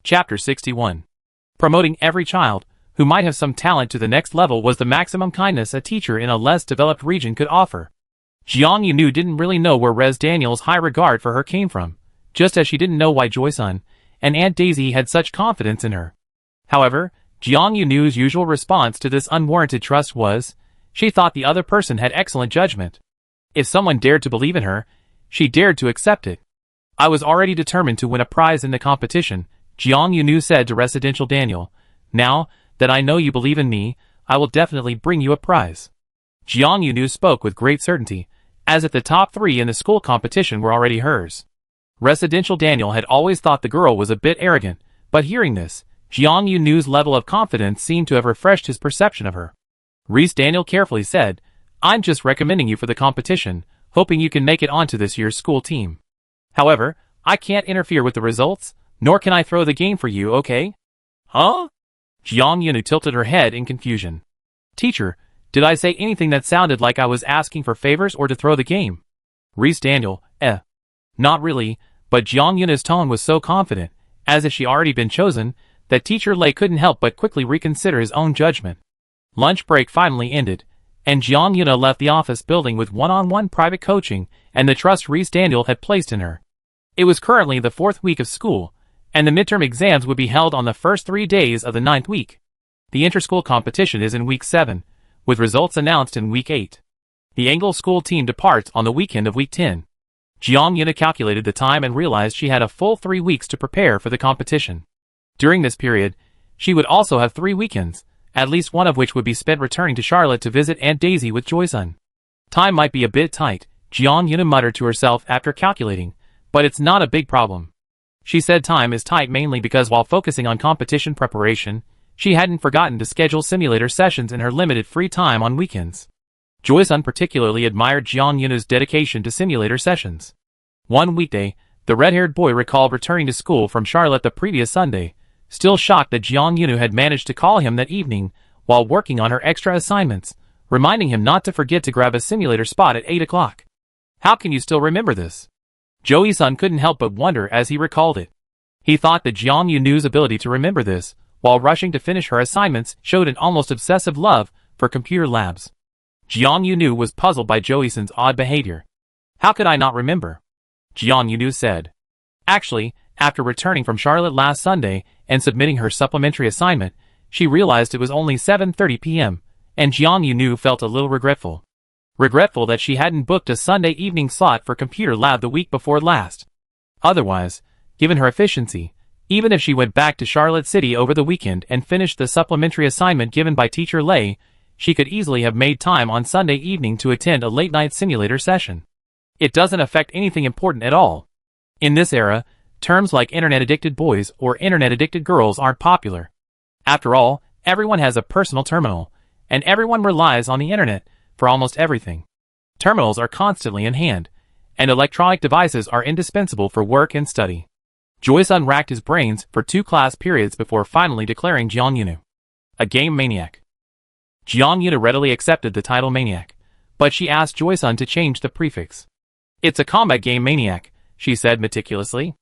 Chapter 61. Promoting every child who might have some talent to the next level was the maximum kindness a teacher in a less developed region could offer. Jiang Yunu didn't really know where Res Daniel's high regard for her came from, just as she didn't know why Joy-sun and Aunt Daisy had such confidence in her. However, Jiang Yunu's usual response to this unwarranted trust was, she thought the other person had excellent judgment. If someone dared to believe in her, she dared to accept it. I was already determined to win a prize in the competition, Jiang Yunu said to Residential Daniel. Now that I know you believe in me, I will definitely bring you a prize. Jiang Yunu spoke with great certainty, as if the top 3 in the school competition were already hers. Residential Daniel had always thought the girl was a bit arrogant, but hearing this, Jiang Yunu's level of confidence seemed to have refreshed his perception of her. Res Daniel carefully said, I'm just recommending you for the competition, hoping you can make it onto this year's school team. However, I can't interfere with the results, nor can I throw the game for you, okay? Huh? Jiang Yunu tilted her head in confusion. Teacher, did I say anything that sounded like I was asking for favors or to throw the game? Res Daniel, Not really, but Jiang Yunu's tone was so confident, as if she already been chosen, that Teacher Lei couldn't help but quickly reconsider his own judgment. Lunch break finally ended, and Jiang Yunu left the office building with one-on-one private coaching and the trust Res Daniel had placed in her. It was currently the 4th week of school, and the midterm exams would be held on the first 3 days of the 9th week. The inter-school competition is in week 7, with results announced in week 8. The Anglo school team departs on the weekend of week 10. Jiang Yunu calculated the time and realized she had a full 3 weeks to prepare for the competition. During this period, she would also have 3 weekends, at least one of which would be spent returning to Charlotte to visit Aunt Daisy with Joy-sun. Time might be a bit tight, Jiang Yunu muttered to herself after calculating, but it's not a big problem. She said time is tight mainly because while focusing on competition preparation, she hadn't forgotten to schedule simulator sessions in her limited free time on weekends. Joy-sun particularly admired Jiang Yunu's dedication to simulator sessions. One weekday, the red-haired boy recalled returning to school from Charlotte the previous Sunday, still shocked that Jiang Yunu had managed to call him that evening while working on her extra assignments, reminding him not to forget to grab a simulator spot at 8 o'clock. How can you still remember this? Joey-sun couldn't help but wonder as he recalled it. He thought that Jiang Yunu's ability to remember this, while rushing to finish her assignments, showed an almost obsessive love for computer labs. Jiang Yunu was puzzled by Joey-sun's odd behavior. How could I not remember? Jiang Yunu said. Actually, after returning from Charlotte last Sunday and submitting her supplementary assignment, she realized it was only 7:30 p.m., and Jiang Yunu felt a little regretful. Regretful that she hadn't booked a Sunday evening slot for computer lab the week before last. Otherwise, given her efficiency, even if she went back to Charlotte City over the weekend and finished the supplementary assignment given by Teacher Lei, she could easily have made time on Sunday evening to attend a late-night simulator session. It doesn't affect anything important at all. In this era, terms like internet-addicted boys or internet-addicted girls aren't popular. After all, everyone has a personal terminal, and everyone relies on the internet for almost everything. Terminals are constantly in hand, and electronic devices are indispensable for work and study. Joy-sun racked his brains for 2 class periods before finally declaring Jiang Yunu a game maniac. Jiang Yunu readily accepted the title maniac, but she asked Joy-sun to change the prefix. It's a combat game maniac, she said meticulously.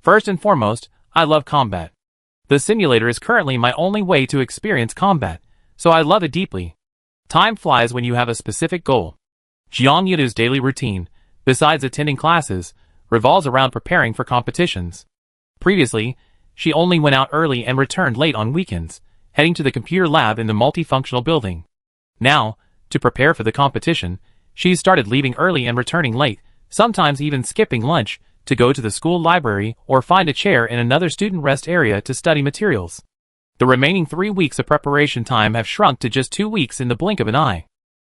First and foremost, I love combat. The simulator is currently my only way to experience combat, so I love it deeply. Time flies when you have a specific goal. Jiang Yunu's daily routine, besides attending classes, revolves around preparing for competitions. Previously, she only went out early and returned late on weekends, heading to the computer lab in the multifunctional building. Now, to prepare for the competition, she started leaving early and returning late, sometimes even skipping lunch, to go to the school library or find a chair in another student rest area to study materials. The remaining 3 weeks of preparation time have shrunk to just 2 weeks in the blink of an eye.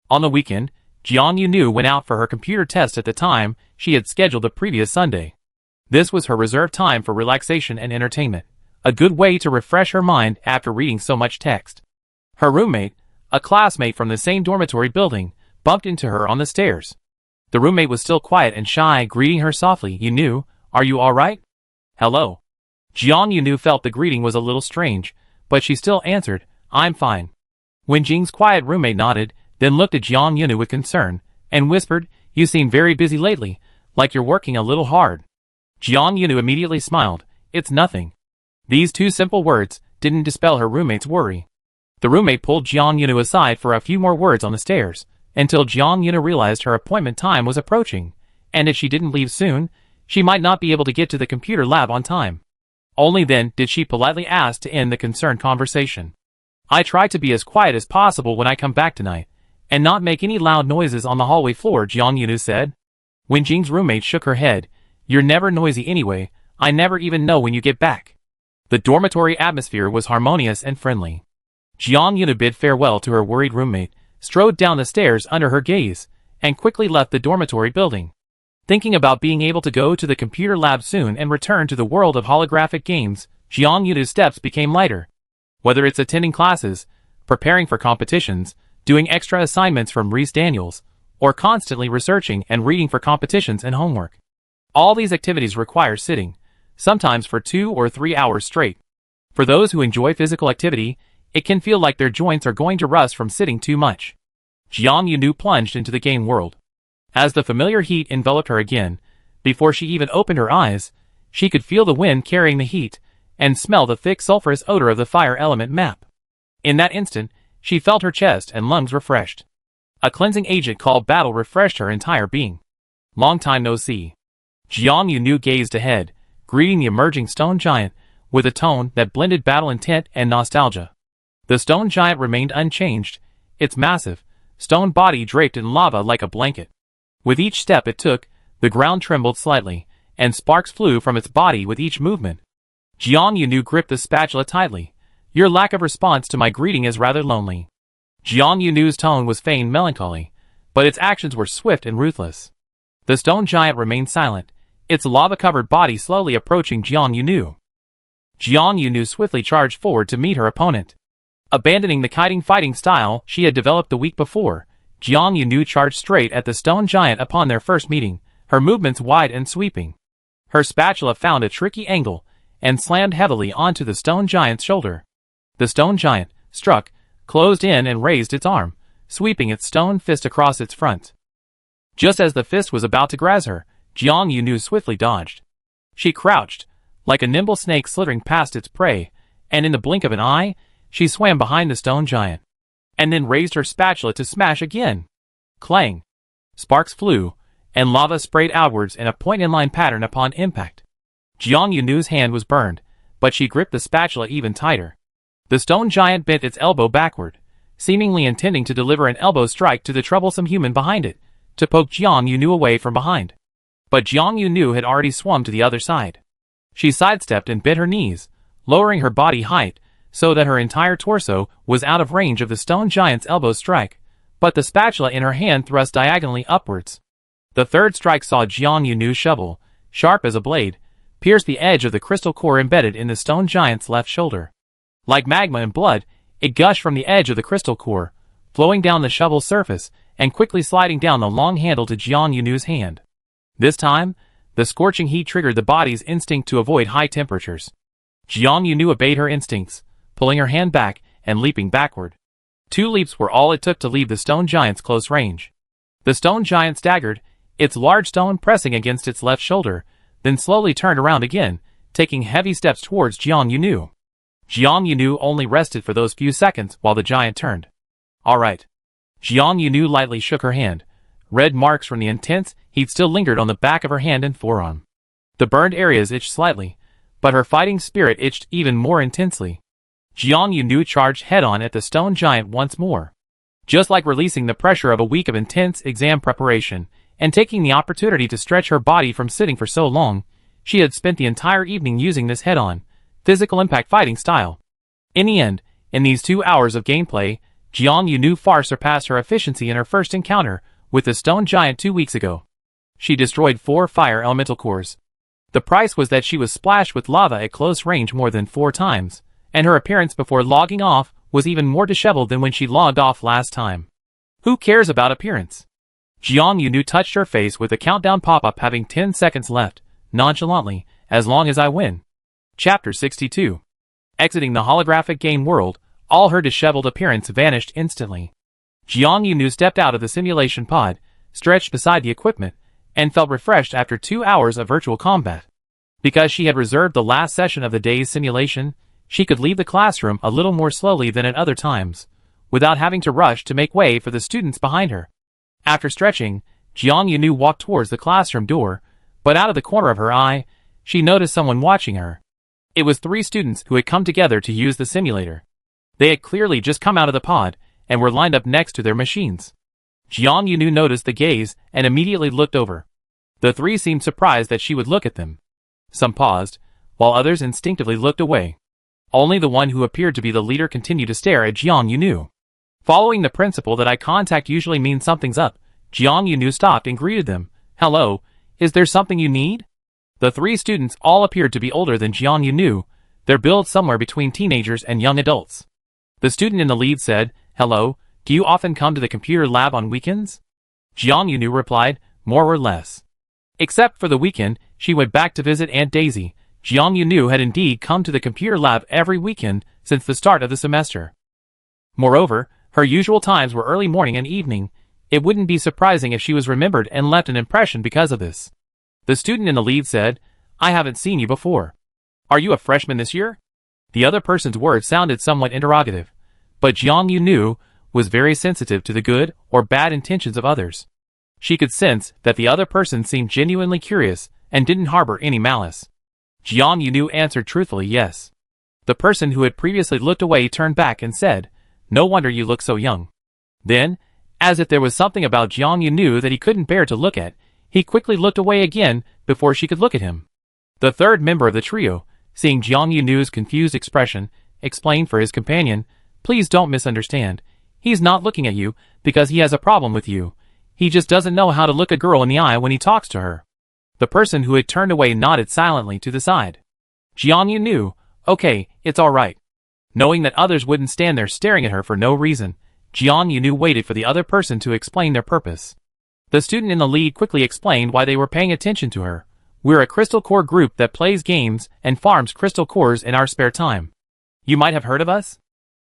On the weekend, Jiang Yunu went out for her computer test at the time she had scheduled the previous Sunday. This was her reserved time for relaxation and entertainment, a good way to refresh her mind after reading so much text. Her roommate, a classmate from the same dormitory building, bumped into her on the stairs. The roommate was still quiet and shy, greeting her softly. Yunu, are you alright? Hello. Jiang Yunu felt the greeting was a little strange, but she still answered, I'm fine. Wen Jing's quiet roommate nodded, then looked at Jiang Yunu with concern, and whispered, You seem very busy lately, like you're working a little hard. Jiang Yunu immediately smiled. It's nothing. These two simple words didn't dispel her roommate's worry. The roommate pulled Jiang Yunu aside for a few more words on the stairs, until Jiang Yunu realized her appointment time was approaching, and if she didn't leave soon, she might not be able to get to the computer lab on time. Only then did she politely ask to end the concerned conversation. I try to be as quiet as possible when I come back tonight, and not make any loud noises on the hallway floor, Jiang Yunu said. When Jing's roommate shook her head, "You're never noisy anyway, I never even know when you get back." The dormitory atmosphere was harmonious and friendly. Jiang Yunu bid farewell to her worried roommate, strode down the stairs under her gaze, and quickly left the dormitory building. Thinking about being able to go to the computer lab soon and return to the world of holographic games, Jiang Yunu's steps became lighter. Whether it's attending classes, preparing for competitions, doing extra assignments from Rhys Daniels, or constantly researching and reading for competitions and homework. All these activities require sitting, sometimes for 2 or 3 hours straight. For those who enjoy physical activity, it can feel like their joints are going to rust from sitting too much. Jiang Yunu plunged into the game world. As the familiar heat enveloped her again, before she even opened her eyes, she could feel the wind carrying the heat, and smell the thick sulfurous odor of the fire element map. In that instant, she felt her chest and lungs refreshed. A cleansing agent called battle refreshed her entire being. Long time no see. Jiang Yunu gazed ahead, greeting the emerging stone giant, with a tone that blended battle intent and nostalgia. The stone giant remained unchanged, its massive, stone body draped in lava like a blanket. With each step it took, the ground trembled slightly, and sparks flew from its body with each movement. Jiang Yunu gripped the spatula tightly. "Your lack of response to my greeting is rather lonely." Jiang Yunu's tone was feigned melancholy, but its actions were swift and ruthless. The stone giant remained silent, its lava-covered body slowly approaching Jiang Yunu. Jiang Yunu swiftly charged forward to meet her opponent. Abandoning the kiting fighting style she had developed the week before, Jiang Yunu charged straight at the stone giant upon their first meeting, her movements wide and sweeping. Her spatula found a tricky angle, and slammed heavily onto the stone giant's shoulder. The stone giant, struck, closed in and raised its arm, sweeping its stone fist across its front. Just as the fist was about to graze her, Jiang Yunu swiftly dodged. She crouched, like a nimble snake slithering past its prey, and in the blink of an eye, she swam behind the stone giant, and then raised her spatula to smash again. Clang! Sparks flew, and lava sprayed outwards in a point-in-line pattern upon impact. Jiang Yunu's hand was burned, but she gripped the spatula even tighter. The stone giant bent its elbow backward, seemingly intending to deliver an elbow strike to the troublesome human behind it, to poke Jiang Yunu away from behind. But Jiang Yunu had already swum to the other side. She sidestepped and bent her knees, lowering her body height, so that her entire torso was out of range of the stone giant's elbow strike, but the spatula in her hand thrust diagonally upwards. The third strike saw Jiang Yunu's shovel, sharp as a blade, pierce the edge of the crystal core embedded in the stone giant's left shoulder. Like magma and blood, it gushed from the edge of the crystal core, flowing down the shovel's surface and quickly sliding down the long handle to Jiang Yunu's hand. This time, the scorching heat triggered the body's instinct to avoid high temperatures. Jiang Yunu obeyed her instincts, pulling her hand back and leaping backward. 2 leaps were all it took to leave the stone giant's close range. The stone giant staggered, its large stone pressing against its left shoulder, then slowly turned around again, taking heavy steps towards Jiang Yunu. Jiang Yunu only rested for those few seconds while the giant turned. "All right." Jiang Yunu lightly shook her hand. Red marks from the intense heat still lingered on the back of her hand and forearm. The burned areas itched slightly, but her fighting spirit itched even more intensely. Jiang Yunu charged head-on at the stone giant once more. Just like releasing the pressure of a week of intense exam preparation, and taking the opportunity to stretch her body from sitting for so long, she had spent the entire evening using this head-on, physical impact fighting style. In the end, in these 2 hours of gameplay, Jiang Yunu far surpassed her efficiency in her first encounter with the stone giant 2 weeks ago. She destroyed 4 fire elemental cores. The price was that she was splashed with lava at close range more than 4 times, and her appearance before logging off was even more disheveled than when she logged off last time. Who cares about appearance? Jiang Yunu touched her face with a countdown pop-up having 10 seconds left, nonchalantly, "As long as I win." Chapter 62. Exiting the holographic game world, all her disheveled appearance vanished instantly. Jiang Yunu stepped out of the simulation pod, stretched beside the equipment, and felt refreshed after 2 hours of virtual combat. Because she had reserved the last session of the day's simulation, she could leave the classroom a little more slowly than at other times, without having to rush to make way for the students behind her. After stretching, Jiang Yunu walked towards the classroom door, but out of the corner of her eye, she noticed someone watching her. It was 3 students who had come together to use the simulator. They had clearly just come out of the pod, and were lined up next to their machines. Jiang Yunu noticed the gaze and immediately looked over. The 3 seemed surprised that she would look at them. Some paused, while others instinctively looked away. Only the one who appeared to be the leader continued to stare at Jiang Yunu. Following the principle that eye contact usually means something's up, Jiang Yunu stopped and greeted them. "Hello, is there something you need?" The 3 students all appeared to be older than Jiang Yunu, their build somewhere between teenagers and young adults. The student in the lead said, "Hello, do you often come to the computer lab on weekends?" Jiang Yunu replied, "More or less." Except for the weekend, she went back to visit Aunt Daisy. Jiang Yunu had indeed come to the computer lab every weekend since the start of the semester. Moreover, her usual times were early morning and evening. It wouldn't be surprising if she was remembered and left an impression because of this. The student in the lead said, "I haven't seen you before. Are you a freshman this year?" The other person's words sounded somewhat interrogative, but Jiang Yunu was very sensitive to the good or bad intentions of others. She could sense that the other person seemed genuinely curious and didn't harbor any malice. Jiang Yunu answered truthfully yes. The person who had previously looked away turned back and said, "No wonder you look so young." Then, as if there was something about Jiang Yunu that he couldn't bear to look at, he quickly looked away again before she could look at him. The third member of the trio, seeing Jiang Yunu's confused expression, explained for his companion, "Please don't misunderstand. He's not looking at you because he has a problem with you. He just doesn't know how to look a girl in the eye when he talks to her." The person who had turned away nodded silently to the side. Jiang Yunu, "Okay, it's all right." Knowing that others wouldn't stand there staring at her for no reason, Jiang Yunu waited for the other person to explain their purpose. The student in the lead quickly explained why they were paying attention to her. "We're a crystal core group that plays games and farms crystal cores in our spare time. You might have heard of us?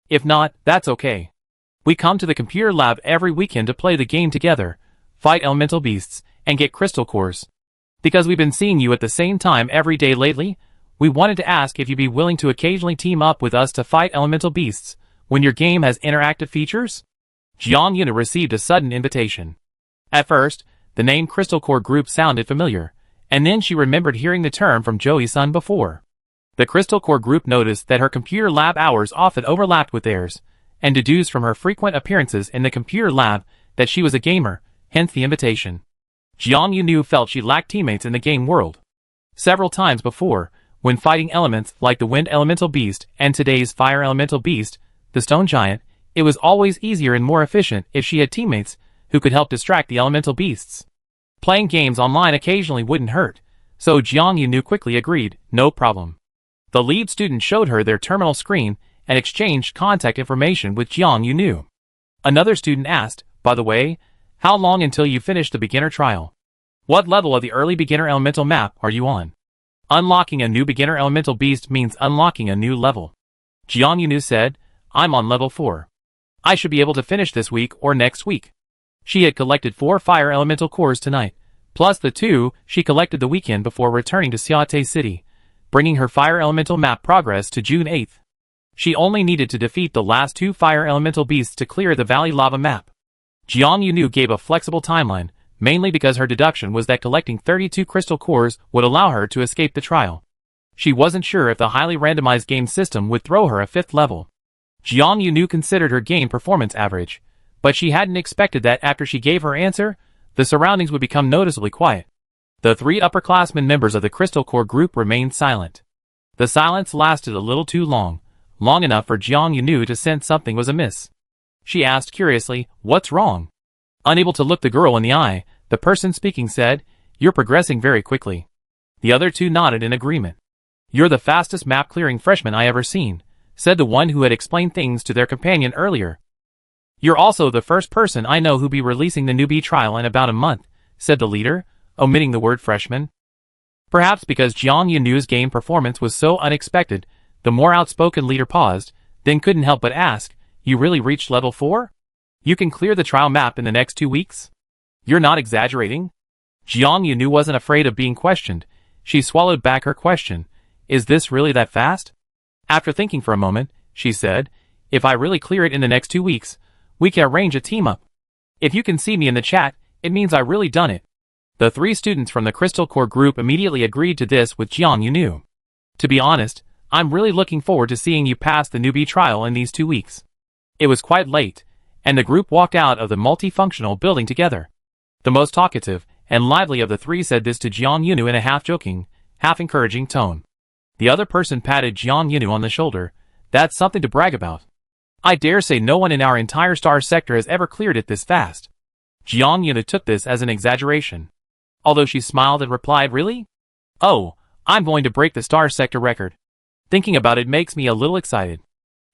If not, that's okay. We come to the computer lab every weekend to play the game together, fight elemental beasts, and get crystal cores. Because we've been seeing you at the same time every day lately, we wanted to ask if you'd be willing to occasionally team up with us to fight elemental beasts when your game has interactive features?" Jiang Yunu received a sudden invitation. At first, the name Crystal Core Group sounded familiar, and then she remembered hearing the term from Joey-san before. The Crystal Core Group noticed that her computer lab hours often overlapped with theirs, and deduced from her frequent appearances in the computer lab that she was a gamer, hence the invitation. Jiang Yunu felt she lacked teammates in the game world. Several times before, when fighting elements like the Wind Elemental Beast and today's Fire Elemental Beast, the Stone Giant, it was always easier and more efficient if she had teammates who could help distract the elemental beasts. Playing games online occasionally wouldn't hurt, so Jiang Yunu quickly agreed, "No problem." The lead student showed her their terminal screen and exchanged contact information with Jiang Yunu. Another student asked, "By the way, how long until you finish the beginner trial? What level of the early beginner elemental map are you on?" Unlocking a new beginner elemental beast means unlocking a new level. Jiang Yunu said, "I'm on level 4. I should be able to finish this week or next week." She had collected 4 fire elemental cores tonight, plus the 2 she collected the weekend before returning to Xiate City, bringing her fire elemental map progress to June 8th. She only needed to defeat the last 2 fire elemental beasts to clear the Valley Lava map. Jiang Yunu gave a flexible timeline, mainly because her deduction was that collecting 32 crystal cores would allow her to escape the trial. She wasn't sure if the highly randomized game system would throw her a 5th level. Jiang Yunu considered her game performance average, but she hadn't expected that after she gave her answer, the surroundings would become noticeably quiet. The 3 upperclassmen members of the Crystal Core group remained silent. The silence lasted a little too long enough for Jiang Yunu to sense something was amiss. She asked curiously, "What's wrong?" Unable to look the girl in the eye, the person speaking said, "You're progressing very quickly." The other 2 nodded in agreement. "You're the fastest map-clearing freshman I ever seen," said the one who had explained things to their companion earlier. "You're also the first person I know who'll be releasing the newbie trial in about a month," said the leader, omitting the word freshman. Perhaps because Jiang Yunu's game performance was so unexpected, the more outspoken leader paused, then couldn't help but ask, "You really reached level 4? You can clear the trial map in the next 2 weeks? You're not exaggerating?" Jiang Yunu wasn't afraid of being questioned. She swallowed back her question. Is this really that fast? After thinking for a moment, she said, if I really clear it in the next 2 weeks, we can arrange a team-up. If you can see me in the chat, it means I really done it. The 3 students from the Crystal Core group immediately agreed to this with Jiang Yunu. To be honest, I'm really looking forward to seeing you pass the newbie trial in these 2 weeks. It was quite late, and the group walked out of the multifunctional building together. The most talkative and lively of the 3 said this to Jiang Yunu in a half-joking, half-encouraging tone. The other person patted Jiang Yunu on the shoulder. That's something to brag about. I dare say no one in our entire star sector has ever cleared it this fast. Jiang Yunu took this as an exaggeration. Although she smiled and replied, really? Oh, I'm going to break the star sector record. Thinking about it makes me a little excited.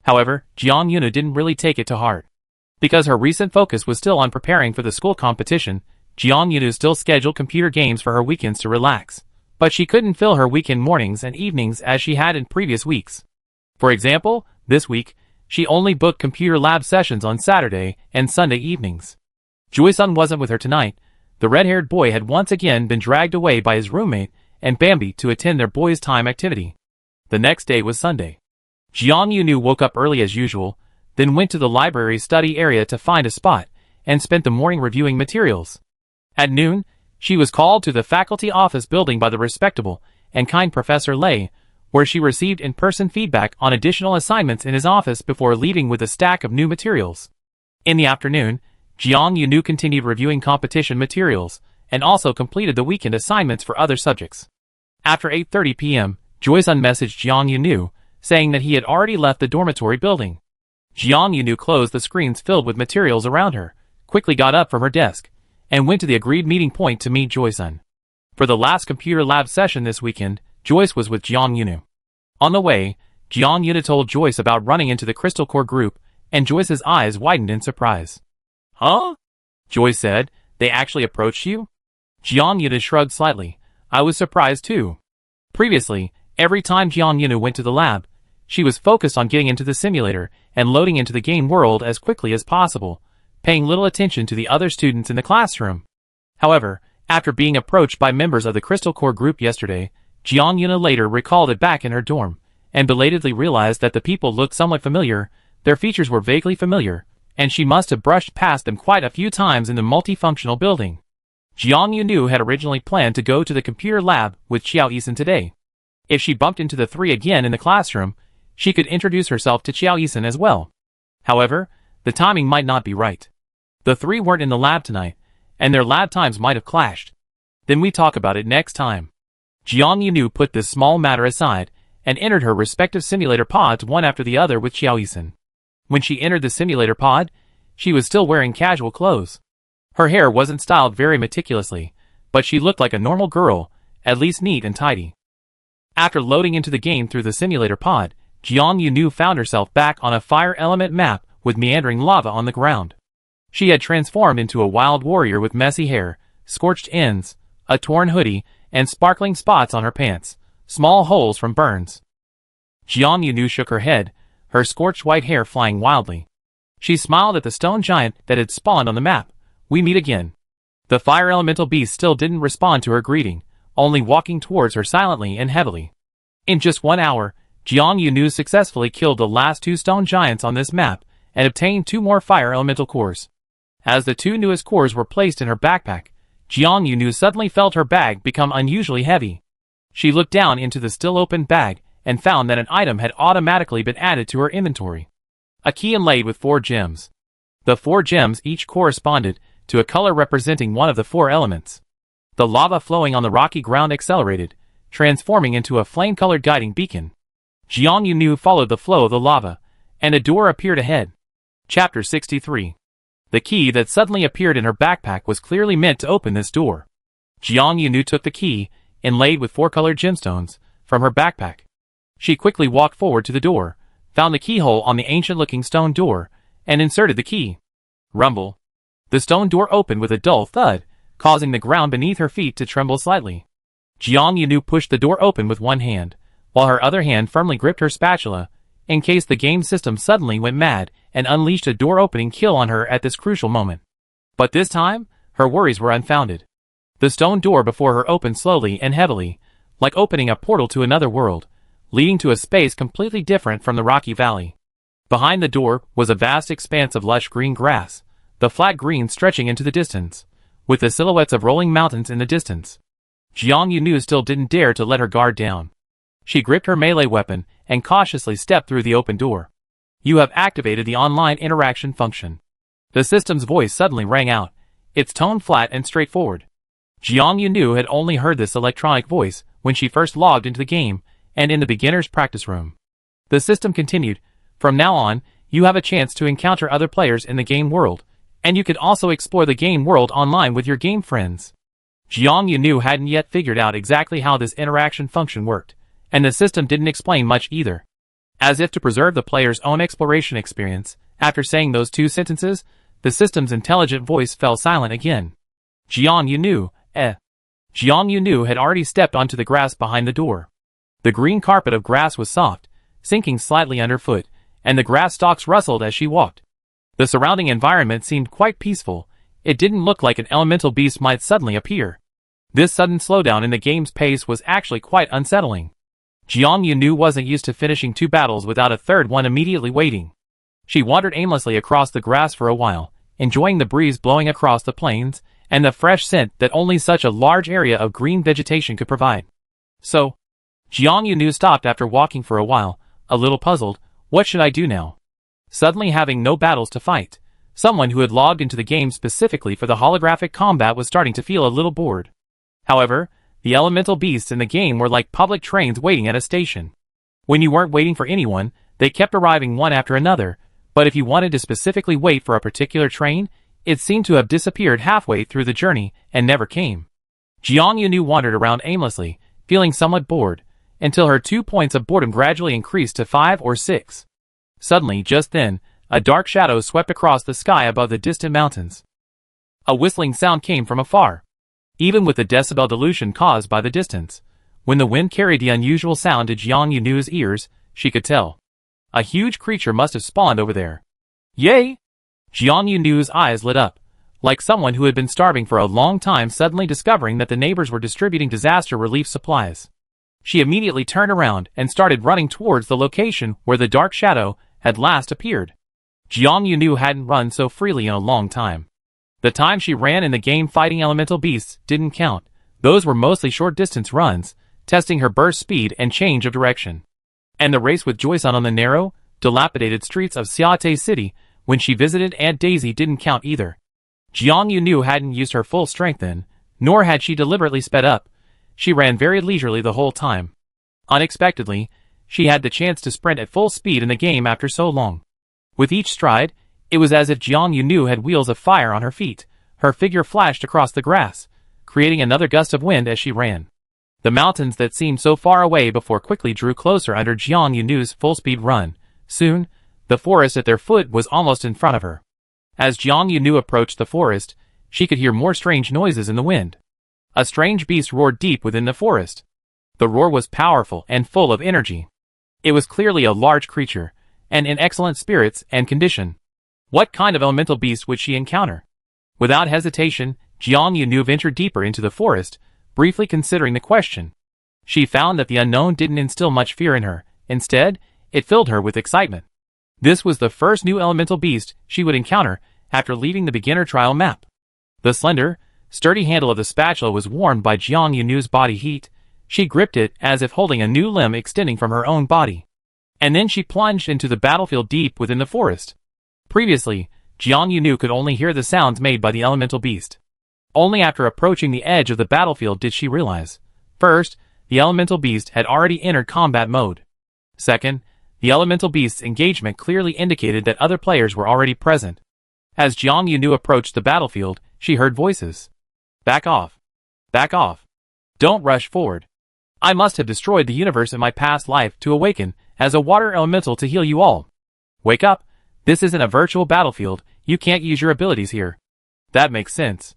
However, Jiang Yunu didn't really take it to heart. Because her recent focus was still on preparing for the school competition, Jiang Yunu still scheduled computer games for her weekends to relax. But she couldn't fill her weekend mornings and evenings as she had in previous weeks. For example, this week, she only booked computer lab sessions on Saturday and Sunday evenings. Joy-sun wasn't with her tonight. The red-haired boy had once again been dragged away by his roommate and Bambi to attend their boys' time activity. The next day was Sunday. Jiang Yunu woke up early as usual, then went to the library study area to find a spot, and spent the morning reviewing materials. At noon, she was called to the faculty office building by the respectable and kind Professor Lei, where she received in-person feedback on additional assignments in his office before leaving with a stack of new materials. In the afternoon, Jiang Yunu continued reviewing competition materials, and also completed the weekend assignments for other subjects. After 8:30 p.m., Joy-sun messaged Jiang Yunu, saying that he had already left the dormitory building. Jiang Yunu closed the screens filled with materials around her, quickly got up from her desk, and went to the agreed meeting point to meet Joy-sun. For the last computer lab session this weekend, Joyce was with Jiang Yunu. On the way, Jiang Yunu told Joyce about running into the Crystal Core group, and Joyce's eyes widened in surprise. Huh? Joyce said, they actually approached you? Jiang Yunu shrugged slightly. I was surprised too. Previously, every time Jiang Yunu went to the lab, she was focused on getting into the simulator and loading into the game world as quickly as possible, paying little attention to the other students in the classroom. However, after being approached by members of the Crystal Core group yesterday, Jiang Yunu later recalled it back in her dorm, and belatedly realized that the people looked somewhat familiar, their features were vaguely familiar, and she must have brushed past them quite a few times in the multifunctional building. Jiang Yunu had originally planned to go to the computer lab with Qiao Yisun today. If she bumped into the 3 again in the classroom, she could introduce herself to Qiao Yisun as well. However, the timing might not be right. The 3 weren't in the lab tonight, and their lab times might have clashed. Then we talk about it next time. Jiang Yunu put this small matter aside, and entered her respective simulator pods one after the other with Qiao Yisun. When she entered the simulator pod, she was still wearing casual clothes. Her hair wasn't styled very meticulously, but she looked like a normal girl, at least neat and tidy. After loading into the game through the simulator pod, Jiang Yunu found herself back on a fire element map with meandering lava on the ground. She had transformed into a wild warrior with messy hair, scorched ends, a torn hoodie, and sparkling spots on her pants, small holes from burns. Jiang Yunu shook her head, her scorched white hair flying wildly. She smiled at the stone giant that had spawned on the map. We meet again. The fire elemental beast still didn't respond to her greeting, only walking towards her silently and heavily. In just 1 hour, Jiang Yunu successfully killed the last 2 stone giants on this map, and obtained 2 more fire elemental cores. As the 2 newest cores were placed in her backpack, Jiang Yunu suddenly felt her bag become unusually heavy. She looked down into the still open bag, and found that an item had automatically been added to her inventory. A key inlaid with 4 gems. The 4 gems each corresponded to a color representing one of the 4 elements. The lava flowing on the rocky ground accelerated, transforming into a flame-colored guiding beacon. Jiang Yunu followed the flow of the lava, and a door appeared ahead. Chapter 63. The key that suddenly appeared in her backpack was clearly meant to open this door. Jiang Yunu took the key, inlaid with 4 colored gemstones, from her backpack. She quickly walked forward to the door, found the keyhole on the ancient-looking stone door, and inserted the key. Rumble. The stone door opened with a dull thud, causing the ground beneath her feet to tremble slightly. Jiang Yunu pushed the door open with one hand, while her other hand firmly gripped her spatula, in case the game system suddenly went mad and unleashed a door-opening kill on her at this crucial moment. But this time, her worries were unfounded. The stone door before her opened slowly and heavily, like opening a portal to another world, leading to a space completely different from the rocky valley. Behind the door was a vast expanse of lush green grass, the flat green stretching into the distance, with the silhouettes of rolling mountains in the distance. Jiang Yunu still didn't dare to let her guard down. She gripped her melee weapon and cautiously stepped through the open door. "You have activated the online interaction function." The system's voice suddenly rang out, its tone flat and straightforward. Jiang Yunu had only heard this electronic voice when she first logged into the game and in the beginner's practice room. The system continued, "From now on, you have a chance to encounter other players in the game world, and you can also explore the game world online with your game friends." Jiang Yunu hadn't yet figured out exactly how this interaction function worked, and the system didn't explain much either. As if to preserve the player's own exploration experience, after saying those two sentences, the system's intelligent voice fell silent again. Jiang Yunu, Jiang Yunu had already stepped onto the grass behind the door. The green carpet of grass was soft, sinking slightly underfoot, and the grass stalks rustled as she walked. The surrounding environment seemed quite peaceful. It didn't look like an elemental beast might suddenly appear. This sudden slowdown in the game's pace was actually quite unsettling. Jiang Yunu wasn't used to finishing 2 battles without a third one immediately waiting. She wandered aimlessly across the grass for a while, enjoying the breeze blowing across the plains, and the fresh scent that only such a large area of green vegetation could provide. So, Jiang Yunu stopped after walking for a while, a little puzzled. What should I do now? Suddenly having no battles to fight, someone who had logged into the game specifically for the holographic combat was starting to feel a little bored. However, the elemental beasts in the game were like public trains waiting at a station. When you weren't waiting for anyone, they kept arriving one after another, but if you wanted to specifically wait for a particular train, it seemed to have disappeared halfway through the journey and never came. Jiang Yunu wandered around aimlessly, feeling somewhat bored, until her 2 points of boredom gradually increased to 5 or 6. Suddenly, just then, a dark shadow swept across the sky above the distant mountains. A whistling sound came from afar. Even with the decibel dilution caused by the distance, when the wind carried the unusual sound to Jiang Yunu's ears, she could tell. A huge creature must have spawned over there. Yay! Jiang Yunu's eyes lit up, like someone who had been starving for a long time suddenly discovering that the neighbors were distributing disaster relief supplies. She immediately turned around and started running towards the location where the dark shadow had last appeared. Jiang Yunu hadn't run so freely in a long time. The time she ran in the game fighting elemental beasts didn't count. Those were mostly short-distance runs, testing her burst speed and change of direction. And the race with Joyson on the narrow, dilapidated streets of Xiate City when she visited Aunt Daisy didn't count either. Jiang Yunu hadn't used her full strength then, nor had she deliberately sped up. She ran very leisurely the whole time. Unexpectedly, she had the chance to sprint at full speed in the game after so long. With each stride, it was as if Jiang Yunu had wheels of fire on her feet. Her figure flashed across the grass, creating another gust of wind as she ran. The mountains that seemed so far away before quickly drew closer under Jiang Yunu's full-speed run. Soon, the forest at their foot was almost in front of her. As Jiang Yunu approached the forest, she could hear more strange noises in the wind. A strange beast roared deep within the forest. The roar was powerful and full of energy. It was clearly a large creature, and in excellent spirits and condition. What kind of elemental beast would she encounter? Without hesitation, Jiang Yunu ventured deeper into the forest, briefly considering the question. She found that the unknown didn't instill much fear in her. Instead, it filled her with excitement. This was the first new elemental beast she would encounter after leaving the beginner trial map. The slender, sturdy handle of the spatula was warmed by Jiang Yunu's body heat. She gripped it as if holding a new limb extending from her own body. And then she plunged into the battlefield deep within the forest. Previously, Jiang Yunu could only hear the sounds made by the elemental beast. Only after approaching the edge of the battlefield did she realize. First, the elemental beast had already entered combat mode. Second, the elemental beast's engagement clearly indicated that other players were already present. As Jiang Yunu approached the battlefield, she heard voices. Back off. Back off. Don't rush forward. I must have destroyed the universe in my past life to awaken as a water elemental to heal you all. Wake up. This isn't a virtual battlefield. You can't use your abilities here. That makes sense.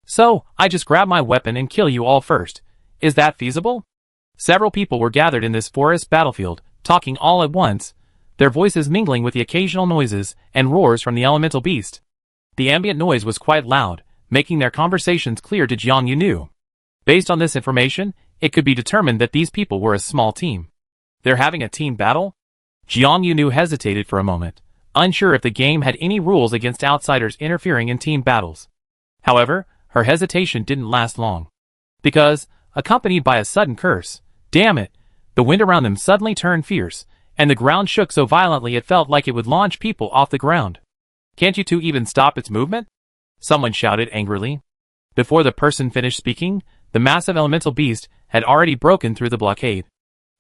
So, I just grab my weapon and kill you all first. Is that feasible? Several people were gathered in this forest battlefield, talking all at once, their voices mingling with the occasional noises and roars from the elemental beast. The ambient noise was quite loud, making their conversations clear to Jiang Yunu. Based on this information, it could be determined that these people were a small team. They're having a team battle? Jiang Yunu hesitated for a moment, unsure if the game had any rules against outsiders interfering in team battles. However, her hesitation didn't last long. Because, accompanied by a sudden curse, damn it, the wind around them suddenly turned fierce, and the ground shook so violently it felt like it would launch people off the ground. Can't you two even stop its movement? Someone shouted angrily. Before the person finished speaking, the massive elemental beast had already broken through the blockade,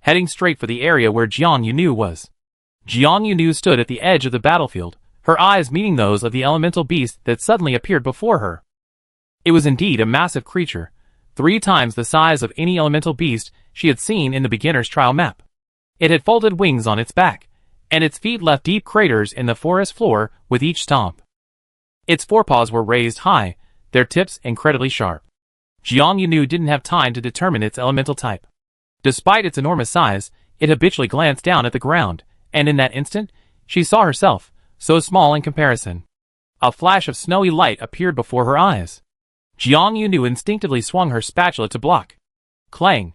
heading straight for the area where Jiang Yunu was. Jiang Yunu stood at the edge of the battlefield, her eyes meeting those of the elemental beast that suddenly appeared before her. It was indeed a massive creature, 3 times the size of any elemental beast she had seen in the beginner's trial map. It had folded wings on its back, and its feet left deep craters in the forest floor with each stomp. Its forepaws were raised high, their tips incredibly sharp. Jiang Yunu didn't have time to determine its elemental type. Despite its enormous size, it habitually glanced down at the ground, and in that instant, she saw herself, so small in comparison. A flash of snowy light appeared before her eyes. Jiang Yunu instinctively swung her spatula to block. Clang!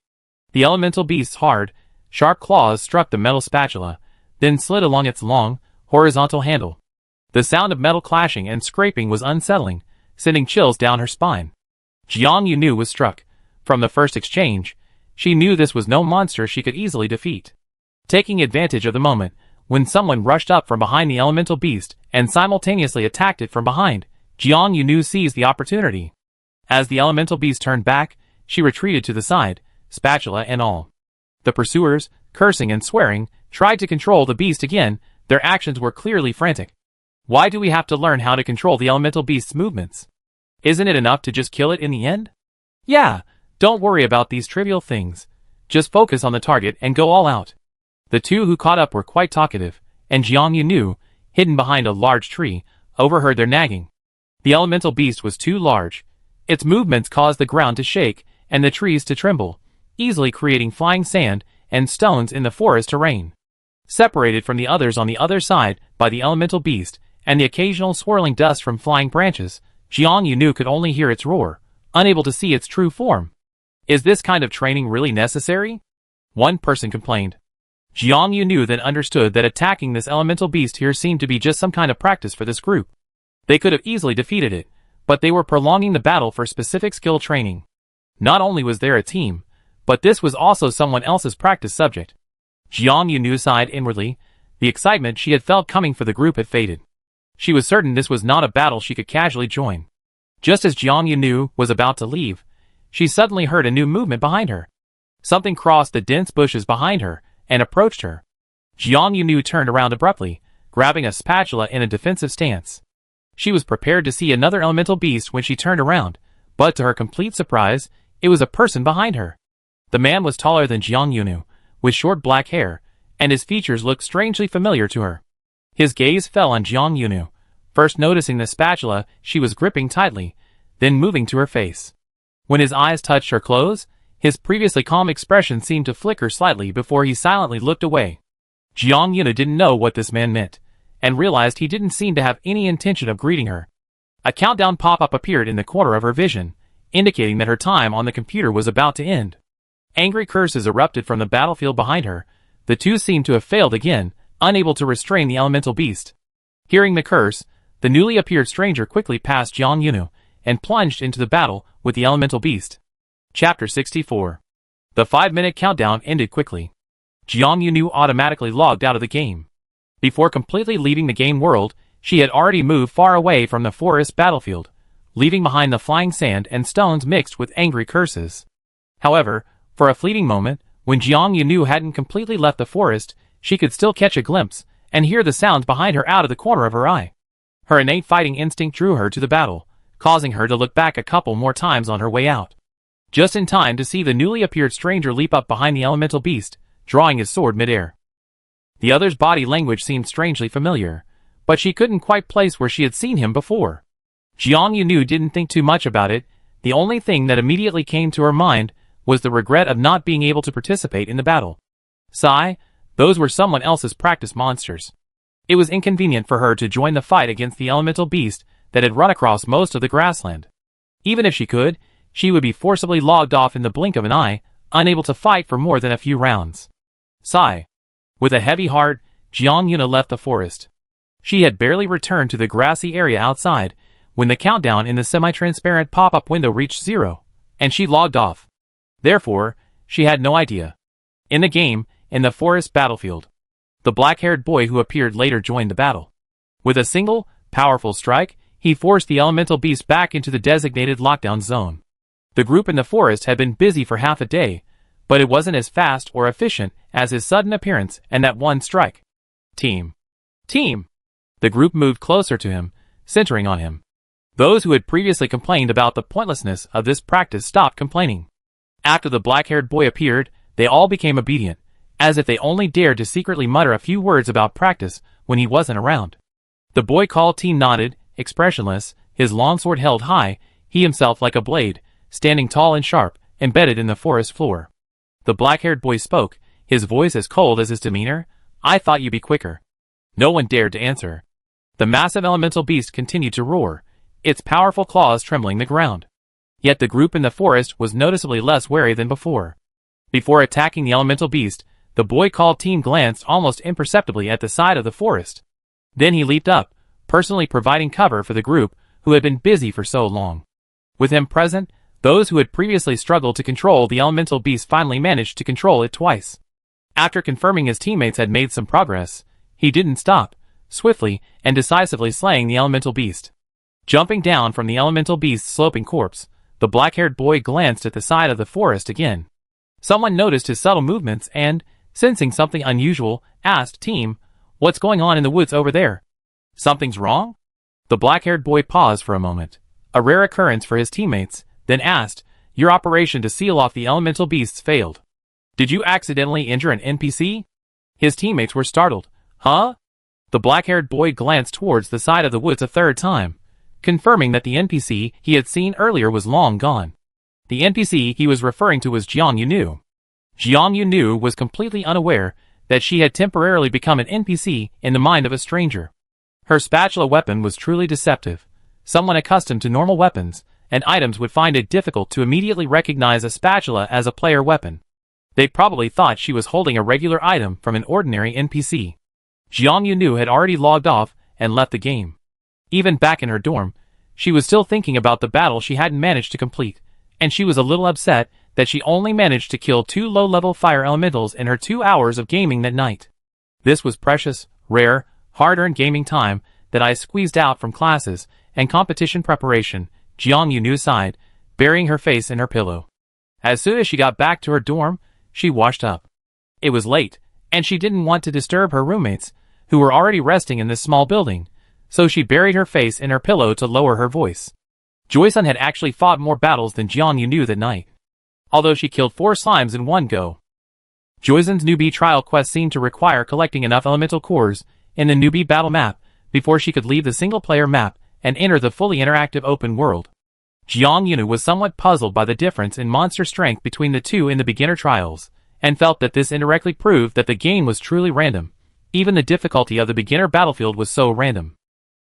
The elemental beast's hard, sharp claws struck the metal spatula, then slid along its long, horizontal handle. The sound of metal clashing and scraping was unsettling, sending chills down her spine. Jiang Yunu was struck. From the first exchange, she knew this was no monster she could easily defeat. Taking advantage of the moment, when someone rushed up from behind the elemental beast and simultaneously attacked it from behind, Jiang Yunu seized the opportunity. As the elemental beast turned back, she retreated to the side, spatula and all. The pursuers, cursing and swearing, tried to control the beast again. Their actions were clearly frantic. Why do we have to learn how to control the elemental beast's movements? Isn't it enough to just kill it in the end? Yeah, don't worry about these trivial things. Just focus on the target and go all out. The two who caught up were quite talkative, and Jiang Yunu, hidden behind a large tree, overheard their nagging. The elemental beast was too large. Its movements caused the ground to shake and the trees to tremble, easily creating flying sand and stones in the forest terrain. Separated from the others on the other side by the elemental beast and the occasional swirling dust from flying branches, Jiang Yunu could only hear its roar, unable to see its true form. Is this kind of training really necessary? One person complained. Jiang Yunu then understood that attacking this elemental beast here seemed to be just some kind of practice for this group. They could have easily defeated it, but they were prolonging the battle for specific skill training. Not only was there a team, but this was also someone else's practice subject. Jiang Yunu sighed inwardly. The excitement she had felt coming for the group had faded. She was certain this was not a battle she could casually join. Just as Jiang Yunu was about to leave, she suddenly heard a new movement behind her. Something crossed the dense bushes behind her and approached her. Jiang Yunu turned around abruptly, grabbing a spatula in a defensive stance. She was prepared to see another elemental beast when she turned around, but to her complete surprise, it was a person behind her. The man was taller than Jiang Yunu, with short black hair, and his features looked strangely familiar to her. His gaze fell on Jiang Yunu, first noticing the spatula she was gripping tightly, then moving to her face. When his eyes touched her clothes, his previously calm expression seemed to flicker slightly before he silently looked away. Jiang Yunu didn't know what this man meant, and realized he didn't seem to have any intention of greeting her. A countdown pop-up appeared in the corner of her vision, indicating that her time on the computer was about to end. Angry curses erupted from the battlefield behind her. The two seemed to have failed again, unable to restrain the elemental beast. Hearing the curse, the newly appeared stranger quickly passed Jiang Yunu and plunged into the battle with the elemental beast. Chapter 64. The 5-minute countdown ended quickly. Jiang Yunu automatically logged out of the game. Before completely leaving the game world, she had already moved far away from the forest battlefield, leaving behind the flying sand and stones mixed with angry curses. However, for a fleeting moment, when Jiang Yunu hadn't completely left the forest, she could still catch a glimpse and hear the sounds behind her out of the corner of her eye. Her innate fighting instinct drew her to the battle, causing her to look back a couple more times on her way out. Just in time to see the newly appeared stranger leap up behind the elemental beast, drawing his sword midair. The other's body language seemed strangely familiar, but she couldn't quite place where she had seen him before. Jiang Yunu didn't think too much about it. The only thing that immediately came to her mind was the regret of not being able to participate in the battle. Sigh, those were someone else's practice monsters. It was inconvenient for her to join the fight against the elemental beast that had run across most of the grassland. Even if she could, she would be forcibly logged off in the blink of an eye, unable to fight for more than a few rounds. Sigh. With a heavy heart, Jiang Yuna left the forest. She had barely returned to the grassy area outside when the countdown in the semi-transparent pop-up window reached 0, and she logged off. Therefore, she had no idea. In the game, in the forest battlefield, the black-haired boy who appeared later joined the battle. With a single, powerful strike, he forced the elemental beast back into the designated lockdown zone. The group in the forest had been busy for half a day, but it wasn't as fast or efficient as his sudden appearance and that one strike. Team. Team! The group moved closer to him, centering on him. Those who had previously complained about the pointlessness of this practice stopped complaining. After the black-haired boy appeared, they all became obedient, as if they only dared to secretly mutter a few words about practice when he wasn't around. The boy called Team nodded, expressionless, his longsword held high, he himself like a blade, standing tall and sharp, embedded in the forest floor. The black-haired boy spoke, his voice as cold as his demeanor. "I thought you'd be quicker." No one dared to answer. The massive elemental beast continued to roar, its powerful claws trembling the ground. Yet the group in the forest was noticeably less wary than before. Before attacking the elemental beast, the boy called Team glanced almost imperceptibly at the side of the forest. Then he leaped up, personally providing cover for the group who had been busy for so long. With him present, those who had previously struggled to control the elemental beast finally managed to control it twice. After confirming his teammates had made some progress, he didn't stop, swiftly and decisively slaying the elemental beast. Jumping down from the elemental beast's sloping corpse, the black-haired boy glanced at the side of the forest again. Someone noticed his subtle movements and, sensing something unusual, asked Team, "What's going on in the woods over there? Something's wrong?" The black-haired boy paused for a moment, a rare occurrence for his teammates, then asked, "Your operation to seal off the elemental beasts failed. Did you accidentally injure an NPC?" His teammates were startled. "Huh?" The black-haired boy glanced towards the side of the woods a third time, confirming that the NPC he had seen earlier was long gone. The NPC he was referring to was Jiang Yunu. Jiang Yunu was completely unaware that she had temporarily become an NPC in the mind of a stranger. Her spatula weapon was truly deceptive. Someone accustomed to normal weapons and items would find it difficult to immediately recognize a spatula as a player weapon. They probably thought she was holding a regular item from an ordinary NPC. Jiang Yunu had already logged off and left the game. Even back in her dorm, she was still thinking about the battle she hadn't managed to complete, and she was a little upset that she only managed to kill 2 low-level fire elementals in her 2 hours of gaming that night. This was precious, rare, hard-earned gaming time that I squeezed out from classes and competition preparation, Jiang Yunu sighed, burying her face in her pillow. As soon as she got back to her dorm, she washed up. It was late, and she didn't want to disturb her roommates, who were already resting in this small building, so she buried her face in her pillow to lower her voice. Joy-san had actually fought more battles than Jiang Yunu that night, although she killed 4 slimes in one go. Joy-san's newbie trial quest seemed to require collecting enough elemental cores in the newbie battle map before she could leave the single-player map and enter the fully interactive open world. Jiang Yunu was somewhat puzzled by the difference in monster strength between the two in the beginner trials, and felt that this indirectly proved that the game was truly random. Even the difficulty of the beginner battlefield was so random.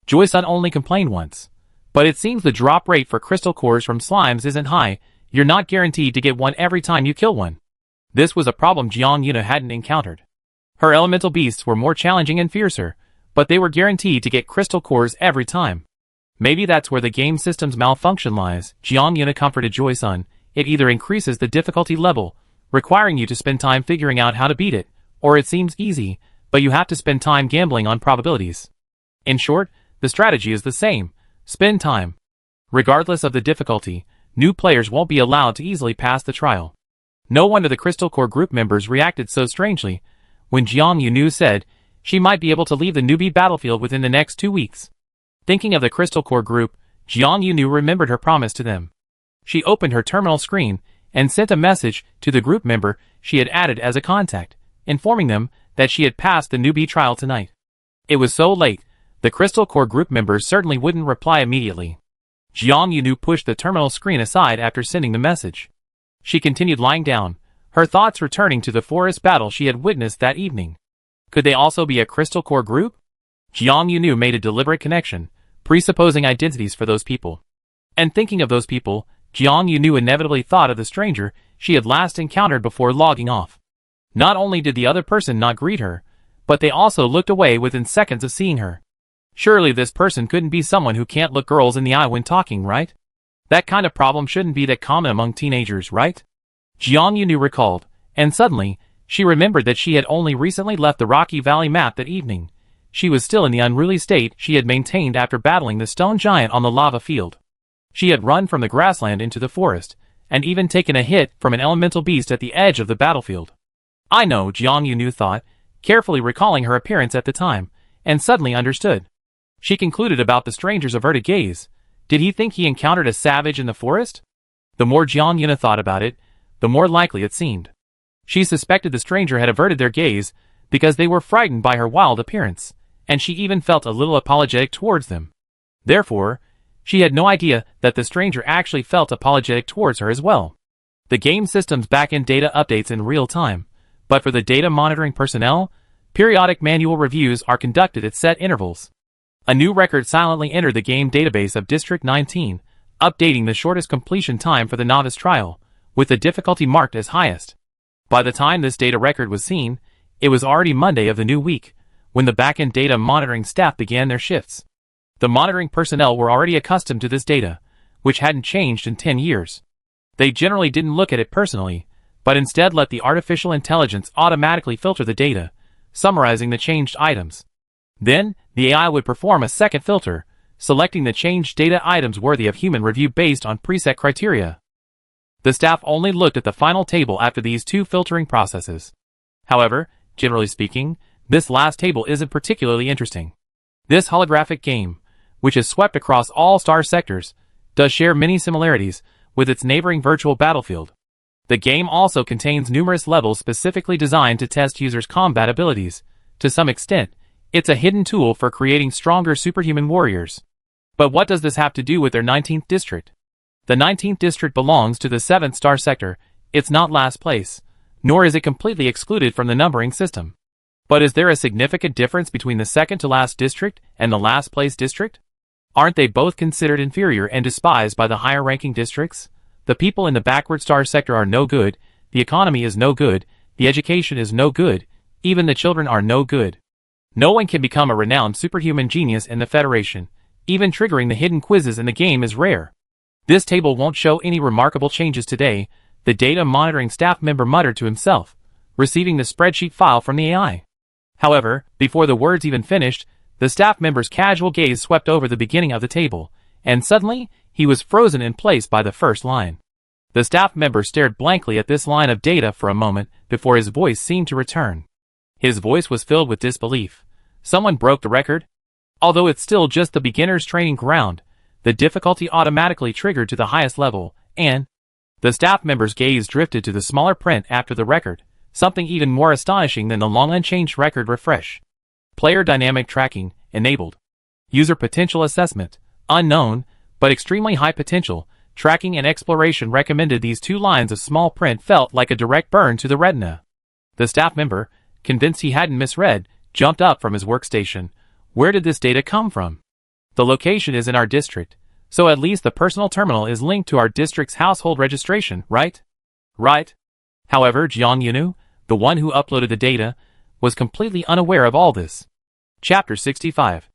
Joy-san only complained once. But it seems the drop rate for crystal cores from slimes isn't high. You're not guaranteed to get one every time you kill one. This was a problem Jiang Yuna hadn't encountered. Her elemental beasts were more challenging and fiercer, but they were guaranteed to get crystal cores every time. Maybe that's where the game system's malfunction lies, Jiang Yuna comforted Joy-san. It either increases the difficulty level, requiring you to spend time figuring out how to beat it, or it seems easy, but you have to spend time gambling on probabilities. In short, the strategy is the same. Spend time. Regardless of the difficulty, new players won't be allowed to easily pass the trial. No wonder the Crystal Core group members reacted so strangely when Jiang Yunu said she might be able to leave the newbie battlefield within the next 2 weeks. Thinking of the Crystal Core group, Jiang Yunu remembered her promise to them. She opened her terminal screen and sent a message to the group member she had added as a contact, informing them that she had passed the newbie trial tonight. It was so late, the Crystal Core group members certainly wouldn't reply immediately. Jiang Yunu pushed the terminal screen aside after sending the message. She continued lying down, her thoughts returning to the forest battle she had witnessed that evening. Could they also be a Crystal Core group? Jiang Yunu made a deliberate connection, presupposing identities for those people. And thinking of those people, Jiang Yunu inevitably thought of the stranger she had last encountered before logging off. Not only did the other person not greet her, but they also looked away within seconds of seeing her. Surely this person couldn't be someone who can't look girls in the eye when talking, right? That kind of problem shouldn't be that common among teenagers, right? Jiang Yunu recalled, and suddenly, she remembered that she had only recently left the Rocky Valley map that evening. She was still in the unruly state she had maintained after battling the stone giant on the lava field. She had run from the grassland into the forest, and even taken a hit from an elemental beast at the edge of the battlefield. I know, Jiang Yunu thought, carefully recalling her appearance at the time, and suddenly understood. She concluded about the stranger's averted gaze. Did he think he encountered a savage in the forest? The more Jiang Yunu thought about it, the more likely it seemed. She suspected the stranger had averted their gaze because they were frightened by her wild appearance, and she even felt a little apologetic towards them. Therefore, she had no idea that the stranger actually felt apologetic towards her as well. The game system's back-end data updates in real time, but for the data monitoring personnel, periodic manual reviews are conducted at set intervals. A new record silently entered the game database of District 19, updating the shortest completion time for the novice trial, with the difficulty marked as highest. By the time this data record was seen, it was already Monday of the new week, when the back-end data monitoring staff began their shifts. The monitoring personnel were already accustomed to this data, which hadn't changed in 10 years. They generally didn't look at it personally, but instead let the artificial intelligence automatically filter the data, summarizing the changed items. Then, the AI would perform a second filter, selecting the changed data items worthy of human review based on preset criteria. The staff only looked at the final table after these two filtering processes. However, generally speaking, this last table isn't particularly interesting. This holographic game, which is swept across all star sectors, does share many similarities with its neighboring virtual battlefield. The game also contains numerous levels specifically designed to test users' combat abilities. To some extent, it's a hidden tool for creating stronger superhuman warriors. But what does this have to do with their 19th district? The 19th district belongs to the 7th star sector. It's not last place, nor is it completely excluded from the numbering system. But is there a significant difference between the second to last district and the last place district? Aren't they both considered inferior and despised by the higher ranking districts? The people in the backward star sector are no good, the economy is no good, the education is no good, even the children are no good. No one can become a renowned superhuman genius in the Federation. Even triggering the hidden quizzes in the game is rare. This table won't show any remarkable changes today, the data monitoring staff member muttered to himself, receiving the spreadsheet file from the AI. However, before the words even finished, the staff member's casual gaze swept over the beginning of the table, and suddenly, he was frozen in place by the first line. The staff member stared blankly at this line of data for a moment before his voice seemed to return. His voice was filled with disbelief. Someone broke the record? Although it's still just the beginner's training ground, the difficulty automatically triggered to the highest level, and the staff member's gaze drifted to the smaller print after the record, something even more astonishing than the long unchanged record refresh. Player dynamic tracking, enabled. User potential assessment, unknown, but extremely high potential, tracking and exploration recommended. These two lines of small print felt like a direct burn to the retina. The staff member, convinced he hadn't misread, jumped up from his workstation. Where did this data come from? The location is in our district, so at least the personal terminal is linked to our district's household registration, right? Right. However, Jiang Yunu, the one who uploaded the data, was completely unaware of all this. Chapter 65.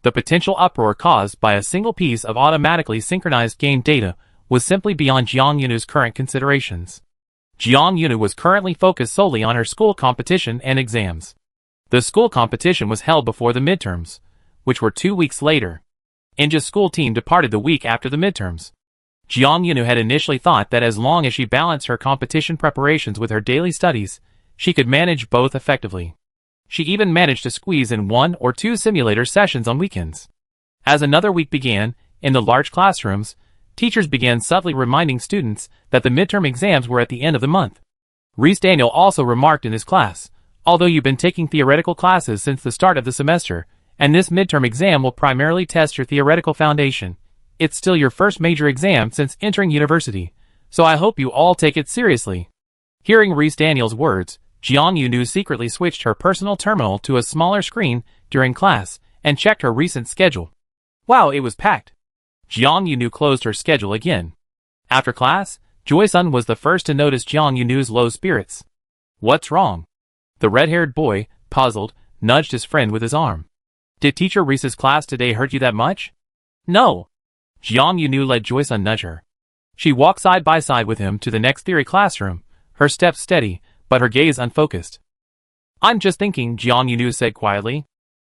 The potential uproar caused by a single piece of automatically synchronized game data was simply beyond Jiang Yunu's current considerations. Jiang Yunu was currently focused solely on her school competition and exams. The school competition was held before the midterms, which were 2 weeks later. Inja's school team departed the week after the midterms. Jiang Yunu had initially thought that as long as she balanced her competition preparations with her daily studies, she could manage both effectively. She even managed to squeeze in 1 or 2 simulator sessions on weekends. As another week began, in the large classrooms, teachers began subtly reminding students that the midterm exams were at the end of the month. Reese Daniel also remarked in his class, although you've been taking theoretical classes since the start of the semester, and this midterm exam will primarily test your theoretical foundation, it's still your first major exam since entering university, so I hope you all take it seriously. Hearing Reese Daniel's words, Jiang Yunu secretly switched her personal terminal to a smaller screen during class and checked her recent schedule. Wow, it was packed. Jiang Yunu closed her schedule again. After class, Joy-sun was the first to notice Jiang Yunu's low spirits. What's wrong? The red-haired boy, puzzled, nudged his friend with his arm. Did Teacher Reese's class today hurt you that much? No. Jiang Yunu let Joy-sun nudge her. She walked side by side with him to the next theory classroom, her steps steady, but her gaze unfocused. I'm just thinking, Jiang Yunu said quietly.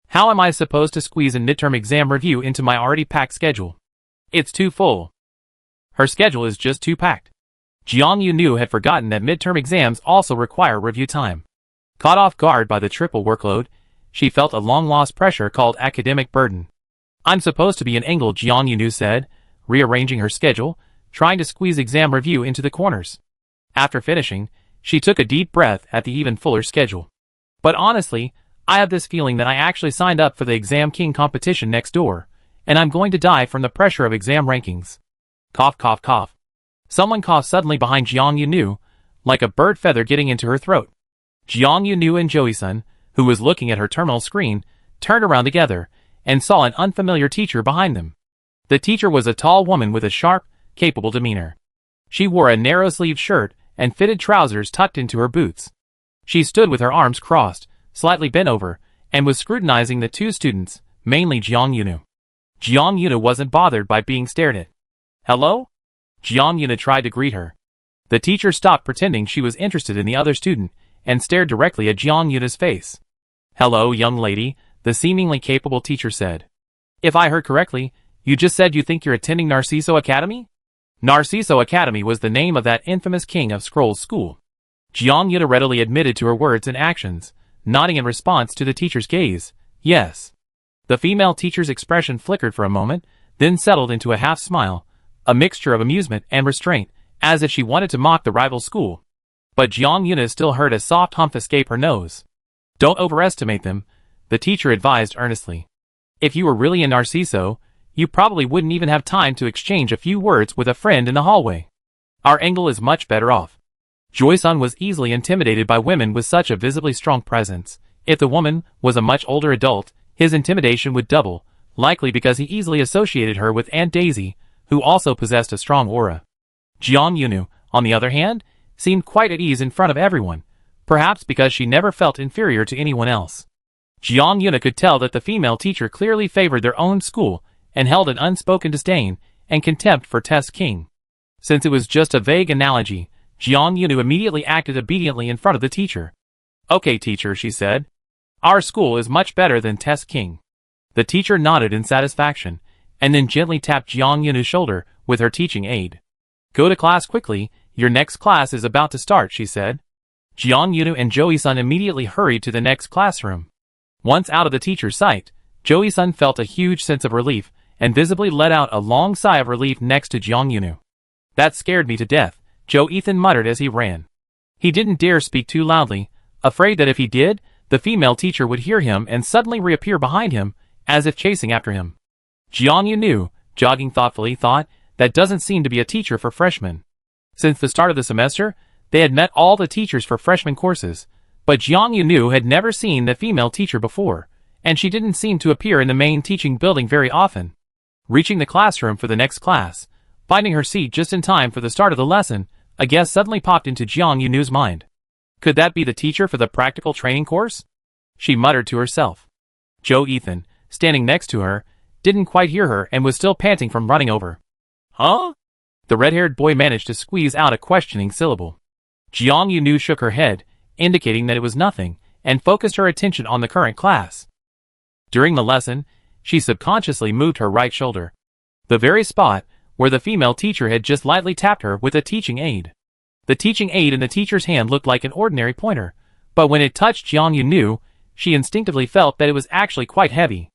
How am I supposed to squeeze a midterm exam review into my already packed schedule? It's too full. Her schedule is just too packed. Jiang Yunu had forgotten that midterm exams also require review time. Caught off guard by the triple workload, she felt a long-lost pressure called academic burden. I'm supposed to be in Engle, Jiang Yunu said, rearranging her schedule, trying to squeeze exam review into the corners. After finishing, she took a deep breath at the even fuller schedule. But honestly, I have this feeling that I actually signed up for the Exam King competition next door, and I'm going to die from the pressure of exam rankings. Cough, cough, cough. Someone coughed suddenly behind Jiang Yunu, like a bird feather getting into her throat. Jiang Yunu and Joey-sun, who was looking at her terminal screen, turned around together, and saw an unfamiliar teacher behind them. The teacher was a tall woman with a sharp, capable demeanor. She wore a narrow-sleeved shirt and fitted trousers tucked into her boots. She stood with her arms crossed, slightly bent over, and was scrutinizing the two students, mainly Jiang Yunu. Jiang Yunu wasn't bothered by being stared at. Hello? Jiang Yunu tried to greet her. The teacher stopped pretending she was interested in the other student, and stared directly at Jiang Yunu's face. Hello, young lady, the seemingly capable teacher said. If I heard correctly, you just said you think you're attending Narciso Academy? Narciso Academy was the name of that infamous King of Scrolls school. Jiang Yunu readily admitted to her words and actions, nodding in response to the teacher's gaze. Yes. The female teacher's expression flickered for a moment, then settled into a half-smile, a mixture of amusement and restraint, as if she wanted to mock the rival school. But Jiang Yunu still heard a soft humph escape her nose. Don't overestimate them, the teacher advised earnestly. If you were really in Narciso, you probably wouldn't even have time to exchange a few words with a friend in the hallway. Our Engle is much better off. Joy-sun was easily intimidated by women with such a visibly strong presence. If the woman was a much older adult, his intimidation would double, likely because he easily associated her with Aunt Daisy, who also possessed a strong aura. Jiang Yunu, on the other hand, seemed quite at ease in front of everyone, perhaps because she never felt inferior to anyone else. Jiang Yunu could tell that the female teacher clearly favored their own school and held an unspoken disdain and contempt for Test King. Since it was just a vague analogy, Jiang Yunu immediately acted obediently in front of the teacher. Okay, teacher, she said. Our school is much better than Test King. The teacher nodded in satisfaction, and then gently tapped Jiang Yunu's shoulder with her teaching aid. Go to class quickly, your next class is about to start, she said. Jiang Yunu and Joey-sun immediately hurried to the next classroom. Once out of the teacher's sight, Joey-sun felt a huge sense of relief, and visibly let out a long sigh of relief next to Jiang Yunu. That scared me to death, Joe-ethan muttered as he ran. He didn't dare speak too loudly, afraid that if he did, the female teacher would hear him and suddenly reappear behind him, as if chasing after him. Jiang Yunu, jogging thoughtfully, thought, that doesn't seem to be a teacher for freshmen. Since the start of the semester, they had met all the teachers for freshman courses, but Jiang Yunu had never seen the female teacher before, and she didn't seem to appear in the main teaching building very often. Reaching the classroom for the next class, finding her seat just in time for the start of the lesson, a guess suddenly popped into Jiang Yunu's mind. Could that be the teacher for the practical training course? She muttered to herself. Joe-ethan, standing next to her, didn't quite hear her and was still panting from running over. Huh? The red-haired boy managed to squeeze out a questioning syllable. Jiang Yunu shook her head, indicating that it was nothing, and focused her attention on the current class. During the lesson, she subconsciously moved her right shoulder, the very spot where the female teacher had just lightly tapped her with a teaching aid. The teaching aid in the teacher's hand looked like an ordinary pointer, but when it touched Jiang Yunu, she instinctively felt that it was actually quite heavy.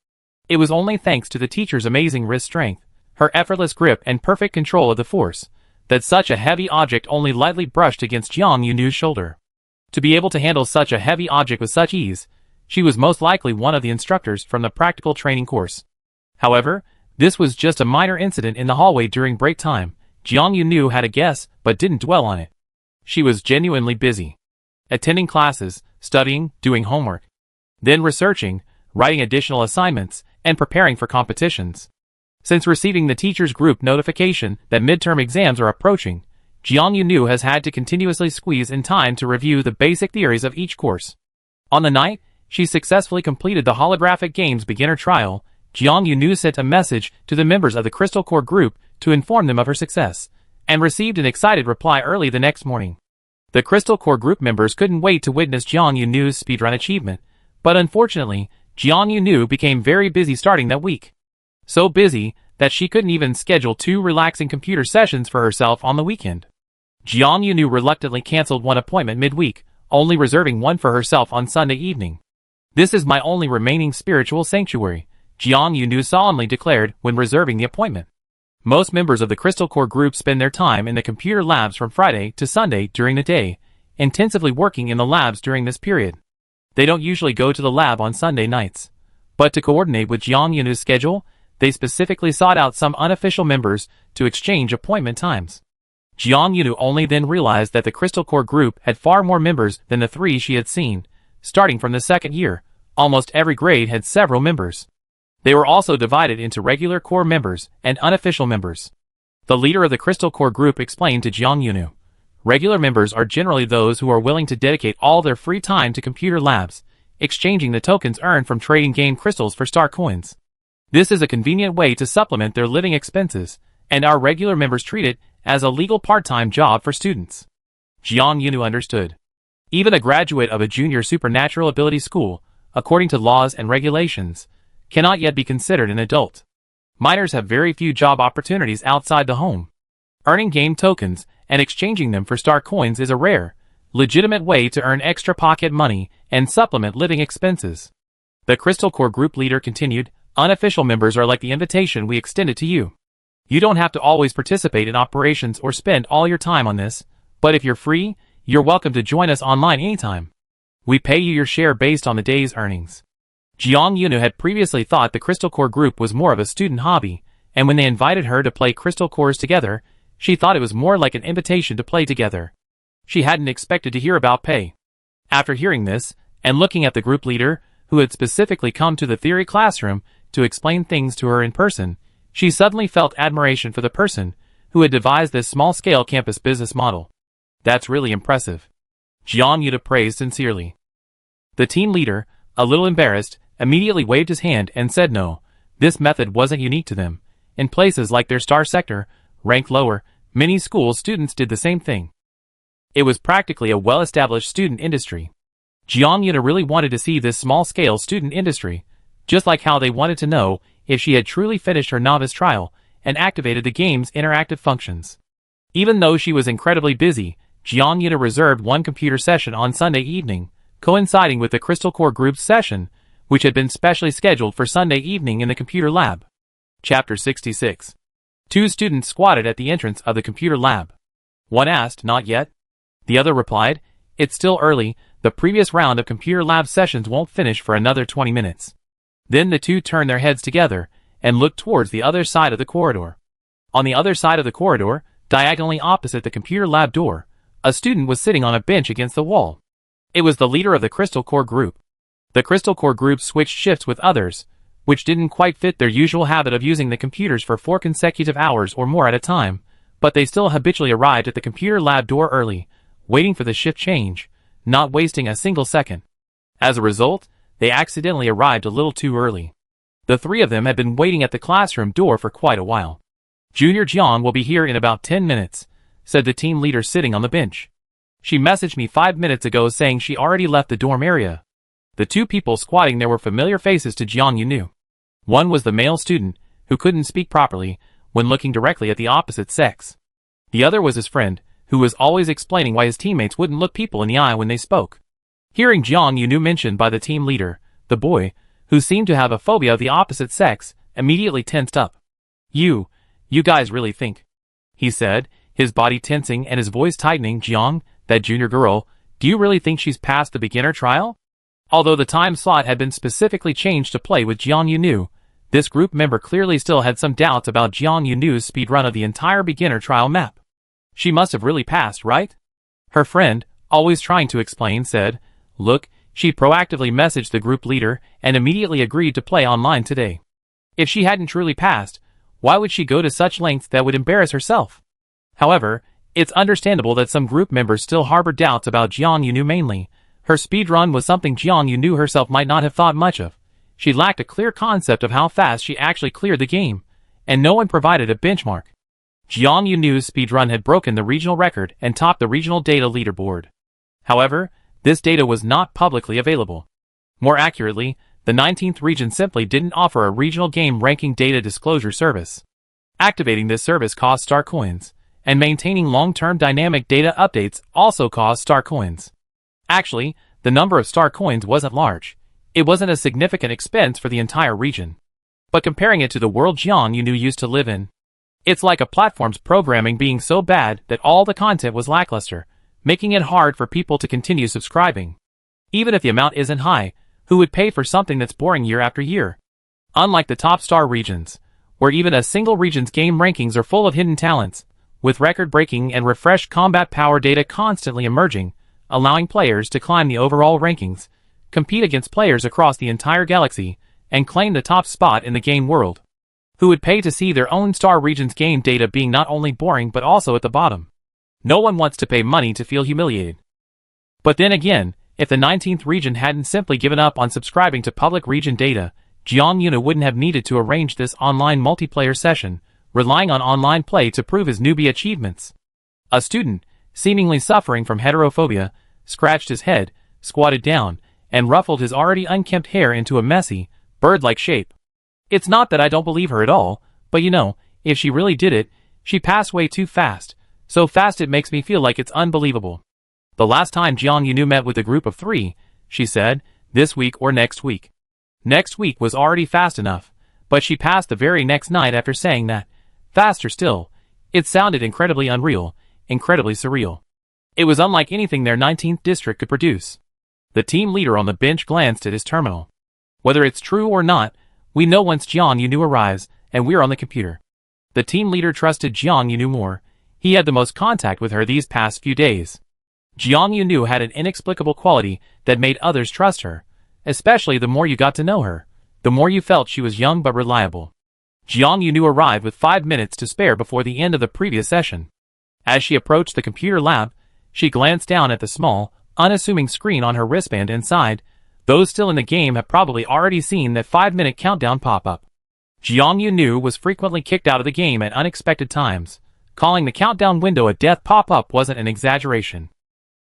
It was only thanks to the teacher's amazing wrist strength, her effortless grip and perfect control of the force, that such a heavy object only lightly brushed against Jiang Yunu's shoulder. To be able to handle such a heavy object with such ease, she was most likely one of the instructors from the practical training course. However, this was just a minor incident in the hallway during break time. Jiang Yunu had a guess, but didn't dwell on it. She was genuinely busy. Attending classes, studying, doing homework. Then researching, writing additional assignments, and preparing for competitions. Since receiving the teacher's group notification that midterm exams are approaching, Jiang Yunu has had to continuously squeeze in time to review the basic theories of each course. On the night she successfully completed the holographic games beginner trial, Jiang Yunu sent a message to the members of the Crystal Core group to inform them of her success, and received an excited reply early the next morning. The Crystal Core group members couldn't wait to witness Jiang Yunu's speedrun achievement, but unfortunately, Jiang Yunu became very busy starting that week. So busy that she couldn't even schedule 2 relaxing computer sessions for herself on the weekend. Jiang Yunu reluctantly canceled one appointment midweek, only reserving one for herself on Sunday evening. "This is my only remaining spiritual sanctuary," Jiang Yunu solemnly declared when reserving the appointment. Most members of the Crystal Core group spend their time in the computer labs from Friday to Sunday during the day, intensively working in the labs during this period. They don't usually go to the lab on Sunday nights. But to coordinate with Jiang Yunu's schedule, they specifically sought out some unofficial members to exchange appointment times. Jiang Yunu only then realized that the Crystal Core group had far more members than the 3 she had seen. Starting from the second year, almost every grade had several members. They were also divided into regular core members and unofficial members. The leader of the Crystal Core group explained to Jiang Yunu, "Regular members are generally those who are willing to dedicate all their free time to computer labs, exchanging the tokens earned from trading game crystals for star coins. This is a convenient way to supplement their living expenses, and our regular members treat it as a legal part-time job for students." Jiang Yunu understood. Even a graduate of a junior supernatural ability school, according to laws and regulations, cannot yet be considered an adult. Minors have very few job opportunities outside the home. Earning game tokens and exchanging them for star coins is a rare, legitimate way to earn extra pocket money and supplement living expenses. The Crystal Core group leader continued, "Unofficial members are like the invitation we extended to you. You don't have to always participate in operations or spend all your time on this, but if you're free, you're welcome to join us online anytime. We pay you your share based on the day's earnings." Jiang Yunu had previously thought the Crystal Core group was more of a student hobby, and when they invited her to play Crystal Cores together, she thought it was more like an invitation to play together. She hadn't expected to hear about pay. After hearing this, and looking at the group leader, who had specifically come to the theory classroom to explain things to her in person, she suddenly felt admiration for the person who had devised this small-scale campus business model. "That's really impressive," Jiang Yunu praised sincerely. The team leader, a little embarrassed, immediately waved his hand and said no, this method wasn't unique to them. In places like their star sector, ranked lower, many school students did the same thing. It was practically a well-established student industry. Jiang Yunu really wanted to see this small-scale student industry, just like how they wanted to know if she had truly finished her novice trial and activated the game's interactive functions. Even though she was incredibly busy, Jiang Yunu reserved one computer session on Sunday evening, coinciding with the Crystal Core group's session, which had been specially scheduled for Sunday evening in the computer lab. Chapter 66. 2 students squatted at the entrance of the computer lab. One asked, "Not yet?" The other replied, "It's still early, the previous round of computer lab sessions won't finish for another 20 minutes. Then the 2 turned their heads together and looked towards the other side of the corridor. On the other side of the corridor, diagonally opposite the computer lab door, a student was sitting on a bench against the wall. It was the leader of the Crystal Core group. The Crystal Core group switched shifts with others, which didn't quite fit their usual habit of using the computers for 4 consecutive hours or more at a time, but they still habitually arrived at the computer lab door early, waiting for the shift change, not wasting a single second. As a result, they accidentally arrived a little too early. The 3 of them had been waiting at the classroom door for quite a while. "Junior Jiang will be here in about 10 minutes, said the team leader sitting on the bench. "She messaged me 5 minutes ago saying she already left the dorm area." The 2 people squatting there were familiar faces to Jiang Yunu. One was the male student, who couldn't speak properly when looking directly at the opposite sex. The other was his friend, who was always explaining why his teammates wouldn't look people in the eye when they spoke. Hearing Jiang Yunu mentioned by the team leader, the boy, who seemed to have a phobia of the opposite sex, immediately tensed up. You guys really think," he said, his body tensing and his voice tightening, "Jiang, that junior girl, do you really think she's passed the beginner trial?" Although the time slot had been specifically changed to play with Jiang Yunu, this group member clearly still had some doubts about Jiang Yunu's speedrun of the entire beginner trial map. "She must have really passed, right?" Her friend, always trying to explain, said, "Look, she proactively messaged the group leader and immediately agreed to play online today. If she hadn't truly passed, why would she go to such lengths that would embarrass herself? However, It's understandable that some group members still harbored doubts about Jiang Yunu mainly. Her speedrun was something Jiang Yunu herself might not have thought much of. She lacked a clear concept of how fast she actually cleared the game, and no one provided a benchmark. Jiang Yunu's speedrun had broken the regional record and topped the regional data leaderboard. However, this data was not publicly available. More accurately, the 19th region simply didn't offer a regional game ranking data disclosure service. Activating this service cost star coins, and maintaining long-term dynamic data updates also cost star coins. Actually, the number of star coins wasn't large. It wasn't a significant expense for the entire region. But comparing it to the world Jiang Yunu used to live in, it's like a platform's programming being so bad that all the content was lackluster, making it hard for people to continue subscribing. Even if the amount isn't high, who would pay for something that's boring year after year? Unlike the top star regions, where even a single region's game rankings are full of hidden talents, with record-breaking and refreshed combat power data constantly emerging, allowing players to climb the overall rankings, compete against players across the entire galaxy, and claim the top spot in the game world. Who would pay to see their own star region's game data being not only boring but also at the bottom? No one wants to pay money to feel humiliated. But then again, if the 19th region hadn't simply given up on subscribing to public region data, Jiang Yunu wouldn't have needed to arrange this online multiplayer session, relying on online play to prove his newbie achievements. A student, seemingly suffering from heterophobia, scratched his head, squatted down, and ruffled his already unkempt hair into a messy, bird-like shape. It's not that I don't believe her at all, but you know, if she really did it, she passed way too fast. So fast it makes me feel like it's unbelievable. The last time Jiang Yunu met with a group of 3, she said, this week or next week. Next week was already fast enough, but she passed the very next night after saying that. Faster still. It sounded incredibly unreal, incredibly surreal. It was unlike anything their 19th district could produce. The team leader on the bench glanced at his terminal. Whether it's true or not, we know once Jiang Yunu arrives, and we're on the computer. The team leader trusted Jiang Yunu more. He had the most contact with her these past few days. Jiang Yunu had an inexplicable quality that made others trust her, especially the more you got to know her, the more you felt she was young but reliable. Jiang Yunu arrived with 5 minutes to spare before the end of the previous session. As she approached the computer lab, she glanced down at the small, unassuming screen on her wristband and sighed. Those still in the game have probably already seen that 5-minute countdown pop up. Jiang Yunu was frequently kicked out of the game at unexpected times. Calling the countdown window a death pop-up wasn't an exaggeration.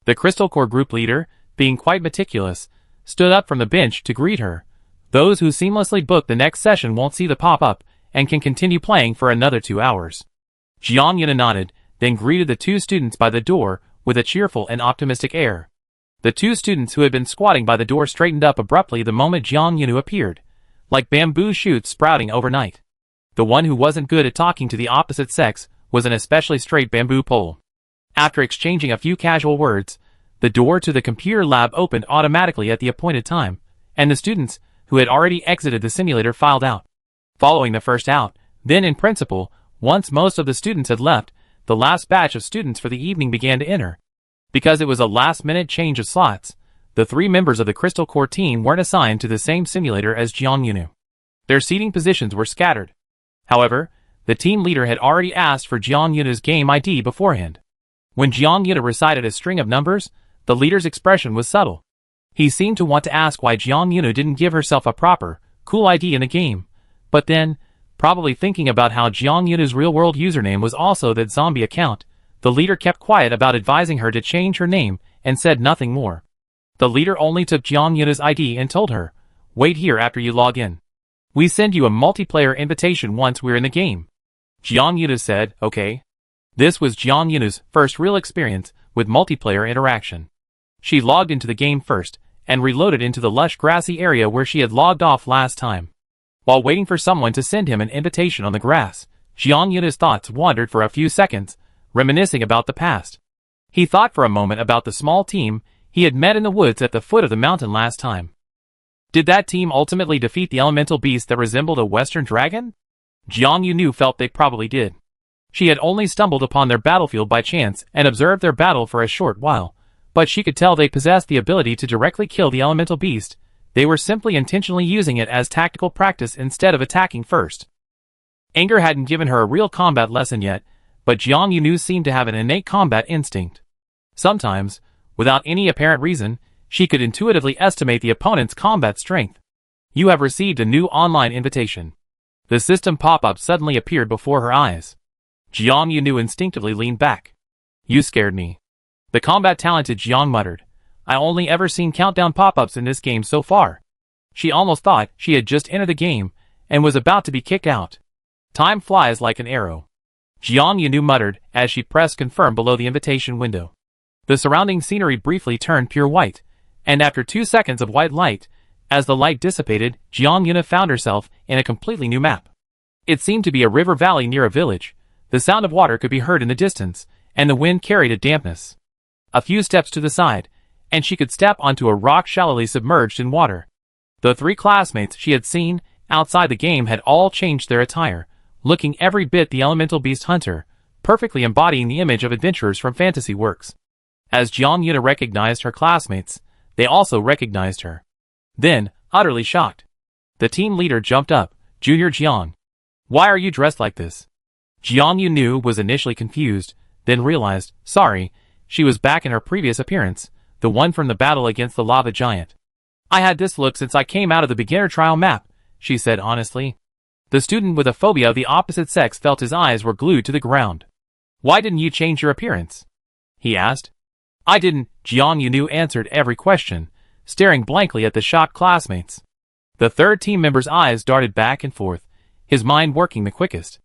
The Crystal Core group leader, being quite meticulous, stood up from the bench to greet her. Those who seamlessly book the next session won't see the pop-up and can continue playing for another 2 hours. Jiang Yunu nodded, then greeted the 2 students by the door with a cheerful and optimistic air. The 2 students who had been squatting by the door straightened up abruptly the moment Jiang Yunu appeared, like bamboo shoots sprouting overnight. The one who wasn't good at talking to the opposite sex was an especially straight bamboo pole. After exchanging a few casual words, the door to the computer lab opened automatically at the appointed time, and the students, who had already exited the simulator, filed out. Following the first out, then in principle, once most of the students had left, the last batch of students for the evening began to enter. Because it was a last-minute change of slots, the 3 members of the Crystal Core team weren't assigned to the same simulator as Jiang Yunu. Their seating positions were scattered. However, the team leader had already asked for Jiang Yunu's game ID beforehand. When Jiang Yunu recited a string of numbers, the leader's expression was subtle. He seemed to want to ask why Jiang Yunu didn't give herself a proper, cool ID in the game. But then, probably thinking about how Jiang Yunu's real-world username was also that zombie account, the leader kept quiet about advising her to change her name and said nothing more. The leader only took Jiang Yunu's ID and told her, "Wait here after you log in. We send you a multiplayer invitation once we're in the game." Jiang Yunu said, "Okay." This was Jiang Yunu's first real experience with multiplayer interaction. She logged into the game first, and reloaded into the lush grassy area where she had logged off last time. While waiting for someone to send him an invitation on the grass, Jiang Yunu's thoughts wandered for a few seconds, reminiscing about the past. He thought for a moment about the small team he had met in the woods at the foot of the mountain last time. Did that team ultimately defeat the elemental beast that resembled a western dragon? Jiang Yunu felt they probably did. She had only stumbled upon their battlefield by chance and observed their battle for a short while, but she could tell they possessed the ability to directly kill the elemental beast. They were simply intentionally using it as tactical practice instead of attacking first. Anger hadn't given her a real combat lesson yet, but Jiang Yunu seemed to have an innate combat instinct. Sometimes, without any apparent reason, she could intuitively estimate the opponent's combat strength. You have received a new online invitation. The system pop-up suddenly appeared before her eyes. Jiang Yunu instinctively leaned back. You scared me. The combat-talented Jiang muttered. I only ever seen countdown pop-ups in this game so far. She almost thought she had just entered the game and was about to be kicked out. Time flies like an arrow. Jiang Yunu muttered as she pressed confirm below the invitation window. The surrounding scenery briefly turned pure white, and after 2 seconds of white light, as the light dissipated, Jiang Yunu found herself in a completely new map. It seemed to be a river valley near a village. The sound of water could be heard in the distance, and the wind carried a dampness. A few steps to the side, and she could step onto a rock shallowly submerged in water. The 3 classmates she had seen outside the game had all changed their attire, looking every bit the elemental beast hunter, perfectly embodying the image of adventurers from fantasy works. As Jiang Yunu recognized her classmates, they also recognized her. Then, utterly shocked, the team leader jumped up. Junior Jiang. Why are you dressed like this? Jiang Yunu was initially confused, then realized, sorry, she was back in her previous appearance, the one from the battle against the lava giant. I had this look since I came out of the beginner trial map, she said honestly. The student with a phobia of the opposite sex felt his eyes were glued to the ground. Why didn't you change your appearance? He asked. I didn't, Jiang Yunu answered every question, staring blankly at the shocked classmates. The third team member's eyes darted back and forth, his mind working the quickest.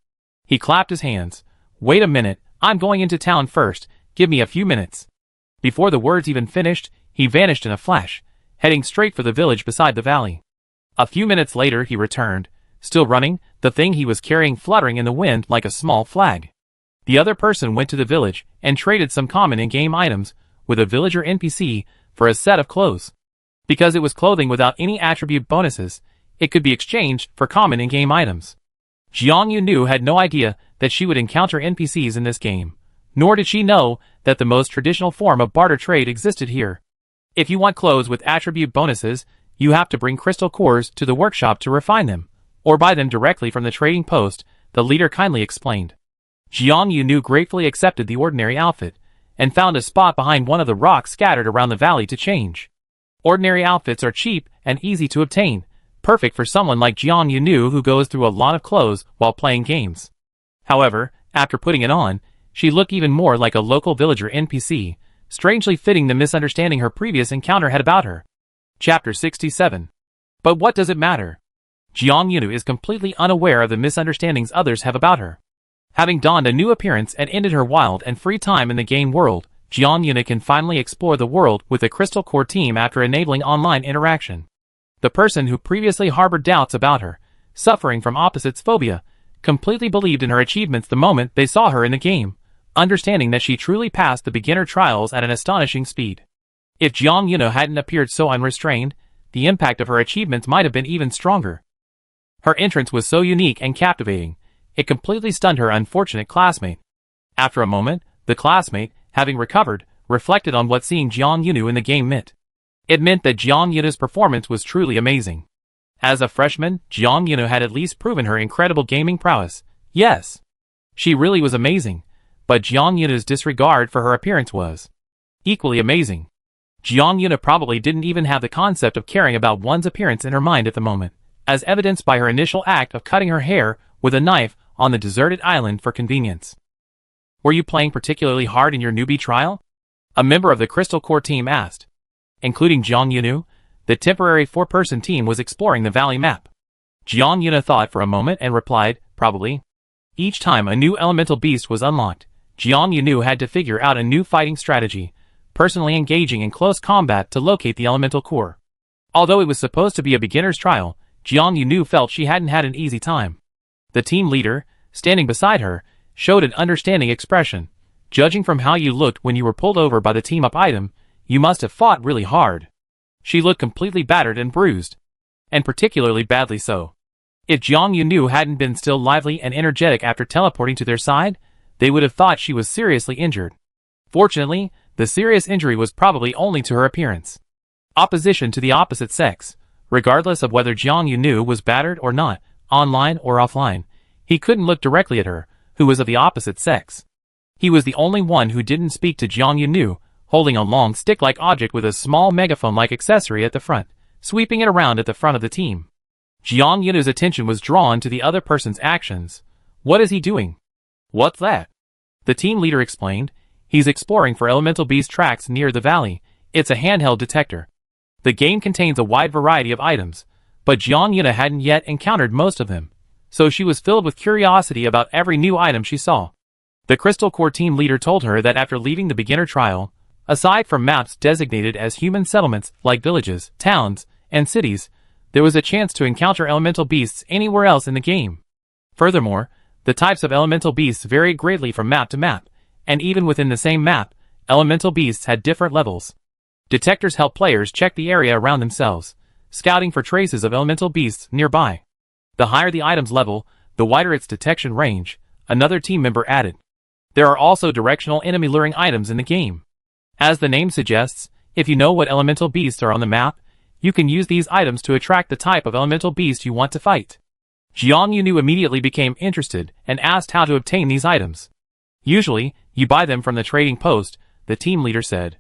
He clapped his hands. Wait a minute, I'm going into town first, give me a few minutes. Before the words even finished, he vanished in a flash, heading straight for the village beside the valley. A few minutes later he returned, still running, the thing he was carrying fluttering in the wind like a small flag. The other person went to the village and traded some common in-game items with a villager NPC for a set of clothes. Because it was clothing without any attribute bonuses, it could be exchanged for common in-game items. Jiang Yunu had no idea that she would encounter NPCs in this game, nor did she know that the most traditional form of barter trade existed here. If you want clothes with attribute bonuses, you have to bring crystal cores to the workshop to refine them, or buy them directly from the trading post, the leader kindly explained. Jiang Yunu gratefully accepted the ordinary outfit, and found a spot behind one of the rocks scattered around the valley to change. Ordinary outfits are cheap and easy to obtain, perfect for someone like Jiang Yunu who goes through a lot of clothes while playing games. However, after putting it on, she looked even more like a local villager NPC, strangely fitting the misunderstanding her previous encounter had about her. Chapter 67. But what does it matter? Jiang Yunu is completely unaware of the misunderstandings others have about her. Having donned a new appearance and ended her wild and free time in the game world, Jiang Yunu can finally explore the world with the Crystal Core team after enabling online interaction. The person who previously harbored doubts about her, suffering from opposites phobia, completely believed in her achievements the moment they saw her in the game, understanding that she truly passed the beginner trials at an astonishing speed. If Jiang Yunu hadn't appeared so unrestrained, the impact of her achievements might have been even stronger. Her entrance was so unique and captivating, it completely stunned her unfortunate classmate. After a moment, the classmate, having recovered, reflected on what seeing Jiang Yunu in the game meant. It meant that Jiang Yunu's performance was truly amazing. As a freshman, Jiang Yunu had at least proven her incredible gaming prowess. Yes, she really was amazing, but Jiang Yunu's disregard for her appearance was equally amazing. Jiang Yunu probably didn't even have the concept of caring about one's appearance in her mind at the moment, as evidenced by her initial act of cutting her hair with a knife on the deserted island for convenience. Were you playing particularly hard in your newbie trial? A member of the Crystal Core team asked. Including Jiang Yunu, the temporary 4-person team was exploring the valley map. Jiang Yunu thought for a moment and replied, probably. Each time a new elemental beast was unlocked, Jiang Yunu had to figure out a new fighting strategy, personally engaging in close combat to locate the elemental core. Although it was supposed to be a beginner's trial, Jiang Yunu felt she hadn't had an easy time. The team leader, standing beside her, showed an understanding expression. Judging from how you looked when you were pulled over by the team-up item, you must have fought really hard. She looked completely battered and bruised, and particularly badly so. If Jiang Yunu hadn't been still lively and energetic after teleporting to their side, they would have thought she was seriously injured. Fortunately, the serious injury was probably only to her appearance. Opposition to the opposite sex. Regardless of whether Jiang Yunu was battered or not, online or offline, he couldn't look directly at her, who was of the opposite sex. He was the only one who didn't speak to Jiang Yunu, holding a long stick-like object with a small megaphone-like accessory at the front, sweeping it around at the front of the team. Jiang Yunu's attention was drawn to the other person's actions. What is he doing? What's that? The team leader explained. He's exploring for elemental beast tracks near the valley. It's a handheld detector. The game contains a wide variety of items, but Jiang Yuna hadn't yet encountered most of them, so she was filled with curiosity about every new item she saw. The Crystal Core team leader told her that after leaving the beginner trial, aside from maps designated as human settlements like villages, towns, and cities, there was a chance to encounter elemental beasts anywhere else in the game. Furthermore, the types of elemental beasts varied greatly from map to map, and even within the same map, elemental beasts had different levels. Detectors help players check the area around themselves, scouting for traces of elemental beasts nearby. The higher the item's level, the wider its detection range, another team member added. There are also directional enemy luring items in the game. As the name suggests, if you know what elemental beasts are on the map, you can use these items to attract the type of elemental beast you want to fight. Jiang Yunu immediately became interested and asked how to obtain these items. Usually, you buy them from the trading post, the team leader said.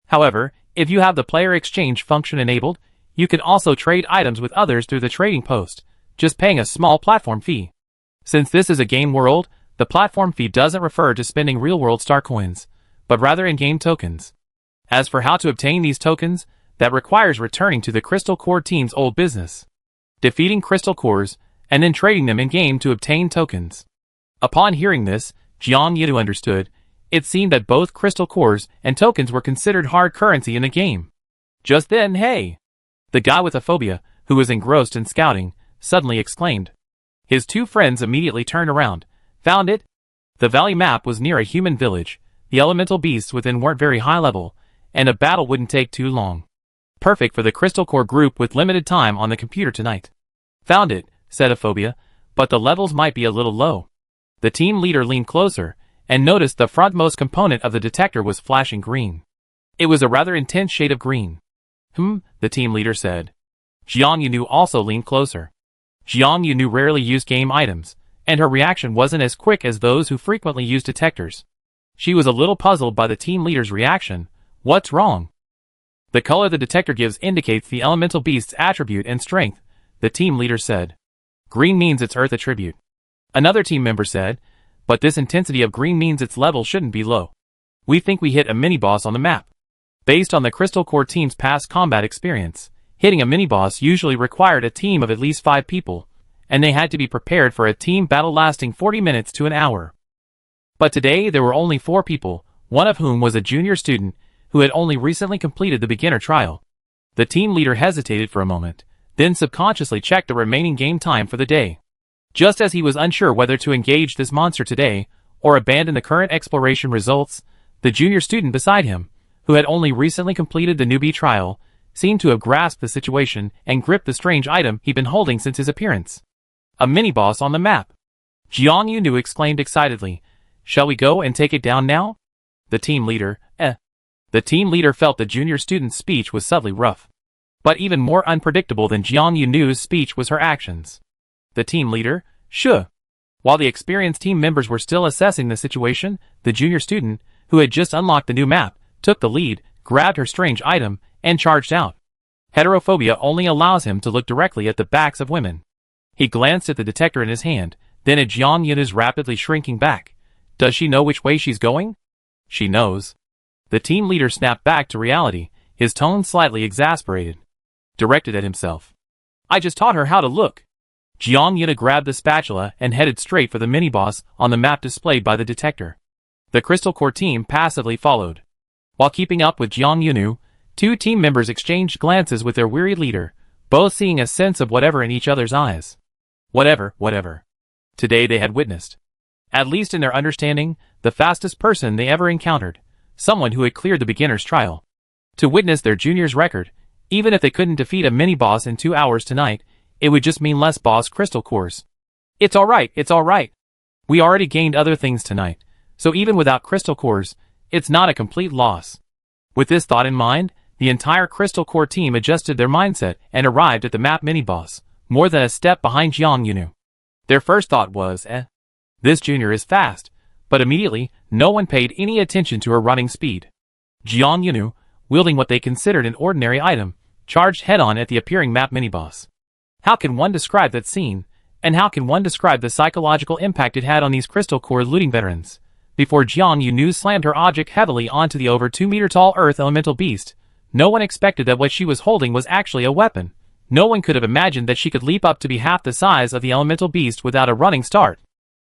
However, if you have the player exchange function enabled, you can also trade items with others through the trading post, just paying a small platform fee. Since this is a game world, the platform fee doesn't refer to spending real-world star coins, but rather in-game tokens. As for how to obtain these tokens, that requires returning to the Crystal Core team's old business, defeating Crystal Cores, and then trading them in-game to obtain tokens. Upon hearing this, Jiang Yunu understood. It seemed that both Crystal Cores and tokens were considered hard currency in the game. Just then, hey! The guy with a phobia, who was engrossed in scouting, suddenly exclaimed. His two friends immediately turned around. Found it? The valley map was near a human village, the elemental beasts within weren't very high level, and a battle wouldn't take too long. Perfect for the Crystal Core group with limited time on the computer tonight. Found it, said Aphobia, but the levels might be a little low. The team leader leaned closer, and noticed the frontmost component of the detector was flashing green. It was a rather intense shade of green. The team leader said. Jiang Yunu also leaned closer. Jiang Yunu rarely used game items, and her reaction wasn't as quick as those who frequently use detectors. She was a little puzzled by the team leader's reaction. What's wrong? The color the detector gives indicates the elemental beast's attribute and strength, the team leader said. Green means its earth attribute. Another team member said, but this intensity of green means its level shouldn't be low. We think we hit a mini-boss on the map. Based on the Crystal Core team's past combat experience, hitting a mini-boss usually required a team of at least 5 people, and they had to be prepared for a team battle lasting 40 minutes to an hour. But today there were only 4 people, one of whom was a junior student who had only recently completed the beginner trial. The team leader hesitated for a moment, then subconsciously checked the remaining game time for the day. Just as he was unsure whether to engage this monster today, or abandon the current exploration results, the junior student beside him, who had only recently completed the newbie trial, seemed to have grasped the situation and gripped the strange item he'd been holding since his appearance. A mini-boss on the map. Jiang Yunu exclaimed excitedly. Shall we go and take it down now? The team leader, The team leader felt the junior student's speech was subtly rough. But even more unpredictable than Jiang Yunu's speech was her actions. The team leader, sure. While the experienced team members were still assessing the situation, the junior student, who had just unlocked the new map, took the lead, grabbed her strange item, and charged out. Heterophobia only allows him to look directly at the backs of women. He glanced at the detector in his hand, then at Jiang Yunu's rapidly shrinking back. Does she know which way she's going? She knows. The team leader snapped back to reality, his tone slightly exasperated. Directed at himself. I just taught her how to look. Jiang Yunu grabbed the spatula and headed straight for the mini-boss on the map displayed by the detector. The Crystal Core team passively followed. While keeping up with Jiang Yunu, 2 team members exchanged glances with their wearied leader, both seeing a sense of whatever in each other's eyes. Whatever. Today they had witnessed, at least in their understanding, the fastest person they ever encountered, someone who had cleared the beginner's trial. To witness their junior's record, even if they couldn't defeat a mini-boss in 2 hours tonight, it would just mean less boss Crystal Cores. It's alright. We already gained other things tonight, so even without Crystal Cores, it's not a complete loss. With this thought in mind, the entire Crystal Core team adjusted their mindset and arrived at the map mini-boss, more than a step behind Jiang Yunu. Their first thought was, this junior is fast, But immediately, no one paid any attention to her running speed. Jiang Yunu, wielding what they considered an ordinary item, charged head-on at the appearing map mini-boss. How can one describe that scene, and how can one describe the psychological impact it had on these Crystal Core looting veterans? Before Jiang Yunu slammed her object heavily onto the over 2-meter-tall Earth Elemental Beast, no one expected that what she was holding was actually a weapon. No one could have imagined that she could leap up to be half the size of the Elemental Beast without a running start.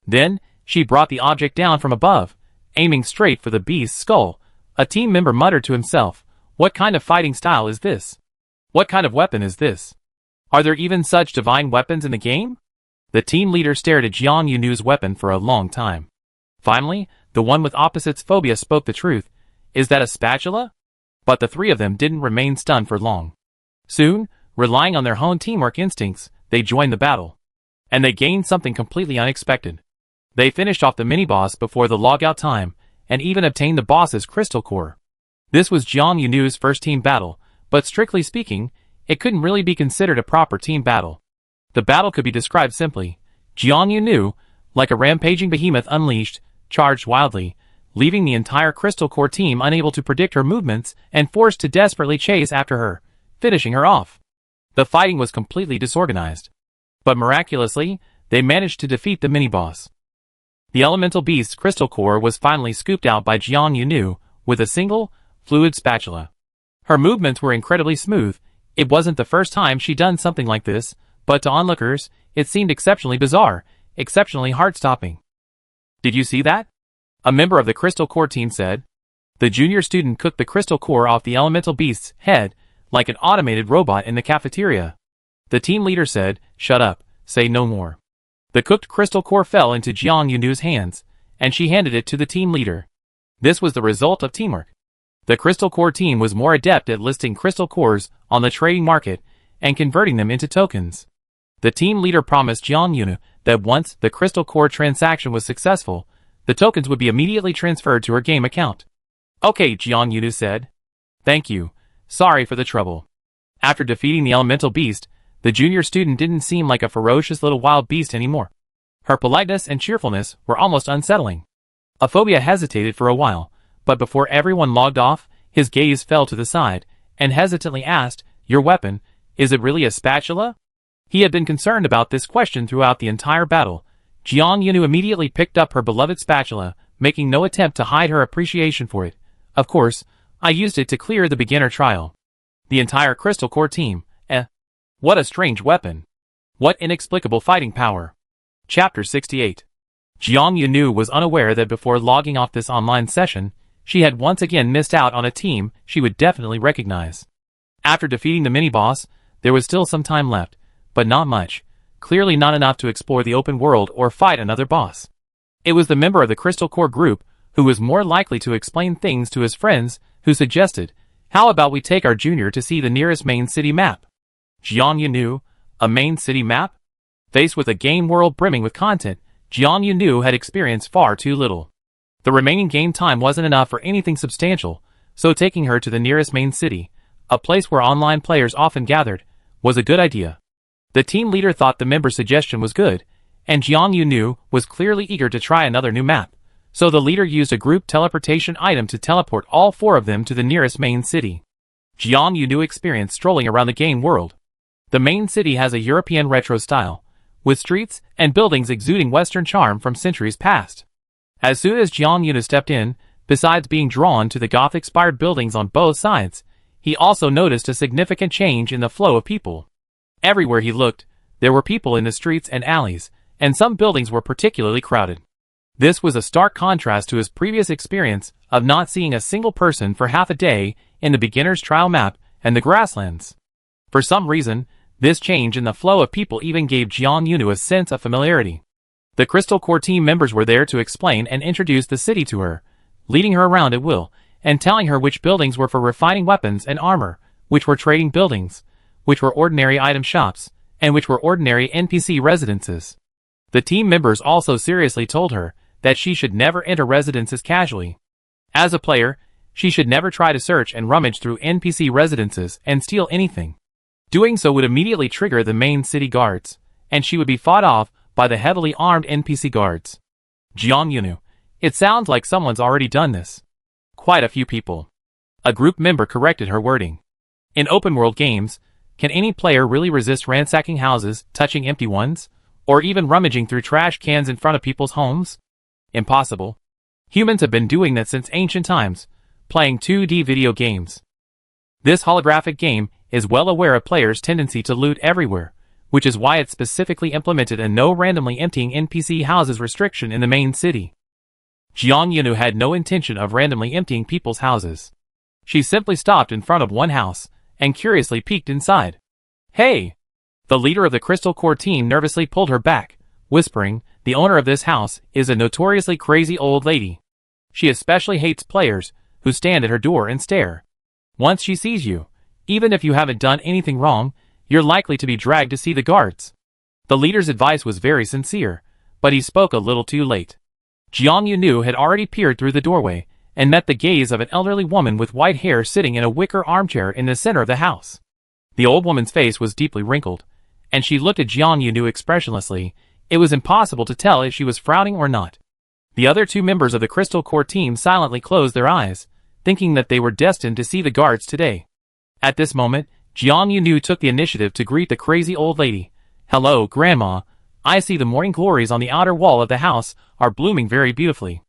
Then, she brought the object down from above, aiming straight for the beast's skull. A team member muttered to himself, "What kind of fighting style is this? What kind of weapon is this? Are there even such divine weapons in the game?" The team leader stared at Jiang Yunu's weapon for a long time. Finally, the one with opposites phobia spoke the truth. "Is that a spatula?" But the three of them didn't remain stunned for long. Soon, relying on their own teamwork instincts, they joined the battle. And they gained something completely unexpected. They finished off the mini-boss before the logout time, and even obtained the boss's crystal core. This was Jiang Yunu's first team battle, but strictly speaking, it couldn't really be considered a proper team battle. The battle could be described simply. Jiang Yunu, like a rampaging behemoth unleashed, charged wildly, leaving the entire crystal core team unable to predict her movements and forced to desperately chase after her, finishing her off. The fighting was completely disorganized. But miraculously, they managed to defeat the mini-boss. The elemental beast's crystal core was finally scooped out by Jiang Yunu with a single, fluid spatula. Her movements were incredibly smooth. It wasn't the first time she'd done something like this, but to onlookers, it seemed exceptionally bizarre, exceptionally heart-stopping. "Did you see that?" a member of the crystal core team said. The junior student cooked the crystal core off the elemental beast's head, like an automated robot in the cafeteria. The team leader said, "Shut up, say no more." The cooked crystal core fell into Jiang Yunu's hands, and she handed it to the team leader. This was the result of teamwork. The crystal core team was more adept at listing crystal cores on the trading market and converting them into tokens. The team leader promised Jiang Yunu that once the crystal core transaction was successful, the tokens would be immediately transferred to her game account. "Okay," Jiang Yunu said. "Thank you. Sorry for the trouble." After defeating the elemental beast, the junior student didn't seem like a ferocious little wild beast anymore. Her politeness and cheerfulness were almost unsettling. Aphobia hesitated for a while, but before everyone logged off, his gaze fell to the side, and hesitantly asked, "Your weapon, is it really a spatula?" He had been concerned about this question throughout the entire battle. Jiang Yunu immediately picked up her beloved spatula, making no attempt to hide her appreciation for it. "Of course, I used it to clear the beginner trial." The entire crystal core team, what a strange weapon. What inexplicable fighting power. Chapter 68. Jiang Yunu was unaware that before logging off this online session, she had once again missed out on a team she would definitely recognize. After defeating the mini-boss, there was still some time left, but not much, clearly not enough to explore the open world or fight another boss. It was the member of the Crystal Core group who was more likely to explain things to his friends who suggested, "How about we take our junior to see the nearest main city map?" Jiang Yunu, a main city map? Faced with a game world brimming with content, Jiang Yunu had experienced far too little. The remaining game time wasn't enough for anything substantial, so taking her to the nearest main city, a place where online players often gathered, was a good idea. The team leader thought the member's suggestion was good, and Jiang Yunu was clearly eager to try another new map, so the leader used a group teleportation item to teleport all four of them to the nearest main city. Jiang Yunu experienced strolling around the game world. The main city has a European retro style, with streets and buildings exuding Western charm from centuries past. As soon as Jiang Yunu stepped in, besides being drawn to the Gothic-inspired buildings on both sides, he also noticed a significant change in the flow of people. Everywhere he looked, there were people in the streets and alleys, and some buildings were particularly crowded. This was a stark contrast to his previous experience of not seeing a single person for half a day in the beginner's trial map and the grasslands. For some reason, this change in the flow of people even gave Jiang Yunu a sense of familiarity. The Crystal Core team members were there to explain and introduce the city to her, leading her around at will, and telling her which buildings were for refining weapons and armor, which were trading buildings, which were ordinary item shops, and which were ordinary NPC residences. The team members also seriously told her that she should never enter residences casually. As a player, she should never try to search and rummage through NPC residences and steal anything. Doing so would immediately trigger the main city guards, and she would be fought off by the heavily armed NPC guards. Jiang Yunu, It sounds like someone's already done this. Quite a few people. A group member corrected her wording. In open-world games, can any player really resist ransacking houses, touching empty ones, or even rummaging through trash cans in front of people's homes? Impossible. Humans have been doing that since ancient times, playing 2D video games. This holographic game is well aware of players' tendency to loot everywhere, which is why it specifically implemented a no randomly emptying NPC houses restriction in the main city. Jiang Yunu had no intention of randomly emptying people's houses. She simply stopped in front of one house and curiously peeked inside. "Hey!" The leader of the Crystal Core team nervously pulled her back, whispering, "The owner of this house is a notoriously crazy old lady. She especially hates players who stand at her door and stare. Once she sees you, even if you haven't done anything wrong, you're likely to be dragged to see the guards." The leader's advice was very sincere, but he spoke a little too late. Jiang Yunu had already peered through the doorway and met the gaze of an elderly woman with white hair sitting in a wicker armchair in the center of the house. The old woman's face was deeply wrinkled, and she looked at Jiang Yunu expressionlessly. It was impossible to tell if she was frowning or not. The other two members of the Crystal Core team silently closed their eyes, thinking that they were destined to see the guards today. At this moment, Jiang Yunu took the initiative to greet the crazy old lady. "Hello, Grandma. I see the morning glories on the outer wall of the house are blooming very beautifully.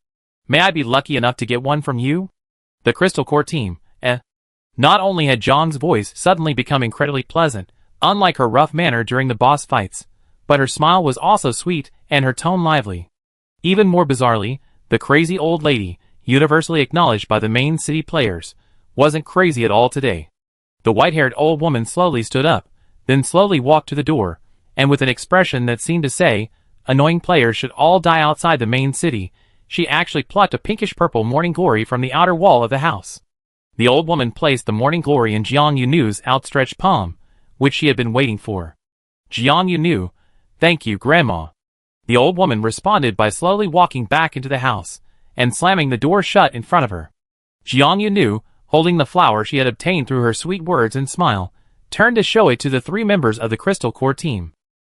May I be lucky enough to get one from you?" The Crystal Core team, Not only had Zhang's voice suddenly become incredibly pleasant, unlike her rough manner during the boss fights, but her smile was also sweet and her tone lively. Even more bizarrely, the crazy old lady, universally acknowledged by the main city players, wasn't crazy at all today. The white-haired old woman slowly stood up, then slowly walked to the door, and with an expression that seemed to say, "Annoying players should all die outside the main city," she actually plucked a pinkish-purple morning glory from the outer wall of the house. The old woman placed the morning glory in Jiang Yunu's outstretched palm, which she had been waiting for. "Jiang Yunu, thank you, Grandma." The old woman responded by slowly walking back into the house, and slamming the door shut in front of her. Jiang Yunu, holding the flower she had obtained through her sweet words and smile, turned to show it to the three members of the Crystal Core team.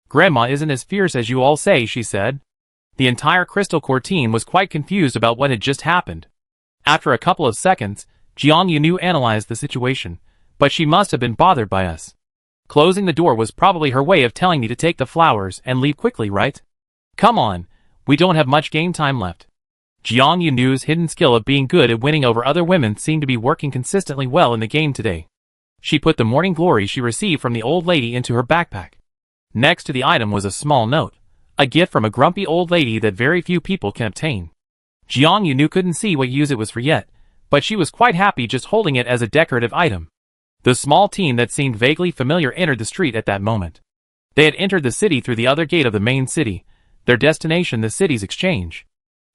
"Grandma isn't as fierce as you all say," she said. The entire Crystal Core team was quite confused about what had just happened. After a couple of seconds, Jiang Yunu analyzed the situation, but she must have been bothered by us. Closing the door was probably her way of telling me to take the flowers and leave quickly, right? Come on, we don't have much game time left. Jiang Yunu's hidden skill of being good at winning over other women seemed to be working consistently well in the game today. She put the morning glory she received from the old lady into her backpack. Next to the item was a small note, a gift from a grumpy old lady that very few people can obtain. Jiang Yunu couldn't see what use it was for yet, but she was quite happy just holding it as a decorative item. The small team that seemed vaguely familiar entered the street at that moment. They had entered the city through the other gate of the main city, their destination the city's exchange.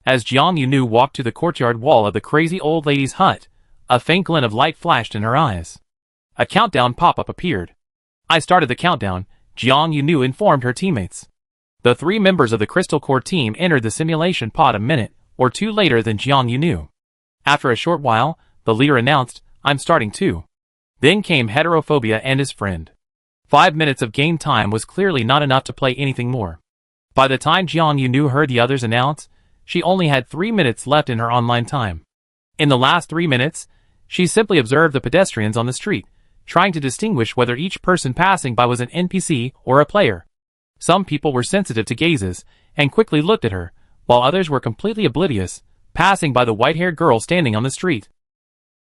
As Jiang Yunu walked to the courtyard wall of the crazy old lady's hut, a faint glint of light flashed in her eyes. A countdown pop-up appeared. "I started the countdown," Jiang Yunu informed her teammates. The three members of the Crystal Core team entered the simulation pod a minute or two later than Jiang Yunu. After a short while, the leader announced, "I'm starting too." Then came Heterophobia and his friend. 5 minutes of game time was clearly not enough to play anything more. By the time Jiang Yunu heard the others announce, she only had 3 minutes left in her online time. In the last 3 minutes, she simply observed the pedestrians on the street, trying to distinguish whether each person passing by was an NPC or a player. Some people were sensitive to gazes, and quickly looked at her, while others were completely oblivious, passing by the white-haired girl standing on the street.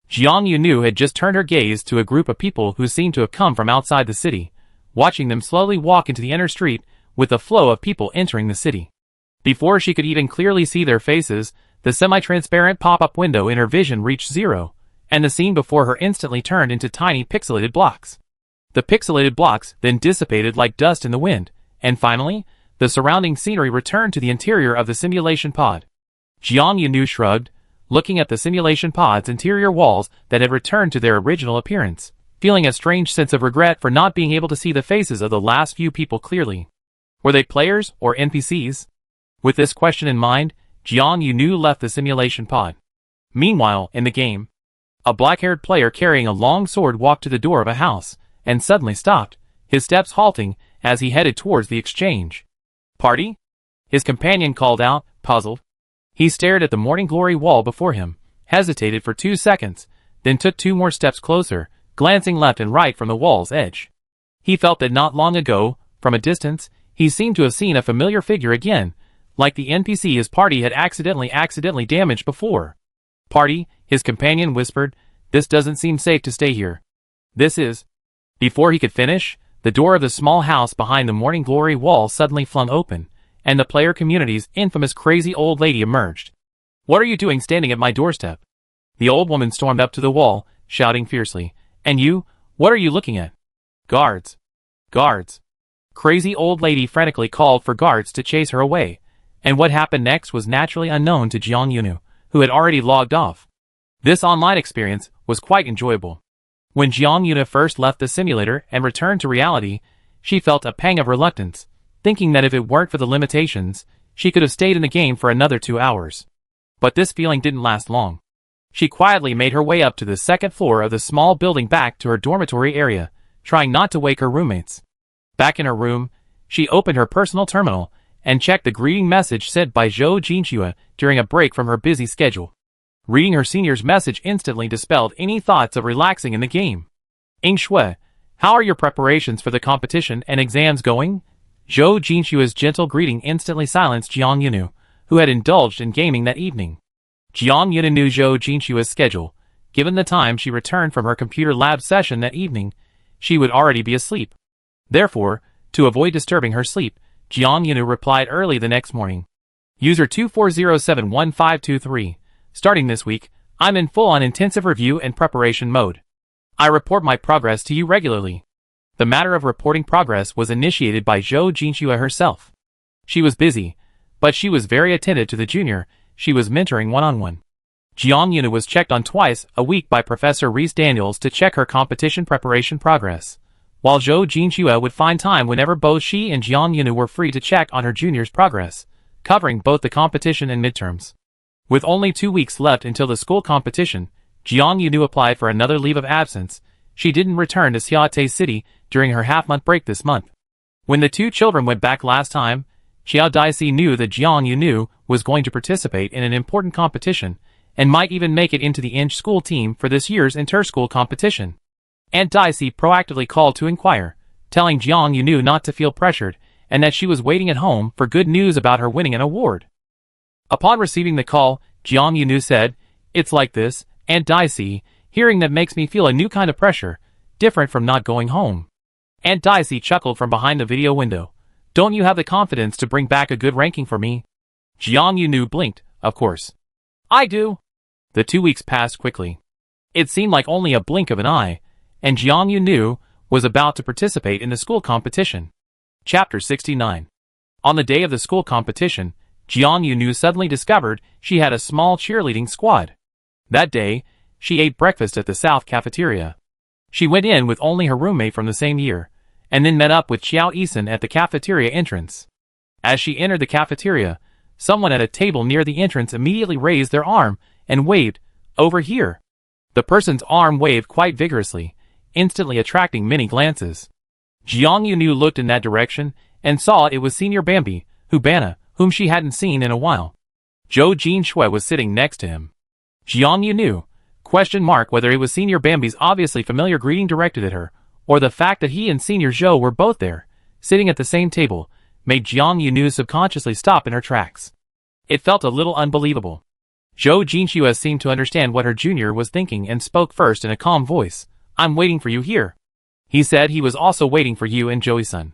Jiang Yunu had just turned her gaze to a group of people who seemed to have come from outside the city, watching them slowly walk into the inner street with the flow of people entering the city. Before she could even clearly see their faces, the semi-transparent pop-up window in her vision reached 0, and the scene before her instantly turned into tiny pixelated blocks. The pixelated blocks then dissipated like dust in the wind, and finally, the surrounding scenery returned to the interior of the simulation pod. Jiang Yunu shrugged, looking at the simulation pod's interior walls that had returned to their original appearance, feeling a strange sense of regret for not being able to see the faces of the last few people clearly. Were they players or NPCs? With this question in mind, Jiang Yunu left the simulation pod. Meanwhile, in the game, a black-haired player carrying a long sword walked to the door of a house, and suddenly stopped, his steps halting as he headed towards the exchange. "Party?" his companion called out, puzzled. He stared at the morning glory wall before him, hesitated for 2 seconds, then took 2 more steps closer, glancing left and right from the wall's edge. He felt that not long ago, from a distance, he seemed to have seen a familiar figure again, like the NPC his party had accidentally damaged before. "Party," his companion whispered, "this doesn't seem safe to stay here. This is..." Before he could finish, the door of the small house behind the morning glory wall suddenly flung open, and the player community's infamous crazy old lady emerged. "What are you doing standing at my doorstep?" The old woman stormed up to the wall, shouting fiercely, "And you, what are you looking at?" "Guards! Guards!" Crazy old lady frantically called for guards to chase her away, and what happened next was naturally unknown to Jiang Yunu, who had already logged off. This online experience was quite enjoyable. When Jiang Yuna first left the simulator and returned to reality, she felt a pang of reluctance, thinking that if it weren't for the limitations, she could have stayed in the game for another 2 hours. But this feeling didn't last long. She quietly made her way up to the second floor of the small building back to her dormitory area, trying not to wake her roommates. Back in her room, she opened her personal terminal and checked the greeting message sent by Zhou Jinxue during a break from her busy schedule. Reading her senior's message instantly dispelled any thoughts of relaxing in the game. "Ing Shui, how are your preparations for the competition and exams going?" Zhou Jinxue's gentle greeting instantly silenced Jiang Yunu, who had indulged in gaming that evening. Jiang Yunu knew Zhou Jinxue's schedule. Given the time she returned from her computer lab session that evening, she would already be asleep. Therefore, to avoid disturbing her sleep, Jiang Yunu replied early the next morning. "User 24071523. Starting this week, I'm in full-on intensive review and preparation mode. I report my progress to you regularly." The matter of reporting progress was initiated by Zhou Jinxue herself. She was busy, but she was very attentive to the junior she was mentoring one-on-one. Jiang Yunu was checked on twice a week by Professor Rhys Daniels to check her competition preparation progress, while Zhou Jinxue would find time whenever both she and Jiang Yunu were free to check on her junior's progress, covering both the competition and midterms. With only 2 weeks left until the school competition, Jiang Yunu applied for another leave of absence. She didn't return to Xiaotai City during her half-month break this month. When the 2 children went back last time, Xiao Daixi knew that Jiang Yunu was going to participate in an important competition and might even make it into the Inch school team for this year's inter-school competition. Aunt Daixi proactively called to inquire, telling Jiang Yunu not to feel pressured and that she was waiting at home for good news about her winning an award. Upon receiving the call, Jiang Yunu said, "It's like this, Aunt Daixi, hearing that makes me feel a new kind of pressure, different from not going home." Aunt Daixi chuckled from behind the video window. "Don't you have the confidence to bring back a good ranking for me?" Jiang Yunu blinked, "Of course. I do." The 2 weeks passed quickly. It seemed like only a blink of an eye, and Jiang Yunu was about to participate in the school competition. Chapter 69. On the day of the school competition, Jiang Yunu suddenly discovered she had a small cheerleading squad. That day, she ate breakfast at the South Cafeteria. She went in with only her roommate from the same year, and then met up with Xiao Yisan at the cafeteria entrance. As she entered the cafeteria, someone at a table near the entrance immediately raised their arm and waved, "Over here." The person's arm waved quite vigorously, instantly attracting many glances. Jiang Yunu looked in that direction and saw it was Senior Bambi, whom she hadn't seen in a while. Zhou Jinxue was sitting next to him. Jiang Yunu, whether it was Senior Bambi's obviously familiar greeting directed at her, or the fact that he and Senior Zhou were both there, sitting at the same table, made Jiang Yunu subconsciously stop in her tracks. It felt a little unbelievable. Zhou Jinxue seemed to understand what her junior was thinking and spoke first in a calm voice. "I'm waiting for you here." He said he was also waiting for you and Joey-san.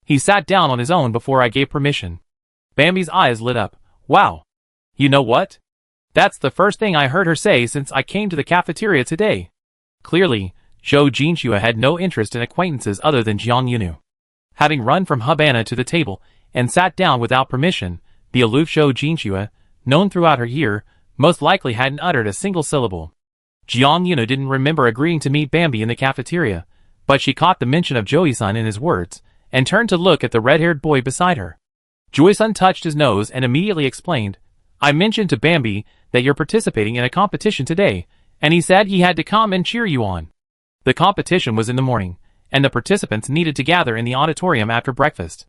He sat down on his own before I gave permission. Bambi's eyes lit up. "Wow. You know what? That's the first thing I heard her say since I came to the cafeteria today." Clearly, Zhou Jinxue had no interest in acquaintances other than Jiang Yunu. Having run from Habana to the table and sat down without permission, the aloof Zhou Jinxue, known throughout her year, most likely hadn't uttered a single syllable. Jiang Yunu didn't remember agreeing to meet Bambi in the cafeteria, but she caught the mention of Joey-san in his words, and turned to look at the red-haired boy beside her. Joey-san touched his nose and immediately explained, "I mentioned to Bambi that you're participating in a competition today, and he said he had to come and cheer you on." The competition was in the morning, and the participants needed to gather in the auditorium after breakfast.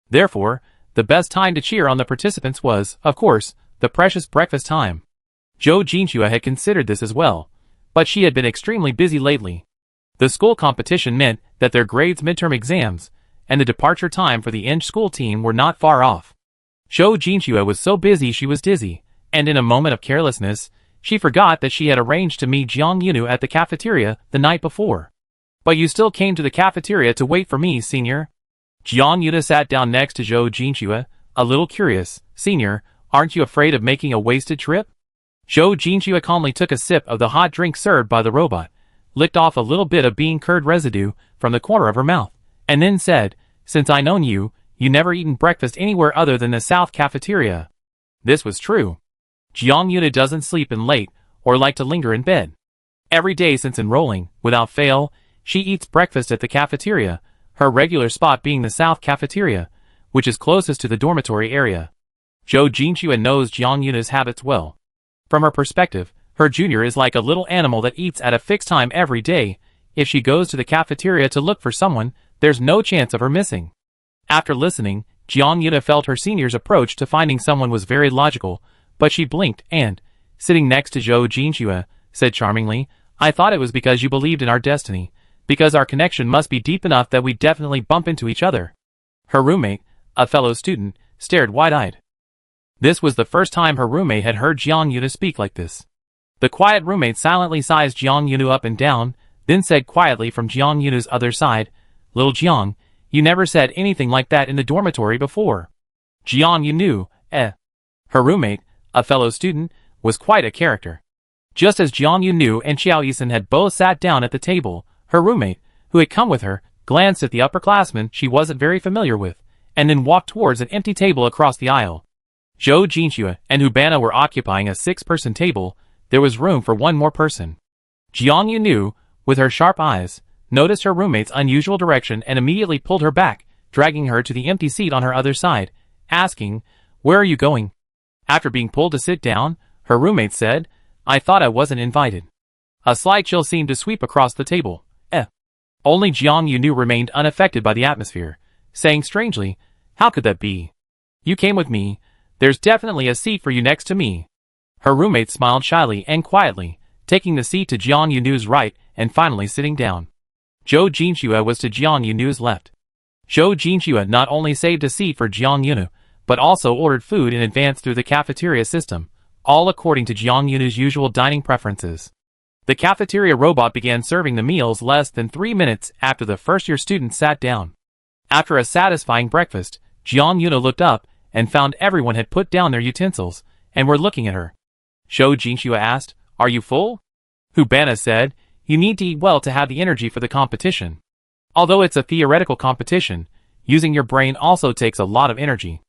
Therefore, the best time to cheer on the participants was, of course, the precious breakfast time. Zhou Jinxue had considered this as well, but she had been extremely busy lately. The school competition meant that their grades midterm exams and the departure time for the school team were not far off. Zhou Jinxue was so busy she was dizzy, and in a moment of carelessness, she forgot that she had arranged to meet Jiang Yunu at the cafeteria the night before. But you still came to the cafeteria to wait for me, senior. Jiang Yunu sat down next to Zhou Jinxue, a little curious. Senior, aren't you afraid of making a wasted trip? Zhou Jinxue calmly took a sip of the hot drink served by the robot, licked off a little bit of bean curd residue from the corner of her mouth, and then said, since I known you, you never eaten breakfast anywhere other than the South cafeteria. This was true. Jiang Yunu doesn't sleep in late or like to linger in bed. Every day since enrolling, without fail, she eats breakfast at the cafeteria, her regular spot being the South cafeteria, which is closest to the dormitory area. Zhou Jinxue knows Jiang Yunu's habits well. From her perspective, her junior is like a little animal that eats at a fixed time every day. If she goes to the cafeteria to look for someone, there's no chance of her missing. After listening, Jiang Yunu felt her senior's approach to finding someone was very logical, but she blinked and, sitting next to Zhou Jinxue, said charmingly, I thought it was because you believed in our destiny, because our connection must be deep enough that we definitely bump into each other. Her roommate, a fellow student, stared wide-eyed. This was the first time her roommate had heard Jiang Yunu speak like this. The quiet roommate silently sized Jiang Yunu up and down, then said quietly from Jiang Yunu's other side, Little Jiang, you never said anything like that in the dormitory before. Jiang Yunu, Her roommate, a fellow student, was quite a character. Just as Jiang Yunu and Xiao Yisan had both sat down at the table, her roommate, who had come with her, glanced at the upperclassman she wasn't very familiar with, and then walked towards an empty table across the aisle. Zhou Jinxue and Hubana were occupying a 6-person table. There was room for one more person. Jiang Yunu, with her sharp eyes, noticed her roommate's unusual direction and immediately pulled her back, dragging her to the empty seat on her other side, asking, Where are you going? After being pulled to sit down, her roommate said, I thought I wasn't invited. A slight chill seemed to sweep across the table. Only Jiang Yunu remained unaffected by the atmosphere, saying strangely, How could that be? You came with me. There's definitely a seat for you next to me. Her roommate smiled shyly and quietly, taking the seat to Jiang Yunu's right and finally sitting down. Zhou Jinxue was to Jiang Yunu's left. Zhou Jinxue not only saved a seat for Jiang Yunu, but also ordered food in advance through the cafeteria system, all according to Jiang Yunu's usual dining preferences. The cafeteria robot began serving the meals less than 3 minutes after the first-year students sat down. After a satisfying breakfast, Jiang Yunu looked up and found everyone had put down their utensils and were looking at her. Zhou Jinxue asked, Are you full? Hubana said, You need to eat well to have the energy for the competition. Although it's a theoretical competition, using your brain also takes a lot of energy.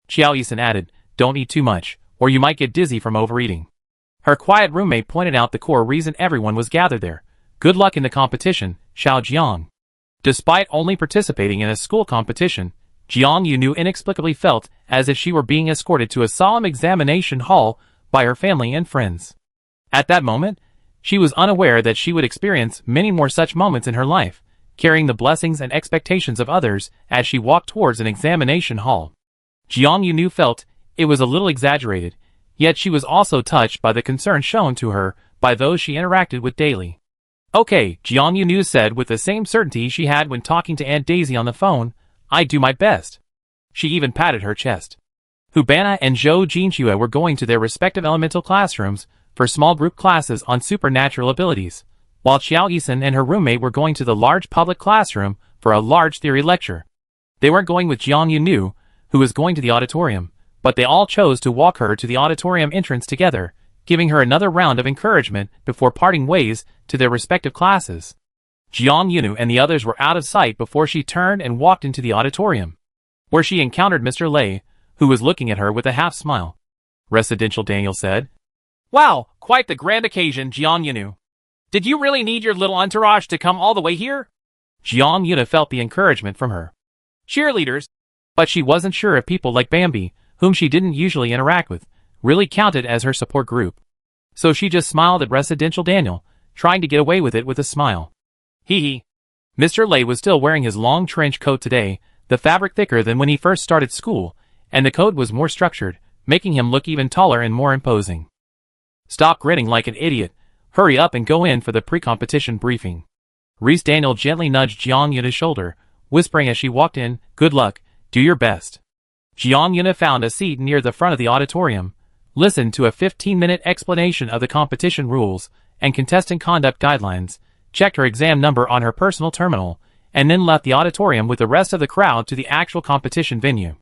Xiao Yisan added, Don't eat too much, or you might get dizzy from overeating. Her quiet roommate pointed out the core reason everyone was gathered there. Good luck in the competition, Xiao Jiang. Despite only participating in a school competition, Jiang Yunu inexplicably felt as if she were being escorted to a solemn examination hall by her family and friends. At that moment, she was unaware that she would experience many more such moments in her life, carrying the blessings and expectations of others as she walked towards an examination hall. Jiang Yunu felt it was a little exaggerated, yet she was also touched by the concern shown to her by those she interacted with daily. Okay, Jiang Yunu said with the same certainty she had when talking to Aunt Daisy on the phone, I do my best. She even patted her chest. Hubana and Zhou Jinxue were going to their respective elemental classrooms for small group classes on supernatural abilities, while Xiao Yisan and her roommate were going to the large public classroom for a large theory lecture. They weren't going with Jiang Yunu, who was going to the auditorium, but they all chose to walk her to the auditorium entrance together, giving her another round of encouragement before parting ways to their respective classes. Jiang Yunu and the others were out of sight before she turned and walked into the auditorium, where she encountered Mr. Lei, who was looking at her with a half-smile. Residential Daniel said, Wow, quite the grand occasion, Jiang Yunu. Did you really need your little entourage to come all the way here? Jiang Yunu felt the encouragement from her cheerleaders, but she wasn't sure if people like Bambi, whom she didn't usually interact with, really counted as her support group. So she just smiled at Residential Daniel, trying to get away with it with a smile. Hee hee. Mr. Lei was still wearing his long trench coat today, the fabric thicker than when he first started school, and the coat was more structured, making him look even taller and more imposing. "Stop grinning like an idiot. Hurry up and go in for the pre-competition briefing." Reese Daniel gently nudged Jiang Yuna's shoulder, whispering as she walked in, "Good luck, do your best." Jiang Yuna found a seat near the front of the auditorium, listened to a 15-minute explanation of the competition rules and contestant conduct guidelines, checked her exam number on her personal terminal, and then left the auditorium with the rest of the crowd to the actual competition venue.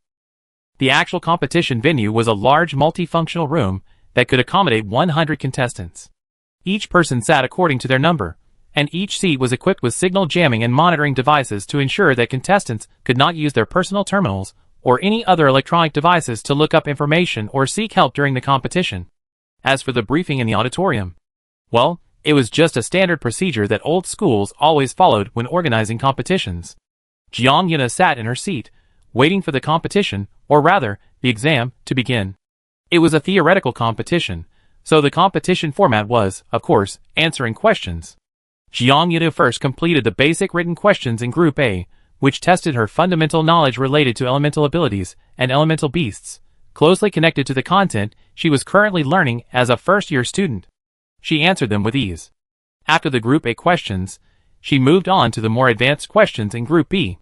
The actual competition venue was a large multifunctional room that could accommodate 100 contestants. Each person sat according to their number, and each seat was equipped with signal jamming and monitoring devices to ensure that contestants could not use their personal terminals or any other electronic devices to look up information or seek help during the competition. As for the briefing in the auditorium, well, it was just a standard procedure that old schools always followed when organizing competitions. Jiang Yuna sat in her seat, waiting for the competition, or rather, the exam, to begin. It was a theoretical competition, so the competition format was, of course, answering questions. Jiang Yuna first completed the basic written questions in Group A, which tested her fundamental knowledge related to elemental abilities and elemental beasts, closely connected to the content she was currently learning as a first-year student. She answered them with ease. After the Group A questions, she moved on to the more advanced questions in Group B.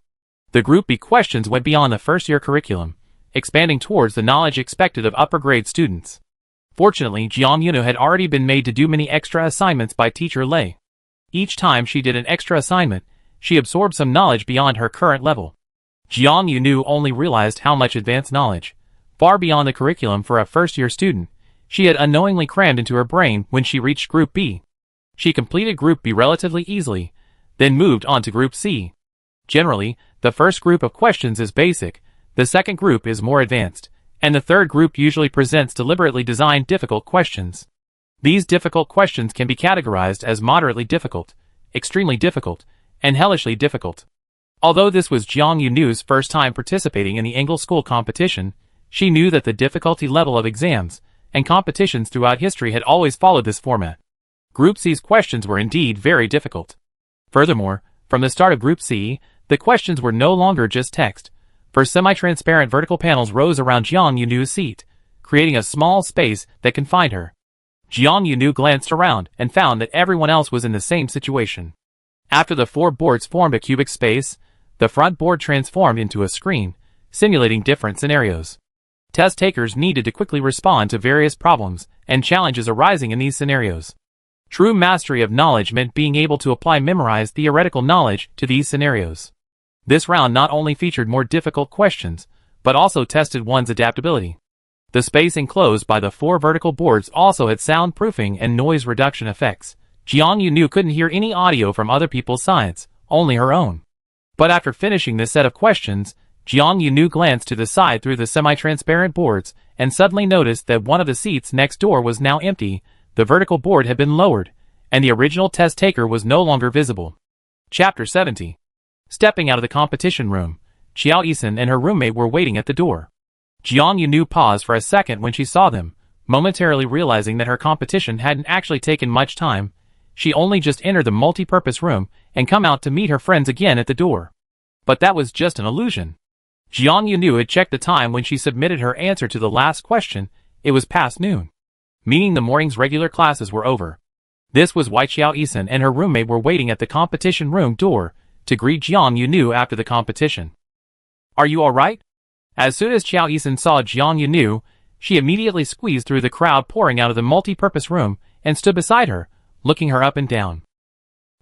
The Group B questions went beyond the first-year curriculum, expanding towards the knowledge expected of upper-grade students. Fortunately, Jiang Yuna had already been made to do many extra assignments by Teacher Lei. Each time she did an extra assignment, she absorbed some knowledge beyond her current level. Jiang Yuna only realized how much advanced knowledge, far beyond the curriculum for a first-year student, she had unknowingly crammed into her brain when she reached Group B. She completed Group B relatively easily, then moved on to Group C. Generally, the first group of questions is basic, the second group is more advanced, and the third group usually presents deliberately designed difficult questions. These difficult questions can be categorized as moderately difficult, extremely difficult, and hellishly difficult. Although this was Jiang Yunu's first time participating in the Engle School competition, she knew that the difficulty level of exams and competitions throughout history had always followed this format. Group C's questions were indeed very difficult. Furthermore, from the start of Group C, the questions were no longer just text, for semi-transparent vertical panels rose around Jiang Yunu's seat, creating a small space that confined her. Jiang Yunu glanced around and found that everyone else was in the same situation. After the four boards formed a cubic space, the front board transformed into a screen, simulating different scenarios. Test takers needed to quickly respond to various problems and challenges arising in these scenarios. True mastery of knowledge meant being able to apply memorized theoretical knowledge to these scenarios. This round not only featured more difficult questions, but also tested one's adaptability. The space enclosed by the four vertical boards also had soundproofing and noise reduction effects. Jiang Yunu couldn't hear any audio from other people's sides, only her own. But after finishing this set of questions, Jiang Yunu glanced to the side through the semi-transparent boards and suddenly noticed that one of the seats next door was now empty, the vertical board had been lowered, and the original test taker was no longer visible. Chapter 70. Stepping out of the competition room, Qiao Yisan and her roommate were waiting at the door. Jiang Yunu paused for a second when she saw them, momentarily realizing that her competition hadn't actually taken much time. She only just entered the multi-purpose room and come out to meet her friends again at the door. But that was just an illusion. Jiang Yunu had checked the time when she submitted her answer to the last question. It was past noon, meaning the morning's regular classes were over. This was why Qiao Yisan and her roommate were waiting at the competition room door to greet Jiang Yunu after the competition. "Are you alright?" As soon as Qiao Yisan saw Jiang Yunu, she immediately squeezed through the crowd pouring out of the multi-purpose room and stood beside her, looking her up and down.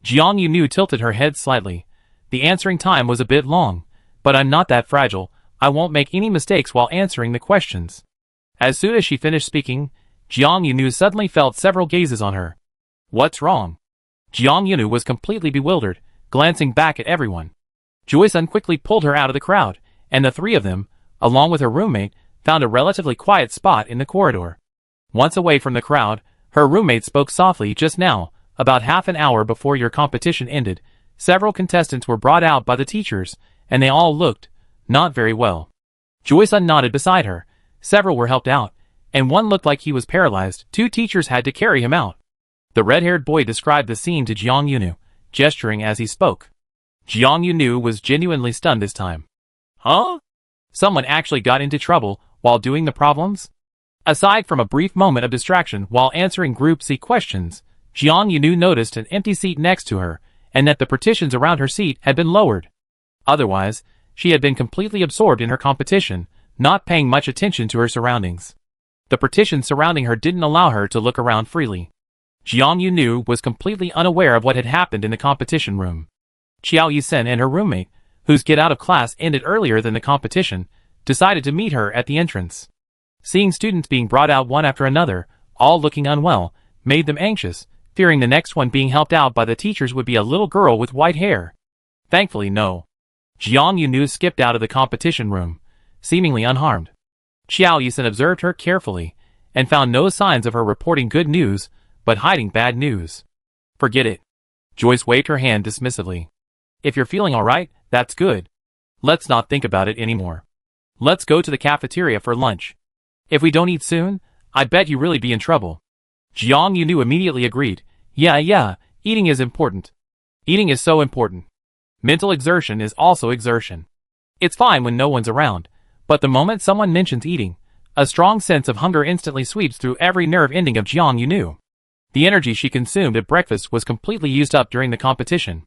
Jiang Yunu tilted her head slightly. "The answering time was a bit long, but I'm not that fragile. I won't make any mistakes while answering the questions." As soon as she finished speaking, Jiang Yunu suddenly felt several gazes on her. "What's wrong?" Jiang Yunu was completely bewildered, glancing back at everyone. Joy-sun quickly pulled her out of the crowd, and the three of them, along with her roommate, found a relatively quiet spot in the corridor. Once away from the crowd, her roommate spoke softly. "Just now, about half an hour before your competition ended, several contestants were brought out by the teachers, and they all looked not very well." Joy-sun nodded beside her. "Several were helped out, and one looked like he was paralyzed. 2 teachers had to carry him out." The red-haired boy described the scene to Jiang Yunu, gesturing as he spoke. Jiang Yunu was genuinely stunned this time. "Huh? Someone actually got into trouble while doing the problems?" Aside from a brief moment of distraction while answering Group C questions, Jiang Yunu noticed an empty seat next to her, and that the partitions around her seat had been lowered. Otherwise, she had been completely absorbed in her competition, not paying much attention to her surroundings. The partitions surrounding her didn't allow her to look around freely. Jiang Yunu was completely unaware of what had happened in the competition room. Qiao Yisen and her roommate, whose get out of class ended earlier than the competition, decided to meet her at the entrance. Seeing students being brought out one after another, all looking unwell, made them anxious, fearing the next one being helped out by the teachers would be a little girl with white hair. Thankfully, no. Jiang Yunu skipped out of the competition room, seemingly unharmed. Qiao Yisen observed her carefully, and found no signs of her reporting good news, but hiding bad news. Forget it. Joyce waved her hand dismissively. If you're feeling alright, that's good. Let's not think about it anymore. Let's go to the cafeteria for lunch. If we don't eat soon, I bet you really be in trouble. Jiang Yunu immediately agreed. Yeah, eating is important. Eating is so important. Mental exertion is also exertion. It's fine when no one's around, but the moment someone mentions eating, a strong sense of hunger instantly sweeps through every nerve ending of Jiang Yunu. The energy she consumed at breakfast was completely used up during the competition.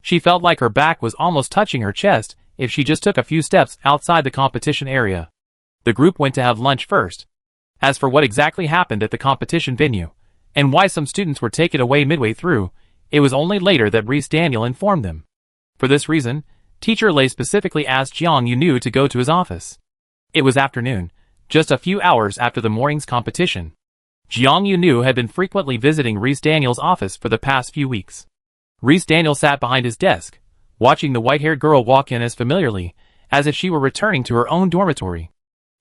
She felt like her back was almost touching her chest if she just took a few steps outside the competition area. The group went to have lunch first. As for what exactly happened at the competition venue, and why some students were taken away midway through, it was only later that Reese Daniel informed them. For this reason, Teacher Lei specifically asked Jiang Yunu to go to his office. It was afternoon, just a few hours after the morning's competition. Jiang Yunu had been frequently visiting Reese Daniel's office for the past few weeks. Reese Daniel sat behind his desk, watching the white-haired girl walk in as familiarly as if she were returning to her own dormitory.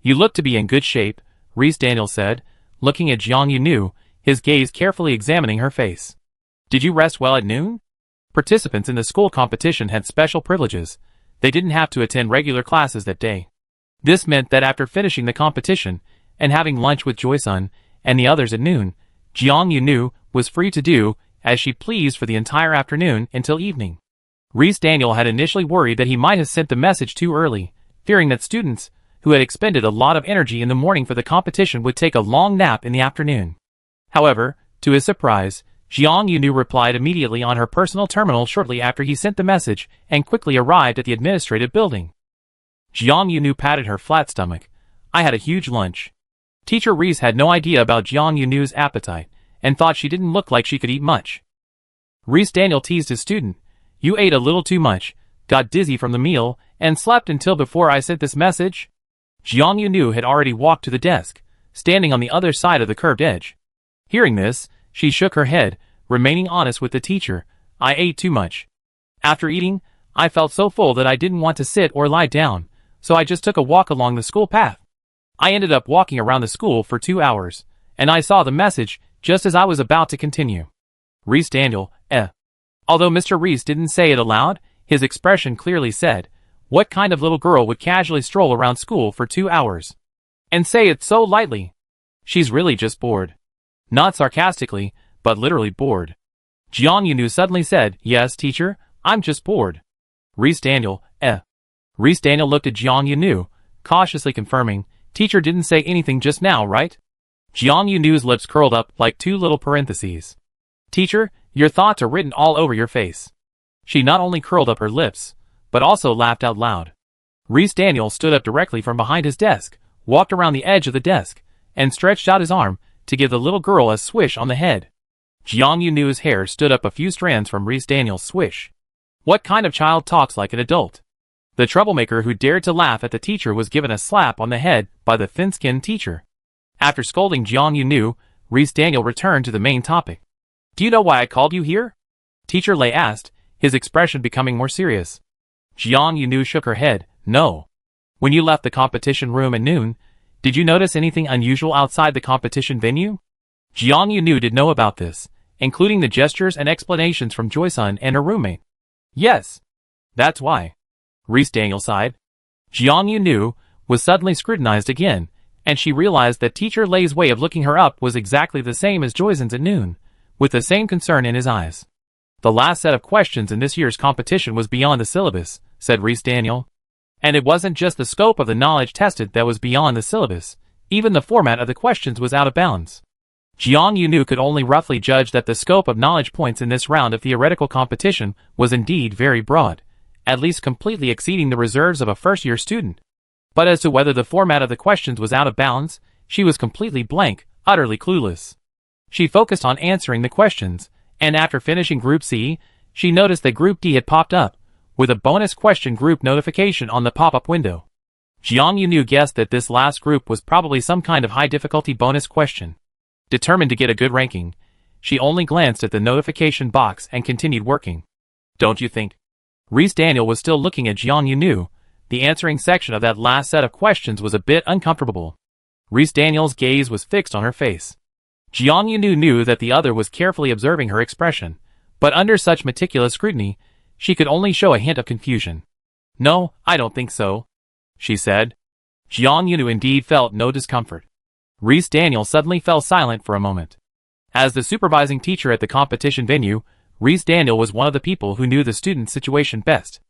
You look to be in good shape, Reese Daniel said, looking at Jiang Yunu, his gaze carefully examining her face. Did you rest well at noon? Participants in the school competition had special privileges. They didn't have to attend regular classes that day. This meant that after finishing the competition and having lunch with Joy-sun and the others at noon, Jiang Yunu was free to do as she pleased for the entire afternoon until evening. Reese Daniel had initially worried that he might have sent the message too early, fearing that students who had expended a lot of energy in the morning for the competition would take a long nap in the afternoon. However, to his surprise, Jiang Yunu replied immediately on her personal terminal shortly after he sent the message and quickly arrived at the administrative building. Jiang Yunu patted her flat stomach. I had a huge lunch. Teacher Reese had no idea about Jiang Yunu's appetite and thought she didn't look like she could eat much. Reese Daniel teased his student. You ate a little too much, got dizzy from the meal, and slept until before I sent this message? Jiang Yunu had already walked to the desk, standing on the other side of the curved edge. Hearing this, she shook her head, remaining honest with the teacher. I ate too much. After eating, I felt so full that I didn't want to sit or lie down, so I just took a walk along the school path. I ended up walking around the school for 2 hours, and I saw the message just as I was about to continue. Reese Daniel, Although Mr. Reese didn't say it aloud, his expression clearly said, what kind of little girl would casually stroll around school for 2 hours? And say it so lightly. She's really just bored. Not sarcastically, but literally bored. Jiang Yunu suddenly said, yes, teacher, I'm just bored. Reese Daniel, Reese Daniel looked at Jiang Yunu, cautiously confirming, teacher didn't say anything just now, right? Jiang Yunu's lips curled up like two little parentheses. Teacher, your thoughts are written all over your face. She not only curled up her lips, but also laughed out loud. Reese Daniel stood up directly from behind his desk, walked around the edge of the desk, and stretched out his arm to give the little girl a swish on the head. Jiang Yunu's hair stood up a few strands from Reese Daniel's swish. What kind of child talks like an adult? The troublemaker who dared to laugh at the teacher was given a slap on the head by the thin-skinned teacher. After scolding Jiang Yunu, Reese Daniel returned to the main topic. Do you know why I called you here? Teacher Lei asked, his expression becoming more serious. Jiang Yunu shook her head. No. When you left the competition room at noon, did you notice anything unusual outside the competition venue? Jiang Yunu did know about this, including the gestures and explanations from Joy-sun and her roommate. Yes. That's why. Reese Daniel sighed. Jiang Yunu was suddenly scrutinized again, and she realized that Teacher Lei's way of looking her up was exactly the same as Joy-sun's at noon, with the same concern in his eyes. The last set of questions in this year's competition was beyond the syllabus, said Reese Daniel. And it wasn't just the scope of the knowledge tested that was beyond the syllabus, Even the format of the questions was out of bounds. Jiang Yunu could only roughly judge that the scope of knowledge points in this round of theoretical competition was indeed very broad, at least completely exceeding the reserves of a first-year student. But as to whether the format of the questions was out of bounds, she was completely blank, utterly clueless. She focused on answering the questions, and after finishing Group C, she noticed that Group D had popped up, with a bonus question group notification on the pop-up window. Jiang Yunu guessed that this last group was probably some kind of high-difficulty bonus question. Determined to get a good ranking, she only glanced at the notification box and continued working. Don't you think? Reese Daniel was still looking at Jiang Yunu. The answering section of that last set of questions was a bit uncomfortable. Reese Daniel's gaze was fixed on her face. Jiang Yunu knew that the other was carefully observing her expression, but under such meticulous scrutiny, she could only show a hint of confusion. "No, I don't think so," she said. Jiang Yunu indeed felt no discomfort. Reese Daniel suddenly fell silent for a moment. As the supervising teacher at the competition venue, Reese Daniel was one of the people who knew the student's situation best.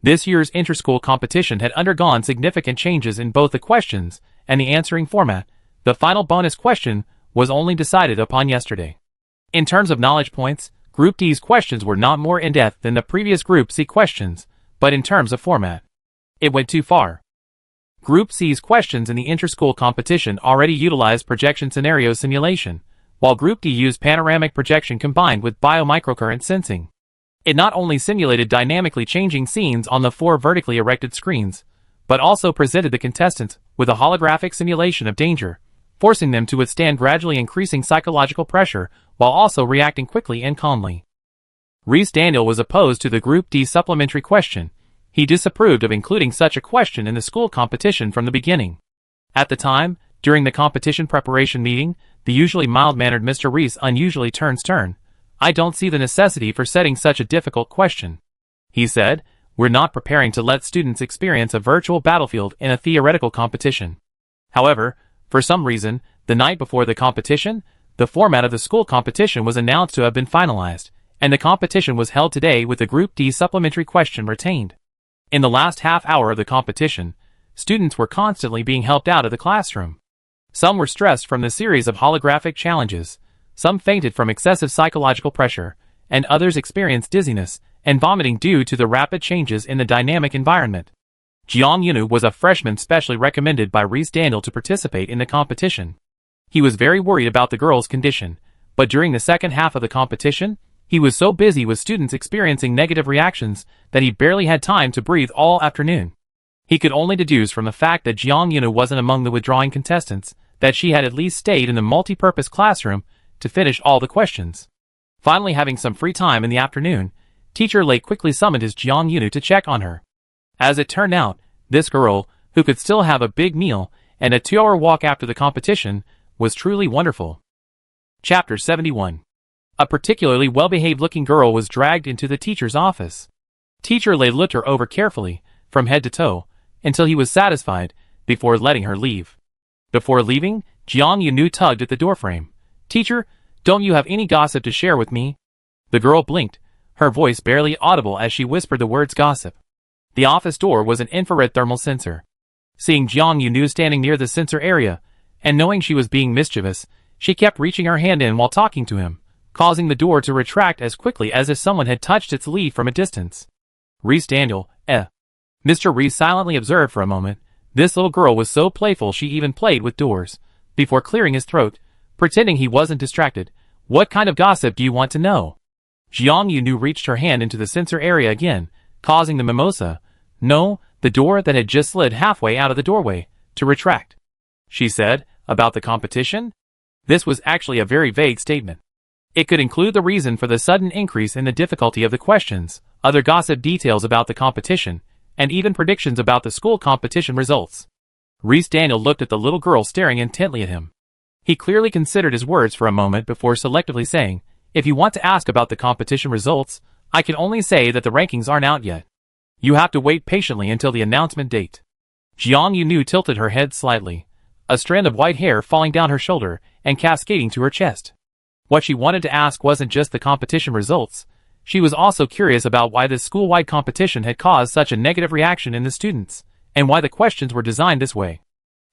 This year's inter-school competition had undergone significant changes in both the questions and the answering format. The final bonus question was only decided upon yesterday. In terms of knowledge points, Group D's questions were not more in-depth than the previous Group C questions, but in terms of format, it went too far. Group C's questions in the inter-school competition already utilized projection scenario simulation, while Group D used panoramic projection combined with biomicrocurrent sensing. It not only simulated dynamically changing scenes on the 4 vertically erected screens, but also presented the contestants with a holographic simulation of danger, forcing them to withstand gradually increasing psychological pressure while also reacting quickly and calmly. Reese Daniel was opposed to the Group D supplementary question. He disapproved of including such a question in the school competition from the beginning. At the time, during the competition preparation meeting, the usually mild-mannered Mr. Reese unusually turned stern. "I don't see the necessity for setting such a difficult question," he said. "We're not preparing to let students experience a virtual battlefield in a theoretical competition." However, for some reason, the night before the competition, the format of the school competition was announced to have been finalized, and the competition was held today with the Group D supplementary question retained. In the last half hour of the competition, students were constantly being helped out of the classroom. Some were stressed from the series of holographic challenges, some fainted from excessive psychological pressure, and others experienced dizziness and vomiting due to the rapid changes in the dynamic environment. Jiang Yunu was a freshman specially recommended by Reese Daniel to participate in the competition. He was very worried about the girl's condition, but during the second half of the competition, he was so busy with students experiencing negative reactions that he barely had time to breathe all afternoon. He could only deduce from the fact that Jiang Yunu wasn't among the withdrawing contestants that she had at least stayed in the multi-purpose classroom to finish all the questions. Finally, having some free time in the afternoon, Teacher Lei quickly summoned his Jiang Yunu to check on her. As it turned out, this girl, who could still have a big meal and a 2-hour walk after the competition, was truly wonderful. Chapter 71. A particularly well-behaved-looking girl was dragged into the teacher's office. Teacher Lei looked her over carefully, from head to toe, until he was satisfied, before letting her leave. Before leaving, Jiang Yunu tugged at the doorframe. "Teacher, don't you have any gossip to share with me?" The girl blinked, her voice barely audible as she whispered the words gossip. The office door was an infrared thermal sensor. Seeing Jiang Yunu standing near the sensor area, and knowing she was being mischievous, she kept reaching her hand in while talking to him, causing the door to retract as quickly as if someone had touched its lead from a distance. Reese Daniel, Mr. Reese silently observed for a moment. This little girl was so playful she even played with doors. Before clearing his throat, pretending he wasn't distracted, "What kind of gossip do you want to know?" Jiang Yunu reached her hand into the sensor area again, causing the mimosa, no, the door that had just slid halfway out of the doorway, to retract. She said, "About the competition?" This was actually a very vague statement. It could include the reason for the sudden increase in the difficulty of the questions, other gossip details about the competition, and even predictions about the school competition results. Reese Daniel looked at the little girl staring intently at him. He clearly considered his words for a moment before selectively saying, "If you want to ask about the competition results, I can only say that the rankings aren't out yet. You have to wait patiently until the announcement date." Jiang Yunu tilted her head slightly, a strand of white hair falling down her shoulder and cascading to her chest. What she wanted to ask wasn't just the competition results. She was also curious about why this school-wide competition had caused such a negative reaction in the students, and why the questions were designed this way.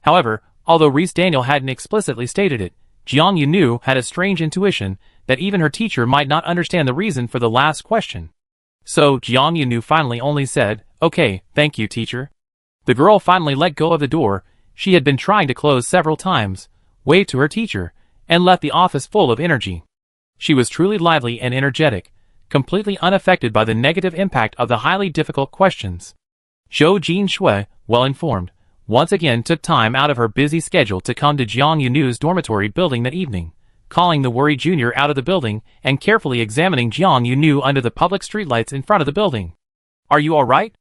However, Although Reese Daniel hadn't explicitly stated it, Jiang Yunu had a strange intuition that even her teacher might not understand the reason for the last question. So Jiang Yunu finally only said, "Okay, thank you, teacher." The girl finally let go of the door she had been trying to close several times, waved to her teacher, and left the office full of energy. She was truly lively and energetic, completely unaffected by the negative impact of the highly difficult questions. Zhou Jinshui, well informed, once again took time out of her busy schedule to come to Jiang Yunu's dormitory building that evening, calling the worried junior out of the building and carefully examining Jiang Yunu under the public streetlights in front of the building. "Are you alright?"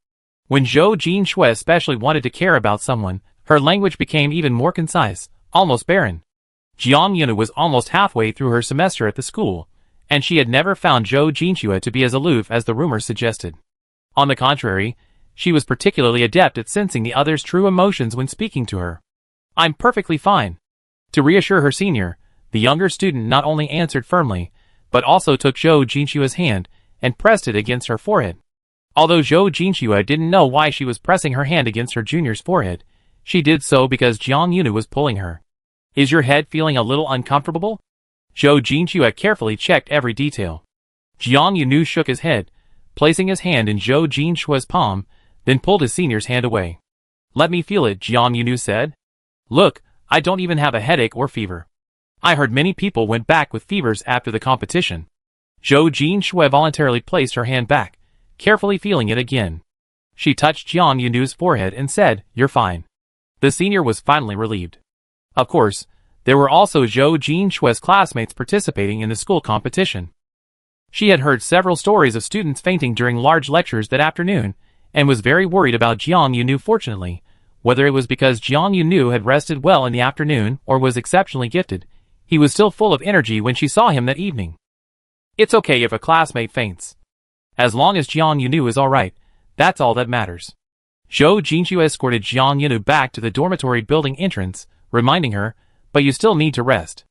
When Zhou Jinshui especially wanted to care about someone, her language became even more concise, almost barren. Jiang Yunu was almost halfway through her semester at the school, and she had never found Zhou Jinshui to be as aloof as the rumors suggested. On the contrary, she was particularly adept at sensing the other's true emotions when speaking to her. "I'm perfectly fine." To reassure her senior, the younger student not only answered firmly, but also took Zhou Jinshui's hand and pressed it against her forehead. Although Zhou Jinshui didn't know why she was pressing her hand against her junior's forehead, she did so because Jiang Yunu was pulling her. "Is your head feeling a little uncomfortable?" Zhou Jinshui carefully checked every detail. Jiang Yunu shook his head, placing his hand in Zhou Jinshui's palm, then pulled his senior's hand away. "Let me feel it," Jiang Yunu said. "Look, I don't even have a headache or fever. I heard many people went back with fevers after the competition." Zhou Jinshui voluntarily placed her hand back, carefully feeling it again. She touched Jiang Yunu's forehead and said, "You're fine." The senior was finally relieved. Of course, there were also Zhou Jinshui's classmates participating in the school competition. She had heard several stories of students fainting during large lectures that afternoon, and was very worried about Jiang Yunu. Fortunately, whether it was because Jiang Yunu had rested well in the afternoon or was exceptionally gifted, he was still full of energy when she saw him that evening. It's okay if a classmate faints. As long as Jiang Yunu is alright, that's all that matters. Zhou Jinshui escorted Jiang Yunu back to the dormitory building entrance, reminding her, "But you still need to rest."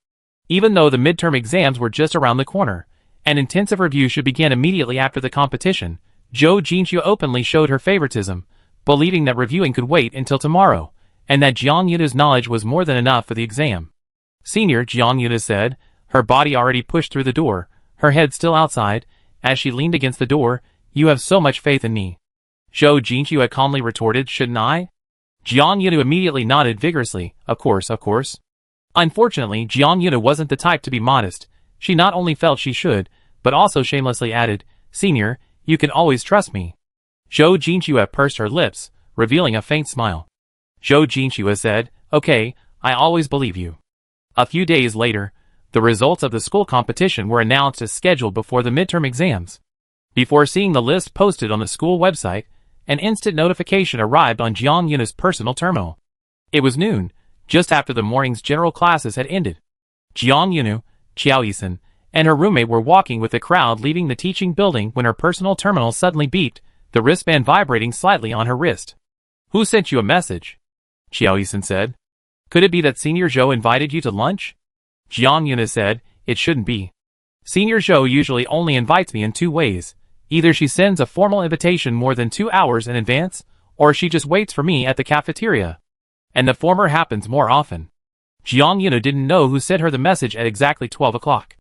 Even though the midterm exams were just around the corner, an intensive review should begin immediately after the competition, Zhou Jinshui openly showed her favoritism, believing that reviewing could wait until tomorrow, and that Jiang Yunu's knowledge was more than enough for the exam. "Senior," Jiang Yunu said, her body already pushed through the door, her head still outside, as she leaned against the door, "You have so much faith in me." Zhou Jinshui calmly retorted, "Shouldn't I?" Jiang Yunu immediately nodded vigorously, Of course. Unfortunately, Jiang Yunu wasn't the type to be modest. She not only felt she should, but also shamelessly added, "Senior, you can always trust me." Zhou Jinshui pursed her lips, revealing a faint smile. Zhou Jinshui said, "Okay, I always believe you." A few days later, the results of the school competition were announced as scheduled before the midterm exams. Before seeing the list posted on the school website, an instant notification arrived on Jiang Yunu's personal terminal. It was noon, just after the morning's general classes had ended. Jiang Yunu, Qiao Yisan, and her roommate were walking with the crowd leaving the teaching building when her personal terminal suddenly beeped, the wristband vibrating slightly on her wrist. "Who sent you a message?" Qiao Yisan said. "Could it be that Senior Zhou invited you to lunch?" Jiang Yunu said, "It shouldn't be. Senior Zhou usually only invites me in two ways. Either she sends a formal invitation more than 2 hours in advance, or she just waits for me at the cafeteria. And the former happens more often." Jiang Yunu didn't know who sent her the message at exactly 12 o'clock.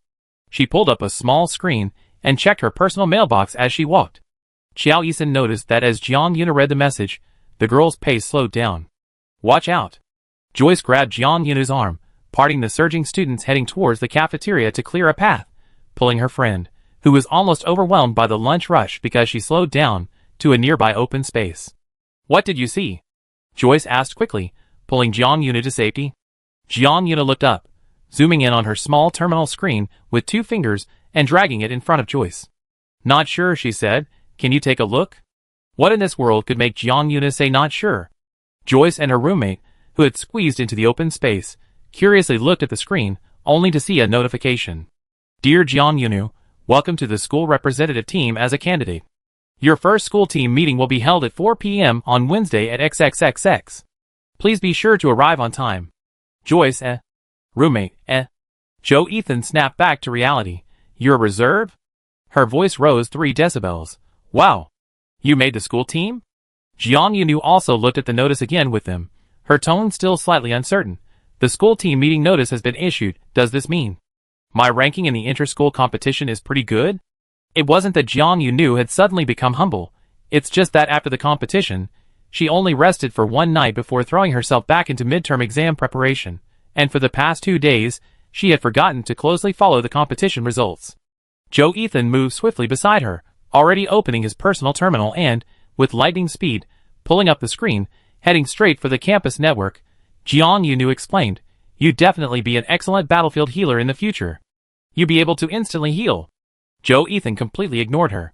She pulled up a small screen and checked her personal mailbox as she walked. Qiao Yisan noticed that as Jiang Yunu read the message, the girl's pace slowed down. "Watch out." Joyce grabbed Jiang Yunu's arm, parting the surging students heading towards the cafeteria to clear a path, pulling her friend, who was almost overwhelmed by the lunch rush because she slowed down, to a nearby open space. "What did you see?" Joyce asked quickly, pulling Jiang Yunu to safety. Jiang Yunu looked up, zooming in on her small terminal screen with 2 fingers and dragging it in front of Joyce. "Not sure," she said. "Can you take a look?" What in this world could make Jiang Yunu say not sure? Joyce and her roommate, who had squeezed into the open space, curiously looked at the screen, only to see a notification. "Dear Jiang Yunu, welcome to the school representative team as a candidate. Your first school team meeting will be held at 4 p.m. on Wednesday at XXXX. Please be sure to arrive on time." Joyce, Roommate, Joe Ethan snapped back to reality. "You're a reserve?" Her voice rose 3 decibels. "Wow. You made the school team?" Jiang Yunu also looked at the notice again with them, her tone still slightly uncertain, The school team meeting notice has been issued. Does this mean my ranking in the inter-school competition is pretty good? It wasn't that Jiang Yunu had suddenly become humble. It's just that after the competition, she only rested for one night before throwing herself back into midterm exam preparation, and for the past 2 days, she had forgotten to closely follow the competition results. Joe Ethan moved swiftly beside her, already opening his personal terminal and, with lightning speed, pulling up the screen, heading straight for the campus network. Jiang Yunu explained, "You'd definitely be an excellent battlefield healer in the future. You'd be able to instantly heal." Joe Ethan completely ignored her.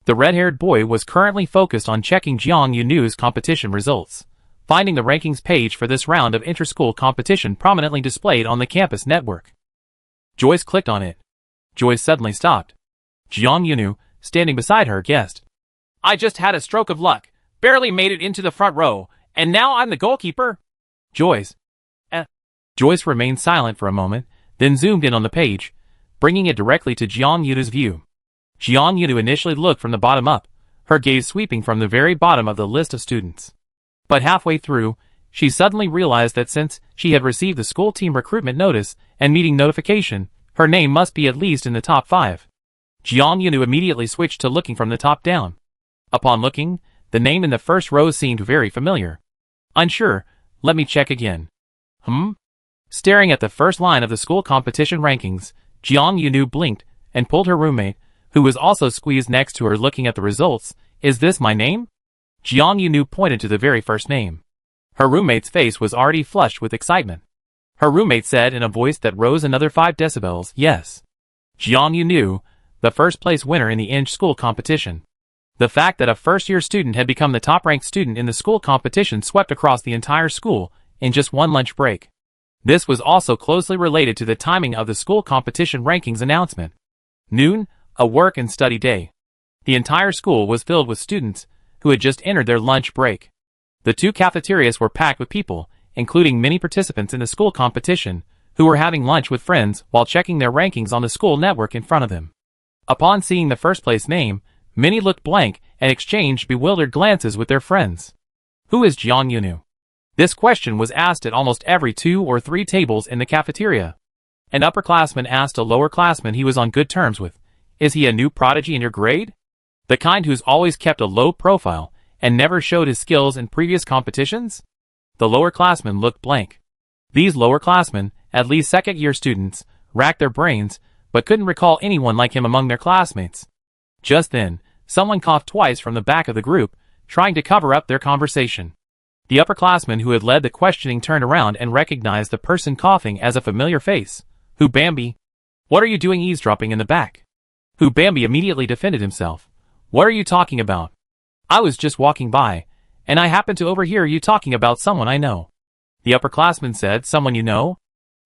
The red-haired boy was currently focused on checking Jiang Yunu's competition results, finding the rankings page for this round of inter-school competition prominently displayed on the campus network. Joyce clicked on it. Joyce suddenly stopped. Jiang Yunu, standing beside her, guessed, "I just had a stroke of luck, barely made it into the front row, and now I'm the goalkeeper." Joyce. Joyce remained silent for a moment, then zoomed in on the page, bringing it directly to Jiang Yunu's view. Jiang Yunu initially looked from the bottom up, her gaze sweeping from the very bottom of the list of students. But halfway through, she suddenly realized that since she had received the school team recruitment notice and meeting notification, her name must be at least in the top 5. Jiang Yunu immediately switched to looking from the top down. Upon looking, the name in the first row seemed very familiar. Unsure, let me check again. Staring at the first line of the school competition rankings, Jiang Yunu blinked and pulled her roommate, who was also squeezed next to her looking at the results. "Is this my name?" Jiang Yunu pointed to the very first name. Her roommate's face was already flushed with excitement. Her roommate said in a voice that rose another 5 decibels, "Yes. Jiang Yunu, the first place winner in the inter-school competition." The fact that a first-year student had become the top-ranked student in the school competition swept across the entire school in just one lunch break. This was also closely related to the timing of the school competition rankings announcement. Noon, a work and study day. The entire school was filled with students who had just entered their lunch break. The 2 cafeterias were packed with people, including many participants in the school competition, who were having lunch with friends while checking their rankings on the school network in front of them. Upon seeing the first place name, many looked blank and exchanged bewildered glances with their friends. "Who is Jiang Yunu?" This question was asked at almost every 2 or 3 tables in the cafeteria. An upperclassman asked a lowerclassman he was on good terms with, "Is he a new prodigy in your grade? The kind who's always kept a low profile and never showed his skills in previous competitions?" The lowerclassmen looked blank. These lowerclassmen, at least second-year students, racked their brains, but couldn't recall anyone like him among their classmates. Just then, someone coughed twice from the back of the group, trying to cover up their conversation. The upperclassman who had led the questioning turned around and recognized the person coughing as a familiar face. "Who Bambi? What are you doing eavesdropping in the back?" Who Bambi immediately defended himself. "What are you talking about? I was just walking by, and I happened to overhear you talking about someone I know." The upperclassman said, "Someone you know?"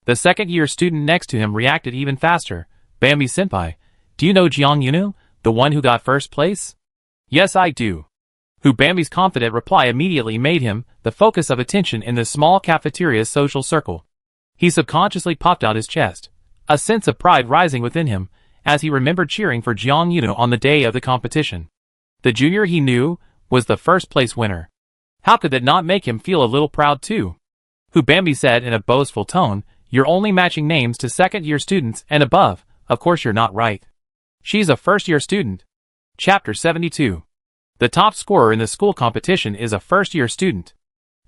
The second-year student next to him reacted even faster. "Bambi-senpai, do you know Jiang Yunu, the one who got first place?" "Yes, I do." Who Bambi's confident reply immediately made him the focus of attention in the small cafeteria's social circle. He subconsciously puffed out his chest, a sense of pride rising within him as he remembered cheering for Jiang Yunu on the day of the competition. The junior he knew was the first place winner. How could that not make him feel a little proud too? Who Bambi said in a boastful tone, "You're only matching names to second-year students and above. Of course you're not right. She's a first-year student." Chapter 72. The top scorer in the school competition is a first-year student.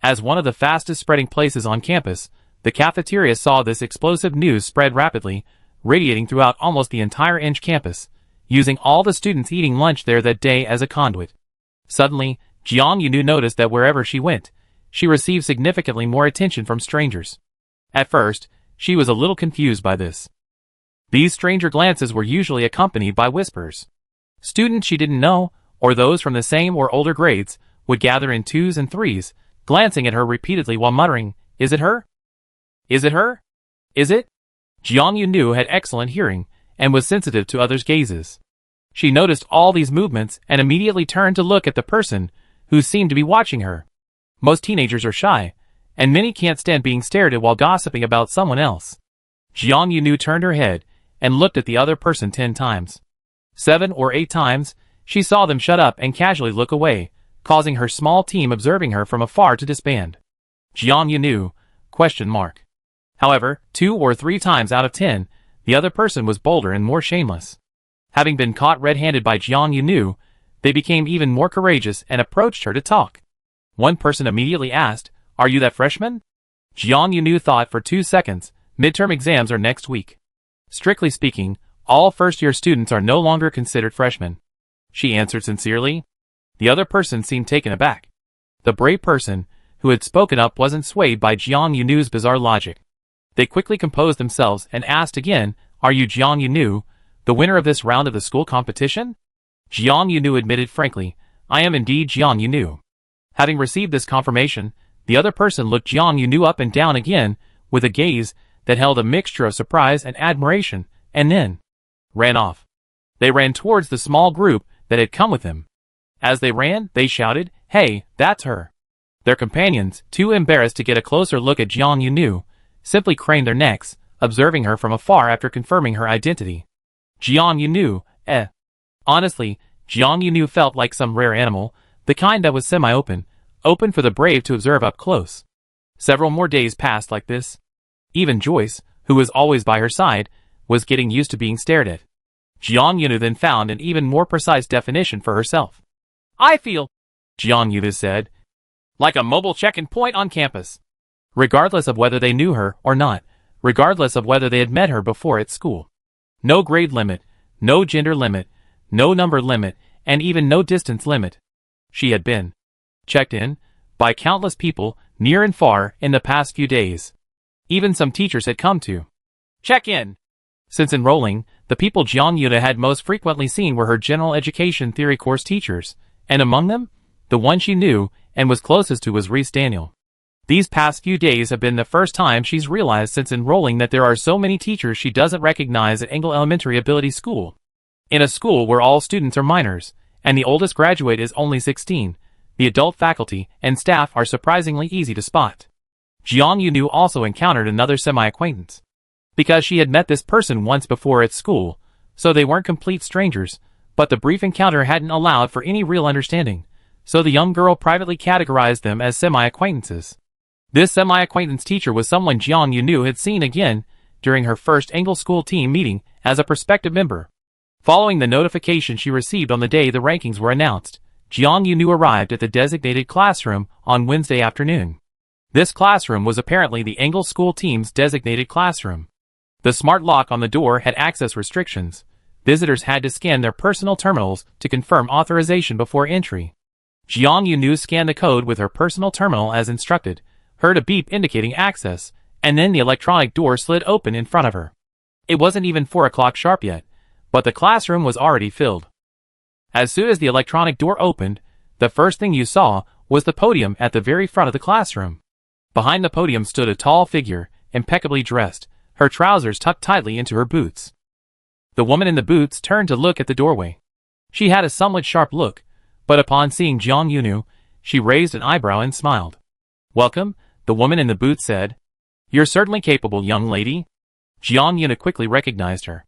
As one of the fastest-spreading places on campus, the cafeteria saw this explosive news spread rapidly, radiating throughout almost the entire Inch campus, using all the students eating lunch there that day as a conduit. Suddenly, Jiang Yunu noticed that wherever she went, she received significantly more attention from strangers. At first, she was a little confused by this. These stranger glances were usually accompanied by whispers. Students she didn't know, or those from the same or older grades, would gather in 2s and 3s, glancing at her repeatedly while muttering, "Is it her? Is it her? Is it?" Jiang Yunu had excellent hearing, and was sensitive to others' gazes. She noticed all these movements and immediately turned to look at the person who seemed to be watching her. Most teenagers are shy, and many can't stand being stared at while gossiping about someone else. Jiang Yunu turned her head and looked at the other person 10 times. 7 or 8 times, she saw them shut up and casually look away, causing her small team observing her from afar to disband. Jiang Yunu? However, 2 or 3 times out of 10, the other person was bolder and more shameless. Having been caught red-handed by Jiang Yunu, they became even more courageous and approached her to talk. One person immediately asked, "Are you that freshman?" Jiang Yunu thought for 2 seconds. Midterm exams are next week. Strictly speaking, all first-year students are no longer considered freshmen. She answered sincerely. The other person seemed taken aback. The brave person, who had spoken up, wasn't swayed by Jiang Yunu's bizarre logic. They quickly composed themselves and asked again, "Are you Jiang Yunu, the winner of this round of the school competition?" Jiang Yunu admitted frankly, "I am indeed Jiang Yunu." Having received this confirmation, the other person looked Jiang Yunu up and down again, with a gaze that held a mixture of surprise and admiration, and then ran off. They ran towards the small group that had come with him. As they ran, they shouted, "Hey, that's her!" Their companions, too embarrassed to get a closer look at Jiang Yunu, simply craned their necks, observing her from afar after confirming her identity. Jiang Yunu, eh. Honestly, Jiang Yunu felt like some rare animal, the kind that was semi-open, open for the brave to observe up close. Several more days passed like this. Even Joyce, who was always by her side, was getting used to being stared at. Jiang Yunu then found an even more precise definition for herself. "I feel," Jiang Yunu said, "like a mobile check-in point on campus." Regardless of whether they knew her or not, regardless of whether they had met her before at school. No grade limit, no gender limit, no number limit, and even no distance limit. She had been checked in by countless people, near and far, in the past few days. Even some teachers had come to check in. Since enrolling, the people Jiang Yunu had most frequently seen were her general education theory course teachers, and among them, the one she knew and was closest to was Reese Daniel. These past few days have been the first time she's realized since enrolling that there are so many teachers she doesn't recognize at Engle Elementary Ability School. In a school where all students are minors, and the oldest graduate is only 16, the adult faculty and staff are surprisingly easy to spot. Jiang Yunu also encountered another semi-acquaintance. Because she had met this person once before at school, so they weren't complete strangers, but the brief encounter hadn't allowed for any real understanding, so the young girl privately categorized them as semi-acquaintances. This semi-acquaintance teacher was someone Jiang Yunu had seen again during her first Engle school team meeting as a prospective member. Following the notification she received on the day the rankings were announced, Jiang Yunu arrived at the designated classroom on Wednesday afternoon. This classroom was apparently the Engle school team's designated classroom. The smart lock on the door had access restrictions. Visitors had to scan their personal terminals to confirm authorization before entry. Jiang Yunu scanned the code with her personal terminal as instructed, heard a beep indicating access, and then the electronic door slid open in front of her. It wasn't even 4 o'clock sharp yet, but the classroom was already filled. As soon as the electronic door opened, the first thing you saw was the podium at the very front of the classroom. Behind the podium stood a tall figure, impeccably dressed, her trousers tucked tightly into her boots. The woman in the boots turned to look at the doorway. She had a somewhat sharp look, but upon seeing Jiang Yunu, she raised an eyebrow and smiled. "Welcome," the woman in the boots said. "You're certainly capable, young lady." Jiang Yunu quickly recognized her.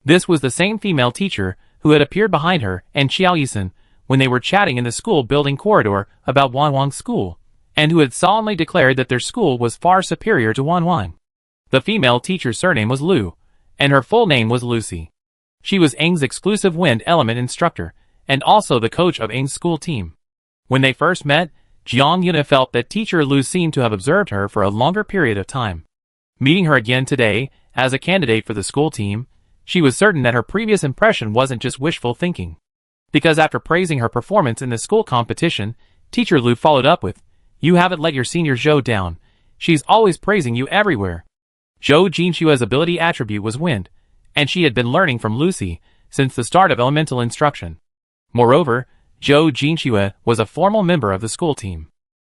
This was the same female teacher who had appeared behind her and Xiao Yisun when they were chatting in the school building corridor about Wanwang's school, and who had solemnly declared that their school was far superior to Wanwang. The female teacher's surname was Liu, and her full name was Lucy. She was Eng's exclusive wind element instructor, and also the coach of Eng's school team. When they first met, Jiang Yunu felt that teacher Liu seemed to have observed her for a longer period of time. Meeting her again today, as a candidate for the school team, she was certain that her previous impression wasn't just wishful thinking. Because after praising her performance in the school competition, teacher Liu followed up with, "You haven't let your senior Zhou down. She's always praising you everywhere." Zhou Jinxue's ability attribute was wind, and she had been learning from Lucy since the start of elemental instruction. Moreover, Zhou Jinxue was a formal member of the school team.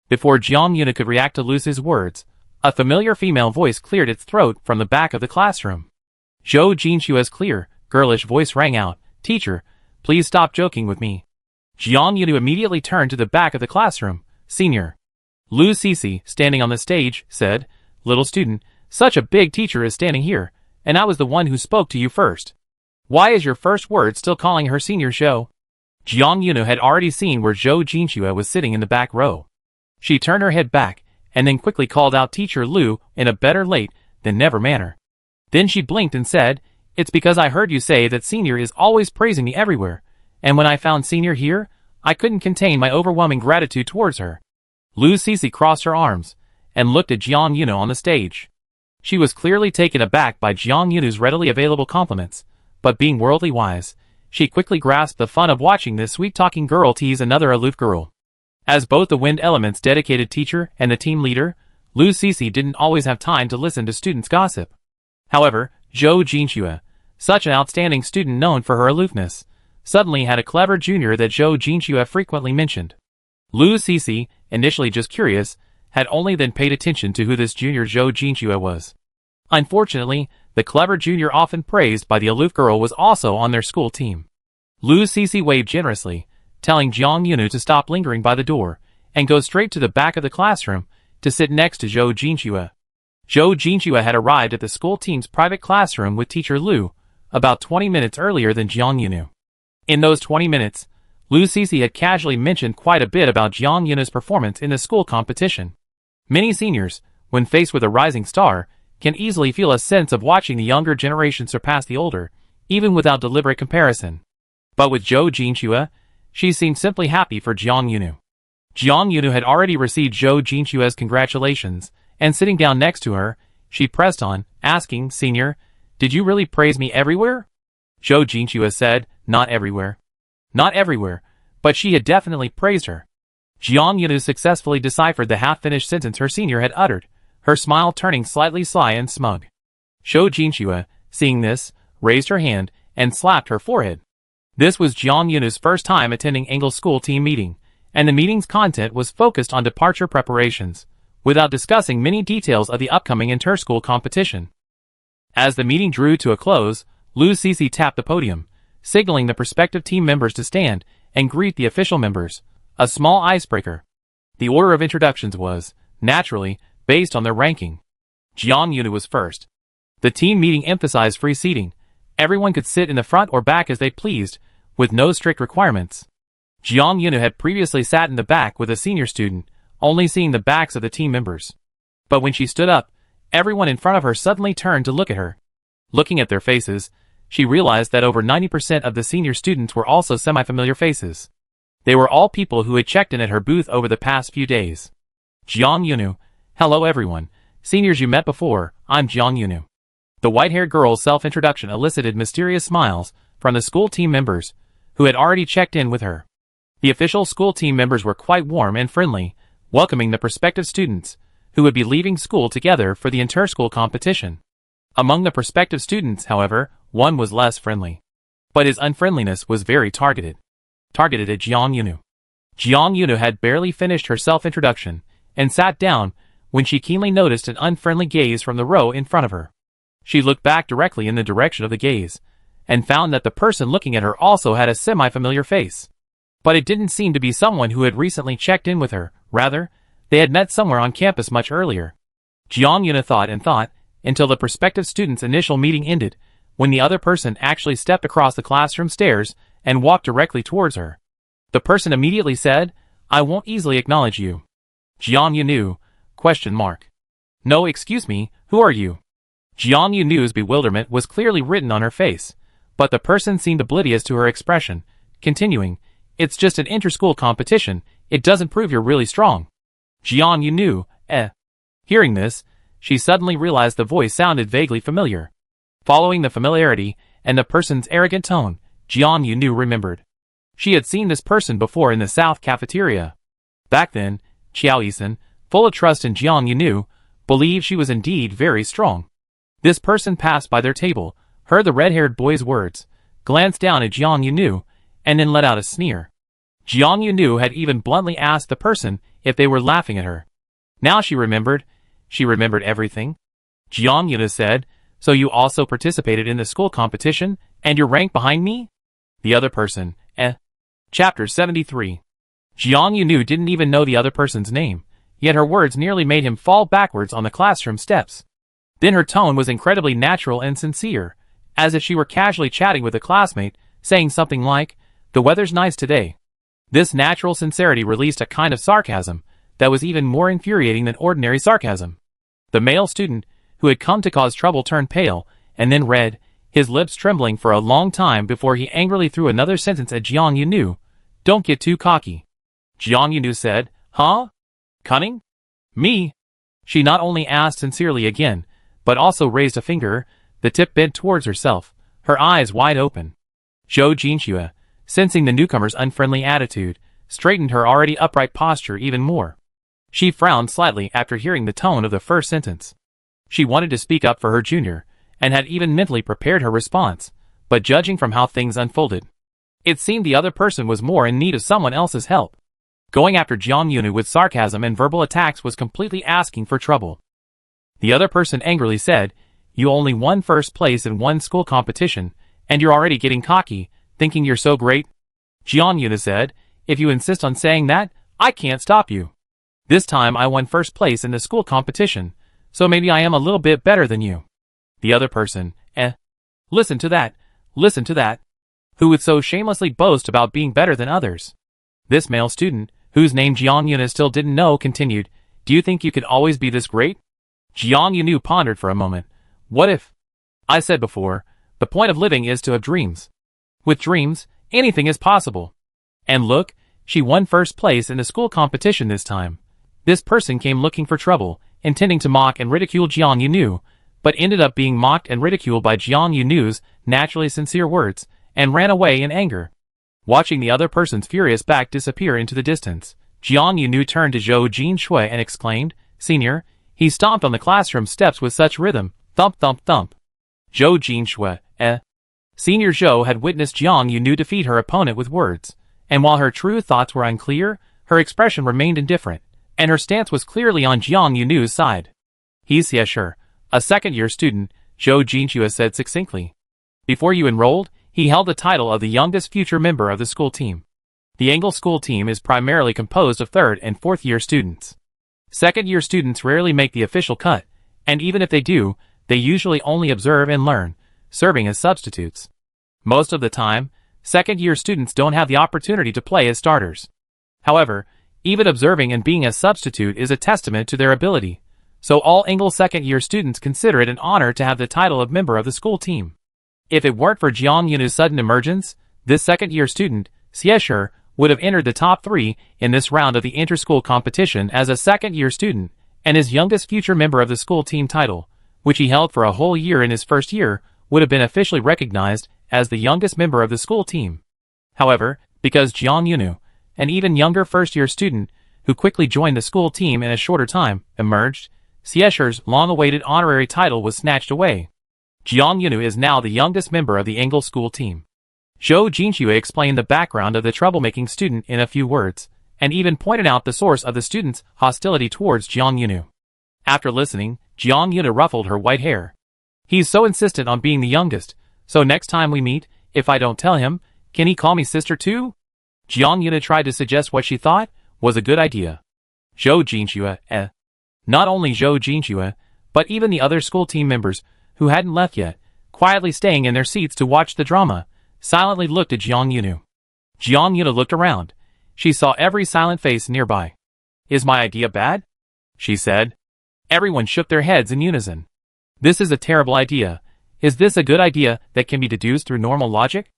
Before Jiang Yunu could react to Lucy's words, a familiar female voice cleared its throat from the back of the classroom. Zhou Jinxue's clear, girlish voice rang out, "Teacher, please stop joking with me." Jiang Yunu immediately turned to the back of the classroom. Senior Lu Cece, standing on the stage, said, "Little student, such a big teacher is standing here, and I was the one who spoke to you first. Why is your first word still calling her senior Zhou?" Jiang Yunu had already seen where Zhou Jinxue was sitting in the back row. She turned her head back, and then quickly called out Teacher Liu in a better late than never manner. Then she blinked and said, "It's because I heard you say that Senior is always praising me everywhere, and when I found Senior here, I couldn't contain my overwhelming gratitude towards her." Lu Cece crossed her arms and looked at Jiang Yunu on the stage. She was clearly taken aback by Jiang Yunu's readily available compliments, but being worldly wise, she quickly grasped the fun of watching this sweet-talking girl tease another aloof girl. As both the Wind Element's dedicated teacher and the team leader, Lu Cece didn't always have time to listen to students' gossip. However, Zhou Jinxue, such an outstanding student known for her aloofness, suddenly had a clever junior that Zhou Jinxue frequently mentioned. Lu Cece, initially just curious, had only then paid attention to who this junior Zhou Jinxue was. Unfortunately, the clever junior often praised by the aloof girl was also on their school team. Lu Cece waved generously, telling Jiang Yunu to stop lingering by the door and go straight to the back of the classroom to sit next to Zhou Jinxue. Zhou Jinxue had arrived at the school team's private classroom with teacher Lu about 20 minutes earlier than Jiang Yunu. In those 20 minutes, Lu Cece had casually mentioned quite a bit about Jiang Yunu's performance in the school competition. Many seniors, when faced with a rising star, can easily feel a sense of watching the younger generation surpass the older, even without deliberate comparison. But with Zhou Jinxue, she seemed simply happy for Jiang Yunu. Jiang Yunu had already received Zhou Jinxue's congratulations, and sitting down next to her, she pressed on, asking, "Senior, did you really praise me everywhere?" Zhou Jinxue said, "Not everywhere." Not everywhere, but she had definitely praised her. Jiang Yunu successfully deciphered the half-finished sentence her senior had uttered, her smile turning slightly sly and smug. Zhou Jinxue, seeing this, raised her hand and slapped her forehead. This was Jiang Yunu's first time attending Engle's school team meeting, and the meeting's content was focused on departure preparations, without discussing many details of the upcoming inter-school competition. As the meeting drew to a close, Lu Cece tapped the podium, signaling the prospective team members to stand and greet the official members, a small icebreaker. The order of introductions was, naturally, based on their ranking. Jiang Yunu was first. The team meeting emphasized free seating. Everyone could sit in the front or back as they pleased, with no strict requirements. Jiang Yunu had previously sat in the back with a senior student, only seeing the backs of the team members. But when she stood up, everyone in front of her suddenly turned to look at her. Looking at their faces, she realized that over 90% of the senior students were also semi-familiar faces. They were all people who had checked in at her booth over the past few days. Jiang Yunu, "Hello everyone, seniors you met before, I'm Jiang Yunu." The white-haired girl's self-introduction elicited mysterious smiles from the school team members, who had already checked in with her. The official school team members were quite warm and friendly, welcoming the prospective students, who would be leaving school together for the inter-school competition. Among the prospective students, however, one was less friendly. But his unfriendliness was very targeted at Jiang Yunu. Jiang Yunu had barely finished her self-introduction, and sat down, when she keenly noticed an unfriendly gaze from the row in front of her. She looked back directly in the direction of the gaze, and found that the person looking at her also had a semi-familiar face. But it didn't seem to be someone who had recently checked in with her, rather, they had met somewhere on campus much earlier. Jiang Yunu thought and thought, until the prospective student's initial meeting ended, when the other person actually stepped across the classroom stairs and walked directly towards her. The person immediately said, "I won't easily acknowledge you." Jiang Yunu? ? "No, excuse me, who are you?" Jiang Yunu's bewilderment was clearly written on her face, but the person seemed oblivious to her expression, continuing, "It's just an inter-school competition, it doesn't prove you're really strong." Jiang Yunu, Hearing this, she suddenly realized the voice sounded vaguely familiar. Following the familiarity and the person's arrogant tone, Jiang Yunu remembered. She had seen this person before in the South cafeteria. Back then, Qiao Yisan, full of trust in Jiang Yunu, believed she was indeed very strong. This person passed by their table, heard the red-haired boy's words, glanced down at Jiang Yunu, and then let out a sneer. Jiang Yunu had even bluntly asked the person if they were laughing at her. Now she remembered everything. Jiang Yunu said, "So you also participated in the school competition, and you're ranked behind me?" The other person, Chapter 73. Jiang Yunu didn't even know the other person's name, yet her words nearly made him fall backwards on the classroom steps. Then her tone was incredibly natural and sincere, as if she were casually chatting with a classmate, saying something like, "The weather's nice today." This natural sincerity released a kind of sarcasm that was even more infuriating than ordinary sarcasm. The male student, who had come to cause trouble, turned pale, and then red, his lips trembling for a long time before he angrily threw another sentence at Jiang Yunu. "Don't get too cocky." Jiang Yunu said, "Huh? Cunning? Me?" She not only asked sincerely again, but also raised a finger, the tip bent towards herself, her eyes wide open. Zhou Jinxue, sensing the newcomer's unfriendly attitude, straightened her already upright posture even more. She frowned slightly after hearing the tone of the first sentence. She wanted to speak up for her junior, and had even mentally prepared her response, but judging from how things unfolded, it seemed the other person was more in need of someone else's help. Going after Jiang Yunu with sarcasm and verbal attacks was completely asking for trouble. The other person angrily said, "You only won first place in one school competition, and you're already getting cocky, thinking you're so great?" Jiang Yunu said, "If you insist on saying that, I can't stop you. This time I won first place in the school competition, so maybe I am a little bit better than you." The other person, listen to that, who would so shamelessly boast about being better than others. This male student, whose name Jiang Yunu still didn't know, continued, "Do you think you could always be this great?" Jiang Yunu pondered for a moment. "What if? I said before, the point of living is to have dreams. With dreams, anything is possible. And look, she won first place in the school competition this time." This person came looking for trouble, intending to mock and ridicule Jiang Yunu, but ended up being mocked and ridiculed by Jiang Yunu's naturally sincere words, and ran away in anger. Watching the other person's furious back disappear into the distance, Jiang Yunu turned to Zhou Jinxue and exclaimed, "Senior." He stomped on the classroom steps with such rhythm, thump thump thump. Zhou Jinxue, Senior Zhou had witnessed Jiang Yunu defeat her opponent with words, and while her true thoughts were unclear, her expression remained indifferent, and her stance was clearly on Jiang Yunu's side. "He's Xie, a second-year student," Zhou Jinxue said succinctly. "Before you enrolled, he held the title of the youngest future member of the school team. The Angle school team is primarily composed of third and fourth-year students. Second-year students rarely make the official cut, and even if they do, they usually only observe and learn, serving as substitutes. Most of the time, second-year students don't have the opportunity to play as starters. However, even observing and being a substitute is a testament to their ability, so all Angle second-year students consider it an honor to have the title of member of the school team. If it weren't for Jiang Yunu's sudden emergence, this second-year student, Xie, would have entered the top 3 in this round of the inter-school competition as a second-year student, and his youngest future member of the school team title, which he held for a whole year in his first year, would have been officially recognized as the youngest member of the school team. However, because Jiang Yunu, an even younger first-year student, who quickly joined the school team in a shorter time, emerged, Xie's long-awaited honorary title was snatched away. Jiang Yunu is now the youngest member of the Angle school team. Zhou Jinxue explained the background of the troublemaking student in a few words, and even pointed out the source of the student's hostility towards Jiang Yunu. After listening, Jiang Yunu ruffled her white hair. "He's so insistent on being the youngest, so next time we meet, if I don't tell him, can he call me sister too?" Jiang Yunu tried to suggest what she thought was a good idea. Zhou Jinxue, Not only Zhou Jinxue, but even the other school team members, who hadn't left yet, quietly staying in their seats to watch the drama, silently looked at Jiang Yunu. Jiang Yunu looked around. She saw every silent face nearby. "Is my idea bad?" she said. Everyone shook their heads in unison. "This is a terrible idea. Is this a good idea that can be deduced through normal logic?"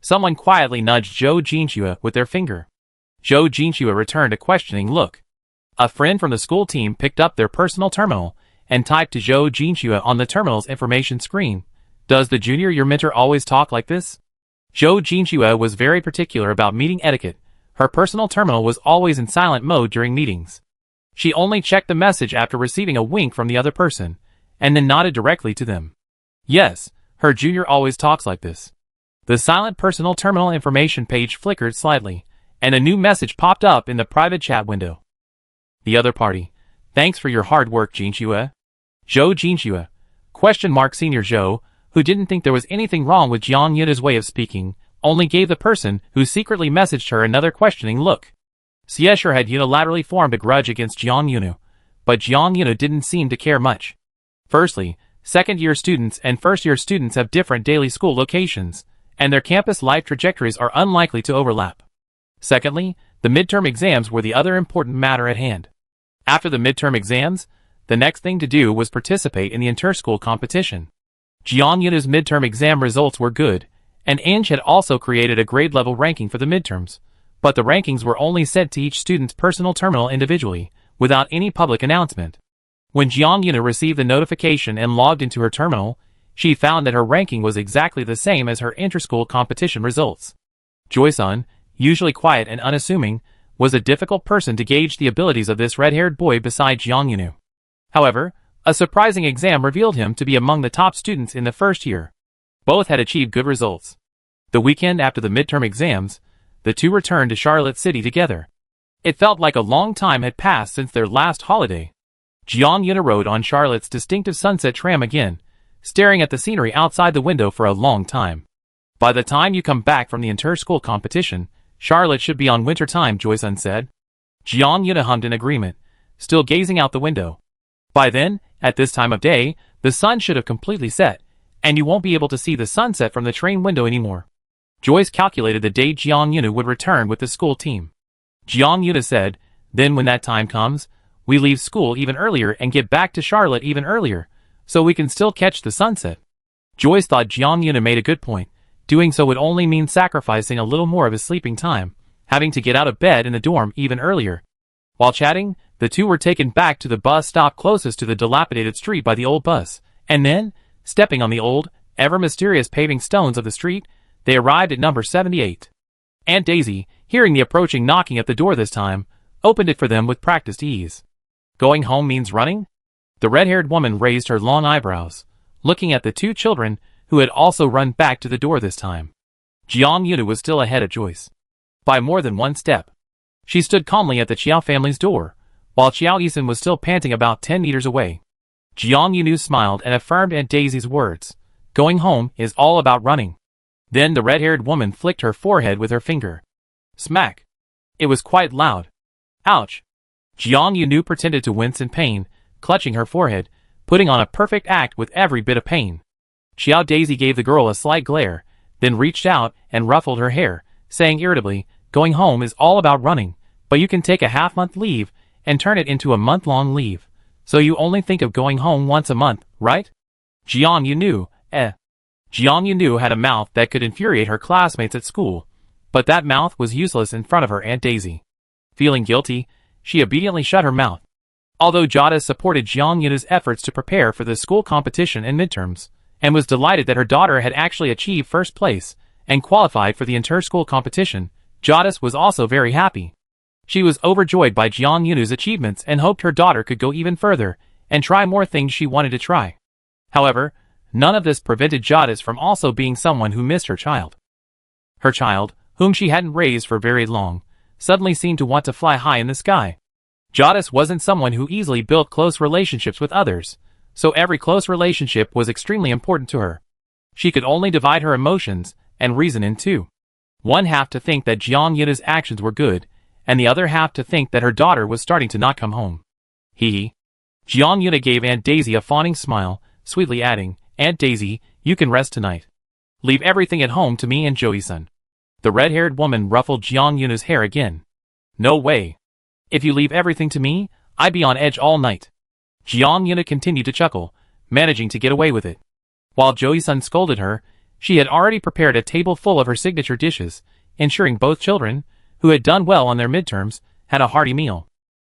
Someone quietly nudged Zhou Jinxue with their finger. Zhou Jinxue returned a questioning look. A friend from the school team picked up their personal terminal and typed to Zhou Jinxue on the terminal's information screen. "Does the junior year mentor always talk like this?" Zhou Jinxue was very particular about meeting etiquette. Her personal terminal was always in silent mode during meetings. She only checked the message after receiving a wink from the other person, and then nodded directly to them. Yes, her junior always talks like this. The silent personal terminal information page flickered slightly, and a new message popped up in the private chat window. The other party. "Thanks for your hard work, Jinxue." Zhou Jinxue. Senior Zhou, who didn't think there was anything wrong with Jiang Yunu's way of speaking, only gave the person who secretly messaged her another questioning look. Xie had unilaterally formed a grudge against Jiang Yunu, but Jiang Yunu didn't seem to care much. Firstly, second-year students and first-year students have different daily school locations, and their campus life trajectories are unlikely to overlap. Secondly, the midterm exams were the other important matter at hand. After the midterm exams, The next thing to do was participate in the inter-school competition. Jiang Yuna's midterm exam results were good, and Inge had also created a grade-level ranking for the midterms, but the rankings were only sent to each student's personal terminal individually, without any public announcement. When Jiang Yuna received the notification and logged into her terminal, she found that her ranking was exactly the same as her inter-school competition results. Joy-sun, usually quiet and unassuming, was a difficult person to gauge the abilities of this red-haired boy beside Jiang Yuna. However, a surprising exam revealed him to be among the top students in the first year. Both had achieved good results. The weekend after the midterm exams, the two returned to Charlotte City together. It felt like a long time had passed since their last holiday. Jiang Yuna rode on Charlotte's distinctive sunset tram again, staring at the scenery outside the window for a long time. By the time you come back from the inter-school competition, Charlotte should be on winter time, Joy-sun said. Jiang Yuna hummed in agreement, still gazing out the window. By then, at this time of day, the sun should have completely set, and you won't be able to see the sunset from the train window anymore. Joyce calculated the day Jiang Yuna would return with the school team. Jiang Yuna said, then when that time comes, we leave school even earlier and get back to Charlotte even earlier, so we can still catch the sunset. Joyce thought Jiang Yuna made a good point. Doing so would only mean sacrificing a little more of his sleeping time, having to get out of bed in the dorm even earlier. While chatting, the two were taken back to the bus stop closest to the dilapidated street by the old bus, and then, stepping on the old, ever-mysterious paving stones of the street, they arrived at number 78. Aunt Daisy, hearing the approaching knocking at the door this time, opened it for them with practiced ease. Going home means running? The red-haired woman raised her long eyebrows, looking at the two children who had also run back to the door this time. Jiang Yuna was still ahead of Joyce. By more than one step. She stood calmly at the Chiao family's door, while Chiao Isan was still panting about 10 meters away. Jiang Yuna smiled and affirmed Aunt Daisy's words. Going home is all about running. Then the red-haired woman flicked her forehead with her finger. Smack. It was quite loud. Ouch. Jiang Yuna pretended to wince in pain, clutching her forehead, putting on a perfect act with every bit of pain. Chiao Daisy gave the girl a slight glare, then reached out and ruffled her hair, saying irritably, going home is all about running, but you can take a half-month leave and turn it into a month-long leave. So you only think of going home once a month, right? Jiang Yuna, Jiang Yuna had a mouth that could infuriate her classmates at school, but that mouth was useless in front of her Aunt Daisy. Feeling guilty, she obediently shut her mouth. Although Jada supported Jiang Yuna's efforts to prepare for the school competition and midterms, and was delighted that her daughter had actually achieved first place and qualified for the inter-school competition, Jadis was also very happy. She was overjoyed by Jiang Yuna's achievements and hoped her daughter could go even further and try more things she wanted to try. However, none of this prevented Jadis from also being someone who missed her child. Her child, whom she hadn't raised for very long, suddenly seemed to want to fly high in the sky. Jadis wasn't someone who easily built close relationships with others, so every close relationship was extremely important to her. She could only divide her emotions and reason in two. One half to think that Jiang Yuna's actions were good, and the other half to think that her daughter was starting to not come home. Jiang Yuna gave Aunt Daisy a fawning smile, sweetly adding, Aunt Daisy, you can rest tonight. Leave everything at home to me and Joey-san. The red-haired woman ruffled Jiang Yuna's hair again. No way. If you leave everything to me, I'd be on edge all night. Jiang Yuna continued to chuckle, managing to get away with it. While Joey-san scolded her, she had already prepared a table full of her signature dishes, ensuring both children, who had done well on their midterms, had a hearty meal.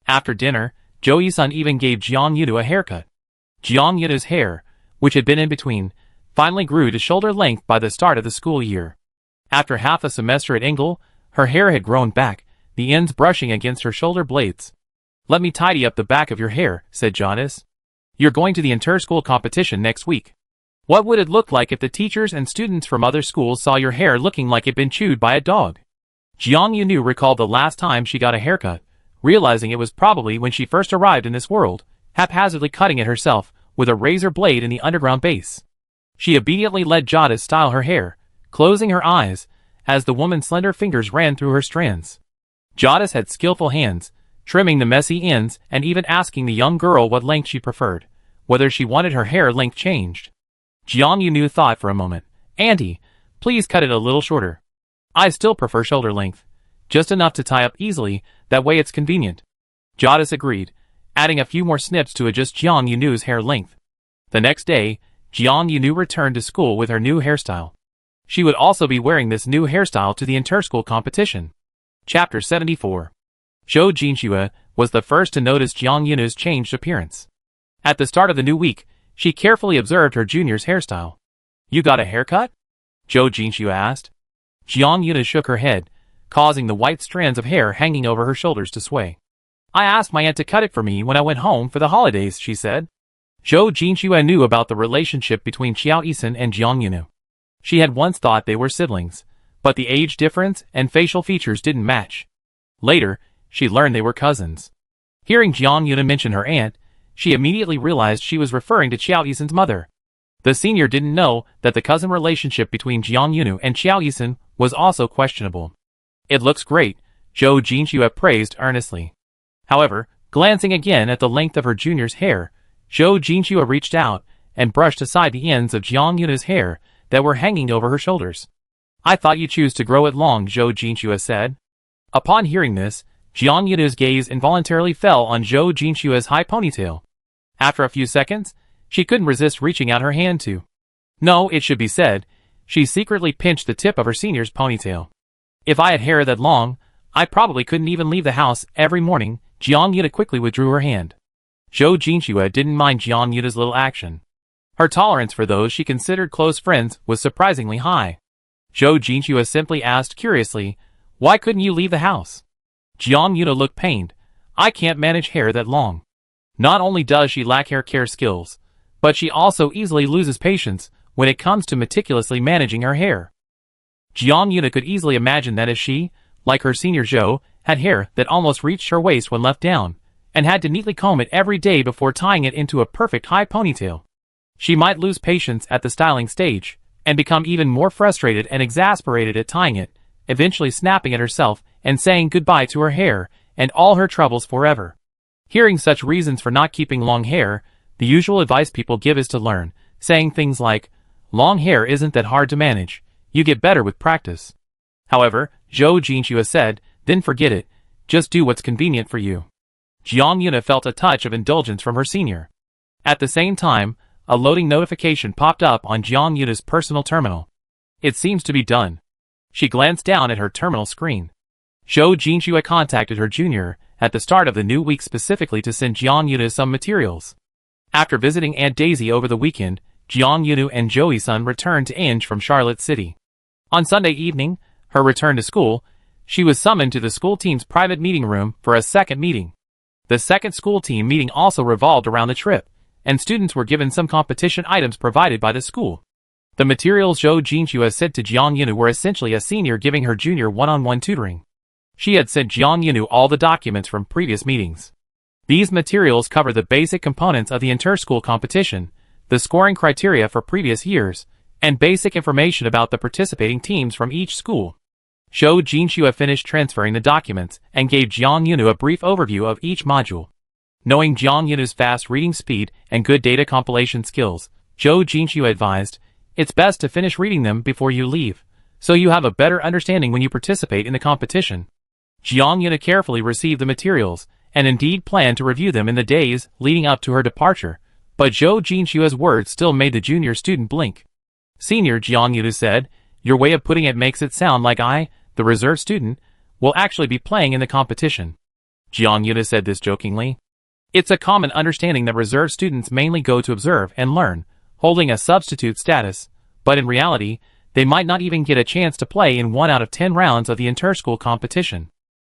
After dinner, Joey-san even gave Jiang Yuna a haircut. Jiang Yuna's hair, which had been in between, finally grew to shoulder length by the start of the school year. After half a semester at Ingle, her hair had grown back, the ends brushing against her shoulder blades. Let me tidy up the back of your hair, said Jadis. You're going to the inter-school competition next week. What would it look like if the teachers and students from other schools saw your hair looking like it'd been chewed by a dog? Jiang Yuna recalled the last time she got a haircut, realizing it was probably when she first arrived in this world, haphazardly cutting it herself with a razor blade in the underground base. She obediently let Jadis style her hair, closing her eyes, as the woman's slender fingers ran through her strands. Jadis had skillful hands, trimming the messy ends and even asking the young girl what length she preferred, whether she wanted her hair length changed. Jiang Yuna thought for a moment. Auntie, please cut it a little shorter. I still prefer shoulder length, just enough to tie up easily, that way it's convenient. Jadis agreed, adding a few more snips to adjust Jiang Yunu's hair length. The next day, Jiang Yunu returned to school with her new hairstyle. She would also be wearing this new hairstyle to the inter-school competition. Chapter 74. Zhou Jinxue was the first to notice Jiang Yunu's changed appearance. At the start of the new week, she carefully observed her junior's hairstyle. "You got a haircut?" Zhou Jinxue asked. Jiang Yunu shook her head, causing the white strands of hair hanging over her shoulders to sway. "I asked my aunt to cut it for me when I went home for the holidays," she said. Zhou Jinxue knew about the relationship between Qiao Yisun and Jiang Yunu. She had once thought they were siblings, but the age difference and facial features didn't match. Later, she learned they were cousins. Hearing Jiang Yunu mention her aunt, she immediately realized she was referring to Qiao Yisun's mother. The senior didn't know that the cousin relationship between Jiang Yunu and Qiao Yisun was also questionable. "It looks great," Zhou Jinxue praised earnestly. However, glancing again at the length of her junior's hair, Zhou Jinxue reached out and brushed aside the ends of Jiang Yunu's hair that were hanging over her shoulders. "I thought you'd choose to grow it long," Zhou Jinxue said. Upon hearing this, Jiang Yunu's gaze involuntarily fell on Zhou Jinxue's high ponytail. After a few seconds, she couldn't resist reaching out her hand to. No, it should be said, she secretly pinched the tip of her senior's ponytail. "If I had hair that long, I probably couldn't even leave the house every morning." Jiang Yunu quickly withdrew her hand. Zhou Jinxue didn't mind Jiang Yunu's little action. Her tolerance for those she considered close friends was surprisingly high. Zhou Jinxue simply asked curiously, "Why couldn't you leave the house?" Jiang Yunu looked pained. "I can't manage hair that long." Not only does she lack hair care skills, but she also easily loses patience when it comes to meticulously managing her hair. Jiang Yunu could easily imagine that if she, like her senior Zhou, had hair that almost reached her waist when left down, and had to neatly comb it every day before tying it into a perfect high ponytail, she might lose patience at the styling stage, and become even more frustrated and exasperated at tying it, eventually snapping at herself and saying goodbye to her hair and all her troubles forever. Hearing such reasons for not keeping long hair, the usual advice people give is to learn, saying things like, "Long hair isn't that hard to manage, you get better with practice." However, Zhou Jinxue said, "Then forget it, just do what's convenient for you." Jiang Yunu felt a touch of indulgence from her senior. At the same time, a loading notification popped up on Jiang Yunu's personal terminal. "It seems to be done." She glanced down at her terminal screen. Zhou Jinxue contacted her junior at the start of the new week specifically to send Jiang Yunu some materials. After visiting Aunt Daisy over the weekend, Jiang Yunu and Zhou Yisun returned to Ange from Charlotte City. On Sunday evening, her return to school, she was summoned to the school team's private meeting room for a second meeting. The second school team meeting also revolved around the trip, and students were given some competition items provided by the school. The materials Zhou Jinxue said to Jiang Yunu were essentially a senior giving her junior one-on-one tutoring. She had sent Jiang Yunu all the documents from previous meetings. These materials cover the basic components of the inter-school competition, the scoring criteria for previous years, and basic information about the participating teams from each school. Zhou Jinxue finished transferring the documents and gave Jiang Yunu a brief overview of each module. Knowing Jiang Yunu's fast reading speed and good data compilation skills, Zhou Jinxue advised, "It's best to finish reading them before you leave, so you have a better understanding when you participate in the competition." Jiang Yunu carefully received the materials, and indeed planned to review them in the days leading up to her departure, but Zhou Jinxue's words still made the junior student blink. "Senior," Jiang Yunu said, "your way of putting it makes it sound like I, the reserve student, will actually be playing in the competition." Jiang Yunu said this jokingly. It's a common understanding that reserve students mainly go to observe and learn, holding a substitute status, but in reality, they might not even get a chance to play in 1 out of 10 rounds of the inter-school competition.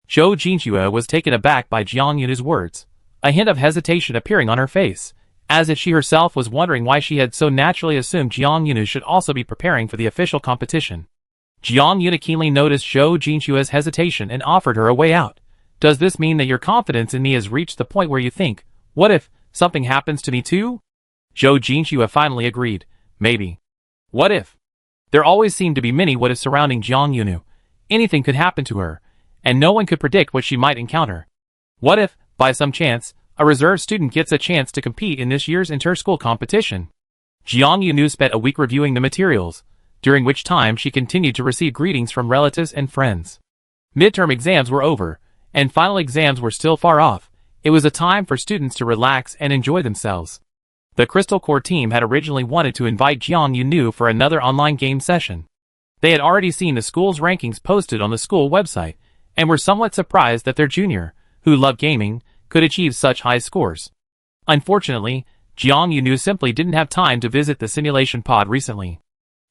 Zhou Jinxue was taken aback by Jiang Yunu's words, a hint of hesitation appearing on her face, as if she herself was wondering why she had so naturally assumed Jiang Yunu should also be preparing for the official competition. Jiang Yunu keenly noticed Zhou Jinxue's hesitation and offered her a way out. "Does this mean that your confidence in me has reached the point where you think, what if something happens to me too?" Zhou Jinxue finally agreed, "Maybe." What if? There always seemed to be many what ifs surrounding Jiang Yunu. Anything could happen to her, and no one could predict what she might encounter. What if, by some chance, a reserve student gets a chance to compete in this year's inter-school competition? Jiang Yunu spent a week reviewing the materials, during which time she continued to receive greetings from relatives and friends. Midterm exams were over, and final exams were still far off. It was a time for students to relax and enjoy themselves. The Crystal Core team had originally wanted to invite Jiang Yunu for another online game session. They had already seen the school's rankings posted on the school website, and were somewhat surprised that their junior, who loved gaming, could achieve such high scores. Unfortunately, Jiang Yunu simply didn't have time to visit the simulation pod recently.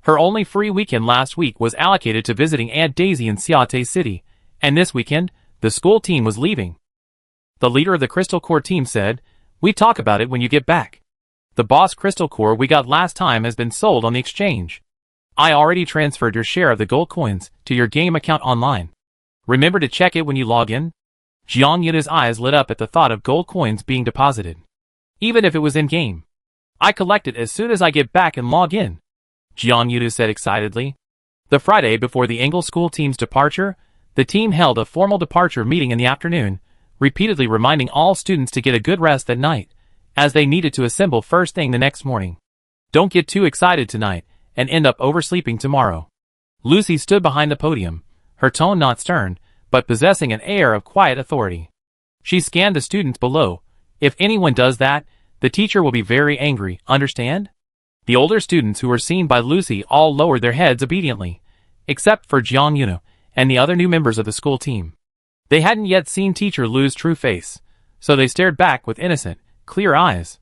Her only free weekend last week was allocated to visiting Aunt Daisy in Xiate City, and this weekend, the school team was leaving. The leader of the Crystal Core team said, "We talk about it when you get back. The boss Crystal Core we got last time has been sold on the exchange. I already transferred your share of the gold coins to your game account online. Remember to check it when you log in." Jiang Yunu's eyes lit up at the thought of gold coins being deposited. Even if it was in-game. "I collect it as soon as I get back and log in," Jiang Yunu said excitedly. The Friday before the Engel school team's departure, the team held a formal departure meeting in the afternoon, repeatedly reminding all students to get a good rest that night, as they needed to assemble first thing the next morning. "Don't get too excited tonight and end up oversleeping tomorrow." Lucy stood behind the podium, her tone not stern, but possessing an air of quiet authority. She scanned the students below. "If anyone does that, the teacher will be very angry, understand?" The older students who were seen by Lucy all lowered their heads obediently, except for Jiang Yunu and the other new members of the school team. They hadn't yet seen Teacher Lu's true face, so they stared back with innocent, clear eyes.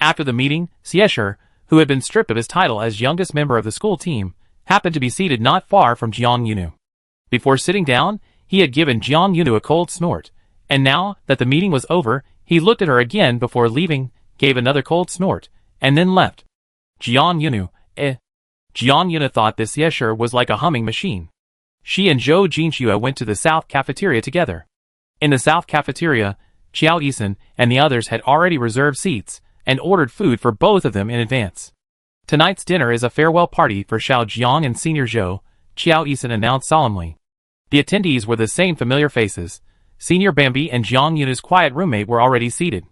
After the meeting, Xiesher, who had been stripped of his title as youngest member of the school team, happened to be seated not far from Jiang Yunu. Before sitting down, he had given Jiang Yunu a cold snort, and now that the meeting was over, he looked at her again before leaving, gave another cold snort, and then left. Jiang Yunu, Jiang Yunu thought this Xiesher was like a humming machine. She and Zhou Jinxue went to the South Cafeteria together. In the South Cafeteria, Qiao Yisan and the others had already reserved seats and ordered food for both of them in advance. "Tonight's dinner is a farewell party for Xiao Jiang and Senior Zhou," Qiao Yisan announced solemnly. The attendees were the same familiar faces. Senior Bambi and Jiang Yunu's quiet roommate were already seated.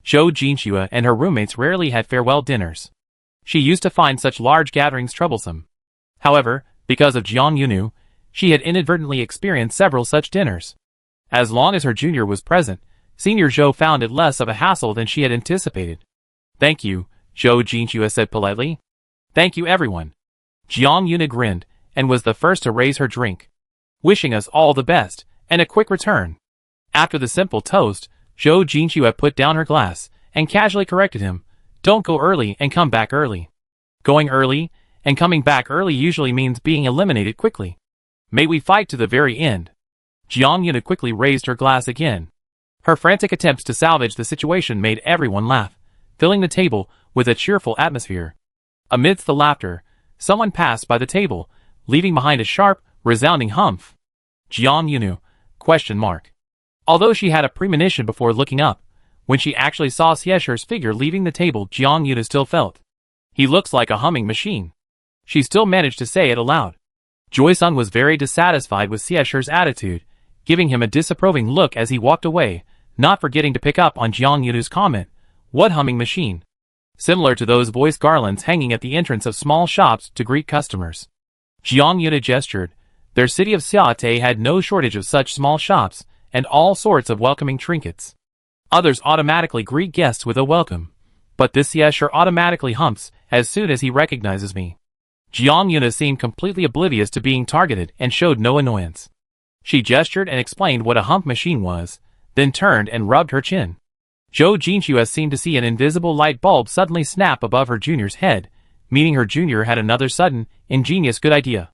Zhou Jinxue and her roommates rarely had farewell dinners. She used to find such large gatherings troublesome. However, because of Jiang Yunu, she had inadvertently experienced several such dinners. As long as her junior was present, Senior Zhou found it less of a hassle than she had anticipated. "Thank you," Zhou Jinxue said politely. "Thank you everyone." Jiang Yunu grinned, and was the first to raise her drink. "Wishing us all the best, and a quick return." After the simple toast, Zhou Jinxue put down her glass, and casually corrected him, "Don't go early and come back early. Going early and coming back early usually means being eliminated quickly. May we fight to the very end." Jiang Yunu quickly raised her glass again. Her frantic attempts to salvage the situation made everyone laugh, filling the table with a cheerful atmosphere. Amidst the laughter, someone passed by the table, leaving behind a sharp, resounding humph. Jiang Yunu? Although she had a premonition before looking up, when she actually saw Xiesher's figure leaving the table, Jiang Yunu still felt. "He looks like a humming machine." She still managed to say it aloud. Joy-san was very dissatisfied with Xiesher's attitude, giving him a disapproving look as he walked away, not forgetting to pick up on Jiang Yunu's comment, "What humming machine?" Similar to those voice garlands hanging at the entrance of small shops to greet customers. Jiang Yunu gestured. Their city of Xiate had no shortage of such small shops, and all sorts of welcoming trinkets. Others automatically greet guests with a welcome, but this Xiesher automatically humps as soon as he recognizes me. Jiang Yunu seemed completely oblivious to being targeted and showed no annoyance. She gestured and explained what a hump machine was, then turned and rubbed her chin. Zhou Jinxue seemed to see an invisible light bulb suddenly snap above her junior's head, meaning her junior had another sudden, ingenious good idea.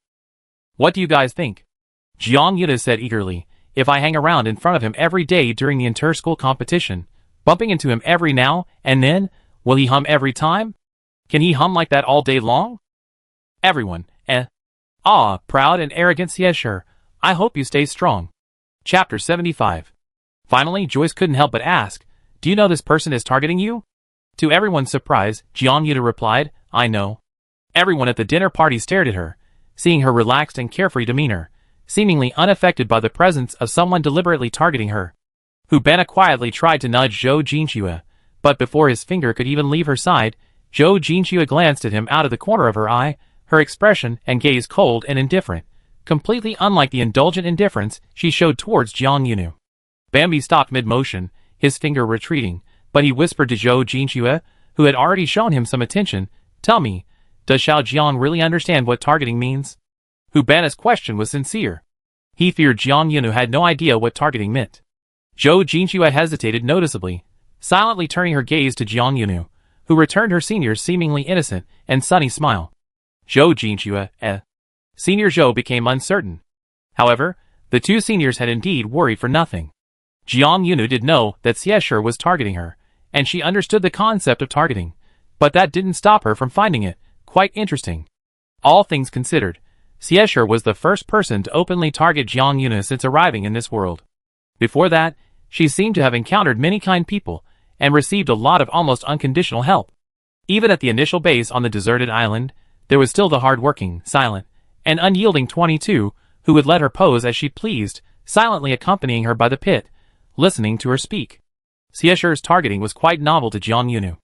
"What do you guys think?" Jiang Yunu said eagerly. "If I hang around in front of him every day during the inter-school competition, bumping into him every now and then, will he hum every time? Can he hum like that all day long?" Everyone, proud and arrogant Xiesher, I hope you stay strong. Chapter 75. Finally, Joyce couldn't help but ask, "Do you know this person is targeting you?" To everyone's surprise, Jiang Yunu replied, "I know." Everyone at the dinner party stared at her, seeing her relaxed and carefree demeanor, seemingly unaffected by the presence of someone deliberately targeting her. Hubana quietly tried to nudge Zhou Jinxue, but before his finger could even leave her side, Zhou Jinxue glanced at him out of the corner of her eye, her expression and gaze cold and indifferent, completely unlike the indulgent indifference she showed towards Jiang Yunu. Bambi stopped mid-motion, his finger retreating, but he whispered to Zhou Jinxue, who had already shown him some attention, "Tell me, does Xiao Jiang really understand what targeting means?" Hu Ban's question was sincere. He feared Jiang Yunu had no idea what targeting meant. Zhou Jinxue hesitated noticeably, silently turning her gaze to Jiang Yunu, who returned her senior's seemingly innocent and sunny smile. Zhou Jinxue, Senior Zhou became uncertain. However, the two seniors had indeed worried for nothing. Jiang Yunu did know that Xiesher was targeting her, and she understood the concept of targeting, but that didn't stop her from finding it quite interesting. All things considered, Xiesher was the first person to openly target Jiang Yunu since arriving in this world. Before that, she seemed to have encountered many kind people, and received a lot of almost unconditional help. Even at the initial base on the deserted island, there was still the hard-working, silent, and unyielding 22, who would let her pose as she pleased, silently accompanying her by the pit, listening to her speak. Xiesher's targeting was quite novel to Jiang Yunu.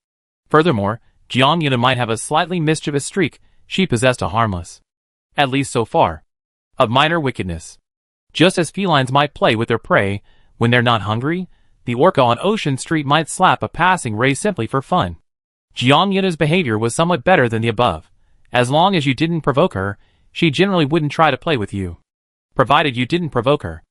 Furthermore, Jiang Yunu might have a slightly mischievous streak, she possessed a harmless, at least so far, of minor wickedness. Just as felines might play with their prey when they're not hungry, the orca on Ocean Street might slap a passing ray simply for fun. Jiang Yunu's behavior was somewhat better than the above. As long as you didn't provoke her, she generally wouldn't try to play with you. Provided you didn't provoke her.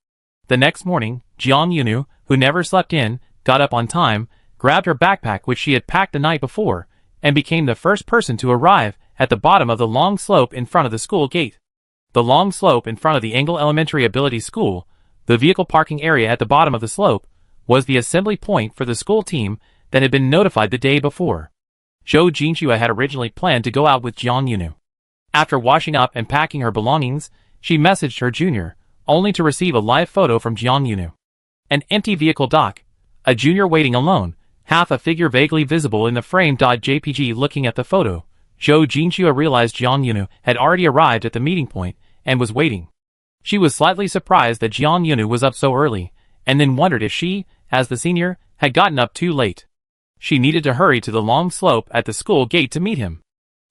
The next morning, Jiang Yunu, who never slept in, got up on time, grabbed her backpack which she had packed the night before, and became the first person to arrive at the bottom of the long slope in front of the school gate. The long slope in front of the Engel Elementary Ability School, the vehicle parking area at the bottom of the slope, was the assembly point for the school team that had been notified the day before. Zhou Jinxue had originally planned to go out with Jiang Yunu. After washing up and packing her belongings, she messaged her junior, only to receive a live photo from Jiang Yunu. An empty vehicle dock, a junior waiting alone, half a figure vaguely visible in the frame.jpg. Looking at the photo, Zhou Jinxue realized Jiang Yunu had already arrived at the meeting point and was waiting. She was slightly surprised that Jiang Yunu was up so early, and then wondered if she, as the senior, had gotten up too late. She needed to hurry to the long slope at the school gate to meet him.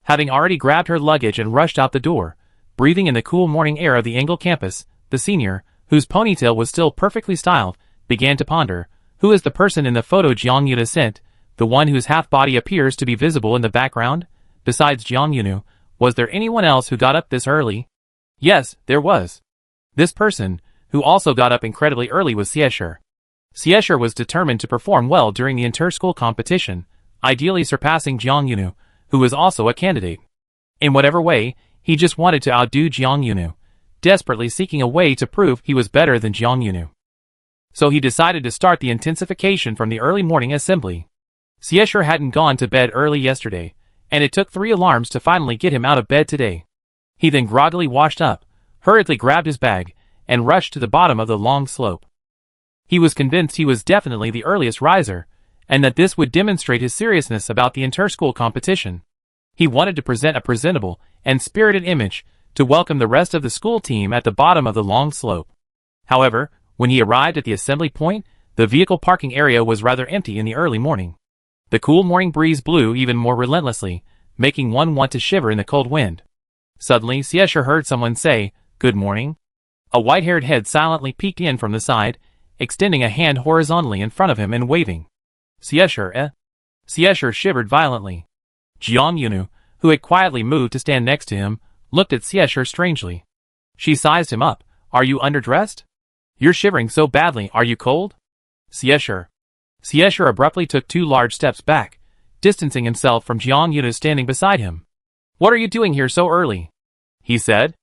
Having already grabbed her luggage and rushed out the door, breathing in the cool morning air of the Engel campus, the senior, whose ponytail was still perfectly styled, began to ponder, who is the person in the photo Jiang Yunu sent, the one whose half-body appears to be visible in the background? Besides Jiang Yunu, was there anyone else who got up this early? Yes, there was. This person, who also got up incredibly early, was Xiesher. Xiesher was determined to perform well during the inter-school competition, ideally surpassing Jiang Yunu, who was also a candidate. In whatever way, he just wanted to outdo Jiang Yunu, desperately seeking a way to prove he was better than Jiang Yunu. So he decided to start the intensification from the early morning assembly. Xiesher hadn't gone to bed early yesterday, and it took 3 alarms to finally get him out of bed today. He then groggily washed up, hurriedly grabbed his bag, and rushed to the bottom of the long slope. He was convinced he was definitely the earliest riser, and that this would demonstrate his seriousness about the inter-school competition. He wanted to present a presentable and spirited image to welcome the rest of the school team at the bottom of the long slope. However, when he arrived at the assembly point, the vehicle parking area was rather empty in the early morning. The cool morning breeze blew even more relentlessly, making one want to shiver in the cold wind. Suddenly, Xiesher heard someone say, "Good morning." A white-haired head silently peeked in from the side, extending a hand horizontally in front of him and waving. Xiesher, Xiesher shivered violently. Jiang Yunu, who had quietly moved to stand next to him, looked at Xiesher strangely. She sized him up. "Are you underdressed? You're shivering so badly, are you cold?" Xiesher abruptly took 2 large steps back, distancing himself from Jiang Yunu standing beside him. "What are you doing here so early?" he said.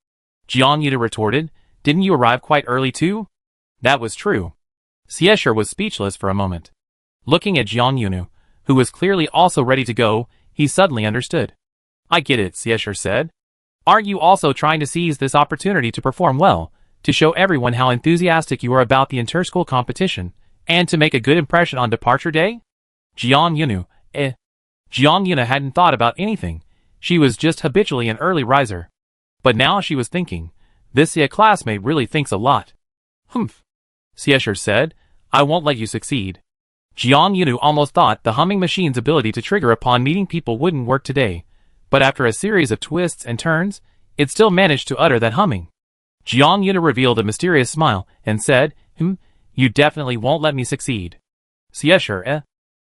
Jiang Yunu retorted, "Didn't you arrive quite early too?" That was true. Xiesher was speechless for a moment. Looking at Jiang Yunu, who was clearly also ready to go, he suddenly understood. "I get it," Xiesher said. "Aren't you also trying to seize this opportunity to perform well, to show everyone how enthusiastic you are about the inter-school competition, and to make a good impression on departure day?" Jiang Yunu hadn't thought about anything. She was just habitually an early riser. But now she was thinking, this classmate really thinks a lot. "Humph," Xiesher said, "I won't let you succeed." Jiang Yunu almost thought the humming machine's ability to trigger upon meeting people wouldn't work today, but after a series of twists and turns, it still managed to utter that humming. Jiang Yunu revealed a mysterious smile and said, "You definitely won't let me succeed." Siesher, eh?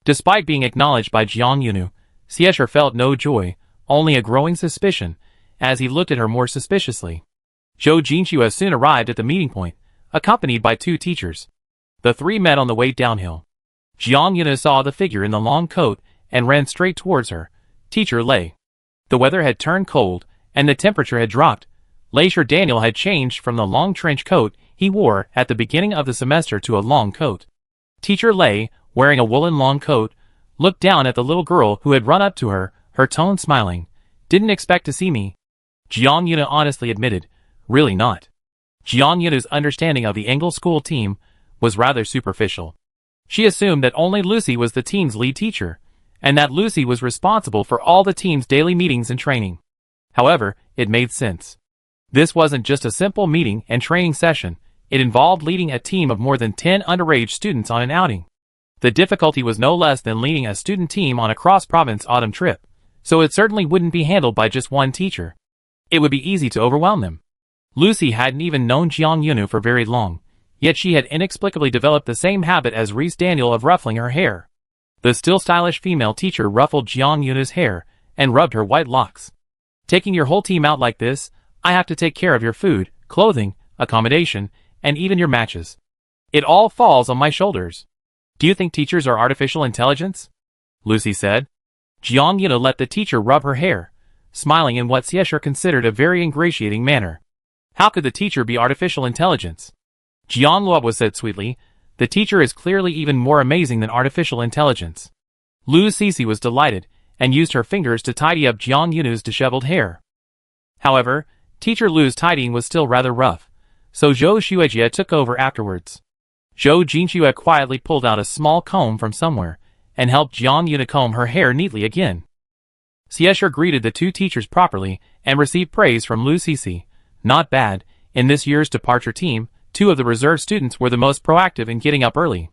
Despite being acknowledged by Jiang Yunu, Siesher felt no joy, only a growing suspicion, as he looked at her more suspiciously. Zhou Jinxue soon arrived at the meeting point, accompanied by 2 teachers. The 3 met on the way downhill. Jiang Yunu saw the figure in the long coat and ran straight towards her. Teacher Lei. The weather had turned cold, and the temperature had dropped. Leisure Daniel had changed from the long trench coat he wore at the beginning of the semester to a long coat. Teacher Lei, wearing a woolen long coat, looked down at the little girl who had run up to her, her tone smiling. Didn't expect to see me. Jiang Yuna honestly admitted, really not. Jiang Yuna's understanding of the Engel school team was rather superficial. She assumed that only Lucy was the team's lead teacher, and that Lucy was responsible for all the team's daily meetings and training. However, it made sense. This wasn't just a simple meeting and training session, it involved leading a team of more than 10 underage students on an outing. The difficulty was no less than leading a student team on a cross-province autumn trip, so it certainly wouldn't be handled by just one teacher. It would be easy to overwhelm them. Lucy hadn't even known Jiang Yunu for very long, yet she had inexplicably developed the same habit as Reese Daniel of ruffling her hair. The still stylish female teacher ruffled Jiang Yunu's hair and rubbed her white locks. Taking your whole team out like this, I have to take care of your food, clothing, accommodation, and even your matches. It all falls on my shoulders. Do you think teachers are artificial intelligence? Lucy said. Jiang Yunu let the teacher rub her hair, smiling in what Siesher considered a very ingratiating manner. How could the teacher be artificial intelligence? Jiang Luo said sweetly, the teacher is clearly even more amazing than artificial intelligence. Lu Sisi was delighted, and used her fingers to tidy up Jiang Yunu's disheveled hair. However, Teacher Lu's tidying was still rather rough, so Zhou Xuejie took over afterwards. Zhou Jinxue quietly pulled out a small comb from somewhere, and helped Jiang Yunu comb her hair neatly again. Siesher greeted the 2 teachers properly, and received praise from Lu Sisi. Not bad, in this year's departure team, 2 of the reserve students were the most proactive in getting up early.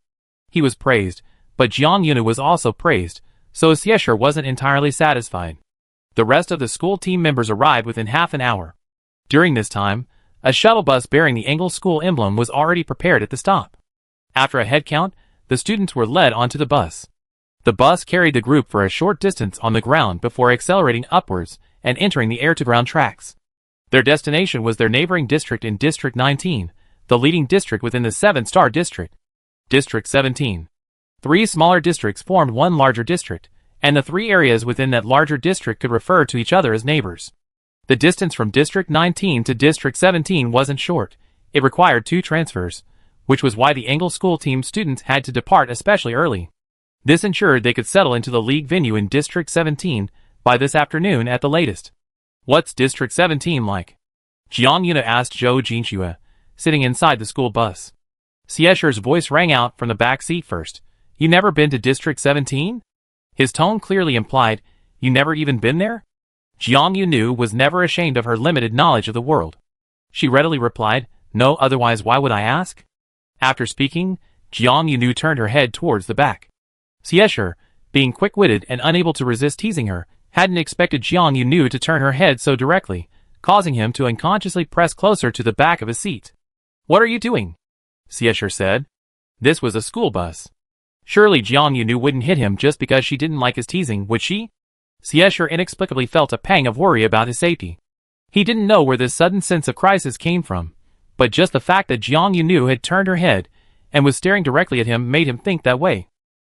He was praised, but Jiang Yunu was also praised, so Siesher wasn't entirely satisfied. The rest of the school team members arrived within half an hour. During this time, a shuttle bus bearing the Engel school emblem was already prepared at the stop. After a head count, the students were led onto the bus. The bus carried the group for a short distance on the ground before accelerating upwards and entering the air-to-ground tracks. Their destination was their neighboring district in District 19, the leading district within the 7-star district. District 17. 3 smaller districts formed one larger district, and the 3 areas within that larger district could refer to each other as neighbors. The distance from District 19 to District 17 wasn't short. It required 2 transfers, which was why the Engel school team students had to depart especially early. This ensured they could settle into the league venue in District 17 by this afternoon at the latest. What's District 17 like? Jiang Yunu asked Zhou Jinxue, sitting inside the school bus. Siesher's voice rang out from the back seat first. You never been to District 17? His tone clearly implied, you never even been there? Jiang Yunu was never ashamed of her limited knowledge of the world. She readily replied, no, otherwise why would I ask? After speaking, Jiang Yunu turned her head towards the back. Siesher, being quick-witted and unable to resist teasing her, hadn't expected Jiang Yunu to turn her head so directly, causing him to unconsciously press closer to the back of his seat. What are you doing? Siesher said. This was a school bus. Surely Jiang Yunu wouldn't hit him just because she didn't like his teasing, would she? Siesher inexplicably felt a pang of worry about his safety. He didn't know where this sudden sense of crisis came from, but just the fact that Jiang Yunu had turned her head and was staring directly at him made him think that way.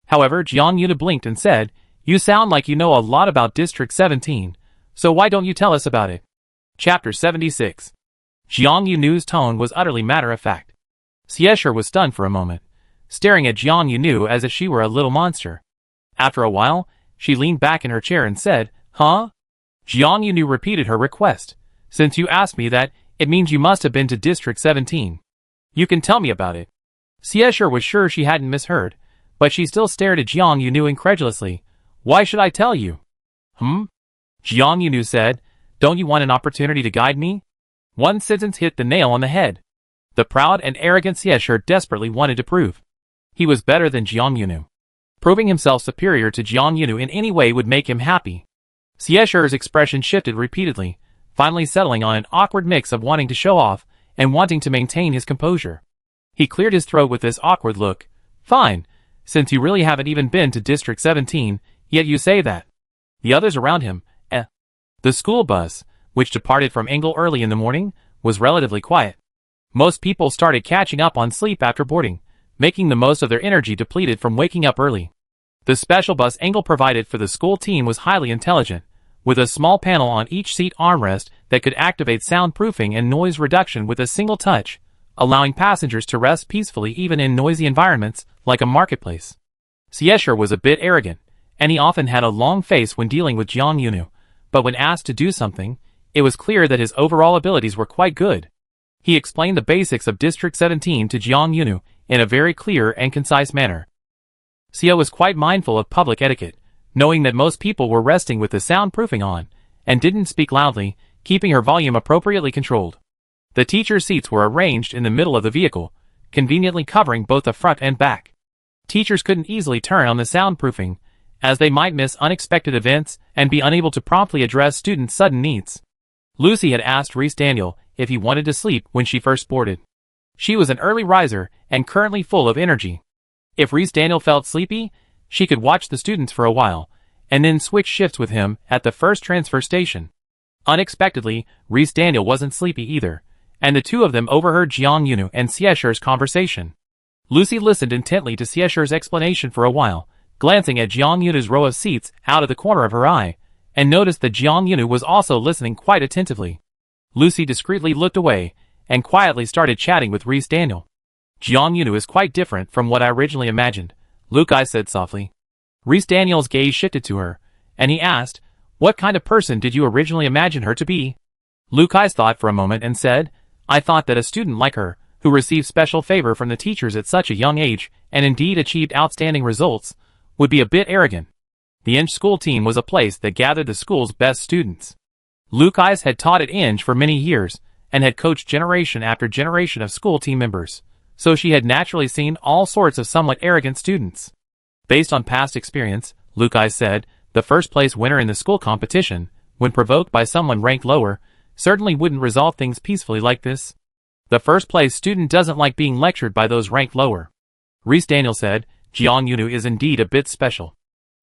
However, Jiang Yunu blinked and said, you sound like you know a lot about District 17, so why don't you tell us about it? Chapter 76. Jiang Yunu's tone was utterly matter-of-fact. Siesher was stunned for a moment, staring at Jiang Yunu as if she were a little monster. After a while, she leaned back in her chair and said, huh? Jiang Yunu repeated her request. Since you asked me that, it means you must have been to District 17. You can tell me about it. Siesher was sure she hadn't misheard, but she still stared at Jiang Yunu incredulously. Why should I tell you? Jiang Yunu said, don't you want an opportunity to guide me? One sentence hit the nail on the head. The proud and arrogant Siesher desperately wanted to prove he was better than Jiang Yunu. Proving himself superior to Jiang Yunu in any way would make him happy. Siesher's expression shifted repeatedly, finally settling on an awkward mix of wanting to show off and wanting to maintain his composure. He cleared his throat with this awkward look. Fine. since you really haven't even been to District 17, yet you say that. The others around him, The school bus, which departed from Pinnacle early in the morning, was relatively quiet. Most people started catching up on sleep after boarding, making the most of their energy depleted from waking up early. The special bus Pinnacle provided for the school team was highly intelligent, with a small panel on each seat armrest that could activate soundproofing and noise reduction with a single touch, allowing passengers to rest peacefully even in noisy environments like a marketplace. Siesher was a bit arrogant, and he often had a long face when dealing with Jiang Yunu, but when asked to do something, it was clear that his overall abilities were quite good. He explained the basics of District 17 to Jiang Yunu in a very clear and concise manner. Xia was quite mindful of public etiquette, knowing that most people were resting with the soundproofing on, and didn't speak loudly, keeping her volume appropriately controlled. The teacher seats were arranged in the middle of the vehicle, conveniently covering both the front and back. Teachers couldn't easily turn on the soundproofing, as they might miss unexpected events and be unable to promptly address students' sudden needs. Lucy had asked Rhys Daniel if he wanted to sleep when she first boarded. She was an early riser and currently full of energy. If Rhys Daniel felt sleepy, she could watch the students for a while, and then switch shifts with him at the first transfer station. Unexpectedly, Rhys Daniel wasn't sleepy either, and the two of them overheard Jiang Yunu and Siesher's conversation. Lucy listened intently to Siesher's explanation for a while, glancing at Jiang Yunu's row of seats out of the corner of her eye, and noticed that Jiang Yunu was also listening quite attentively. Lucy discreetly looked away, and quietly started chatting with Rhys Daniel. Jiang Yunu is quite different from what I originally imagined, Lukai said softly. Rhys Daniel's gaze shifted to her, and he asked, "What kind of person did you originally imagine her to be?" Lukai thought for a moment and said, "I thought that a student like her, who received special favor from the teachers at such a young age, and indeed achieved outstanding results, would be a bit arrogant." The Inge school team was a place that gathered the school's best students. Lukai had taught at Inge for many years, and had coached generation after generation of school team members, so she had naturally seen all sorts of somewhat arrogant students. Based on past experience, Lukai said, the first place winner in the school competition, when provoked by someone ranked lower, certainly wouldn't resolve things peacefully like this. The first place student doesn't like being lectured by those ranked lower. Rhys Daniel said, Jiang Yunu is indeed a bit special.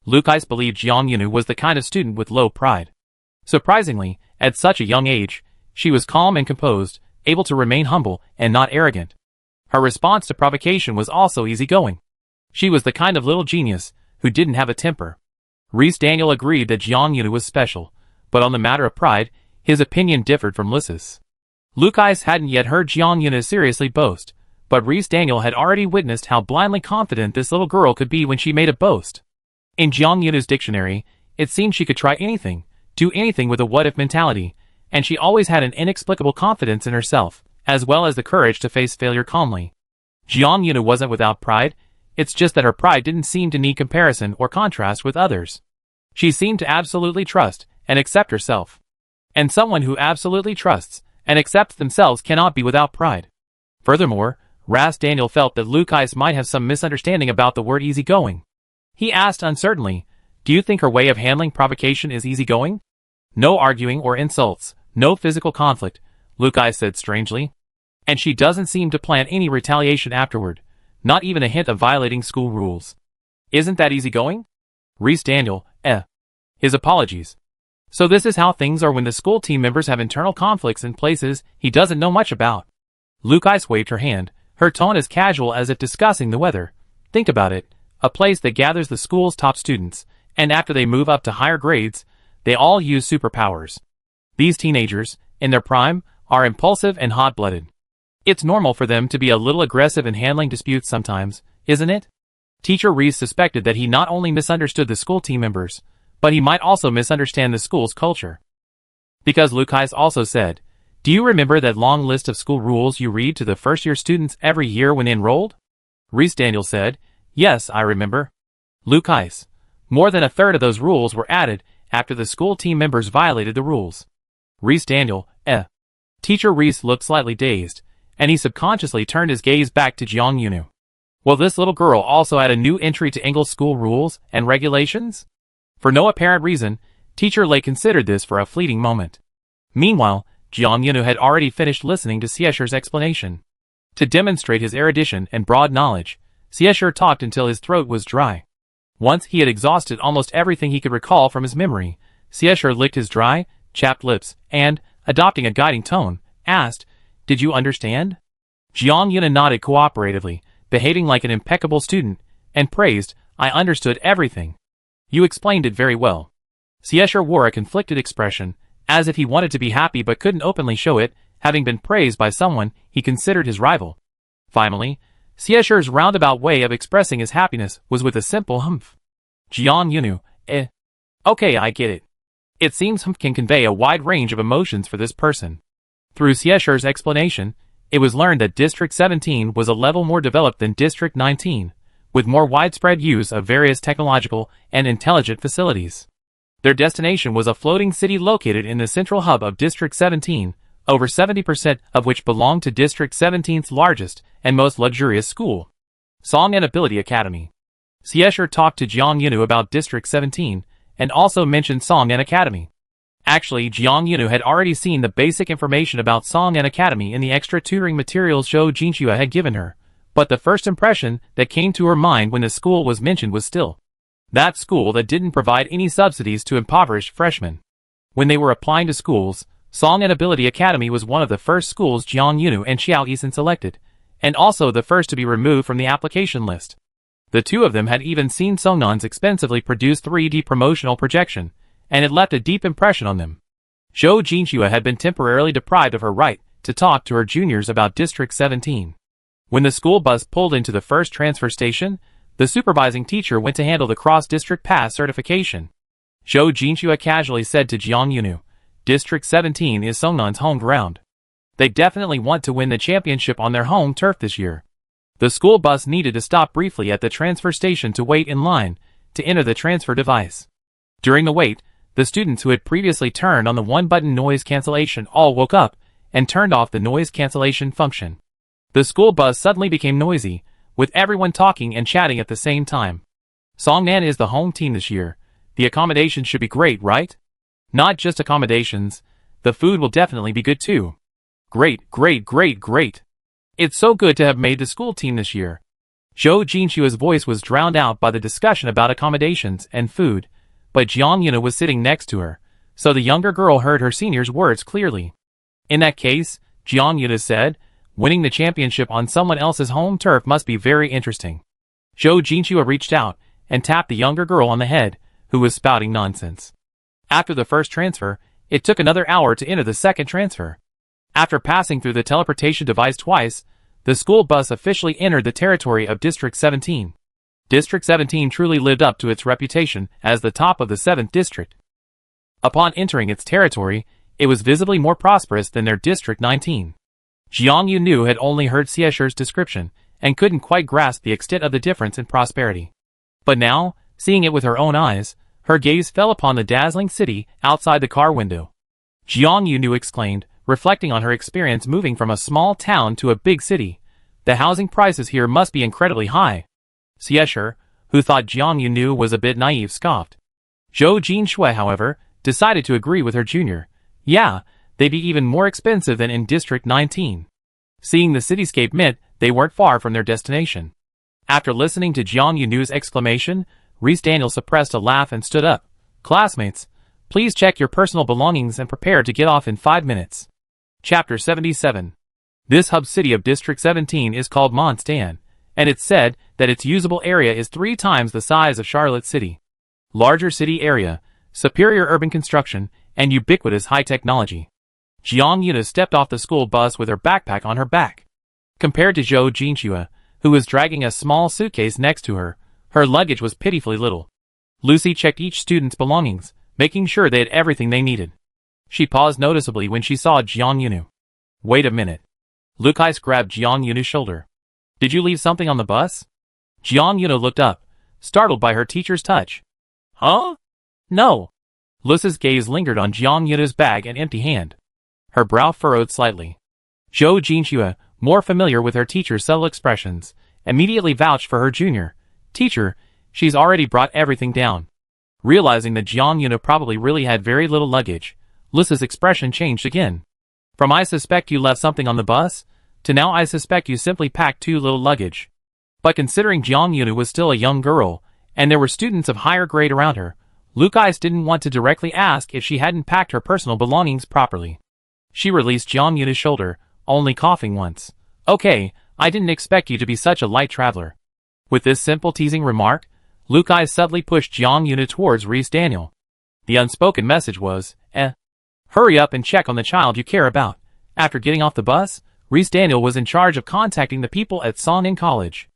Lukai believed Jiang Yunu was the kind of student with low pride. Surprisingly, at such a young age, she was calm and composed, able to remain humble and not arrogant. Her response to provocation was also easygoing. She was the kind of little genius who didn't have a temper. Rhys Daniel agreed that Jiang Yunu was special, but on the matter of pride, his opinion differed from Lys's. Lukai hadn't yet heard Jiang Yunu seriously boast, but Rhys Daniel had already witnessed how blindly confident this little girl could be when she made a boast. In Jiang Yunu's dictionary, it seemed she could try anything, do anything with a what-if mentality, and she always had an inexplicable confidence in herself, as well as the courage to face failure calmly. Jiang Yunu wasn't without pride, it's just that her pride didn't seem to need comparison or contrast with others. She seemed to absolutely trust and accept herself. And someone who absolutely trusts and accepts themselves cannot be without pride. Furthermore, Rhys Daniel felt that Lukai might have some misunderstanding about the word easygoing. He asked uncertainly, "Do you think her way of handling provocation is easygoing?" "No arguing or insults, no physical conflict," Lukai said strangely. "And she doesn't seem to plan any retaliation afterward, not even a hint of violating school rules. Isn't that easygoing?" Rhys Daniel, His apologies. So this is how things are when the school team members have internal conflicts in places he doesn't know much about. Lukai waved her hand, her tone as casual as if discussing the weather. Think about it, a place that gathers the school's top students, and after they move up to higher grades, they all use superpowers. These teenagers, in their prime, are impulsive and hot-blooded. It's normal for them to be a little aggressive in handling disputes sometimes, isn't it? Teacher Rhys suspected that he not only misunderstood the school team members, but he might also misunderstand the school's culture. Because Lukai also said, "Do you remember that long list of school rules you read to the first-year students every year when enrolled?" Rhys Daniel said, "Yes, I remember." Lukai, more than a third of those rules were added after the school team members violated the rules. Rhys Daniel, Teacher Rhys looked slightly dazed, and he subconsciously turned his gaze back to Jiang Yunu. Will this little girl also add a new entry to Engle's school rules and regulations? For no apparent reason, Teacher Lei considered this for a fleeting moment. Meanwhile, Jiang Yunu had already finished listening to Siesher's explanation. To demonstrate his erudition and broad knowledge, Xieshur talked until his throat was dry. Once he had exhausted almost everything he could recall from his memory, Xieshur licked his dry, chapped lips, and, adopting a guiding tone, asked, "Did you understand?" Jiang Yuna nodded cooperatively, behaving like an impeccable student, and praised, "I understood everything. You explained it very well." Xieshur wore a conflicted expression, as if he wanted to be happy but couldn't openly show it, having been praised by someone he considered his rival. Finally, Xieshur's roundabout way of expressing his happiness was with a simple humph. Jiang Yunu, okay, I get it. It seems humph can convey a wide range of emotions for this person. Through Xieshur's explanation, it was learned that District 17 was a level more developed than District 19, with more widespread use of various technological and intelligent facilities. Their destination was a floating city located in the central hub of District 17, over 70% of which belonged to District 17's largest and most luxurious school, Song and Ability Academy. Xieshur talked to Jiang Yunu about District 17, and also mentioned Song and Academy. Actually, Jiang Yunu had already seen the basic information about Song and Academy in the extra tutoring materials Zhou Jinxue had given her, but the first impression that came to her mind when the school was mentioned was still that school that didn't provide any subsidies to impoverished freshmen. When they were applying to schools, Song and Ability Academy was one of the first schools Jiang Yunu and Xiao Yisen selected, and also the first to be removed from the application list. The two of them had even seen Songnan's expensively produced 3D promotional projection, and it left a deep impression on them. Zhou Jinxue had been temporarily deprived of her right to talk to her juniors about District 17. When the school bus pulled into the first transfer station, the supervising teacher went to handle the cross-district pass certification. Zhou Jinxue casually said to Jiang Yunu, "District 17 is Songnan's home ground. They definitely want to win the championship on their home turf this year." The school bus needed to stop briefly at the transfer station to wait in line to enter the transfer device. During the wait, the students who had previously turned on the one-button noise cancellation all woke up and turned off the noise cancellation function. The school bus suddenly became noisy, with everyone talking and chatting at the same time. "Songnan is the home team this year. The accommodations should be great, right? Not just accommodations, the food will definitely be good too. Great, great, great, great. It's so good to have made the school team this year." Zhou Jinshua's voice was drowned out by the discussion about accommodations and food, but Jiang Yuna was sitting next to her, so the younger girl heard her senior's words clearly. "In that case," Jiang Yuna said, "winning the championship on someone else's home turf must be very interesting." Zhou Jinshua reached out and tapped the younger girl on the head, who was spouting nonsense. After the first transfer, it took another hour to enter the second transfer. After passing through the teleportation device twice, the school bus officially entered the territory of District 17. District 17 truly lived up to its reputation as the top of the 7th district. Upon entering its territory, it was visibly more prosperous than their District 19. Jiang Yunu had only heard Xieshur's description, and couldn't quite grasp the extent of the difference in prosperity. But now, seeing it with her own eyes, her gaze fell upon the dazzling city outside the car window. Jiang Yunu exclaimed, reflecting on her experience moving from a small town to a big city. "The housing prices here must be incredibly high." Xieshur, who thought Jiang Yunu was a bit naive, scoffed. Zhou Jinshue, however, decided to agree with her junior. "Yeah, they'd be even more expensive than in District 19. Seeing the cityscape meant they weren't far from their destination. After listening to Jiang Yunu's exclamation, Reese Daniel suppressed a laugh and stood up. "Classmates, please check your personal belongings and prepare to get off in 5 minutes. Chapter 77. This hub city of District 17 is called Monstan, and it's said that its usable area is 3 times the size of Charlotte City. Larger city area, superior urban construction, and ubiquitous high technology." Jiang Yuna stepped off the school bus with her backpack on her back. Compared to Zhou Jinshua, who was dragging a small suitcase next to her, her luggage was pitifully little. Lucy checked each student's belongings, making sure they had everything they needed. She paused noticeably when she saw Jiang Yunu. "Wait a minute." Lucas grabbed Jiang Yunu's shoulder. "Did you leave something on the bus?" Jiang Yunu looked up, startled by her teacher's touch. "Huh? No." Lucy's gaze lingered on Jiang Yunu's bag and empty hand. Her brow furrowed slightly. Zhou Jinshua, more familiar with her teacher's subtle expressions, immediately vouched for her junior. "Teacher, she's already brought everything down." Realizing that Jiang Yunu probably really had very little luggage, Lucy's expression changed again. From "I suspect you left something on the bus," to "now I suspect you simply packed too little luggage." But considering Jiang Yunu was still a young girl, and there were students of higher grade around her, Lucas didn't want to directly ask if she hadn't packed her personal belongings properly. She released Jiang Yunu's shoulder, only coughing once. "Okay, I didn't expect you to be such a light traveler." With this simple teasing remark, Lucas subtly pushed Jiang Yunu towards Reese Daniel. The unspoken message was, hurry up and check on the child you care about. After getting off the bus, Reese Daniel was in charge of contacting the people at Songning College.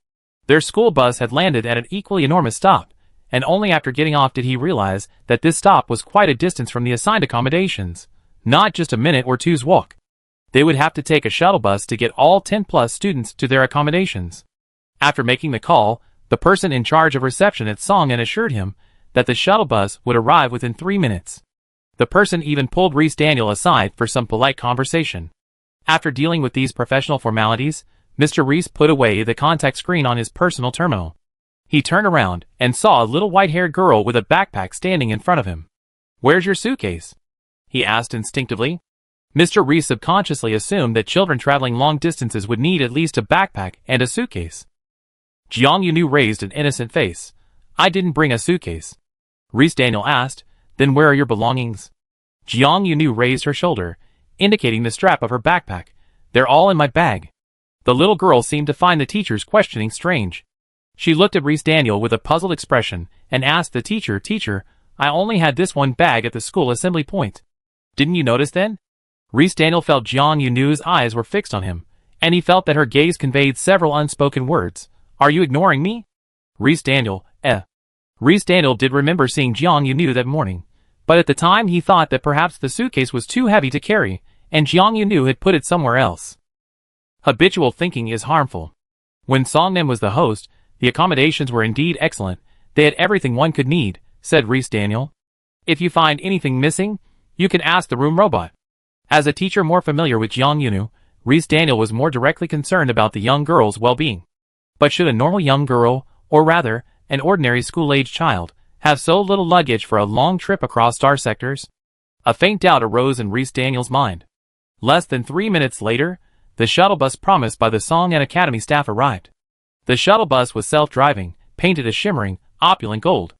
Their school bus had landed at an equally enormous stop, and only after getting off did he realize that this stop was quite a distance from the assigned accommodations, not just a minute or two's walk. They would have to take a shuttle bus to get all 10+ students to their accommodations. After making the call, the person in charge of reception at Songning assured him that the shuttle bus would arrive within 3 minutes. The person even pulled Reese Daniel aside for some polite conversation. After dealing with these professional formalities, Mr. Reese put away the contact screen on his personal terminal. He turned around and saw a little white-haired girl with a backpack standing in front of him. "Where's your suitcase?" he asked instinctively. Mr. Reese subconsciously assumed that children traveling long distances would need at least a backpack and a suitcase. Jiang Yunu raised an innocent face. "I didn't bring a suitcase." Reese Daniel asked, "Then where are your belongings?" Jiang Yunu raised her shoulder, indicating the strap of her backpack. "They're all in my bag." The little girl seemed to find the teacher's questioning strange. She looked at Reese Daniel with a puzzled expression and asked the teacher, "Teacher, I only had this one bag at the school assembly point. Didn't you notice then?" Reese Daniel felt Jiang Yunu's eyes were fixed on him, and he felt that her gaze conveyed several unspoken words. "Are you ignoring me?" Reese Daniel did remember seeing Jiang Yunu that morning, but at the time he thought that perhaps the suitcase was too heavy to carry, and Jiang Yunu had put it somewhere else. Habitual thinking is harmful. When Songnim was the host, the accommodations were indeed excellent. They had everything one could need, said Reese Daniel. "If you find anything missing, you can ask the room robot." As a teacher more familiar with Jiang Yunu, Reese Daniel was more directly concerned about the young girl's well-being. But should a normal young girl, or rather, an ordinary school-aged child, have so little luggage for a long trip across star sectors? A faint doubt arose in Reese Daniel's mind. Less than 3 minutes later, the shuttle bus promised by the Songning Academy staff arrived. The shuttle bus was self-driving, painted a shimmering, opulent gold.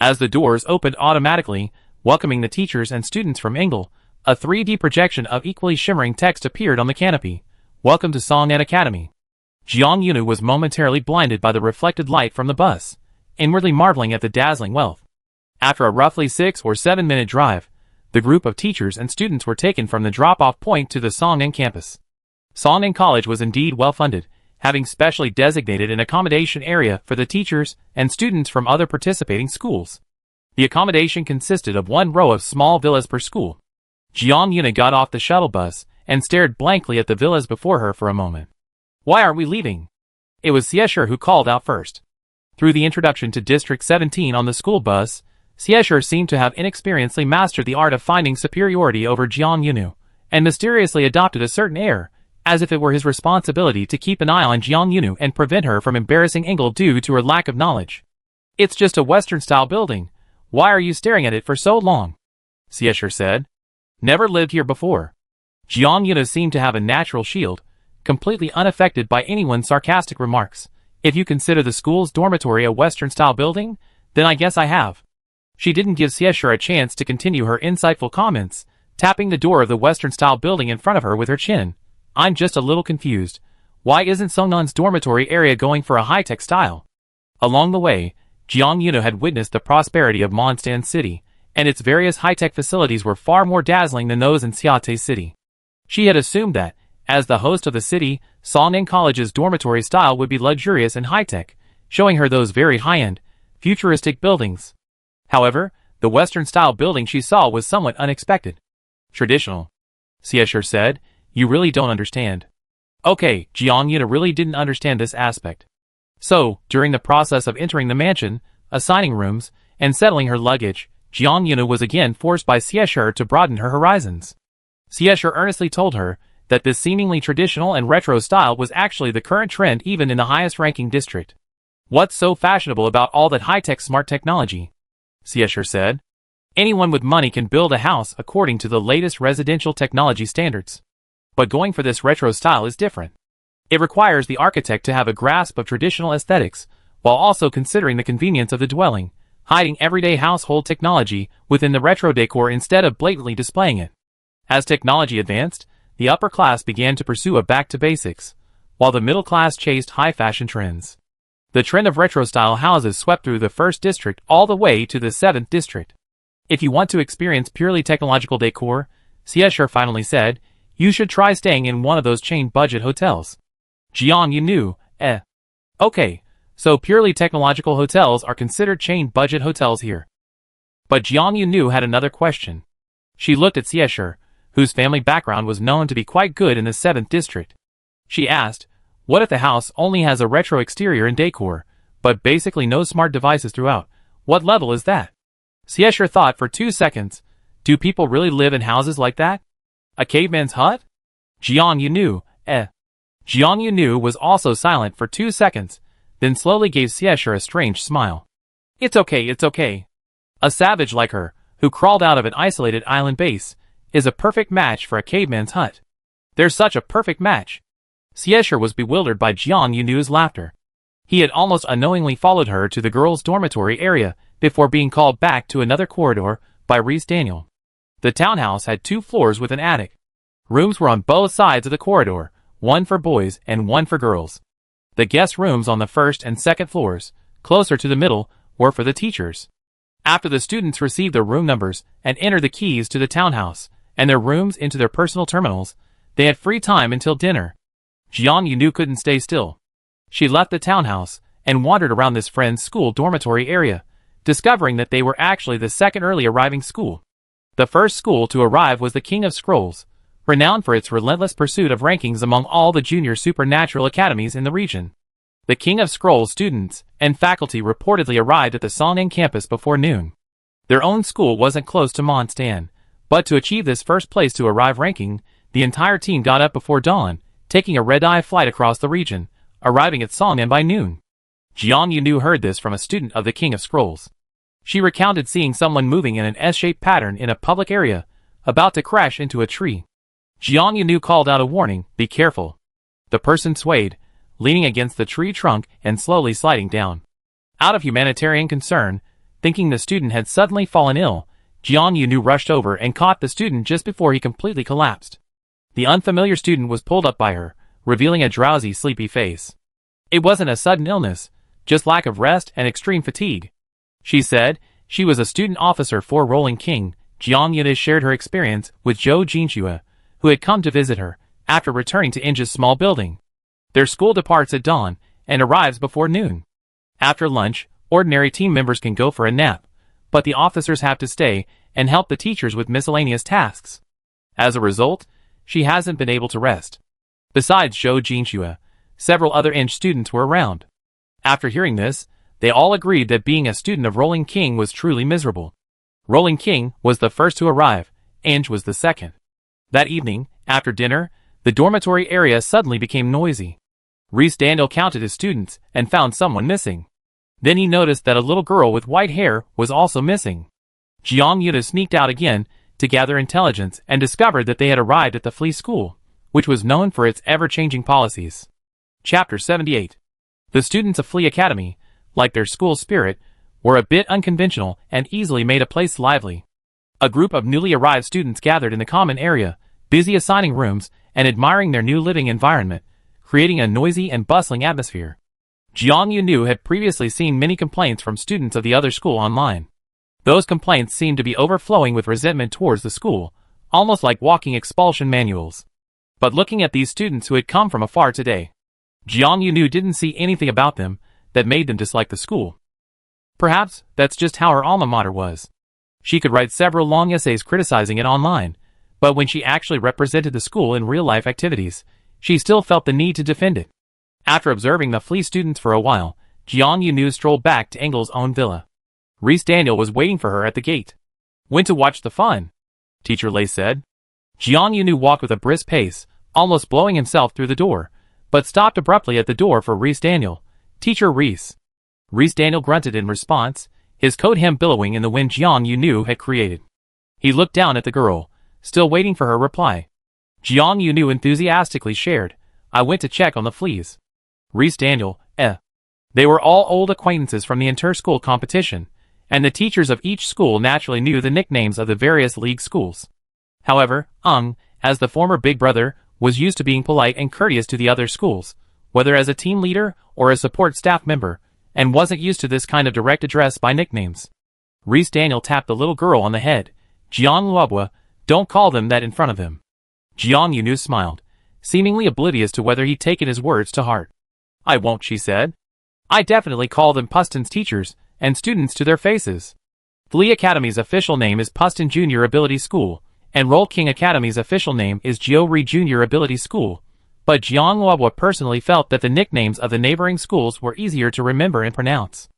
As the doors opened automatically, welcoming the teachers and students from Pinnacle, a 3D projection of equally shimmering text appeared on the canopy. "Welcome to Songning Academy." Jiang Yunu was momentarily blinded by the reflected light from the bus, inwardly marveling at the dazzling wealth. After a roughly 6 or 7 minute drive, the group of teachers and students were taken from the drop-off point to the Songning campus. Songning College was indeed well-funded, having specially designated an accommodation area for the teachers and students from other participating schools. The accommodation consisted of 1 row of small villas per school. Jiang Yunu got off the shuttle bus and stared blankly at the villas before her for a moment. "Why aren't we leaving?" It was Xieshur who called out first. Through the introduction to District 17 on the school bus, Xieshur seemed to have inexperiencedly mastered the art of finding superiority over Jiang Yunu, and mysteriously adopted a certain air, as if it were his responsibility to keep an eye on Jiang Yunu and prevent her from embarrassing Pinnacle due to her lack of knowledge. "It's just a Western-style building. Why are you staring at it for so long?" Xieshur said. "Never lived here before." Jiang Yunu seemed to have a natural shield, completely unaffected by anyone's sarcastic remarks. "If you consider the school's dormitory a Western-style building, then I guess I have." She didn't give Xieshur a chance to continue her insightful comments, tapping the door of the Western-style building in front of her with her chin. "I'm just a little confused. Why isn't Songnan's dormitory area going for a high-tech style?" Along the way, Jiang Yunu had witnessed the prosperity of Mondstadt City, and its various high-tech facilities were far more dazzling than those in Xiate City. She had assumed that, as the host of the city, Songning College's dormitory style would be luxurious and high-tech, showing her those very high-end, futuristic buildings. However, the Western-style building she saw was somewhat unexpected. "Traditional," Xieshur said. "You really don't understand." Okay, Jiang Yunu really didn't understand this aspect. So, during the process of entering the mansion, assigning rooms, and settling her luggage, Jiang Yunu was again forced by Xieshur to broaden her horizons. Xieshur earnestly told her that this seemingly traditional and retro style was actually the current trend even in the highest-ranking district. "What's so fashionable about all that high-tech smart technology?" Xieshur said. "Anyone with money can build a house according to the latest residential technology standards. But going for this retro style is different. It requires the architect to have a grasp of traditional aesthetics, while also considering the convenience of the dwelling, hiding everyday household technology within the retro decor instead of blatantly displaying it. As technology advanced, the upper class began to pursue a back to basics, while the middle class chased high-fashion trends. The trend of retro-style houses swept through the 1st District all the way to the 7th District. If you want to experience purely technological decor, Seisher finally said, you should try staying in one of those chain budget hotels. Jiang Yunu, Okay, so purely technological hotels are considered chain budget hotels here. But Jiang Yunu had another question. She looked at Seisher, whose family background was known to be quite good in the 7th District. She asked, what if the house only has a retro exterior and decor, but basically no smart devices throughout? What level is that? Seisher thought for 2 seconds. Do people really live in houses like that? A caveman's hut? Jiang Yunu, Jiang Yunu was also silent for 2 seconds, then slowly gave Seisher a strange smile. It's okay. A savage like her, who crawled out of an isolated island base, is a perfect match for a caveman's hut. They're such a perfect match. Seisher was bewildered by Jiang Yunu's laughter. He had almost unknowingly followed her to the girls' dormitory area before being called back to another corridor by Rhys Daniel. The townhouse had 2 floors with an attic. Rooms were on both sides of the corridor, one for boys and one for girls. The guest rooms on the 1st and 2nd floors, closer to the middle, were for the teachers. After the students received their room numbers and entered the keys to the townhouse and their rooms into their personal terminals, they had free time until dinner. Jiang Yunu couldn't stay still. She left the townhouse and wandered around this friend's school dormitory area, discovering that they were actually the 2nd early arriving school. The first school to arrive was the King of Scrolls, renowned for its relentless pursuit of rankings among all the junior supernatural academies in the region. The King of Scrolls students and faculty reportedly arrived at the Songning campus before noon. Their own school wasn't close to Mondstadt, but to achieve this first place to arrive ranking, the entire team got up before dawn, taking a red-eye flight across the region, arriving at Songning by noon. Jiang Yunu heard this from a student of the King of Scrolls. She recounted seeing someone moving in an S-shaped pattern in a public area, about to crash into a tree. Jiang Yunu called out a warning, be careful. The person swayed, leaning against the tree trunk and slowly sliding down. Out of humanitarian concern, thinking the student had suddenly fallen ill, Jiang Yunu rushed over and caught the student just before he completely collapsed. The unfamiliar student was pulled up by her, revealing a drowsy, sleepy face. It wasn't a sudden illness, just lack of rest and extreme fatigue. She said she was a student officer for Rolling King. Jiang Yunu shared her experience with Zhou Jinxue, who had come to visit her after returning to Inja's small building. Their school departs at dawn and arrives before noon. After lunch, ordinary team members can go for a nap, but the officers have to stay and help the teachers with miscellaneous tasks. As a result, she hasn't been able to rest. Besides Zhou Jinxue, several other Inj students were around. After hearing this, they all agreed that being a student of Rolling King was truly miserable. Rolling King was the first to arrive, Inj was the second. That evening, after dinner, the dormitory area suddenly became noisy. Rhys Daniel counted his students and found someone missing. Then he noticed that a little girl with white hair was also missing. Jiang Yunu sneaked out again to gather intelligence and discovered that they had arrived at the Flea School, which was known for its ever-changing policies. Chapter 78. The students of Flea Academy, like their school spirit, were a bit unconventional and easily made a place lively. A group of newly arrived students gathered in the common area, busy assigning rooms and admiring their new living environment, creating a noisy and bustling atmosphere. Jiang Yunu had previously seen many complaints from students of the other school online. Those complaints seemed to be overflowing with resentment towards the school, almost like walking expulsion manuals. But looking at these students who had come from afar today, Jiang Yunu didn't see anything about them that made them dislike the school. Perhaps that's just how her alma mater was. She could write several long essays criticizing it online, but when she actually represented the school in real-life activities, she still felt the need to defend it. After observing the Flea students for a while, Jiang Yunu strolled back to Engel's own villa. Rhys Daniel was waiting for her at the gate. "Went to watch the fun," Teacher Lei said. Jiang Yunu walked with a brisk pace, almost blowing himself through the door, but stopped abruptly at the door for Rhys Daniel. "Teacher Rhys." Rhys Daniel grunted in response, his coat hem billowing in the wind Jiang Yunu had created. He looked down at the girl, still waiting for her reply. Jiang Yunu enthusiastically shared, I went to check on the fleas. Reese Daniel, They were all old acquaintances from the inter-school competition, and the teachers of each school naturally knew the nicknames of the various league schools. However, as the former big brother, was used to being polite and courteous to the other schools, whether as a team leader or a support staff member, and wasn't used to this kind of direct address by nicknames. Reese Daniel tapped the little girl on the head. Jiang Luobua, don't call them that in front of him. Jiang Yunu smiled, seemingly oblivious to whether he'd taken his words to heart. I won't, she said. I definitely call them Puston's teachers and students to their faces. Flea Academy's official name is Puston Junior Ability School, and Roll King Academy's official name is Jiu-Ri Junior Ability School, but Jiang Luobua personally felt that the nicknames of the neighboring schools were easier to remember and pronounce.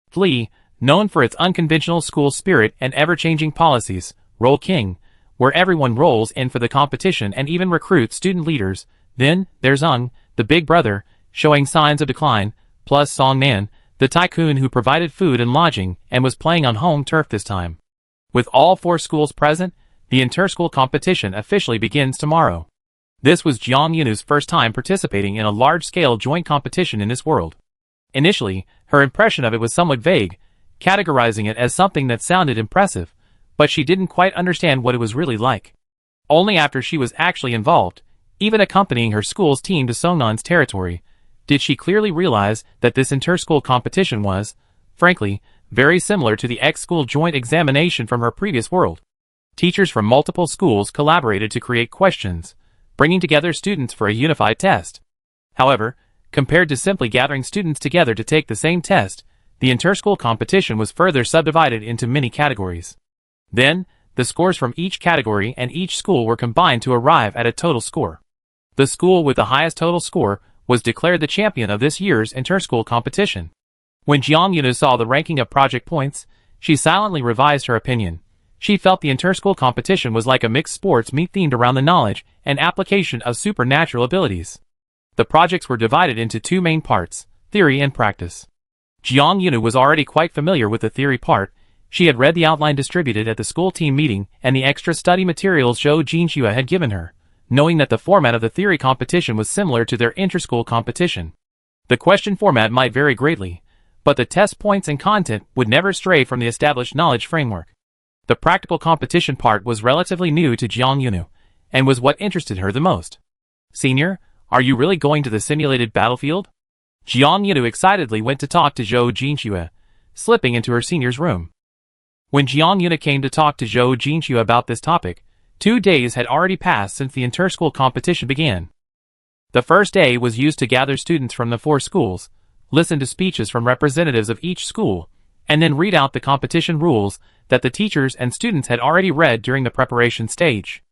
Flea, known for its unconventional school spirit and ever-changing policies, Roll King, where everyone rolls in for the competition and even recruits student leaders. Then, there's the big brother, showing signs of decline, plus Song Man, the tycoon who provided food and lodging and was playing on home turf this time. With all 4 schools present, the inter-school competition officially begins tomorrow. This was Jiang Yunu's first time participating in a large-scale joint competition in this world. Initially, her impression of it was somewhat vague, categorizing it as something that sounded impressive, but she didn't quite understand what it was really like. Only after she was actually involved, even accompanying her school's team to Songnan's territory, did she clearly realize that this inter-school competition was, frankly, very similar to the ex-school joint examination from her previous world. Teachers from multiple schools collaborated to create questions, bringing together students for a unified test. However, compared to simply gathering students together to take the same test, the inter-school competition was further subdivided into many categories. Then, the scores from each category and each school were combined to arrive at a total score. The school with the highest total score was declared the champion of this year's inter-school competition. When Jiang Yunu saw the ranking of project points, she silently revised her opinion. She felt the inter-school competition was like a mixed sports meet themed around the knowledge and application of supernatural abilities. The projects were divided into 2 main parts, theory and practice. Jiang Yunu was already quite familiar with the theory part. She had read the outline distributed at the school team meeting and the extra study materials Zhou Jinxue had given her, knowing that the format of the theory competition was similar to their inter-school competition. The question format might vary greatly, but the test points and content would never stray from the established knowledge framework. The practical competition part was relatively new to Jiang Yunu, and was what interested her the most. Senior, are you really going to the simulated battlefield? Jiang Yunu excitedly went to talk to Zhou Jinxue, slipping into her senior's room. When Jiang Yunu came to talk to Zhou Jinxue about this topic, 2 days had already passed since the inter-school competition began. The first day was used to gather students from the 4 schools, listen to speeches from representatives of each school, and then read out the competition rules that the teachers and students had already read during the preparation stage.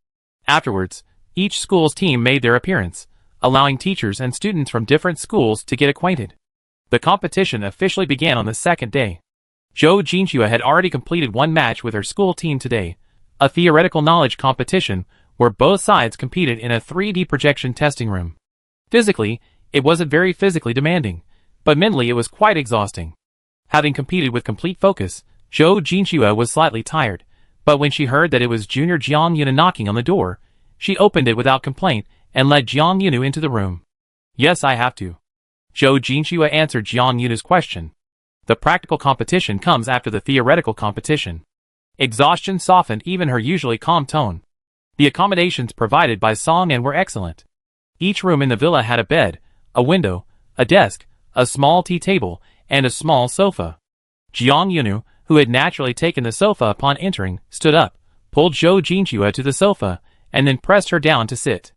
Afterwards, each school's team made their appearance, allowing teachers and students from different schools to get acquainted. The competition officially began on the second day. Zhou Jinxue had already completed 1 match with her school team today, a theoretical knowledge competition where both sides competed in a 3D projection testing room. Physically, it wasn't very physically demanding, but mentally it was quite exhausting. Having competed with complete focus, Zhou Jinxue was slightly tired, but when she heard that it was Junior Jiang Yunu knocking on the door, she opened it without complaint and led Jiang Yunu into the room. Yes, I have to. Zhou Jinxue answered Jiang Yunu's question. The practical competition comes after the theoretical competition. Exhaustion softened even her usually calm tone. The accommodations provided by Song An were excellent. Each room in the villa had a bed, a window, a desk, a small tea table, and a small sofa. Jiang Yunu, who had naturally taken the sofa upon entering, stood up, pulled Zhou Jinxue to the sofa, and then pressed her down to sit.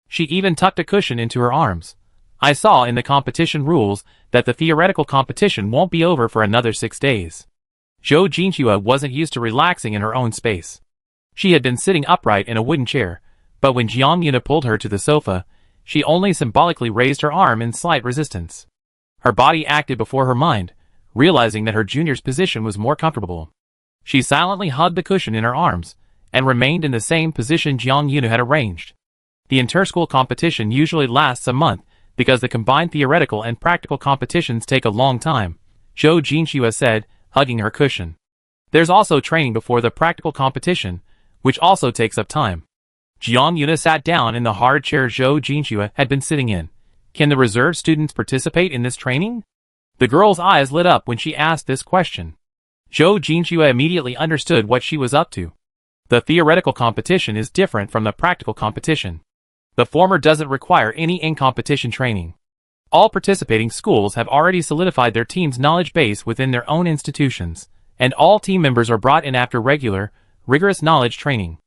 She even tucked a cushion into her arms. I saw in the competition rules that the theoretical competition won't be over for another 6 days. Zhou Jinxue wasn't used to relaxing in her own space. She had been sitting upright in a wooden chair, but when Jiang Yunu pulled her to the sofa, she only symbolically raised her arm in slight resistance. Her body acted before her mind, realizing that her junior's position was more comfortable. She silently hugged the cushion in her arms, and remained in the same position Jiang Yunu had arranged. The inter-school competition usually lasts a month, because the combined theoretical and practical competitions take a long time, Zhou Jinxue said, hugging her cushion. There's also training before the practical competition, which also takes up time. Jiang Yunu sat down in the hard chair Zhou Jinxue had been sitting in, Can the reserve students participate in this training? The girl's eyes lit up when she asked this question. Zhou Jinxue immediately understood what she was up to. The theoretical competition is different from the practical competition. The former doesn't require any in-competition training. All participating schools have already solidified their team's knowledge base within their own institutions, and all team members are brought in after regular, rigorous knowledge training.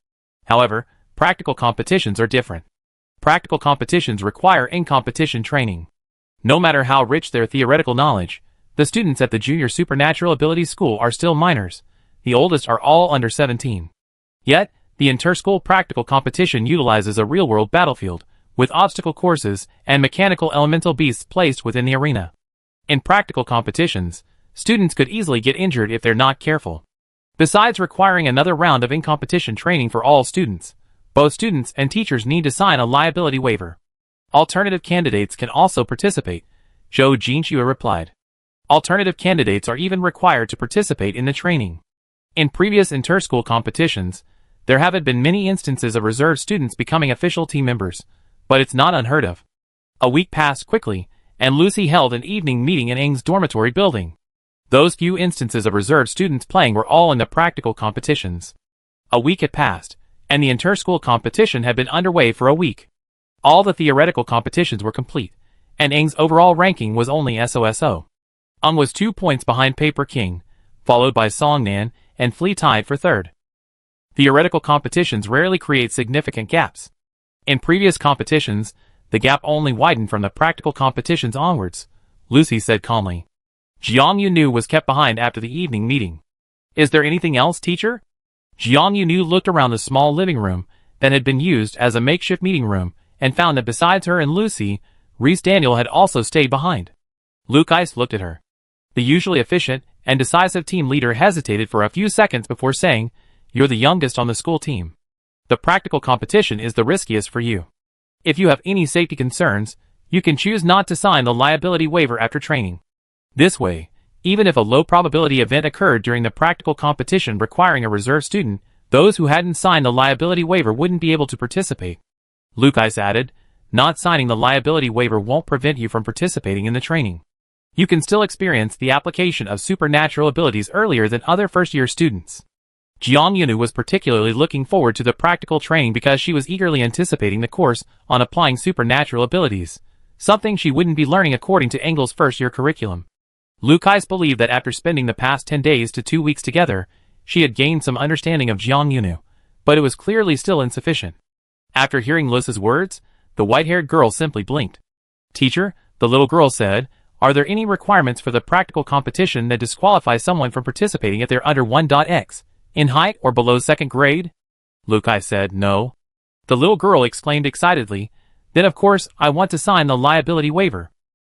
However, practical competitions are different. Practical competitions require in-competition training. No matter how rich their theoretical knowledge, the students at the Junior Supernatural Abilities School are still minors. The oldest are all under 17. Yet, the inter-school practical competition utilizes a real-world battlefield, with obstacle courses and mechanical elemental beasts placed within the arena. In practical competitions, students could easily get injured if they're not careful. Besides requiring another round of in-competition training for all students, both students and teachers need to sign a liability waiver. Alternative candidates can also participate, Zhou Jinxue replied. Alternative candidates are even required to participate in the training. In previous inter-school competitions, there haven't been many instances of reserve students becoming official team members, but it's not unheard of. A week passed quickly, and Lucy held an evening meeting in Eng's dormitory building. Those few instances of reserve students playing were all in the practical competitions. A week had passed, and the inter-school competition had been underway for a week. All the theoretical competitions were complete, and Eng's overall ranking was only SOSO. Eng was 2 points behind Paper King, followed by Songnan and Flea tied for third. Theoretical competitions rarely create significant gaps. In previous competitions, the gap only widened from the practical competitions onwards, Lucy said calmly. Jiang Yunu was kept behind after the evening meeting. Is there anything else, teacher? Jiang Yunu looked around the small living room that had been used as a makeshift meeting room and found that besides her and Lucy, Reese Daniel had also stayed behind. Luke Ice looked at her. The usually efficient and decisive team leader hesitated for a few seconds before saying, "You're the youngest on the school team. The practical competition is the riskiest for you. If you have any safety concerns, you can choose not to sign the liability waiver after training. This way, even if a low-probability event occurred during the practical competition requiring a reserve student, those who hadn't signed the liability waiver wouldn't be able to participate." Luke Ice added, "Not signing the liability waiver won't prevent you from participating in the training. You can still experience the application of supernatural abilities earlier than other first-year students." Jiang Yunu was particularly looking forward to the practical training because she was eagerly anticipating the course on applying supernatural abilities, something she wouldn't be learning according to Engel's first-year curriculum. Luke Ice believed that after spending the past 10 days to 2 weeks together, she had gained some understanding of Jiang Yunu, but it was clearly still insufficient. After hearing Lucy's words, the white-haired girl simply blinked. "Teacher," the little girl said, "are there any requirements for the practical competition that disqualify someone from participating if they're under 1.x, in height or below 2nd grade? Luke Ice said, "No." The little girl exclaimed excitedly, "Then of course I want to sign the liability waiver."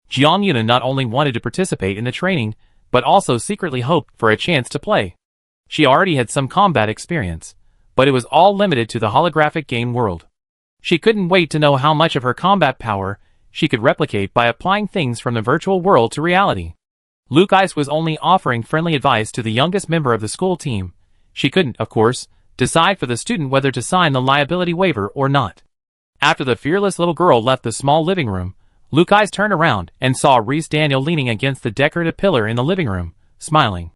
Jiang Yuna not only wanted to participate in the training, but also secretly hoped for a chance to play. She already had some combat experience, but it was all limited to the holographic game world. She couldn't wait to know how much of her combat power she could replicate by applying things from the virtual world to reality. Luke Ice was only offering friendly advice to the youngest member of the school team. She couldn't, of course, decide for the student whether to sign the liability waiver or not. After the fearless little girl left the small living room, Luke Ice turned around and saw Reese Daniel leaning against the decorative pillar in the living room, smiling.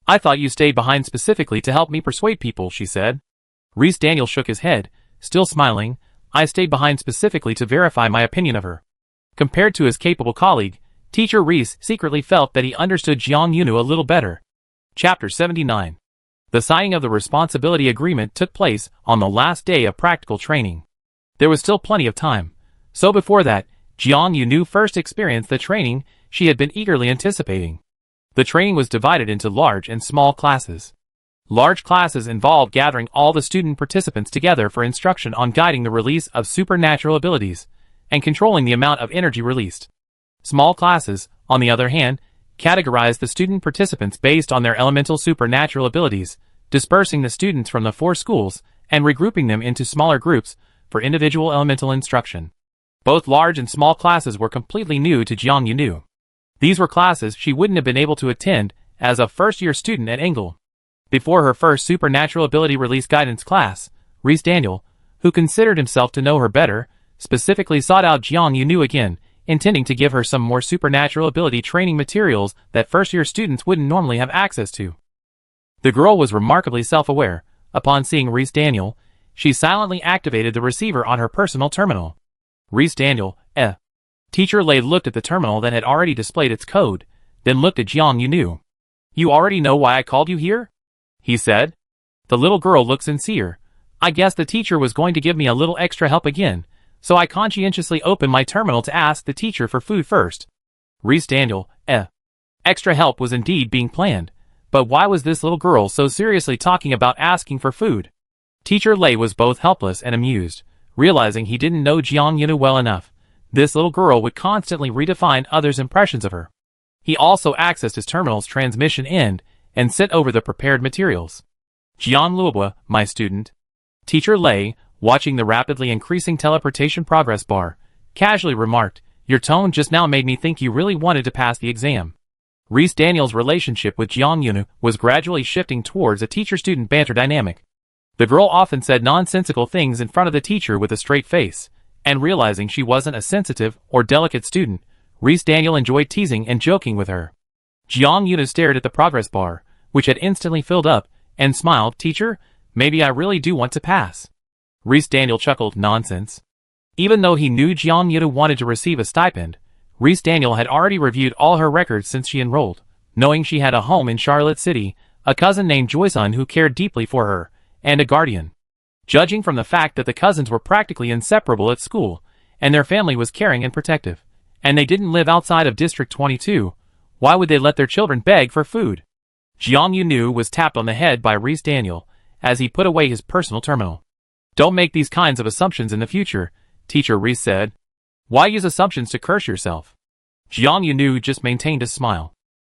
"I thought you stayed behind specifically to help me persuade people," she said. Reese Daniel shook his head, still smiling. "I stayed behind specifically to verify my opinion of her." Compared to his capable colleague, Teacher Reese secretly felt that he understood Jiang Yunu a little better. Chapter 79. The signing of the responsibility agreement took place on the last day of practical training. There was still plenty of time, so before that, Jiang Yunu first experienced the training she had been eagerly anticipating. The training was divided into large and small classes. Large classes involved gathering all the student participants together for instruction on guiding the release of supernatural abilities and controlling the amount of energy released. Small classes, on the other hand, categorized the student participants based on their elemental supernatural abilities, dispersing the students from the 4 schools and regrouping them into smaller groups for individual elemental instruction. Both large and small classes were completely new to Jiang Yunu. These were classes she wouldn't have been able to attend as a first-year student at Engel. Before her first supernatural ability release guidance class, Reese Daniel, who considered himself to know her better, specifically sought out Jiang Yunu again intending to give her some more supernatural ability training materials that first-year students wouldn't normally have access to. The girl was remarkably self-aware. Upon seeing Reese Daniel, she silently activated the receiver on her personal terminal. Reese Daniel, Teacher Lei looked at the terminal that had already displayed its code, then looked at Jiang Yunu. You already know why I called you here? He said. The little girl looked sincere. I guess the teacher was going to give me a little extra help again, so I conscientiously opened my terminal to ask the teacher for food first. Reese Daniel, Extra help was indeed being planned, but why was this little girl so seriously talking about asking for food? Teacher Lei was both helpless and amused, realizing he didn't know Jiang Yunu well enough. This little girl would constantly redefine others' impressions of her. He also accessed his terminal's transmission end and sent over the prepared materials. Jiang Luobua, my student. Teacher Lei, watching the rapidly increasing teleportation progress bar, casually remarked, your tone just now made me think you really wanted to pass the exam. Reese Daniel's relationship with Jiang Yunu was gradually shifting towards a teacher-student banter dynamic. The girl often said nonsensical things in front of the teacher with a straight face, and realizing she wasn't a sensitive or delicate student, Reese Daniel enjoyed teasing and joking with her. Jiang Yunu stared at the progress bar, which had instantly filled up, and smiled, Teacher, maybe I really do want to pass. Reese Daniel chuckled, nonsense. Even though he knew Jiang Yunu wanted to receive a stipend, Reese Daniel had already reviewed all her records since she enrolled, knowing she had a home in Charlotte City, a cousin named Joysun who cared deeply for her, and a guardian. Judging from the fact that the cousins were practically inseparable at school, and their family was caring and protective, and they didn't live outside of District 22, why would they let their children beg for food? Jiang Yunu was tapped on the head by Reese Daniel, as he put away his personal terminal. Don't make these kinds of assumptions in the future, Teacher Reese said. Why use assumptions to curse yourself? Jiang Yunu just maintained a smile.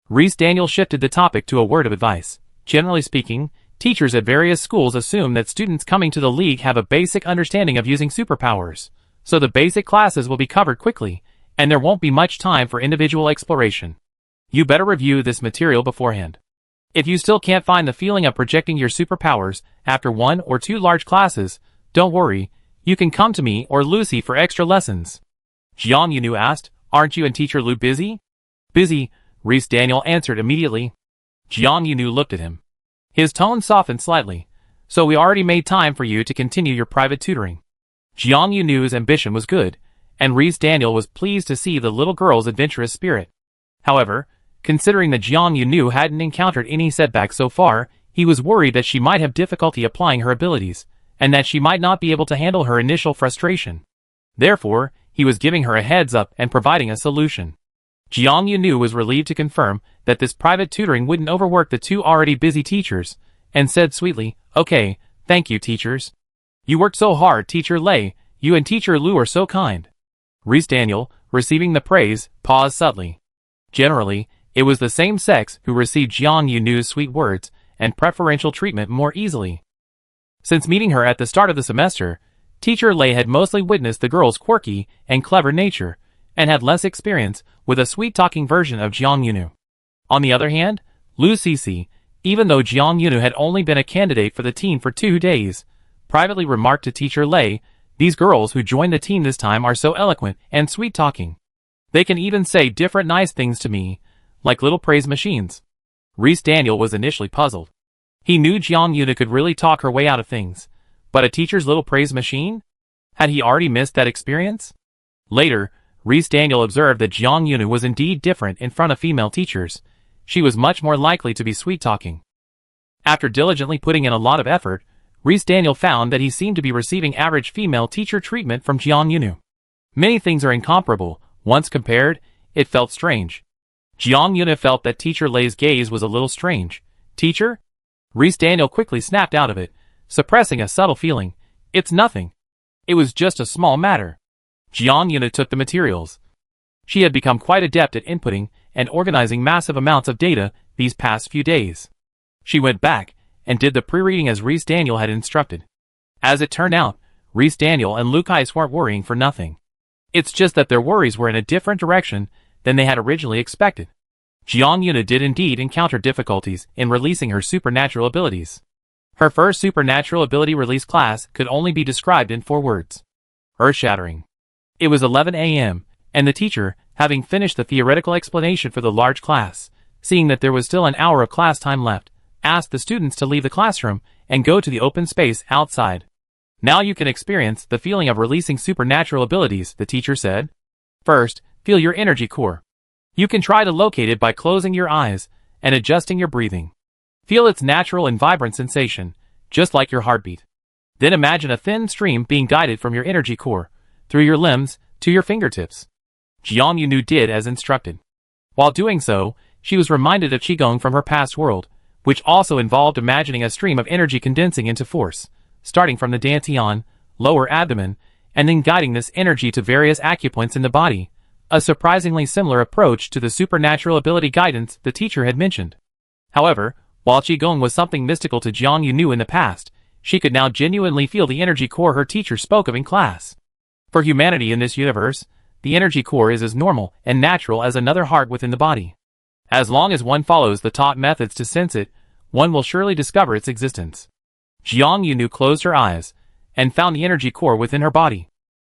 Reese Daniel shifted the topic to a word of advice. Generally speaking, teachers at various schools assume that students coming to the league have a basic understanding of using superpowers, so the basic classes will be covered quickly, and there won't be much time for individual exploration. You better review this material beforehand. If you still can't find the feeling of projecting your superpowers after 1 or 2 large classes, don't worry, you can come to me or Lucy for extra lessons. Jiang Yunu asked, aren't you and Teacher Lu busy? Busy, Reese Daniel answered immediately. Jiang Yunu looked at him. His tone softened slightly. So we already made time for you to continue your private tutoring. Jiang Yunu's ambition was good, and Reese Daniel was pleased to see the little girl's adventurous spirit. However, considering that Jiang Yunu hadn't encountered any setbacks so far, he was worried that she might have difficulty applying her abilities, and that she might not be able to handle her initial frustration. Therefore, he was giving her a heads up and providing a solution. Jiang Yunu was relieved to confirm that this private tutoring wouldn't overwork the 2 already busy teachers, and said sweetly, okay, thank you teachers. You worked so hard, Teacher Lei, you and Teacher Lu are so kind. Reese Daniel, receiving the praise, paused subtly. Generally, it was the same sex who received Jiang Yunu's sweet words and preferential treatment more easily. Since meeting her at the start of the semester, Teacher Lei had mostly witnessed the girl's quirky and clever nature, and had less experience with a sweet-talking version of Jiang Yunu. On the other hand, Lu Cece, even though Jiang Yunu had only been a candidate for the team for 2 days, privately remarked to Teacher Lei, these girls who joined the team this time are so eloquent and sweet-talking. They can even say different nice things to me, like little praise machines. Reese Daniel was initially puzzled. He knew Jiang Yunu could really talk her way out of things, but a teacher's little praise machine? Had he already missed that experience? Later, Reese Daniel observed that Jiang Yunu was indeed different in front of female teachers. She was much more likely to be sweet-talking. After diligently putting in a lot of effort, Reese Daniel found that he seemed to be receiving average female teacher treatment from Jiang Yunu. Many things are incomparable. Once compared, it felt strange. Jiang Yunu felt that Teacher Lei's gaze was a little strange. Teacher? Reese Daniel quickly snapped out of it, suppressing a subtle feeling. It's nothing. It was just a small matter. Jiang Yunu took the materials. She had become quite adept at inputting and organizing massive amounts of data these past few days. She went back and did the pre-reading as Reese Daniel had instructed. As it turned out, Reese Daniel and Luke Ice weren't worrying for nothing. It's just that their worries were in a different direction than they had originally expected. Jiang Yunu did indeed encounter difficulties in releasing her supernatural abilities. Her first supernatural ability release class could only be described in 4 words. Earth-shattering. It was 11 a.m., and the teacher, having finished the theoretical explanation for the large class, seeing that there was still an hour of class time left, asked the students to leave the classroom and go to the open space outside. Now you can experience the feeling of releasing supernatural abilities, the teacher said. First, feel your energy core. You can try to locate it by closing your eyes and adjusting your breathing. Feel its natural and vibrant sensation, just like your heartbeat. Then imagine a thin stream being guided from your energy core, through your limbs, to your fingertips. Jiang Yunu did as instructed. While doing so, she was reminded of Qigong from her past world, which also involved imagining a stream of energy condensing into force, starting from the dantian, lower abdomen, and then guiding this energy to various acupoints in the body, a surprisingly similar approach to the supernatural ability guidance the teacher had mentioned. However, while Qigong was something mystical to Jiang Yunu in the past, she could now genuinely feel the energy core her teacher spoke of in class. For humanity in this universe, the energy core is as normal and natural as another heart within the body. As long as one follows the taught methods to sense it, one will surely discover its existence. Jiang Yunu closed her eyes and found the energy core within her body.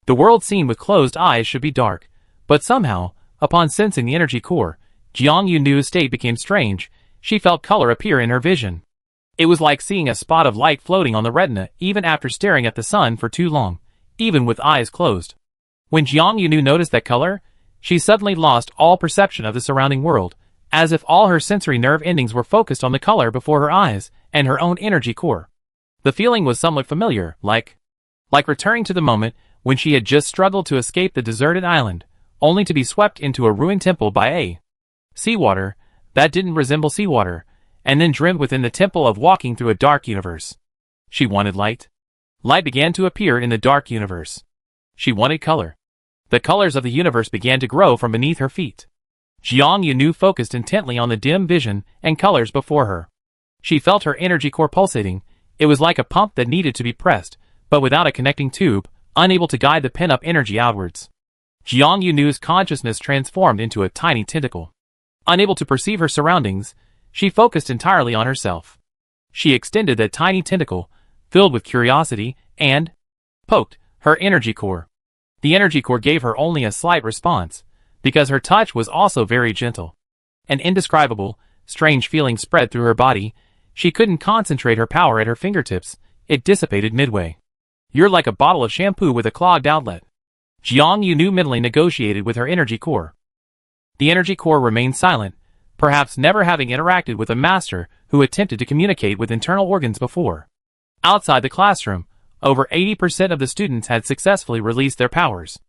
The world seen with closed eyes should be dark, but somehow, upon sensing the energy core, Jiang Yunu's state became strange. She felt color appear in her vision. It was like seeing a spot of light floating on the retina even after staring at the sun for too long, even with eyes closed. When Jiang Yunu noticed that color, she suddenly lost all perception of the surrounding world, as if all her sensory nerve endings were focused on the color before her eyes and her own energy core. The feeling was somewhat familiar, like returning to the moment when she had just struggled to escape the deserted island, only to be swept into a ruined temple by a seawater that didn't resemble seawater, and then dreamed within the temple of walking through a dark universe. She wanted light. Light began to appear in the dark universe. She wanted color. The colors of the universe began to grow from beneath her feet. Jiang Yunu focused intently on the dim vision and colors before her. She felt her energy core pulsating. It was like a pump that needed to be pressed, but without a connecting tube, unable to guide the pent-up energy outwards. Jiang Yunu's consciousness transformed into a tiny tentacle. Unable to perceive her surroundings, she focused entirely on herself. She extended that tiny tentacle, filled with curiosity, and poked her energy core. The energy core gave her only a slight response, because her touch was also very gentle. An indescribable, strange feeling spread through her body. She couldn't concentrate her power at her fingertips. It dissipated midway. You're like a bottle of shampoo with a clogged outlet. Jiang Yunu mentally negotiated with her energy core. The energy core remained silent, perhaps never having interacted with a master who attempted to communicate with internal organs before. Outside the classroom, over 80% of the students had successfully released their powers.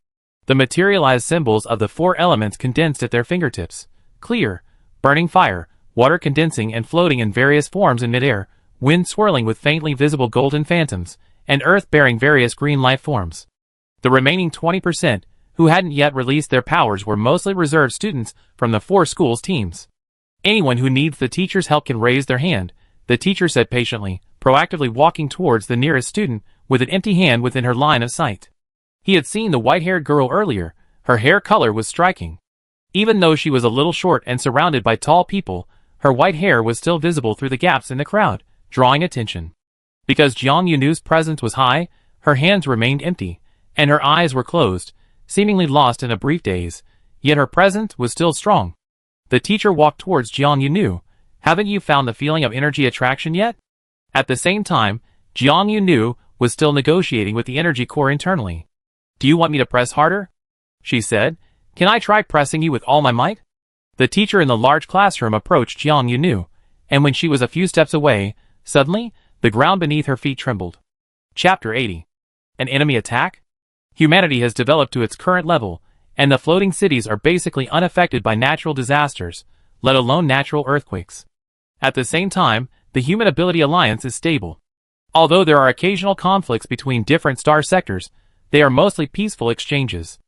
The materialized symbols of the four elements condensed at their fingertips: clear, burning fire, water condensing and floating in various forms in midair, wind swirling with faintly visible golden phantoms, and earth bearing various green life forms. The remaining 20%, who hadn't yet released their powers, were mostly reserved students from the four schools' teams. Anyone who needs the teacher's help can raise their hand, the teacher said patiently, proactively walking towards the nearest student with an empty hand within her line of sight. He had seen the white-haired girl earlier. Her hair color was striking. Even though she was a little short and surrounded by tall people, her white hair was still visible through the gaps in the crowd, drawing attention. Because Jiang Yunu's presence was high, her hands remained empty, and her eyes were closed, seemingly lost in a brief daze, yet her presence was still strong. The teacher walked towards Jiang Yunu. Haven't you found the feeling of energy attraction yet? At the same time, Jiang Yunu was still negotiating with the energy core internally. Do you want me to press harder? She said. Can I try pressing you with all my might? The teacher in the large classroom approached Jiang Yunu, and when she was a few steps away, suddenly, the ground beneath her feet trembled. Chapter 80. An enemy attack? Humanity has developed to its current level, and the floating cities are basically unaffected by natural disasters, let alone natural earthquakes. At the same time, the Human Ability Alliance is stable. Although there are occasional conflicts between different star sectors, they are mostly peaceful exchanges.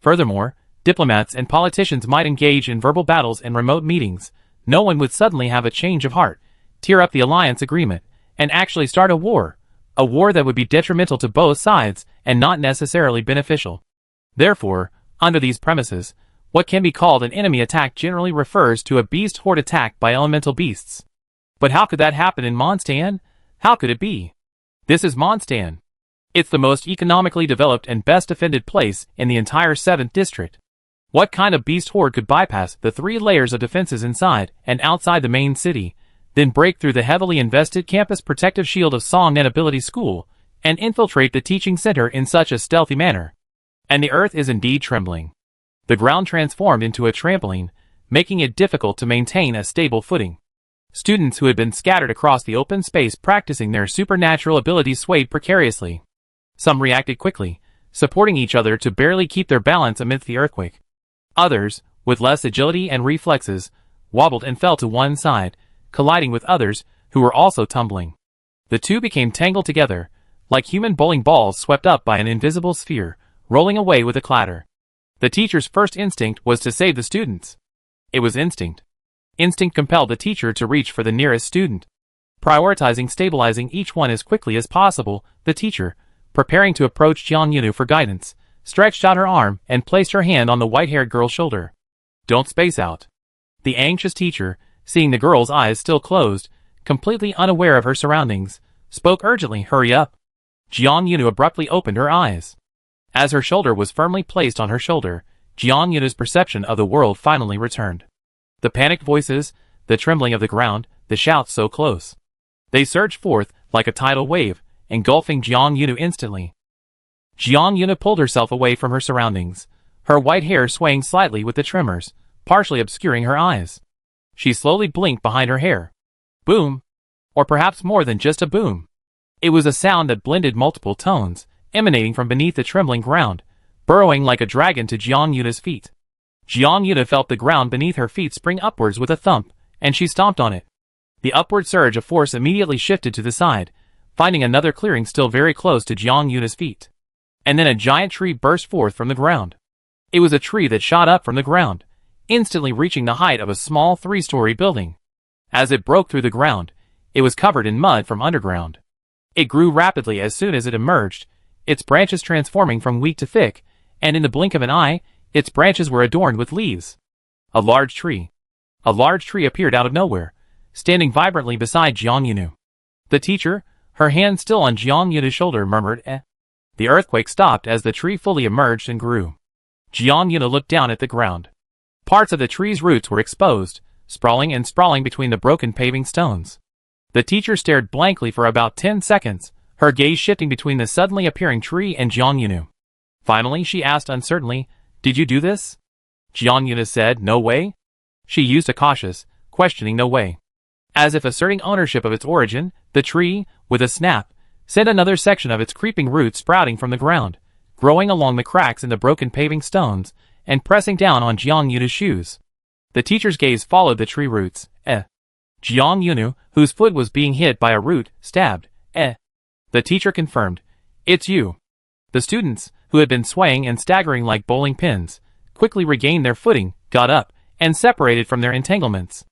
Furthermore, diplomats and politicians might engage in verbal battles and remote meetings. No one would suddenly have a change of heart, tear up the alliance agreement, and actually start a war that would be detrimental to both sides and not necessarily beneficial. Therefore, under these premises, what can be called an enemy attack generally refers to a beast horde attack by elemental beasts. But how could that happen in Mondstadt? How could it be? This is Mondstadt. It's the most economically developed and best defended place in the entire 7th district. What kind of beast horde could bypass the 3 layers of defenses inside and outside the main city, then break through the heavily invested campus protective shield of Song and Ability School, and infiltrate the teaching center in such a stealthy manner? And the earth is indeed trembling. The ground transformed into a trampoline, making it difficult to maintain a stable footing. Students who had been scattered across the open space practicing their supernatural abilities swayed precariously. Some reacted quickly, supporting each other to barely keep their balance amidst the earthquake. Others, with less agility and reflexes, wobbled and fell to one side, colliding with others who were also tumbling. The two became tangled together, like human bowling balls swept up by an invisible sphere, rolling away with a clatter. The teacher's first instinct was to save the students. It was instinct. Instinct compelled the teacher to reach for the nearest student. Prioritizing stabilizing each one as quickly as possible, the teacher, preparing to approach Jiang Yunu for guidance, stretched out her arm and placed her hand on the white-haired girl's shoulder. Don't space out. The anxious teacher, seeing the girl's eyes still closed, completely unaware of her surroundings, spoke urgently, hurry up. Jiang Yunu abruptly opened her eyes. As her shoulder was firmly placed on her shoulder, Jiang Yunu's perception of the world finally returned. The panicked voices, the trembling of the ground, the shouts so close. They surged forth like a tidal wave, engulfing Jiang Yunu instantly. Jiang Yunu pulled herself away from her surroundings, her white hair swaying slightly with the tremors, partially obscuring her eyes. She slowly blinked behind her hair. Boom! Or perhaps more than just a boom. It was a sound that blended multiple tones, emanating from beneath the trembling ground, burrowing like a dragon to Jiang Yunu's feet. Jiang Yunu felt the ground beneath her feet spring upwards with a thump, and she stomped on it. The upward surge of force immediately shifted to the side, finding another clearing still very close to Jiang Yunu's feet. And then a giant tree burst forth from the ground. It was a tree that shot up from the ground, instantly reaching the height of a small 3-story building. As it broke through the ground, it was covered in mud from underground. It grew rapidly as soon as it emerged, its branches transforming from weak to thick, and in the blink of an eye, its branches were adorned with leaves. A large tree. A large tree appeared out of nowhere, standing vibrantly beside Jiang Yunu. The teacher, her hand still on Jiang Yunu's shoulder, murmured, eh. The earthquake stopped as the tree fully emerged and grew. Jiang Yunu looked down at the ground. Parts of the tree's roots were exposed, sprawling between the broken paving stones. The teacher stared blankly for about 10 seconds, her gaze shifting between the suddenly appearing tree and Jiang Yunu. Finally, she asked uncertainly, "Did you do this?" Jiang Yunu said, "No way." She used a cautious, questioning "no way." As if asserting ownership of its origin, the tree, with a snap, sent another section of its creeping roots sprouting from the ground, growing along the cracks in the broken paving stones, and pressing down on Jiang Yunu's shoes. The teacher's gaze followed the tree roots. Jiang Yunu, whose foot was being hit by a root, stabbed. The teacher confirmed, "It's you." The students, who had been swaying and staggering like bowling pins, quickly regained their footing, got up, and separated from their entanglements.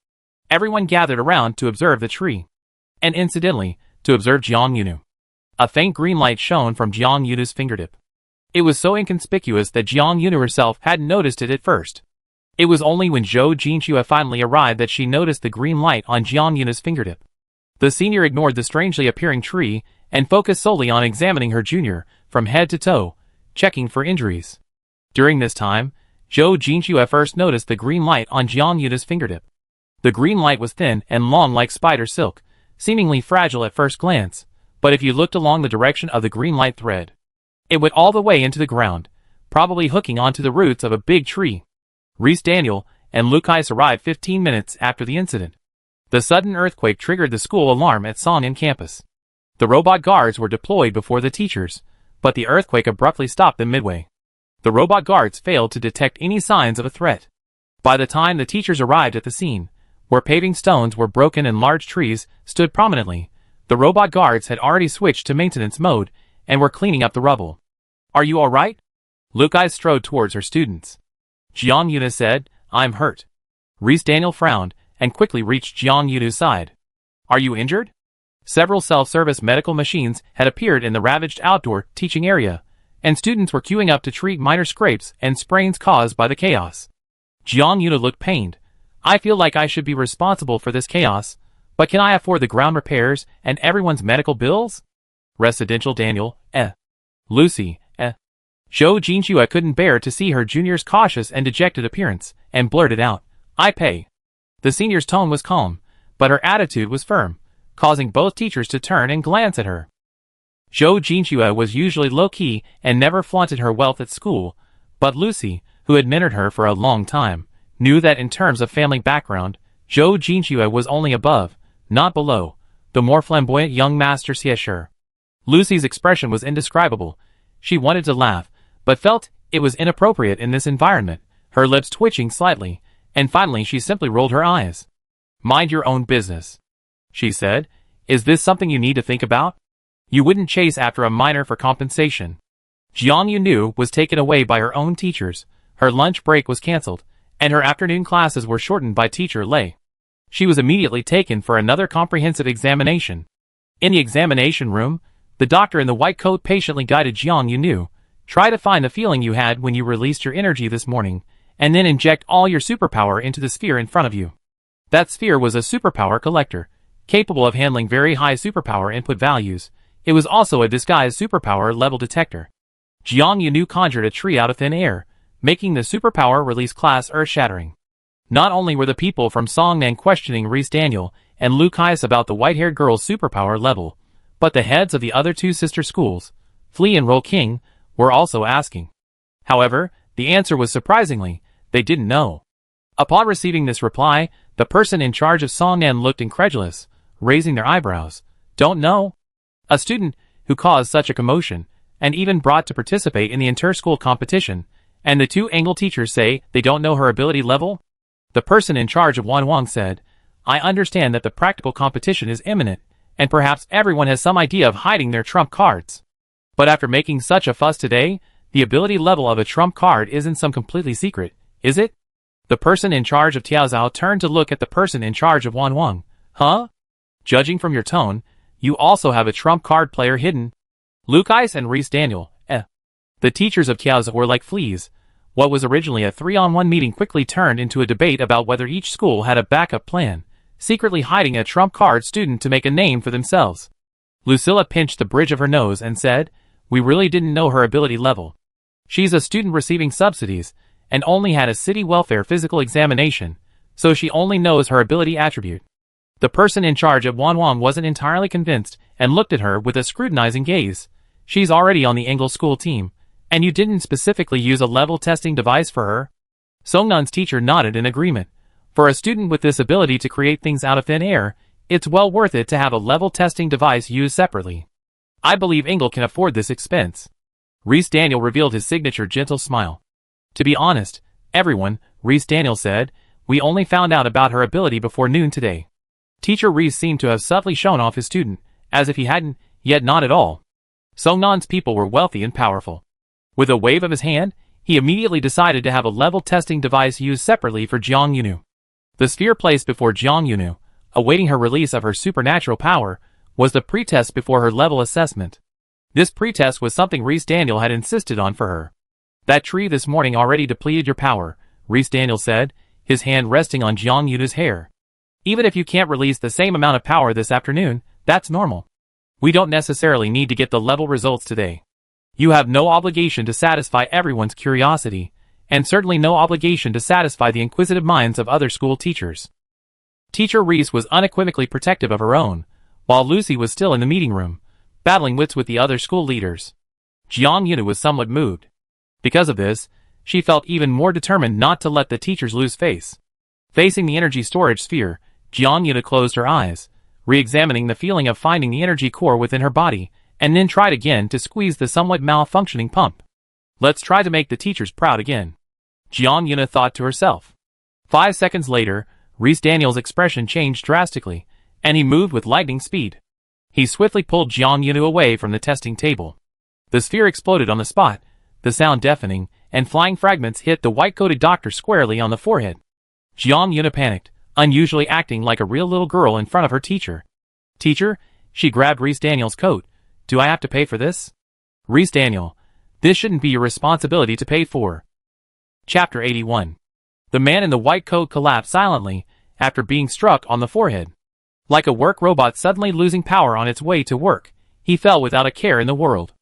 Everyone gathered around to observe the tree. And incidentally, to observe Jiang Yunu. A faint green light shone from Jiang Yunu's fingertip. It was so inconspicuous that Jiang Yunu herself hadn't noticed it at first. It was only when Zhou Jinxue finally arrived that she noticed the green light on Jiang Yunu's fingertip. The senior ignored the strangely appearing tree and focused solely on examining her junior, from head to toe, checking for injuries. During this time, Zhou Jinxue first noticed the green light on Jiang Yunu's fingertip. The green light was thin and long like spider silk, seemingly fragile at first glance, but if you looked along the direction of the green light thread, it went all the way into the ground, probably hooking onto the roots of a big tree. Reese Daniel and Lucas arrived 15 minutes after the incident. The sudden earthquake triggered the school alarm at Songyang campus. The robot guards were deployed before the teachers, but the earthquake abruptly stopped them midway. The robot guards failed to detect any signs of a threat. By the time the teachers arrived at the scene, where paving stones were broken and large trees stood prominently, the robot guards had already switched to maintenance mode and were cleaning up the rubble. "Are you all right?" Lucas strode towards her students. Jiang Yunu said, "I'm hurt." Reese Daniel frowned and quickly reached Jiang Yunu's side. "Are you injured?" Several self-service medical machines had appeared in the ravaged outdoor teaching area, and students were queuing up to treat minor scrapes and sprains caused by the chaos. Jiang Yunu looked pained. "I feel like I should be responsible for this chaos, but can I afford the ground repairs and everyone's medical bills?" Residential Daniel, Lucy, Zhou Jinxue couldn't bear to see her junior's cautious and dejected appearance, and blurted out, "I pay." The senior's tone was calm, but her attitude was firm, causing both teachers to turn and glance at her. Zhou Jinxue was usually low-key and never flaunted her wealth at school, but Lucy, who had mentored her for a long time, knew that in terms of family background, Zhou Jinxue was only above, not below, the more flamboyant young master Xiesher. Lucy's expression was indescribable. She wanted to laugh, but felt it was inappropriate in this environment, her lips twitching slightly, and finally she simply rolled her eyes. "Mind your own business," she said. "Is this something you need to think about? You wouldn't chase after a minor for compensation." Jiang Yunu was taken away by her own teachers, her lunch break was cancelled, and her afternoon classes were shortened by Teacher Lei. She was immediately taken for another comprehensive examination. In the examination room, the doctor in the white coat patiently guided Jiang Yunu. "Try to find the feeling you had when you released your energy this morning, and then inject all your superpower into the sphere in front of you." That sphere was a superpower collector, capable of handling very high superpower input values. It was also a disguised superpower level detector. Jiang Yunu conjured a tree out of thin air, making the superpower release class earth-shattering. Not only were the people from Songnan questioning Reese Daniel and Lu Kais about the white-haired girl's superpower level, but the heads of the other two sister schools, Flea and Roll King, were also asking. However, the answer was surprisingly, they didn't know. Upon receiving this reply, the person in charge of Songnan looked incredulous, raising their eyebrows. "Don't know? A student who caused such a commotion, and even brought to participate in the inter-school competition, and the two Angle teachers say they don't know her ability level?" The person in charge of Wanwang said, "I understand that the practical competition is imminent, and perhaps everyone has some idea of hiding their trump cards. But after making such a fuss today, the ability level of a trump card isn't some completely secret, is it?" The person in charge of Tiaozhao turned to look at the person in charge of Wanwang. "Huh? Judging from your tone, you also have a trump card player hidden." Lu Kais and Reese Daniel, The teachers of Tiaozhao were like fleas. What was originally a 3-on-1 meeting quickly turned into a debate about whether each school had a backup plan, secretly hiding a trump card student to make a name for themselves. Lucilla pinched the bridge of her nose and said, "We really didn't know her ability level. She's a student receiving subsidies, and only had a city welfare physical examination, so she only knows her ability attribute." The person in charge of Wanwang wasn't entirely convinced, and looked at her with a scrutinizing gaze. "She's already on the Angle school team, and you didn't specifically use a level testing device for her?" Songnan's teacher nodded in agreement. "For a student with this ability to create things out of thin air, it's well worth it to have a level testing device used separately. I believe Angle can afford this expense." Reese Daniel revealed his signature gentle smile. "To be honest, everyone," Reese Daniel said, "we only found out about her ability before noon today." Teacher Reese seemed to have subtly shown off his student, as if he hadn't, yet not at all. Songnan's people were wealthy and powerful. With a wave of his hand, he immediately decided to have a level testing device used separately for Jiang Yunu. The sphere placed before Jiang Yunu, awaiting her release of her supernatural power, was the pretest before her level assessment. This pretest was something Reese Daniel had insisted on for her. "That tree this morning already depleted your power," Reese Daniel said, his hand resting on Jiang Yunu's hair. "Even if you can't release the same amount of power this afternoon, that's normal. We don't necessarily need to get the level results today. You have no obligation to satisfy everyone's curiosity, and certainly no obligation to satisfy the inquisitive minds of other school teachers." Teacher Reese was unequivocally protective of her own, while Lucy was still in the meeting room, battling wits with the other school leaders. Jiang Yunu was somewhat moved. Because of this, she felt even more determined not to let the teachers lose face. Facing the energy storage sphere, Jiang Yunu closed her eyes, re-examining the feeling of finding the energy core within her body, and then tried again to squeeze the somewhat malfunctioning pump. "Let's try to make the teachers proud again," Jiang Yuna thought to herself. 5 seconds later, Reese Daniel's expression changed drastically, and he moved with lightning speed. He swiftly pulled Jiang Yunu away from the testing table. The sphere exploded on the spot, the sound deafening, and flying fragments hit the white-coated doctor squarely on the forehead. Jiang Yuna panicked, unusually acting like a real little girl in front of her teacher. "Teacher," she grabbed Reese Daniel's coat. "Do I have to pay for this?" "Reese Daniel, this shouldn't be your responsibility to pay for." Chapter 81. The man in the white coat collapsed silently, after being struck on the forehead. Like a work robot suddenly losing power on its way to work, he fell without a care in the world.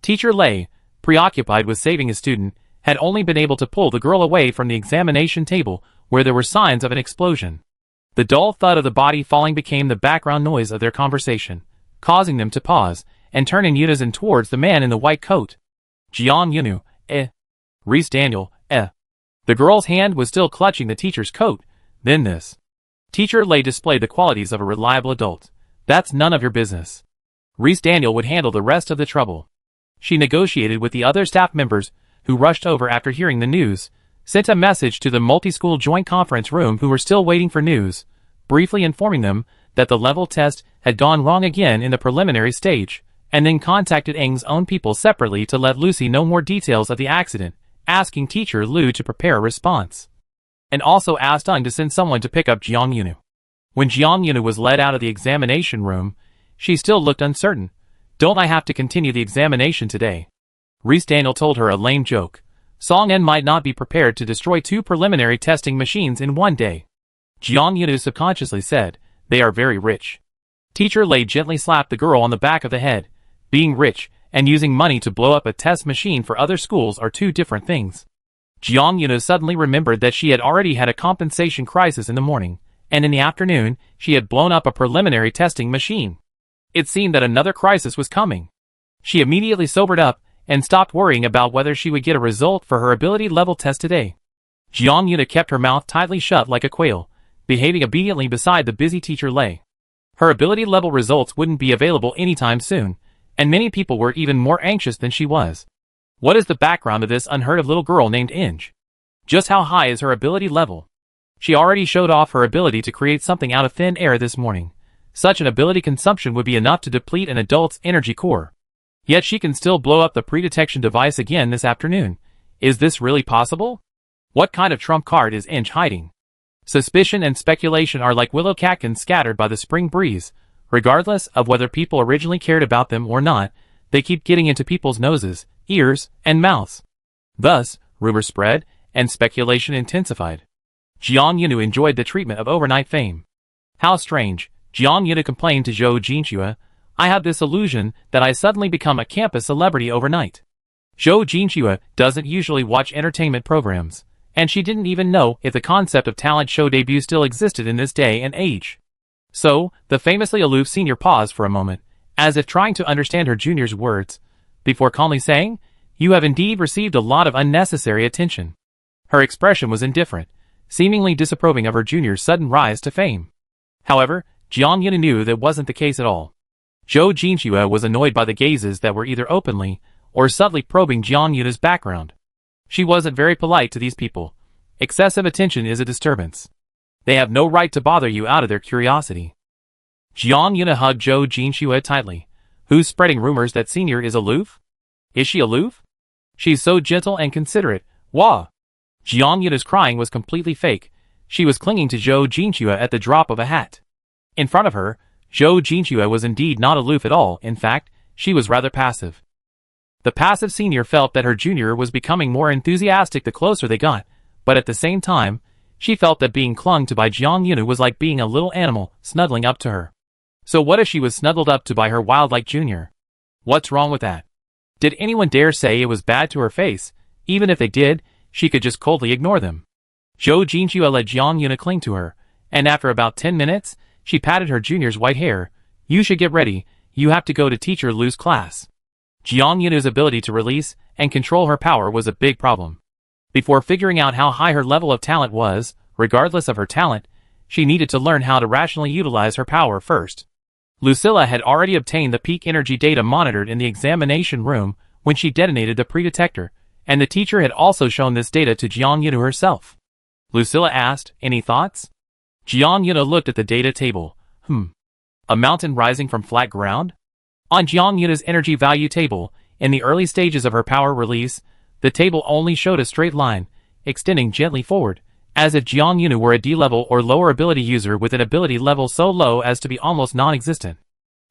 Teacher Lei, preoccupied with saving his student, had only been able to pull the girl away from the examination table where there were signs of an explosion. The dull thud of the body falling became the background noise of their conversation, causing them to pause and turn in unison towards the man in the white coat. Jiang Yunu, Reese Daniel, The girl's hand was still clutching the teacher's coat. Then this teacher Lei displayed the qualities of a reliable adult. That's none of your business. Reese Daniel would handle the rest of the trouble. She negotiated with the other staff members, who rushed over after hearing the news, sent a message to the multi-school joint conference room who were still waiting for news, briefly informing them that the level test had gone wrong again in the preliminary stage, and then contacted Eng's own people separately to let Lucy know more details of the accident, asking teacher Lu to prepare a response. And also asked Eng to send someone to pick up Jiang Yunu. When Jiang Yunu was led out of the examination room, she still looked uncertain. Don't I have to continue the examination today? Reese Daniel told her a lame joke. Song En might not be prepared to destroy 2 preliminary testing machines in one day. Jiang Yunu subconsciously said, they are very rich. Teacher Lei gently slapped the girl on the back of the head. Being rich and using money to blow up a test machine for other schools are 2 different things. Jiang Yunu suddenly remembered that she had already had a compensation crisis in the morning, and in the afternoon, she had blown up a preliminary testing machine. It seemed that another crisis was coming. She immediately sobered up and stopped worrying about whether she would get a result for her ability level test today. Jiang Yuna kept her mouth tightly shut like a quail, behaving obediently beside the busy teacher Lei. Her ability level results wouldn't be available anytime soon, and many people were even more anxious than she was. What is the background of this unheard of little girl named Inge? Just how high is her ability level? She already showed off her ability to create something out of thin air this morning. Such an ability consumption would be enough to deplete an adult's energy core. Yet she can still blow up the pre-detection device again this afternoon. Is this really possible? What kind of trump card is Inge hiding? Suspicion and speculation are like willow catkins scattered by the spring breeze. Regardless of whether people originally cared about them or not, they keep getting into people's noses, ears, and mouths. Thus, rumors spread, and speculation intensified. Jiang Yunu enjoyed the treatment of overnight fame. How strange, Jiang Yunu complained to Zhou Jinxue. I have this illusion that I suddenly become a campus celebrity overnight. Zhou Jinxue doesn't usually watch entertainment programs, and she didn't even know if the concept of talent show debut still existed in this day and age. So, the famously aloof senior paused for a moment, as if trying to understand her junior's words, before calmly saying, "You have indeed received a lot of unnecessary attention." Her expression was indifferent, seemingly disapproving of her junior's sudden rise to fame. However, Jiang Yunu knew that wasn't the case at all. Zhou Jinxue was annoyed by the gazes that were either openly or subtly probing Jiang Yunu's background. She wasn't very polite to these people. Excessive attention is a disturbance. They have no right to bother you out of their curiosity. Jiang Yuna hugged Zhou Jinxue tightly. Who's spreading rumors that senior is aloof? Is she aloof? She's so gentle and considerate. Wah! Jiang Yuna's crying was completely fake. She was clinging to Zhou Jinxue at the drop of a hat. In front of her, Zhou Jinxue was indeed not aloof at all. In fact, she was rather passive. The passive senior felt that her junior was becoming more enthusiastic the closer they got, but at the same time, she felt that being clung to by Jiang Yunu was like being a little animal snuggling up to her. So what if she was snuggled up to by her wildlife junior? What's wrong with that? Did anyone dare say it was bad to her face? Even if they did, she could just coldly ignore them. Zhou Jinxue let Jiang Yuna cling to her, and after about 10 minutes, she patted her junior's white hair. You should get ready, you have to go to teacher Lu's class. Jiang Yunu's ability to release and control her power was a big problem. Before figuring out how high her level of talent was, regardless of her talent, she needed to learn how to rationally utilize her power first. Lucilla had already obtained the peak energy data monitored in the examination room when she detonated the pre-detector, and the teacher had also shown this data to Jiang Yunu herself. Lucilla asked, any thoughts? Jiang Yunu looked at the data table. A mountain rising from flat ground? On Jiang Yunu's energy value table, in the early stages of her power release, the table only showed a straight line, extending gently forward, as if Jiang Yunu were a D-level or lower ability user with an ability level so low as to be almost non-existent.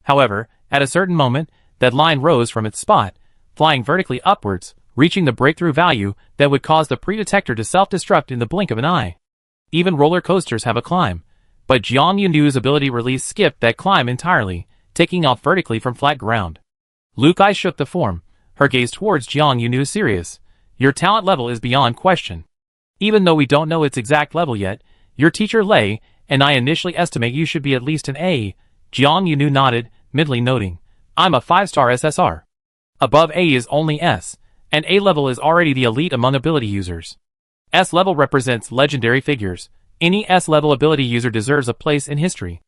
However, at a certain moment, that line rose from its spot, flying vertically upwards, reaching the breakthrough value that would cause the pre-detector to self-destruct in the blink of an eye. Even roller coasters have a climb, but Jiang Yunu's ability release skipped that climb entirely, taking off vertically from flat ground. Luke I shook the form, her gaze towards Jiang Yunu serious. Your talent level is beyond question. Even though we don't know its exact level yet, your teacher Lei and I initially estimate you should be at least an A. Jiang Yunu nodded, midly noting, I'm a 5-star SSR. Above A is only S, and A level is already the elite among ability users. S level represents legendary figures. Any S level ability user deserves a place in history.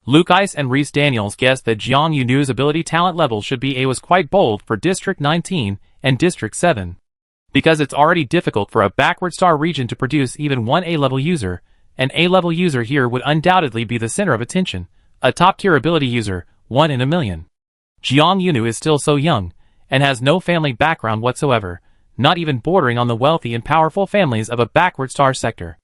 Luke Ice and Reese Daniels guessed that Jiang Yunu's ability talent level should be A was quite bold for District 19 and District 7. Because it's already difficult for a backward star region to produce even one A-level user, an A-level user here would undoubtedly be the center of attention, a top-tier ability user, 1 in a million. Jiang Yunu is still so young, and has no family background whatsoever, not even bordering on the wealthy and powerful families of a backward star sector.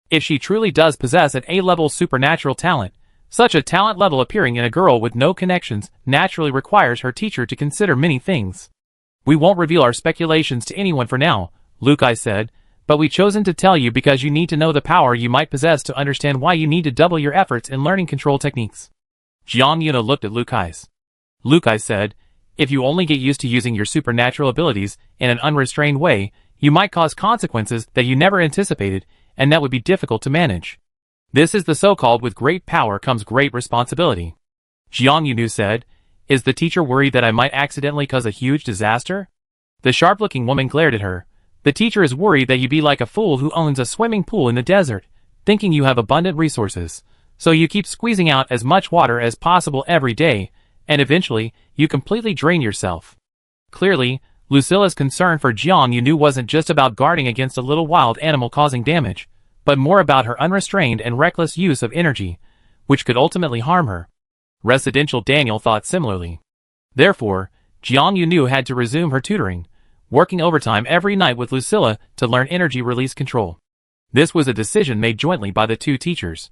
If she truly does possess an A-level supernatural talent, such a talent level appearing in a girl with no connections naturally requires her teacher to consider many things. We won't reveal our speculations to anyone for now, Luke I said, but we've chosen to tell you because you need to know the power you might possess to understand why you need to double your efforts in learning control techniques. Jiang Yuna looked at Luke I. Luke I said, if you only get used to using your supernatural abilities in an unrestrained way, you might cause consequences that you never anticipated, and that would be difficult to manage. This is the so-called with great power comes great responsibility. Jiang Yunu said, is the teacher worried that I might accidentally cause a huge disaster? The sharp-looking woman glared at her. The teacher is worried that you be like a fool who owns a swimming pool in the desert, thinking you have abundant resources. So you keep squeezing out as much water as possible every day, and eventually, you completely drain yourself. Clearly, Lucilla's concern for Jiang Yunu wasn't just about guarding against a little wild animal causing damage, but more about her unrestrained and reckless use of energy, which could ultimately harm her. Residential Daniel thought similarly. Therefore, Jiang Yunu had to resume her tutoring, working overtime every night with Lucilla to learn energy release control. This was a decision made jointly by the two teachers.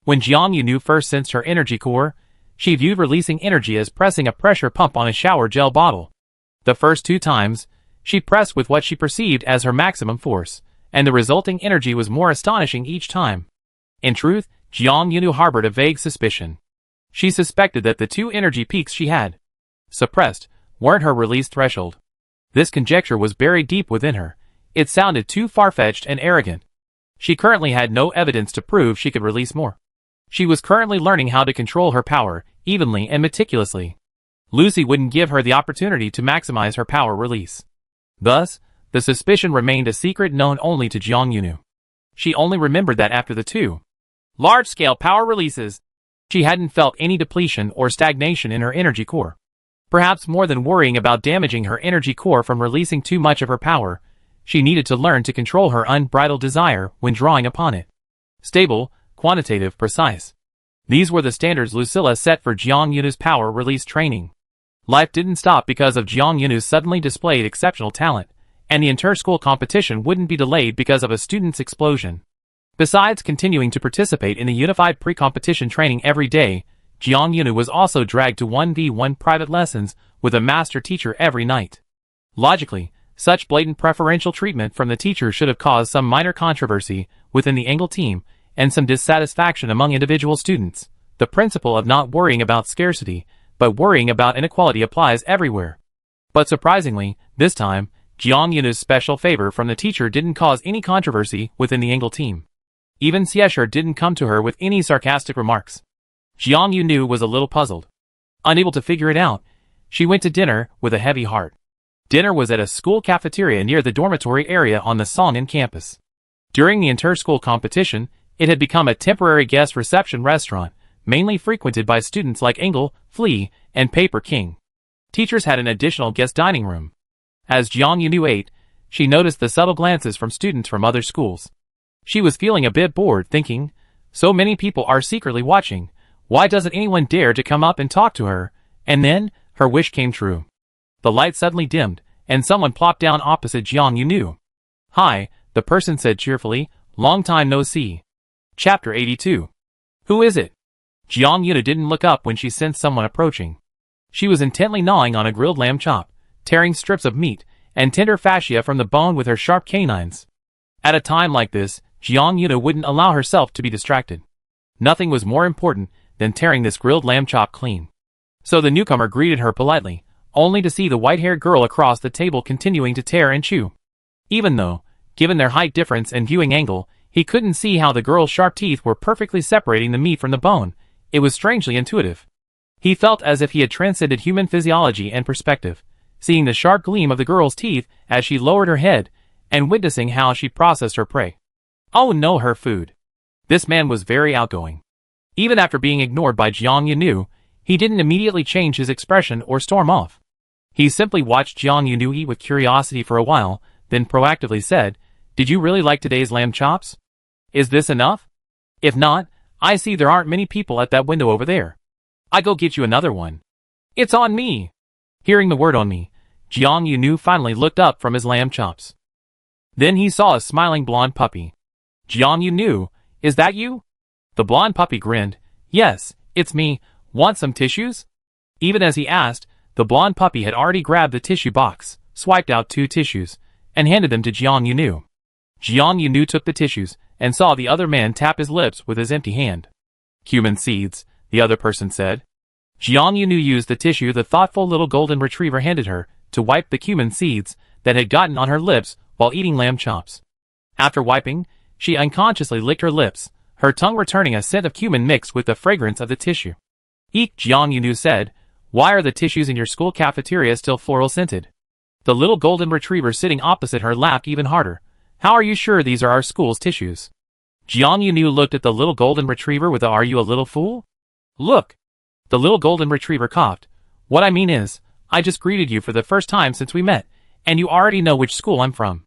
When Jiang Yunu first sensed her energy core, she viewed releasing energy as pressing a pressure pump on a shower gel bottle. The first 2 times, she pressed with what she perceived as her maximum force, and the resulting energy was more astonishing each time. In truth, Jiang Yunu harbored a vague suspicion. She suspected that the 2 energy peaks she had suppressed weren't her release threshold. This conjecture was buried deep within her. It sounded too far-fetched and arrogant. She currently had no evidence to prove she could release more. She was currently learning how to control her power, evenly and meticulously. Lucy wouldn't give her the opportunity to maximize her power release. Thus, the suspicion remained a secret known only to Jiang Yunu. She only remembered that after the 2 large-scale power releases, she hadn't felt any depletion or stagnation in her energy core. Perhaps more than worrying about damaging her energy core from releasing too much of her power, she needed to learn to control her unbridled desire when drawing upon it. Stable, quantitative, precise. These were the standards Lucilla set for Jiang Yunu's power release training. Life didn't stop because of Jiang Yunu's suddenly displayed exceptional talent, and the inter-school competition wouldn't be delayed because of a student's explosion. Besides continuing to participate in the unified pre-competition training every day, Jiang Yunu was also dragged to 1v1 private lessons with a master teacher every night. Logically, such blatant preferential treatment from the teacher should have caused some minor controversy within the Angle team and some dissatisfaction among individual students. The principle of not worrying about scarcity, but worrying about inequality applies everywhere. But surprisingly, this time, Jiang Yunu's special favor from the teacher didn't cause any controversy within the Angle team. Even Xiesher didn't come to her with any sarcastic remarks. Jiang Yunu was a little puzzled. Unable to figure it out, she went to dinner with a heavy heart. Dinner was at a school cafeteria near the dormitory area on the Song'an campus. During the inter-school competition, it had become a temporary guest reception restaurant, mainly frequented by students like Engel, Flea, and Paper King. Teachers had an additional guest dining room. As Jiang Yunu ate, she noticed the subtle glances from students from other schools. She was feeling a bit bored, thinking, so many people are secretly watching, why doesn't anyone dare to come up and talk to her? And then, her wish came true. The light suddenly dimmed, and someone plopped down opposite Jiang Yunu. Hi, the person said cheerfully, long time no see. Chapter 82. Who is it? Jiang Yunu didn't look up when she sensed someone approaching. She was intently gnawing on a grilled lamb chop, tearing strips of meat and tender fascia from the bone with her sharp canines. At a time like this, Jiang Yunu wouldn't allow herself to be distracted. Nothing was more important than tearing this grilled lamb chop clean. So the newcomer greeted her politely, only to see the white-haired girl across the table continuing to tear and chew. Even though, given their height difference and viewing angle, he couldn't see how the girl's sharp teeth were perfectly separating the meat from the bone, it was strangely intuitive. He felt as if he had transcended human physiology and perspective, seeing the sharp gleam of the girl's teeth as she lowered her head, and witnessing how she processed her prey. Oh no, her food. This man was very outgoing. Even after being ignored by Jiang Yunu, he didn't immediately change his expression or storm off. He simply watched Jiang Yunu eat with curiosity for a while, then proactively said, "Did you really like today's lamb chops? Is this enough? If not, I see there aren't many people at that window over there. I go get you another one. It's on me." Hearing the word "on me," Jiang Yunu finally looked up from his lamb chops. Then he saw a smiling blonde puppy. "Jiang Yunu, is that you?" The blonde puppy grinned. "Yes, it's me. Want some tissues?" Even as he asked, the blonde puppy had already grabbed the tissue box, swiped out 2 tissues, and handed them to Jiang Yunu. Jiang Yunu took the tissues, and saw the other man tap his lips with his empty hand. "Cumin seeds," the other person said. Jiang Yunu used the tissue the thoughtful little golden retriever handed her, to wipe the cumin seeds that had gotten on her lips while eating lamb chops. After wiping, she unconsciously licked her lips, her tongue returning a scent of cumin mixed with the fragrance of the tissue. "Eek," Jiang Yunu said, "why are the tissues in your school cafeteria still floral scented?" The little golden retriever sitting opposite her laughed even harder. "How are you sure these are our school's tissues?" Jiang Yunu looked at the little golden retriever with a "Are you a little fool?" "Look." The little golden retriever coughed. "What I mean is, I just greeted you for the first time since we met, and you already know which school I'm from."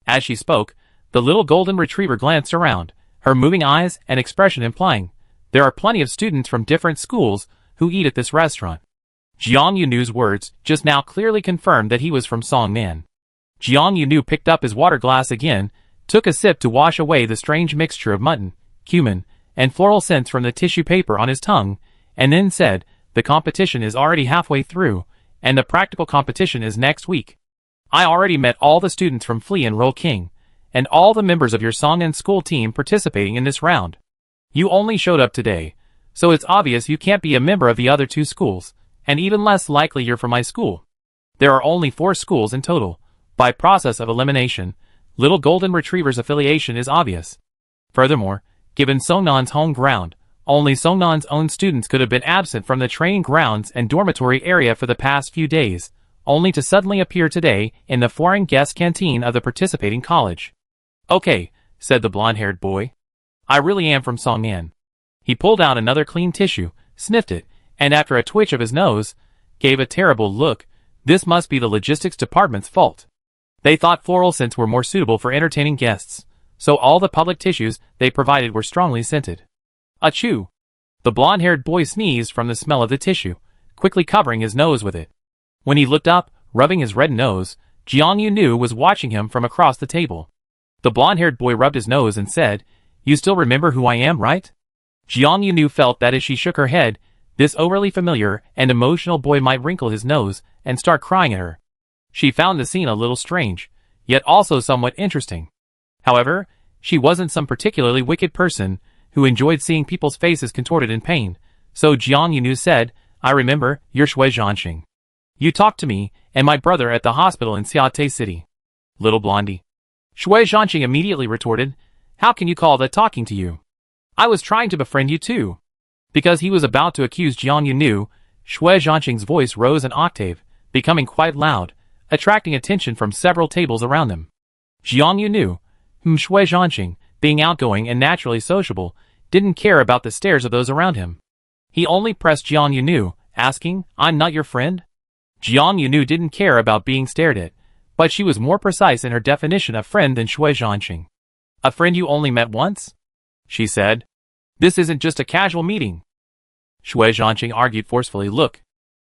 As she spoke, the little golden retriever glanced around, her moving eyes and expression implying, "There are plenty of students from different schools who eat at this restaurant." Jiang Yunu's words just now clearly confirmed that he was from Songnan. Jiang Yunu picked up his water glass again, took a sip to wash away the strange mixture of mutton, cumin, and floral scents from the tissue paper on his tongue, and then said, "The competition is already halfway through, and the practical competition is next week. I already met all the students from Flea and Roll King, and all the members of your Songnan school team participating in this round. You only showed up today, so it's obvious you can't be a member of the other 2 schools, and even less likely you're from my school. There are only 4 schools in total. By process of elimination, Little Golden Retriever's affiliation is obvious. Furthermore, given Songnan's home ground, only Songnan's own students could have been absent from the training grounds and dormitory area for the past few days, only to suddenly appear today in the foreign guest canteen of the participating college." "Okay," said the blonde-haired boy. "I really am from Songnan." He pulled out another clean tissue, sniffed it, and after a twitch of his nose, gave a terrible look. This must be the logistics department's fault. They thought floral scents were more suitable for entertaining guests, so all the public tissues they provided were strongly scented. "Achoo!" The blonde-haired boy sneezed from the smell of the tissue, quickly covering his nose with it. When he looked up, rubbing his red nose, Jiang Yunu was watching him from across the table. The blonde-haired boy rubbed his nose and said, "You still remember who I am, right?" Jiang Yunu felt that as she shook her head, this overly familiar and emotional boy might wrinkle his nose and start crying at her. She found the scene a little strange, yet also somewhat interesting. However, she wasn't some particularly wicked person who enjoyed seeing people's faces contorted in pain, so Jiang Yunu said, "I remember, you're Shui Zhanxing. You talked to me and my brother at the hospital in Xiate City." "Little blondie." Shui Zhanxing immediately retorted, "How can you call that talking to you? I was trying to befriend you too." Because he was about to accuse Jiang Yunu, Shui Zhanxing's voice rose an octave, becoming quite loud, attracting attention from several tables around them. Jiang Yunu, whom Shui Zhanxing, being outgoing and naturally sociable, didn't care about the stares of those around him. He only pressed Jiang Yunu, asking, "I'm not your friend?" Jiang Yunu didn't care about being stared at, but she was more precise in her definition of friend than Shui Zhanxing. "A friend you only met once?" she said. "This isn't just a casual meeting." Shui Zhanxing argued forcefully, "Look,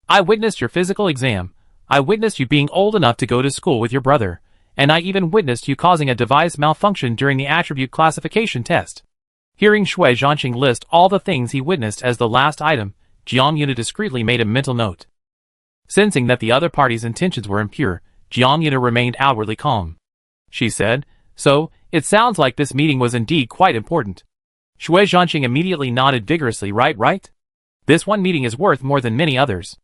I witnessed your physical exam, I witnessed you being old enough to go to school with your brother, and I even witnessed you causing a device malfunction during the attribute classification test." Hearing Shui Zhanxing list all the things he witnessed as the last item, Jiang Yunu discreetly made a mental note. Sensing that the other party's intentions were impure, Jiang Yunu remained outwardly calm. She said, "So, it sounds like this meeting was indeed quite important." Shui Zhanxing immediately nodded vigorously, right. This one meeting is worth more than many others.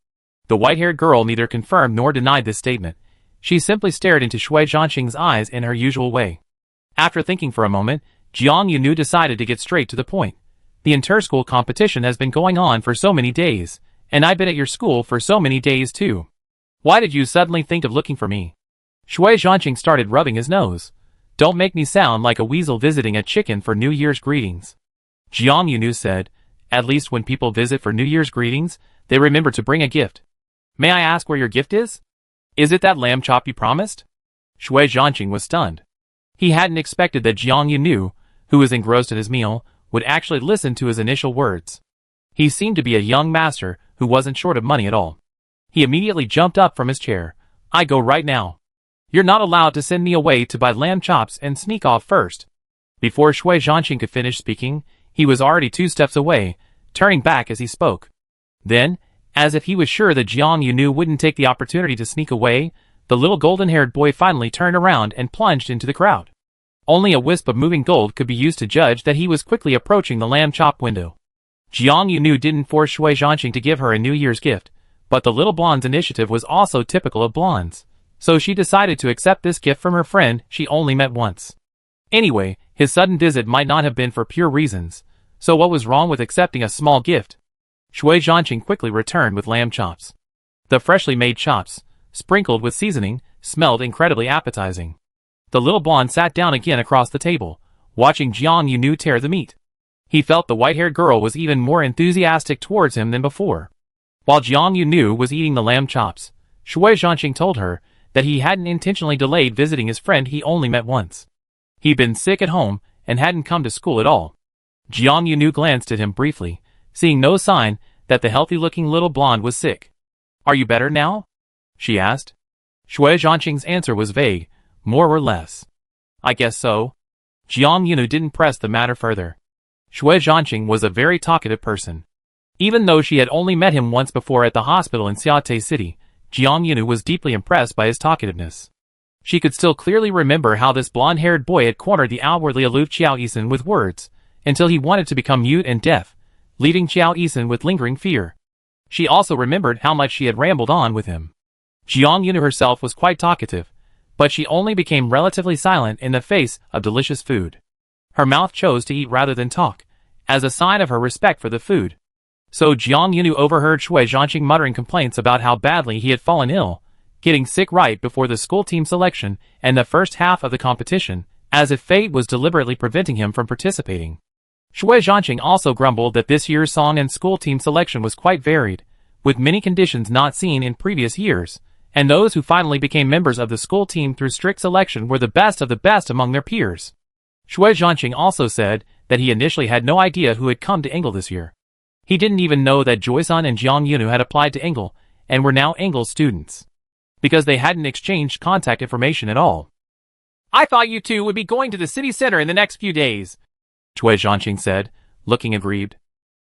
The white-haired girl neither confirmed nor denied this statement. She simply stared into Shui Zhanqing's eyes in her usual way. After thinking for a moment, Jiang Yunu decided to get straight to the point. The inter-school competition has been going on for so many days, and I've been at your school for so many days too. Why did you suddenly think of looking for me? Shui Zhanqing started rubbing his nose. Don't make me sound like a weasel visiting a chicken for New Year's greetings. Jiang Yunu said, at least when people visit for New Year's greetings, they remember to bring a gift. May I ask where your gift is? Is it that lamb chop you promised? Shui Zhanqing was stunned. He hadn't expected that Jiang Yunu, who was engrossed in his meal, would actually listen to his initial words. He seemed to be a young master who wasn't short of money at all. He immediately jumped up from his chair. I go right now. You're not allowed to send me away to buy lamb chops and sneak off first. Before Shui Zhanqing could finish speaking, he was already 2 steps away, turning back as he spoke. Then, as if he was sure that Jiang Yunu wouldn't take the opportunity to sneak away, the little golden-haired boy finally turned around and plunged into the crowd. Only a wisp of moving gold could be used to judge that he was quickly approaching the lamb chop window. Jiang Yunu didn't force Shui Zhanqing to give her a New Year's gift, but the little blonde's initiative was also typical of blondes, so she decided to accept this gift from her friend she only met once. Anyway, his sudden visit might not have been for pure reasons, so what was wrong with accepting a small gift? Shui Zhanqing quickly returned with lamb chops. The freshly made chops, sprinkled with seasoning, smelled incredibly appetizing. The little blonde sat down again across the table, watching Jiang Yunu tear the meat. He felt the white-haired girl was even more enthusiastic towards him than before. While Jiang Yunu was eating the lamb chops, Shui Zhanqing told her that he hadn't intentionally delayed visiting his friend he only met once. He'd been sick at home and hadn't come to school at all. Jiang Yunu glanced at him briefly, seeing no sign that the healthy-looking little blonde was sick. Are you better now? She asked. Shui Zhanqing's answer was vague, more or less. I guess so. Jiang Yunu didn't press the matter further. Shui Zhanqing was a very talkative person. Even though she had only met him once before at the hospital in Xiate City, Jiang Yunu was deeply impressed by his talkativeness. She could still clearly remember how this blonde-haired boy had cornered the outwardly aloof Qiao Yisan with words, until he wanted to become mute and deaf, leaving Qiao Yisan with lingering fear. She also remembered how much she had rambled on with him. Jiang Yunu herself was quite talkative, but she only became relatively silent in the face of delicious food. Her mouth chose to eat rather than talk, as a sign of her respect for the food. So Jiang Yunu overheard Shui Zhanqing muttering complaints about how badly he had fallen ill, getting sick right before the school team selection and the first half of the competition, as if fate was deliberately preventing him from participating. Shui Zhanqing also grumbled that this year's song and school team selection was quite varied, with many conditions not seen in previous years, and those who finally became members of the school team through strict selection were the best of the best among their peers. Shui Zhanqing also said that he initially had no idea who had come to Engle this year. He didn't even know that Joysun and Jiang Yunu had applied to Engle and were now Engle students, because they hadn't exchanged contact information at all. I thought you two would be going to the city center in the next few days, Shui Zhanqing said, looking aggrieved.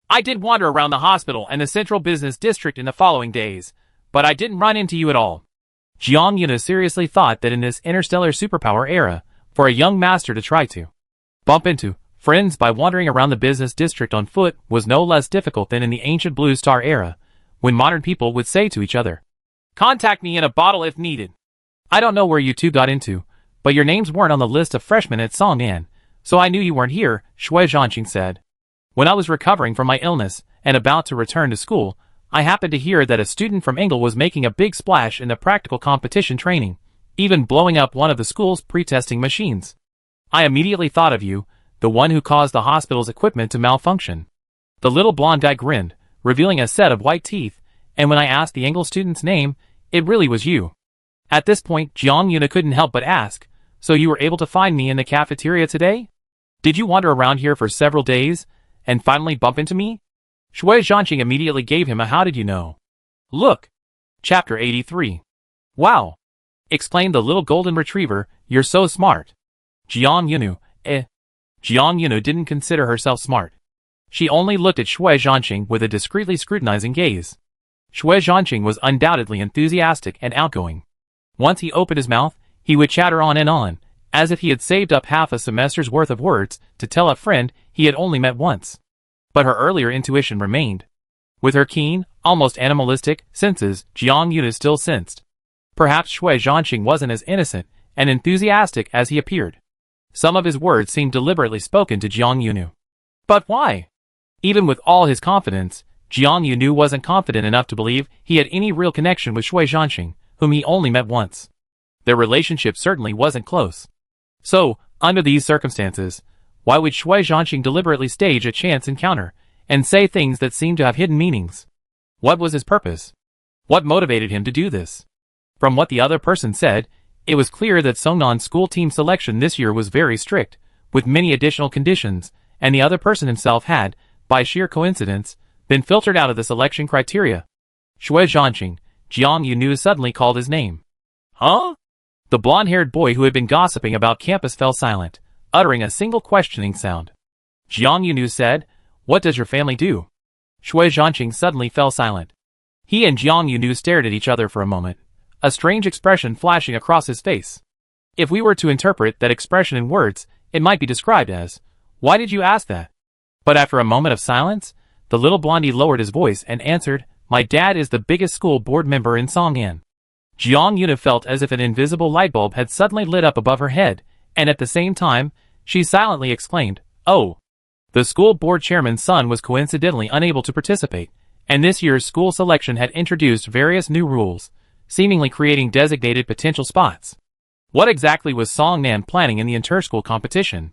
I did wander around the hospital and the central business district in the following days, but I didn't run into you at all. Jiang Yunu seriously thought that in this interstellar superpower era, for a young master to try to bump into friends by wandering around the business district on foot was no less difficult than in the ancient Blue Star era, when modern people would say to each other, "Contact me in a bottle if needed." I don't know where you two got into, but your names weren't on the list of freshmen at Songnan, so I knew you weren't here, Shui Zhanqing said. When I was recovering from my illness and about to return to school, I happened to hear that a student from Engle was making a big splash in the practical competition training, even blowing up one of the school's pre-testing machines. I immediately thought of you, the one who caused the hospital's equipment to malfunction. The little blonde guy grinned, revealing a set of white teeth, and when I asked the Engle student's name, it really was you. At this point, Jiang Yuna couldn't help but ask, so you were able to find me in the cafeteria today? Did you wander around here for several days, and finally bump into me? Shui Zhanqing immediately gave him a how did you know? Look! Chapter 83. Wow! Exclaimed the little golden retriever, you're so smart. Jiang Yunu, Jiang Yunu didn't consider herself smart. She only looked at Shui Zhanqing with a discreetly scrutinizing gaze. Shui Zhanqing was undoubtedly enthusiastic and outgoing. Once he opened his mouth, he would chatter on, as if he had saved up half a semester's worth of words to tell a friend he had only met once. But her earlier intuition remained. With her keen, almost animalistic, senses Jiang Yunu still sensed. Perhaps Shui Zhanqing wasn't as innocent and enthusiastic as he appeared. Some of his words seemed deliberately spoken to Jiang Yunu. But why? Even with all his confidence, Jiang Yunu wasn't confident enough to believe he had any real connection with Shui Zhanqing, whom he only met once. Their relationship certainly wasn't close. So, under these circumstances, why would Shui Zhanqing deliberately stage a chance encounter and say things that seemed to have hidden meanings? What was his purpose? What motivated him to do this? From what the other person said, it was clear that Songnan's school team selection this year was very strict, with many additional conditions, and the other person himself had, by sheer coincidence, been filtered out of the selection criteria. Shui Zhanqing, Jiang Yunu suddenly called his name. Huh? The blonde-haired boy who had been gossiping about campus fell silent, uttering a single questioning sound. Jiang Yunu said, "What does your family do?" Shui Zhanqing suddenly fell silent. He and Jiang Yunu stared at each other for a moment, a strange expression flashing across his face. If we were to interpret that expression in words, it might be described as, "Why did you ask that?" But after a moment of silence, the little blondie lowered his voice and answered, "My dad is the biggest school board member in Song'an." Jiang Yuna felt as if an invisible light bulb had suddenly lit up above her head, and at the same time, she silently exclaimed, "Oh!" The school board chairman's son was coincidentally unable to participate, and this year's school selection had introduced various new rules, seemingly creating designated potential spots. What exactly was Song'an planning in the inter-school competition?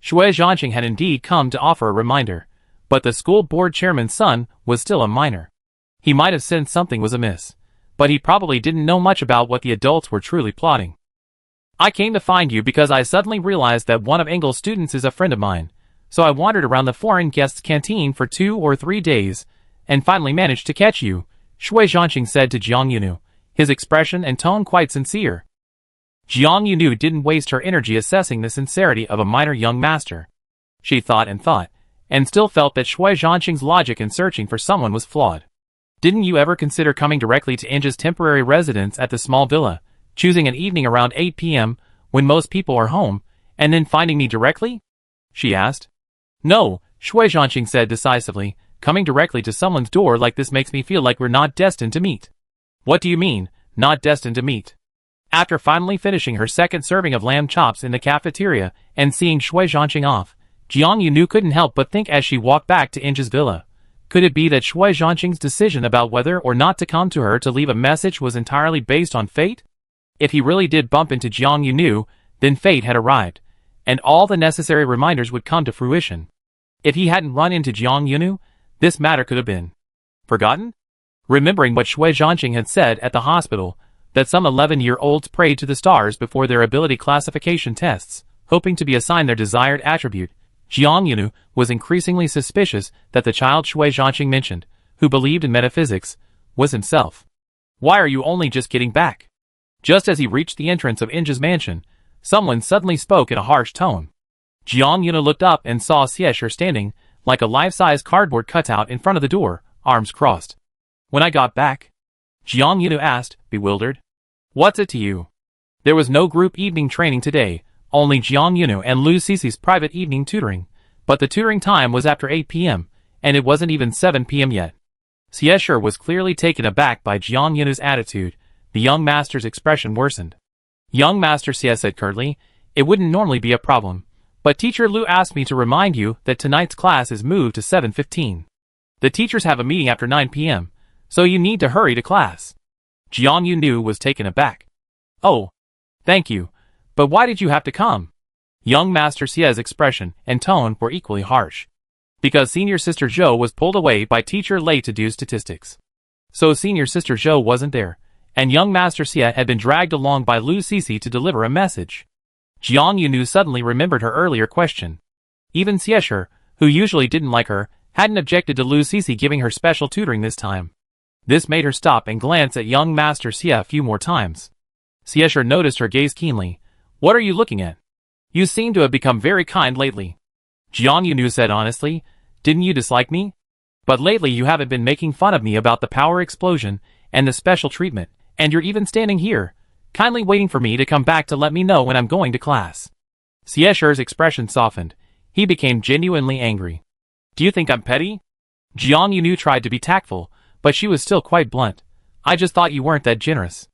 Shui Zhanqing had indeed come to offer a reminder, but the school board chairman's son was still a minor. He might have sensed something was amiss, but he probably didn't know much about what the adults were truly plotting. "I came to find you because I suddenly realized that one of Engel's students is a friend of mine, so I wandered around the foreign guests' canteen for 2 or 3 days, and finally managed to catch you," Shui Zhanqing said to Jiang Yunu, his expression and tone quite sincere. Jiang Yunu didn't waste her energy assessing the sincerity of a minor young master. She thought, and still felt that Shui Zhanqing's logic in searching for someone was flawed. "Didn't you ever consider coming directly to Inja's temporary residence at the small villa, choosing an evening around 8 p.m., when most people are home, and then finding me directly?" she asked. "No," Shui Zhanqing said decisively, "coming directly to someone's door like this makes me feel like we're not destined to meet." "What do you mean, not destined to meet?" After finally finishing her second serving of lamb chops in the cafeteria and seeing Shui Zhanqing off, Jiang Yunu couldn't help but think as she walked back to Inja's villa. Could it be that Shui Zhanqing's decision about whether or not to come to her to leave a message was entirely based on fate? If he really did bump into Jiang Yunu, then fate had arrived, and all the necessary reminders would come to fruition. If he hadn't run into Jiang Yunu, this matter could have been forgotten? Remembering what Shui Zhanqing had said at the hospital, that some 11-year-olds prayed to the stars before their ability classification tests, hoping to be assigned their desired attribute, Jiang Yunu was increasingly suspicious that the child Shui Zhanqing mentioned, who believed in metaphysics, was himself. "Why are you only just getting back?" Just as he reached the entrance of Inja's mansion, someone suddenly spoke in a harsh tone. Jiang Yunu looked up and saw Xiesher standing, like a life-size cardboard cutout in front of the door, arms crossed. "When I got back?" Jiang Yunu asked, bewildered. "What's it to you?" There was no group evening training today, only Jiang Yunu and Lu Cici's private evening tutoring, but the tutoring time was after 8 p.m., and it wasn't even 7 p.m. yet. Xiesher was clearly taken aback by Jiang Yunu's attitude. The young master's expression worsened. "Young Master Xie said curtly, it wouldn't normally be a problem, but Teacher Lu asked me to remind you that tonight's class is moved to 7:15. The teachers have a meeting after 9 p.m., so you need to hurry to class." Jiang Yunu was taken aback. "Oh, thank you, but why did you have to come?" Young Master Xie's expression and tone were equally harsh. "Because Senior Sister Zhou was pulled away by Teacher Lei to do statistics. So Senior Sister Zhou wasn't there, and young Master Xie had been dragged along by Lu Cici to deliver a message." Jiang Yunu suddenly remembered her earlier question. Even Xiesher, who usually didn't like her, hadn't objected to Lu Cici giving her special tutoring this time. This made her stop and glance at young Master Xie a few more times. Xiesher noticed her gaze keenly. "What are you looking at? You seem to have become very kind lately." Jiang Yunu said honestly, "Didn't you dislike me? But lately you haven't been making fun of me about the power explosion and the special treatment, and you're even standing here, kindly waiting for me to come back to let me know when I'm going to class." Xiesher's expression softened. He became genuinely angry. "Do you think I'm petty?" Jiang Yunu tried to be tactful, but she was still quite blunt. I just thought you weren't that generous.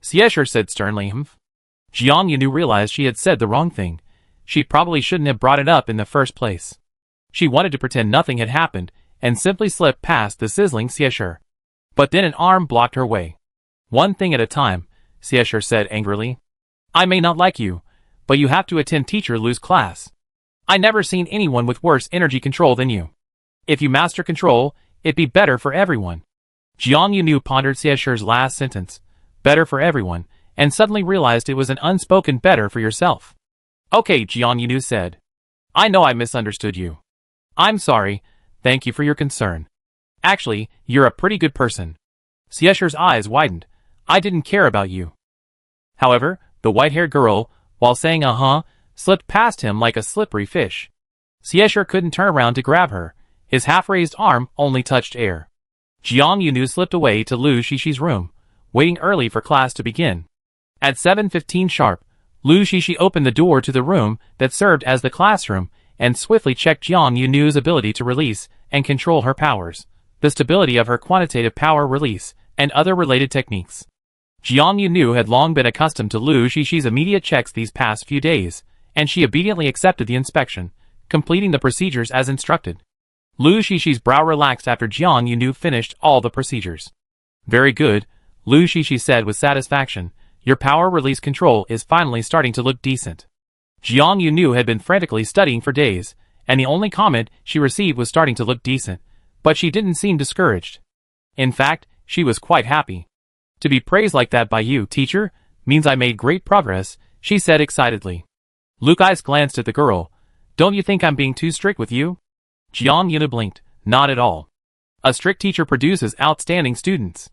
Xiesher said sternly. Jiang Yunu realized she had said the wrong thing. She probably shouldn't have brought it up in the first place. She wanted to pretend nothing had happened and simply slipped past the sizzling Xiesher. But then an arm blocked her way. One thing at a time, Xiesher said angrily. I may not like you, but you have to attend Teacher Lu's class. I never seen anyone with worse energy control than you. If you master control, it'd be better for everyone. Jiang Yunu pondered Xiesher's last sentence, better for everyone, and suddenly realized it was an unspoken better for yourself. Okay, Jiang Yunu said. I know I misunderstood you. I'm sorry, thank you for your concern. Actually, you're a pretty good person. Xiesher's eyes widened. I didn't care about you. However, the white-haired girl, while saying slipped past him like a slippery fish. Xiesher couldn't turn around to grab her. His half-raised arm only touched air. Jiang Yunu slipped away to Lu Shishi's room, waiting early for class to begin. At 7:15 sharp, Lu Shishi opened the door to the room that served as the classroom and swiftly checked Jiang Yunu's ability to release and control her powers, the stability of her quantitative power release, and other related techniques. Jiang Yunu had long been accustomed to Lu Shishi's immediate checks these past few days, and she obediently accepted the inspection, completing the procedures as instructed. Lu Shishi's brow relaxed after Jiang Yunu finished all the procedures. Very good, Lu Shishi said with satisfaction. Your power release control is finally starting to look decent. Jiang Yunu had been frantically studying for days, and the only comment she received was starting to look decent, but she didn't seem discouraged. In fact, she was quite happy. To be praised like that by you, teacher, means I made great progress, she said excitedly. Luke's eyes glanced at the girl. Don't you think I'm being too strict with you? Jiang Yunu blinked. Not at all. A strict teacher produces outstanding students.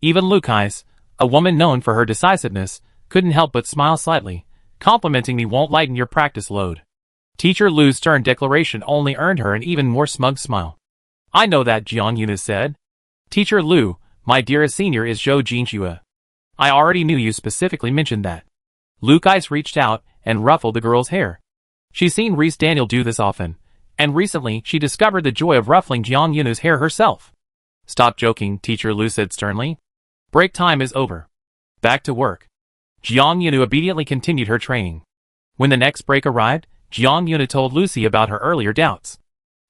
Even Luke's, a woman known for her decisiveness, couldn't help but smile slightly. Complimenting me won't lighten your practice load. Teacher Lu's stern declaration only earned her an even more smug smile. I know that, Jiang Yunu said. Teacher Lu, my dearest senior is Zhou Jinxue. I already knew you specifically mentioned that. Luke's eyes reached out and ruffled the girl's hair. She's seen Reese Daniel do this often, and recently she discovered the joy of ruffling Jiang Yunu's hair herself. Stop joking, Teacher Lu said sternly. Break time is over. Back to work. Jiang Yunu obediently continued her training. When the next break arrived, Jiang Yunu told Lucy about her earlier doubts.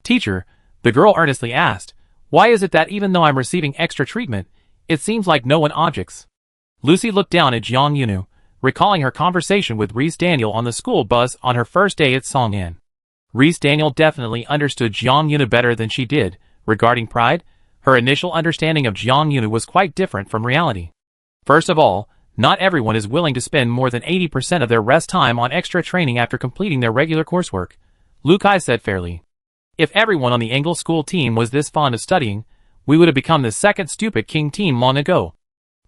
Teacher, the girl earnestly asked, why is it that even though I'm receiving extra treatment, it seems like no one objects? Lucy looked down at Jiang Yunu, recalling her conversation with Reese Daniel on the school bus on her first day at Song'an. Reese Daniel definitely understood Jiang Yunu better than she did. Regarding pride, her initial understanding of Jiang Yunu was quite different from reality. First of all, not everyone is willing to spend more than 80% of their rest time on extra training after completing their regular coursework, Lukai said fairly. If everyone on the Engel school team was this fond of studying, we would have become the second stupid king team long ago.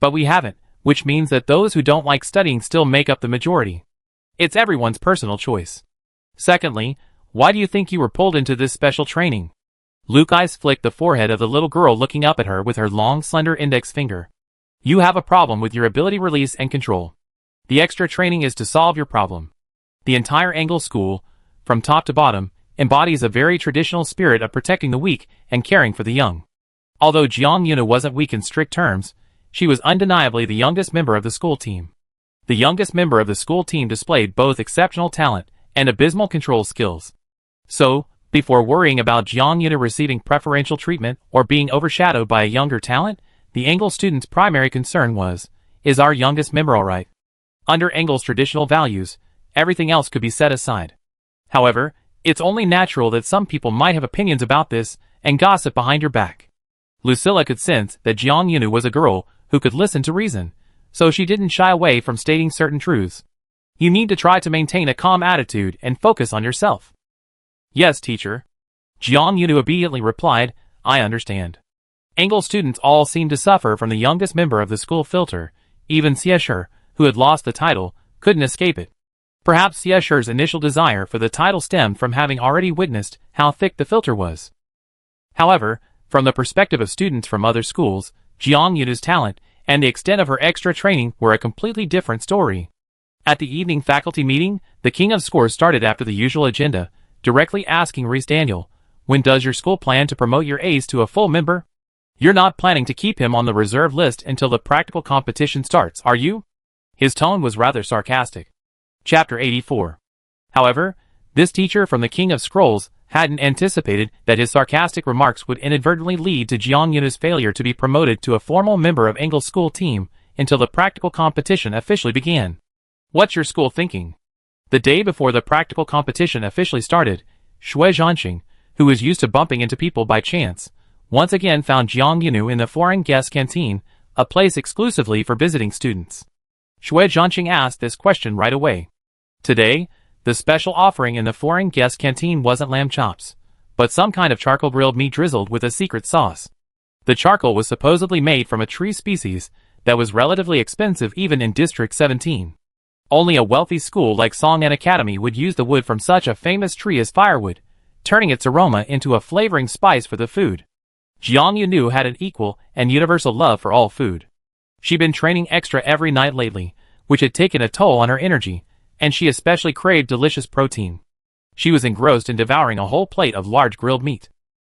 But we haven't, which means that those who don't like studying still make up the majority. It's everyone's personal choice. Secondly, why do you think you were pulled into this special training? Luke's eyes flicked the forehead of the little girl looking up at her with her long slender index finger. You have a problem with your ability release and control. The extra training is to solve your problem. The entire Engel school, from top to bottom, embodies a very traditional spirit of protecting the weak and caring for the young. Although Jiang Yunu wasn't weak in strict terms, she was undeniably the youngest member of the school team. The youngest member of the school team displayed both exceptional talent and abysmal control skills. So, before worrying about Jiang Yunu receiving preferential treatment or being overshadowed by a younger talent, the Engel student's primary concern was, is our youngest member alright? Under Engel's traditional values, everything else could be set aside. However, it's only natural that some people might have opinions about this and gossip behind your back. Lucilla could sense that Jiang Yunu was a girl who could listen to reason, so she didn't shy away from stating certain truths. You need to try to maintain a calm attitude and focus on yourself. Yes, teacher. Jiang Yunu obediently replied, I understand. Engel students all seemed to suffer from the youngest member of the school filter. Even Xiesher, who had lost the title, couldn't escape it. Perhaps Xiesher's initial desire for the title stemmed from having already witnessed how thick the filter was. However, from the perspective of students from other schools, Jiang Yunu's talent and the extent of her extra training were a completely different story. At the evening faculty meeting, the king of scores started after the usual agenda, directly asking Reese Daniel, when does your school plan to promote your ace to a full member? You're not planning to keep him on the reserve list until the practical competition starts, are you? His tone was rather sarcastic. Chapter 84. However, this teacher from the King of Scrolls hadn't anticipated that his sarcastic remarks would inadvertently lead to Jiang Yunu's failure to be promoted to a formal member of Engle's school team until the practical competition officially began. What's your school thinking? The day before the practical competition officially started, Shui Zhanxing, who was used to bumping into people by chance, once again found Jiang Yunu in the foreign guest canteen, a place exclusively for visiting students. Shui Zhanxing asked this question right away. Today, the special offering in the foreign guest canteen wasn't lamb chops, but some kind of charcoal grilled meat drizzled with a secret sauce. The charcoal was supposedly made from a tree species that was relatively expensive even in District 17. Only a wealthy school like Song'an Academy would use the wood from such a famous tree as firewood, turning its aroma into a flavoring spice for the food. Jiang Yunu had an equal and universal love for all food. She'd been training extra every night lately, which had taken a toll on her energy, and she especially craved delicious protein. She was engrossed in devouring a whole plate of large grilled meat.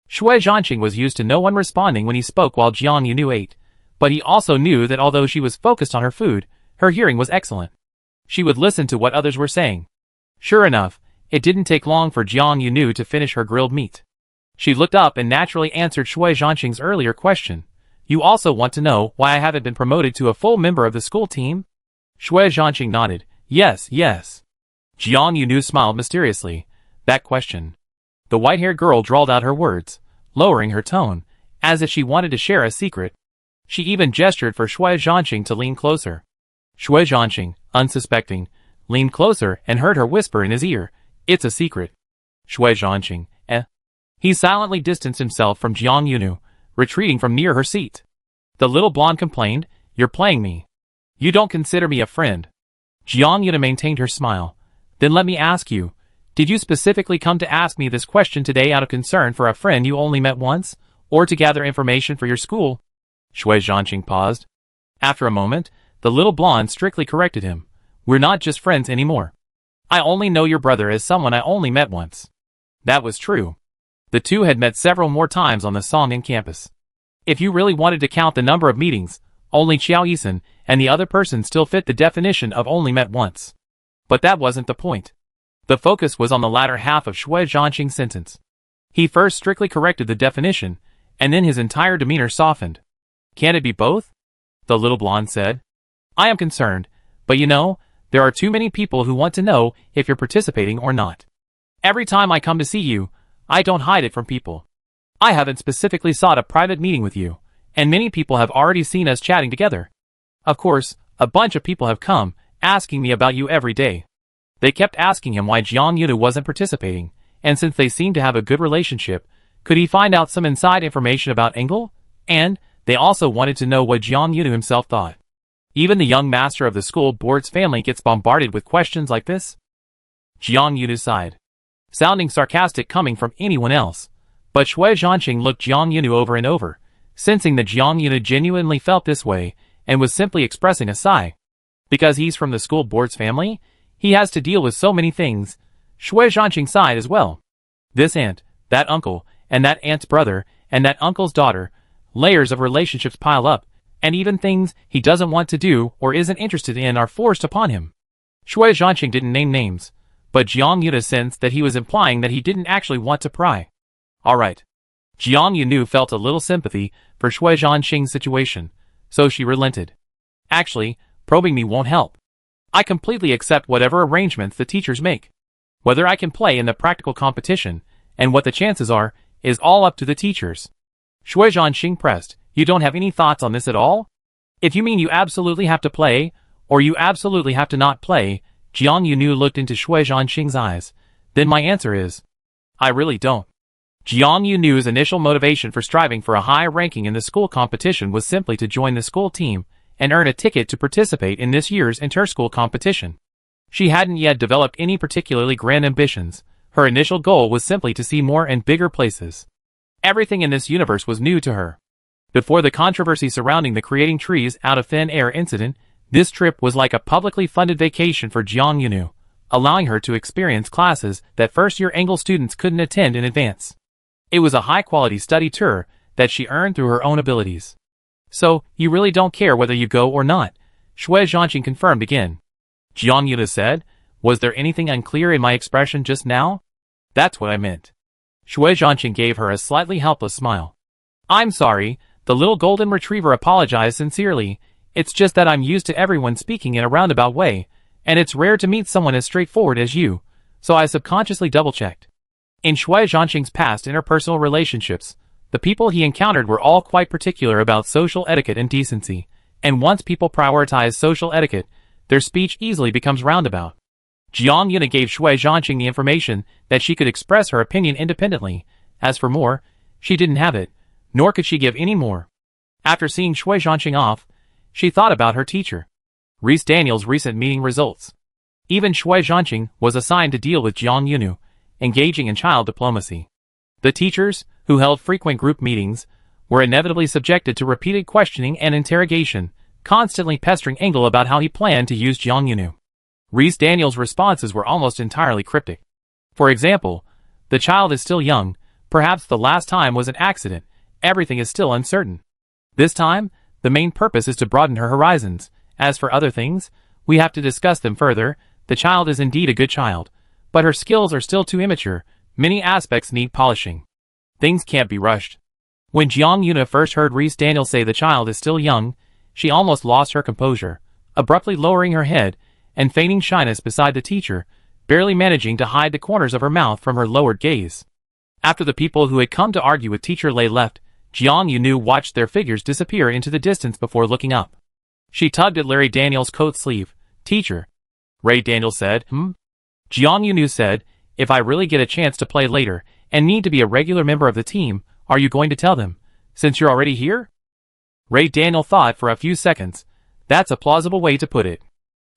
Shui Zhanxing was used to no one responding when he spoke while Jiang Yunu ate, but he also knew that although she was focused on her food, her hearing was excellent. She would listen to what others were saying. Sure enough, it didn't take long for Jiang Yunu to finish her grilled meat. She looked up and naturally answered Shui Zhanxing's earlier question. You also want to know why I haven't been promoted to a full member of the school team? Shui Zhanxing nodded. Yes, yes. Jiang Yunu smiled mysteriously. That question. The white-haired girl drawled out her words, lowering her tone, as if she wanted to share a secret. She even gestured for Shui Zhanxing to lean closer. Shui Zhanxing, unsuspecting, leaned closer and heard her whisper in his ear, It's a secret. Shui Zhanxing, He silently distanced himself from Jiang Yunu, retreating from near her seat. The little blonde complained, You're playing me. You don't consider me a friend. Jiang Yunu maintained her smile. Then let me ask you, did you specifically come to ask me this question today out of concern for a friend you only met once, or to gather information for your school? Shui Zhanxing paused. After a moment, the little blonde strictly corrected him. We're not just friends anymore. I only know your brother as someone I only met once. That was true. The two had met several more times on the Song'an campus. If you really wanted to count the number of meetings, only Qiao Yisan and the other person still fit the definition of only met once. But that wasn't the point. The focus was on the latter half of Shui Zhanxing's sentence. He first strictly corrected the definition, and then his entire demeanor softened. Can it be both? The little blonde said. I am concerned, but you know, there are too many people who want to know if you're participating or not. Every time I come to see you, I don't hide it from people. I haven't specifically sought a private meeting with you, and many people have already seen us chatting together. Of course, a bunch of people have come, asking me about you every day. They kept asking him why Jiang Yunu wasn't participating, and since they seemed to have a good relationship, could he find out some inside information about Engle? And they also wanted to know what Jiang Yunu himself thought. Even the young master of the school board's family gets bombarded with questions like this? Jiang Yunu sighed. Sounding sarcastic coming from anyone else. But Shui Zhanxing looked Jiang Yunu over and over, sensing that Jiang Yunu genuinely felt this way, and was simply expressing a sigh. Because he's from the school board's family, he has to deal with so many things. Shui Zhanxing sighed as well. This aunt, that uncle, and that aunt's brother, and that uncle's daughter, layers of relationships pile up, and even things he doesn't want to do or isn't interested in are forced upon him. Shui Zhanxing didn't name names, but Jiang Yunu sensed that he was implying that he didn't actually want to pry. Alright. Jiang Yunu felt a little sympathy for Shui Zhanxing's situation, so she relented. Actually, probing me won't help. I completely accept whatever arrangements the teachers make. Whether I can play in the practical competition, and what the chances are, is all up to the teachers. Shui Zhanxing pressed, You don't have any thoughts on this at all? If you mean you absolutely have to play, or you absolutely have to not play, Jiang Yunu looked into Shui Zhanxing's eyes. Then my answer is, I really don't. Jiang Yunu's initial motivation for striving for a high ranking in the school competition was simply to join the school team and earn a ticket to participate in this year's inter-school competition. She hadn't yet developed any particularly grand ambitions. Her initial goal was simply to see more and bigger places. Everything in this universe was new to her. Before the controversy surrounding the creating trees out of thin air incident, this trip was like a publicly funded vacation for Jiang Yunu, allowing her to experience classes that first-year Engle students couldn't attend in advance. It was a high-quality study tour that she earned through her own abilities. So, you really don't care whether you go or not, Shui Zhanqing confirmed again. Jiang Yuna said, was there anything unclear in my expression just now? That's what I meant. Shui Zhanqing gave her a slightly helpless smile. I'm sorry, the little golden retriever apologized sincerely. It's just that I'm used to everyone speaking in a roundabout way, and it's rare to meet someone as straightforward as you, so I subconsciously double-checked. In Shui Zhanqing's past interpersonal relationships, the people he encountered were all quite particular about social etiquette and decency, and once people prioritize social etiquette, their speech easily becomes roundabout. Jiang Yuna gave Shui Zhanqing the information that she could express her opinion independently. As for more, she didn't have it, nor could she give any more. After seeing Shui Zhanqing off, she thought about her teacher. Reese Daniels' recent meeting results. Even Shui Zhanqing was assigned to deal with Jiang Yunu, engaging in child diplomacy. The teachers, who held frequent group meetings, were inevitably subjected to repeated questioning and interrogation, constantly pestering Engel about how he planned to use Jiang Yunu. Reese Daniels' responses were almost entirely cryptic. For example, the child is still young, perhaps the last time was an accident, everything is still uncertain. This time, the main purpose is to broaden her horizons. As for other things, we have to discuss them further. The child is indeed a good child, but her skills are still too immature, many aspects need polishing. Things can't be rushed. When Jiang Yuna first heard Reese Daniels say the child is still young, she almost lost her composure, abruptly lowering her head and feigning shyness beside the teacher, barely managing to hide the corners of her mouth from her lowered gaze. After the people who had come to argue with Teacher Lei left, Jiang Yunu watched their figures disappear into the distance before looking up. She tugged at Larry Daniels' coat sleeve. Teacher. Ray Daniels said, Jiang Yunu said, if I really get a chance to play later, and need to be a regular member of the team, are you going to tell them, since you're already here? Ray Daniel thought for a few seconds. That's a plausible way to put it.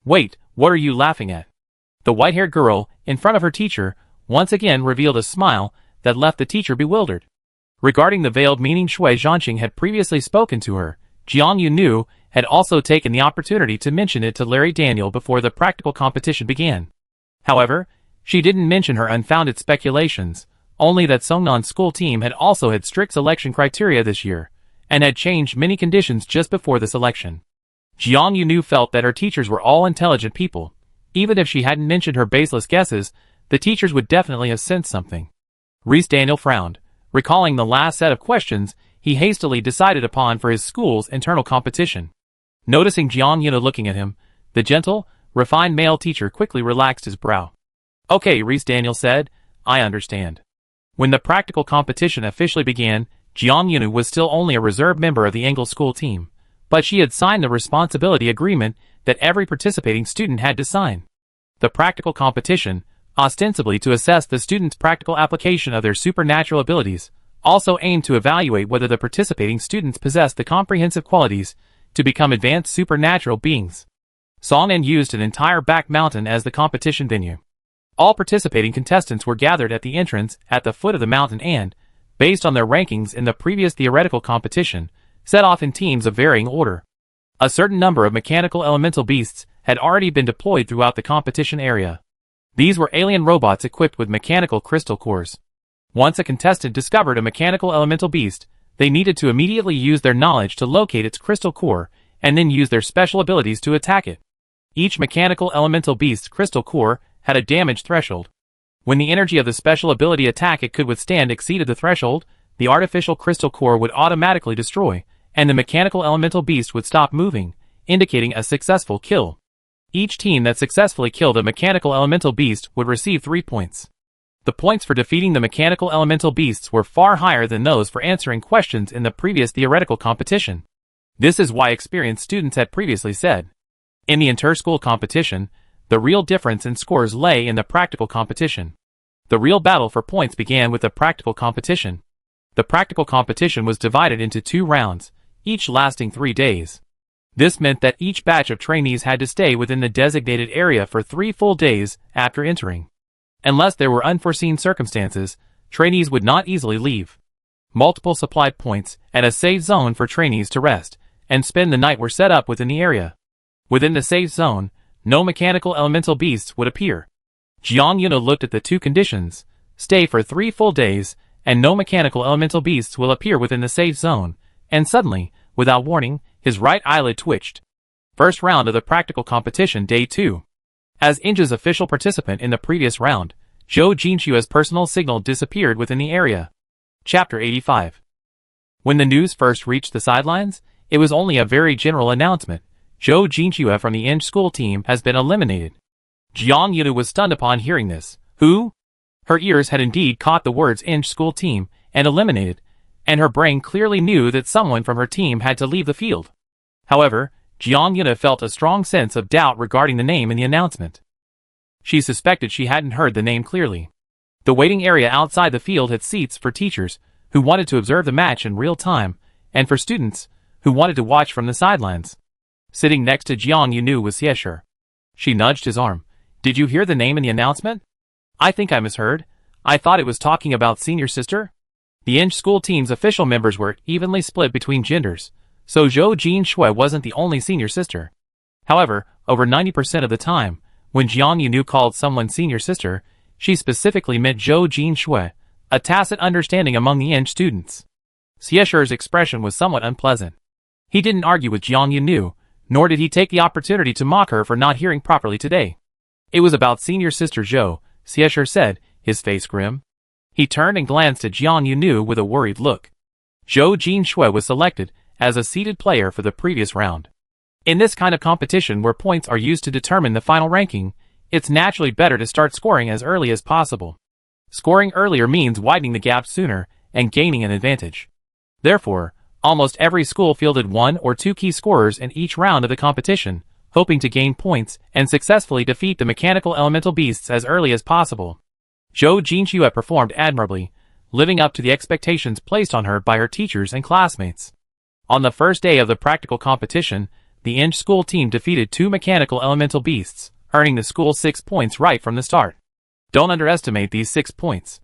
Wait, what are you laughing at? The white-haired girl, in front of her teacher, once again revealed a smile that left the teacher bewildered. Regarding the veiled meaning Shui Zhanqing had previously spoken to her, Jiang Yunu had also taken the opportunity to mention it to Larry Daniel before the practical competition began. However, she didn't mention her unfounded speculations, only that Songnan's school team had also had strict selection criteria this year, and had changed many conditions just before the selection. Jiang Yunu felt that her teachers were all intelligent people. Even if she hadn't mentioned her baseless guesses, the teachers would definitely have sensed something. Reese Daniel frowned, recalling the last set of questions he hastily decided upon for his school's internal competition. Noticing Jiang Yuna looking at him, the gentle, refined male teacher quickly relaxed his brow. Okay, Reese Daniel said, I understand. When the practical competition officially began, Jiang Yunu was still only a reserve member of the Engel school team, but she had signed the responsibility agreement that every participating student had to sign. The practical competition, ostensibly to assess the students' practical application of their supernatural abilities, also aimed to evaluate whether the participating students possessed the comprehensive qualities to become advanced supernatural beings. Songnan used an entire back mountain as the competition venue. All participating contestants were gathered at the entrance at the foot of the mountain and, based on their rankings in the previous theoretical competition, set off in teams of varying order. A certain number of mechanical elemental beasts had already been deployed throughout the competition area. These were alien robots equipped with mechanical crystal cores. Once a contestant discovered a mechanical elemental beast, they needed to immediately use their knowledge to locate its crystal core, and then use their special abilities to attack it. Each mechanical elemental beast's crystal core had a damage threshold. When the energy of the special ability attack it could withstand exceeded the threshold, the artificial crystal core would automatically destroy, and the mechanical elemental beast would stop moving, indicating a successful kill. Each team that successfully killed a mechanical elemental beast would receive 3 points. The points for defeating the mechanical elemental beasts were far higher than those for answering questions in the previous theoretical competition. This is why experienced students had previously said. In the inter-school competition, the real difference in scores lay in the practical competition. The real battle for points began with the practical competition. The practical competition was divided into 2 rounds, each lasting 3 days. This meant that each batch of trainees had to stay within the designated area for 3 full days after entering. Unless there were unforeseen circumstances, trainees would not easily leave. Multiple supplied points and a safe zone for trainees to rest and spend the night were set up within the area. Within the safe zone, no mechanical elemental beasts would appear. Jiang Yuna looked at the 2 conditions: stay for 3 full days and no mechanical elemental beasts will appear within the safe zone, and suddenly, without warning, his right eyelid twitched. First round of the practical competition, day 2. As Inge's official participant in the previous round, Zhou Jinxue's personal signal disappeared within the area. Chapter 85. When the news first reached the sidelines, it was only a very general announcement. Zhou Jinxue from the Inge school team has been eliminated. Jiang Yunu was stunned upon hearing this. Who? Her ears had indeed caught the words Inge school team and eliminated, and her brain clearly knew that someone from her team had to leave the field. However, Jiang Yuna felt a strong sense of doubt regarding the name in the announcement. She suspected she hadn't heard the name clearly. The waiting area outside the field had seats for teachers who wanted to observe the match in real time, and for students who wanted to watch from the sidelines. Sitting next to Jiang Yunu was Xiesher. She nudged his arm. Did you hear the name in the announcement? I think I misheard. I thought it was talking about senior sister. The Inge school team's official members were evenly split between genders, so Zhou Jinxue wasn't the only senior sister. However, over 90% of the time, when Jiang Yunu called someone senior sister, she specifically meant Zhou Jinxue, a tacit understanding among the Inge students. Xiesher's expression was somewhat unpleasant. He didn't argue with Jiang Yunu, nor did he take the opportunity to mock her for not hearing properly today. It was about senior sister Zhou, Xiesher said, his face grim. He turned and glanced at Jiang Yunu with a worried look. Zhou Jinxue was selected as a seeded player for the previous round. In this kind of competition where points are used to determine the final ranking, it's naturally better to start scoring as early as possible. Scoring earlier means widening the gap sooner and gaining an advantage. Therefore, almost every school fielded 1 or 2 key scorers in each round of the competition, hoping to gain points and successfully defeat the mechanical elemental beasts as early as possible. Zhou Jinxue performed admirably, living up to the expectations placed on her by her teachers and classmates. On the first day of the practical competition, the Inge school team defeated 2 mechanical elemental beasts, earning the school 6 points right from the start. Don't underestimate these 6 points.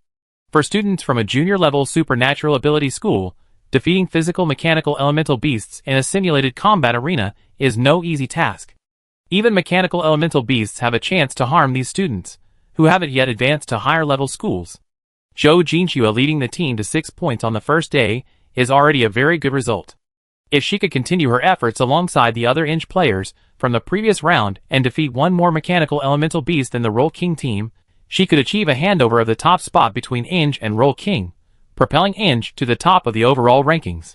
For students from a junior-level supernatural ability school, defeating physical mechanical elemental beasts in a simulated combat arena is no easy task. Even mechanical elemental beasts have a chance to harm these students, who haven't yet advanced to higher-level schools. Zhou Jinxue leading the team to 6 points on the first day is already a very good result. If she could continue her efforts alongside the other Inge players from the previous round and defeat 1 more mechanical elemental beast than the Roll King team, she could achieve a handover of the top spot between Inge and Roll King, propelling Inge to the top of the overall rankings.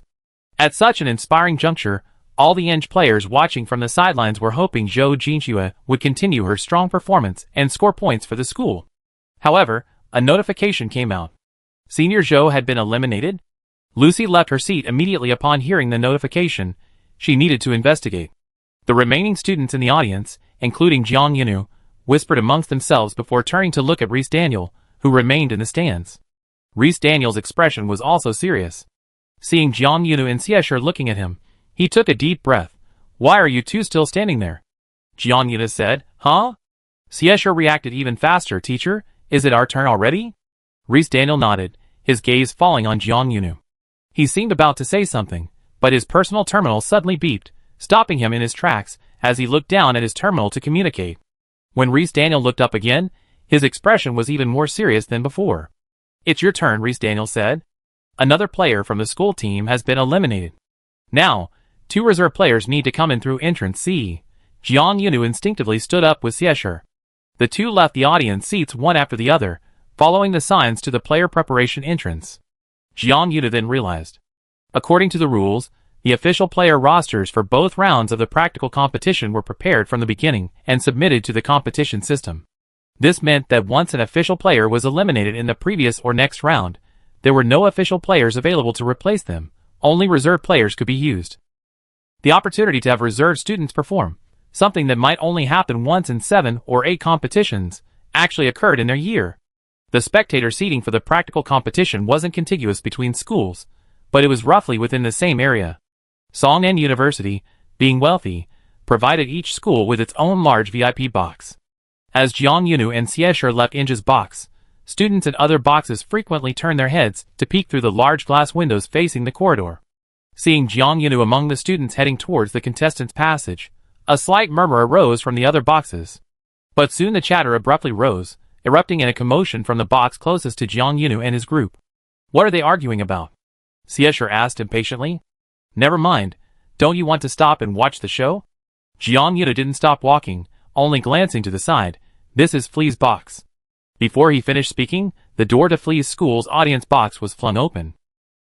At such an inspiring juncture, all the Inge players watching from the sidelines were hoping Zhou Jinxue would continue her strong performance and score points for the school. However, a notification came out. Senior Zhou had been eliminated. Lucy left her seat immediately upon hearing the notification. She needed to investigate. The remaining students in the audience, including Jiang Yunu, whispered amongst themselves before turning to look at Reese Daniel, who remained in the stands. Reese Daniel's expression was also serious. Seeing Jiang Yunu and Xiesher looking at him, he took a deep breath. Why are you two still standing there? Jiang Yunu said, Huh? Xiesher reacted even faster. Teacher, is it our turn already? Reese Daniel nodded, his gaze falling on Jiang Yunu. He seemed about to say something, but his personal terminal suddenly beeped, stopping him in his tracks as he looked down at his terminal to communicate. When Reese Daniel looked up again, his expression was even more serious than before. It's your turn, Reese Daniel said. Another player from the school team has been eliminated. Now, 2 reserve players need to come in through entrance C. Jiang Yunu instinctively stood up with Xiesher. The 2 left the audience seats one after the other, following the signs to the player preparation entrance. Jiang Yunu then realized. According to the rules, the official player rosters for both rounds of the practical competition were prepared from the beginning and submitted to the competition system. This meant that once an official player was eliminated in the previous or next round, there were no official players available to replace them. Only reserve players could be used. The opportunity to have reserve students perform, something that might only happen once in 7 or 8 competitions, actually occurred in their year. The spectator seating for the practical competition wasn't contiguous between schools, but it was roughly within the same area. Songnan University, being wealthy, provided each school with its own large VIP box. As Jiang Yunu and Xiesher left Inge's box, students in other boxes frequently turned their heads to peek through the large glass windows facing the corridor. Seeing Jiang Yunu among the students heading towards the contestants' passage, a slight murmur arose from the other boxes. But soon the chatter abruptly rose, erupting in a commotion from the box closest to Jiang Yunu and his group. What are they arguing about? Xiesher asked impatiently. Never mind. Don't you want to stop and watch the show? Jiang Yuna didn't stop walking, only glancing to the side. This is Flea's box. Before he finished speaking, the door to Flea's school's audience box was flung open.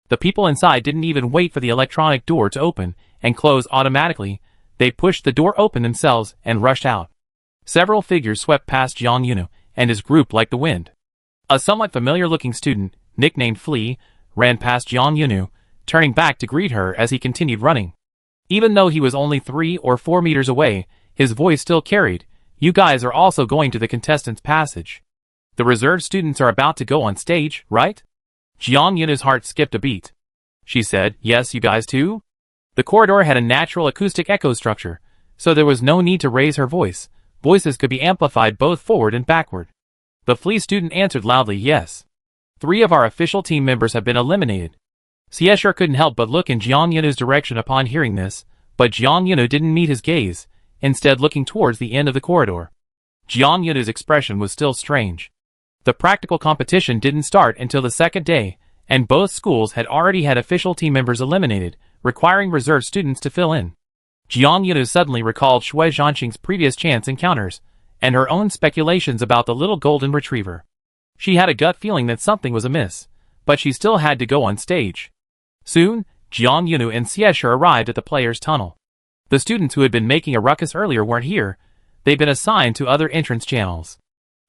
The people inside didn't even wait for the electronic door to open and close automatically. They pushed the door open themselves and rushed out. Several figures swept past Jiang Yunu and his group like the wind. A somewhat familiar-looking student, nicknamed Flea, ran past Jiang Yunu, turning back to greet her as he continued running. Even though he was only 3 or 4 meters away, his voice still carried, "You guys are also going to the contestants' passage. The reserve students are about to go on stage, right?" Jiang Yunu's heart skipped a beat. She said, "Yes, you guys too?" The corridor had a natural acoustic echo structure, so there was no need to raise her voice. Voices could be amplified both forward and backward. The Flea student answered loudly, "Yes. 3 of our official team members have been eliminated." Xiesher couldn't help but look in Jiang Yunu's direction upon hearing this, but Jiang Yunu didn't meet his gaze, instead looking towards the end of the corridor. Jiang Yunu's expression was still strange. The practical competition didn't start until the second day, and both schools had already had official team members eliminated, requiring reserve students to fill in. Jiang Yunu suddenly recalled Shui Zhanqing's previous chance encounters, and her own speculations about the little golden retriever. She had a gut feeling that something was amiss, but she still had to go on stage. Soon, Jiang Yunu and Xiesher arrived at the players' tunnel. The students who had been making a ruckus earlier weren't here. They'd been assigned to other entrance channels.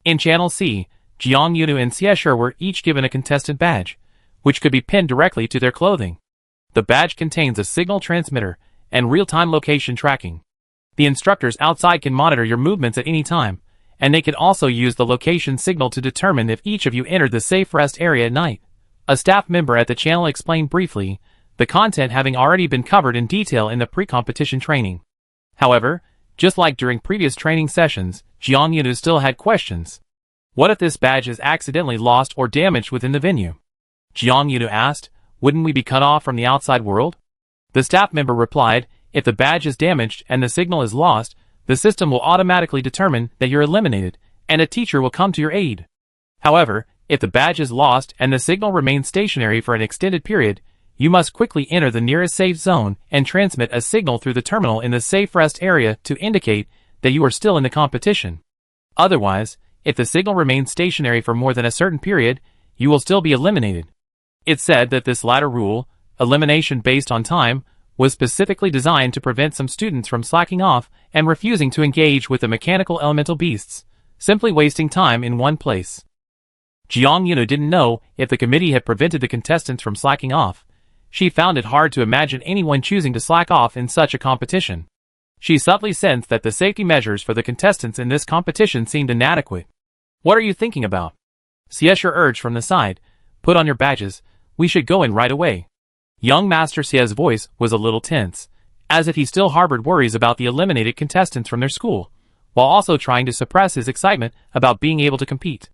In Channel C, Jiang Yunu and Xiesher were each given a contestant badge, which could be pinned directly to their clothing. The badge contains a signal transmitter and real-time location tracking. The instructors outside can monitor your movements at any time, and they can also use the location signal to determine if each of you entered the safe rest area at night. A staff member at the channel explained briefly, the content having already been covered in detail in the pre-competition training. However, just like during previous training sessions, Jiang Yunu still had questions. What if this badge is accidentally lost or damaged within the venue? Jiang Yunu asked, wouldn't we be cut off from the outside world? The staff member replied, if the badge is damaged and the signal is lost, the system will automatically determine that you're eliminated, and a teacher will come to your aid. However, if the badge is lost and the signal remains stationary for an extended period, you must quickly enter the nearest safe zone and transmit a signal through the terminal in the safe rest area to indicate that you are still in the competition. Otherwise, if the signal remains stationary for more than a certain period, you will still be eliminated. It's said that this latter rule, elimination based on time, was specifically designed to prevent some students from slacking off and refusing to engage with the mechanical elemental beasts, simply wasting time in one place. Jiang Yunu didn't know if the committee had prevented the contestants from slacking off. She found it hard to imagine anyone choosing to slack off in such a competition. She subtly sensed that the safety measures for the contestants in this competition seemed inadequate. What are you thinking about? Xiesher urged from the side. Put on your badges. We should go in right away. Young Master Xie's voice was a little tense, as if he still harbored worries about the eliminated contestants from their school, while also trying to suppress his excitement about being able to compete.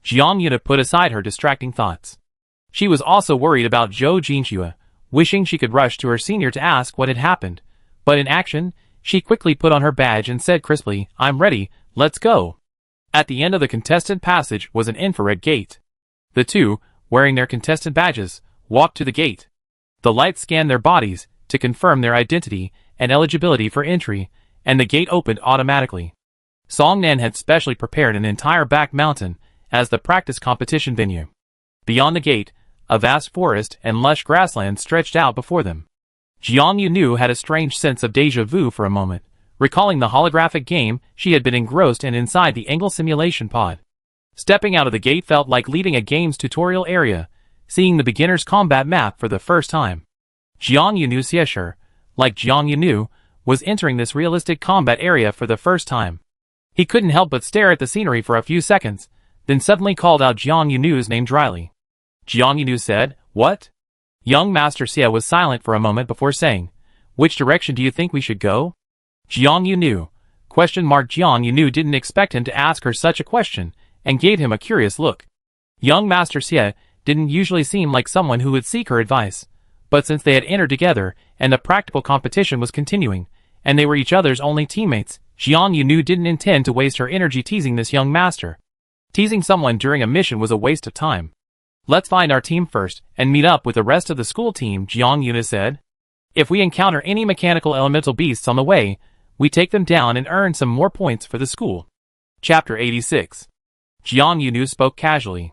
Jiang Yuna put aside her distracting thoughts. She was also worried about Zhou Jinxue, wishing she could rush to her senior to ask what had happened, but in action, she quickly put on her badge and said crisply, I'm ready, let's go. At the end of the contestant passage was an infrared gate. The two, wearing their contestant badges, walked to the gate. The light scanned their bodies to confirm their identity and eligibility for entry, and the gate opened automatically. Songnan had specially prepared an entire back mountain as the practice competition venue. Beyond the gate, a vast forest and lush grassland stretched out before them. Jiang Yunu had a strange sense of déjà vu for a moment, recalling the holographic game she had been engrossed in inside the Angle simulation pod. Stepping out of the gate felt like leaving a game's tutorial area, seeing the beginner's combat map for the first time. Jiang Yunu Xiesher, like Jiang Yunu, was entering this realistic combat area for the first time. He couldn't help but stare at the scenery for a few seconds, then suddenly called out Jiang Yunu's name dryly. Jiang Yunu said, What? Young Master Xie was silent for a moment before saying, Which direction do you think we should go? Jiang Yunu. Jiang Yunu didn't expect him to ask her such a question, and gave him a curious look. Young Master Xie didn't usually seem like someone who would seek her advice, but since they had entered together, and the practical competition was continuing, and they were each other's only teammates, Jiang Yunu didn't intend to waste her energy teasing this young master. Teasing someone during a mission was a waste of time. Let's find our team first and meet up with the rest of the school team, Jiang Yuna said. If we encounter any mechanical elemental beasts on the way, we take them down and earn some more points for the school. Chapter 86. Jiang Yunu spoke casually.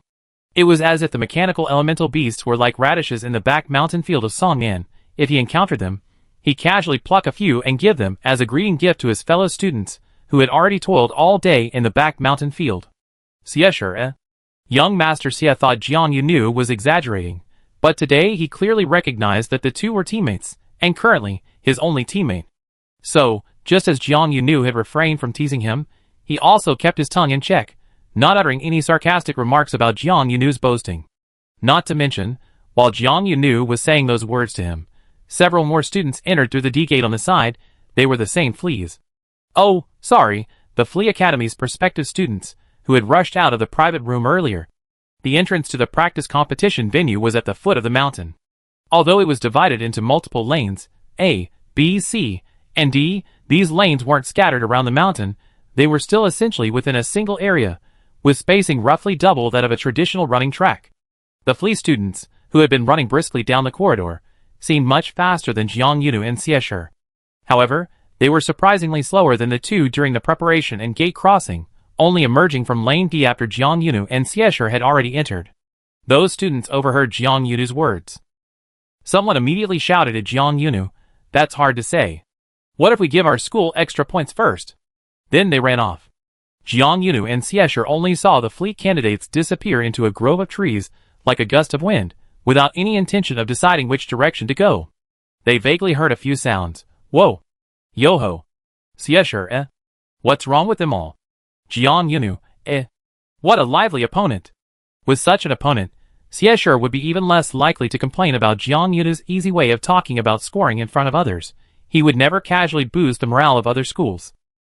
It was as if the mechanical elemental beasts were like radishes in the back mountain field of Songyan. If he encountered them, he casually pluck a few and give them as a greeting gift to his fellow students, who had already toiled all day in the back mountain field. Xie. Young Master Xie thought Jiang Yunu was exaggerating, but today he clearly recognized that the two were teammates, and currently, his only teammate. So, just as Jiang Yunu had refrained from teasing him, he also kept his tongue in check, not uttering any sarcastic remarks about Jiang Yunu's boasting. Not to mention, while Jiang Yunu was saying those words to him, several more students entered through the D gate on the side. They were the same fleas. Oh, sorry, the Flea Academy's prospective students, who had rushed out of the private room earlier. The entrance to the practice competition venue was at the foot of the mountain. Although it was divided into multiple lanes, A, B, C, and D, these lanes weren't scattered around the mountain. They were still essentially within a single area, with spacing roughly double that of a traditional running track. The Flea students, who had been running briskly down the corridor, seemed much faster than Jiang Yunu and Xie. However, they were surprisingly slower than the two during the preparation and gate crossing, only emerging from lane D after Jiang Yunu and Xie had already entered. Those students overheard Jiang Yunu's words. Someone immediately shouted at Jiang Yunu, "That's hard to say. What if we give our school extra points first?" Then they ran off. Jiang Yunu and Xie only saw the fleet candidates disappear into a grove of trees, like a gust of wind, without any intention of deciding which direction to go. They vaguely heard a few sounds. Whoa! Yo-ho! Xie, What's wrong with them all? Jiang Yunu, What a lively opponent! With such an opponent, Xie would be even less likely to complain about Jiang Yunu's easy way of talking about scoring in front of others. He would never casually boost the morale of other schools.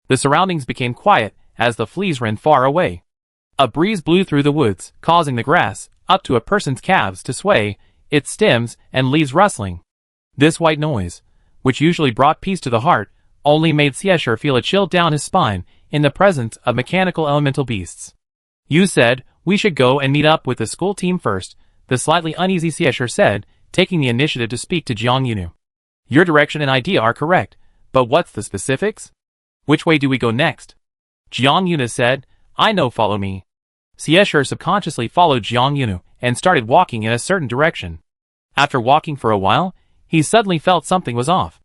The surroundings became quiet as the fleas ran far away. A breeze blew through the woods, causing the grass, up to a person's calves, to sway, its stems and leaves rustling. This white noise, which usually brought peace to the heart, only made Xie feel a chill down his spine in the presence of mechanical elemental beasts. You said, we should go and meet up with the school team first, the slightly uneasy Xie said, taking the initiative to speak to Jiang Yunu. Your direction and idea are correct, but what's the specifics? Which way do we go next? Jiang Yunu said, I know, follow me. Xie subconsciously followed Jiang Yunu and started walking in a certain direction. After walking for a while, he suddenly felt something was off.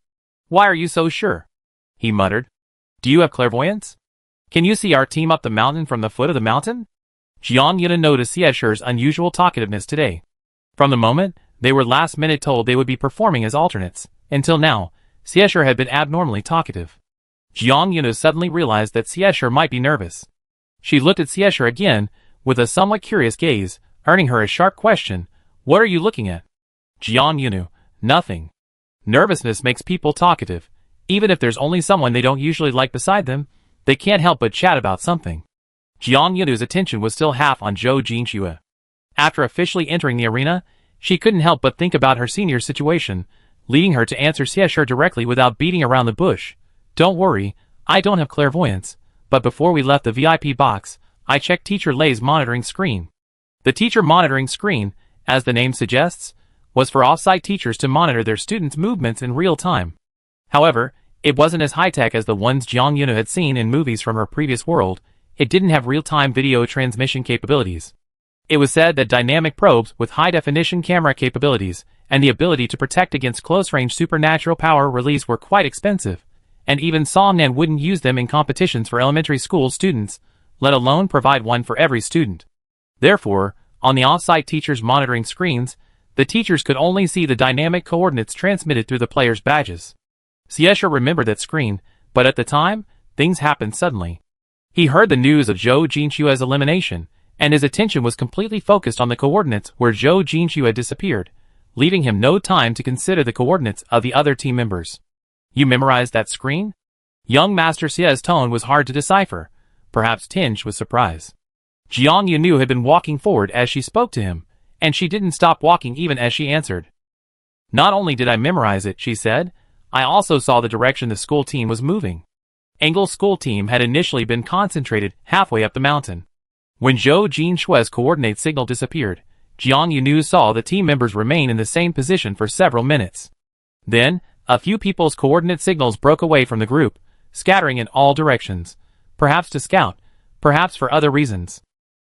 Why are you so sure? He muttered. Do you have clairvoyance? Can you see our team up the mountain from the foot of the mountain? Jiang Yunu noticed Xie's unusual talkativeness today. From the moment they were last minute told they would be performing as alternates, until now, Xie had been abnormally talkative. Jiang Yunu suddenly realized that Xie might be nervous. She looked at Xie again, with a somewhat curious gaze, earning her a sharp question. What are you looking at? Jiang Yunu, nothing. Nervousness makes people talkative. Even if there's only someone they don't usually like beside them, they can't help but chat about something. Jiang Yunu's attention was still half on Zhou Jinxue. After officially entering the arena, she couldn't help but think about her senior's situation, leading her to answer Xie directly without beating around the bush. Don't worry, I don't have clairvoyance, but before we left the VIP box, I checked Teacher Lei's monitoring screen. The teacher monitoring screen, as the name suggests, was for off-site teachers to monitor their students' movements in real time. However, it wasn't as high-tech as the ones Jiang Yunu had seen in movies from her previous world. It didn't have real-time video transmission capabilities. It was said that dynamic probes with high-definition camera capabilities and the ability to protect against close-range supernatural power release were quite expensive, and even Songnan wouldn't use them in competitions for elementary school students, let alone provide one for every student. Therefore, on the off-site teachers' monitoring screens, the teachers could only see the dynamic coordinates transmitted through the players' badges. Xie remembered that screen, but at the time, things happened suddenly. He heard the news of Zhou Jinxue's elimination, and his attention was completely focused on the coordinates where Zhou Jinxue had disappeared, leaving him no time to consider the coordinates of the other team members. You memorized that screen? Young Master Xie's tone was hard to decipher, perhaps tinged with surprise. Jiang Yunu had been walking forward as she spoke to him, and she didn't stop walking even as she answered. Not only did I memorize it, she said, I also saw the direction the school team was moving. Engel's school team had initially been concentrated halfway up the mountain. When Zhou Jinshue's coordinate signal disappeared, Jiang Yunu saw the team members remain in the same position for several minutes. Then, a few people's coordinate signals broke away from the group, scattering in all directions, perhaps to scout, perhaps for other reasons.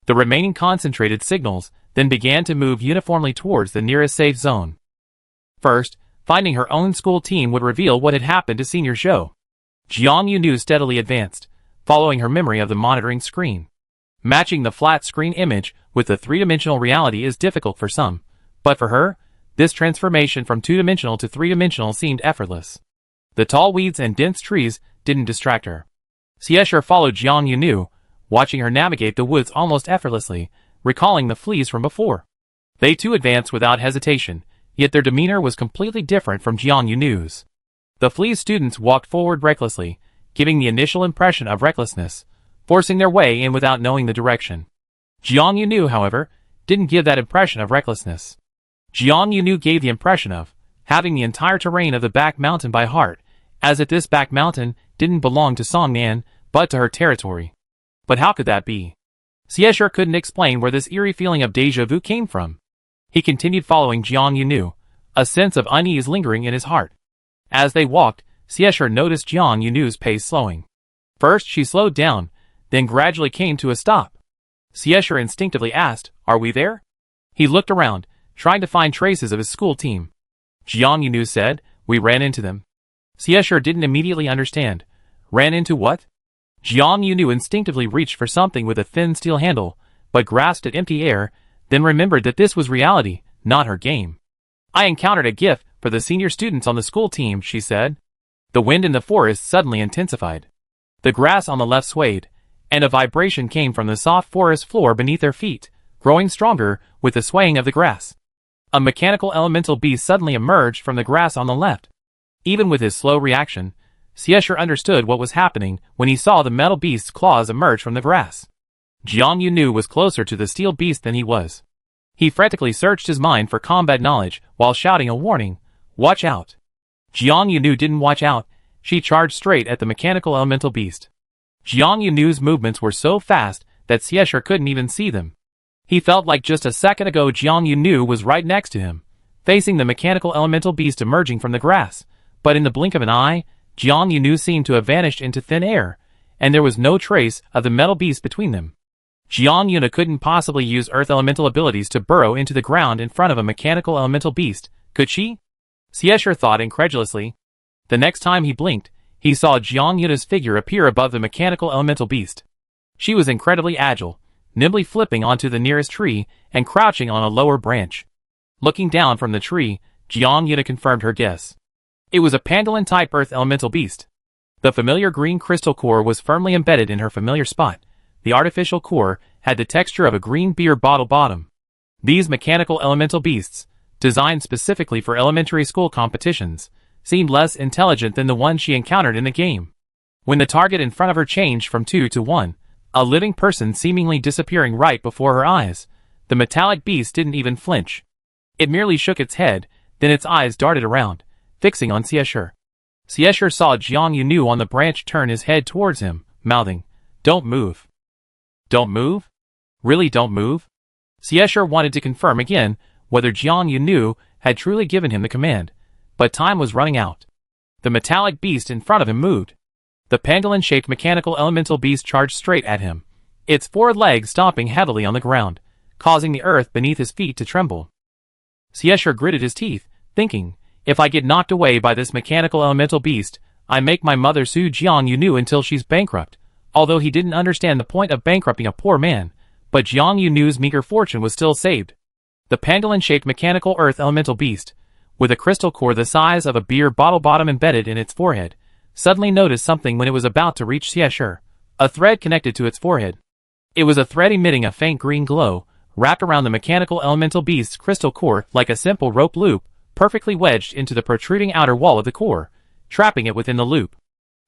The remaining concentrated signals then began to move uniformly towards the nearest safe zone. First, finding her own school team would reveal what had happened to Senior Zhou. Jiang Yunu steadily advanced, following her memory of the monitoring screen. Matching the flat screen image with the three-dimensional reality is difficult for some, but for her, this transformation from two-dimensional to three-dimensional seemed effortless. The tall weeds and dense trees didn't distract her. Xiesher followed Jiang Yunu, watching her navigate the woods almost effortlessly, recalling the fleas from before. They too advanced without hesitation, yet their demeanor was completely different from Jiang Yunu's. The flea's students walked forward recklessly, giving the initial impression of recklessness, forcing their way in without knowing the direction. Jiang Yunu, however, didn't give that impression of recklessness. Jiang Yunu gave the impression of having the entire terrain of the back mountain by heart, as if this back mountain didn't belong to Songnan, but to her territory. But how could that be? Xiesher couldn't explain where this eerie feeling of déjà vu came from. He continued following Jiang Yunu, a sense of unease lingering in his heart. As they walked, Xiesher noticed Jiang Yunu's pace slowing. First she slowed down, then gradually came to a stop. Xiesher instinctively asked, "Are we there?" He looked around, trying to find traces of his school team. Jiang Yunu said, "We ran into them." Xiesher didn't immediately understand. Ran into what? Jiang Yunu instinctively reached for something with a thin steel handle, but grasped at empty air, then remembered that this was reality, not her game. "I encountered a gift for the senior students on the school team," she said. The wind in the forest suddenly intensified. The grass on the left swayed, and a vibration came from the soft forest floor beneath their feet, growing stronger with the swaying of the grass. A mechanical elemental beast suddenly emerged from the grass on the left. Even with his slow reaction, Xiesher understood what was happening when he saw the metal beast's claws emerge from the grass. Jiang Yunu was closer to the steel beast than he was. He frantically searched his mind for combat knowledge while shouting a warning, "Watch out!" Jiang Yunu didn't watch out, she charged straight at the mechanical elemental beast. Jiang Yunu's movements were so fast that Xiesher couldn't even see them. He felt like just a second ago Jiang Yunu was right next to him, facing the mechanical elemental beast emerging from the grass, but in the blink of an eye, Jiang Yunu seemed to have vanished into thin air, and there was no trace of the metal beast between them. Jiang Yunu couldn't possibly use earth elemental abilities to burrow into the ground in front of a mechanical elemental beast, could she? Xiesher thought incredulously. The next time he blinked, he saw Jiang Yunu's figure appear above the mechanical elemental beast. She was incredibly agile, nimbly flipping onto the nearest tree and crouching on a lower branch. Looking down from the tree, Jiang Yunu confirmed her guess. It was a pangolin-type earth elemental beast. The familiar green crystal core was firmly embedded in her familiar spot. The artificial core had the texture of a green beer bottle bottom. These mechanical elemental beasts, designed specifically for elementary school competitions, seemed less intelligent than the one she encountered in the game. When the target in front of her changed from 2 to 1, a living person seemingly disappearing right before her eyes, the metallic beast didn't even flinch. It merely shook its head, then its eyes darted around, fixing on Xiesher. Xiesher saw Jiang Yunu on the branch turn his head towards him, mouthing, "Don't move." "Don't move? Really don't move?" Xiesher wanted to confirm again whether Jiang Yunu had truly given him the command, but time was running out. The metallic beast in front of him moved. The pangolin-shaped mechanical elemental beast charged straight at him, its forward legs stomping heavily on the ground, causing the earth beneath his feet to tremble. Xiesher gritted his teeth, thinking, "If I get knocked away by this mechanical elemental beast, I make my mother sue Jiang Yunu until she's bankrupt." Although he didn't understand the point of bankrupting a poor man, but Jiang Yunu's meager fortune was still saved. The pangolin-shaped mechanical earth elemental beast, with a crystal core the size of a beer bottle bottom embedded in its forehead, suddenly noticed something when it was about to reach Xiesher. A thread connected to its forehead. It was a thread emitting a faint green glow, wrapped around the mechanical elemental beast's crystal core like a simple rope loop, perfectly wedged into the protruding outer wall of the core, trapping it within the loop.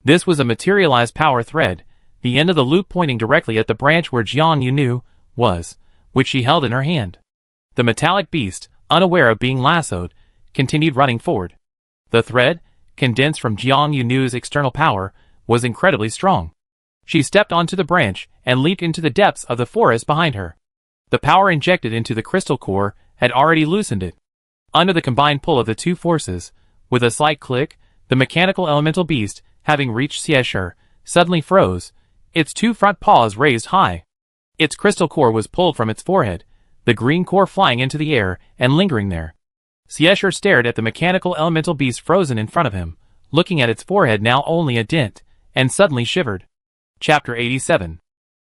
This was a materialized power thread, the end of the loop pointing directly at the branch where Jiang Yunu was, which she held in her hand. The metallic beast, unaware of being lassoed, continued running forward. The thread, condensed from Jiang Yunu's external power, was incredibly strong. She stepped onto the branch and leaped into the depths of the forest behind her. The power injected into the crystal core had already loosened it. Under the combined pull of the two forces, with a slight click, the mechanical elemental beast, having reached Siesher, suddenly froze, its two front paws raised high. Its crystal core was pulled from its forehead, the green core flying into the air and lingering there. Siesher stared at the mechanical elemental beast frozen in front of him, looking at its forehead now only a dent, and suddenly shivered. Chapter 87.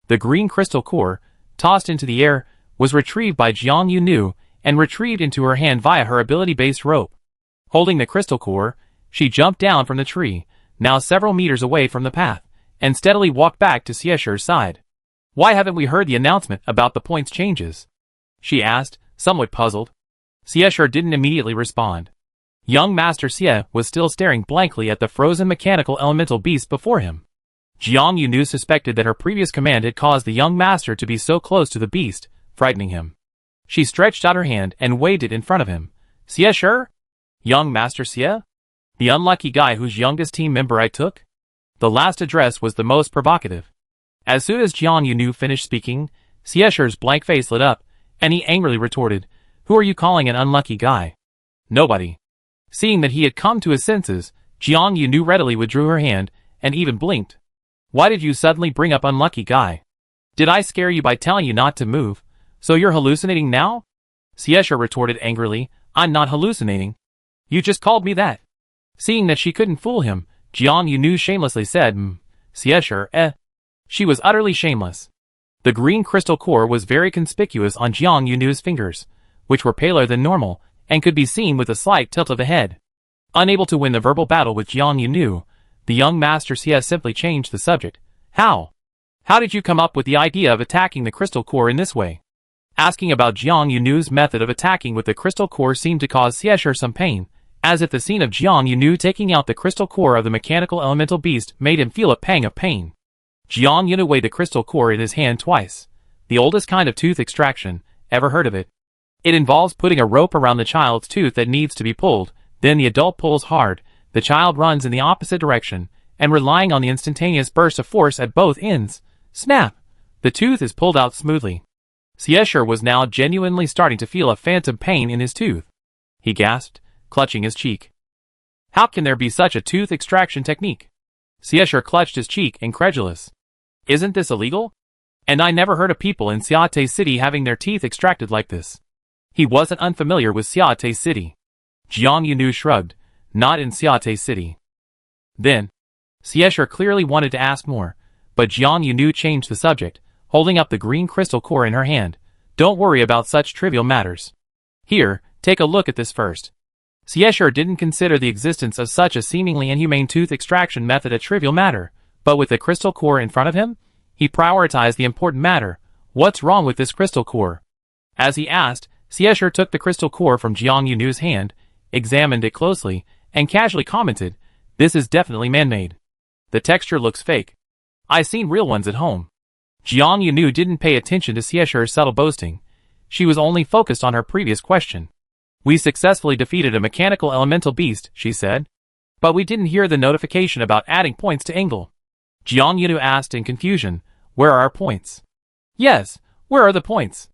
The green crystal core, tossed into the air, was retrieved by Jiang Yunu and retrieved into her hand via her ability-based rope. Holding the crystal core, she jumped down from the tree, now several meters away from the path, and steadily walked back to Siesher's side. "Why haven't we heard the announcement about the points changes?" she asked, somewhat puzzled. Siesher didn't immediately respond. Young Master Xie was still staring blankly at the frozen mechanical elemental beast before him. Jiang Yunu suspected that her previous command had caused the young master to be so close to the beast, frightening him. She stretched out her hand and waved it in front of him. "Siesher? Young Master Xie? The unlucky guy whose youngest team member I took?" The last address was the most provocative. As soon as Jiang Yunu finished speaking, Siesher's blank face lit up, and he angrily retorted, "Who are you calling an unlucky guy?" "Nobody." Seeing that he had come to his senses, Jiang Yunu readily withdrew her hand, and even blinked. "Why did you suddenly bring up unlucky guy? Did I scare you by telling you not to move, so you're hallucinating now?" Siesher retorted angrily, "I'm not hallucinating. You just called me that." Seeing that she couldn't fool him, Jiang Yunu shamelessly said, Siesher, She was utterly shameless. The green crystal core was very conspicuous on Jiang Yunu's fingers, which were paler than normal, and could be seen with a slight tilt of the head. Unable to win the verbal battle with Jiang Yunu, the young Master Xie simply changed the subject. How did you come up with the idea of attacking the crystal core in this way?" Asking about Jiang Yunu's method of attacking with the crystal core seemed to cause Siesher some pain, as if the scene of Jiang Yunu taking out the crystal core of the mechanical elemental beast made him feel a pang of pain. Jiang Yunu weighed the crystal core in his hand twice. The oldest kind of tooth extraction, ever heard of it? It involves putting a rope around the child's tooth that needs to be pulled, then the adult pulls hard, the child runs in the opposite direction, and relying on the instantaneous burst of force at both ends, snap! The tooth is pulled out smoothly. Siesher was now genuinely starting to feel a phantom pain in his tooth. He gasped, clutching his cheek. "How can there be such a tooth extraction technique?" Siesher clutched his cheek, incredulous. "Isn't this illegal? And I never heard of people in Xiate City having their teeth extracted like this." He wasn't unfamiliar with Xiate City. Jiang Yunu shrugged. "Not in Xiate City." Then, Siesher clearly wanted to ask more, but Jiang Yunu changed the subject, holding up the green crystal core in her hand. "Don't worry about such trivial matters. Here, take a look at this first." Siesher didn't consider the existence of such a seemingly inhumane tooth extraction method a trivial matter, but with the crystal core in front of him, he prioritized the important matter. "What's wrong with this crystal core?" As he asked, Siesher took the crystal core from Jiang Yunu's hand, examined it closely, and casually commented, "This is definitely man-made. The texture looks fake. I've seen real ones at home." Jiang Yunu didn't pay attention to Siesher's subtle boasting. She was only focused on her previous question. "We successfully defeated a mechanical elemental beast," she said. "But we didn't hear the notification about adding points to Angle." Jiang Yunu asked in confusion, "Where are our points?" "Yes, where are the points?"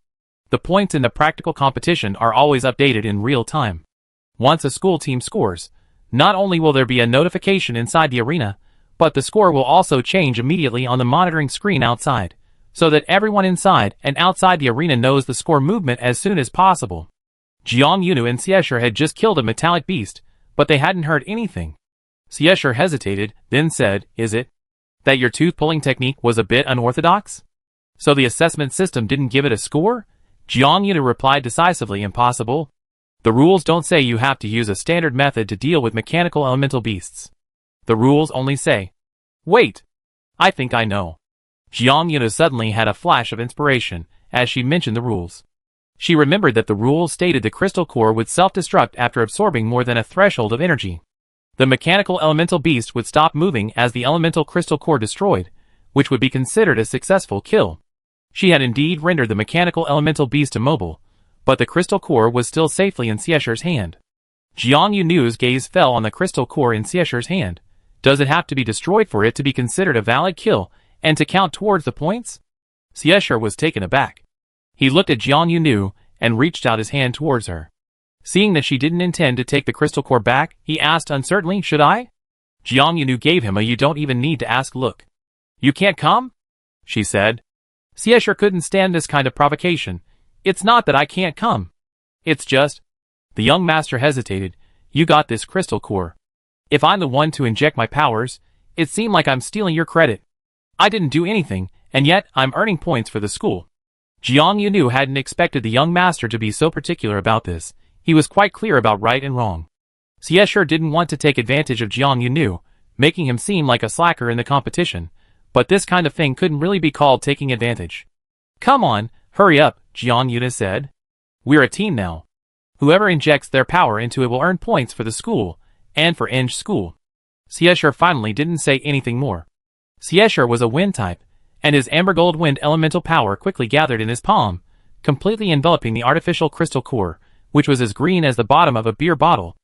The points in the practical competition are always updated in real time. Once a school team scores, not only will there be a notification inside the arena, but the score will also change immediately on the monitoring screen outside, so that everyone inside and outside the arena knows the score movement as soon as possible. Jiang Yunu and Siesher had just killed a metallic beast, but they hadn't heard anything. Siesher hesitated, then said, "Is it that your tooth-pulling technique was a bit unorthodox? So the assessment system didn't give it a score?" Jiang Yunu replied decisively, "Impossible. The rules don't say you have to use a standard method to deal with mechanical elemental beasts. The rules only say..." "Wait! I think I know." Jiang Yunu suddenly had a flash of inspiration as she mentioned the rules. She remembered that the rules stated the crystal core would self-destruct after absorbing more than a threshold of energy. The mechanical elemental beast would stop moving as the elemental crystal core destroyed, which would be considered a successful kill. She had indeed rendered the mechanical elemental beast immobile, but the crystal core was still safely in Siesher's hand. Jiang Yunu's gaze fell on the crystal core in Siesher's hand. Does it have to be destroyed for it to be considered a valid kill and to count towards the points? Siesher was taken aback. He looked at Jiang Yunu and reached out his hand towards her. Seeing that she didn't intend to take the crystal core back, he asked uncertainly, "Should I?" Jiang Yunu gave him a "you don't even need to ask" look. "You can't come?" she said. Xiesher couldn't stand this kind of provocation. "It's not that I can't come. It's just..." The young master hesitated. "You got this crystal core. If I'm the one to inject my powers, it seemed like I'm stealing your credit. I didn't do anything, and yet I'm earning points for the school." Jiang Yunu hadn't expected the young master to be so particular about this. He was quite clear about right and wrong. Xiesher didn't want to take advantage of Jiang Yunu, making him seem like a slacker in the competition, but this kind of thing couldn't really be called taking advantage. "Come on, hurry up," Jiang Yunu said. "We're a team now. Whoever injects their power into it will earn points for the school, and for Eng school." Xiesher finally didn't say anything more. Xiesher was a wind type, and his amber gold wind elemental power quickly gathered in his palm, completely enveloping the artificial crystal core, which was as green as the bottom of a beer bottle.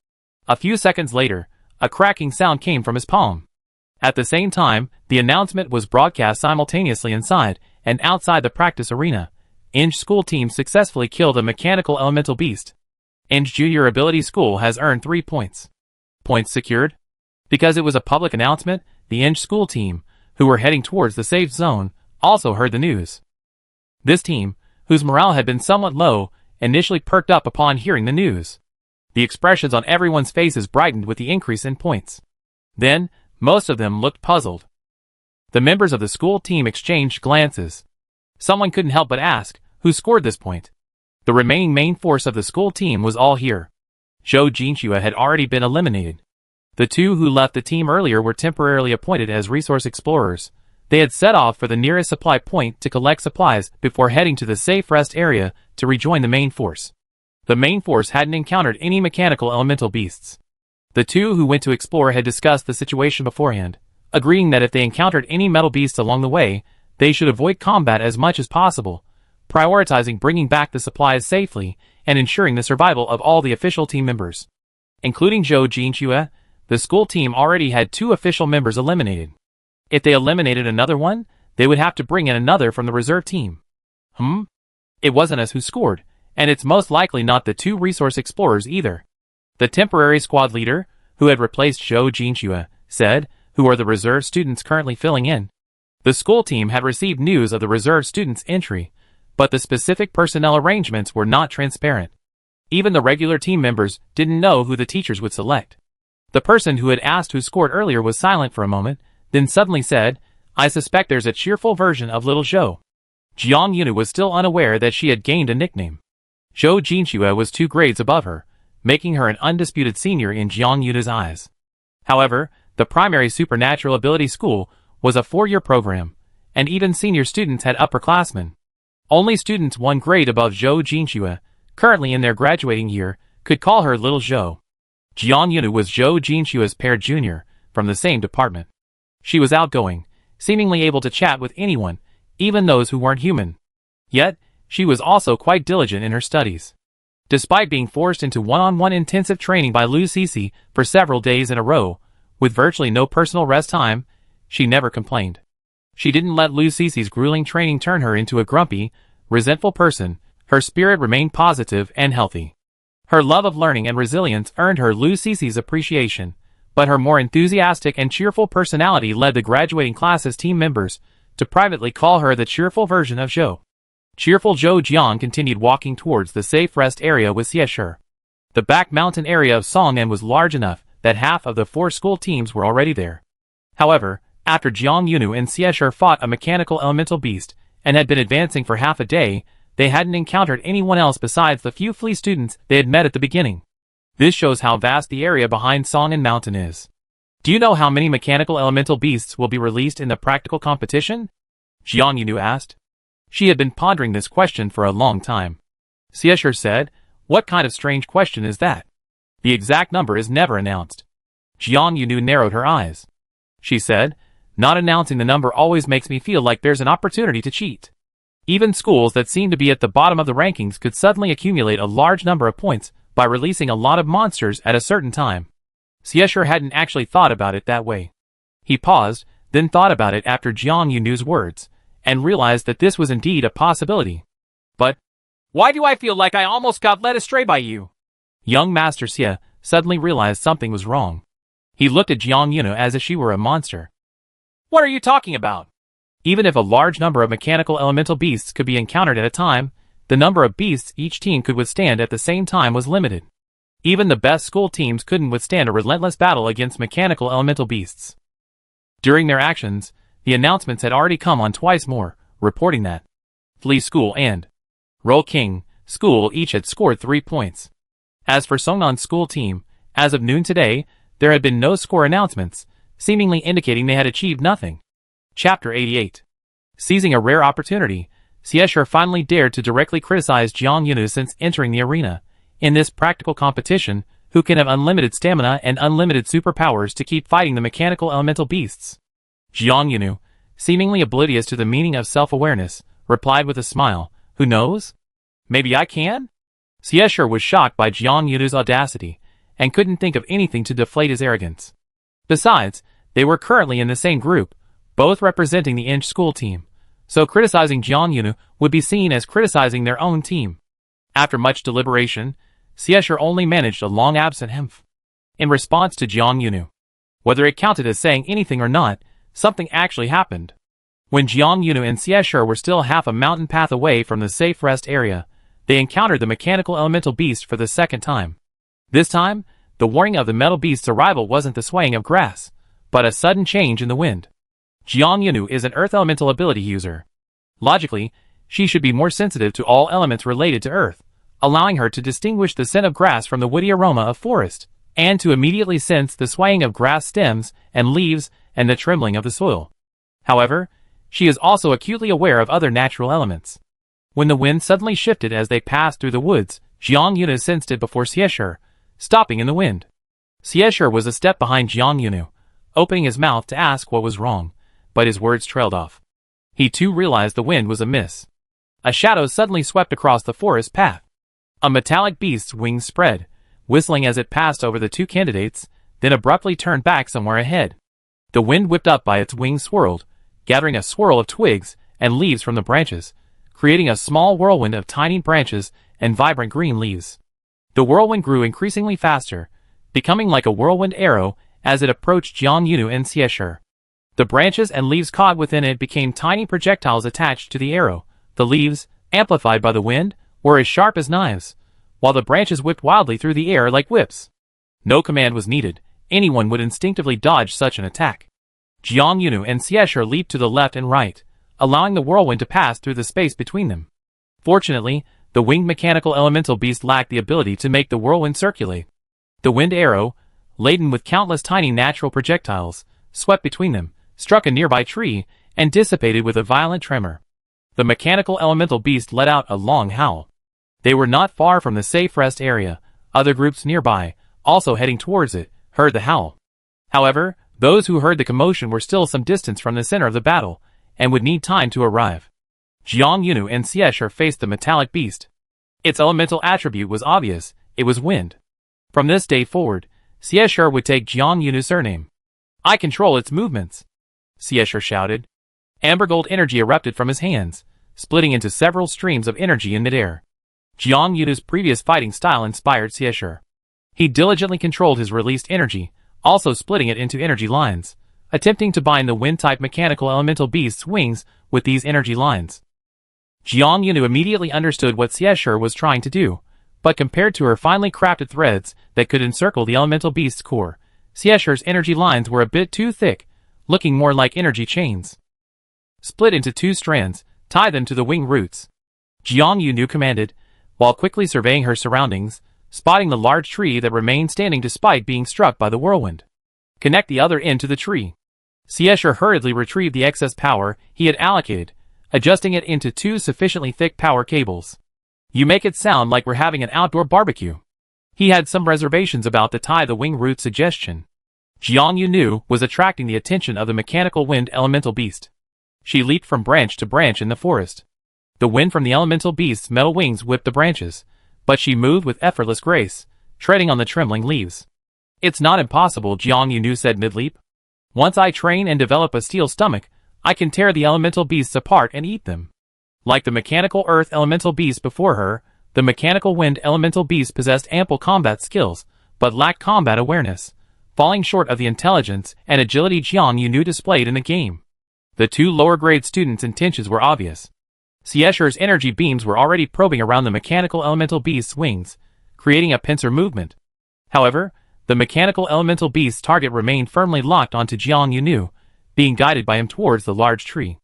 A few seconds later, a cracking sound came from his palm. At the same time, the announcement was broadcast simultaneously inside and outside the practice arena. Eng school team successfully killed a mechanical elemental beast. Eng Junior Ability School has earned 3 points. Points secured? Because it was a public announcement, the Eng school team, who were heading towards the safe zone, also heard the news. This team, whose morale had been somewhat low, initially perked up upon hearing the news. The expressions on everyone's faces brightened with the increase in points. Then, most of them looked puzzled. The members of the school team exchanged glances. Someone couldn't help but ask, who scored this point? The remaining main force of the school team was all here. Zhou Jinxue had already been eliminated. The two who left the team earlier were temporarily appointed as resource explorers. They had set off for the nearest supply point to collect supplies before heading to the safe rest area to rejoin the main force. The main force hadn't encountered any mechanical elemental beasts. The two who went to explore had discussed the situation beforehand, agreeing that if they encountered any metal beasts along the way, they should avoid combat as much as possible, prioritizing bringing back the supplies safely and ensuring the survival of all the official team members. Including Zhou Jinxue, the school team already had 2 official members eliminated. If they eliminated another one, they would have to bring in another from the reserve team. It wasn't us who scored, and it's most likely not the 2 resource explorers either. The temporary squad leader, who had replaced Zhou Jinxue, said, "Who are the reserve students currently filling in?" The school team had received news of the reserve students' entry, but the specific personnel arrangements were not transparent. Even the regular team members didn't know who the teachers would select. The person who had asked who scored earlier was silent for a moment, then suddenly said, "I suspect there's a cheerful version of Little Zhou." Jiang Yunu was still unaware that she had gained a nickname. Zhou Jinxue was 2 grades above her, making her an undisputed senior in Jiang Yunu's eyes. However, the primary supernatural ability school was a 4-year program, and even senior students had upperclassmen. Only students 1 grade above Zhou Jinxue, currently in their graduating year, could call her Little Zhou. Jiang Yunu was Zhou Jinxue's pair junior, from the same department. She was outgoing, seemingly able to chat with anyone, even those who weren't human. Yet, she was also quite diligent in her studies. Despite being forced into one-on-one intensive training by Lu Sisi for several days in a row, with virtually no personal rest time, she never complained. She didn't let Lu Sisi's grueling training turn her into a grumpy, resentful person. Her spirit remained positive and healthy. Her love of learning and resilience earned her Lu Sisi's appreciation, but her more enthusiastic and cheerful personality led the graduating class's team members to privately call her the cheerful version of Zhou. Cheerful Zhou Jiang continued walking towards the safe rest area with Xiesher. The back mountain area of Song'an was large enough that half of the 4 school teams were already there. However, after Jiang Yunu and Xiesher fought a mechanical elemental beast and had been advancing for half a day, they hadn't encountered anyone else besides the few flea students they had met at the beginning. This shows how vast the area behind Song'an Mountain is. Do you know how many mechanical elemental beasts will be released in the practical competition? Jiang Yunu asked. She had been pondering this question for a long time. Xiesher said, "What kind of strange question is that? The exact number is never announced." Jiang Yunu narrowed her eyes. She said, "Not announcing the number always makes me feel like there's an opportunity to cheat. Even schools that seem to be at the bottom of the rankings could suddenly accumulate a large number of points by releasing a lot of monsters at a certain time." Xiesher hadn't actually thought about it that way. He paused, then thought about it after Jiang Yunu's words, and realized that this was indeed a possibility. But, Why do I feel like I almost got led astray by you? Young Master Xie suddenly realized something was wrong. He looked at Jiang Yunu as if she were a monster. What are you talking about? Even if a large number of mechanical elemental beasts could be encountered at a time, the number of beasts each team could withstand at the same time was limited. Even the best school teams couldn't withstand a relentless battle against mechanical elemental beasts. During their actions, the announcements had already come on twice more, reporting that Flea School and Roll King School each had scored 3 points. As for Songnan's school team, as of noon today, there had been no score announcements, seemingly indicating they had achieved nothing. Chapter 88. Seizing a rare opportunity, Xiesher finally dared to directly criticize Jiang Yunu since entering the arena. In this practical competition, who can have unlimited stamina and unlimited superpowers to keep fighting the mechanical elemental beasts? Jiang Yunu, seemingly oblivious to the meaning of self-awareness, replied with a smile, "Who knows? Maybe I can?" Xiesher was shocked by Jiang Yunu's audacity, and couldn't think of anything to deflate his arrogance. Besides, they were currently in the same group, both representing the Inch school team, so criticizing Jiang Yunu would be seen as criticizing their own team. After much deliberation, Xiesher only managed a long-absent hemph. In response to Jiang Yunu, whether it counted as saying anything or not, something actually happened. When Jiang Yunu and Xiesher were still half a mountain path away from the safe rest area, they encountered the mechanical elemental beast for the second time. This time, the warning of the metal beast's arrival wasn't the swaying of grass, but a sudden change in the wind. Jiang Yunu is an earth elemental ability user. Logically, she should be more sensitive to all elements related to earth, allowing her to distinguish the scent of grass from the woody aroma of forest, and to immediately sense the swaying of grass stems and leaves and the trembling of the soil. However, she is also acutely aware of other natural elements. When the wind suddenly shifted as they passed through the woods, Jiang Yunu sensed it before Xiesher, stopping in the wind. Xiesher was a step behind Jiang Yunu, opening his mouth to ask what was wrong, but his words trailed off. He too realized the wind was amiss. A shadow suddenly swept across the forest path. A metallic beast's wings spread, whistling as it passed over the two candidates, then abruptly turned back somewhere ahead. The wind whipped up by its wings swirled, gathering a swirl of twigs and leaves from the branches, creating a small whirlwind of tiny branches and vibrant green leaves. The whirlwind grew increasingly faster, becoming like a whirlwind arrow as it approached Jiang Yunu and Xiesher. The branches and leaves caught within it became tiny projectiles attached to the arrow. The leaves, amplified by the wind, were as sharp as knives, while the branches whipped wildly through the air like whips. No command was needed. Anyone would instinctively dodge such an attack. Jiang Yunu and Xiesher leaped to the left and right, allowing the whirlwind to pass through the space between them. Fortunately, the winged mechanical elemental beast lacked the ability to make the whirlwind circulate. The wind arrow, laden with countless tiny natural projectiles, swept between them, struck a nearby tree, and dissipated with a violent tremor. The mechanical elemental beast let out a long howl. They were not far from the safe rest area. Other groups nearby, also heading towards it, heard the howl. However, those who heard the commotion were still some distance from the center of the battle, and would need time to arrive. Jiang Yunu and Xiesher faced the metallic beast. Its elemental attribute was obvious, it was wind. From this day forward, Xiesher would take Jiang Yunu's surname. "I control its movements," Xiesher shouted. Amber gold energy erupted from his hands, splitting into several streams of energy in midair. Jiang Yunu's previous fighting style inspired Xiesher. He diligently controlled his released energy, also splitting it into energy lines, attempting to bind the wind-type mechanical elemental beast's wings with these energy lines. Jiang Yunu immediately understood what Xiesher was trying to do, but compared to her finely crafted threads that could encircle the elemental beast's core, Xiesher's energy lines were a bit too thick, looking more like energy chains. "Split into 2 strands, tie them to the wing roots," Jiang Yunu commanded, while quickly surveying her surroundings, spotting the large tree that remained standing despite being struck by the whirlwind. "Connect the other end to the tree." Xiesher hurriedly retrieved the excess power he had allocated, adjusting it into 2 sufficiently thick power cables. "You make it sound like we're having an outdoor barbecue." He had some reservations about the tie the wing root suggestion. Jiang Yunu was attracting the attention of the mechanical wind elemental beast. She leaped from branch to branch in the forest. The wind from the elemental beast's metal wings whipped the branches, but she moved with effortless grace, treading on the trembling leaves. "It's not impossible," Jiang Yunu said mid-leap. "Once I train and develop a steel stomach, I can tear the elemental beasts apart and eat them." Like the mechanical earth elemental beast before her, the mechanical wind elemental beast possessed ample combat skills, but lacked combat awareness, falling short of the intelligence and agility Jiang Yunu displayed in the game. The two lower-grade students' intentions were obvious. Xiesher's energy beams were already probing around the mechanical elemental beast's wings, creating a pincer movement. However, the mechanical elemental beast's target remained firmly locked onto Jiang Yunu, being guided by him towards the large tree.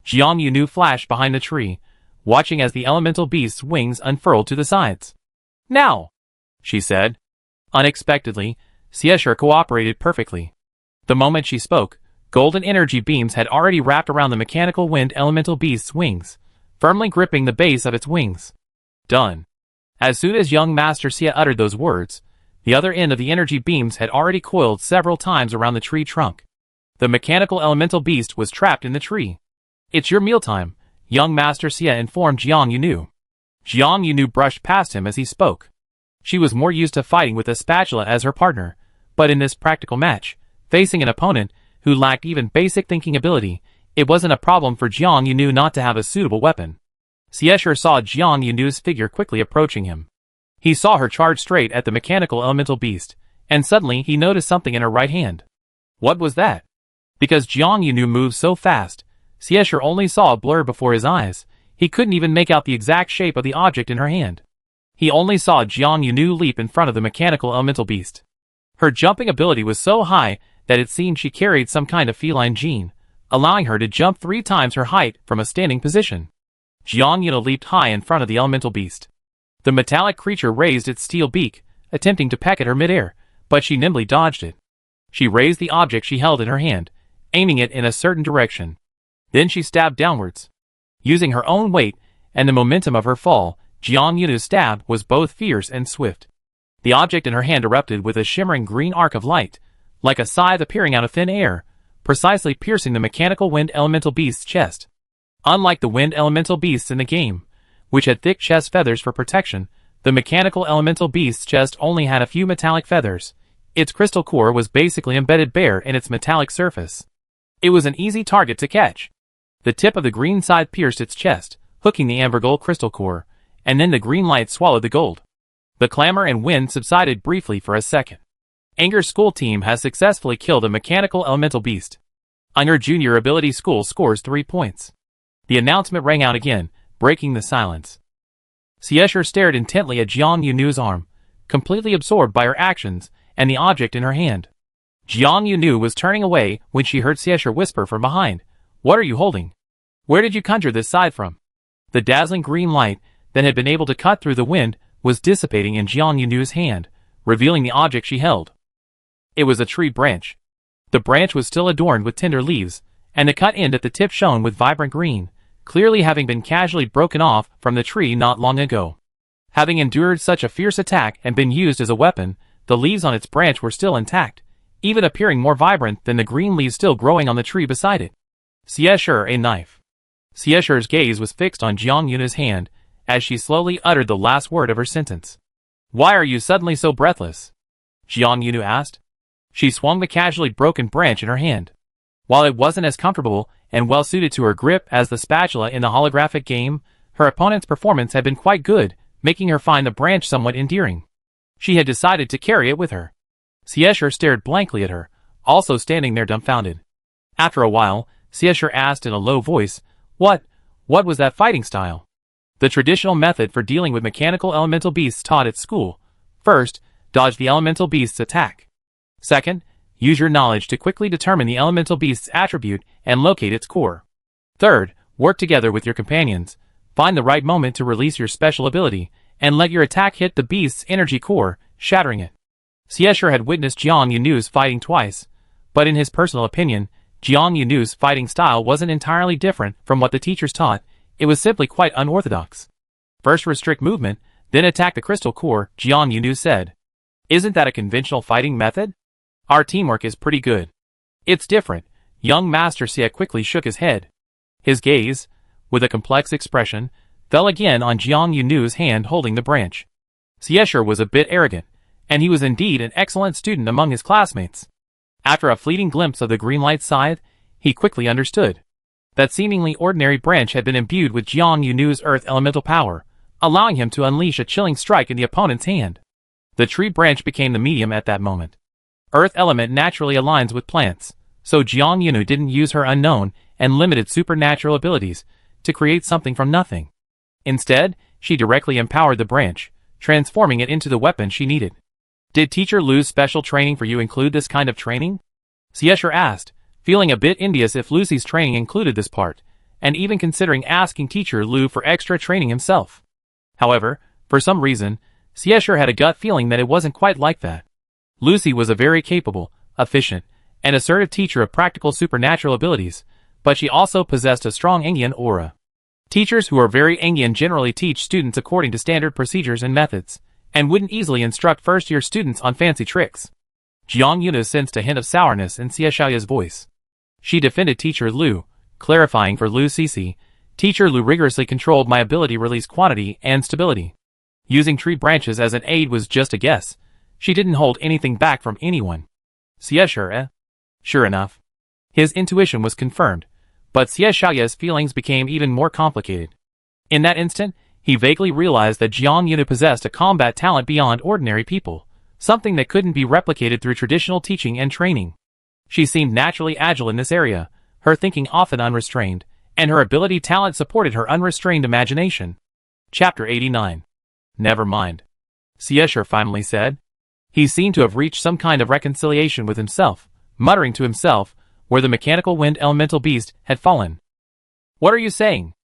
Jiang Yunu flashed behind the tree, watching as the elemental beast's wings unfurled to the sides. "Now!" she said. Unexpectedly, Xiesher cooperated perfectly. The moment she spoke, golden energy beams had already wrapped around the mechanical wind elemental beast's wings, firmly gripping the base of its wings. Done. As soon as young Master Xie uttered those words, the other end of the energy beams had already coiled several times around the tree trunk. The mechanical elemental beast was trapped in the tree. "It's your mealtime," young Master Xie informed Jiang Yunu. Jiang Yunu brushed past him as he spoke. She was more used to fighting with a spatula as her partner, but in this practical match, facing an opponent who lacked even basic thinking ability, it wasn't a problem for Jiang Yunu not to have a suitable weapon. Xiesher saw Jiang Yunu's figure quickly approaching him. He saw her charge straight at the mechanical elemental beast, and suddenly he noticed something in her right hand. What was that? Because Jiang Yunu moved so fast, Xiesher only saw a blur before his eyes. He couldn't even make out the exact shape of the object in her hand. He only saw Jiang Yunu leap in front of the mechanical elemental beast. Her jumping ability was so high that it seemed she carried some kind of feline gene, allowing her to jump 3 times her height from a standing position. Jiang Yunu leaped high in front of the elemental beast. The metallic creature raised its steel beak, attempting to peck at her midair, but she nimbly dodged it. She raised the object she held in her hand, aiming it in a certain direction. Then she stabbed downwards. Using her own weight and the momentum of her fall, Jiang Yunu's stab was both fierce and swift. The object in her hand erupted with a shimmering green arc of light, like a scythe appearing out of thin air, precisely piercing the mechanical wind elemental beast's chest. Unlike the wind elemental beasts in the game, which had thick chest feathers for protection, the mechanical elemental beast's chest only had a few metallic feathers. Its crystal core was basically embedded bare in its metallic surface. It was an easy target to catch. The tip of the green scythe pierced its chest, hooking the amber gold crystal core, and then the green light swallowed the gold. The clamor and wind subsided briefly for a second. Anger's school team has successfully killed a mechanical elemental beast. Anger Junior Ability School scores 3 points. The announcement rang out again, breaking the silence. Xiesher stared intently at Jiang Yunu's arm, completely absorbed by her actions and the object in her hand. Jiang Yunu was turning away when she heard Xiesher whisper from behind, "What are you holding? Where did you conjure this scythe from?" The dazzling green light that had been able to cut through the wind was dissipating in Jiang Yunu's hand, revealing the object she held. It was a tree branch. The branch was still adorned with tender leaves, and the cut end at the tip shone with vibrant green, clearly having been casually broken off from the tree not long ago. Having endured such a fierce attack and been used as a weapon, the leaves on its branch were still intact, even appearing more vibrant than the green leaves still growing on the tree beside it. Xiesher, a knife. Xiesher's gaze was fixed on Jiang Yunu's hand as she slowly uttered the last word of her sentence. "Why are you suddenly so breathless?" Jiang Yunu asked. She swung the casually broken branch in her hand. While it wasn't as comfortable and well suited to her grip as the spatula in the holographic game, her opponent's performance had been quite good, making her find the branch somewhat endearing. She had decided to carry it with her. Xiesher stared blankly at her, also standing there dumbfounded. After a while, Xiesher asked in a low voice, What was that fighting style?" The traditional method for dealing with mechanical elemental beasts taught at school. First, dodge the elemental beast's attack. Second, use your knowledge to quickly determine the elemental beast's attribute and locate its core. Third, work together with your companions, find the right moment to release your special ability, and let your attack hit the beast's energy core, shattering it. Xiesher had witnessed Jiang Yunu's fighting twice, but in his personal opinion, Jiang Yunu's fighting style wasn't entirely different from what the teachers taught. It was simply quite unorthodox. First restrict movement, then attack the crystal core, Jiang Yunu said. "Isn't that a conventional fighting method? Our teamwork is pretty good." "It's different." Young Master Xie quickly shook his head. His gaze, with a complex expression, fell again on Jiang Yunu's hand holding the branch. Xiesher was a bit arrogant, and he was indeed an excellent student among his classmates. After a fleeting glimpse of the green light scythe, he quickly understood. That seemingly ordinary branch had been imbued with Jiang Yunu's earth elemental power, allowing him to unleash a chilling strike in the opponent's hand. The tree branch became the medium at that moment. Earth element naturally aligns with plants, so Jiang Yunu didn't use her unknown and limited supernatural abilities to create something from nothing. Instead, she directly empowered the branch, transforming it into the weapon she needed. Did Teacher Lu's special training for you include this kind of training? Xiesher asked, feeling a bit envious if Lucy's training included this part, and even considering asking Teacher Lu for extra training himself. However, for some reason, Xiesher had a gut feeling that it wasn't quite like that. Lucy was a very capable, efficient, and assertive teacher of practical supernatural abilities, but she also possessed a strong Angian aura. Teachers who are very Angian generally teach students according to standard procedures and methods, and wouldn't easily instruct first-year students on fancy tricks. Jiang Yuna sensed a hint of sourness in Xieshao's voice. She defended Teacher Lu, clarifying for Lu Cece, Teacher Lu rigorously controlled my ability release quantity and stability. Using tree branches as an aid was just a guess. She didn't hold anything back from anyone. Xiesher, Sure enough. His intuition was confirmed, but Xieshao's feelings became even more complicated. In that instant, he vaguely realized that Jiang Yuna possessed a combat talent beyond ordinary people, something that couldn't be replicated through traditional teaching and training. She seemed naturally agile in this area, her thinking often unrestrained, and her ability talent supported her unrestrained imagination. Chapter 89. Never mind. Xiesher finally said. He seemed to have reached some kind of reconciliation with himself, muttering to himself, where the mechanical wind elemental beast had fallen. What are you saying?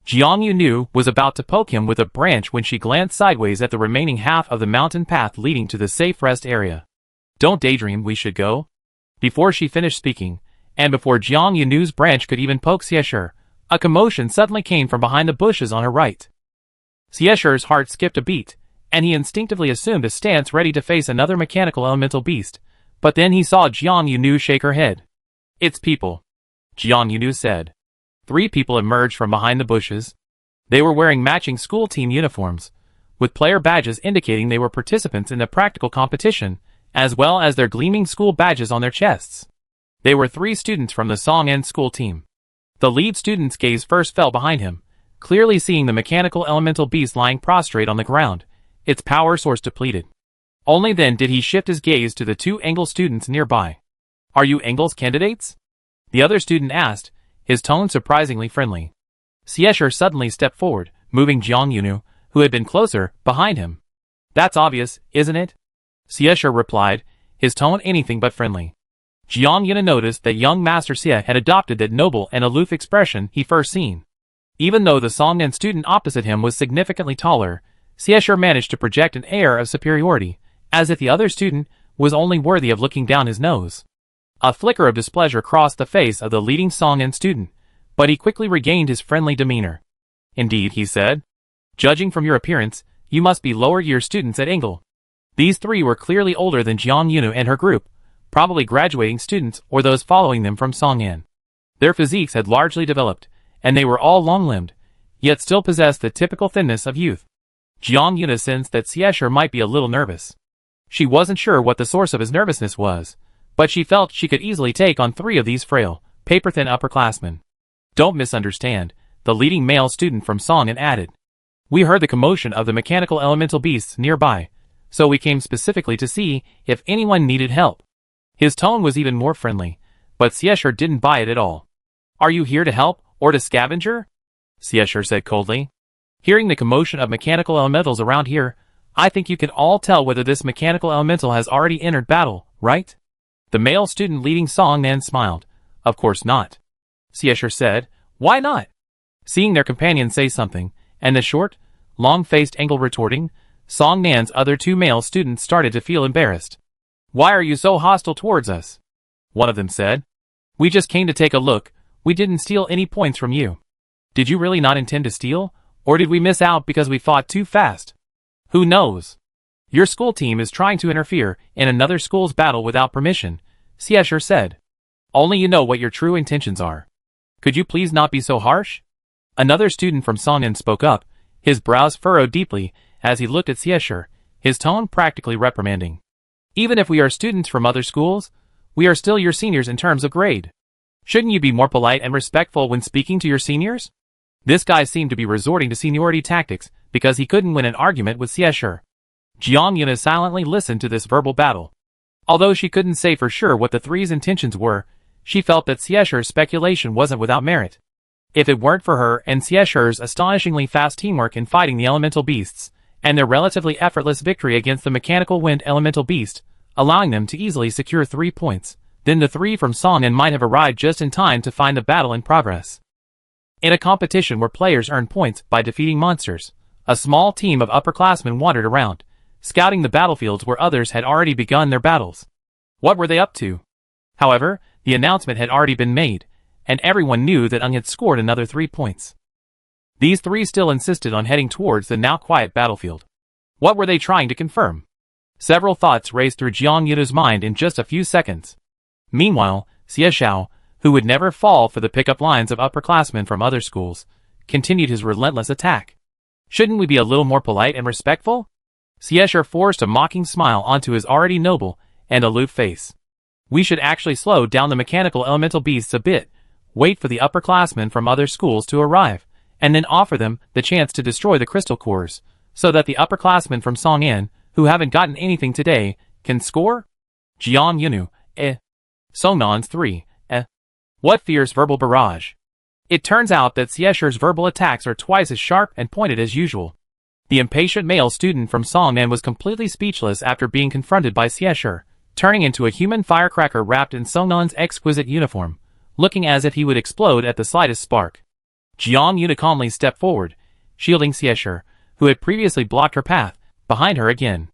Jiang Yunu was about to poke him with a branch when she glanced sideways at the remaining half of the mountain path leading to the safe rest area. Don't daydream, we should go. Before she finished speaking, and before Jiang Yunu's branch could even poke Xiesher, a commotion suddenly came from behind the bushes on her right. Xiesher's heart skipped a beat, and he instinctively assumed a stance ready to face another mechanical elemental beast, but then he saw Jiang Yunu shake her head. It's people, Jiang Yunu said. 3 people emerged from behind the bushes. They were wearing matching school team uniforms, with player badges indicating they were participants in the practical competition, as well as their gleaming school badges on their chests. They were 3 students from the Song'an school team. The lead student's gaze first fell behind him, clearly seeing the mechanical elemental beast lying prostrate on the ground, its power source depleted. Only then did he shift his gaze to the 2 Engel students nearby. Are you Engel's candidates? The other student asked, his tone surprisingly friendly. Xiesher suddenly stepped forward, moving Jiang Yunu, who had been closer, behind him. That's obvious, isn't it? Xiesher replied, his tone anything but friendly. Jiang Yunu noticed that young Master Xie had adopted that noble and aloof expression he first seen. Even though the Song'an student opposite him was significantly taller, Xiesher managed to project an air of superiority, as if the other student was only worthy of looking down his nose. A flicker of displeasure crossed the face of the leading Song'an student, but he quickly regained his friendly demeanor. Indeed, he said. Judging from your appearance, you must be lower-year students at Engel. These 3 were clearly older than Jiang Yunu and her group, probably graduating students or those following them from Song'an. Their physiques had largely developed, and they were all long-limbed, yet still possessed the typical thinness of youth. Jiang Yunu sensed that Xiesher might be a little nervous. She wasn't sure what the source of his nervousness was, but she felt she could easily take on 3 of these frail, paper-thin upperclassmen. Don't misunderstand, the leading male student from Song'an added. We heard the commotion of the mechanical elemental beasts nearby, so we came specifically to see if anyone needed help. His tone was even more friendly, but Xiesher didn't buy it at all. Are you here to help, or to scavenger? Xiesher said coldly. Hearing the commotion of mechanical elementals around here, I think you can all tell whether this mechanical elemental has already entered battle, right? The male student leading Song'an smiled. Of course not. Xiesher said, why not? Seeing their companion say something, and the short, long-faced Engel retorting, Song'an's other 2 male students started to feel embarrassed. Why are you so hostile towards us? One of them said. We just came to take a look, we didn't steal any points from you. Did you really not intend to steal, or did we miss out because we fought too fast? Who knows? Your school team is trying to interfere in another school's battle without permission, Xiesher said. Only you know what your true intentions are. Could you please not be so harsh? Another student from Song'an spoke up, his brows furrowed deeply as he looked at Xiesher, his tone practically reprimanding. Even if we are students from other schools, we are still your seniors in terms of grade. Shouldn't you be more polite and respectful when speaking to your seniors? This guy seemed to be resorting to seniority tactics because he couldn't win an argument with Xiesher. Jiang Yuna silently listened to this verbal battle. Although she couldn't say for sure what the three's intentions were, she felt that Xiesher's speculation wasn't without merit. If it weren't for her and Xiesher's astonishingly fast teamwork in fighting the elemental beasts, and their relatively effortless victory against the mechanical wind elemental beast, allowing them to easily secure 3 points, then the three from Songnan might have arrived just in time to find the battle in progress. In a competition where players earn points by defeating monsters, a small team of upperclassmen wandered around, scouting the battlefields where others had already begun their battles. What were they up to? However, the announcement had already been made, and everyone knew that Ung had scored another 3 points. These three still insisted on heading towards the now quiet battlefield. What were they trying to confirm? Several thoughts raced through Jiang Yuna's mind in just a few seconds. Meanwhile, Xie Xiao, who would never fall for the pickup lines of upperclassmen from other schools, continued his relentless attack. Shouldn't we be a little more polite and respectful? Xiesher forced a mocking smile onto his already noble and aloof face. We should actually slow down the mechanical elemental beasts a bit, wait for the upperclassmen from other schools to arrive, and then offer them the chance to destroy the crystal cores, so that the upperclassmen from Songyan, who haven't gotten anything today, can score? Jiang Yunu, Songnan's 3, What fierce verbal barrage. It turns out that Xiesher's verbal attacks are twice as sharp and pointed as usual. The impatient male student from Songnan was completely speechless after being confronted by Xiesher, turning into a human firecracker wrapped in Songnan's exquisite uniform, looking as if he would explode at the slightest spark. Jiang Yuna calmly stepped forward, shielding Xiesher, who had previously blocked her path, behind her again.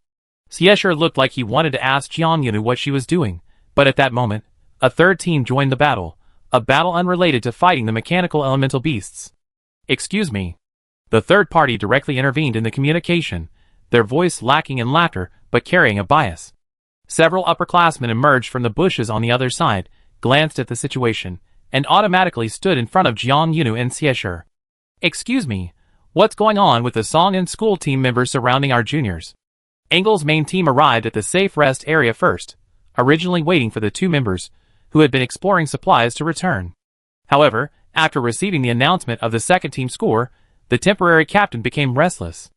Xiesher looked like he wanted to ask Jiang Yuna what she was doing, but at that moment, a third team joined the battle, a battle unrelated to fighting the mechanical elemental beasts. Excuse me. The third party directly intervened in the communication, their voice lacking in laughter but carrying a bias. Several upperclassmen emerged from the bushes on the other side, glanced at the situation, and automatically stood in front of Jiang Yunu and Xiesher. Excuse me, what's going on with the Song and school team members surrounding our juniors? Engel's main team arrived at the safe rest area first, originally waiting for the two members, who had been exploring supplies to return. However, after receiving the announcement of the second team score, the temporary captain became restless.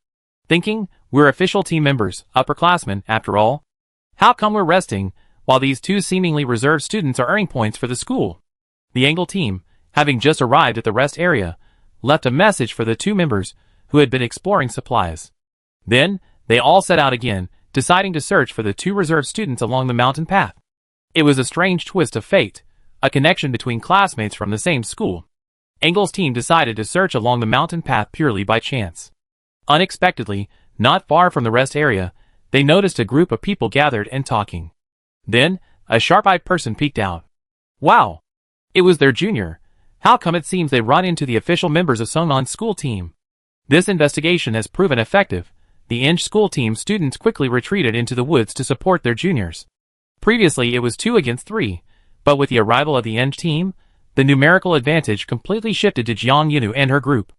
Thinking, we're official team members, upperclassmen, after all. How come we're resting, while these two seemingly reserved students are earning points for the school? The Engel team, having just arrived at the rest area, left a message for the two members, who had been exploring supplies. Then, they all set out again, deciding to search for the two reserved students along the mountain path. It was a strange twist of fate, a connection between classmates from the same school. Engel's team decided to search along the mountain path purely by chance. Unexpectedly, not far from the rest area, they noticed a group of people gathered and talking. Then, a sharp-eyed person peeked out. Wow! It was their junior. How come it seems they run into the official members of Songnan's school team? This investigation has proven effective. The Inge school team students quickly retreated into the woods to support their juniors. Previously it was 2 against 3, but with the arrival of the Eng team, the numerical advantage completely shifted to Jiang Yunu and her group.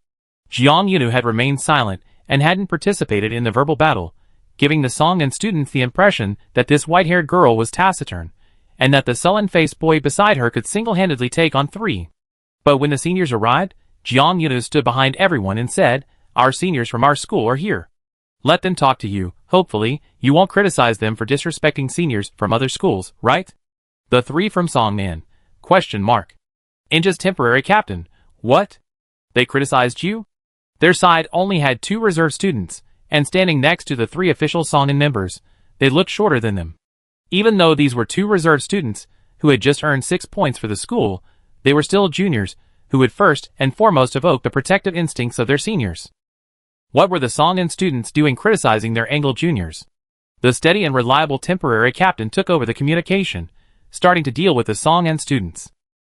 Jiang Yunu had remained silent and hadn't participated in the verbal battle, giving the Songnan students the impression that this white-haired girl was taciturn, and that the sullen-faced boy beside her could single-handedly take on 3. But when the seniors arrived, Jiang Yunu stood behind everyone and said, "Our seniors from our school are here. Let them talk to you. Hopefully, you won't criticize them for disrespecting seniors from other schools, right?" The 3 from Songnan. Inja's temporary captain. What? They criticized you? Their side only had 2 reserve students, and standing next to the 3 official Songnan members, they looked shorter than them. Even though these were 2 reserve students, who had just earned 6 points for the school, they were still juniors, who would first and foremost evoke the protective instincts of their seniors. What were the Songnan students doing criticizing their Engel juniors? The steady and reliable temporary captain took over the communication, starting to deal with the Songnan students.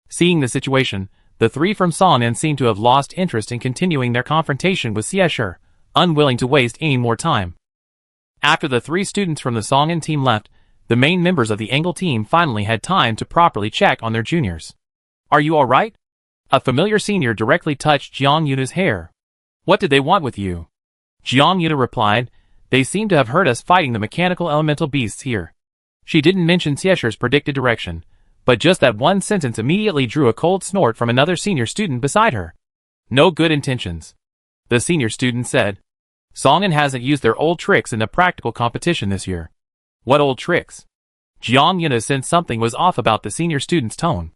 Seeing the situation, the 3 from Songnan seemed to have lost interest in continuing their confrontation with Xiesher, unwilling to waste any more time. After the 3 students from the Songnan team left, the main members of the Engel team finally had time to properly check on their juniors. "Are you alright?" A familiar senior directly touched Jiang Yuna's hair. "What did they want with you?" Jiang Yuna replied, "They seem to have heard us fighting the mechanical elemental beasts here." She didn't mention Xiesher's predicted direction, But just that one sentence immediately drew a cold snort from another senior student beside her. No good intentions, the senior student said. Songin hasn't used their old tricks in the practical competition this year. What old tricks? Jiang Yuna sensed something was off about the senior student's tone.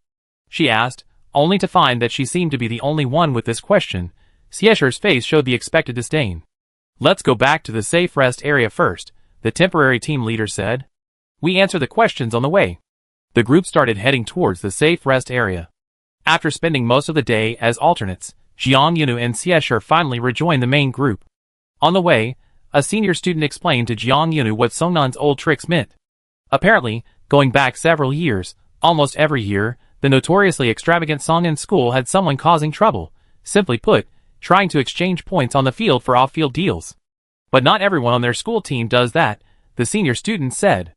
She asked, only to find that she seemed to be the only one with this question. Xiesher's face showed the expected disdain. Let's go back to the safe rest area first, the temporary team leader said. We answer the questions on the way. The group started heading towards the safe rest area. After spending most of the day as alternates, Jiang Yunu and Xiesher finally rejoined the main group. On the way, a senior student explained to Jiang Yunu what Songnan's old tricks meant. Apparently, going back several years, almost every year, the notoriously extravagant Songnan school had someone causing trouble, simply put, trying to exchange points on the field for off-field deals. But not everyone on their school team does that, the senior student said.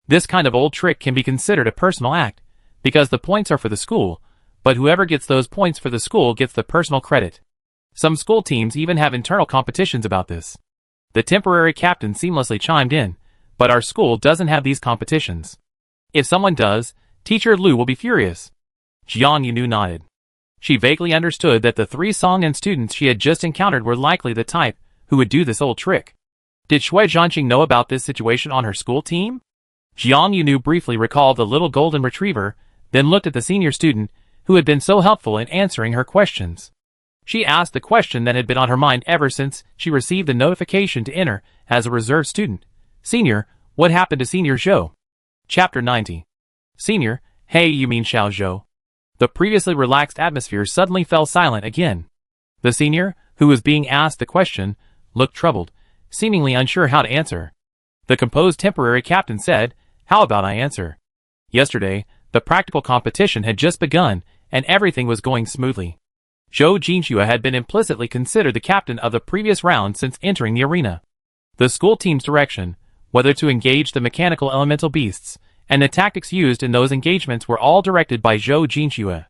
This kind of old trick can be considered a personal act, because the points are for the school, but whoever gets those points for the school gets the personal credit. Some school teams even have internal competitions about this. The temporary captain seamlessly chimed in, but our school doesn't have these competitions. If someone does, Teacher Lu will be furious. Jiang Yunu nodded. She vaguely understood that the 3 Songnan students she had just encountered were likely the type who would do this old trick. Did Shui Zhanqing know about this situation on her school team? Jiang Yunu briefly recalled the little golden retriever, then looked at the senior student, who had been so helpful in answering her questions. She asked the question that had been on her mind ever since she received the notification to enter as a reserve student. Senior, what happened to Senior Zhou? Chapter 90. Senior, hey, you mean Xiao Zhou? The previously relaxed atmosphere suddenly fell silent again. The senior, who was being asked the question, looked troubled, seemingly unsure how to answer. The composed temporary captain said, how about I answer? Yesterday, the practical competition had just begun, and everything was going smoothly. Zhou Jinxue had been implicitly considered the captain of the previous round since entering the arena. The school team's direction, whether to engage the mechanical elemental beasts, and the tactics used in those engagements were all directed by Zhou Jinxue.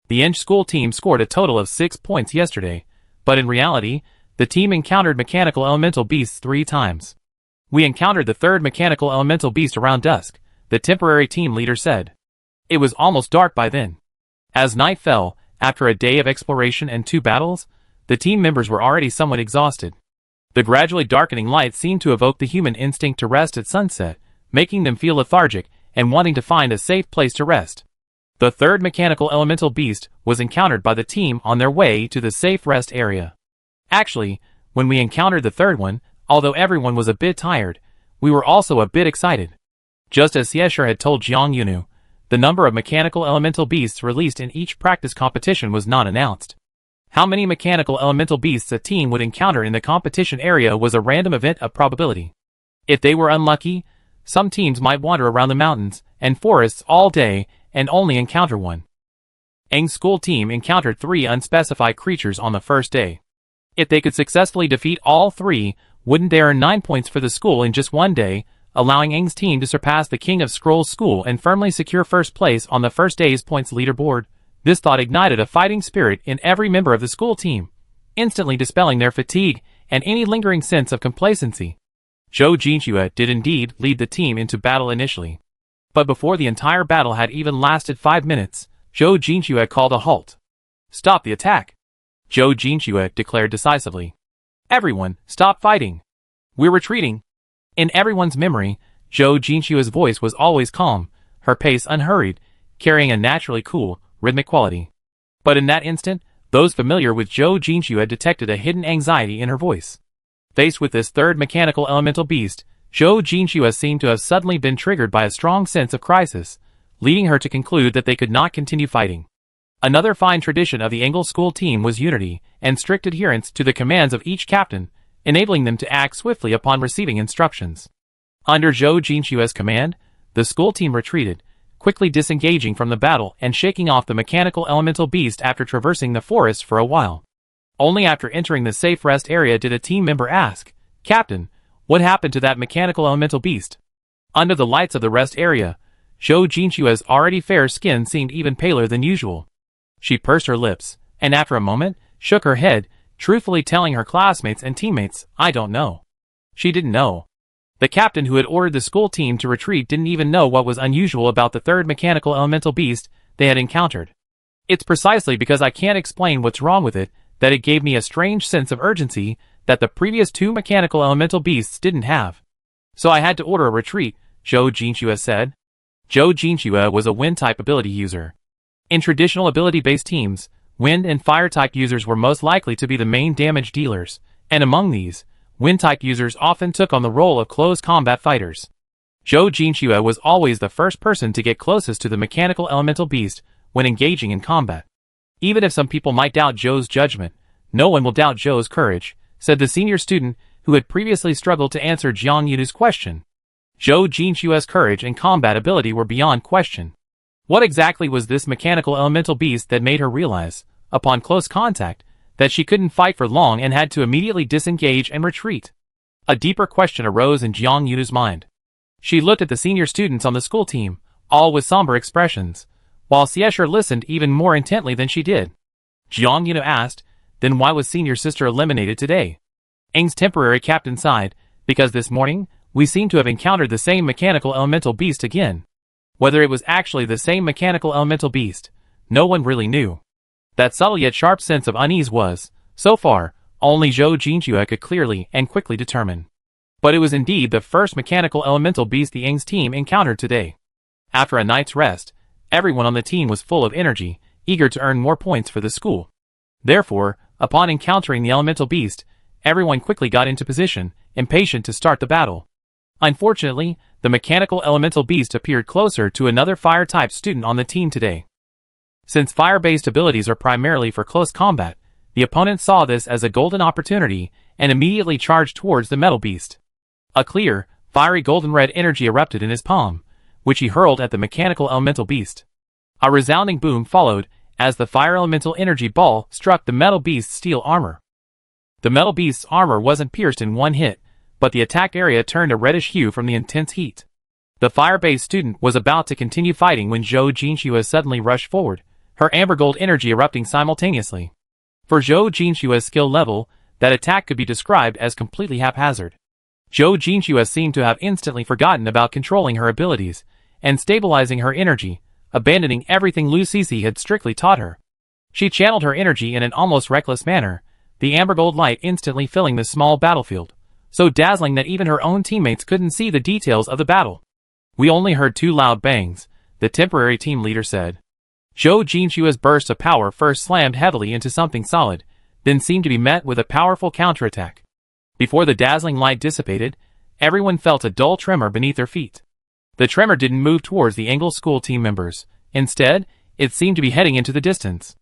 The Eng school team scored a total of 6 points yesterday, but in reality, the team encountered mechanical elemental beasts 3 times. We encountered the 3rd mechanical elemental beast around dusk, the temporary team leader said. It was almost dark by then. As night fell, after a day of exploration and 2 battles, the team members were already somewhat exhausted. The gradually darkening light seemed to evoke the human instinct to rest at sunset, making them feel lethargic and wanting to find a safe place to rest. The 3rd mechanical elemental beast was encountered by the team on their way to the safe rest area. Actually, when we encountered the 3rd one, although everyone was a bit tired, we were also a bit excited. Just as Xiesher had told Jiang Yunu, the number of mechanical elemental beasts released in each practice competition was not announced. How many mechanical elemental beasts a team would encounter in the competition area was a random event of probability. If they were unlucky, some teams might wander around the mountains and forests all day and only encounter one. Eng's school team encountered 3 unspecified creatures on the first day. If they could successfully defeat all 3, wouldn't they earn 9 points for the school in just one day, allowing Eng's team to surpass the King of Scrolls school and firmly secure first place on the first day's points leaderboard? This thought ignited a fighting spirit in every member of the school team, instantly dispelling their fatigue and any lingering sense of complacency. Zhou Jinxue did indeed lead the team into battle initially. But before the entire battle had even lasted 5 minutes, Zhou Jinxue called a halt. Stop the attack! Zhou Jinxue declared decisively. Everyone, stop fighting! We're retreating! In everyone's memory, Zhou Jinxue's voice was always calm, her pace unhurried, carrying a naturally cool, rhythmic quality. But in that instant, those familiar with Zhou Jinxue detected a hidden anxiety in her voice. Faced with this 3rd mechanical elemental beast, Zhou Jinxue seemed to have suddenly been triggered by a strong sense of crisis, leading her to conclude that they could not continue fighting. Another fine tradition of the Engel school team was unity and strict adherence to the commands of each captain, enabling them to act swiftly upon receiving instructions. Under Zhou Jinxue's command, the school team retreated, quickly disengaging from the battle and shaking off the mechanical elemental beast after traversing the forest for a while. Only after entering the safe rest area did a team member ask, Captain, what happened to that mechanical elemental beast? Under the lights of the rest area, Zhou Jinxue's already fair skin seemed even paler than usual. She pursed her lips, and after a moment, shook her head, truthfully telling her classmates and teammates, I don't know. She didn't know. The captain who had ordered the school team to retreat didn't even know what was unusual about the third mechanical elemental beast they had encountered. It's precisely because I can't explain what's wrong with it that it gave me a strange sense of urgency that the previous two mechanical elemental beasts didn't have. So I had to order a retreat, Zhou Jinxue said. Zhou Jinxue was a wind-type ability user. In traditional ability-based teams, wind and fire-type users were most likely to be the main damage dealers, and among these, wind-type users often took on the role of close combat fighters. Zhou Jinxue was always the first person to get closest to the mechanical elemental beast when engaging in combat. Even if some people might doubt Zhou's judgment, no one will doubt Zhou's courage, said the senior student who had previously struggled to answer Jiang Yunu's question. Zhou Jinxue's courage and combat ability were beyond question. What exactly was this mechanical elemental beast that made her realize, upon close contact, that she couldn't fight for long and had to immediately disengage and retreat? A deeper question arose in Jiang Yunu's mind. She looked at the senior students on the school team, all with somber expressions, while Xiesher listened even more intently than she did. Jiang Yunu asked, "Then why was senior sister eliminated today?" Eng's temporary captain sighed, "Because this morning, we seem to have encountered the same mechanical elemental beast again." Whether it was actually the same mechanical elemental beast, no one really knew. That subtle yet sharp sense of unease was, so far, only Zhou Jinxue could clearly and quickly determine. But it was indeed the first mechanical elemental beast the Eng's team encountered today. After a night's rest, everyone on the team was full of energy, eager to earn more points for the school. Therefore, upon encountering the elemental beast, everyone quickly got into position, impatient to start the battle. Unfortunately, the mechanical elemental beast appeared closer to another fire-type student on the team today. Since fire-based abilities are primarily for close combat, the opponent saw this as a golden opportunity and immediately charged towards the metal beast. A clear, fiery golden-red energy erupted in his palm, which he hurled at the mechanical elemental beast. A resounding boom followed as the fire elemental energy ball struck the metal beast's steel armor. The metal beast's armor wasn't pierced in one hit, but the attacked area turned a reddish hue from the intense heat. The fire-based student was about to continue fighting when Zhou Jinxue suddenly rushed forward, her amber gold energy erupting simultaneously. For Zhou Jinxue's skill level, that attack could be described as completely haphazard. Zhou Jinxue seemed to have instantly forgotten about controlling her abilities and stabilizing her energy, abandoning everything Lu Sisi had strictly taught her. She channeled her energy in an almost reckless manner, the amber gold light instantly filling the small battlefield, so dazzling that even her own teammates couldn't see the details of the battle. "We only heard two loud bangs," the temporary team leader said. Zhou Jinxue's burst of power first slammed heavily into something solid, then seemed to be met with a powerful counterattack. Before the dazzling light dissipated, everyone felt a dull tremor beneath their feet. The tremor didn't move towards the Engel school team members. Instead, it seemed to be heading into the distance.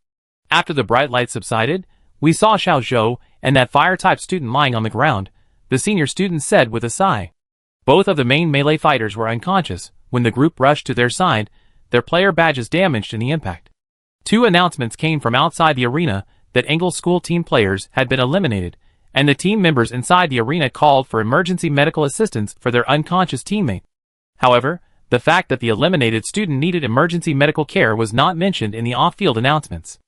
After the bright light subsided, we saw Xiao Zhou and that fire-type student lying on the ground, the senior student said with a sigh. Both of the main melee fighters were unconscious when the group rushed to their side, their player badges damaged in the impact. Two announcements came from outside the arena that Engel school team players had been eliminated, and the team members inside the arena called for emergency medical assistance for their unconscious teammate. However, the fact that the eliminated student needed emergency medical care was not mentioned in the off-field announcements.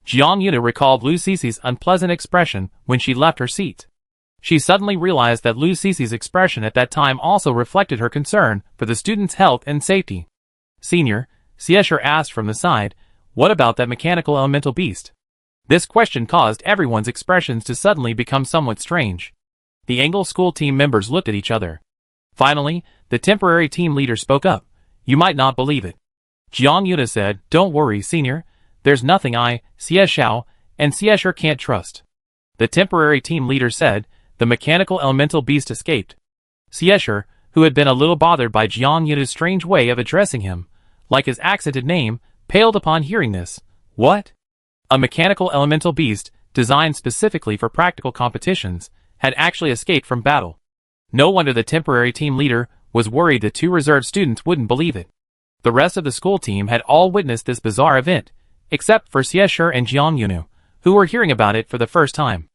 Jiang Yunu recalled Lu Sisi's unpleasant expression when she left her seat. She suddenly realized that Lu Sisi's expression at that time also reflected her concern for the student's health and safety. "Senior," Xiesher asked from the side, "what about that mechanical elemental beast?" This question caused everyone's expressions to suddenly become somewhat strange. The Engel school team members looked at each other. Finally, the temporary team leader spoke up. "You might not believe it." Jiang Yuna said, "Don't worry, senior. There's nothing Xieshao, and Xiesher can't trust." The temporary team leader said, "The mechanical elemental beast escaped." Xiesher, who had been a little bothered by Jiang Yunu's strange way of addressing him, like his accented name, paled upon hearing this. What? A mechanical elemental beast, designed specifically for practical competitions, had actually escaped from battle. No wonder the temporary team leader was worried the two reserve students wouldn't believe it. The rest of the school team had all witnessed this bizarre event, except for Xiesher and Jiang Yunu, who were hearing about it for the first time.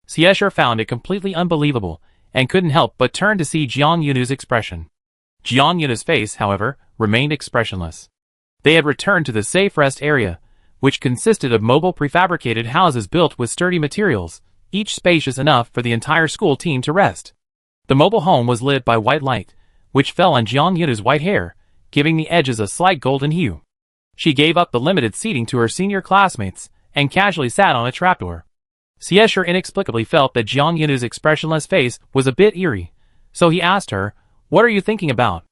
Xiesher found it completely unbelievable, and couldn't help but turn to see Jiang Yunu's expression. Jiang Yunu's face, however, remained expressionless. They had returned to the safe rest area, which consisted of mobile prefabricated houses built with sturdy materials, each spacious enough for the entire school team to rest. The mobile home was lit by white light, which fell on Jiang Yunu's white hair, giving the edges a slight golden hue. She gave up the limited seating to her senior classmates and casually sat on a trapdoor. Xiesher inexplicably felt that Jiang Yunu's expressionless face was a bit eerie, so he asked her, "What are you thinking about?"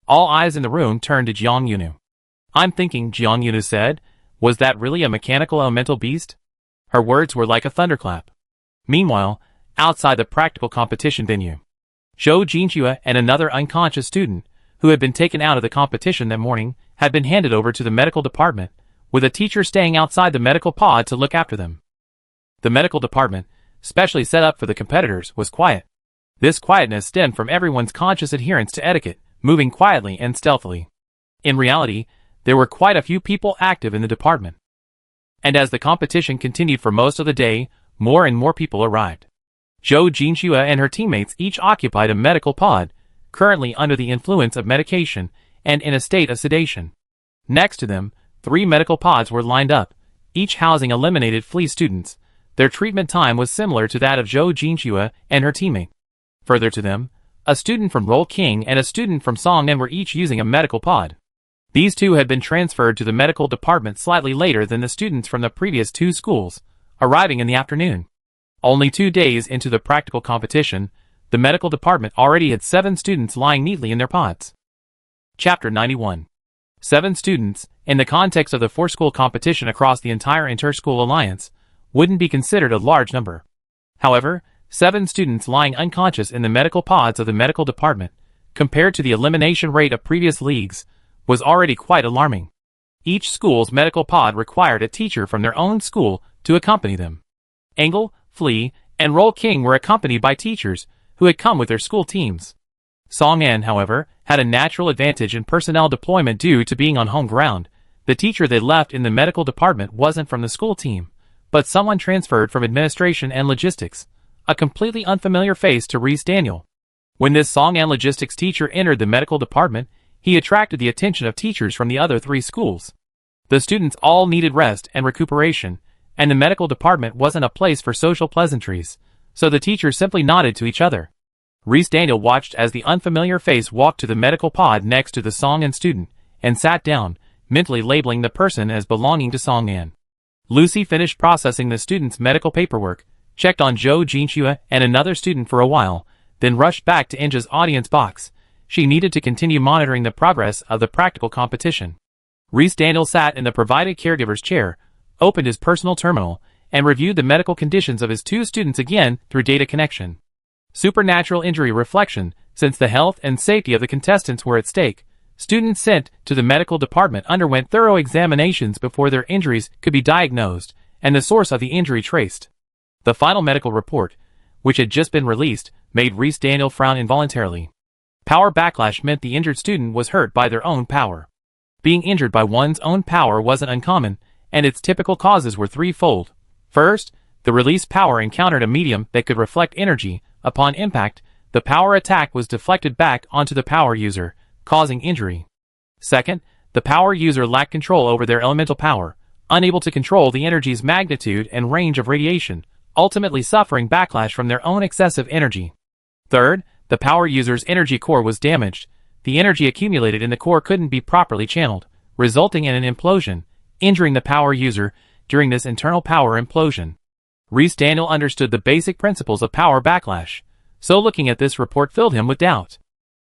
All eyes in the room turned to Jiang Yunu. "I'm thinking," Jiang Yunu said. "Was that really a mechanical elemental beast?" Her words were like a thunderclap. Meanwhile, outside the practical competition venue, Zhou Jinxue and another unconscious student, who had been taken out of the competition that morning, had been handed over to the medical department, with a teacher staying outside the medical pod to look after them. The medical department, specially set up for the competitors, was quiet. This quietness stemmed from everyone's conscious adherence to etiquette, moving quietly and stealthily. In reality, there were quite a few people active in the department. And as the competition continued for most of the day, more and more people arrived. Zhou Jinxue and her teammates each occupied a medical pod, currently under the influence of medication and in a state of sedation. Next to them, 3 medical pods were lined up, each housing eliminated flea students. Their treatment time was similar to that of Zhou Jinxue and her teammate. Further to them, a student from Roll King and a student from Song'an were each using a medical pod. These two had been transferred to the medical department slightly later than the students from the previous 2 schools, arriving in the afternoon. Only 2 days into the practical competition, the medical department already had 7 students lying neatly in their pods. Chapter 91. 7 students, in the context of the 4-school competition across the entire inter-school alliance, wouldn't be considered a large number. However, 7 students lying unconscious in the medical pods of the medical department, compared to the elimination rate of previous leagues, was already quite alarming. Each school's medical pod required a teacher from their own school to accompany them. Angle, Flea, and Roll King were accompanied by teachers who had come with their school teams. Song'an, however, had a natural advantage in personnel deployment due to being on home ground. The teacher they left in the medical department wasn't from the school team, but someone transferred from administration and logistics, a completely unfamiliar face to Reese Daniel. When this Song'an logistics teacher entered the medical department, he attracted the attention of teachers from the other 3 schools. The students all needed rest and recuperation, and the medical department wasn't a place for social pleasantries, so the teachers simply nodded to each other. Reese Daniel watched as the unfamiliar face walked to the medical pod next to the Song'an student, and sat down, mentally labeling the person as belonging to Song'an. Lucy finished processing the student's medical paperwork, checked on Zhou Jinxue and another student for a while, then rushed back to Inja's audience box. She needed to continue monitoring the progress of the practical competition. Reese Daniel sat in the provided caregiver's chair, opened his personal terminal, and reviewed the medical conditions of his 2 students again through data connection. Supernatural injury reflection. Since the health and safety of the contestants were at stake, students sent to the medical department underwent thorough examinations before their injuries could be diagnosed and the source of the injury traced. The final medical report, which had just been released, made Reese Daniel frown involuntarily. Power backlash meant the injured student was hurt by their own power. Being injured by one's own power wasn't uncommon, and its typical causes were threefold. First, the released power encountered a medium that could reflect energy. Upon impact, the power attack was deflected back onto the power user, causing injury. Second, the power user lacked control over their elemental power, unable to control the energy's magnitude and range of radiation, ultimately suffering backlash from their own excessive energy. Third, the power user's energy core was damaged. The energy accumulated in the core couldn't be properly channeled, resulting in an implosion, injuring the power user. During this internal power implosion, Reese Daniel understood the basic principles of power backlash, so looking at this report filled him with doubt.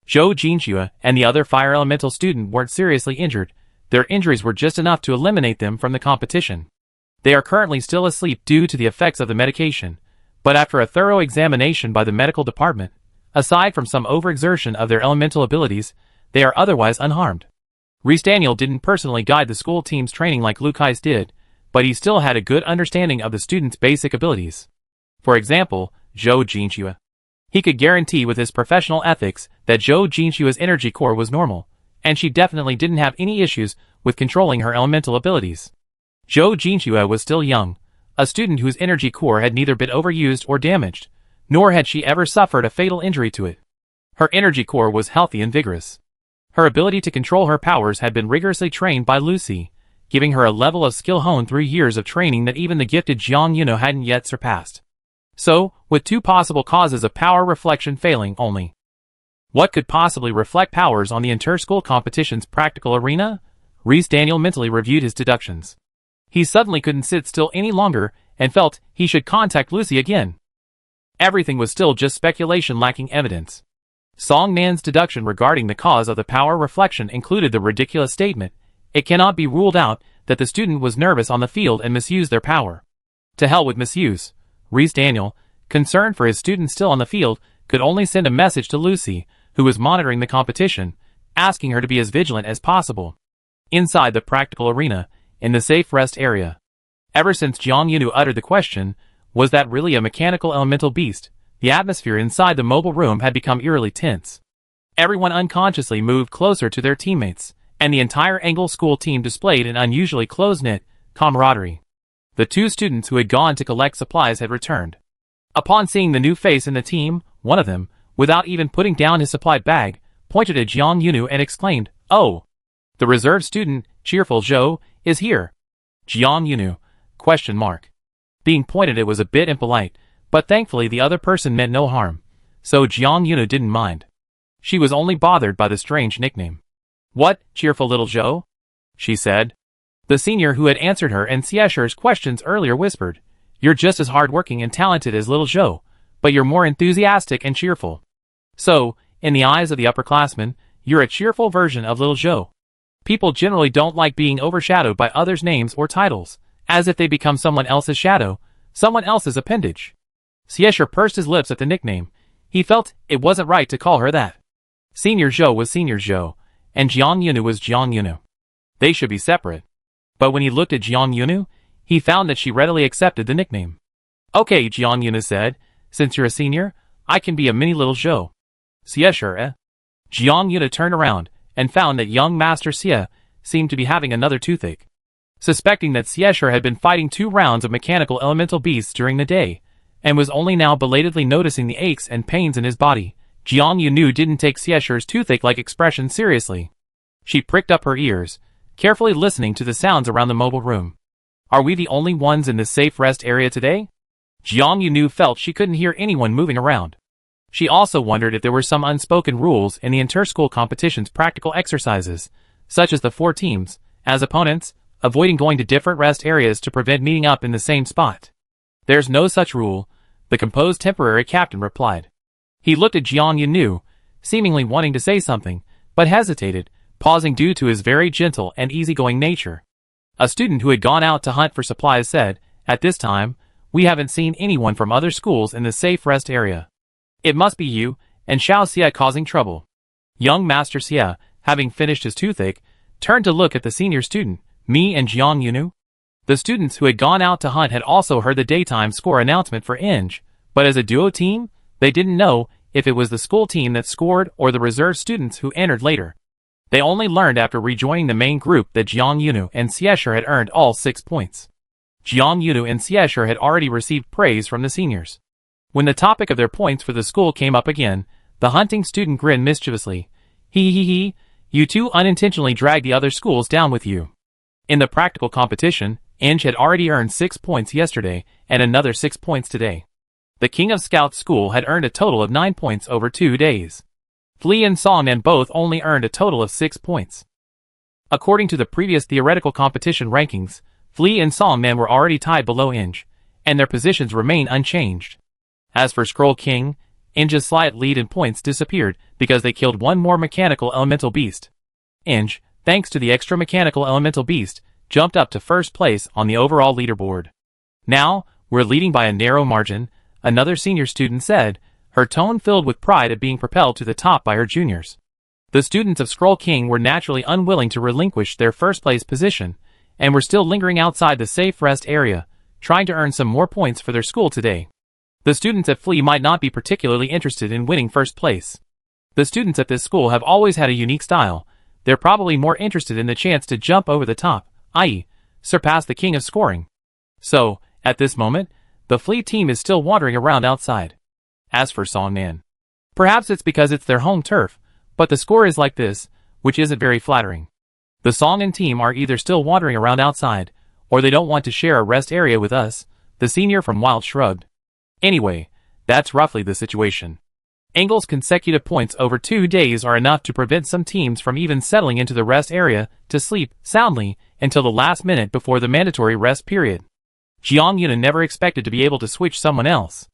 Zhou Jinxue and the other fire elemental student weren't seriously injured. Their injuries were just enough to eliminate them from the competition. They are currently still asleep due to the effects of the medication, but after a thorough examination by the medical department, aside from some overexertion of their elemental abilities, they are otherwise unharmed. Reese Daniel didn't personally guide the school team's training like Lu Kai's did, but he still had a good understanding of the students' basic abilities. For example, Zhou Jinxue. He could guarantee with his professional ethics that Zhou Jinxue's energy core was normal, and she definitely didn't have any issues with controlling her elemental abilities. Zhou Jinxue was still young, a student whose energy core had neither been overused or damaged, nor had she ever suffered a fatal injury to it. Her energy core was healthy and vigorous. Her ability to control her powers had been rigorously trained by Lucy, giving her a level of skill honed through years of training that even the gifted Jiang Yuno hadn't yet surpassed. So, with two possible causes of power reflection failing only, what could possibly reflect powers on the inter-school competition's practical arena? Rhys Daniel mentally reviewed his deductions. He suddenly couldn't sit still any longer and felt he should contact Lucy again. Everything was still just speculation lacking evidence. Song Nan's deduction regarding the cause of the power reflection included the ridiculous statement, "It cannot be ruled out that the student was nervous on the field and misused their power." To hell with misuse. Rhys Daniel, concerned for his student still on the field, could only send a message to Lucy, who was monitoring the competition, asking her to be as vigilant as possible. Inside the practical arena, in the safe rest area. Ever since Jiang Yunu uttered the question, was that really a mechanical elemental beast? The atmosphere inside the mobile room had become eerily tense. Everyone unconsciously moved closer to their teammates, and the entire Angle School team displayed an unusually close-knit camaraderie. The two students who had gone to collect supplies had returned. Upon seeing the new face in the team, one of them, without even putting down his supplied bag, pointed at Jiang Yunu and exclaimed, "Oh! The reserve student, Cheerful Zhou, is here." Jiang Yunu? Question mark. Being pointed at was a bit impolite, but thankfully the other person meant no harm, so Jiang Yunu didn't mind. She was only bothered by the strange nickname. "What, cheerful little Zhou?" she said. The senior who had answered her and Xiesher's questions earlier whispered, "You're just as hardworking and talented as little Zhou, but you're more enthusiastic and cheerful. So, in the eyes of the upperclassmen, you're a cheerful version of little Zhou. People generally don't like being overshadowed by others' names or titles, as if they become someone else's shadow, someone else's appendage." Xiesher pursed his lips at the nickname. He felt it wasn't right to call her that. Senior Zhou was Senior Zhou, and Jiang Yunu was Jiang Yunu. They should be separate. But when he looked at Jiang Yunu, he found that she readily accepted the nickname. "Okay," Jiang Yunu said, "since you're a senior, I can be a mini little Zhou." "Xiesher, eh?" Jiang Yunu turned around and found that young Master Xie seemed to be having another toothache. Suspecting that Xiesher had been fighting 2 rounds of mechanical elemental beasts during the day, and was only now belatedly noticing the aches and pains in his body, Jiang Yunu didn't take Xiesher's toothache-like expression seriously. She pricked up her ears, carefully listening to the sounds around the mobile room. "Are we the only ones in this safe rest area today?" Jiang Yunu felt she couldn't hear anyone moving around. She also wondered if there were some unspoken rules in the inter-school competition's practical exercises, such as the 4 teams, as opponents, avoiding going to different rest areas to prevent meeting up in the same spot. "There's no such rule," the composed temporary captain replied. He looked at Jiang Yunu, seemingly wanting to say something, but hesitated, pausing due to his very gentle and easygoing nature. A student who had gone out to hunt for supplies said, "At this time, we haven't seen anyone from other schools in the safe rest area. It must be you and Xiao Xie causing trouble." Young Master Xie, having finished his toothache, turned to look at the senior student, "Me and Jiang Yunu?" The students who had gone out to hunt had also heard the daytime score announcement for Inge, but as a duo team, they didn't know if it was the school team that scored or the reserve students who entered later. They only learned after rejoining the main group that Jiang Yunu and Xiesher had earned all 6 points. Jiang Yunu and Xiesher had already received praise from the seniors. When the topic of their points for the school came up again, the hunting student grinned mischievously. He, you two unintentionally dragged the other schools down with you." In the practical competition, Inge had already earned 6 points yesterday and another 6 points today. The King of Scouts school had earned a total of 9 points over 2 days. Flea and Songnan both only earned a total of 6 points. According to the previous theoretical competition rankings, Flea and Songnan were already tied below Inge, and their positions remain unchanged. As for Scroll King, Inge's slight lead in points disappeared because they killed 1 more mechanical elemental beast. Inge, thanks to the extra mechanical elemental beast, jumped up to first place on the overall leaderboard. "Now, we're leading by a narrow margin," another senior student said, her tone filled with pride at being propelled to the top by her juniors. The students of Scroll King were naturally unwilling to relinquish their first-place position, and were still lingering outside the safe rest area, trying to earn some more points for their school today. The students at Flea might not be particularly interested in winning first place. The students at this school have always had a unique style. They're probably more interested in the chance to jump over the top, i.e., surpass the king of scoring. So, at this moment, the Flea team is still wandering around outside. As for Songnan, perhaps it's because it's their home turf, but the score is like this, which isn't very flattering. The Songnan team are either still wandering around outside, or they don't want to share a rest area with us, the senior from Wild shrugged. Anyway, that's roughly the situation. Engel's consecutive points over 2 days are enough to prevent some teams from even settling into the rest area to sleep soundly until the last minute before the mandatory rest period. Jiang Yuna never expected to be able to switch someone else.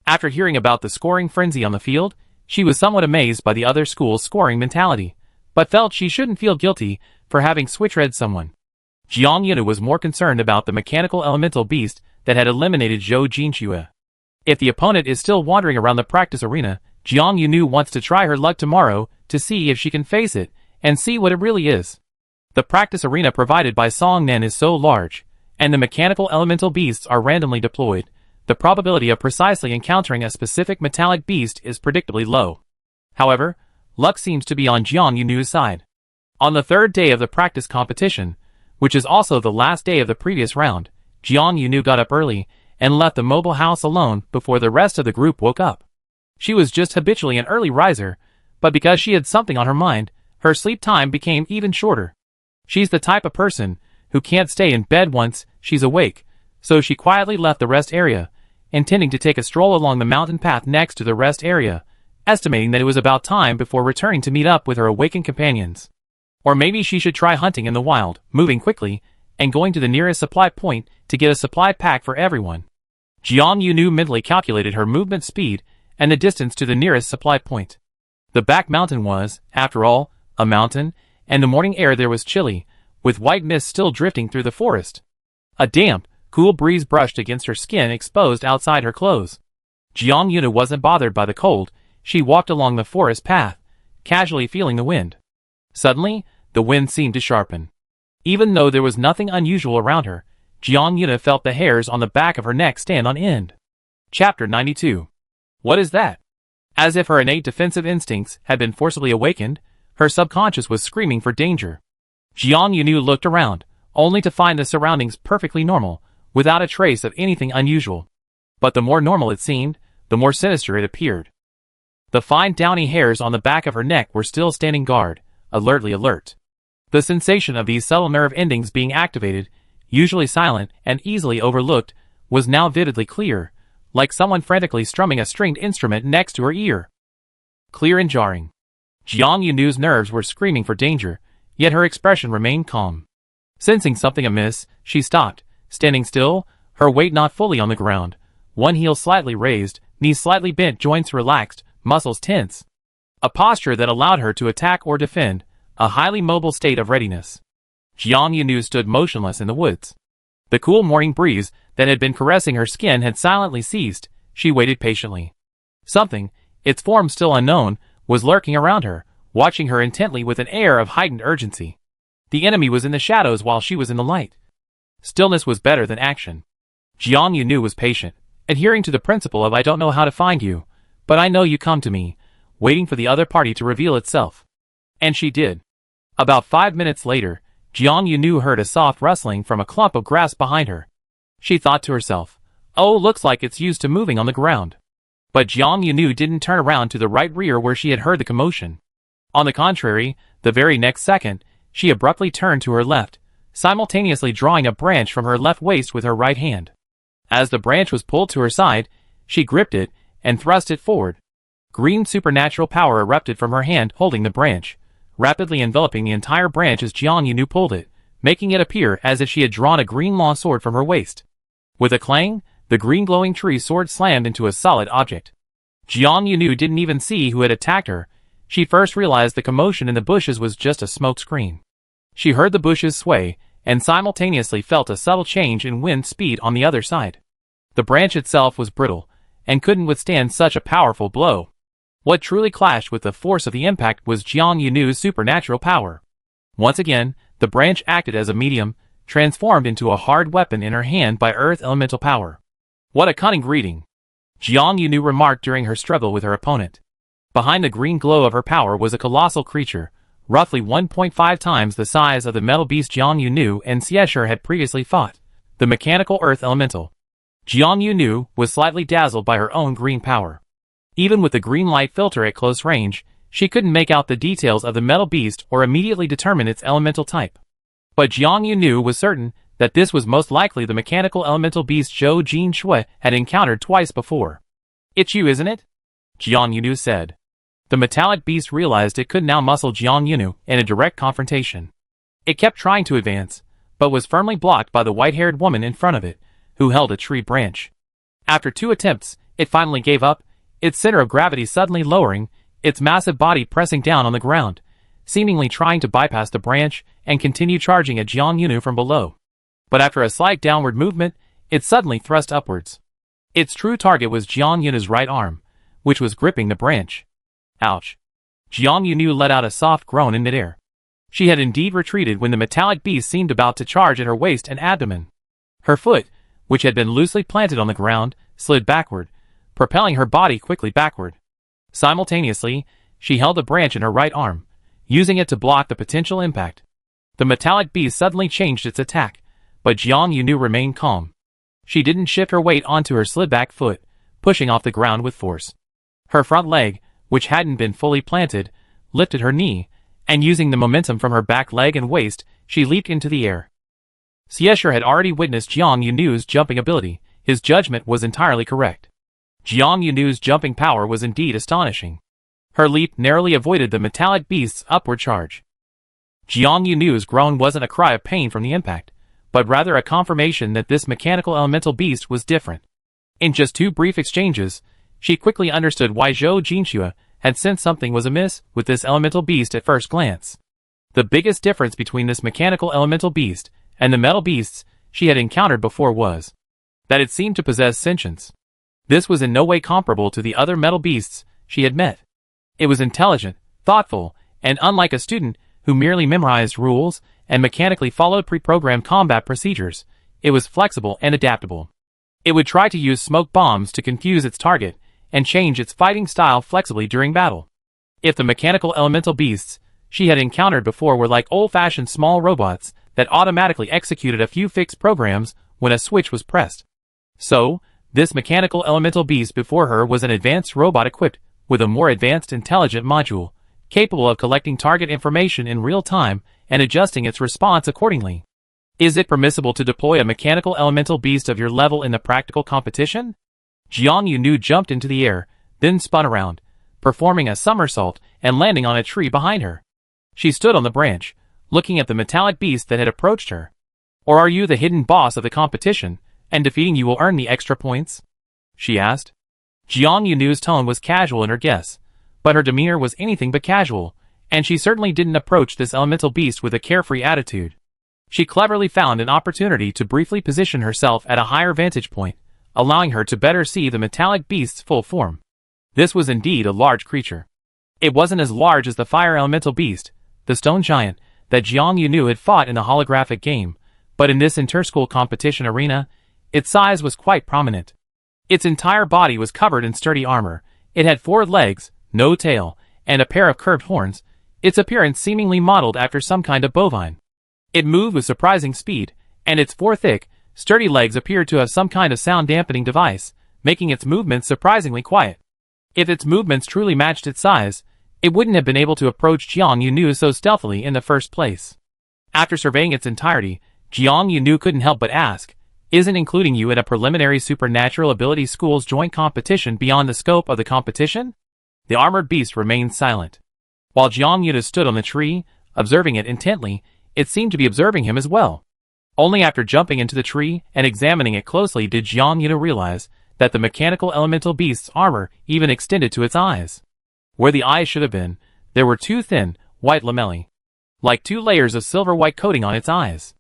After hearing about the scoring frenzy on the field, she was somewhat amazed by the other school's scoring mentality, but felt she shouldn't feel guilty for having switch-read someone. Jiang Yuna was more concerned about the mechanical elemental beast that had eliminated Zhou Jinxue. If the opponent is still wandering around the practice arena, Jiang Yunu wants to try her luck tomorrow to see if she can face it and see what it really is. The practice arena provided by Song Nen is so large, and the mechanical elemental beasts are randomly deployed, the probability of precisely encountering a specific metallic beast is predictably low. However, luck seems to be on Jiang Yunu's side. On the third day of the practice competition, which is also the last day of the previous round, Jiang Yunu got up early and left the mobile house alone before the rest of the group woke up. She was just habitually an early riser, but because she had something on her mind, her sleep time became even shorter. She's the type of person who can't stay in bed once she's awake, so she quietly left the rest area, intending to take a stroll along the mountain path next to the rest area, estimating that it was about time before returning to meet up with her awakened companions. Or maybe she should try hunting in the wild, moving quickly, and going to the nearest supply point to get a supply pack for everyone. Jiang Yunu mentally calculated her movement speed and the distance to the nearest supply point. The back mountain was, after all, a mountain, and the morning air there was chilly, with white mist still drifting through the forest. A damp, cool breeze brushed against her skin exposed outside her clothes. Jiang Yuna wasn't bothered by the cold, she walked along the forest path, casually feeling the wind. Suddenly, the wind seemed to sharpen. Even though there was nothing unusual around her, Jiang Yuna felt the hairs on the back of her neck stand on end. Chapter 92. What is that? As if her innate defensive instincts had been forcibly awakened, her subconscious was screaming for danger. Jiang Yunu looked around, only to find the surroundings perfectly normal, without a trace of anything unusual. But the more normal it seemed, the more sinister it appeared. The fine downy hairs on the back of her neck were still standing guard, alertly alert. The sensation of these subtle nerve endings being activated, usually silent and easily overlooked, was now vividly clear, like someone frantically strumming a stringed instrument next to her ear. Clear and jarring. Jiang Yunu's nerves were screaming for danger, yet her expression remained calm. Sensing something amiss, she stopped, standing still, her weight not fully on the ground, one heel slightly raised, knees slightly bent, joints relaxed, muscles tense. A posture that allowed her to attack or defend, a highly mobile state of readiness. Jiang Yunu stood motionless in the woods. The cool morning breeze that had been caressing her skin had silently ceased. She waited patiently. Something, its form still unknown, was lurking around her, watching her intently with an air of heightened urgency. The enemy was in the shadows while she was in the light. Stillness was better than action. Jiang Yunu was patient, adhering to the principle of I don't know how to find you, but I know you come to me, waiting for the other party to reveal itself. And she did. About 5 minutes later, Jiang Yunu heard a soft rustling from a clump of grass behind her. She thought to herself, oh, looks like it's used to moving on the ground. But Jiang Yunu didn't turn around to the right rear where she had heard the commotion. On the contrary, the very next second, she abruptly turned to her left, simultaneously drawing a branch from her left waist with her right hand. As the branch was pulled to her side, she gripped it and thrust it forward. Green supernatural power erupted from her hand holding the branch, rapidly enveloping the entire branch as Jiang Yunu pulled it, making it appear as if she had drawn a green long sword from her waist. With a clang, the green glowing tree sword slammed into a solid object. Jiang Yunu didn't even see who had attacked her. She first realized the commotion in the bushes was just a smoke screen. She heard the bushes sway, and simultaneously felt a subtle change in wind speed on the other side. The branch itself was brittle, and couldn't withstand such a powerful blow. What truly clashed with the force of the impact was Jiang Yunu's supernatural power. Once again, the branch acted as a medium, transformed into a hard weapon in her hand by earth elemental power. What a cunning greeting! Jiang Yunu remarked during her struggle with her opponent. Behind the green glow of her power was a colossal creature, roughly 1.5 times the size of the metal beast Jiang Yunu and Xiesher had previously fought, the mechanical earth elemental. Jiang Yunu was slightly dazzled by her own green power. Even with the green light filter at close range, she couldn't make out the details of the metal beast or immediately determine its elemental type. But Jiang Yunu was certain that this was most likely the mechanical elemental beast Zhou Jinshui had encountered twice before. "It's you, isn't it?" Jiang Yunu said. The metallic beast realized it could now muscle Jiang Yunu in a direct confrontation. It kept trying to advance, but was firmly blocked by the white-haired woman in front of it, who held a tree branch. After 2 attempts, it finally gave up, its center of gravity suddenly lowering, its massive body pressing down on the ground, seemingly trying to bypass the branch and continue charging at Jiang Yunu from below. But after a slight downward movement, it suddenly thrust upwards. Its true target was Jiang Yunu's right arm, which was gripping the branch. Ouch. Jiang Yunu let out a soft groan in midair. She had indeed retreated when the metallic beast seemed about to charge at her waist and abdomen. Her foot, which had been loosely planted on the ground, slid backward, propelling her body quickly backward. Simultaneously, she held a branch in her right arm, using it to block the potential impact. The metallic beast suddenly changed its attack, but Jiang Yunu remained calm. She didn't shift her weight onto her slid-back foot, pushing off the ground with force. Her front leg, which hadn't been fully planted, lifted her knee, and using the momentum from her back leg and waist, she leaped into the air. Xiesher had already witnessed Jiang Yunu's jumping ability. His judgment was entirely correct. Jiang Yunu's jumping power was indeed astonishing. Her leap narrowly avoided the metallic beast's upward charge. Jiang Yunu's groan wasn't a cry of pain from the impact, but rather a confirmation that this mechanical elemental beast was different. In just 2 brief exchanges, she quickly understood why Zhou Jinshui had sensed something was amiss with this elemental beast at first glance. The biggest difference between this mechanical elemental beast and the metal beasts she had encountered before was that it seemed to possess sentience. This was in no way comparable to the other metal beasts she had met. It was intelligent, thoughtful, and unlike a student who merely memorized rules and mechanically followed pre-programmed combat procedures, it was flexible and adaptable. It would try to use smoke bombs to confuse its target and change its fighting style flexibly during battle. If the mechanical elemental beasts she had encountered before were like old-fashioned small robots that automatically executed a few fixed programs when a switch was pressed. So, this mechanical elemental beast before her was an advanced robot equipped with a more advanced intelligent module, capable of collecting target information in real time and adjusting its response accordingly. Is it permissible to deploy a mechanical elemental beast of your level in the practical competition? Jiang Yunu jumped into the air, then spun around, performing a somersault and landing on a tree behind her. She stood on the branch, looking at the metallic beast that had approached her. "Or are you the hidden boss of the competition, and defeating you will earn the extra points?" she asked. Jiang Yunu's tone was casual in her guess, but her demeanor was anything but casual, and she certainly didn't approach this elemental beast with a carefree attitude. She cleverly found an opportunity to briefly position herself at a higher vantage point, allowing her to better see the metallic beast's full form. This was indeed a large creature. It wasn't as large as the fire elemental beast, the stone giant, that Jiang Yunu had fought in the holographic game, but in this inter-school competition arena, its size was quite prominent. Its entire body was covered in sturdy armor, it had 4 legs, no tail, and a pair of curved horns, its appearance seemingly modeled after some kind of bovine. It moved with surprising speed, and its 4 thick, sturdy legs appeared to have some kind of sound-dampening device, making its movements surprisingly quiet. If its movements truly matched its size, it wouldn't have been able to approach Jiang Yunu so stealthily in the first place. After surveying its entirety, Jiang Yunu couldn't help but ask, "Isn't including you in a preliminary supernatural ability school's joint competition beyond the scope of the competition?" The armored beast remained silent. While Jiang Yunu stood on the tree, observing it intently, it seemed to be observing him as well. Only after jumping into the tree and examining it closely did Jiang Yunu realize that the mechanical elemental beast's armor even extended to its eyes. Where the eyes should have been, there were 2 thin, white lamellae, like 2 layers of silver-white coating on its eyes.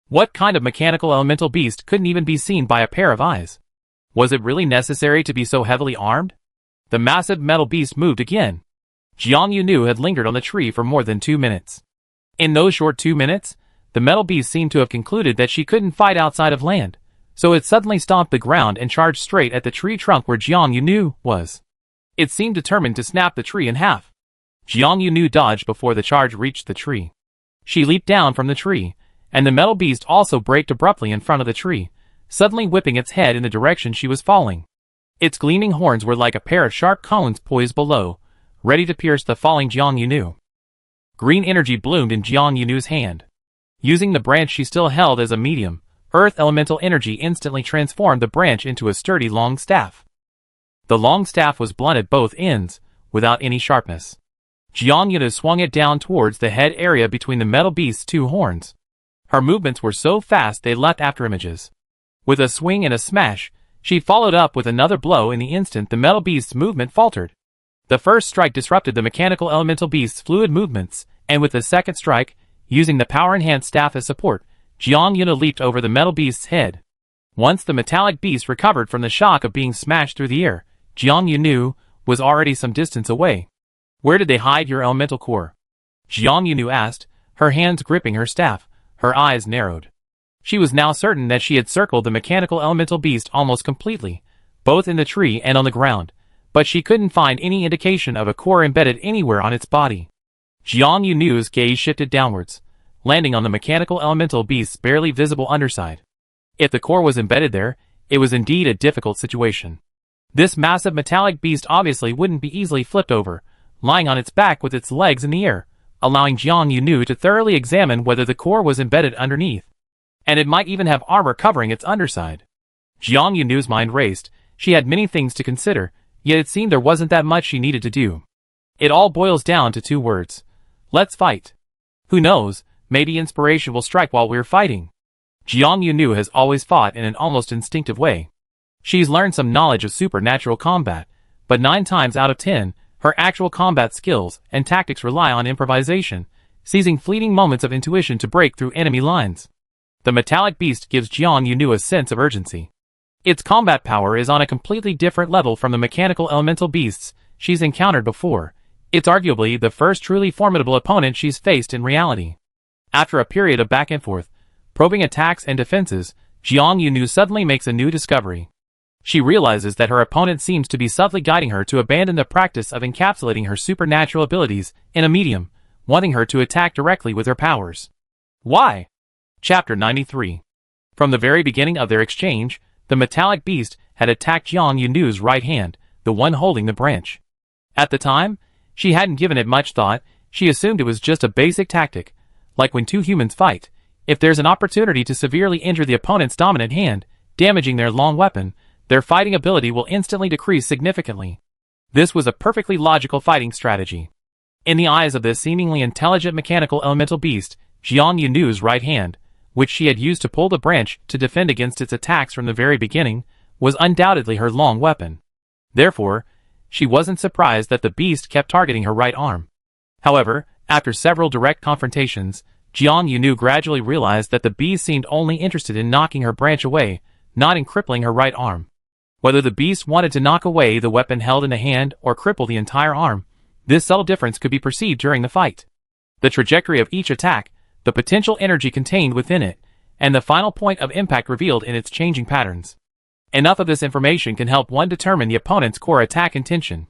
What kind of mechanical elemental beast couldn't even be seen by a pair of eyes? Was it really necessary to be so heavily armed? The massive metal beast moved again. Jiang Yunu had lingered on the tree for more than 2 minutes. In those short 2 minutes, the metal beast seemed to have concluded that she couldn't fight outside of land, so it suddenly stomped the ground and charged straight at the tree trunk where Jiang Yunu was. It seemed determined to snap the tree in half. Jiang Yunu dodged before the charge reached the tree. She leaped down from the tree, and the metal beast also braked abruptly in front of the tree, suddenly whipping its head in the direction she was falling. Its gleaming horns were like a pair of sharp cones poised below, ready to pierce the falling Jiang Yunu. Green energy bloomed in Jiang Yunu's hand. Using the branch she still held as a medium, Earth elemental energy instantly transformed the branch into a sturdy long staff. The long staff was blunt at both ends, without any sharpness. Jiang Yunu swung it down towards the head area between the metal beast's two horns. Her movements were so fast they leapt after images. With a swing and a smash, she followed up with another blow in the instant the metal beast's movement faltered. The first strike disrupted the mechanical elemental beast's fluid movements, and with the second strike, using the power-enhanced staff as support, Jiang Yunu leaped over the metal beast's head. Once the metallic beast recovered from the shock of being smashed through the air, Jiang Yunu was already some distance away. "Where did they hide your elemental core?" Jiang Yunu asked, her hands gripping her staff, her eyes narrowed. She was now certain that she had circled the mechanical elemental beast almost completely, both in the tree and on the ground, but she couldn't find any indication of a core embedded anywhere on its body. Jiang Yunu's gaze shifted downwards, landing on the mechanical elemental beast's barely visible underside. If the core was embedded there, it was indeed a difficult situation. This massive metallic beast obviously wouldn't be easily flipped over, lying on its back with its legs in the air, allowing Jiang Yunu to thoroughly examine whether the core was embedded underneath. And it might even have armor covering its underside. Jiang Yunu's mind raced. She had many things to consider, yet it seemed there wasn't that much she needed to do. It all boils down to two words. Let's fight. Who knows, maybe inspiration will strike while we're fighting. Jiang Yunu has always fought in an almost instinctive way. She's learned some knowledge of supernatural combat, but 9 times out of 10, her actual combat skills and tactics rely on improvisation, seizing fleeting moments of intuition to break through enemy lines. The metallic beast gives Jiang Yunu a sense of urgency. Its combat power is on a completely different level from the mechanical elemental beasts she's encountered before. It's arguably the first truly formidable opponent she's faced in reality. After a period of back and forth, probing attacks and defenses, Jiang Yunu suddenly makes a new discovery. She realizes that her opponent seems to be subtly guiding her to abandon the practice of encapsulating her supernatural abilities in a medium, wanting her to attack directly with her powers. Why? Chapter 93. From the very beginning of their exchange, the metallic beast had attacked Jiang Yunu's right hand, the one holding the branch. At the time, she hadn't given it much thought. She assumed it was just a basic tactic, like when two humans fight. If there's an opportunity to severely injure the opponent's dominant hand, damaging their long weapon, their fighting ability will instantly decrease significantly. This was a perfectly logical fighting strategy. In the eyes of this seemingly intelligent mechanical elemental beast, Jiang Yunu's right hand, which she had used to pull the branch to defend against its attacks from the very beginning, was undoubtedly her long weapon. Therefore, she wasn't surprised that the beast kept targeting her right arm. However, after several direct confrontations, Jiang Yunu gradually realized that the beast seemed only interested in knocking her branch away, not in crippling her right arm. Whether the beast wanted to knock away the weapon held in the hand or cripple the entire arm, this subtle difference could be perceived during the fight. The trajectory of each attack, the potential energy contained within it, and the final point of impact revealed in its changing patterns. Enough of this information can help one determine the opponent's core attack intention.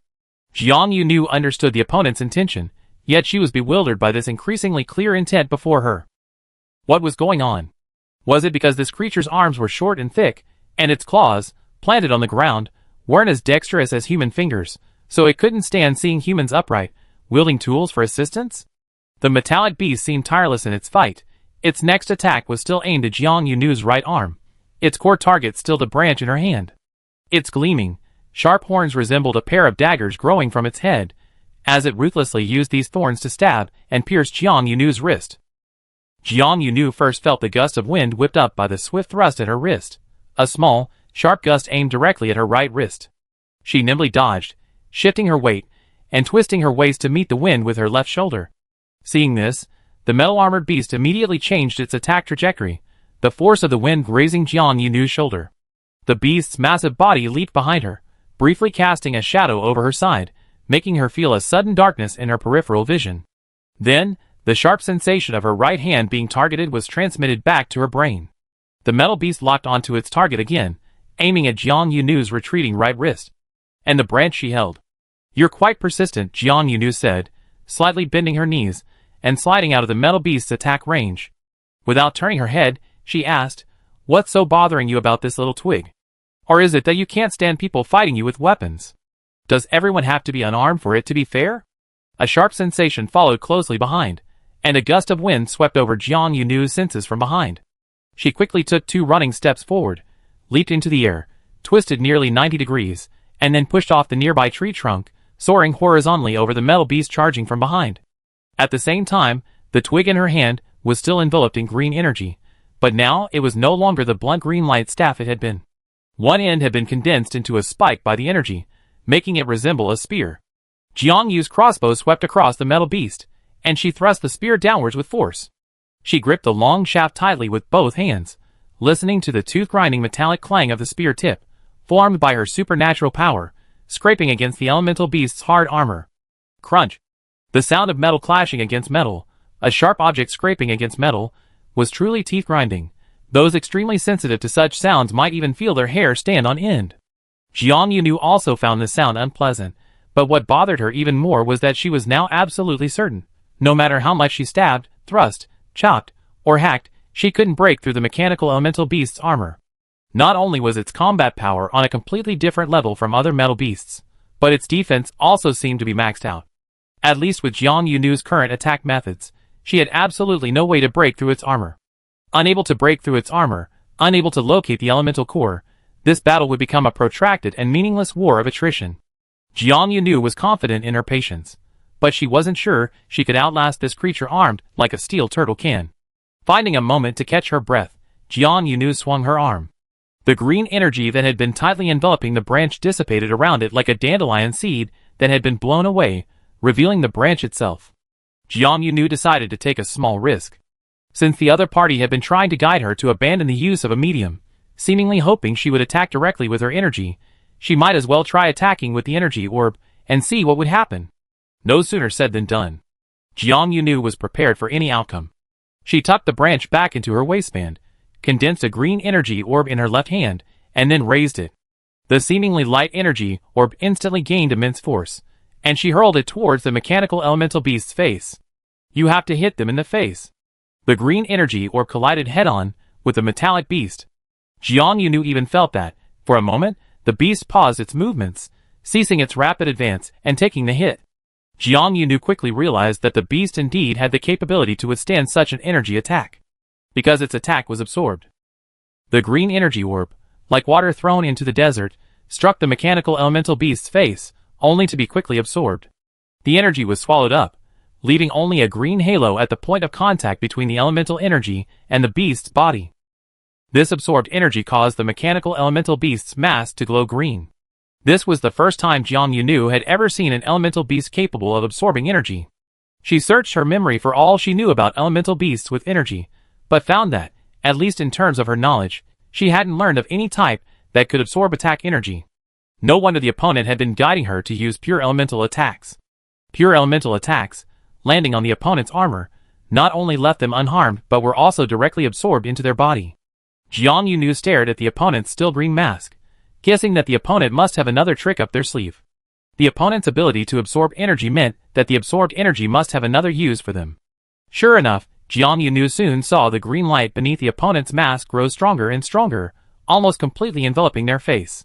Jiang Yunu understood the opponent's intention, yet she was bewildered by this increasingly clear intent before her. What was going on? Was it because this creature's arms were short and thick, and its claws, planted on the ground, weren't as dexterous as human fingers, so it couldn't stand seeing humans upright, wielding tools for assistance? The metallic beast seemed tireless in its fight. Its next attack was still aimed at Jiang Yunu's right arm, its core target still the branch in her hand. Its gleaming, sharp horns resembled a pair of daggers growing from its head, as it ruthlessly used these thorns to stab and pierce Jiang Yunu's wrist. Jiang Yunu first felt the gust of wind whipped up by the swift thrust at her wrist, a small, sharp gust aimed directly at her right wrist. She nimbly dodged, shifting her weight, and twisting her waist to meet the wind with her left shoulder. Seeing this, the metal-armored beast immediately changed its attack trajectory, the force of the wind grazing Jiang Yunu's shoulder. The beast's massive body leaped behind her, briefly casting a shadow over her side, making her feel a sudden darkness in her peripheral vision. Then, the sharp sensation of her right hand being targeted was transmitted back to her brain. The metal beast locked onto its target again, aiming at Jiang Yunu's retreating right wrist, and the branch she held. "You're quite persistent," Jiang Yunu said, slightly bending her knees, and sliding out of the metal beast's attack range. Without turning her head, she asked, "What's so bothering you about this little twig? Or is it that you can't stand people fighting you with weapons? Does everyone have to be unarmed for it to be fair?" A sharp sensation followed closely behind, and a gust of wind swept over Jiang Yunu's senses from behind. She quickly took 2 running steps forward, leaped into the air, twisted nearly 90 degrees, and then pushed off the nearby tree trunk, soaring horizontally over the metal beast charging from behind. At the same time, the twig in her hand was still enveloped in green energy, but now it was no longer the blunt green light staff it had been. One end had been condensed into a spike by the energy, making it resemble a spear. Jiang Yu's crossbow swept across the metal beast, and she thrust the spear downwards with force. She gripped the long shaft tightly with both hands, listening to the tooth-grinding metallic clang of the spear tip, formed by her supernatural power, scraping against the elemental beast's hard armor. Crunch! The sound of metal clashing against metal, a sharp object scraping against metal, was truly teeth-grinding. Those extremely sensitive to such sounds might even feel their hair stand on end. Jiang Yu also found the sound unpleasant, but what bothered her even more was that she was now absolutely certain, no matter how much she stabbed, thrust, chopped, or hacked, she couldn't break through the mechanical elemental beast's armor. Not only was its combat power on a completely different level from other metal beasts, but its defense also seemed to be maxed out. At least with Jiang Yu's current attack methods, she had absolutely no way to break through its armor. Unable to break through its armor, unable to locate the elemental core, this battle would become a protracted and meaningless war of attrition. Jiang Yu was confident in her patience, but she wasn't sure she could outlast this creature armed like a steel turtle can. Finding a moment to catch her breath, Jiang Yu swung her arm. The green energy that had been tightly enveloping the branch dissipated around it like a dandelion seed that had been blown away, revealing the branch itself. Jiang Yu decided to take a small risk. Since the other party had been trying to guide her to abandon the use of a medium, seemingly hoping she would attack directly with her energy, she might as well try attacking with the energy orb and see what would happen. No sooner said than done. Jiang Yu was prepared for any outcome. She tucked the branch back into her waistband, condensed a green energy orb in her left hand, and then raised it. The seemingly light energy orb instantly gained immense force, and she hurled it towards the mechanical elemental beast's face. You have to hit them in the face. The green energy orb collided head-on with the metallic beast. Jiang Yu even felt that, for a moment, the beast paused its movements, ceasing its rapid advance and taking the hit. Jiang Yu quickly realized that the beast indeed had the capability to withstand such an energy attack, because its attack was absorbed. The green energy orb, like water thrown into the desert, struck the mechanical elemental beast's face, only to be quickly absorbed. The energy was swallowed up, leaving only a green halo at the point of contact between the elemental energy and the beast's body. This absorbed energy caused the mechanical elemental beast's mask to glow green. This was the first time Jiang Yu had ever seen an elemental beast capable of absorbing energy. She searched her memory for all she knew about elemental beasts with energy, but found that, at least in terms of her knowledge, she hadn't learned of any type that could absorb attack energy. No wonder the opponent had been guiding her to use pure elemental attacks. Pure elemental attacks, landing on the opponent's armor, not only left them unharmed but were also directly absorbed into their body. Jiang Yu stared at the opponent's still green mask, guessing that the opponent must have another trick up their sleeve. The opponent's ability to absorb energy meant that the absorbed energy must have another use for them. Sure enough, Jiang Yu soon saw the green light beneath the opponent's mask grow stronger and stronger, almost completely enveloping their face.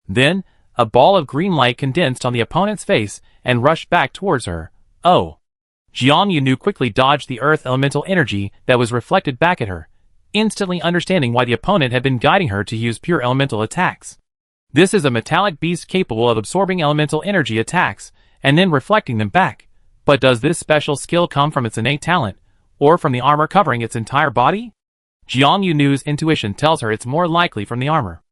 Then, a ball of green light condensed on the opponent's face and rushed back towards her. Oh! Jiang Yu quickly dodged the earth elemental energy that was reflected back at her, instantly understanding why the opponent had been guiding her to use pure elemental attacks. This is a metallic beast capable of absorbing elemental energy attacks and then reflecting them back. But does this special skill come from its innate talent, or from the armor covering its entire body? Jiang Yu's intuition tells her it's more likely from the armor.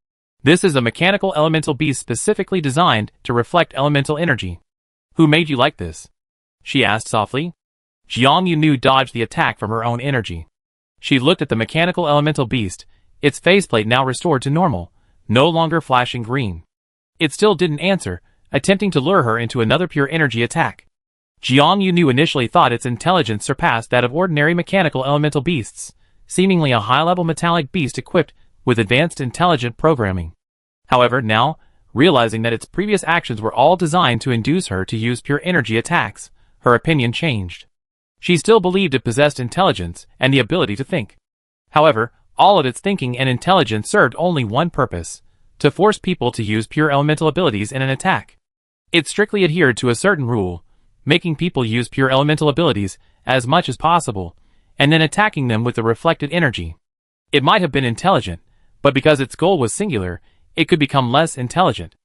This is a mechanical elemental beast specifically designed to reflect elemental energy. Who made you like this? She asked softly. Jiang Yu dodged the attack from her own energy. She looked at the mechanical elemental beast, its faceplate now restored to normal, no longer flashing green. It still didn't answer, attempting to lure her into another pure energy attack. Jiang Yu initially thought its intelligence surpassed that of ordinary mechanical elemental beasts, seemingly a high-level metallic beast equipped with advanced intelligent programming. However, now, realizing that its previous actions were all designed to induce her to use pure energy attacks, her opinion changed. She still believed it possessed intelligence and the ability to think. However, all of its thinking and intelligence served only one purpose: to force people to use pure elemental abilities in an attack. It strictly adhered to a certain rule, making people use pure elemental abilities as much as possible, and then attacking them with the reflected energy. It might have been intelligent, but because its goal was singular, it could become less intelligent.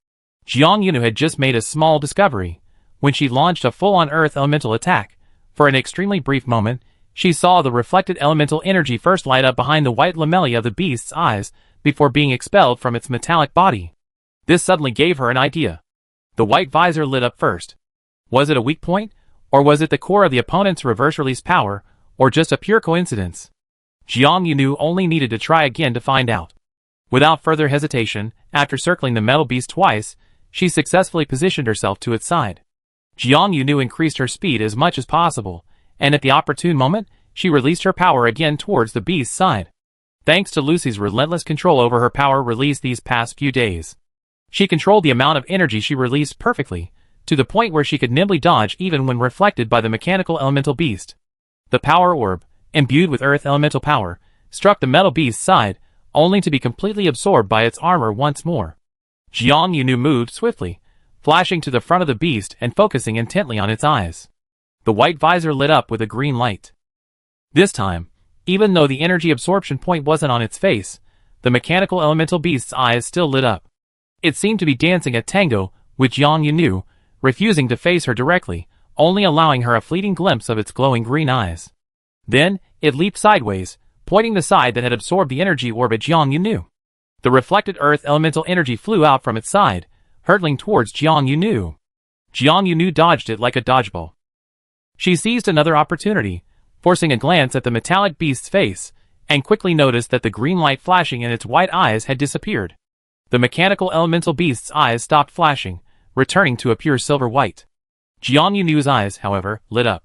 Jiang Yunu had just made a small discovery. When she launched a full-on earth elemental attack, for an extremely brief moment, she saw the reflected elemental energy first light up behind the white lamellae of the beast's eyes before being expelled from its metallic body. This suddenly gave her an idea. The white visor lit up first. Was it a weak point, or was it the core of the opponent's reverse-release power, or just a pure coincidence? Jiang Yunu only needed to try again to find out. Without further hesitation, after circling the metal beast twice, she successfully positioned herself to its side. Jiang Yunu increased her speed as much as possible, and at the opportune moment, she released her power again towards the beast's side. Thanks to Lucy's relentless control over her power released these past few days, she controlled the amount of energy she released perfectly, to the point where she could nimbly dodge even when reflected by the mechanical elemental beast. The power orb, imbued with earth elemental power, struck the metal beast's side, only to be completely absorbed by its armor once more. Jiang Yunu moved swiftly, flashing to the front of the beast and focusing intently on its eyes. The white visor lit up with a green light. This time, even though the energy absorption point wasn't on its face, the mechanical elemental beast's eyes still lit up. It seemed to be dancing a tango with Jiang Yunu, refusing to face her directly, only allowing her a fleeting glimpse of its glowing green eyes. Then, it leaped sideways, pointing the side that had absorbed the energy orb at Jiang Yunu. The reflected earth elemental energy flew out from its side, hurtling towards Jiang Yunu. Jiang Yunu dodged it like a dodgeball. She seized another opportunity, forcing a glance at the metallic beast's face, and quickly noticed that the green light flashing in its white eyes had disappeared. The mechanical elemental beast's eyes stopped flashing, returning to a pure silver white. Jiang Yunu's eyes, however, lit up.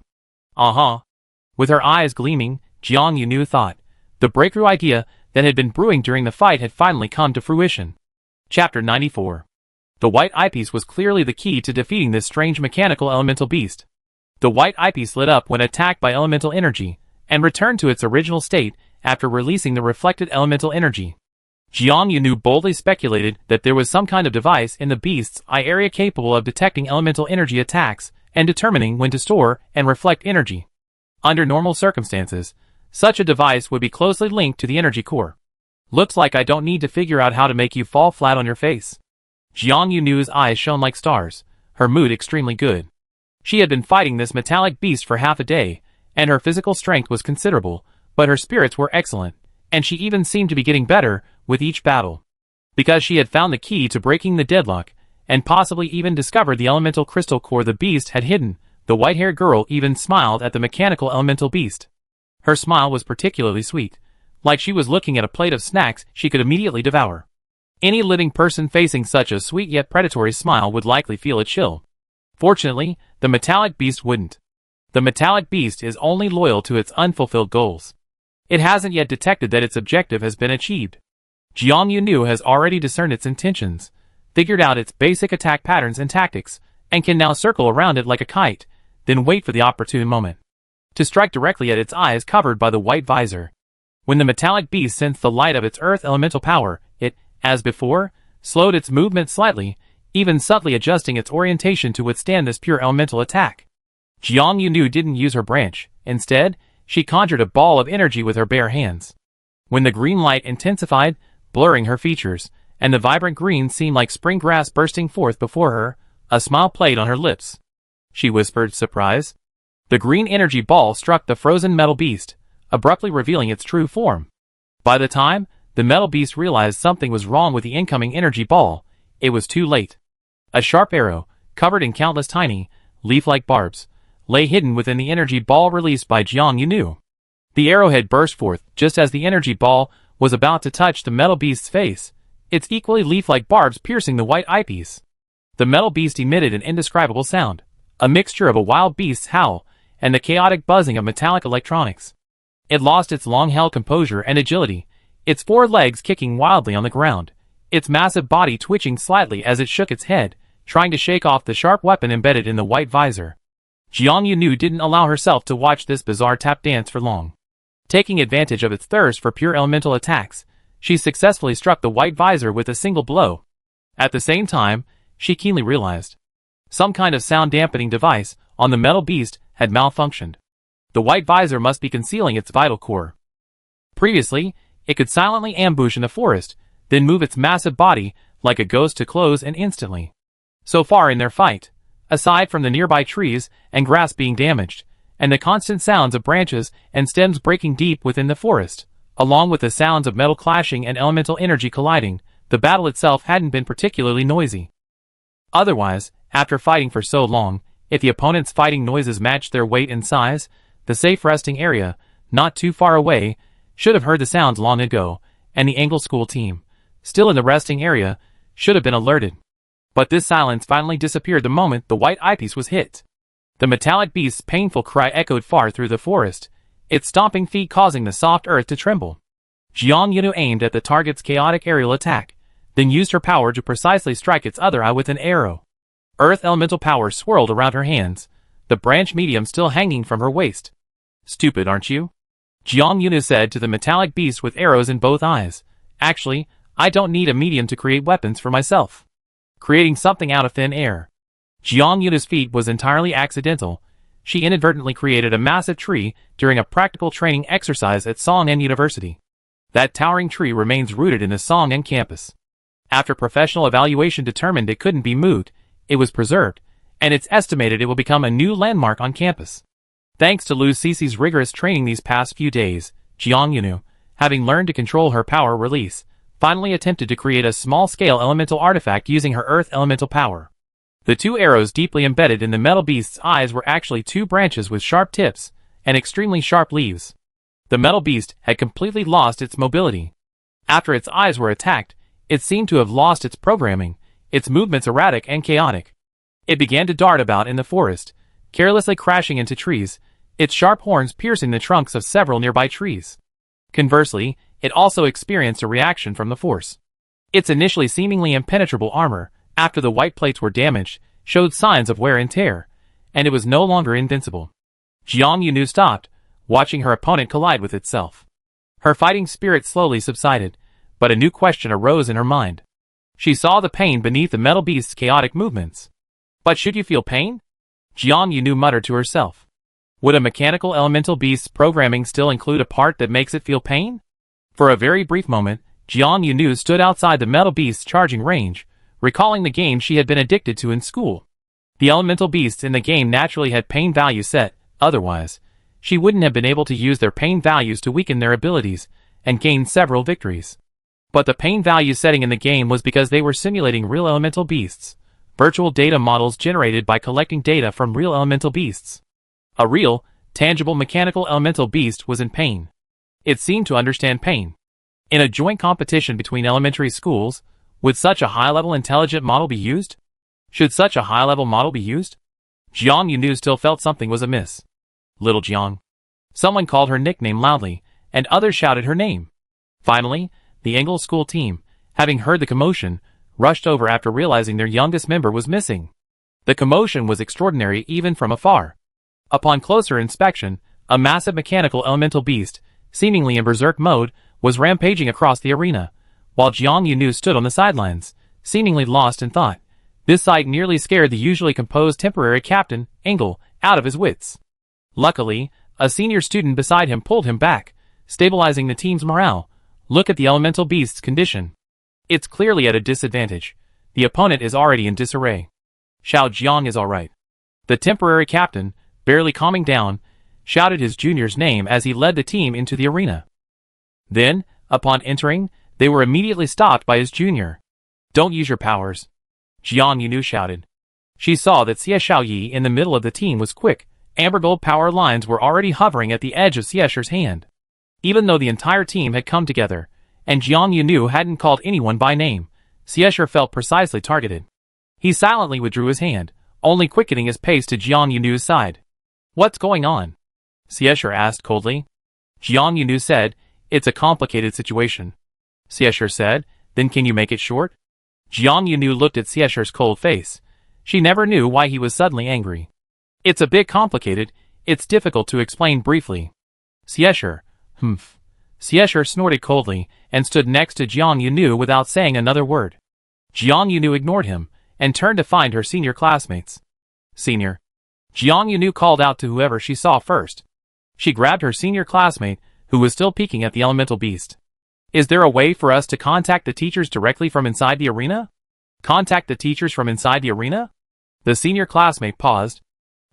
With her eyes gleaming, Jiang Yunu thought, the breakthrough idea that had been brewing during the fight had finally come to fruition. Chapter 94. The white eyepiece was clearly the key to defeating this strange mechanical elemental beast. The white eyepiece lit up when attacked by elemental energy, and returned to its original state after releasing the reflected elemental energy. Jiang Yunu boldly speculated that there was some kind of device in the beast's eye area capable of detecting elemental energy attacks and determining when to store and reflect energy. Under normal circumstances, such a device would be closely linked to the energy core. Looks like I don't need to figure out how to make you fall flat on your face. Jiang Yunu's eyes shone like stars, her mood extremely good. She had been fighting this metallic beast for half a day, and her physical strength was considerable, but her spirits were excellent, and she even seemed to be getting better with each battle. Because she had found the key to breaking the deadlock, and possibly even discovered the elemental crystal core the beast had hidden, the white-haired girl even smiled at the mechanical elemental beast. Her smile was particularly sweet, like she was looking at a plate of snacks she could immediately devour. Any living person facing such a sweet yet predatory smile would likely feel a chill. Fortunately, the metallic beast wouldn't. The metallic beast is only loyal to its unfulfilled goals. It hasn't yet detected that its objective has been achieved. Jiang Yunu has already discerned its intentions, figured out its basic attack patterns and tactics, and can now circle around it like a kite, then wait for the opportune moment to strike directly at its eyes covered by the white visor. When the metallic beast sensed the light of its earth elemental power, it, as before, slowed its movement slightly, even subtly adjusting its orientation to withstand this pure elemental attack. Jiang Yunu didn't use her branch. Instead, she conjured a ball of energy with her bare hands. When the green light intensified, blurring her features, and the vibrant green seemed like spring grass bursting forth before her, a smile played on her lips. She whispered, surprise. The green energy ball struck the frozen metal beast, abruptly revealing its true form. By the time the metal beast realized something was wrong with the incoming energy ball, it was too late. A sharp arrow, covered in countless tiny, leaf-like barbs, lay hidden within the energy ball released by Jiang Yunu. The arrowhead burst forth just as the energy ball was about to touch the metal beast's face, its equally leaf-like barbs piercing the white eyepiece. The metal beast emitted an indescribable sound, a mixture of a wild beast's howl and the chaotic buzzing of metallic electronics. It lost its long-held composure and agility, its four legs kicking wildly on the ground, its massive body twitching slightly as it shook its head, trying to shake off the sharp weapon embedded in the white visor. Jiang Yunu didn't allow herself to watch this bizarre tap dance for long. Taking advantage of its thirst for pure elemental attacks, she successfully struck the white visor with a single blow. At the same time, she keenly realized some kind of sound-dampening device on the metal beast had malfunctioned. The white visor must be concealing its vital core. Previously, it could silently ambush in the forest, then move its massive body like a ghost to close in instantly. So far in their fight, aside from the nearby trees and grass being damaged, and the constant sounds of branches and stems breaking deep within the forest, along with the sounds of metal clashing and elemental energy colliding, the battle itself hadn't been particularly noisy. Otherwise, after fighting for so long, if the opponent's fighting noises matched their weight and size, the safe resting area, not too far away, should have heard the sounds long ago, and the Angle School team, still in the resting area, should have been alerted. But this silence finally disappeared the moment the white eyepiece was hit. The metallic beast's painful cry echoed far through the forest, its stomping feet causing the soft earth to tremble. Jiang Yunu aimed at the target's chaotic aerial attack, then used her power to precisely strike its other eye with an arrow. Earth elemental power swirled around her hands, the branch medium still hanging from her waist. "Stupid, aren't you?" Jiang Yunu said to the metallic beast with arrows in both eyes. "Actually, I don't need a medium to create weapons for myself." Creating something out of thin air. Jiang Yunu's feat was entirely accidental. She inadvertently created a massive tree during a practical training exercise at Song'an University. That towering tree remains rooted in the Song'an campus. After professional evaluation determined it couldn't be moved, it was preserved, and it's estimated it will become a new landmark on campus. Thanks to Lu Cici's rigorous training these past few days, Jiang Yunu, having learned to control her power release, finally attempted to create a small-scale elemental artifact using her earth elemental power. The two arrows deeply embedded in the metal beast's eyes were actually two branches with sharp tips and extremely sharp leaves. The metal beast had completely lost its mobility. After its eyes were attacked, it seemed to have lost its programming, its movements erratic and chaotic. It began to dart about in the forest, carelessly crashing into trees, its sharp horns piercing the trunks of several nearby trees. Conversely, it also experienced a reaction from the force. Its initially seemingly impenetrable armor, after the white plates were damaged, showed signs of wear and tear, and it was no longer invincible. Jiang Yunu stopped, watching her opponent collide with itself. Her fighting spirit slowly subsided, but a new question arose in her mind. She saw the pain beneath the metal beast's chaotic movements. But should you feel pain? Jiang Yunu muttered to herself. Would a mechanical elemental beast's programming still include a part that makes it feel pain? For a very brief moment, Jiang Yunu stood outside the metal beast's charging range, recalling the game she had been addicted to in school. The elemental beasts in the game naturally had pain value set, otherwise, she wouldn't have been able to use their pain values to weaken their abilities and gain several victories. But the pain value setting in the game was because they were simulating real elemental beasts, virtual data models generated by collecting data from real elemental beasts. A real, tangible mechanical elemental beast was in pain. It seemed to understand pain. In a joint competition between elementary schools, would such a high-level intelligent model be used? Should such a high-level model be used? Jiang Yunu still felt something was amiss. Little Jiang. Someone called her nickname loudly, and others shouted her name. Finally, the Angle School team, having heard the commotion, rushed over after realizing their youngest member was missing. The commotion was extraordinary even from afar. Upon closer inspection, a massive mechanical elemental beast, seemingly in berserk mode, was rampaging across the arena, while Jiang Yunu stood on the sidelines, seemingly lost in thought. This sight nearly scared the usually composed temporary captain, Angle, out of his wits. Luckily, a senior student beside him pulled him back, stabilizing the team's morale. Look at the elemental beast's condition. It's clearly at a disadvantage. The opponent is already in disarray. Xiao Jiang is alright. The temporary captain, barely calming down, shouted his junior's name as he led the team into the arena. Then, upon entering, they were immediately stopped by his junior. Don't use your powers. Jiang Yunu shouted. She saw that Xie Xiaoyi in the middle of the team was quick. Amber gold power lines were already hovering at the edge of Xiesher's hand. Even though the entire team had come together, and Jiang Yunu hadn't called anyone by name, Xiesher felt precisely targeted. He silently withdrew his hand, only quickening his pace to Jiang Yunu's side. What's going on? Xiesher asked coldly. Jiang Yunu said, it's a complicated situation. Xiesher said, then can you make it short? Jiang Yunu looked at Xiesher's cold face. She never knew why he was suddenly angry. It's a bit complicated, it's difficult to explain briefly. Xiesher, humph. Xiesher snorted coldly, and stood next to Jiang Yunu without saying another word. Jiang Yunu ignored him, and turned to find her senior classmates. Senior. Jiang Yunu called out to whoever she saw first. She grabbed her senior classmate, who was still peeking at the elemental beast. Is there a way for us to contact the teachers directly from inside the arena? Contact the teachers from inside the arena? The senior classmate paused.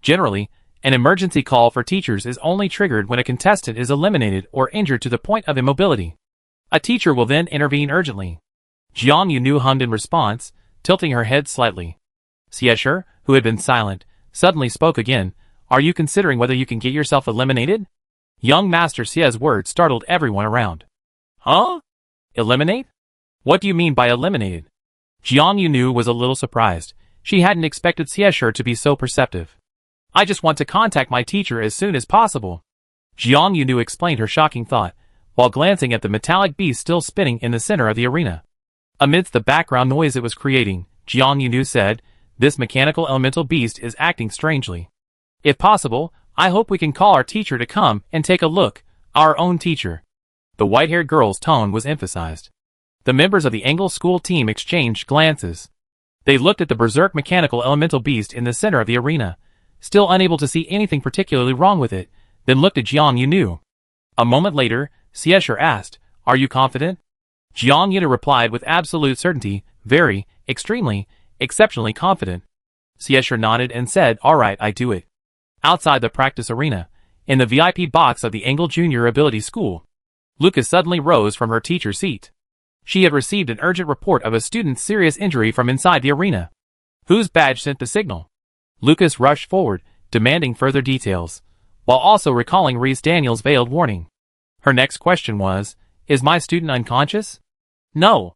Generally, an emergency call for teachers is only triggered when a contestant is eliminated or injured to the point of immobility. A teacher will then intervene urgently. Jiang Yunu hummed in response, tilting her head slightly. Xiesher, who had been silent, suddenly spoke again. Are you considering whether you can get yourself eliminated? Young Master Xie's words startled everyone around. Huh? Eliminate? What do you mean by eliminated? Jiang Yunu was a little surprised. She hadn't expected Xiesher to be so perceptive. I just want to contact my teacher as soon as possible. Jiang Yunu explained her shocking thought, while glancing at the metallic beast still spinning in the center of the arena. Amidst the background noise it was creating, Jiang Yunu said, this mechanical elemental beast is acting strangely. If possible, I hope we can call our teacher to come and take a look, our own teacher. The white-haired girl's tone was emphasized. The members of the Angle School team exchanged glances. They looked at the berserk mechanical elemental beast in the center of the arena, still unable to see anything particularly wrong with it, then looked at Jiang Yunu. A moment later, Xiesher asked, Are you confident? Jiang Yunu replied with absolute certainty, very, extremely, exceptionally confident. Xiesher nodded and said, Alright, I do it. Outside the practice arena, in the VIP box of the Angle Junior Ability School, Lucas suddenly rose from her teacher's seat. She had received an urgent report of a student's serious injury from inside the arena. Whose badge sent the signal? Lucas rushed forward, demanding further details, while also recalling Reese Daniels' veiled warning. Her next question was, Is my student unconscious? No.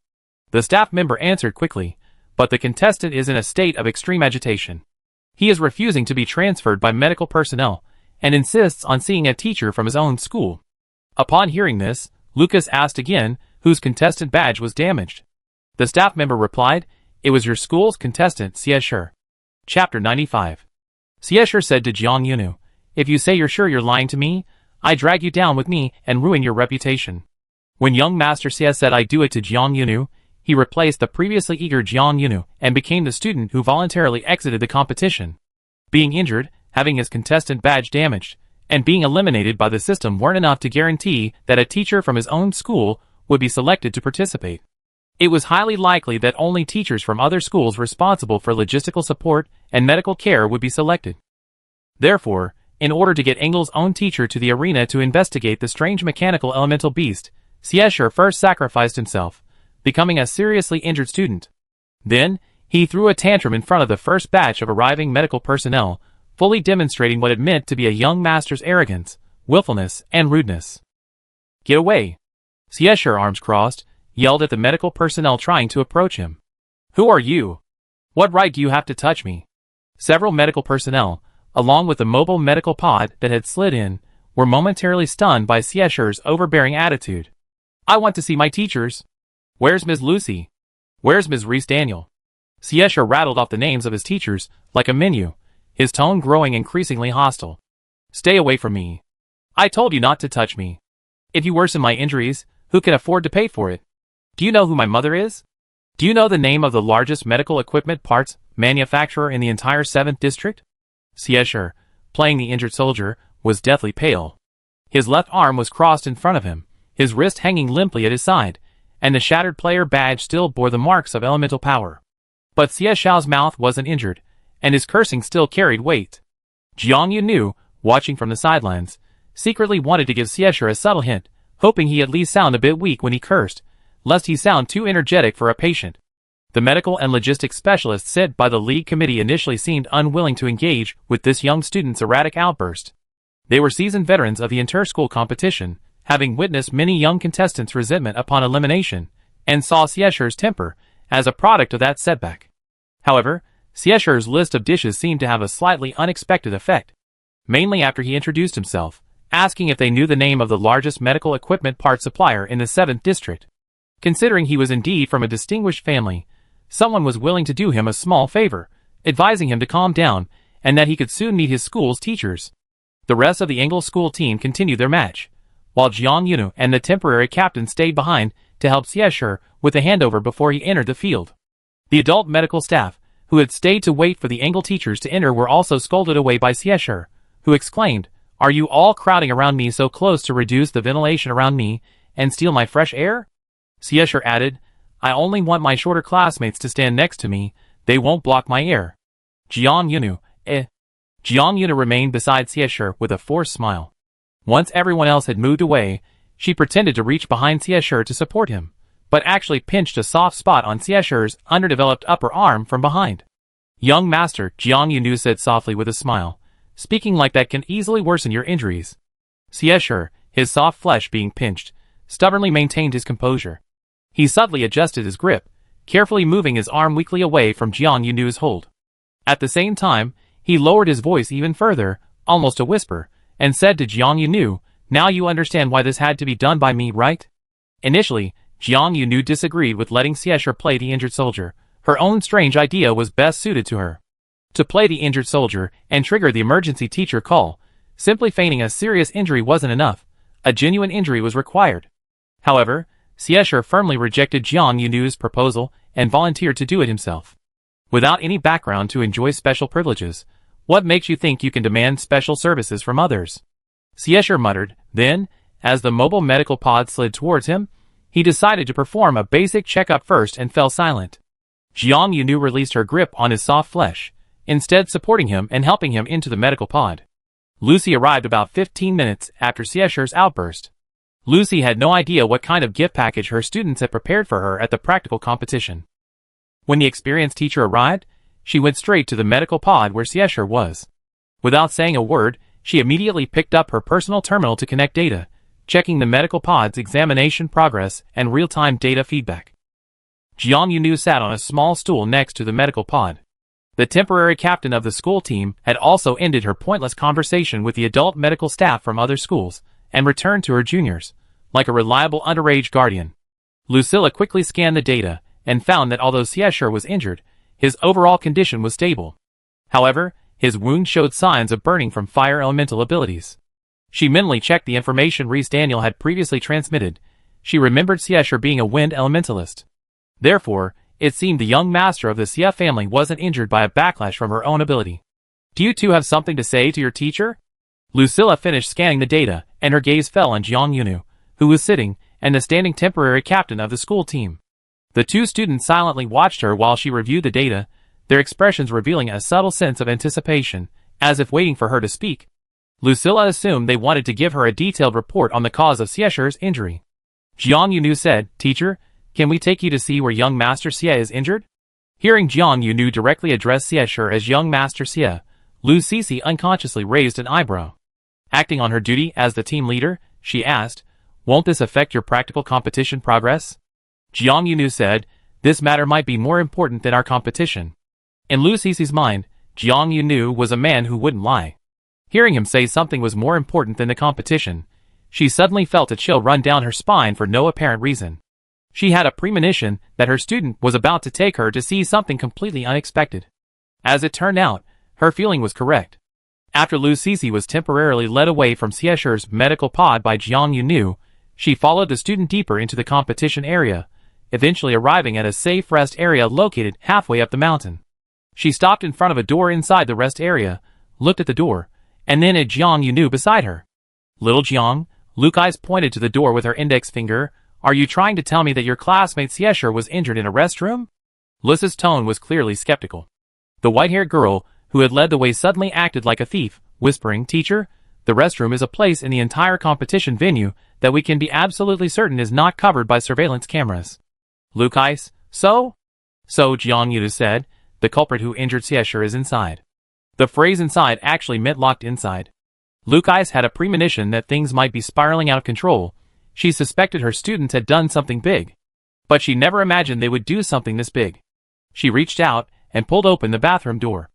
The staff member answered quickly, but the contestant is in a state of extreme agitation. He is refusing to be transferred by medical personnel, and insists on seeing a teacher from his own school. Upon hearing this, Lucas asked again, whose contestant badge was damaged. The staff member replied, It was your school's contestant, Xiesher. Chapter 95. Xiesher said to Jiang Yunu, If you say you're sure you're lying to me, I drag you down with me and ruin your reputation. When young Master Xie said I do it to Jiang Yunu, he replaced the previously eager Jiang Yunu and became the student who voluntarily exited the competition. Being injured, having his contestant badge damaged, and being eliminated by the system weren't enough to guarantee that a teacher from his own school would be selected to participate. It was highly likely that only teachers from other schools responsible for logistical support and medical care would be selected. Therefore, in order to get Angle's own teacher to the arena to investigate the strange mechanical elemental beast, Xiesher first sacrificed himself, becoming a seriously injured student. Then, he threw a tantrum in front of the first batch of arriving medical personnel, fully demonstrating what it meant to be a young master's arrogance, willfulness, and rudeness. Get away! Xiesher, arms crossed, yelled at the medical personnel trying to approach him. Who are you? What right do you have to touch me? Several medical personnel, along with the mobile medical pod that had slid in, were momentarily stunned by Xiesher's overbearing attitude. I want to see my teachers. Where's Ms. Lucy? Where's Ms. Reese Daniel? Xiesher rattled off the names of his teachers, like a menu, his tone growing increasingly hostile. Stay away from me. I told you not to touch me. If you worsen my injuries, who can afford to pay for it? Do you know who my mother is? Do you know the name of the largest medical equipment parts manufacturer in the entire 7th district? Xiesher, playing the injured soldier, was deathly pale. His left arm was crossed in front of him, his wrist hanging limply at his side, and the shattered player badge still bore the marks of elemental power. But Xieshao's mouth wasn't injured, and his cursing still carried weight. Jiang Yunu, watching from the sidelines, secretly wanted to give Xiesher a subtle hint, hoping he at least sound a bit weak when he cursed, lest he sound too energetic for a patient. The medical and logistics specialists sent by the league committee initially seemed unwilling to engage with this young student's erratic outburst. They were seasoned veterans of the inter-school competition, having witnessed many young contestants' resentment upon elimination, and saw Xiesher's temper as a product of that setback. However, Xiesher's list of dishes seemed to have a slightly unexpected effect, mainly after he introduced himself, asking if they knew the name of the largest medical equipment parts supplier in the 7th district. Considering he was indeed from a distinguished family, someone was willing to do him a small favor, advising him to calm down, and that he could soon meet his school's teachers. The rest of the Angle school team continued their match, while Jiang Yunu and the temporary captain stayed behind to help Xiesher with the handover before he entered the field. The adult medical staff, who had stayed to wait for the Angle teachers to enter, were also scolded away by Xiesher, who exclaimed, Are you all crowding around me so close to reduce the ventilation around me and steal my fresh air? Siesher added, I only want my shorter classmates to stand next to me, they won't block my air. Jiang Yunu, Jiang Yunu remained beside Siesher with a forced smile. Once everyone else had moved away, she pretended to reach behind Siesher to support him, but actually pinched a soft spot on Siesher's underdeveloped upper arm from behind. Young master, Jiang Yunu said softly with a smile, speaking like that can easily worsen your injuries. Siesher, his soft flesh being pinched, stubbornly maintained his composure. He subtly adjusted his grip, carefully moving his arm weakly away from Jiang Yunu's hold. At the same time, he lowered his voice even further, almost a whisper, and said to Jiang Yunu, now you understand why this had to be done by me, right? Initially, Jiang Yunu disagreed with letting Siesher play the injured soldier. Her own strange idea was best suited to her. To play the injured soldier and trigger the emergency teacher call, simply feigning a serious injury wasn't enough. A genuine injury was required. However, Siesher firmly rejected Jiang Yunu's proposal and volunteered to do it himself. Without any background to enjoy special privileges, what makes you think you can demand special services from others? Siesher muttered. Then, as the mobile medical pod slid towards him, he decided to perform a basic checkup first and fell silent. Jiang Yunu released her grip on his soft flesh, instead supporting him and helping him into the medical pod. Lucy arrived about 15 minutes after Siesher's outburst. Lucy had no idea what kind of gift package her students had prepared for her at the practical competition. When the experienced teacher arrived, she went straight to the medical pod where Siesher was. Without saying a word, she immediately picked up her personal terminal to connect data, checking the medical pod's examination progress and real-time data feedback. Jiang Yunu sat on a small stool next to the medical pod. The temporary captain of the school team had also ended her pointless conversation with the adult medical staff from other schools and returned to her juniors, like a reliable underage guardian. Lucilla quickly scanned the data and found that although Siesher was injured, his overall condition was stable. However, his wound showed signs of burning from fire elemental abilities. She mentally checked the information Rhys Daniel had previously transmitted. She remembered Siesher being a wind elementalist. Therefore, it seemed the young master of the Xia family wasn't injured by a backlash from her own ability. Do you two have something to say to your teacher? Lucilla finished scanning the data, and her gaze fell on Jiang Yunu, who was sitting, and the standing temporary captain of the school team. The two students silently watched her while she reviewed the data, their expressions revealing a subtle sense of anticipation, as if waiting for her to speak. Lucilla assumed they wanted to give her a detailed report on the cause of Siesher's injury. Jiang Yunu said, Teacher, can we take you to see where young Master Xia is injured? Hearing Jiang Yunu directly address Siesher as young Master Xia, Lu Sisi unconsciously raised an eyebrow. Acting on her duty as the team leader, she asked, won't this affect your practical competition progress? Jiang Yunu said, this matter might be more important than our competition. In Lu Sisi's mind, Jiang Yunu was a man who wouldn't lie. Hearing him say something was more important than the competition, she suddenly felt a chill run down her spine for no apparent reason. She had a premonition that her student was about to take her to see something completely unexpected. As it turned out, her feeling was correct. After Lu Sisi was temporarily led away from Siesher's medical pod by Jiang Yunu, she followed the student deeper into the competition area, eventually arriving at a safe rest area located halfway up the mountain. She stopped in front of a door inside the rest area, looked at the door, and then at Jiang Yunu beside her. Little Jiang, Luke Eyes pointed to the door with her index finger. Are you trying to tell me that your classmate Siesher was injured in a restroom? Luce's tone was clearly skeptical. The white-haired girl, who had led the way, suddenly acted like a thief, whispering, Teacher, the restroom is a place in the entire competition venue that we can be absolutely certain is not covered by surveillance cameras. Luke Eyes, So, Jiang Yunu said, the culprit who injured Siesher is inside. The phrase inside actually meant locked inside. Luke Eyes had a premonition that things might be spiraling out of control. She suspected her students had done something big. But she never imagined they would do something this big. She reached out and pulled open the bathroom door.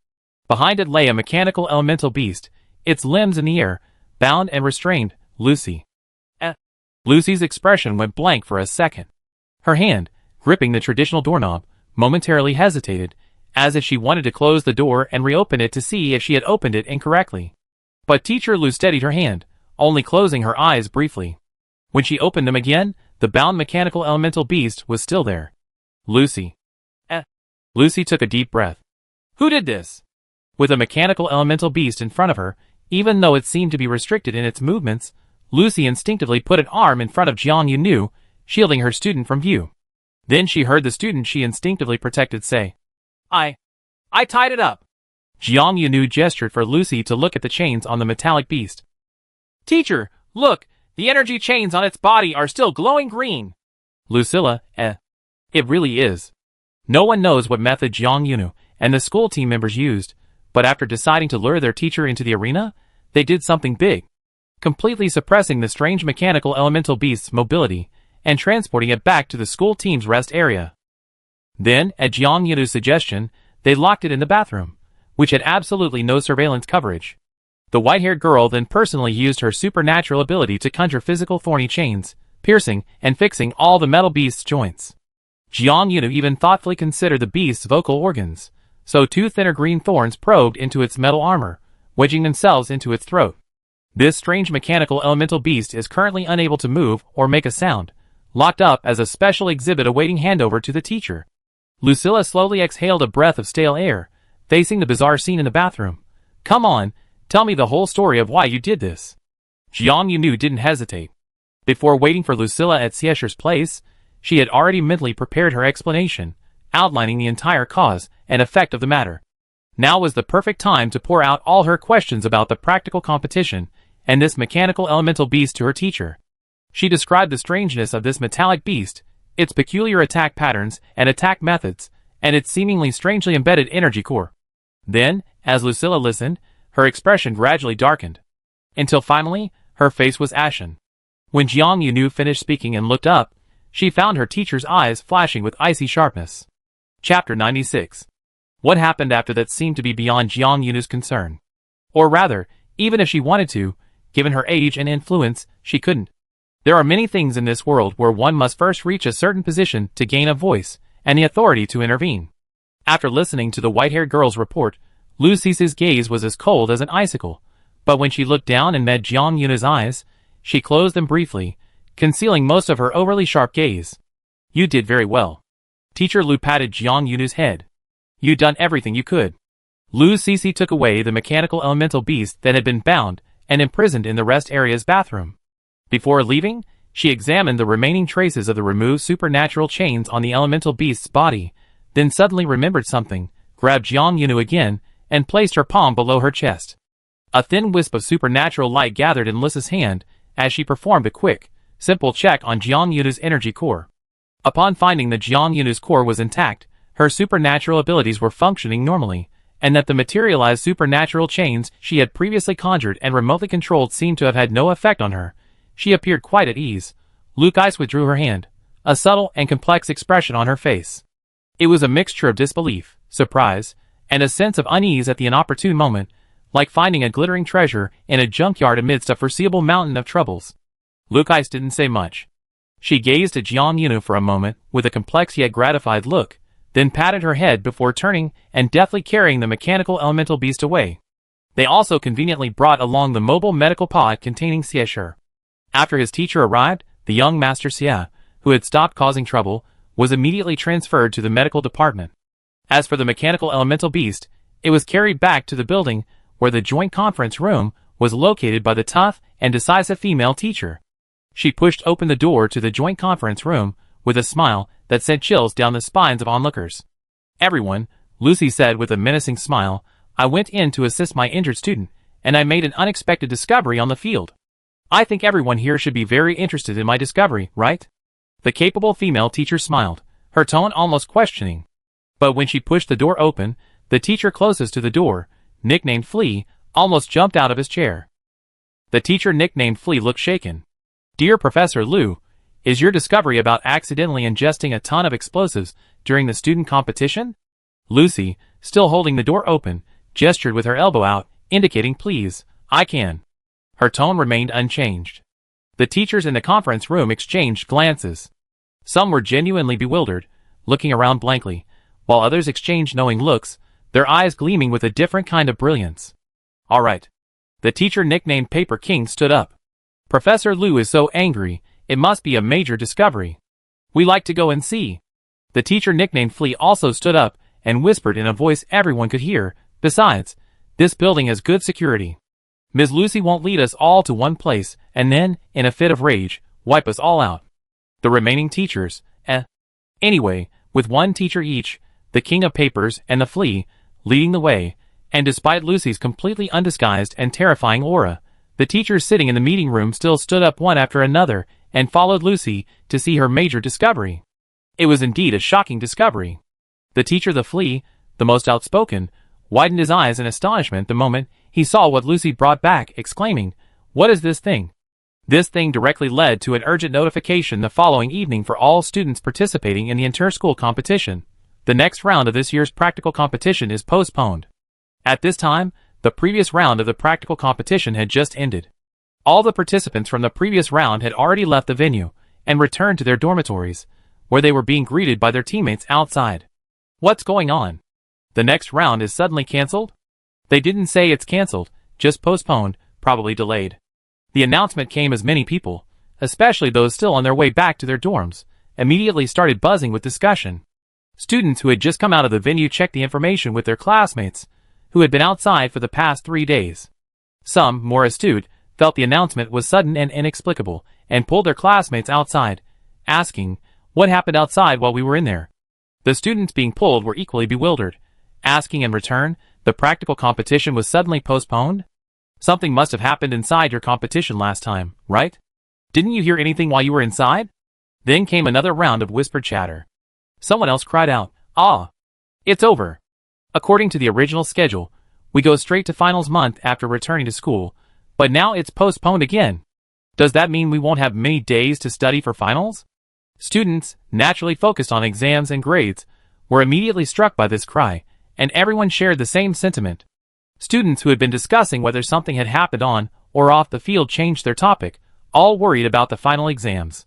Behind it lay a mechanical elemental beast, its limbs in the air, bound and restrained. Lucy. Lucy's expression went blank for a second. Her hand, gripping the traditional doorknob, momentarily hesitated, as if she wanted to close the door and reopen it to see if she had opened it incorrectly. But Teacher Lu steadied her hand, only closing her eyes briefly. When she opened them again, the bound mechanical elemental beast was still there. Lucy. Lucy took a deep breath. Who did this? With a mechanical elemental beast in front of her, even though it seemed to be restricted in its movements, Lucy instinctively put an arm in front of Jiang Yunu, shielding her student from view. Then she heard the student she instinctively protected say, I tied it up. Jiang Yunu gestured for Lucy to look at the chains on the metallic beast. Teacher, look, the energy chains on its body are still glowing green. Lucilla, it really is. No one knows what method Jiang Yunu and the school team members used, but after deciding to lure their teacher into the arena, they did something big, completely suppressing the strange mechanical elemental beast's mobility and transporting it back to the school team's rest area. Then, at Jiang Yunu's suggestion, they locked it in the bathroom, which had absolutely no surveillance coverage. The white-haired girl then personally used her supernatural ability to conjure physical thorny chains, piercing and fixing all the metal beast's joints. Jiang Yunu even thoughtfully considered the beast's vocal organs, so two thinner green thorns probed into its metal armor, wedging themselves into its throat. This strange mechanical elemental beast is currently unable to move or make a sound, locked up as a special exhibit awaiting handover to the teacher. Lucilla slowly exhaled a breath of stale air, facing the bizarre scene in the bathroom. Come on, tell me the whole story of why you did this. Jiang Yunu didn't hesitate. Before waiting for Lucilla at Xiesher's place, she had already mentally prepared her explanation, outlining the entire cause and effect of the matter. Now was the perfect time to pour out all her questions about the practical competition and this mechanical elemental beast to her teacher. She described the strangeness of this metallic beast, its peculiar attack patterns and attack methods, and its seemingly strangely embedded energy core. Then, as Lucilla listened, her expression gradually darkened, until finally, her face was ashen. When Jiang Yunu finished speaking and looked up, she found her teacher's eyes flashing with icy sharpness. Chapter 96. What happened after that seemed to be beyond Jiang Yunu's concern. Or rather, even if she wanted to, given her age and influence, she couldn't. There are many things in this world where one must first reach a certain position to gain a voice and the authority to intervene. After listening to the white-haired girl's report, Lucy's gaze was as cold as an icicle, but when she looked down and met Jiang Yunu's eyes, she closed them briefly, concealing most of her overly sharp gaze. You did very well. Teacher Lu patted Jiang Yunu's head. You'd done everything you could. Lucy took away the mechanical elemental beast that had been bound and imprisoned in the rest area's bathroom. Before leaving, she examined the remaining traces of the removed supernatural chains on the elemental beast's body, then suddenly remembered something, grabbed Jiang Yunu again, and placed her palm below her chest. A thin wisp of supernatural light gathered in Lissa's hand as she performed a quick, simple check on Jiang Yunu's energy core. Upon finding that Jiang Yunu's core was intact, her supernatural abilities were functioning normally, and that the materialized supernatural chains she had previously conjured and remotely controlled seemed to have had no effect on her, she appeared quite at ease. Lucas withdrew her hand, a subtle and complex expression on her face. It was a mixture of disbelief, surprise, and a sense of unease at the inopportune moment, like finding a glittering treasure in a junkyard amidst a foreseeable mountain of troubles. Lucas didn't say much. She gazed at Jiang Yunu for a moment with a complex yet gratified look, then patted her head before turning and deftly carrying the mechanical elemental beast away. They also conveniently brought along the mobile medical pod containing Xiesher. After his teacher arrived, the young Master Xie, who had stopped causing trouble, was immediately transferred to the medical department. As for the mechanical elemental beast, it was carried back to the building where the joint conference room was located by the tough and decisive female teacher. She pushed open the door to the joint conference room with a smile that sent chills down the spines of onlookers. Everyone, Lucy said with a menacing smile, I went in to assist my injured student, and I made an unexpected discovery on the field. I think everyone here should be very interested in my discovery, right? The capable female teacher smiled, her tone almost questioning. But when she pushed the door open, the teacher closest to the door, nicknamed Flea, almost jumped out of his chair. The teacher nicknamed Flea looked shaken. Dear Professor Liu, is your discovery about accidentally ingesting a ton of explosives during the student competition? Lucy, still holding the door open, gestured with her elbow out, indicating please, I can. Her tone remained unchanged. The teachers in the conference room exchanged glances. Some were genuinely bewildered, looking around blankly, while others exchanged knowing looks, their eyes gleaming with a different kind of brilliance. All right. The teacher nicknamed Paper King stood up. Professor Liu is so angry, it must be a major discovery. We like to go and see. The teacher nicknamed Flea also stood up and whispered in a voice everyone could hear, besides, this building has good security. Ms. Lucy won't lead us all to one place and then, in a fit of rage, wipe us all out. The remaining teachers, Anyway, with one teacher each, the King of Papers and the Flea, leading the way, and despite Lucy's completely undisguised and terrifying aura, the teachers sitting in the meeting room still stood up one after another and followed Lucy to see her major discovery. It was indeed a shocking discovery. The teacher, the Flea, the most outspoken, widened his eyes in astonishment the moment he saw what Lucy brought back, exclaiming, "What is this thing?" This thing directly led to an urgent notification the following evening for all students participating in the inter-school competition. The next round of this year's practical competition is postponed. At this time, the previous round of the practical competition had just ended. All the participants from the previous round had already left the venue and returned to their dormitories, where they were being greeted by their teammates outside. What's going on? The next round is suddenly cancelled? They didn't say it's cancelled, just postponed, probably delayed. The announcement came as many people, especially those still on their way back to their dorms, immediately started buzzing with discussion. Students who had just come out of the venue checked the information with their classmates, who had been outside for the past 3 days. Some, more astute, felt the announcement was sudden and inexplicable, and pulled their classmates outside, asking, "What happened outside while we were in there?" The students being pulled were equally bewildered, asking in return, "The practical competition was suddenly postponed? Something must have happened inside your competition last time, right? Didn't you hear anything while you were inside?" Then came another round of whispered chatter. Someone else cried out, "Ah! It's over. According to the original schedule, we go straight to finals month after returning to school, but now it's postponed again. Does that mean we won't have many days to study for finals?" Students, naturally focused on exams and grades, were immediately struck by this cry, and everyone shared the same sentiment. Students who had been discussing whether something had happened on or off the field changed their topic, all worried about the final exams.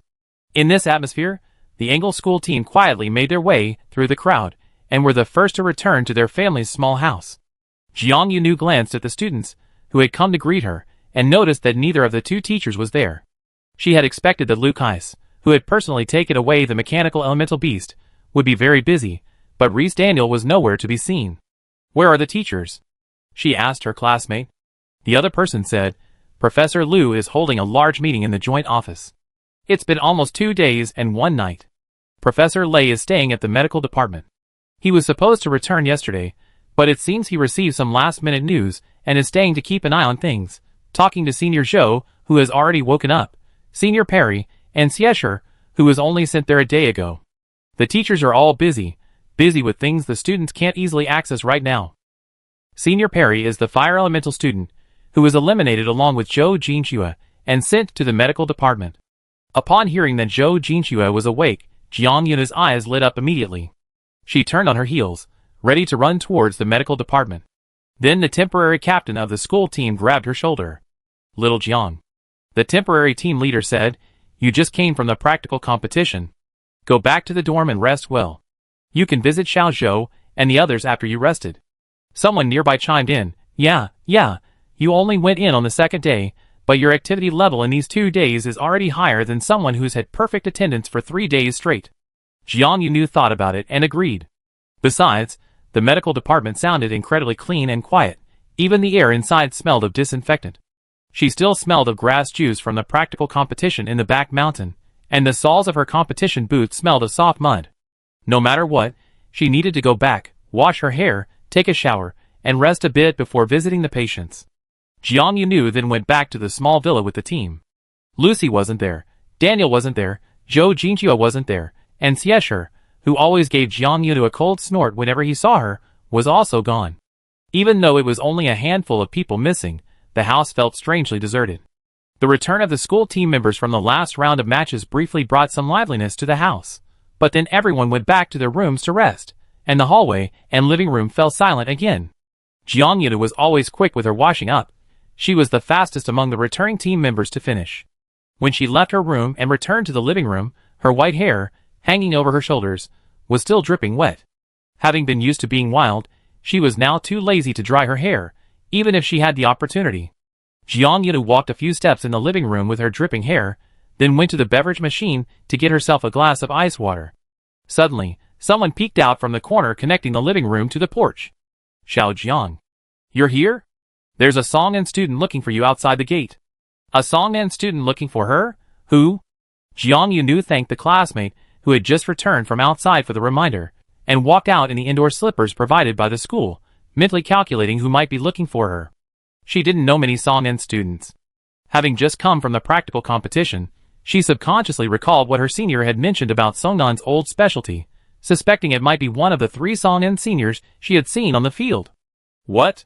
In this atmosphere, the Engel school team quietly made their way through the crowd, and were the first to return to their family's small house. Jiang Yunu glanced at the students who had come to greet her, and noticed that neither of the two teachers was there. She had expected that Luke Heiss, who had personally taken away the mechanical elemental beast, would be very busy, but Rhys Daniel was nowhere to be seen. "Where are the teachers?" she asked her classmate. The other person said, "Professor Liu is holding a large meeting in the joint office. It's been almost 2 days and 1 night. Professor Lei is staying at the medical department. He was supposed to return yesterday, but it seems he received some last-minute news and is staying to keep an eye on things, talking to Senior Zhou, who has already woken up, Senior Perry, and Xiesher, who was only sent there a day ago. The teachers are all busy with things the students can't easily access right now." Senior Perry is the fire elemental student, who was eliminated along with Zhou Jinxue and sent to the medical department. Upon hearing that Zhou Jinxue was awake, Jiang Yuna's eyes lit up immediately. She turned on her heels, ready to run towards the medical department. Then the temporary captain of the school team grabbed her shoulder. "Little Jiang," the temporary team leader said, "you just came from the practical competition. Go back to the dorm and rest well. You can visit Xiao Zhou and the others after you rested." Someone nearby chimed in, Yeah, you only went in on the second day, but your activity level in these 2 days is already higher than someone who's had perfect attendance for 3 days straight." Jiang Yunu thought about it and agreed. Besides, the medical department sounded incredibly clean and quiet. Even the air inside smelled of disinfectant. She still smelled of grass juice from the practical competition in the back mountain, and the soles of her competition boots smelled of soft mud. No matter what, she needed to go back, wash her hair, take a shower, and rest a bit before visiting the patients. Jiang Yunu then went back to the small villa with the team. Lucy wasn't there, Daniel wasn't there, Zhou Jinxue wasn't there, and Xiesher, who always gave Jiang Yunu a cold snort whenever he saw her, was also gone. Even though it was only a handful of people missing, the house felt strangely deserted. The return of the school team members from the last round of matches briefly brought some liveliness to the house, but then everyone went back to their rooms to rest, and the hallway and living room fell silent again. Jiang Yunu was always quick with her washing up. She was the fastest among the returning team members to finish. When she left her room and returned to the living room, her white hair, hanging over her shoulders, was still dripping wet. Having been used to being wild, she was now too lazy to dry her hair, even if she had the opportunity. Jiang Yunu walked a few steps in the living room with her dripping hair, then went to the beverage machine to get herself a glass of ice water. Suddenly, someone peeked out from the corner connecting the living room to the porch. "Xiao Jiang, you're here? There's a Songnan student looking for you outside the gate." "A Songnan student looking for her? Who?" Jiang Yunu thanked the classmate who had just returned from outside for the reminder, and walked out in the indoor slippers provided by the school, mentally calculating who might be looking for her. She didn't know many Songnan students. Having just come from the practical competition, she subconsciously recalled what her senior had mentioned about Songnan's old specialty, suspecting it might be one of the 3 Songnan seniors she had seen on the field. What?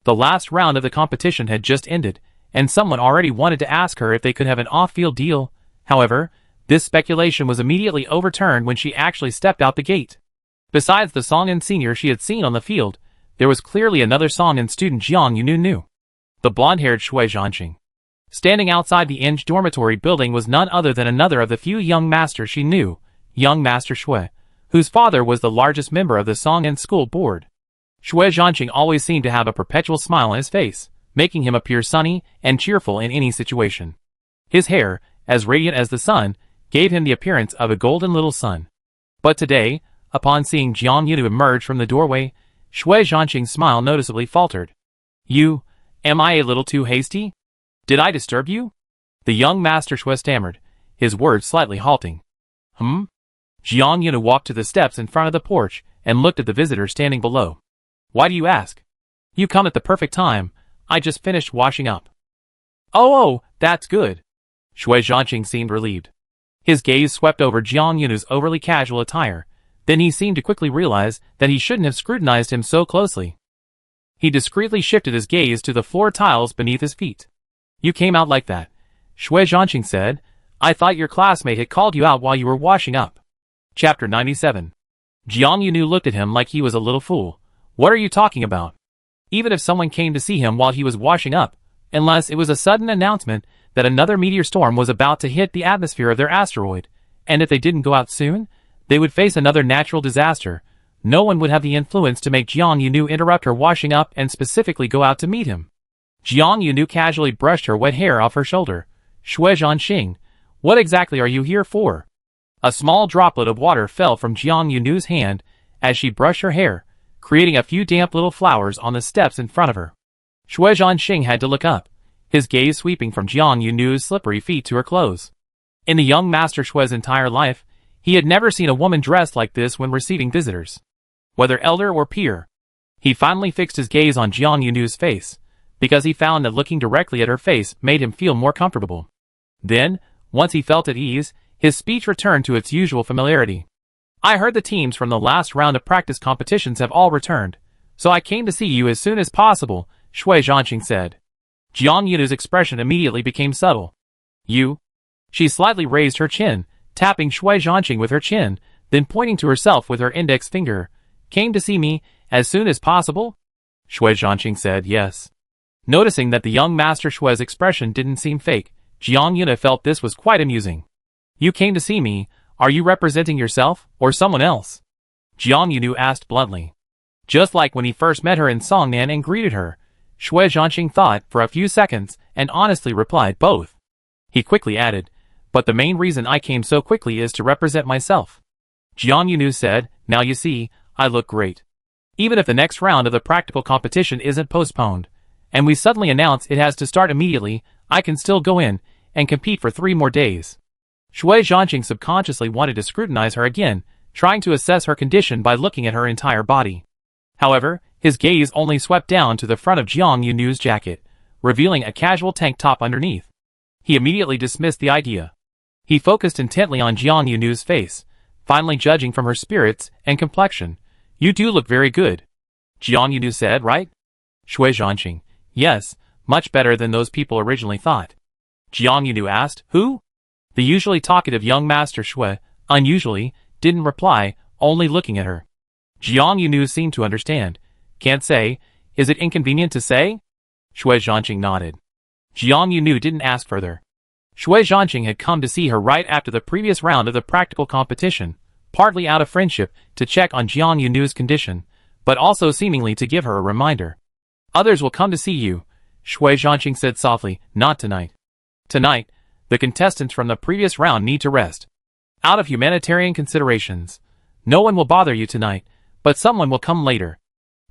The last round of the competition had just ended, and someone already wanted to ask her if they could have an off-field deal. However, this speculation was immediately overturned when she actually stepped out the gate. Besides the Songnan senior she had seen on the field, there was clearly another Songnan student Jiang Yunu knew. The blonde-haired Shui Zhanqing. Standing outside the Inge dormitory building was none other than another of the few young masters she knew, young Master Shui, whose father was the largest member of the Songnan school board. Shui Zhanqing always seemed to have a perpetual smile on his face, making him appear sunny and cheerful in any situation. His hair, as radiant as the sun, gave him the appearance of a golden little sun. But today, upon seeing Jiang Yunu emerge from the doorway, Shui Zhanqing's smile noticeably faltered. Am I a little too hasty? Did I disturb you? The young Master Shui stammered, his words slightly halting. Jiang Yunu walked to the steps in front of the porch and looked at the visitor standing below. Why do you ask? You come at the perfect time. I just finished washing up. Oh, that's good. Shui Zhanqing seemed relieved. His gaze swept over Jiang Yunu's overly casual attire, then he seemed to quickly realize that he shouldn't have scrutinized him so closely. He discreetly shifted his gaze to the floor tiles beneath his feet. You came out like that, Shui Zhanqing said. I thought your classmate had called you out while you were washing up. Chapter 97. Jiang Yunu looked at him like he was a little fool. What are you talking about? Even if someone came to see him while he was washing up, unless it was a sudden announcement that another meteor storm was about to hit the atmosphere of their asteroid, and if they didn't go out soon, they would face another natural disaster, no one would have the influence to make Jiang Yunu interrupt her washing up and specifically go out to meet him. Jiang Yunu casually brushed her wet hair off her shoulder. Shui Zhanqing, what exactly are you here for? A small droplet of water fell from Jiang Yunu's hand as she brushed her hair, creating a few damp little flowers on the steps in front of her. Shui Zhanqing had to look up, his gaze sweeping from Jiang Yunu's slippery feet to her clothes. In the young Master Shui's entire life, he had never seen a woman dressed like this when receiving visitors, whether elder or peer. He finally fixed his gaze on Jiang Yunu's face, because he found that looking directly at her face made him feel more comfortable. Then, once he felt at ease, his speech returned to its usual familiarity. I heard the teams from the last round of practice competitions have all returned, so I came to see you as soon as possible, Shui Zhanqing said. Jiang Yunu's expression immediately became subtle. You? She slightly raised her chin, tapping Shui Zhanqing with her chin, then pointing to herself with her index finger. Came to see me as soon as possible? Shui Zhanqing said yes. Noticing that the young Master Shui's expression didn't seem fake, Jiang Yunu felt this was quite amusing. You came to see me, are you representing yourself, or someone else? Jiang Yunu asked bluntly. Just like when he first met her in Songnan and greeted her, Shui Zhanqing thought for a few seconds and honestly replied both. He quickly added, but the main reason I came so quickly is to represent myself. Jiang Yunu said, now you see, I look great. Even if the next round of the practical competition isn't postponed, and we suddenly announce it has to start immediately, I can still go in and compete for 3 more days. Shui Zhanqing subconsciously wanted to scrutinize her again, trying to assess her condition by looking at her entire body. However, his gaze only swept down to the front of Jiang Yunu's jacket, revealing a casual tank top underneath. He immediately dismissed the idea. He focused intently on Jiang Yunu's face, finally judging from her spirits and complexion. You do look very good. Jiang Yunu said, right? Shui Zhanqing, yes, much better than those people originally thought. Jiang Yunu asked, who? The usually talkative young Master Shui, unusually, didn't reply, only looking at her. Jiang Yunu seemed to understand. Can't say. Is it inconvenient to say? Shui Zhanqing nodded. Jiang Yunu didn't ask further. Shui Zhanqing had come to see her right after the previous round of the practical competition, partly out of friendship to check on Jiang Yunu's condition, but also seemingly to give her a reminder. Others will come to see you, Shui Zhanqing said softly, not tonight. Tonight, the contestants from the previous round need to rest. Out of humanitarian considerations, no one will bother you tonight, but someone will come later.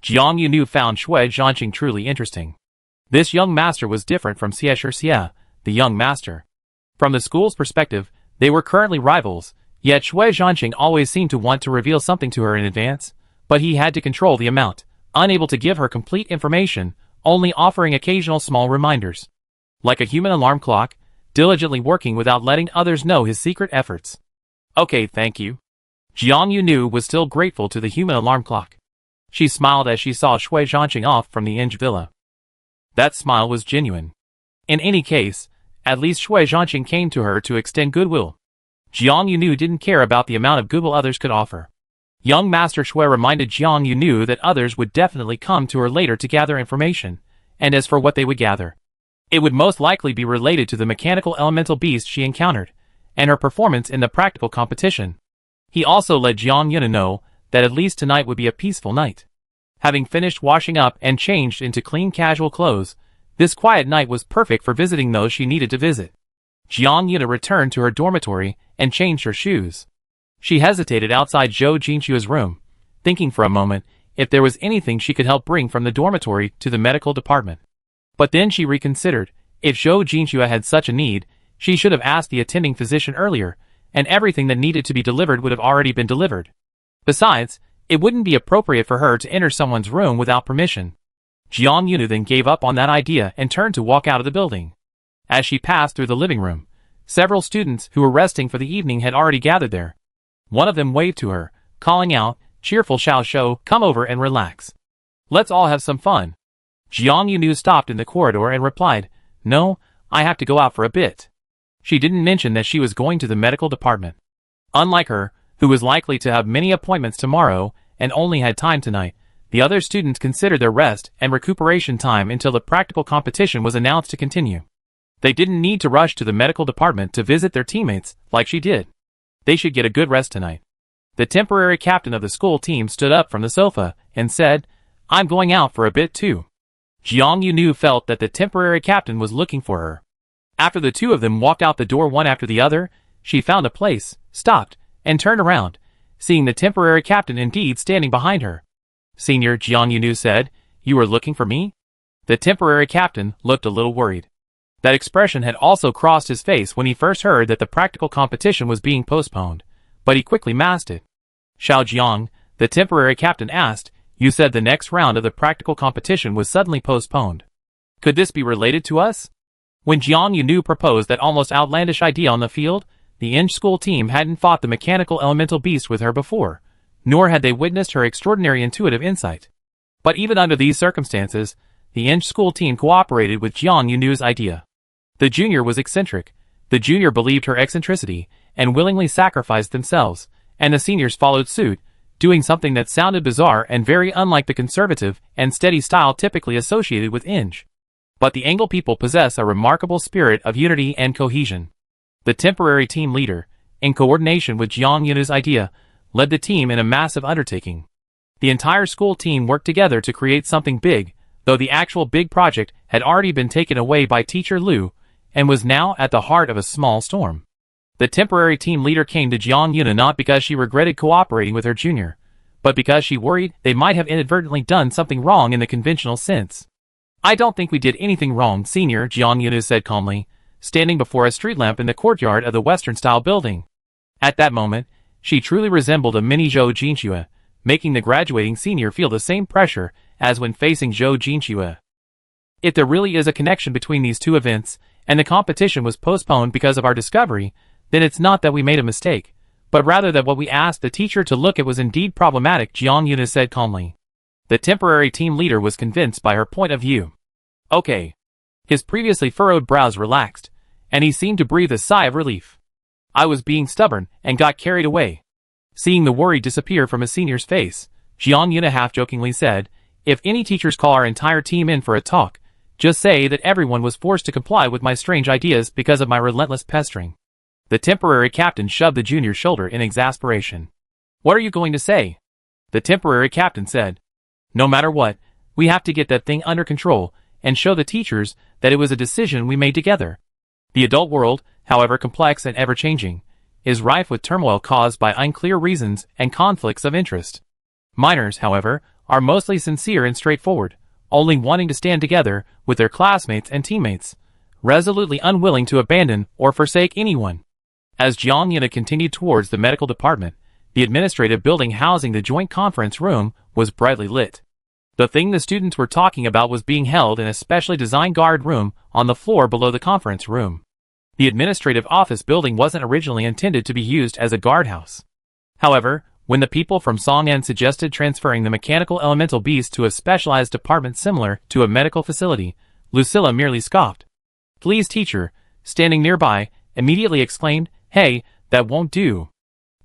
Jiang Yunu found Shui Zhanqing truly interesting. This young master was different from Xie Xie, the young master. From the school's perspective, They were currently rivals, yet Shui Zhanqing always seemed to want to reveal something to her in advance, but he had to control the amount, unable to give her complete information, only offering occasional small reminders. Like a human alarm clock, diligently working without letting others know his secret efforts. Okay, thank you. Jiang Yunu was still grateful to the human alarm clock. She smiled as she saw Shui Zhanqing off from the Inge villa. That smile was genuine. In any case, at least Shui Zhanqing came to her to extend goodwill. Jiang Yunu didn't care about the amount of goodwill others could offer. Young Master Shui reminded Jiang Yunu that others would definitely come to her later to gather information, and as for what they would gather, it would most likely be related to the mechanical elemental beast she encountered, and her performance in the practical competition. He also let Jiang Yunu know that at least tonight would be a peaceful night. Having finished washing up and changed into clean casual clothes, this quiet night was perfect for visiting those she needed to visit. Jiang Yuna returned to her dormitory and changed her shoes. She hesitated outside Zhou Jinchua's room, thinking for a moment if there was anything she could help bring from the dormitory to the medical department. But then she reconsidered. If Zhou Jinchua had such a need, she should have asked the attending physician earlier, and everything that needed to be delivered would have already been delivered. Besides, it wouldn't be appropriate for her to enter someone's room without permission. Jiang Yunu then gave up on that idea and turned to walk out of the building. As she passed through the living room, several students who were resting for the evening had already gathered there. One of them waved to her, calling out, "Cheerful Xiao Shou, come over and relax. Let's all have some fun." Jiang Yunu stopped in the corridor and replied, "No, I have to go out for a bit." She didn't mention that she was going to the medical department. Unlike her, who was likely to have many appointments tomorrow and only had time tonight, the other students considered their rest and recuperation time until the practical competition was announced to continue. They didn't need to rush to the medical department to visit their teammates like she did. They should get a good rest tonight. The temporary captain of the school team stood up from the sofa and said, "I'm going out for a bit too." Jiang Yunu felt that the temporary captain was looking for her. After the two of them walked out the door one after the other, she found a place, stopped, and turned around, seeing the temporary captain indeed standing behind her. "Senior," Jiang Yunu said, "you were looking for me?" The temporary captain looked a little worried. That expression had also crossed his face when he first heard that the practical competition was being postponed, but he quickly masked it. "Xiao Jiang," the temporary captain asked, "you said the next round of the practical competition was suddenly postponed. Could this be related to us?" When Jiang Yunu proposed that almost outlandish idea on the field, the Inge school team hadn't fought the mechanical elemental beast with her before, nor had they witnessed her extraordinary intuitive insight. But even under these circumstances, the Inge school team cooperated with Jiang Yunu's idea. The junior was eccentric, the junior believed her eccentricity, and willingly sacrificed themselves, and the seniors followed suit, doing something that sounded bizarre and very unlike the conservative and steady style typically associated with Inge. But the Angle people possess a remarkable spirit of unity and cohesion. The temporary team leader, in coordination with Jiang Yunu's idea, led the team in a massive undertaking. The entire school team worked together to create something big, though the actual big project had already been taken away by Teacher Liu, and was now at the heart of a small storm. The temporary team leader came to Jiang Yunu not because she regretted cooperating with her junior, but because she worried they might have inadvertently done something wrong in the conventional sense. "I don't think we did anything wrong, senior," Jiang Yunu said calmly, standing before a street lamp in the courtyard of the Western-style building. At that moment, she truly resembled a mini Zhou Jinchua, making the graduating senior feel the same pressure as when facing Zhou Jinchua. If there really is a connection between these two events, and the competition was postponed because of our discovery, then it's not that we made a mistake, but rather that what we asked the teacher to look at was indeed problematic, Jiang Yunu said calmly. The temporary team leader was convinced by her point of view. "Okay." His previously furrowed brows relaxed, and he seemed to breathe a sigh of relief. "I was being stubborn and got carried away." Seeing the worry disappear from a senior's face, Jiang Yuna half-jokingly said, "If any teachers call our entire team in for a talk, just say that everyone was forced to comply with my strange ideas because of my relentless pestering." The temporary captain shoved the junior's shoulder in exasperation. "What are you going to say?" The temporary captain said, "No matter what, we have to get that thing under control and show the teachers that it was a decision we made together." The adult world, however complex and ever-changing, is rife with turmoil caused by unclear reasons and conflicts of interest. Minors, however, are mostly sincere and straightforward, only wanting to stand together with their classmates and teammates, resolutely unwilling to abandon or forsake anyone. As Jiang Yuna continued towards the medical department, the administrative building housing the joint conference room was brightly lit. The thing the students were talking about was being held in a specially designed guard room on the floor below the conference room. The administrative office building wasn't originally intended to be used as a guardhouse. However, when the people from Song'an suggested transferring the mechanical elemental beast to a specialized department similar to a medical facility, Lucilla merely scoffed. Flea's teacher, standing nearby, immediately exclaimed, "Hey, that won't do."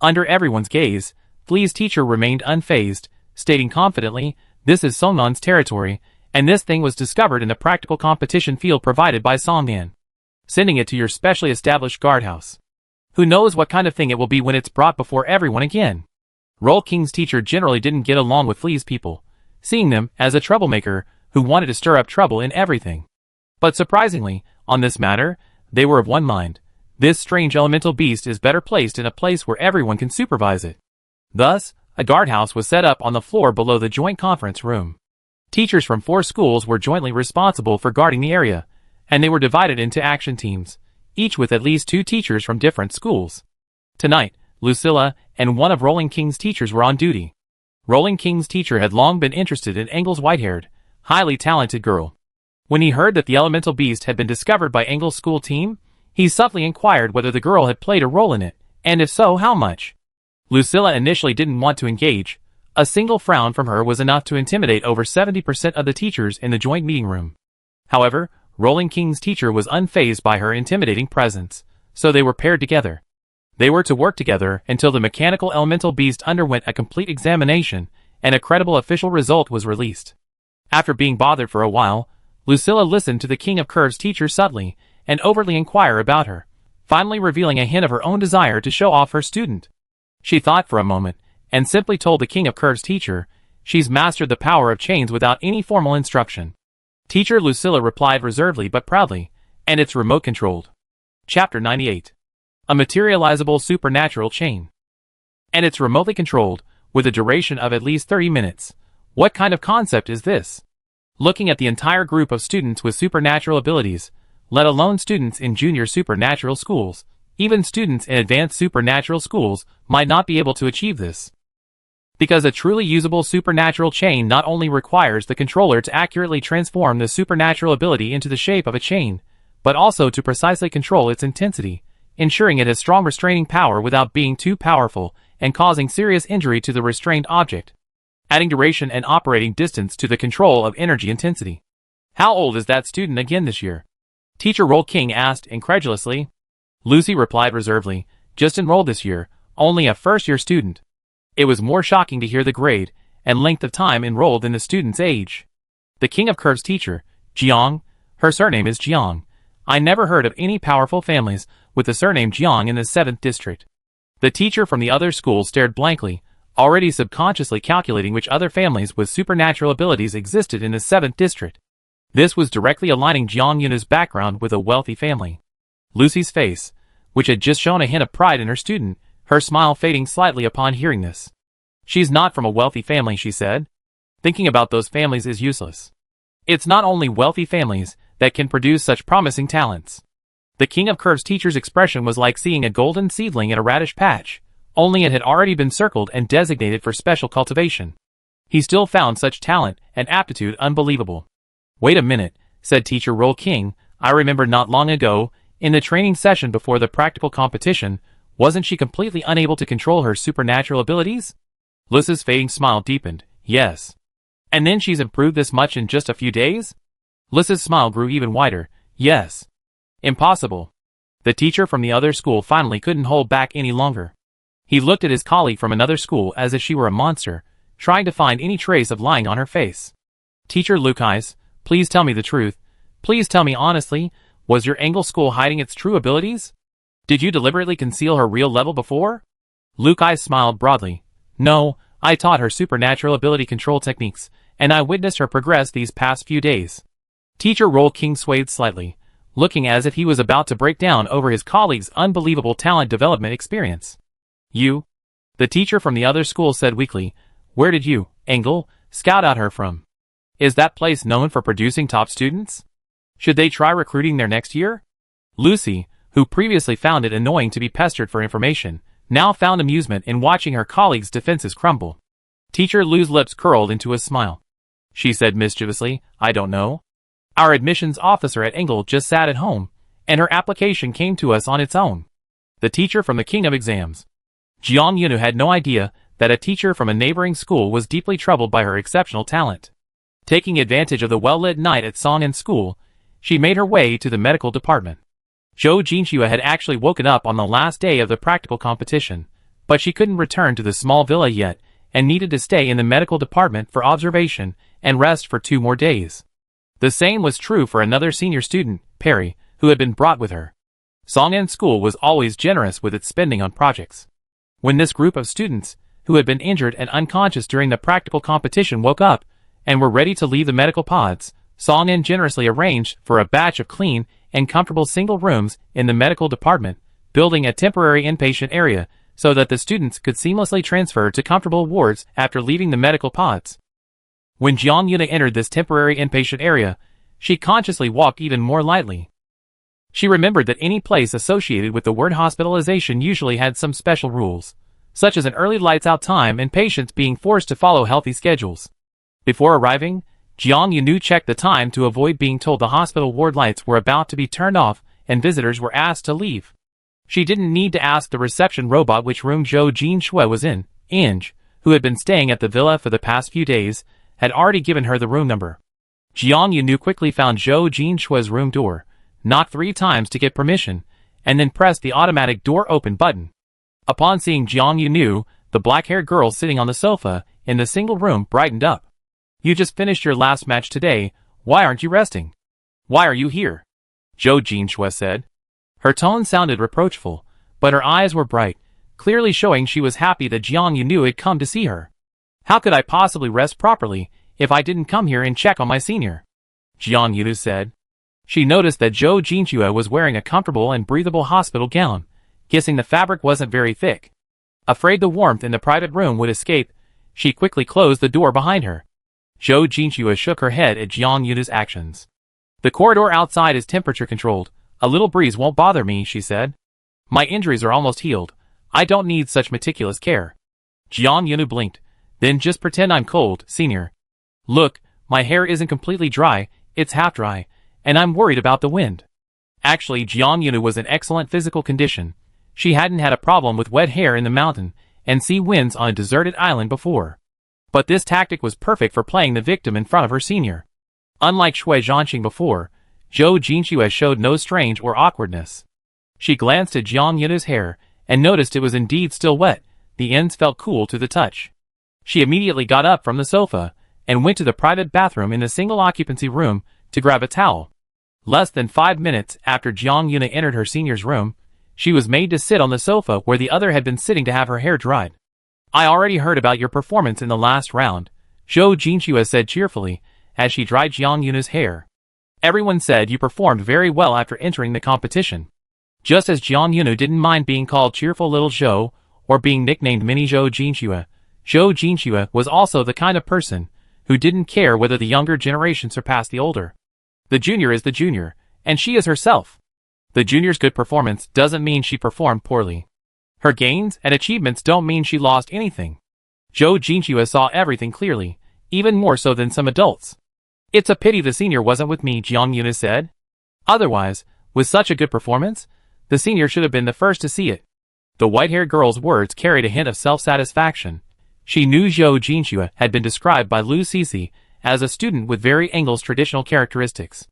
Under everyone's gaze, Flea's teacher remained unfazed, stating confidently, "This is Song'an's territory, and this thing was discovered in the practical competition field provided by Song'an. Sending it to your specially established guardhouse. Who knows what kind of thing it will be when it's brought before everyone again." Roll King's teacher generally didn't get along with Flea's people, seeing them as a troublemaker who wanted to stir up trouble in everything. But surprisingly, on this matter, they were of one mind. This strange elemental beast is better placed in a place where everyone can supervise it. Thus, a guardhouse was set up on the floor below the joint conference room. Teachers from 4 schools were jointly responsible for guarding the area, and they were divided into action teams, each with at least 2 teachers from different schools. Tonight, Lucilla and one of Rolling King's teachers were on duty. Rolling King's teacher had long been interested in Engel's white-haired, highly talented girl. When he heard that the elemental beast had been discovered by Engel's school team, he subtly inquired whether the girl had played a role in it, and if so, how much. Lucilla initially didn't want to engage. A single frown from her was enough to intimidate over 70% of the teachers in the joint meeting room. However, Rolling King's teacher was unfazed by her intimidating presence, so they were paired together. They were to work together until the mechanical elemental beast underwent a complete examination, and a credible official result was released. After being bothered for a while, Lucilla listened to the King of Curves teacher subtly and overtly inquire about her, finally revealing a hint of her own desire to show off her student. She thought for a moment, and simply told the King of Curves teacher, "She's mastered the power of chains without any formal instruction." Teacher Lucilla replied reservedly but proudly, "And it's remote-controlled." Chapter 98. A materializable supernatural chain. And it's remotely controlled, with a duration of at least 30 minutes. What kind of concept is this? Looking at the entire group of students with supernatural abilities, let alone students in junior supernatural schools, even students in advanced supernatural schools might not be able to achieve this. Because a truly usable supernatural chain not only requires the controller to accurately transform the supernatural ability into the shape of a chain, but also to precisely control its intensity, ensuring it has strong restraining power without being too powerful and causing serious injury to the restrained object, adding duration and operating distance to the control of energy intensity. How old is that student again this year? Teacher Roll King asked incredulously. Lucy replied reservedly, "Just enrolled this year, only a first-year student." It was more shocking to hear the grade and length of time enrolled than the student's age. The King of Curves teacher, Jiang, her surname is Jiang. I never heard of any powerful families with the surname Jiang in the 7th district. The teacher from the other school stared blankly, already subconsciously calculating which other families with supernatural abilities existed in the 7th district. This was directly aligning Jiang Yuna's background with a wealthy family. Lucy's face, which had just shown a hint of pride in her student, her smile fading slightly upon hearing this. "She's not from a wealthy family," she said. "Thinking about those families is useless. It's not only wealthy families that can produce such promising talents." The King of Curves teacher's expression was like seeing a golden seedling in a radish patch, only it had already been circled and designated for special cultivation. He still found such talent and aptitude unbelievable. "Wait a minute," said Teacher Roll King, "I remember not long ago, in the training session before the practical competition, wasn't she completely unable to control her supernatural abilities?" Lucy's fading smile deepened. "Yes. And then she's improved this much in just a few days?" Lucy's smile grew even wider. "Yes. Impossible." The teacher from the other school finally couldn't hold back any longer. He looked at his colleague from another school as if she were a monster, trying to find any trace of lying on her face. "Teacher Lucas, please tell me the truth. Please tell me honestly, was your Engel school hiding its true abilities? Did you deliberately conceal her real level before?" Lucas smiled broadly. "No, I taught her supernatural ability control techniques, and I witnessed her progress these past few days." Teacher Roll King swayed slightly, looking as if he was about to break down over his colleague's unbelievable talent development experience. "You?" The teacher from the other school said weakly. "Where did you, Engel, scout out her from? Is that place known for producing top students? Should they try recruiting there next year?" Lucy, who previously found it annoying to be pestered for information, now found amusement in watching her colleagues' defenses crumble. Teacher Lu's lips curled into a smile. She said mischievously, "I don't know. Our admissions officer at Engle just sat at home, and her application came to us on its own." The teacher from the king of exams. Jiang Yunu had no idea that a teacher from a neighboring school was deeply troubled by her exceptional talent. Taking advantage of the well-lit night at Song'an School, she made her way to the medical department. Zhou Jinxue had actually woken up on the last day of the practical competition, but she couldn't return to the small villa yet and needed to stay in the medical department for observation and rest for 2 more days. The same was true for another senior student, Perry, who had been brought with her. Song'an School was always generous with its spending on projects. When this group of students, who had been injured and unconscious during the practical competition, woke up and were ready to leave the medical pods, Song'an generously arranged for a batch of clean and comfortable single rooms in the medical department, building a temporary inpatient area so that the students could seamlessly transfer to comfortable wards after leaving the medical pods. When Jiang Yuna entered this temporary inpatient area, she consciously walked even more lightly. She remembered that any place associated with the word hospitalization usually had some special rules, such as an early lights-out time and patients being forced to follow healthy schedules. Before arriving, Jiang Yunu checked the time to avoid being told the hospital ward lights were about to be turned off and visitors were asked to leave. She didn't need to ask the reception robot which room Zhou Jinxue was in. Inge, who had been staying at the villa for the past few days, had already given her the room number. Jiang Yunu quickly found Zhou Jinshue's room door, knocked 3 times to get permission, and then pressed the automatic door open button. Upon seeing Jiang Yunu, the black-haired girl sitting on the sofa in the single room brightened up. "You just finished your last match today, why aren't you resting? Why are you here?" Zhou Jinshue said. Her tone sounded reproachful, but her eyes were bright, clearly showing she was happy that Jiang Yunu had come to see her. "How could I possibly rest properly if I didn't come here and check on my senior?" Jiang Yunu said. She noticed that Zhou Jinshue was wearing a comfortable and breathable hospital gown, guessing the fabric wasn't very thick. Afraid the warmth in the private room would escape, she quickly closed the door behind her. Zhou Jinshue shook her head at Jiang Yunu's actions. "The corridor outside is temperature-controlled. A little breeze won't bother me," she said. "My injuries are almost healed. I don't need such meticulous care." Jiang Yunu blinked. "Then just pretend I'm cold, senior. Look, my hair isn't completely dry, it's half dry, and I'm worried about the wind." Actually, Jiang Yunu was in excellent physical condition. She hadn't had a problem with wet hair in the mountain and sea winds on a deserted island before. But this tactic was perfect for playing the victim in front of her senior. Unlike Shui Zhanqing before, Zhou Jinxue showed no strange or awkwardness. She glanced at Jiang Yunu's hair and noticed it was indeed still wet. The ends felt cool to the touch. She immediately got up from the sofa and went to the private bathroom in the single-occupancy room to grab a towel. Less than 5 minutes after Jiang Yuna entered her senior's room, she was made to sit on the sofa where the other had been sitting to have her hair dried. "I already heard about your performance in the last round," Zhou Jinxue said cheerfully as she dried Jiang Yunu's hair. "Everyone said you performed very well after entering the competition." Just as Jiang Yunu didn't mind being called cheerful little Zhou or being nicknamed Mini Zhou Jinxue was also the kind of person who didn't care whether the younger generation surpassed the older. The junior is the junior, and she is herself. The junior's good performance doesn't mean she performed poorly. Her gains and achievements don't mean she lost anything. Zhou Jinxue saw everything clearly, even more so than some adults. "It's a pity the senior wasn't with me," Jiang Yunu said. "Otherwise, with such a good performance, the senior should have been the first to see it." The white-haired girl's words carried a hint of self-satisfaction. She knew Zhou Jinxue had been described by Lu Sisi as a student with very Engle's traditional characteristics.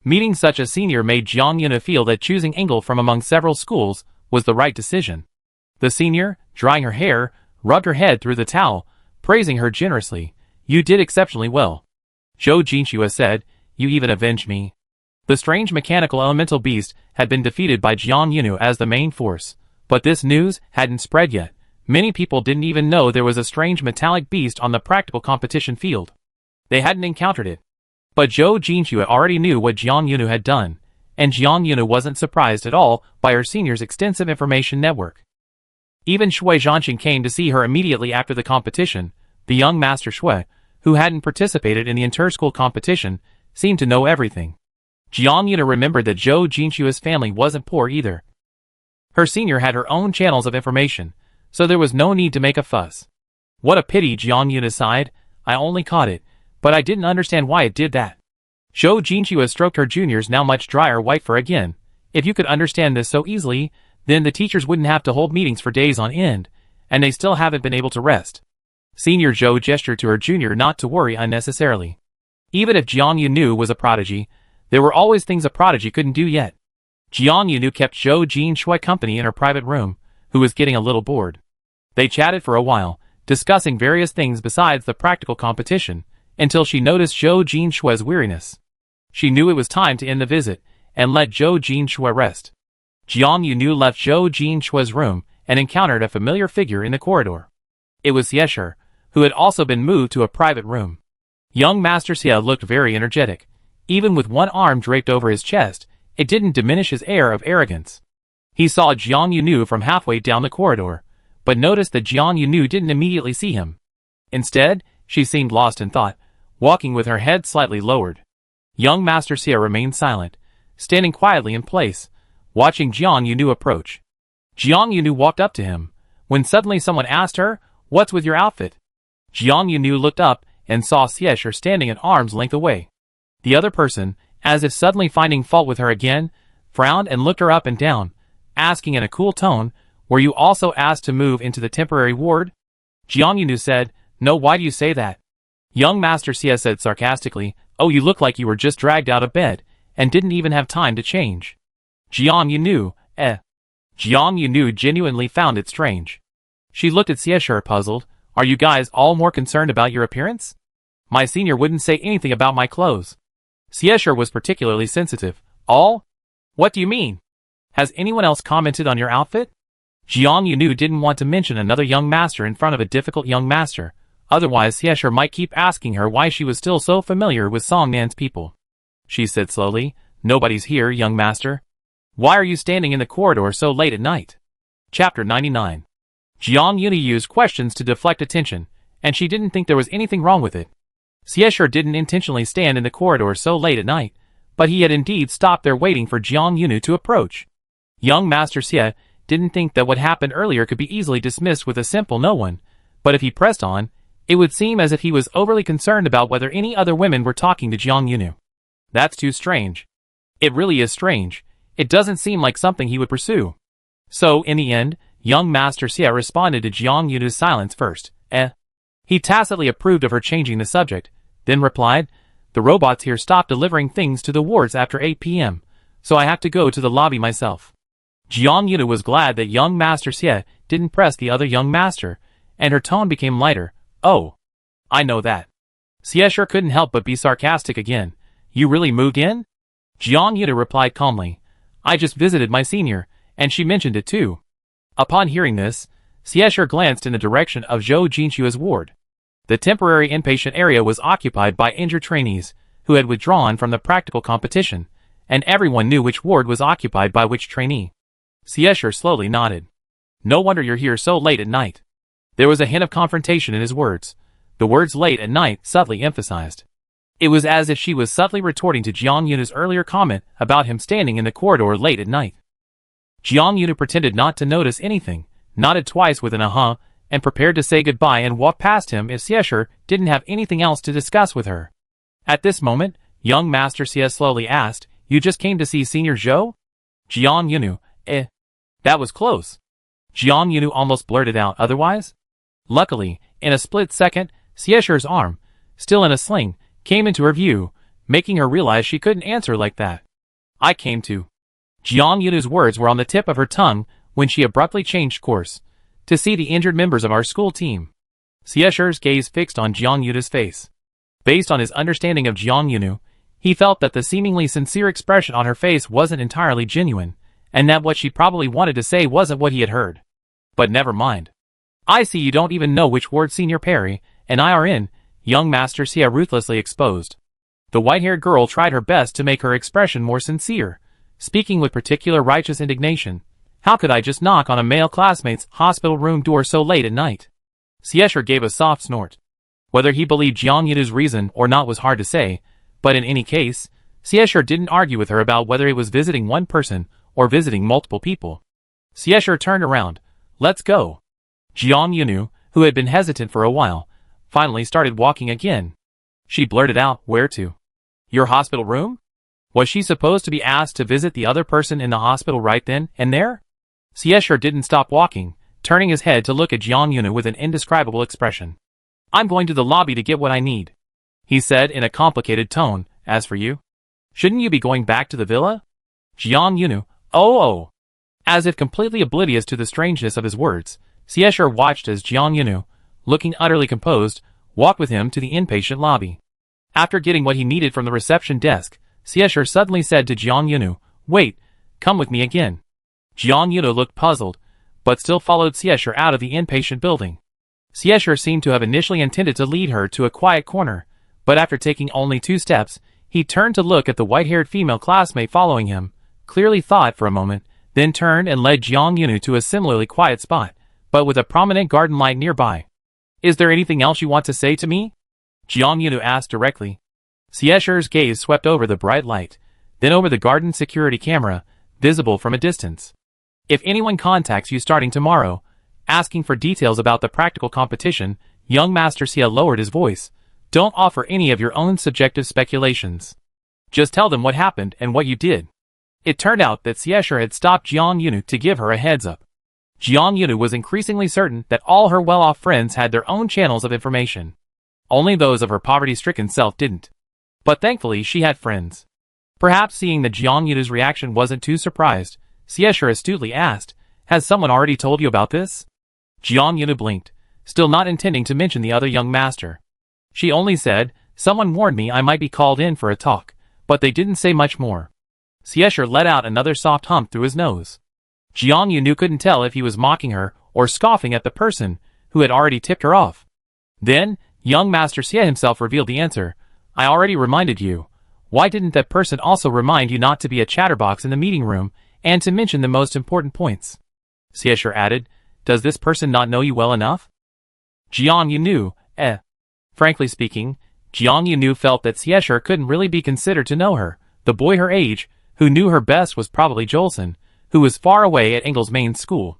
Meeting such a senior made Jiang Yunu feel that choosing Engle from among several schools was the right decision. The senior, drying her hair, rubbed her head through the towel, praising her generously. "You did exceptionally well." Zhou Jinxue said, "You even avenged me." The strange mechanical elemental beast had been defeated by Jiang Yunu as the main force, but this news hadn't spread yet. Many people didn't even know there was a strange metallic beast on the practical competition field. They hadn't encountered it. But Zhou Jinxue already knew what Jiang Yunu had done, and Jiang Yunu wasn't surprised at all by her senior's extensive information network. Even Shui Zhanqing came to see her immediately after the competition. The young Master Shui, who hadn't participated in the inter-school competition, seemed to know everything. Jiang Yunu remembered that Zhou Jinshue's family wasn't poor either. Her senior had her own channels of information, so there was no need to make a fuss. What a pity, Jiang Yuna sighed. I only caught it, but I didn't understand why it did that. Zhou Jinxue stroked her junior's now much drier white fur again. If you could understand this so easily, then the teachers wouldn't have to hold meetings for days on end, and they still haven't been able to rest. Senior Zhou gestured to her junior not to worry unnecessarily. Even if Jiang Yunu was a prodigy, there were always things a prodigy couldn't do yet. Jiang Yunu kept Zhou Jinxue company in her private room, who was getting a little bored. They chatted for a while, discussing various things besides the practical competition, until she noticed Zhou Jinxue's weariness. She knew it was time to end the visit, and let Zhou Jinxue rest. Jiang Yunu left Zhou Jinxue's room and encountered a familiar figure in the corridor. It was Xie, who had also been moved to a private room. Young Master Xie looked very energetic. Even with one arm draped over his chest, it didn't diminish his air of arrogance. He saw Jiang Yunu from halfway down the corridor, but noticed that Jiang Yunu didn't immediately see him. Instead, she seemed lost in thought, walking with her head slightly lowered. Young Master Xie remained silent, standing quietly in place, watching Jiang Yunu approach. Jiang Yunu walked up to him, when suddenly someone asked her, "What's with your outfit?" Jiang Yunu looked up and saw Xie standing at arm's length away. The other person, as if suddenly finding fault with her again, frowned and looked her up and down, asking in a cool tone, "Were you also asked to move into the temporary ward?" Jiang Yunu said, "No, why do you say that?" Young Master Xie said sarcastically, "Oh, you look like you were just dragged out of bed, and didn't even have time to change." Jiang Yunu, Jiang Yunu genuinely found it strange. She looked at Xie puzzled. "Are you guys all more concerned about your appearance? My senior wouldn't say anything about my clothes." Xie was particularly sensitive. "All? What do you mean? Has anyone else commented on your outfit?" Jiang Yunu didn't want to mention another young master in front of a difficult young master, otherwise Xie might keep asking her why she was still so familiar with Songnan's people. She said slowly, "Nobody's here, young master. Why are you standing in the corridor so late at night?" Chapter 99. Jiang Yunu used questions to deflect attention, and she didn't think there was anything wrong with it. Xie didn't intentionally stand in the corridor so late at night, but he had indeed stopped there waiting for Jiang Yunu to approach. Young Master Xie didn't think that what happened earlier could be easily dismissed with a simple "no one," but if he pressed on, it would seem as if he was overly concerned about whether any other women were talking to Jiang Yunu. That's too strange. It really is strange. It doesn't seem like something he would pursue. So, in the end, young Master Xie responded to Jiang Yunu's silence first. He tacitly approved of her changing the subject, then replied, "The robots here stopped delivering things to the wards after 8 p.m., so I have to go to the lobby myself." Jiang Yunu was glad that young Master Xie didn't press the other young master, and her tone became lighter. "Oh, I know that." Xie couldn't help but be sarcastic again. "You really moved in?" Jiang Yunu replied calmly, "I just visited my senior, and she mentioned it too." Upon hearing this, Xie glanced in the direction of Zhou Jinxue's ward. The temporary inpatient area was occupied by injured trainees, who had withdrawn from the practical competition, and everyone knew which ward was occupied by which trainee. Xie slowly nodded. "No wonder you're here so late at night." There was a hint of confrontation in his words. The words "late at night" subtly emphasized. It was as if she was subtly retorting to Jiang Yunu's earlier comment about him standing in the corridor late at night. Jiang Yunu pretended not to notice anything, nodded twice with an "uh-huh," and prepared to say goodbye and walk past him if Xie didn't have anything else to discuss with her. At this moment, young Master Xie slowly asked, "You just came to see Senior Zhou?" Jiang Yunu, That was close. Jiang Yunu almost blurted out otherwise. Luckily, in a split second, Xie's arm, still in a sling, came into her view, making her realize she couldn't answer like that. "I came to." Jiang Yunu's words were on the tip of her tongue when she abruptly changed course. "To see the injured members of our school team." Xie's gaze fixed on Jiang Yunu's face. Based on his understanding of Jiang Yunu, he felt that the seemingly sincere expression on her face wasn't entirely genuine, and that what she probably wanted to say wasn't what he had heard. But never mind. "I see you don't even know which ward Senior Perry and I are in," young Master Xie ruthlessly exposed. The white-haired girl tried her best to make her expression more sincere, speaking with particular righteous indignation. "How could I just knock on a male classmate's hospital room door so late at night?" Xie gave a soft snort. Whether he believed Jiang Yunu's reason or not was hard to say, but in any case, Xie didn't argue with her about whether it was visiting one person or visiting multiple people. Siesher turned around. Let's go. Jiang Yunu, who had been hesitant for a while, finally started walking again. She blurted out, where to? Your hospital room? Was she supposed to be asked to visit the other person in the hospital right then and there? Siesher didn't stop walking, turning his head to look at Jiang Yunu with an indescribable expression. I'm going to the lobby to get what I need, he said in a complicated tone. As for you, shouldn't you be going back to the villa? Jiang Yunu, oh. As if completely oblivious to the strangeness of his words, Siesher watched as Jiang Yunu, looking utterly composed, walked with him to the inpatient lobby. After getting what he needed from the reception desk, Siesher suddenly said to Jiang Yunu, wait, come with me again. Jiang Yunu looked puzzled, but still followed Siesher out of the inpatient building. Siesher seemed to have initially intended to lead her to a quiet corner, but after taking only 2 steps, he turned to look at the white-haired female classmate following him, clearly thought for a moment, then turned and led Jiang Yunu to a similarly quiet spot, but with a prominent garden light nearby. Is there anything else you want to say to me? Jiang Yunu asked directly. Siesher's gaze swept over the bright light, then over the garden security camera, visible from a distance. If anyone contacts you starting tomorrow, asking for details about the practical competition, young Master Xie lowered his voice, don't offer any of your own subjective speculations. Just tell them what happened and what you did. It turned out that Siesher had stopped Jiang Yunu to give her a heads up. Jiang Yunu was increasingly certain that all her well-off friends had their own channels of information. Only those of her poverty-stricken self didn't. But thankfully she had friends. Perhaps seeing that Jiang Yunu's reaction wasn't too surprised, Siesher astutely asked, has someone already told you about this? Jiang Yunu blinked, still not intending to mention the other young master. She only said, someone warned me I might be called in for a talk, but they didn't say much more. Siesher let out another soft hump through his nose. Jiang Yunu couldn't tell if he was mocking her or scoffing at the person who had already tipped her off. Then, young Master Xie himself revealed the answer. I already reminded you. Why didn't that person also remind you not to be a chatterbox in the meeting room and to mention the most important points? Siesher added, does this person not know you well enough? Jiang Yunu, Frankly speaking, Jiang Yunu felt that Siesher couldn't really be considered to know her. The boy her age, who knew her best, was probably Jolson, who was far away at Engel's main school.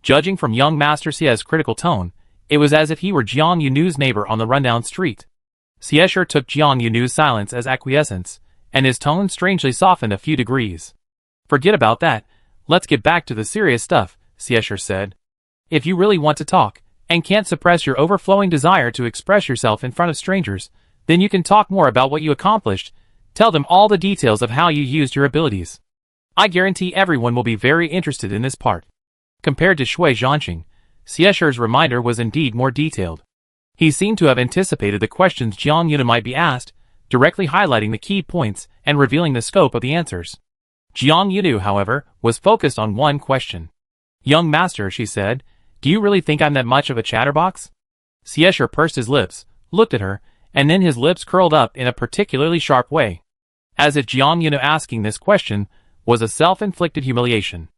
Judging from young Master Xie's critical tone, it was as if he were Jiang Yunu's neighbor on the rundown street. Siesher took Jiang Yunu's silence as acquiescence, and his tone strangely softened a few degrees. Forget about that, let's get back to the serious stuff, Siesher said. If you really want to talk, and can't suppress your overflowing desire to express yourself in front of strangers, then you can talk more about what you accomplished. Tell them all the details of how you used your abilities. I guarantee everyone will be very interested in this part. Compared to Shui Zhanxing, Siesher's reminder was indeed more detailed. He seemed to have anticipated the questions Jiang Yunu might be asked, directly highlighting the key points and revealing the scope of the answers. Jiang Yunu, however, was focused on one question. Young master, she said, do you really think I'm that much of a chatterbox? Siesher pursed his lips, looked at her, and then his lips curled up in a particularly sharp way. As if Jiang Yunu asking this question was a self-inflicted humiliation.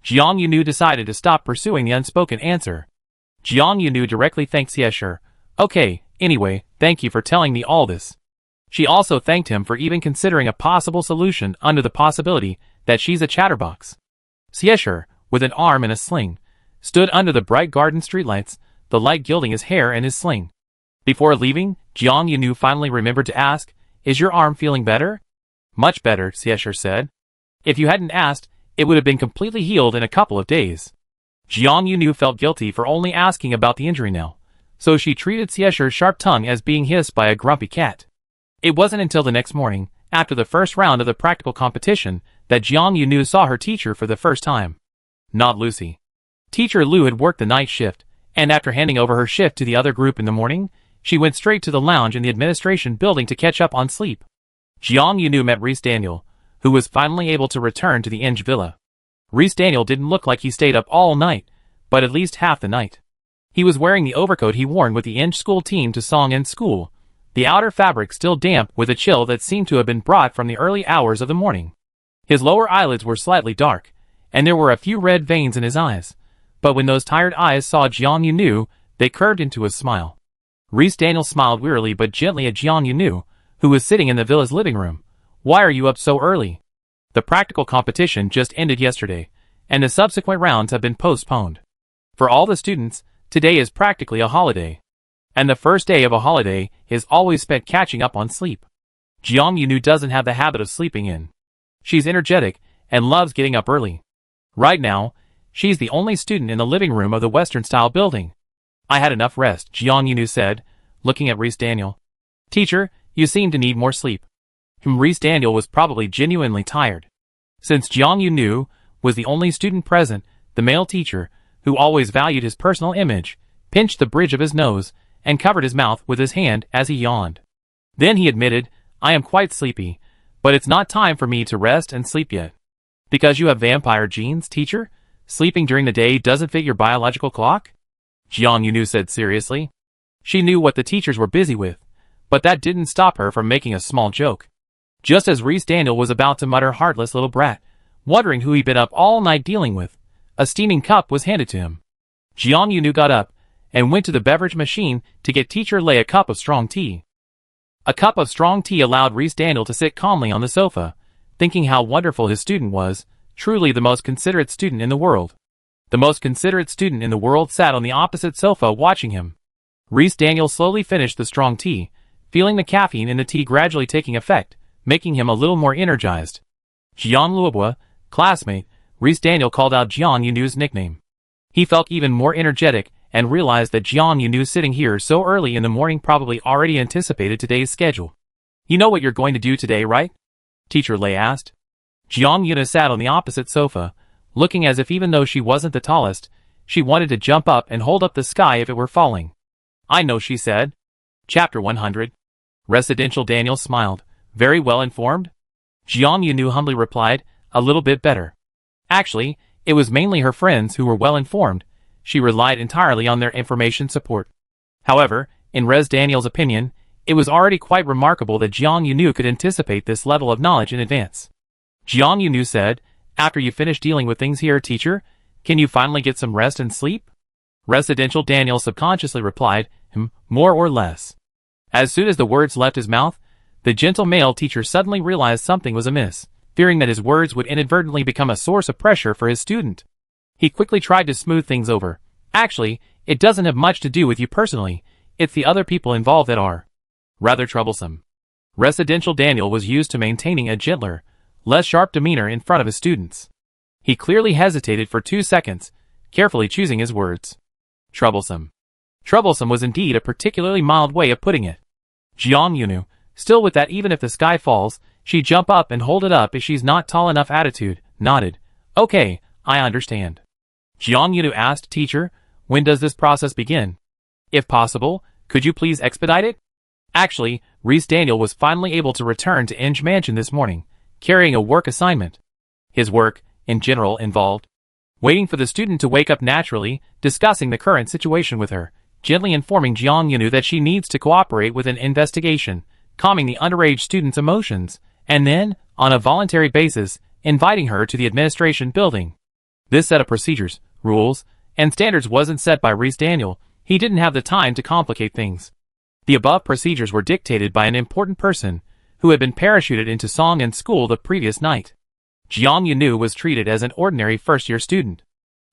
Jiang Yunu decided to stop pursuing the unspoken answer. Jiang Yunu directly thanked Siesher. Okay, anyway, thank you for telling me all this. She also thanked him for even considering a possible solution under the possibility that she's a chatterbox. Siesher, with an arm in a sling, stood under the bright garden streetlights, the light gilding his hair and his sling. Before leaving, Jiang Yunu finally remembered to ask, is your arm feeling better? Much better, Siesher said. If you hadn't asked, it would have been completely healed in a couple of days. Jiang Yunu felt guilty for only asking about the injury now, so she treated Siesher's sharp tongue as being hissed by a grumpy cat. It wasn't until the next morning, after the first round of the practical competition, that Jiang Yunu saw her teacher for the first time. Not Lucy. Teacher Lu had worked the night shift, and after handing over her shift to the other group in the morning, she went straight to the lounge in the administration building to catch up on sleep. Jiang Yunu met Reese Daniel, who was finally able to return to the Eng villa. Reese Daniel didn't look like he stayed up all night, but at least half the night. He was wearing the overcoat he worn with the Eng school team to Song Eng school, the outer fabric still damp with a chill that seemed to have been brought from the early hours of the morning. His lower eyelids were slightly dark, and there were a few red veins in his eyes, but when those tired eyes saw Jiang Yunu, they curved into a smile. Reese Daniel smiled wearily but gently at Jiang Yunu, who was sitting in the villa's living room. Why are you up so early? The practical competition just ended yesterday, and the subsequent rounds have been postponed. For all the students, today is practically a holiday. And the first day of a holiday is always spent catching up on sleep. Jiang Yunu doesn't have the habit of sleeping in. She's energetic and loves getting up early. Right now, she's the only student in the living room of the Western-style building. I had enough rest, Jiang Yunu said, looking at Reese Daniel. Teacher, you seem to need more sleep. Reese Daniel was probably genuinely tired. Since Jiang Yunu was the only student present, the male teacher, who always valued his personal image, pinched the bridge of his nose and covered his mouth with his hand as he yawned. Then he admitted, I am quite sleepy, but it's not time for me to rest and sleep yet. Because you have vampire genes, teacher? Sleeping during the day doesn't fit your biological clock? Jiang Yunu said seriously. She knew what the teachers were busy with, but that didn't stop her from making a small joke. Just as Reese Daniel was about to mutter heartless little brat, wondering who he'd been up all night dealing with, a steaming cup was handed to him. Jiang Yunu got up and went to the beverage machine to get Teacher Lei a cup of strong tea. A cup of strong tea allowed Reese Daniel to sit calmly on the sofa, thinking how wonderful his student was, truly the most considerate student in the world. The most considerate student in the world sat on the opposite sofa watching him. Reese Daniel slowly finished the strong tea, feeling the caffeine in the tea gradually taking effect, making him a little more energized. Jiang Luobua, classmate, Reese Daniel called out Jiang Yunu's nickname. He felt even more energetic and realized that Jiang Yunu sitting here so early in the morning probably already anticipated today's schedule. You know what you're going to do today, right? Teacher Lei asked. Jiang Yunu sat on the opposite sofa, looking as if even though she wasn't the tallest, she wanted to jump up and hold up the sky if it were falling. I know, she said. Chapter 100. Residential Daniel smiled. Very well informed? Jiang Yunu humbly replied, a little bit better. Actually, it was mainly her friends who were well informed. She relied entirely on their information support. However, in Res Daniel's opinion, it was already quite remarkable that Jiang Yunu could anticipate this level of knowledge in advance. Jiang Yunu said, after you finish dealing with things here, teacher, can you finally get some rest and sleep? Residential Daniel subconsciously replied, more or less. As soon as the words left his mouth, the gentle male teacher suddenly realized something was amiss, fearing that his words would inadvertently become a source of pressure for his student. He quickly tried to smooth things over. Actually, it doesn't have much to do with you personally, it's the other people involved that are rather troublesome. Residential Daniel was used to maintaining a gentler, less sharp demeanor in front of his students. He clearly hesitated for 2 seconds, carefully choosing his words. Troublesome. Troublesome was indeed a particularly mild way of putting it. Jiang Yunu, still with that even if the sky falls, she'd jump up and hold it up if she's not tall enough attitude, nodded. Okay, I understand. Jiang Yunu asked, teacher, when does this process begin? If possible, could you please expedite it? Actually, Reese Daniel was finally able to return to Inge Mansion this morning, carrying a work assignment. His work, in general, involved waiting for the student to wake up naturally, discussing the current situation with her, gently informing Jiang Yunu that she needs to cooperate with an investigation, calming the underage student's emotions, and then, on a voluntary basis, inviting her to the administration building. This set of procedures, rules, and standards wasn't set by Reese Daniel. He didn't have the time to complicate things. The above procedures were dictated by an important person who had been parachuted into Song and school the previous night. Jiang Yunu was treated as an ordinary first-year student.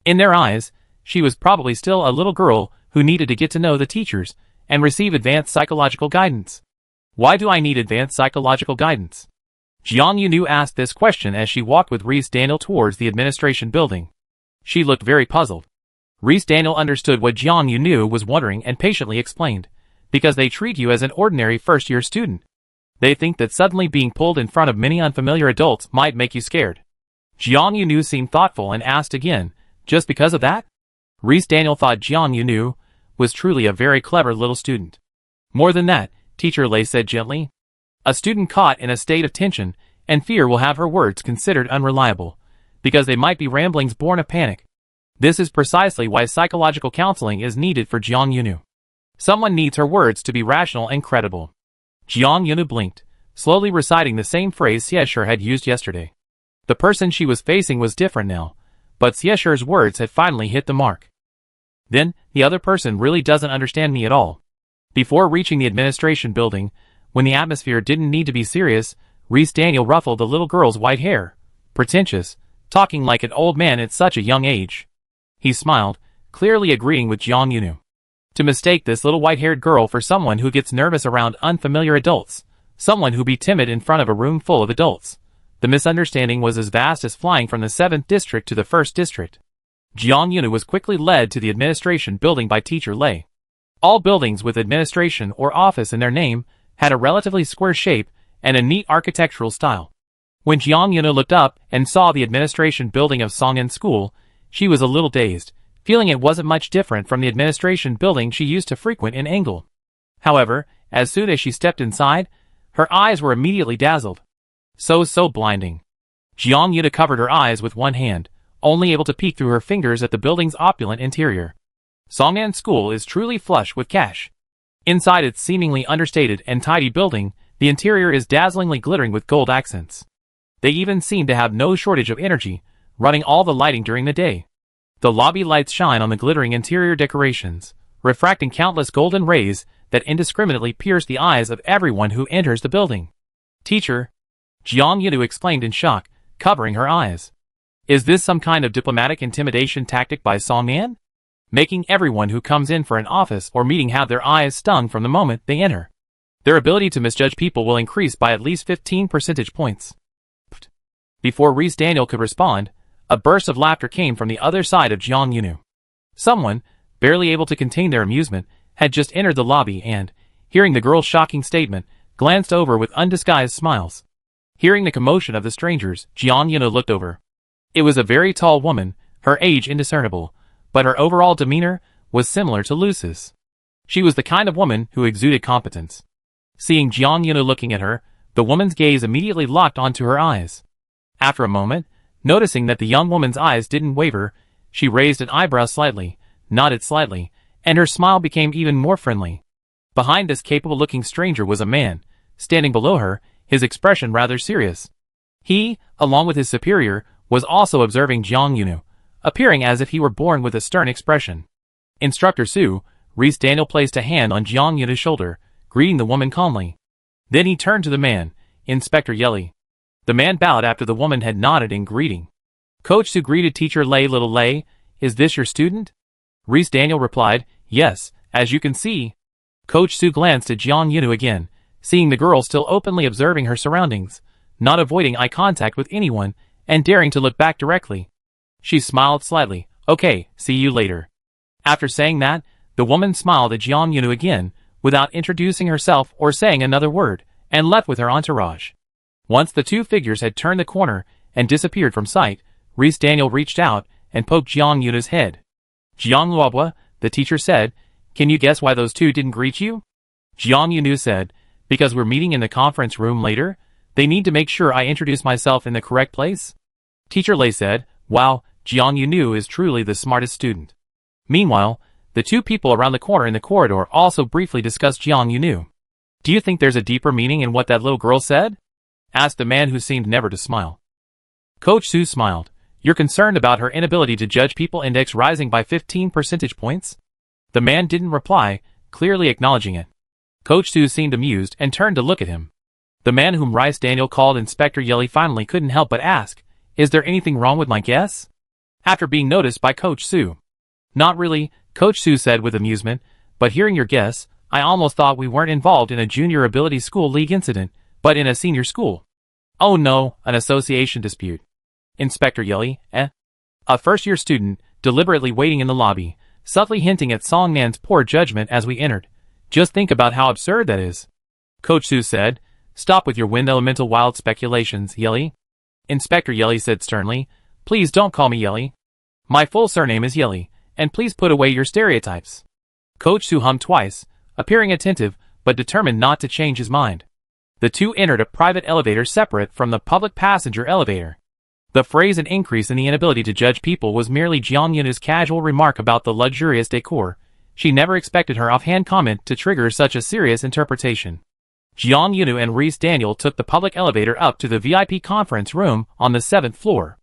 In their eyes, she was probably still a little girl who needed to get to know the teachers and receive advanced psychological guidance. Why do I need advanced psychological guidance? Jiang Yunu asked this question as she walked with Reese Daniel towards the administration building. She looked very puzzled. Reese Daniel understood what Jiang Yunu was wondering and patiently explained. Because they treat you as an ordinary first-year student. They think that suddenly being pulled in front of many unfamiliar adults might make you scared. Jiang Yunu seemed thoughtful and asked again, just because of that? Reese Daniel thought Jiang Yunu was truly a very clever little student. More than that, Teacher Lei said gently. A student caught in a state of tension and fear will have her words considered unreliable, because they might be ramblings born of panic. This is precisely why psychological counseling is needed for Jiang Yunu. Someone needs her words to be rational and credible. Jiang Yunu blinked, slowly reciting the same phrase Xiesher had used yesterday. The person she was facing was different now, but Xiesher's words had finally hit the mark. Then, the other person really doesn't understand me at all. Before reaching the administration building, when the atmosphere didn't need to be serious, Reese Daniel ruffled the little girl's white hair. Pretentious, talking like an old man at such a young age. He smiled, clearly agreeing with Jiang Yunu. To mistake this little white-haired girl for someone who gets nervous around unfamiliar adults, someone who'd be timid in front of a room full of adults. The misunderstanding was as vast as flying from the 7th district to the 1st district. Jiang Yunu was quickly led to the administration building by Teacher Lei. All buildings with administration or office in their name had a relatively square shape and a neat architectural style. When Jiang Yunu looked up and saw the administration building of Song'an School, she was a little dazed, feeling it wasn't much different from the administration building she used to frequent in Angle. However, as soon as she stepped inside, her eyes were immediately dazzled. So blinding. Jiang Yunu covered her eyes with one hand, only able to peek through her fingers at the building's opulent interior. Song'an School is truly flush with cash. Inside its seemingly understated and tidy building, the interior is dazzlingly glittering with gold accents. They even seem to have no shortage of energy, running all the lighting during the day. The lobby lights shine on the glittering interior decorations, refracting countless golden rays that indiscriminately pierce the eyes of everyone who enters the building. Teacher, Jiang Yunu exclaimed in shock, covering her eyes. Is this some kind of diplomatic intimidation tactic by Song'an? Making everyone who comes in for an office or meeting have their eyes stung from the moment they enter. Their ability to misjudge people will increase by at least 15 percentage points. Before Reese Daniel could respond, a burst of laughter came from the other side of Jiang Yunu. Someone, barely able to contain their amusement, had just entered the lobby and, hearing the girl's shocking statement, glanced over with undisguised smiles. Hearing the commotion of the strangers, Jiang Yunu looked over. It was a very tall woman, her age indiscernible, but her overall demeanor was similar to Luce's. She was the kind of woman who exuded competence. Seeing Jiang Yunu looking at her, the woman's gaze immediately locked onto her eyes. After a moment, noticing that the young woman's eyes didn't waver, she raised an eyebrow slightly, nodded slightly, and her smile became even more friendly. Behind this capable-looking stranger was a man, standing below her, his expression rather serious. He, along with his superior, was also observing Jiang Yunu, appearing as if he were born with a stern expression. Instructor Su, Reese Daniel placed a hand on Jiang Yunu's shoulder, greeting the woman calmly. Then he turned to the man, Inspector Yeli. The man bowed after the woman had nodded in greeting. Coach Su greeted Teacher Lei. Little Lei, is this your student? Reese Daniel replied, yes, as you can see. Coach Su glanced at Jiang Yunu again, seeing the girl still openly observing her surroundings, not avoiding eye contact with anyone, and daring to look back directly. She smiled slightly. Okay, see you later. After saying that, the woman smiled at Jiang Yunu again, without introducing herself or saying another word, and left with her entourage. Once the two figures had turned the corner and disappeared from sight, Reese Daniel reached out and poked Jiang Yunu's head. Jiang Luobua, the teacher said, can you guess why those two didn't greet you? Jiang Yunu said, because we're meeting in the conference room later, they need to make sure I introduce myself in the correct place. Teacher Lei said, wow, Jiang Yunu is truly the smartest student. Meanwhile, the two people around the corner in the corridor also briefly discussed Jiang Yunu. Do you think there's a deeper meaning in what that little girl said? Asked the man who seemed never to smile. Coach Su smiled. You're concerned about her inability to judge people index rising by 15 percentage points? The man didn't reply, clearly acknowledging it. Coach Su seemed amused and turned to look at him. The man whom Reese Daniel called Inspector Yeli finally couldn't help but ask, is there anything wrong with my guess? After being noticed by Coach Su. Not really, Coach Su said with amusement, but hearing your guess, I almost thought we weren't involved in a junior ability school league incident, but in a senior school. Oh no, an association dispute. Inspector Yeli, A first-year student, deliberately waiting in the lobby, subtly hinting at Song'an's poor judgment as we entered. Just think about how absurd that is. Coach Su said, stop with your wind elemental wild speculations, Yeli. Inspector Yeli said sternly, please don't call me Yeli. My full surname is Yeli, and please put away your stereotypes. Coach Su hummed twice, appearing attentive, but determined not to change his mind. The two entered a private elevator separate from the public passenger elevator. The phrase an increase in the inability to judge people was merely Jiang Yunu's casual remark about the luxurious decor. She never expected her offhand comment to trigger such a serious interpretation. Jiang Yunu and Reese Daniel took the public elevator up to the VIP conference room on the 7th floor.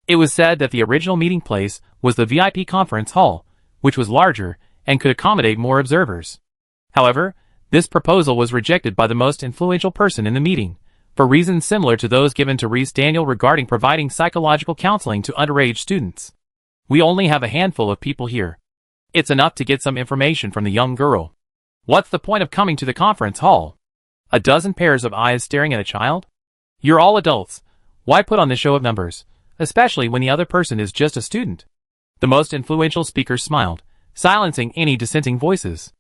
It was said that the original meeting place was the VIP conference hall, which was larger and could accommodate more observers. However, this proposal was rejected by the most influential person in the meeting, for reasons similar to those given to Reese Daniel regarding providing psychological counseling to underage students. We only have a handful of people here. It's enough to get some information from the young girl. What's the point of coming to the conference hall? A dozen pairs of eyes staring at a child? You're all adults. Why put on the show of numbers, especially when the other person is just a student? The most influential speaker smiled, silencing any dissenting voices.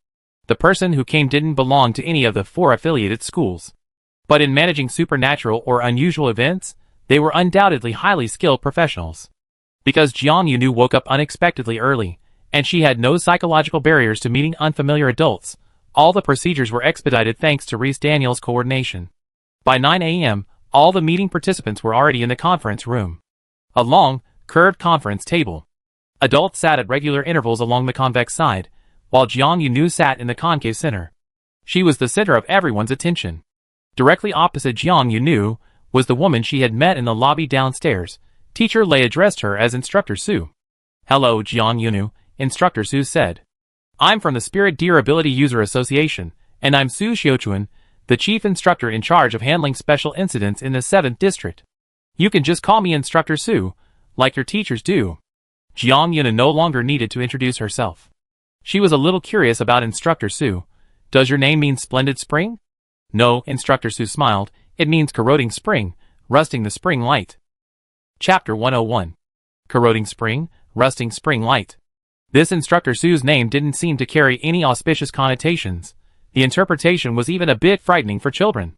The person who came didn't belong to any of the 4 affiliated schools. But in managing supernatural or unusual events, they were undoubtedly highly skilled professionals. Because Jiang Yunu woke up unexpectedly early, and she had no psychological barriers to meeting unfamiliar adults, all the procedures were expedited thanks to Reese Daniel's coordination. By 9 a.m., all the meeting participants were already in the conference room. A long, curved conference table. Adults sat at regular intervals along the convex side, while Jiang Yunu sat in the concave center. She was the center of everyone's attention. Directly opposite Jiang Yunu was the woman she had met in the lobby downstairs. Teacher Lei addressed her as Instructor Su. "Hello, Jiang Yunu," Instructor Su said. "I'm from the Spirit Durability User Association, and I'm Su Xiuchuan, the chief instructor in charge of handling special incidents in the 7th District. You can just call me Instructor Su, like your teachers do." Jiang Yunu no longer needed to introduce herself. She was a little curious about Instructor Su. "Does your name mean Splendid Spring?" "No," Instructor Su smiled. "It means corroding spring, rusting the spring light." Chapter 101. Corroding spring, rusting spring light. This Instructor Su's name didn't seem to carry any auspicious connotations. The interpretation was even a bit frightening for children.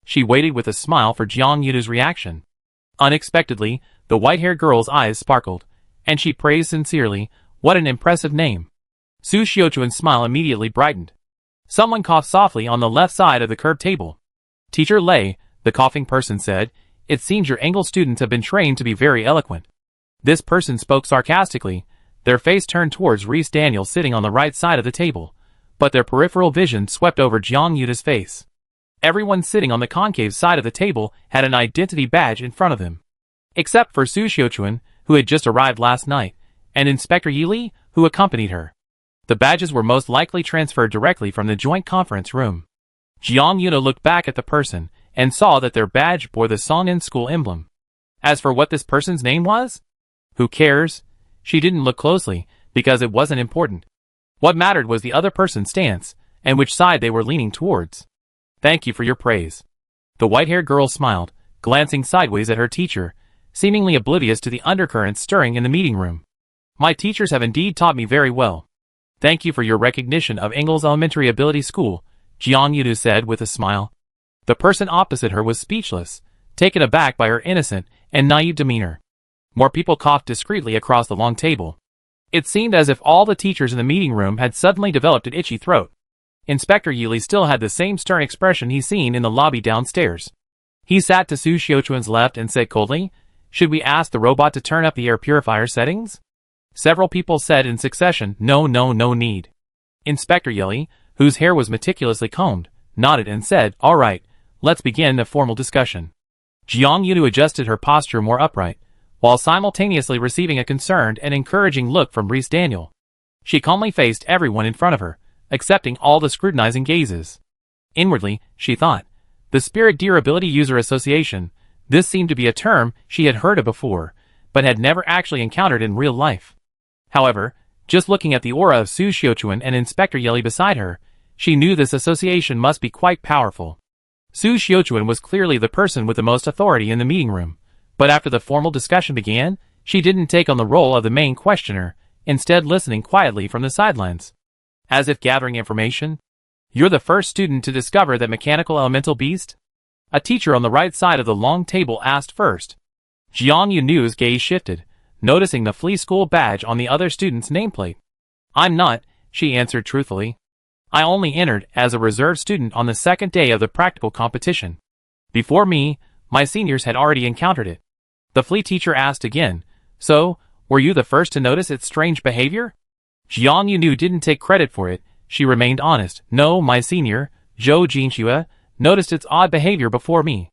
She waited with a smile for Jiang Yunu's reaction. Unexpectedly, the white-haired girl's eyes sparkled, and she praised sincerely, "What an impressive name." Su Xiuchuan's smile immediately brightened. Someone coughed softly on the left side of the curved table. "Teacher Lei," the coughing person said, "it seems your English students have been trained to be very eloquent." This person spoke sarcastically, their face turned towards Reese Daniel sitting on the right side of the table, but their peripheral vision swept over Jiang Yunu's face. Everyone sitting on the concave side of the table had an identity badge in front of them. Except for Su Xiuchuan, who had just arrived last night, and Inspector Yili, who accompanied her. The badges were most likely transferred directly from the joint conference room. Jiang Yunu looked back at the person, and saw that their badge bore the Songnan school emblem. As for what this person's name was? Who cares? She didn't look closely, because it wasn't important. What mattered was the other person's stance, and which side they were leaning towards. "Thank you for your praise." The white-haired girl smiled, glancing sideways at her teacher, seemingly oblivious to the undercurrents stirring in the meeting room. "My teachers have indeed taught me very well. Thank you for your recognition of Engel's Elementary Ability School," Jiang Yunu said with a smile. The person opposite her was speechless, taken aback by her innocent and naive demeanor. More people coughed discreetly across the long table. It seemed as if all the teachers in the meeting room had suddenly developed an itchy throat. Inspector Yili still had the same stern expression he'd seen in the lobby downstairs. He sat to Su Xiuchuan's left and said coldly, "Should we ask the robot to turn up the air purifier settings?" Several people said in succession, "No need." Inspector Yili, whose hair was meticulously combed, nodded and said, "All right, let's begin the formal discussion." Jiang Yunu adjusted her posture more upright, while simultaneously receiving a concerned and encouraging look from Reese Daniel. She calmly faced everyone in front of her, accepting all the scrutinizing gazes. Inwardly, she thought, the Spirit Durability User Association, this seemed to be a term she had heard of before, but had never actually encountered in real life. However, just looking at the aura of Su Xiuchuan and Inspector Yili beside her, she knew this association must be quite powerful. Su Xiuchuan was clearly the person with the most authority in the meeting room, but after the formal discussion began, she didn't take on the role of the main questioner, instead listening quietly from the sidelines. As if gathering information. "You're the first student to discover that mechanical elemental beast?" A teacher on the right side of the long table asked first. Jiang Yunu's gaze shifted, noticing the Flea School badge on the other student's nameplate. "I'm not," she answered truthfully. "I only entered as a reserve student on the second day of the practical competition. Before me, my seniors had already encountered it." The Flea teacher asked again, "So, were you the first to notice its strange behavior?" Jiang Yunu didn't take credit for it. She remained honest. "No, my senior, Zhou Jinxue, noticed its odd behavior before me."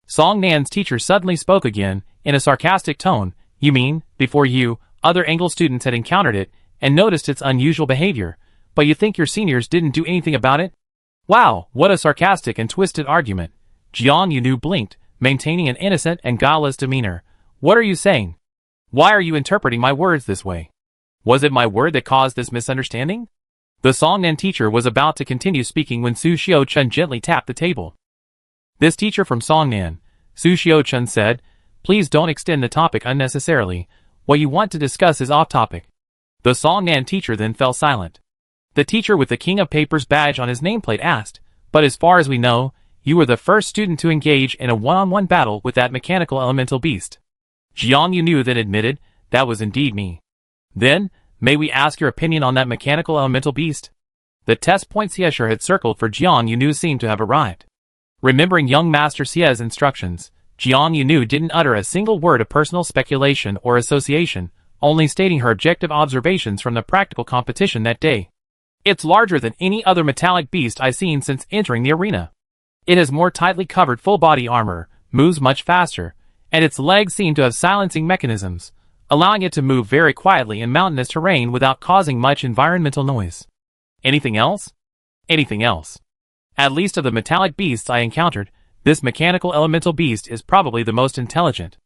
Song Nan's teacher suddenly spoke again, in a sarcastic tone. "You mean, before you, other Engel students had encountered it, and noticed its unusual behavior, but you think your seniors didn't do anything about it?" "Wow, what a sarcastic and twisted argument," Jiang Yunu blinked, maintaining an innocent and guileless demeanor. What are you saying? Why are you interpreting my words this way? Was it my word that caused this misunderstanding? The Songnan teacher was about to continue speaking when Su Xiao-chun gently tapped the table. This teacher from Songnan, Su Xiao-chun said, please don't extend the topic unnecessarily. What you want to discuss is off topic. The Songnan teacher then fell silent. The teacher with the King of Papers badge on his nameplate asked, but as far as we know, you were the first student to engage in a one-on-one battle with that mechanical elemental beast. Jiang Yunu then admitted, that was indeed me. Then, may we ask your opinion on that mechanical elemental beast? The test point Xiesher had circled for Jiang Yunu seemed to have arrived. Remembering young Master Xie's instructions, Jiang Yunu didn't utter a single word of personal speculation or association, only stating her objective observations from the practical competition that day. It's larger than any other metallic beast I've seen since entering the arena. It has more tightly covered full-body armor, moves much faster, and its legs seem to have silencing mechanisms, allowing it to move very quietly in mountainous terrain without causing much environmental noise. Anything else? Anything else. At least of the metallic beasts I encountered, this mechanical elemental beast is probably the most intelligent.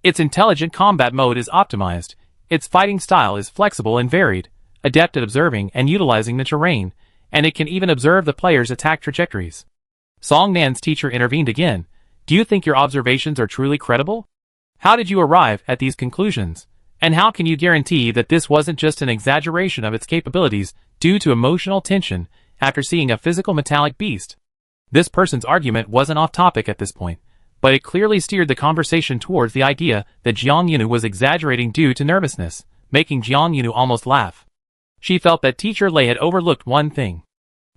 Its intelligent combat mode is optimized, its fighting style is flexible and varied, adept at observing and utilizing the terrain, and it can even observe the player's attack trajectories. Songnan's teacher intervened again. Do you think your observations are truly credible? How did you arrive at these conclusions? And how can you guarantee that this wasn't just an exaggeration of its capabilities due to emotional tension after seeing a physical metallic beast? This person's argument wasn't off topic at this point, but it clearly steered the conversation towards the idea that Jiang Yunu was exaggerating due to nervousness, making Jiang Yunu almost laugh. She felt that Teacher Lei had overlooked one thing.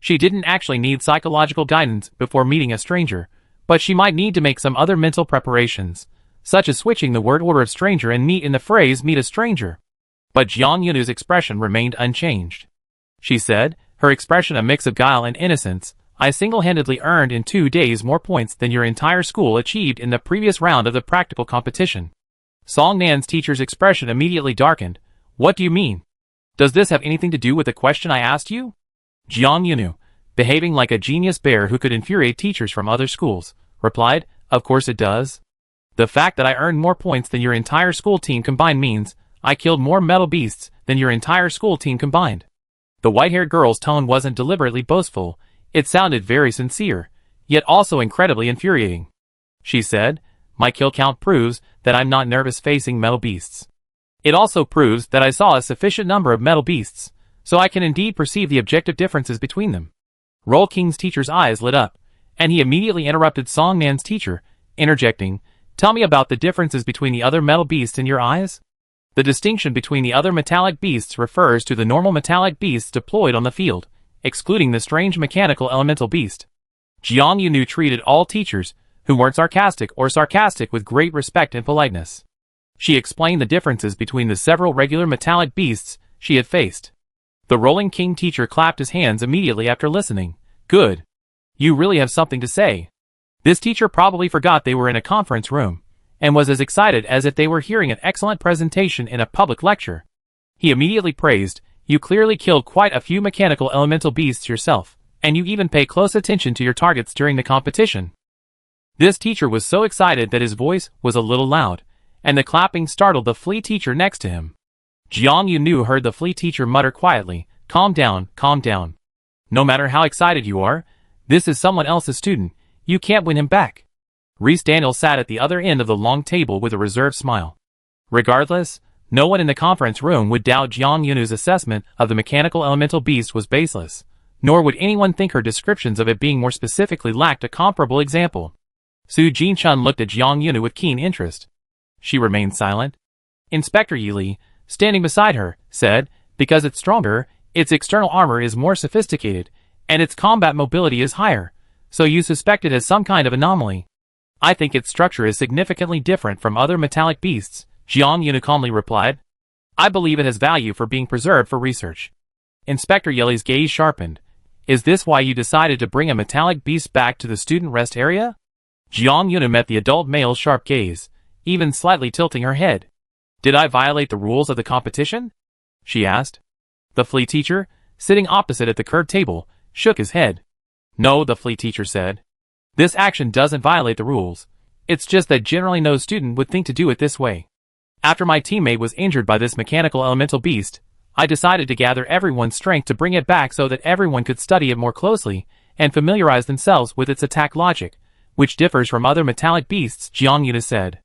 She didn't actually need psychological guidance before meeting a stranger, but she might need to make some other mental preparations, such as switching the word order of stranger and meet in the phrase meet a stranger. But Jiang Yunu's expression remained unchanged. She said, her expression a mix of guile and innocence, I single-handedly earned in 2 days more points than your entire school achieved in the previous round of the practical competition. Songnan's teacher's expression immediately darkened. What do you mean? Does this have anything to do with the question I asked you? Jiang Yunu, behaving like a genius bear who could infuriate teachers from other schools, replied, of course it does. The fact that I earned more points than your entire school team combined means I killed more metal beasts than your entire school team combined. The white-haired girl's tone wasn't deliberately boastful, it sounded very sincere, yet also incredibly infuriating. She said, my kill count proves that I'm not nervous facing metal beasts. It also proves that I saw a sufficient number of metal beasts, so I can indeed perceive the objective differences between them. Roll King's teacher's eyes lit up, and he immediately interrupted Songnan's teacher, interjecting, tell me about the differences between the other metal beasts in your eyes? The distinction between the other metallic beasts refers to the normal metallic beasts deployed on the field, excluding the strange mechanical elemental beast. Jiang Yunu treated all teachers, who weren't sarcastic with great respect and politeness. She explained the differences between the several regular metallic beasts she had faced. The Rolling King teacher clapped his hands immediately after listening. Good. You really have something to say. This teacher probably forgot they were in a conference room, and was as excited as if they were hearing an excellent presentation in a public lecture. He immediately praised, you clearly killed quite a few mechanical elemental beasts yourself, and you even pay close attention to your targets during the competition. This teacher was so excited that his voice was a little loud, and the clapping startled the flea teacher next to him. Jiang Yunu heard the flea teacher mutter quietly, calm down, calm down. No matter how excited you are, this is someone else's student, you can't win him back. Rhys Daniel sat at the other end of the long table with a reserved smile. Regardless, no one in the conference room would doubt Jiang Yunu's assessment of the mechanical elemental beast was baseless, nor would anyone think her descriptions of it being more specifically lacked a comparable example. Su Jinchun looked at Jiang Yunu with keen interest. She remained silent. Inspector Yili, standing beside her, said, because it's stronger, its external armor is more sophisticated, and its combat mobility is higher, so you suspect it as some kind of anomaly. I think its structure is significantly different from other metallic beasts, Jiang Yunu calmly replied. I believe it has value for being preserved for research. Inspector Yili's gaze sharpened. Is this why you decided to bring a metallic beast back to the student rest area? Jiang Yunu met the adult male's sharp gaze, even slightly tilting her head. Did I violate the rules of the competition? She asked. The flea teacher, sitting opposite at the curved table, shook his head. No, the flea teacher said. This action doesn't violate the rules. It's just that generally no student would think to do it this way. After my teammate was injured by this mechanical elemental beast, I decided to gather everyone's strength to bring it back so that everyone could study it more closely and familiarize themselves with its attack logic, which differs from other metallic beasts, Jiang Yuna said.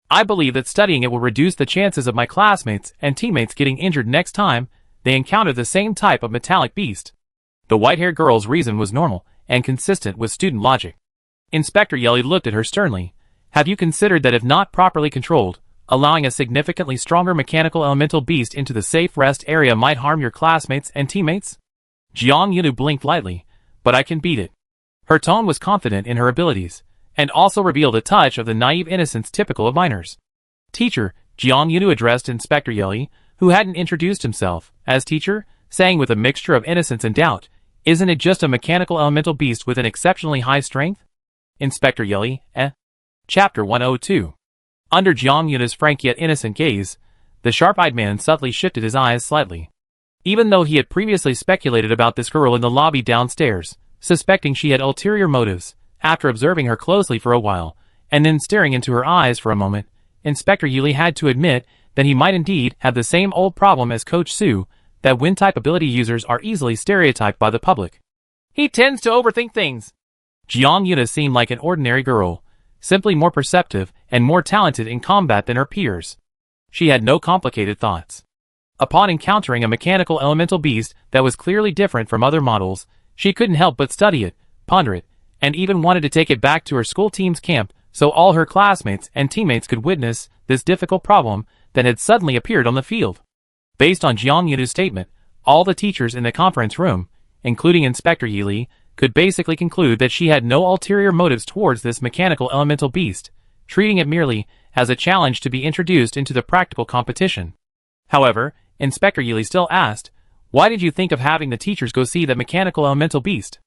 I believe that studying it will reduce the chances of my classmates and teammates getting injured next time they encounter the same type of metallic beast. The white-haired girl's reason was normal and consistent with student logic. Inspector Yelly looked at her sternly. Have you considered that if not properly controlled, allowing a significantly stronger mechanical elemental beast into the safe rest area might harm your classmates and teammates? Jiang Yunu blinked lightly, but I can beat it. Her tone was confident in her abilities, and also revealed a touch of the naive innocence typical of minors. Teacher, Jiang Yunu addressed Inspector Yelly, who hadn't introduced himself as teacher, saying with a mixture of innocence and doubt, isn't it just a mechanical elemental beast with an exceptionally high strength? Inspector Yelly, Chapter 102. Under Jiang Yuna's frank yet innocent gaze, the sharp-eyed man subtly shifted his eyes slightly. Even though he had previously speculated about this girl in the lobby downstairs, suspecting she had ulterior motives, after observing her closely for a while, and then staring into her eyes for a moment, Inspector Yuli had to admit that he might indeed have the same old problem as Coach Su, that Wind-type ability users are easily stereotyped by the public. He tends to overthink things. Jiang Yuna seemed like an ordinary girl, simply more perceptive and more talented in combat than her peers. She had no complicated thoughts. Upon encountering a mechanical elemental beast that was clearly different from other models, she couldn't help but study it, ponder it, and even wanted to take it back to her school team's camp so all her classmates and teammates could witness this difficult problem that had suddenly appeared on the field. Based on Jiang Yunu's statement, all the teachers in the conference room, including Inspector Yili, could basically conclude that she had no ulterior motives towards this mechanical elemental beast, treating it merely as a challenge to be introduced into the practical competition. However, Inspector Yili still asked, why did you think of having the teachers go see the mechanical elemental beast?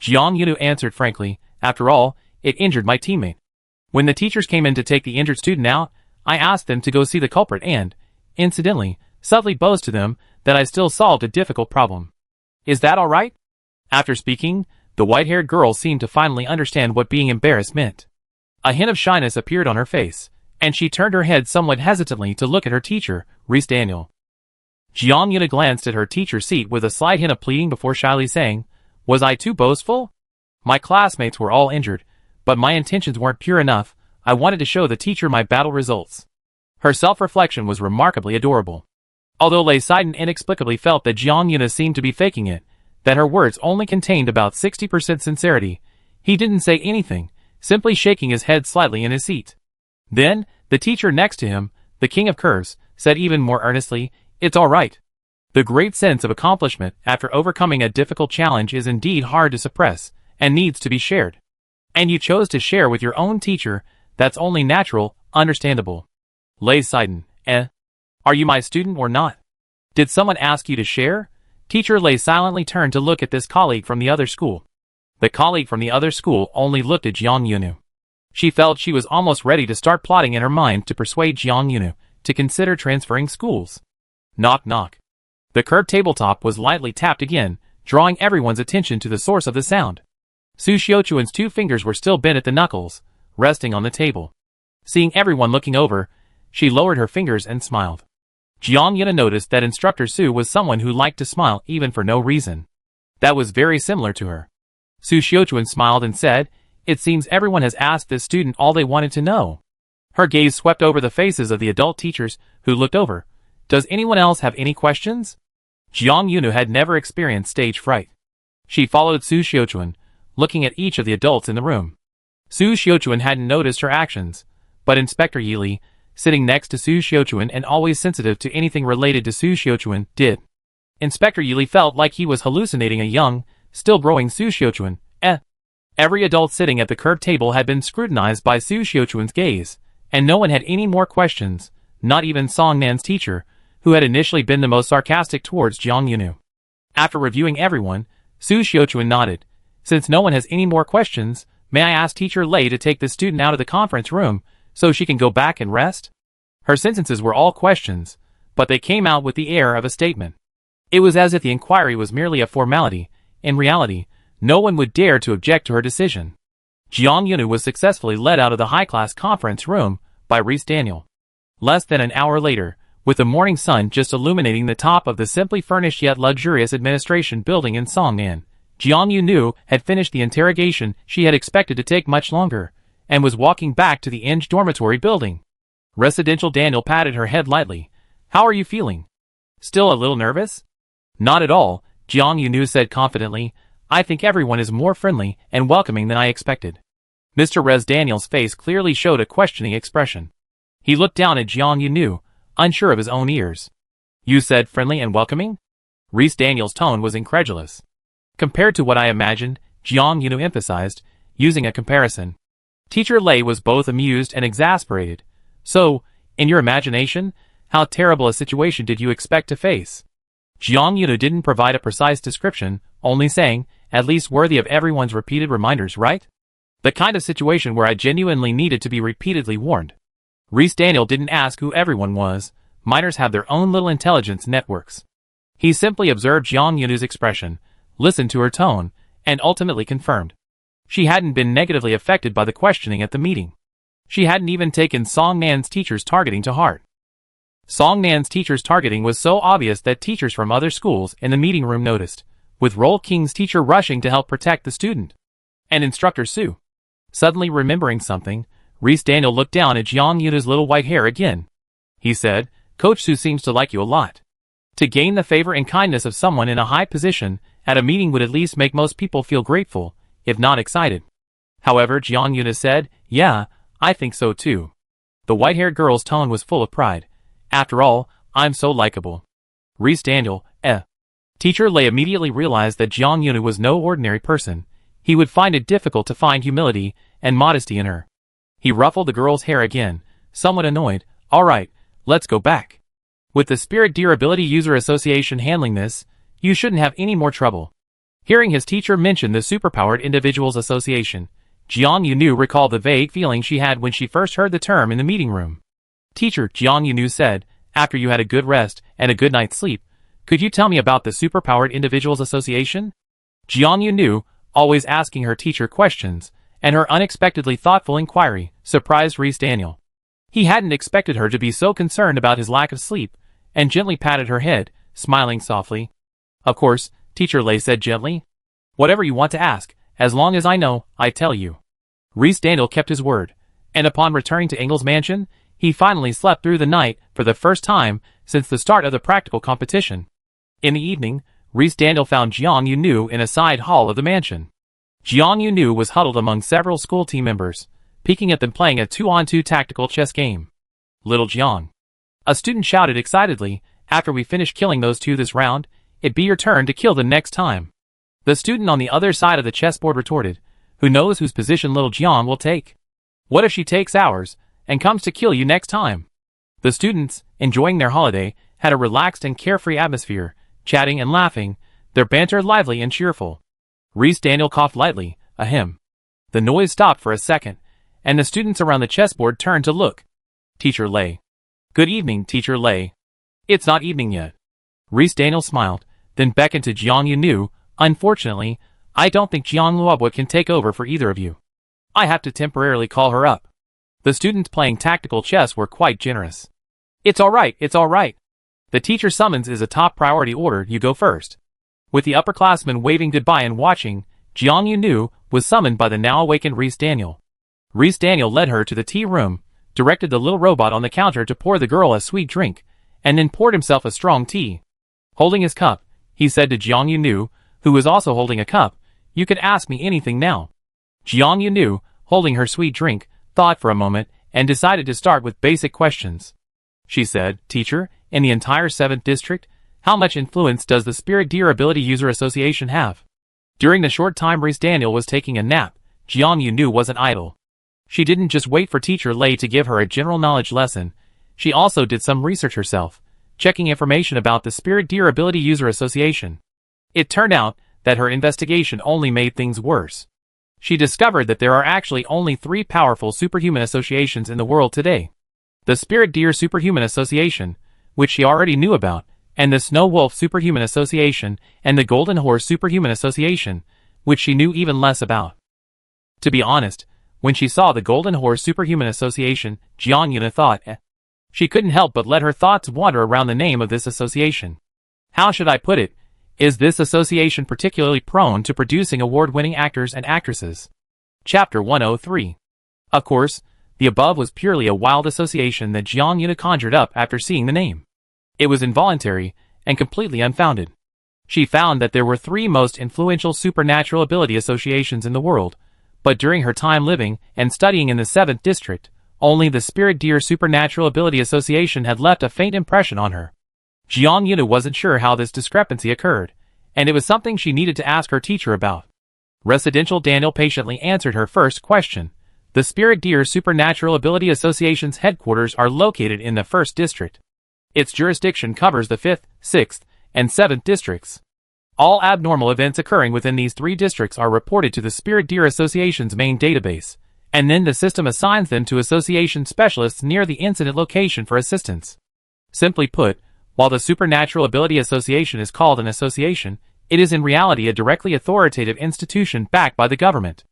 Jiang Yunu answered frankly, after all, it injured my teammate. When the teachers came in to take the injured student out, I asked them to go see the culprit and, incidentally, subtly boast to them that I still solved a difficult problem. Is that all right? After speaking, the white-haired girl seemed to finally understand what being embarrassed meant. A hint of shyness appeared on her face, and she turned her head somewhat hesitantly to look at her teacher, Reese Daniel. Jiang Yuna glanced at her teacher's seat with a slight hint of pleading before shyly saying, was I too boastful? My classmates were all injured, but my intentions weren't pure enough. I wanted to show the teacher my battle results. Her self-reflection was remarkably adorable. Although Lei Sidon inexplicably felt that Jiang Yuna seemed to be faking it, that her words only contained about 60% sincerity, he didn't say anything, simply shaking his head slightly in his seat. Then, the teacher next to him, the King of Curves, said even more earnestly, it's all right. The great sense of accomplishment after overcoming a difficult challenge is indeed hard to suppress, and needs to be shared. And you chose to share with your own teacher, that's only natural, understandable. Lei Sidon, are you my student or not? Did someone ask you to share? Teacher Lei silently turned to look at this colleague from the other school. The colleague from the other school only looked at Jiang Yunu. She felt she was almost ready to start plotting in her mind to persuade Jiang Yunu to consider transferring schools. Knock knock. The curved tabletop was lightly tapped again, drawing everyone's attention to the source of the sound. Su Xiuquan's 2 fingers were still bent at the knuckles, resting on the table. Seeing everyone looking over, she lowered her fingers and smiled. Jiang Yuna noticed that Instructor Su was someone who liked to smile even for no reason. That was very similar to her. Su Xiuquan smiled and said, it seems everyone has asked this student all they wanted to know. Her gaze swept over the faces of the adult teachers, who looked over. Does anyone else have any questions? Jiang Yunu had never experienced stage fright. She followed Su Xiuquan, looking at each of the adults in the room. Su Xiuquan hadn't noticed her actions, but Inspector Yili, sitting next to Su Xiuquan and always sensitive to anything related to Su Xiuquan, did. Inspector Yili felt like he was hallucinating a young, still-growing Su Xiuquan. Every adult sitting at the curved table had been scrutinized by Su Xiuquan's gaze, and no one had any more questions, not even Song Nan's teacher, who had initially been the most sarcastic towards Jiang Yunu. After reviewing everyone, Su Xiuquan nodded. Since no one has any more questions, may I ask Teacher Lei to take the student out of the conference room, so she can go back and rest? Her sentences were all questions, but they came out with the air of a statement. It was as if the inquiry was merely a formality. In reality, no one would dare to object to her decision. Jiang Yunu was successfully led out of the high-class conference room by Reese Daniel. Less than an hour later, with the morning sun just illuminating the top of the simply furnished yet luxurious administration building in Songnan, Jiang Yunu had finished the interrogation she had expected to take much longer, and was walking back to the Inge dormitory building. Residential Daniel patted her head lightly. "How are you feeling? Still a little nervous?" "Not at all," Jiang Yunu said confidently. "I think everyone is more friendly and welcoming than I expected." Mr. Res Daniel's face clearly showed a questioning expression. He looked down at Jiang Yunu, unsure of his own ears. "You said friendly and welcoming?" Reese Daniel's tone was incredulous. "Compared to what I imagined," Jiang Yunu emphasized, using a comparison. Teacher Lei was both amused and exasperated. "So, in your imagination, how terrible a situation did you expect to face?" Jiang Yunu didn't provide a precise description, only saying, "At least worthy of everyone's repeated reminders, right? The kind of situation where I genuinely needed to be repeatedly warned." Reese Daniel didn't ask who everyone was. Minors have their own little intelligence networks. He simply observed Jiang Yunu's expression, listened to her tone, and ultimately confirmed. She hadn't been negatively affected by the questioning at the meeting. She hadn't even taken Song Nan's teachers' targeting to heart. Song Nan's teachers' targeting was so obvious that teachers from other schools in the meeting room noticed, with Roll King's teacher rushing to help protect the student. And Instructor Su. Suddenly remembering something, Reese Daniel looked down at Jiang Yunu's little white hair again. He said, "Coach Su seems to like you a lot. To gain the favor and kindness of someone in a high position at a meeting would at least make most people feel grateful, if not excited." However, Jiang Yunu said, "Yeah, I think so too." The white-haired girl's tone was full of pride. "After all, I'm so likable." Reese Daniel, Teacher Lei immediately realized that Jiang Yunu was no ordinary person. He would find it difficult to find humility and modesty in her. He ruffled the girl's hair again, somewhat annoyed. "All right, let's go back. With the Spirit Durability User Association handling this, you shouldn't have any more trouble." Hearing his teacher mention the Superpowered Individuals Association, Jiang Yunu recalled the vague feeling she had when she first heard the term in the meeting room. "Teacher," Jiang Yunu said, "after you had a good rest and a good night's sleep, could you tell me about the Superpowered Individuals Association?" Jiang Yunu, always asking her teacher questions, and her unexpectedly thoughtful inquiry, surprised Reese Daniel. He hadn't expected her to be so concerned about his lack of sleep, and gently patted her head, smiling softly. "Of course," Teacher Lei said gently. "Whatever you want to ask, as long as I know, I tell you." Reese Daniel kept his word, and upon returning to Engel's mansion, he finally slept through the night for the first time since the start of the practical competition. In the evening, Reese Daniel found Jiang Yunu in a side hall of the mansion. Jiang Yunu was huddled among several school team members, peeking at them playing a 2-on-2 tactical chess game. "Little Jiang," a student shouted excitedly, "after we finish killing those two this round, it'd be your turn to kill them next time." The student on the other side of the chessboard retorted, "Who knows whose position little Jiang will take? What if she takes ours, and comes to kill you next time?" The students, enjoying their holiday, had a relaxed and carefree atmosphere, chatting and laughing, their banter lively and cheerful. Reese Daniel coughed lightly, ahem. The noise stopped for a second, and the students around the chessboard turned to look. "Teacher Lei." "Good evening, Teacher Lei." "It's not evening yet." Reese Daniel smiled, then beckoned to Jiang Yunu. "Unfortunately, I don't think Jiang Luobwa can take over for either of you. I have to temporarily call her up." The students playing tactical chess were quite generous. It's all right. The teacher summons is a top priority order, you go first." With the upperclassmen waving goodbye and watching, Jiang Yunu was summoned by the now awakened Reese Daniel. Reese Daniel led her to the tea room, directed the little robot on the counter to pour the girl a sweet drink, and then poured himself a strong tea. Holding his cup, he said to Jiang Yunu, who was also holding a cup, "You can ask me anything now." Jiang Yunu, holding her sweet drink, thought for a moment, and decided to start with basic questions. She said, "Teacher, in the entire 7th district, how much influence does the Spirit Durability User Association have?" During the short time Reese Daniel was taking a nap, Jiang Yunu wasn't idle. She didn't just wait for Teacher Lei to give her a general knowledge lesson, she also did some research herself, checking information about the Spirit Durability User Association. It turned out that her investigation only made things worse. She discovered that there are actually only 3 powerful superhuman associations in the world today. The Spirit Deer Superhuman Association, which she already knew about, and the Snow Wolf Superhuman Association, and the Golden Horse Superhuman Association, which she knew even less about. To be honest, when she saw the Golden Horse Superhuman Association, Jiang Yuna thought, She couldn't help but let her thoughts wander around the name of this association. How should I put it? Is this association particularly prone to producing award-winning actors and actresses? Chapter 103. Of course, the above was purely a wild association that Jiang Yuna conjured up after seeing the name. It was involuntary and completely unfounded. She found that there were 3 most influential supernatural ability associations in the world, but during her time living and studying in the 7th district, only the Spirit Deer Supernatural Ability Association had left a faint impression on her. Jiang Yuna wasn't sure how this discrepancy occurred, and it was something she needed to ask her teacher about. Residential Daniel patiently answered her first question. The Spirit Deer Supernatural Ability Association's headquarters are located in the 1st district. Its jurisdiction covers the 5th, 6th, and 7th districts. All abnormal events occurring within these 3 districts are reported to the Spirit Deer Association's main database, and then the system assigns them to association specialists near the incident location for assistance. Simply put, while the Supernatural Ability Association is called an association, it is in reality a directly authoritative institution backed by the government.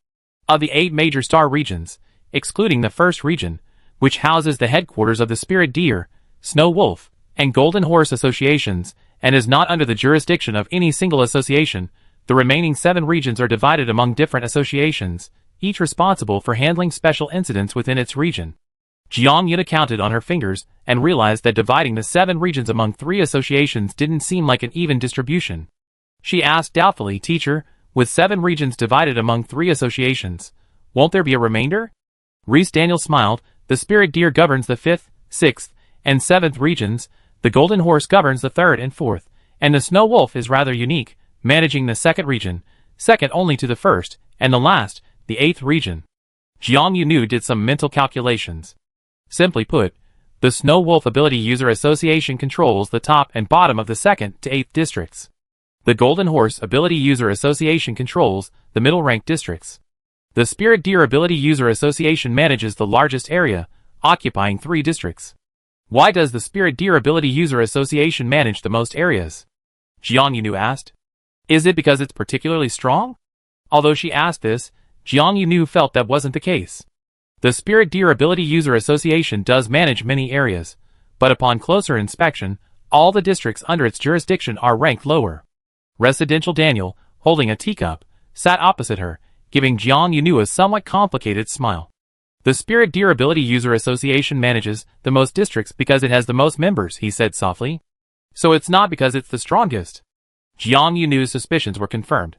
Of the 8 major star regions, excluding the 1st region, which houses the headquarters of the Spirit Deer, Snow Wolf, and Golden Horse associations, and is not under the jurisdiction of any single association, the remaining 7 regions are divided among different associations, each responsible for handling special incidents within its region. Jiang Yuna counted on her fingers and realized that dividing the 7 regions among 3 associations didn't seem like an even distribution. She asked doubtfully, Teacher, with 7 regions divided among 3 associations, won't there be a remainder? Reese Daniel smiled. The Spirit Deer governs the 5th, 6th, and 7th regions, the Golden Horse governs the 3rd and 4th, and the Snow Wolf is rather unique, managing the 2nd region, second only to the 1st, and the last, the 8th region. Jiang Yunu did some mental calculations. Simply put, the Snow Wolf Ability User Association controls the top and bottom of the 2nd to 8th districts. The Golden Horse Ability User Association controls the middle-ranked districts. The Spirit Deer Ability User Association manages the largest area, occupying 3 districts. Why does the Spirit Deer Ability User Association manage the most areas? Jiang Yunu asked. Is it because it's particularly strong? Although she asked this, Jiang Yunu felt that wasn't the case. The Spirit Deer Ability User Association does manage many areas, but upon closer inspection, all the districts under its jurisdiction are ranked lower. Residential Daniel, holding a teacup, sat opposite her, giving Jiang Yunu a somewhat complicated smile. The Spirit Deer Ability User Association manages the most districts because it has the most members, he said softly. So it's not because it's the strongest. Jiang Yunu's suspicions were confirmed.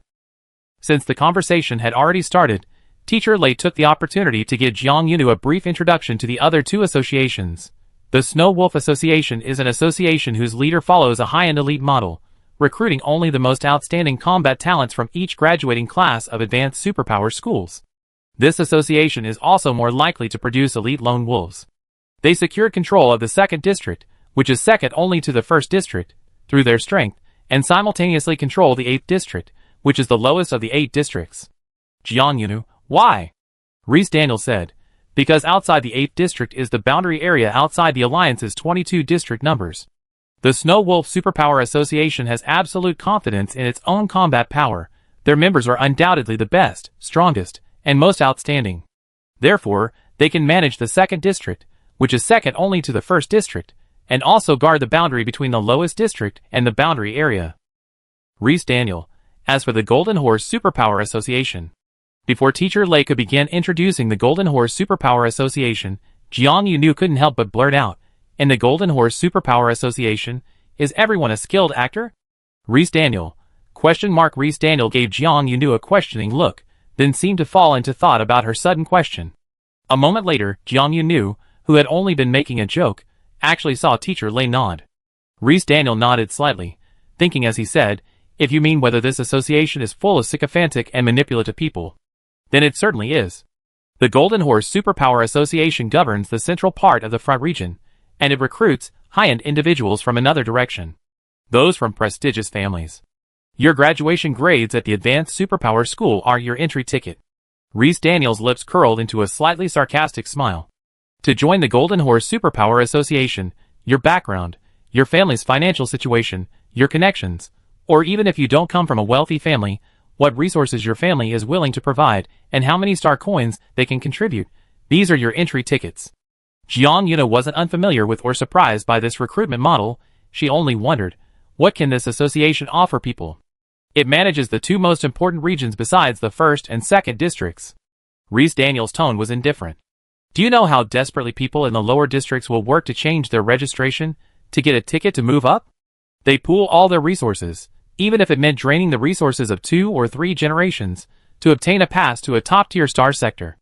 Since the conversation had already started, Teacher Lei took the opportunity to give Jiang Yunu a brief introduction to the other 2 associations. The Snow Wolf Association is an association whose leader follows a high-end elite model, recruiting only the most outstanding combat talents from each graduating class of advanced superpower schools. This association is also more likely to produce elite lone wolves. They secured control of the 2nd district, which is second only to the 1st district, through their strength, and simultaneously control the 8th district, which is the lowest of the 8 districts. Jiang Yunu, why? Reese Daniel said, because outside the 8th district is the boundary area outside the Alliance's 22 district numbers. The Snow Wolf Superpower Association has absolute confidence in its own combat power. Their members are undoubtedly the best, strongest, and most outstanding. Therefore, they can manage the 2nd district, which is second only to the 1st district, and also guard the boundary between the lowest district and the boundary area. Reese Daniel, as for the Golden Horse Superpower Association. Before Teacher Lei could begin introducing the Golden Horse Superpower Association, Jiang Yunu couldn't help but blurt out, in the Golden Horse Superpower Association, is everyone a skilled actor? Reese Daniel, ? Reese Daniel gave Jiang Yunu a questioning look, then seemed to fall into thought about her sudden question. A moment later, Jiang Yunu, who had only been making a joke, actually saw Teacher Lei nod. Reese Daniel nodded slightly, thinking as he said, if you mean whether this association is full of sycophantic and manipulative people, then it certainly is. The Golden Horse Superpower Association governs the central part of the front region, and it recruits high-end individuals from another direction. Those from prestigious families. Your graduation grades at the Advanced Superpower School are your entry ticket. Reese Daniel's lips curled into a slightly sarcastic smile. To join the Golden Horse Superpower Association, your background, your family's financial situation, your connections, or even if you don't come from a wealthy family, what resources your family is willing to provide, and how many star coins they can contribute. These are your entry tickets. Jiang Yuna wasn't unfamiliar with or surprised by this recruitment model. She only wondered, what can this association offer people? It manages the two most important regions besides the first and second districts. Reese Daniels' tone was indifferent. Do you know how desperately people in the lower districts will work to change their registration, to get a ticket to move up? They pool all their resources, even if it meant draining the resources of 2 or 3 generations, to obtain a pass to a top-tier star sector.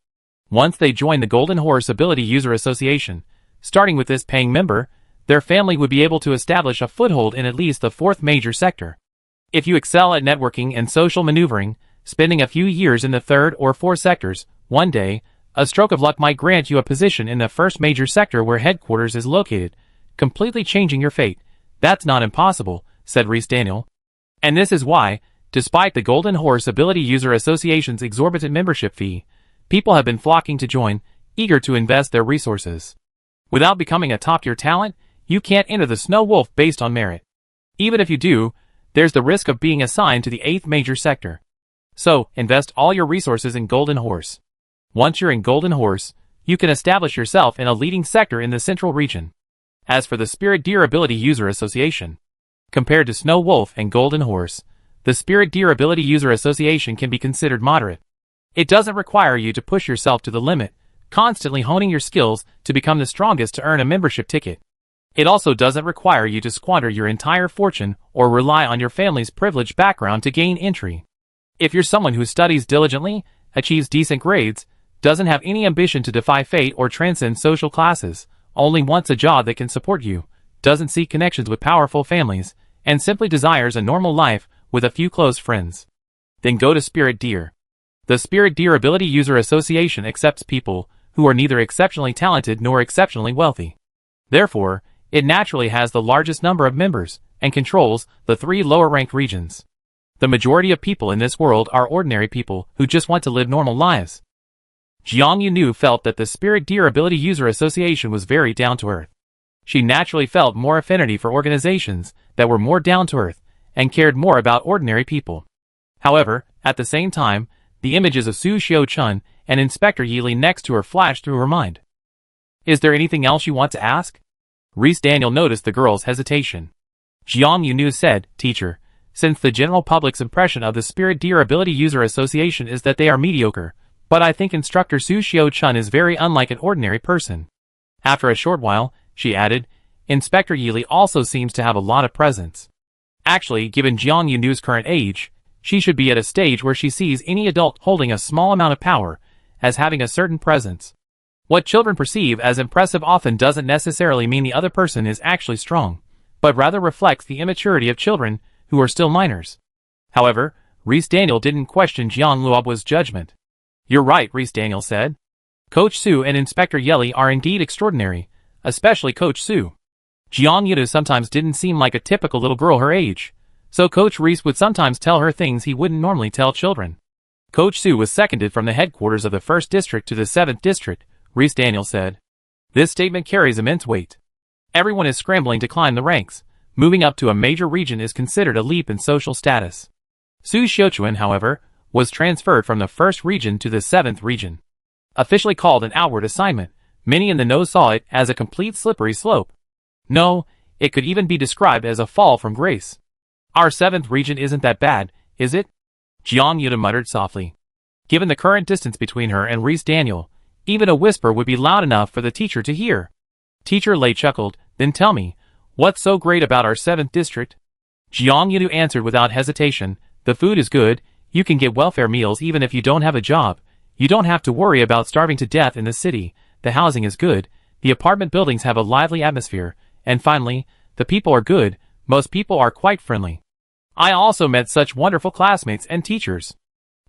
Once they join the Golden Horse Ability User Association, starting with this paying member, their family would be able to establish a foothold in at least the 4th major sector. If you excel at networking and social maneuvering, spending a few years in the 3rd or 4th sectors, one day, a stroke of luck might grant you a position in the 1st major sector where headquarters is located, completely changing your fate. That's not impossible, said Reese Daniel. And this is why, despite the Golden Horse Ability User Association's exorbitant membership fee, people have been flocking to join, eager to invest their resources. Without becoming a top-tier talent, you can't enter the Snow Wolf based on merit. Even if you do, there's the risk of being assigned to the 8th major sector. So, invest all your resources in Golden Horse. Once you're in Golden Horse, you can establish yourself in a leading sector in the central region. As for the Spirit Deer Ability User Association, compared to Snow Wolf and Golden Horse, the Spirit Deer Ability User Association can be considered moderate. It doesn't require you to push yourself to the limit, constantly honing your skills to become the strongest to earn a membership ticket. It also doesn't require you to squander your entire fortune or rely on your family's privileged background to gain entry. If you're someone who studies diligently, achieves decent grades, doesn't have any ambition to defy fate or transcend social classes, only wants a job that can support you, doesn't seek connections with powerful families, and simply desires a normal life with a few close friends, then go to Spirit Deer. The Spirit Deer Ability User Association accepts people who are neither exceptionally talented nor exceptionally wealthy. Therefore, it naturally has the largest number of members and controls the 3 lower-ranked regions. The majority of people in this world are ordinary people who just want to live normal lives. Jiang Yunu felt that the Spirit Deer Ability User Association was very down-to-earth. She naturally felt more affinity for organizations that were more down-to-earth and cared more about ordinary people. However, at the same time, the images of Su Xiao-chun and Inspector Yili next to her flashed through her mind. Is there anything else you want to ask? Reese Daniel noticed the girl's hesitation. Jiang Yunu said, Teacher, since the general public's impression of the Spirit Deer Ability User Association is that they are mediocre, but I think Instructor Su Xiao-chun is very unlike an ordinary person. After a short while, she added, Inspector Yili also seems to have a lot of presence. Actually, given Jiang Yunu's current age, she should be at a stage where she sees any adult holding a small amount of power as having a certain presence. What children perceive as impressive often doesn't necessarily mean the other person is actually strong, but rather reflects the immaturity of children who are still minors. However, Reese Daniel didn't question Jiang Luobu's judgment. You're right, Reese Daniel said. Coach Su and Inspector Yeli are indeed extraordinary, especially Coach Su. Jiang Yunu sometimes didn't seem like a typical little girl her age, so Coach Reese would sometimes tell her things he wouldn't normally tell children. Coach Su was seconded from the headquarters of the 1st District to the 7th District, Reese Daniel said. This statement carries immense weight. Everyone is scrambling to climb the ranks. Moving up to a major region is considered a leap in social status. Su Xiaochuan, however, was transferred from the 1st region to the 7th region. Officially called an outward assignment, many in the know saw it as a complete slippery slope. No, it could even be described as a fall from grace. Our 7th region isn't that bad, is it? Jiang Yuna muttered softly. Given the current distance between her and Reese Daniel, even a whisper would be loud enough for the teacher to hear. Teacher Lei chuckled, then tell me, what's so great about our 7th district? Jiang Yunu answered without hesitation, the food is good, you can get welfare meals even if you don't have a job, you don't have to worry about starving to death in the city, the housing is good, the apartment buildings have a lively atmosphere, and finally, the people are good, most people are quite friendly. I also met such wonderful classmates and teachers.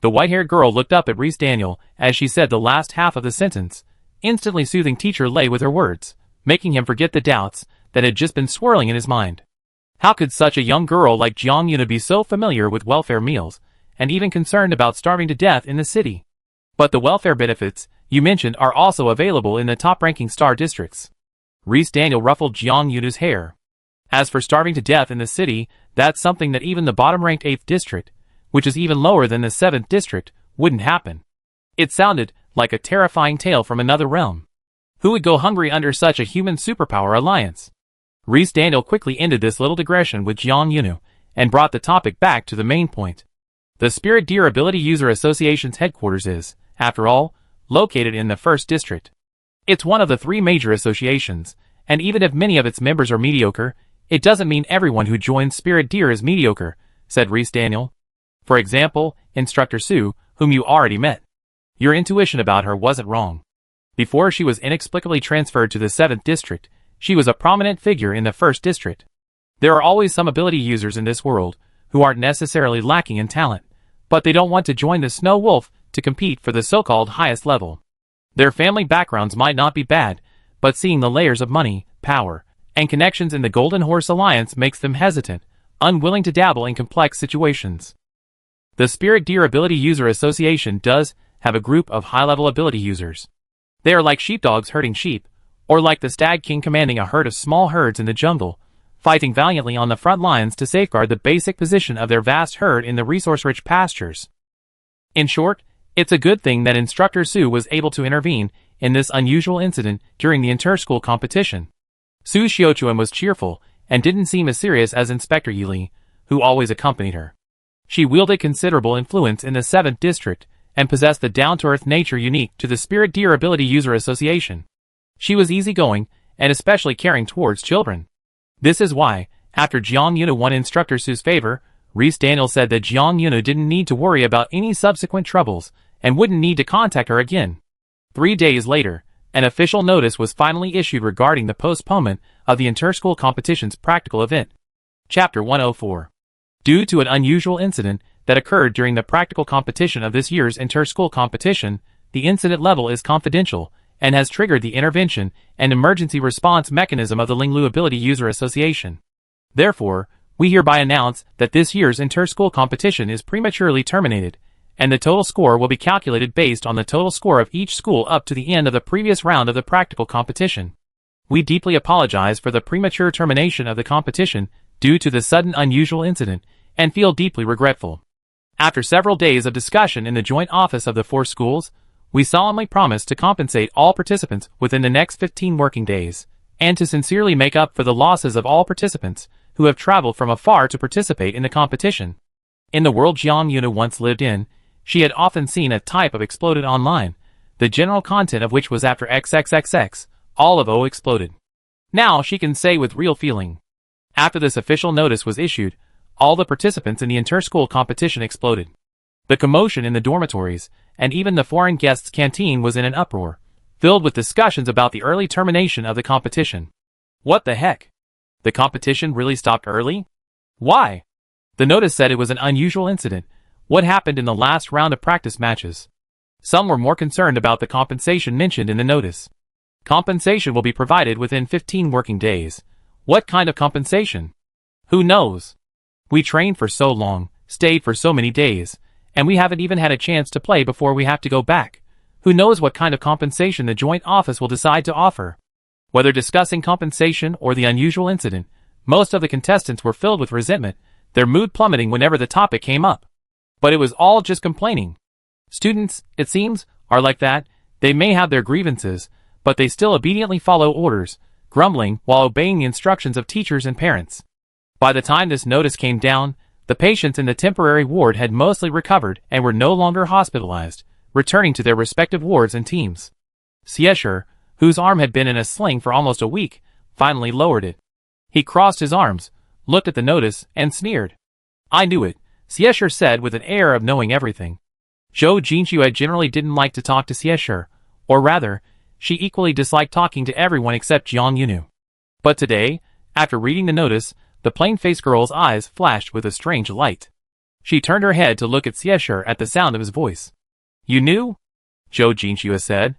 The white-haired girl looked up at Reese Daniel as she said the last half of the sentence, instantly soothing Teacher Lei with her words, making him forget the doubts that had just been swirling in his mind. How could such a young girl like Jiang Yuna be so familiar with welfare meals, and even concerned about starving to death in the city? But the welfare benefits you mentioned are also available in the top-ranking star districts. Reese Daniel ruffled Jiang Yunu's hair. As for starving to death in the city, that's something that even the bottom-ranked 8th district, which is even lower than the 7th district, wouldn't happen. It sounded like a terrifying tale from another realm. Who would go hungry under such a human superpower alliance? Reese Daniel quickly ended this little digression with Jiang Yunu, and brought the topic back to the main point. The Spirit Deer Ability User Association's headquarters is, after all, located in the 1st district. It's one of the 3 major associations, and even if many of its members are mediocre, it doesn't mean everyone who joins Spirit Deer is mediocre, said Reese Daniel. For example, Instructor Sue, whom you already met. Your intuition about her wasn't wrong. Before she was inexplicably transferred to the 7th district, she was a prominent figure in the 1st district. There are always some ability users in this world who aren't necessarily lacking in talent, but they don't want to join the Snow Wolf to compete for the so-called highest level. Their family backgrounds might not be bad, but seeing the layers of money, power, and connections in the Golden Horse Alliance makes them hesitant, unwilling to dabble in complex situations. The Spirit Deer Ability User Association does have a group of high-level ability users. They are like sheepdogs herding sheep, or like the Stag King commanding a herd of small herds in the jungle, fighting valiantly on the front lines to safeguard the basic position of their vast herd in the resource-rich pastures. In short, it's a good thing that Instructor Sue was able to intervene in this unusual incident during the inter-school competition. Su Xiaochuan was cheerful and didn't seem as serious as Inspector Yili, who always accompanied her. She wielded considerable influence in the 7th district, and possessed the down-to-earth nature unique to the Spirit Deer Ability User Association. She was easygoing, and especially caring towards children. This is why, after Jiang Yunu won Instructor Su's favor, Reese Daniel said that Jiang Yunu didn't need to worry about any subsequent troubles, and wouldn't need to contact her again. 3 days later, an official notice was finally issued regarding the postponement of the inter-school competition's practical event. Chapter 104. Due to an unusual incident that occurred during the practical competition of this year's inter-school competition, the incident level is confidential, and has triggered the intervention and emergency response mechanism of the Linglu Ability User Association. Therefore, we hereby announce that this year's inter-school competition is prematurely terminated, and the total score will be calculated based on the total score of each school up to the end of the previous round of the practical competition. We deeply apologize for the premature termination of the competition due to the sudden unusual incident, and feel deeply regretful. After several days of discussion in the joint office of the 4 schools, we solemnly promise to compensate all participants within the next 15 working days, and to sincerely make up for the losses of all participants who have traveled from afar to participate in the competition. In the world Jiang Yunu once lived in, she had often seen a type of exploded online, the general content of which was after XXXX, all of O exploded. Now she can say with real feeling. After this official notice was issued, all the participants in the inter-school competition exploded. The commotion in the dormitories, and even the foreign guests' canteen was in an uproar, filled with discussions about the early termination of the competition. What the heck? The competition really stopped early? Why? The notice said it was an unusual incident. What happened in the last round of practice matches? Some were more concerned about the compensation mentioned in the notice. Compensation will be provided within 15 working days. What kind of compensation? Who knows? We trained for so long, stayed for so many days, and we haven't even had a chance to play before we have to go back. Who knows what kind of compensation the joint office will decide to offer? Whether discussing compensation or the unusual incident, most of the contestants were filled with resentment, their mood plummeting whenever the topic came up. But it was all just complaining. Students, it seems, are like that. They may have their grievances, but they still obediently follow orders, grumbling while obeying the instructions of teachers and parents. By the time this notice came down, the patients in the temporary ward had mostly recovered and were no longer hospitalized, returning to their respective wards and teams. Xiesher, whose arm had been in a sling for almost a week, finally lowered it. He crossed his arms, looked at the notice, and sneered. I knew it, Xiesher said with an air of knowing everything. Zhou Jinxue generally didn't like to talk to Xiesher, or rather, she equally disliked talking to everyone except Jiang Yunu. But today, after reading the notice, the plain-faced girl's eyes flashed with a strange light. She turned her head to look at Xiesher at the sound of his voice. You knew? Zhou Jinxue said.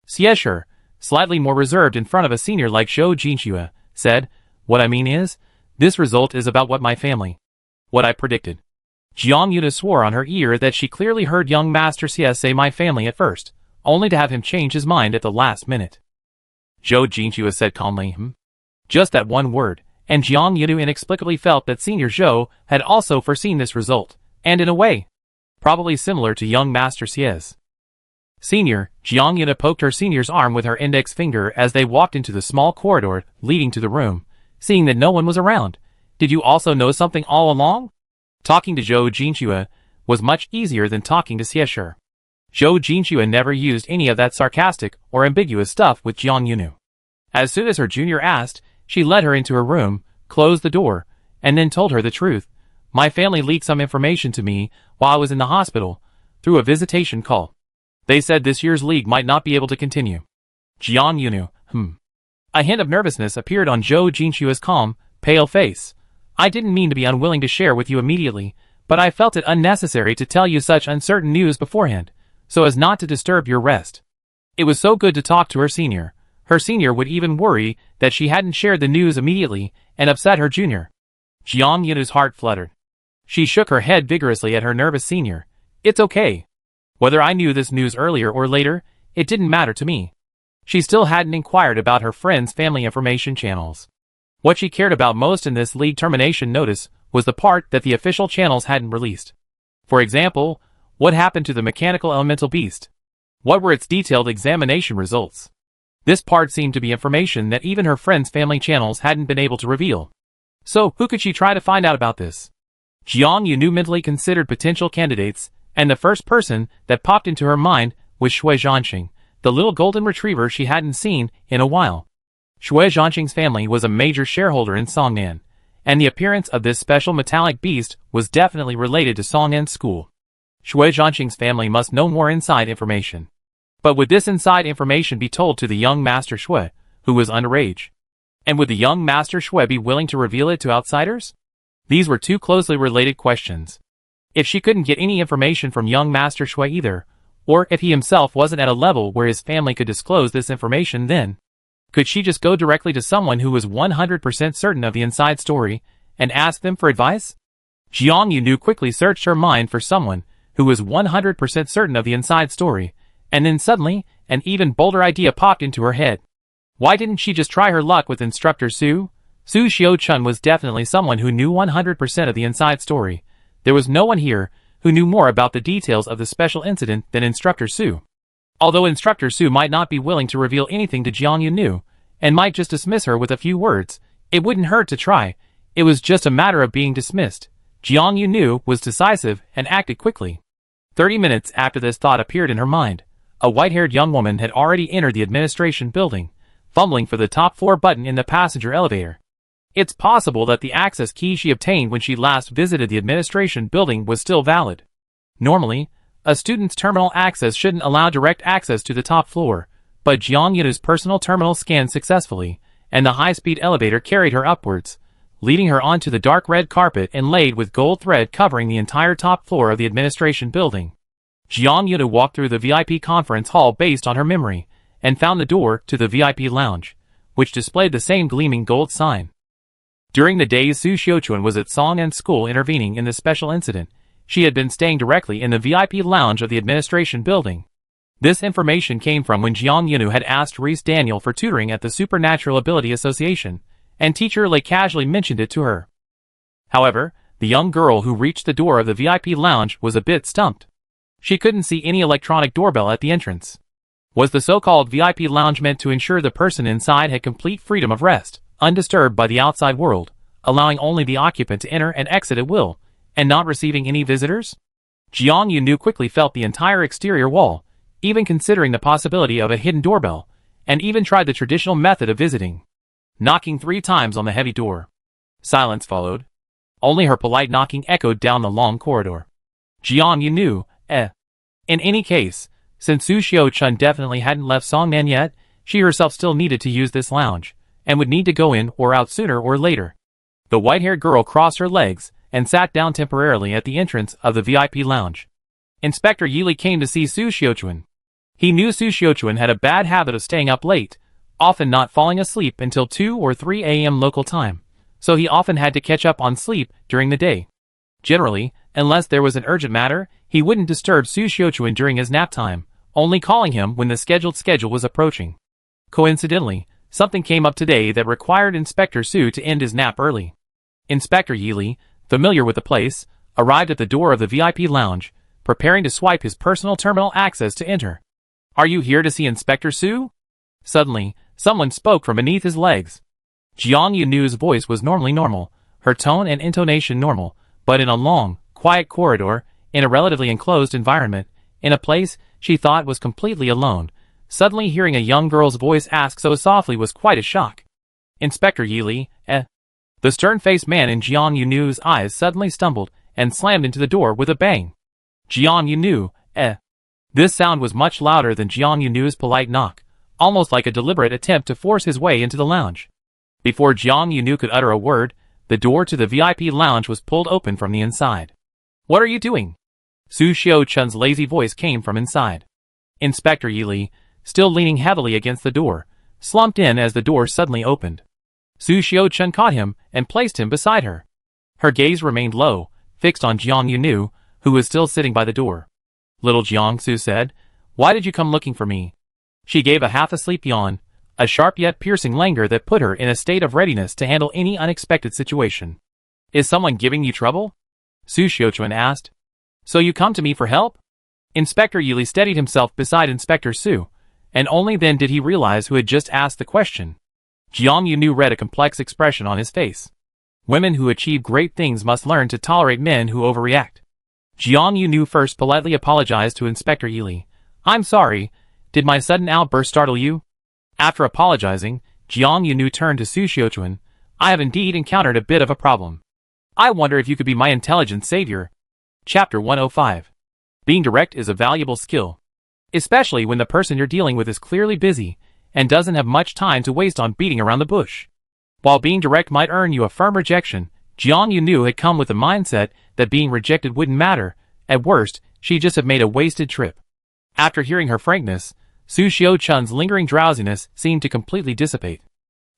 Xiesher, slightly more reserved in front of a senior like Zhou Jinxue, said, What I mean is, this result is about what I predicted. Jiang Yuna swore on her ear that she clearly heard young Master Xie say my family at first, only to have him change his mind at the last minute. Zhou Jinxue said calmly, Just that one word, and Jiang Yunu inexplicably felt that Senior Zhou had also foreseen this result, and in a way, probably similar to young Master Xie's. Senior, Jiang Yuna poked her senior's arm with her index finger as they walked into the small corridor leading to the room, seeing that no one was around. Did you also know something all along? Talking to Zhou Jinxue was much easier than talking to Xie. Zhou Jinxue never used any of that sarcastic or ambiguous stuff with Jiang Yunu. As soon as her junior asked, she led her into her room, closed the door, and then told her the truth. My family leaked some information to me while I was in the hospital, through a visitation call. They said this year's league might not be able to continue. Jiang Yunu, A hint of nervousness appeared on Zhou Jinshua's calm, pale face. I didn't mean to be unwilling to share with you immediately, but I felt it unnecessary to tell you such uncertain news beforehand, so as not to disturb your rest. It was so good to talk to her senior. Her senior would even worry that she hadn't shared the news immediately and upset her junior. Jiang Yunu's heart fluttered. She shook her head vigorously at her nervous senior. It's okay. Whether I knew this news earlier or later, it didn't matter to me. She still hadn't inquired about her friend's family information channels. What she cared about most in this league termination notice was the part that the official channels hadn't released. For example, what happened to the mechanical elemental beast? What were its detailed examination results? This part seemed to be information that even her friend's family channels hadn't been able to reveal. So, who could she try to find out about this? Jiang Yunu mentally considered potential candidates, and the first person that popped into her mind was Shui Zhanxing, the little golden retriever she hadn't seen in a while. Shui Zhanxing's family was a major shareholder in Songnan, and the appearance of this special metallic beast was definitely related to Songnan's school. Shui Zhanxing's family must know more inside information. But would this inside information be told to the young Master Shui, who was underage? And would the young Master Shui be willing to reveal it to outsiders? These were two closely related questions. If she couldn't get any information from young Master Shui either, or if he himself wasn't at a level where his family could disclose this information, then could she just go directly to someone who was 100% certain of the inside story and ask them for advice? Jiang Yunu quickly searched her mind for someone who was 100% certain of the inside story, and then suddenly, an even bolder idea popped into her head. Why didn't she just try her luck with Instructor Su? Su Xiao-chun was definitely someone who knew 100% of the inside story. There was no one here who knew more about the details of the special incident than Instructor Su. Although Instructor Su might not be willing to reveal anything to Jiang Yunu, and might just dismiss her with a few words, it wouldn't hurt to try. It was just a matter of being dismissed. Jiang Yunu was decisive and acted quickly. 30 minutes after this thought appeared in her mind, a white-haired young woman had already entered the administration building, fumbling for the top floor button in the passenger elevator. It's possible that the access key she obtained when she last visited the administration building was still valid. Normally, a student's terminal access shouldn't allow direct access to the top floor, but Jiang Yunu's personal terminal scanned successfully, and the high-speed elevator carried her upwards, leading her onto the dark red carpet inlaid with gold thread covering the entire top floor of the administration building. Jiang Yunu walked through the VIP conference hall based on her memory, and found the door to the VIP lounge, which displayed the same gleaming gold sign. During the days Su Xiaochuan was at Songnan School intervening in this special incident, she had been staying directly in the VIP lounge of the administration building. This information came from when Jiang Yunu had asked Reese Daniel for tutoring at the Supernatural Ability Association, and teacher Lei casually mentioned it to her. However, the young girl who reached the door of the VIP lounge was a bit stumped. She couldn't see any electronic doorbell at the entrance. Was the so-called VIP lounge meant to ensure the person inside had complete freedom of rest, undisturbed by the outside world, allowing only the occupant to enter and exit at will, and not receiving any visitors? Jiang Yunu quickly felt the entire exterior wall, even considering the possibility of a hidden doorbell, and even tried the traditional method of visiting, knocking 3 times on the heavy door. Silence followed. Only her polite knocking echoed down the long corridor. Jiang Yunu, In any case, since Su Xiao-chun definitely hadn't left Songnan yet, she herself still needed to use this lounge, and would need to go in or out sooner or later. The white-haired girl crossed her legs, and sat down temporarily at the entrance of the VIP lounge. Inspector Yili came to see Su Xiaochuan. He knew Su Xiaochuan had a bad habit of staying up late, often not falling asleep until 2 or 3 a.m. local time, so he often had to catch up on sleep during the day. Generally, unless there was an urgent matter, he wouldn't disturb Su Xiaochuan during his nap time, only calling him when the schedule was approaching. Coincidentally, something came up today that required Inspector Su to end his nap early. Inspector Yili, familiar with the place, arrived at the door of the VIP lounge, preparing to swipe his personal terminal access to enter. "Are you here to see Inspector Sue?" Suddenly, someone spoke from beneath his legs. Jiang Yunu's voice was normally normal, her tone and intonation normal, but in a long, quiet corridor, in a relatively enclosed environment, in a place she thought was completely alone, suddenly hearing a young girl's voice ask so softly was quite a shock. "Inspector Yili, eh?" The stern-faced man in Jiang Yunu's eyes suddenly stumbled and slammed into the door with a bang. "Jiang Yunu, eh?" This sound was much louder than Jiang Yunu's polite knock, almost like a deliberate attempt to force his way into the lounge. Before Jiang Yunu could utter a word, the door to the VIP lounge was pulled open from the inside. "What are you doing?" Su Xiao-chun's lazy voice came from inside. Inspector Yili, still leaning heavily against the door, slumped in as the door suddenly opened. Su Xiao-chun caught him and placed him beside her. Her gaze remained low, fixed on Jiang Yunu, who was still sitting by the door. "Little Jiang," Su said, "why did you come looking for me?" She gave a half-asleep yawn, a sharp yet piercing languor that put her in a state of readiness to handle any unexpected situation. "Is someone giving you trouble?" Su Xiao-chun asked. "So you come to me for help?" Inspector Yili steadied himself beside Inspector Su, and only then did he realize who had just asked the question. Jiang Yunu read a complex expression on his face. Women who achieve great things must learn to tolerate men who overreact. Jiang Yunu first politely apologized to Inspector Yili. "I'm sorry, did my sudden outburst startle you?" After apologizing, Jiang Yunu turned to Su Xiao-chun. "I have indeed encountered a bit of a problem. I wonder if you could be my intelligent savior." Chapter 105. Being direct is a valuable skill, especially when the person you're dealing with is clearly busy and doesn't have much time to waste on beating around the bush. While being direct might earn you a firm rejection, Jiang Yunu had come with the mindset that being rejected wouldn't matter. At worst, she'd just have made a wasted trip. After hearing her frankness, Su Xiao-chun's lingering drowsiness seemed to completely dissipate.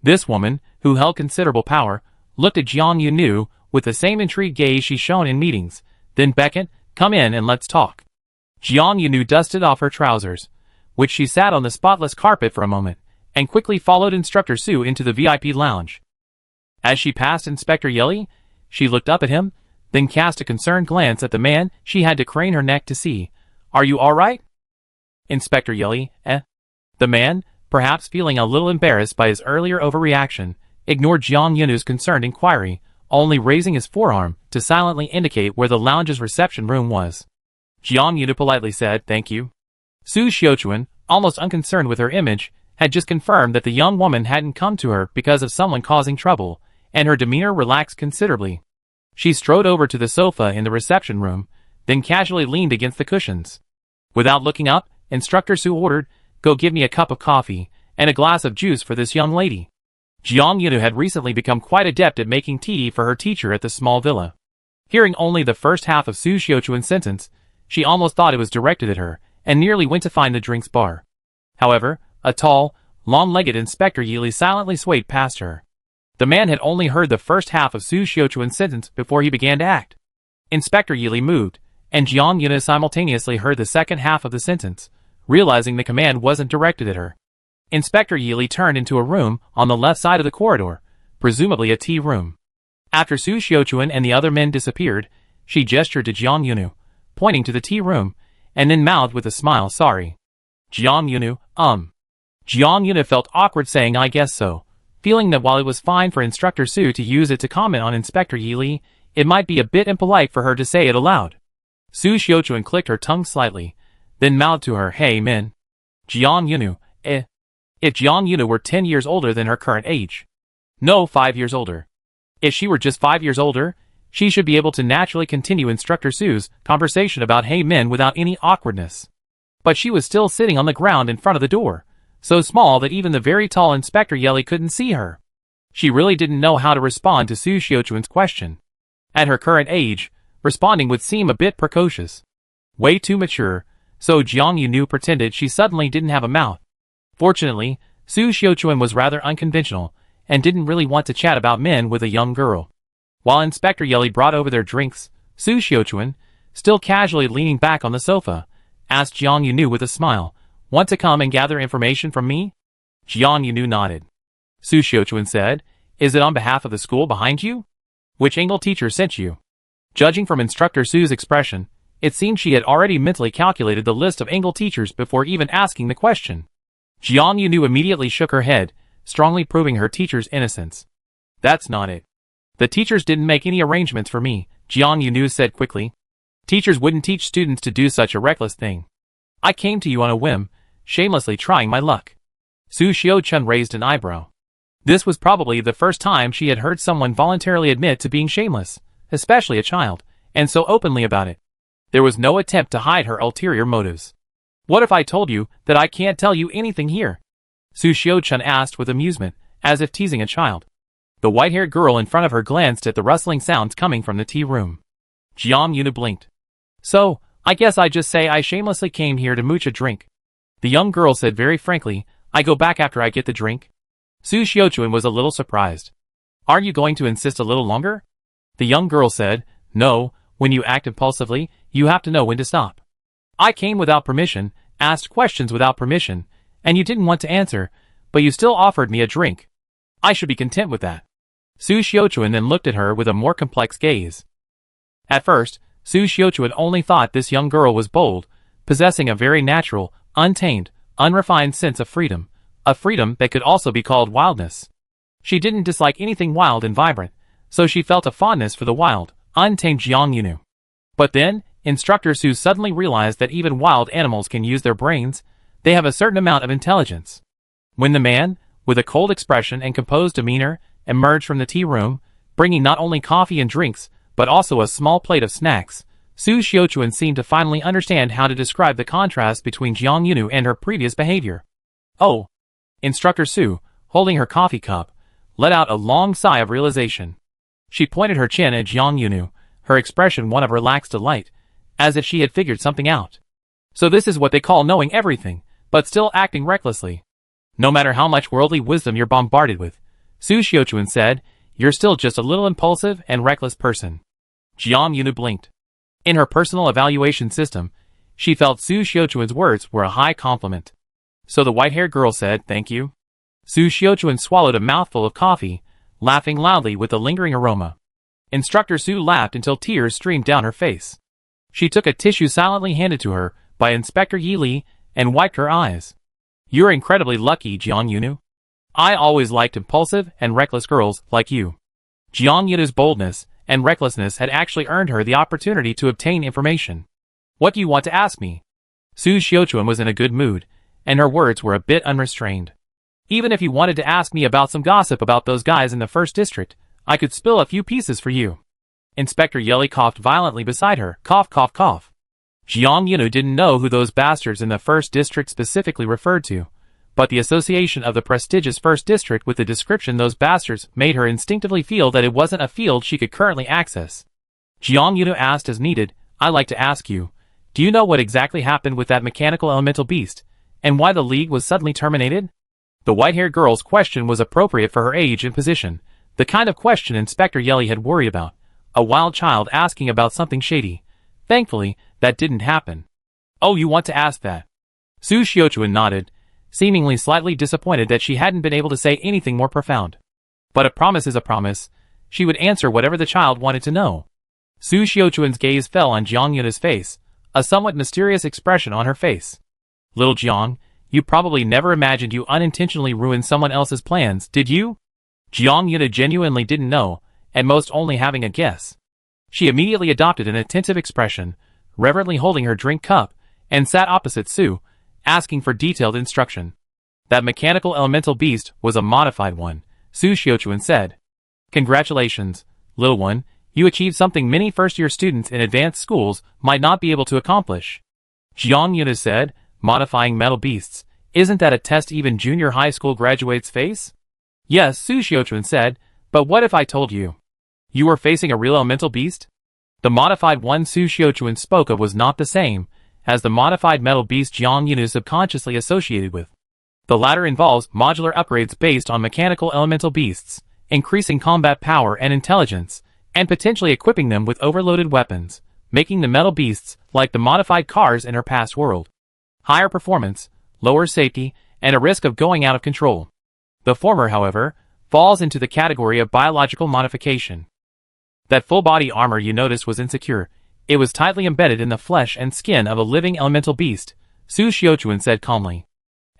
This woman, who held considerable power, looked at Jiang Yunu with the same intrigued gaze she's shown in meetings, then beckoned, "Come in and let's talk." Jiang Yunu dusted off her trousers, which she sat on the spotless carpet for a moment, and quickly followed Instructor Su into the VIP lounge. As she passed Inspector Yili, she looked up at him, then cast a concerned glance at the man she had to crane her neck to see. "Are you all right?" Inspector Yili, eh? The man, perhaps feeling a little embarrassed by his earlier overreaction, ignored Jiang Yunu's concerned inquiry, only raising his forearm to silently indicate where the lounge's reception room was. Jiang Yunu politely said, "Thank you." Su Xiao-chun, almost unconcerned with her image, had just confirmed that the young woman hadn't come to her because of someone causing trouble, and her demeanor relaxed considerably. She strode over to the sofa in the reception room, then casually leaned against the cushions. Without looking up, Instructor Su ordered, "Go give me a cup of coffee and a glass of juice for this young lady." Jiang Yunu had recently become quite adept at making tea for her teacher at the small villa. Hearing only the first half of Su Xiao-chun's sentence, she almost thought it was directed at her, and nearly went to find the drinks bar. However, a tall, long-legged Inspector Yili silently swayed past her. The man had only heard the first half of Su Xiao-chun's sentence before he began to act. Inspector Yili moved, and Jiang Yunu simultaneously heard the second half of the sentence, realizing the command wasn't directed at her. Inspector Yili turned into a room on the left side of the corridor, presumably a tea room. After Su Xiao-chun and the other men disappeared, she gestured to Jiang Yunu, pointing to the tea room, and then mouthed with a smile, "Sorry." Jiang Yunu, Jiang Yunu felt awkward saying "I guess so," feeling that while it was fine for Instructor Su to use it to comment on Inspector Yili, it might be a bit impolite for her to say it aloud. Su Xiao-chun clicked her tongue slightly, then mouthed to her, "Hey Min." Jiang Yunu, eh? If Jiang Yunu were 10 years older than her current age. No, 5 years older. If she were just 5 years older, she should be able to naturally continue Instructor Su's conversation about Hey Min without any awkwardness. But she was still sitting on the ground in front of the door, so small that even the very tall Inspector Yili couldn't see her. She really didn't know how to respond to Su Xiao-chun's question. At her current age, responding would seem a bit precocious. Way too mature, so Jiang Yunu pretended she suddenly didn't have a mouth. Fortunately, Su Xiao-chun was rather unconventional, and didn't really want to chat about men with a young girl. While Inspector Yili brought over their drinks, Su Xiao-chun, still casually leaning back on the sofa, asked Jiang Yunu with a smile, "Want to come and gather information from me?" Jiang Yunu nodded. Su Xiao-chun said, "Is it on behalf of the school behind you? Which English teacher sent you?" Judging from Instructor Sue's expression, it seemed she had already mentally calculated the list of Engle teachers before even asking the question. Jiang Yunu immediately shook her head, strongly proving her teacher's innocence. That's not it. The teachers didn't make any arrangements for me, Jiang Yunu said quickly. Teachers wouldn't teach students to do such a reckless thing. I came to you on a whim, shamelessly trying my luck. Su Xiaochun raised an eyebrow. This was probably the first time she had heard someone voluntarily admit to being shameless, especially a child, and so openly about it. There was no attempt to hide her ulterior motives. What if I told you that I can't tell you anything here? Su Xiaochun asked with amusement, as if teasing a child. The white-haired girl in front of her glanced at the rustling sounds coming from the tea room. Jiang Yunu blinked. So, I guess I just say I shamelessly came here to mooch a drink. The young girl said very frankly, I go back after I get the drink. Su Xiaochun was a little surprised. Aren't you going to insist a little longer? The young girl said, No, when you act impulsively, you have to know when to stop. I came without permission, asked questions without permission, and you didn't want to answer, but you still offered me a drink. I should be content with that. Su Xiaochun then looked at her with a more complex gaze. At first, Su Xiaochun only thought this young girl was bold, possessing a very natural, untamed, unrefined sense of freedom, a freedom that could also be called wildness. She didn't dislike anything wild and vibrant, so she felt a fondness for the wild, untamed Jiang Yunu. But then, Instructor Su suddenly realized that even wild animals can use their brains. They have a certain amount of intelligence. When the man, with a cold expression and composed demeanor, emerged from the tea room, bringing not only coffee and drinks, but also a small plate of snacks, Su Xiaochun seemed to finally understand how to describe the contrast between Jiang Yunu and her previous behavior. Oh! Instructor Su, holding her coffee cup, let out a long sigh of realization. She pointed her chin at Jiang Yunu, her expression one of relaxed delight, as if she had figured something out. So this is what they call knowing everything, but still acting recklessly. No matter how much worldly wisdom you're bombarded with, Su Xiaochun said, you're still just a little impulsive and reckless person. Jiang Yunu blinked. In her personal evaluation system, she felt Su Xiaochun's words were a high compliment. So the white-haired girl said, thank you. Su Xiaochun swallowed a mouthful of coffee, laughing loudly with the lingering aroma. Instructor Su laughed until tears streamed down her face. She took a tissue silently handed to her by Inspector Yi Li and wiped her eyes. You're incredibly lucky, Jiang Yunu. I always liked impulsive and reckless girls like you. Jiang Yunu's boldness and recklessness had actually earned her the opportunity to obtain information. What do you want to ask me? Su Xiaochun was in a good mood, and her words were a bit unrestrained. Even if you wanted to ask me about some gossip about those guys in the first district, I could spill a few pieces for you. Inspector Yeli coughed violently beside her, cough cough cough. Jiang Yunu didn't know who those bastards in the first district specifically referred to, but the association of the prestigious first district with the description those bastards made her instinctively feel that it wasn't a field she could currently access. Jiang Yunu asked as needed, I'd like to ask you, do you know what exactly happened with that mechanical elemental beast, and why the league was suddenly terminated? The white-haired girl's question was appropriate for her age and position, the kind of question Inspector Yeli had worried about, a wild child asking about something shady. Thankfully, that didn't happen. Oh, you want to ask that? Su Xiaochun nodded, seemingly slightly disappointed that she hadn't been able to say anything more profound. But a promise is a promise. She would answer whatever the child wanted to know. Su Xiaochun's gaze fell on Jiang Yunu's face, a somewhat mysterious expression on her face. Little Jiang, you probably never imagined you unintentionally ruined someone else's plans, did you? Jiang Yunu genuinely didn't know, at most only having a guess. She immediately adopted an attentive expression, reverently holding her drink cup, and sat opposite Su, asking for detailed instruction. That mechanical elemental beast was a modified one, Su Xiaochun said. Congratulations, little one, you achieved something many first-year students in advanced schools might not be able to accomplish. Jiang Yunu said, modifying metal beasts, isn't that a test even junior high school graduates face? Yes, Su Xiaochun said, but what if I told you? You were facing a real elemental beast? The modified one Su Xiaochun spoke of was not the same as the modified metal beast Jiang Yunu subconsciously associated with. The latter involves modular upgrades based on mechanical elemental beasts, increasing combat power and intelligence, and potentially equipping them with overloaded weapons, making the metal beasts like the modified cars in her past world. Higher performance, lower safety, and a risk of going out of control. The former, however, falls into the category of biological modification. That full-body armor you noticed was insecure. It was tightly embedded in the flesh and skin of a living elemental beast, Su Xiaochuan said calmly.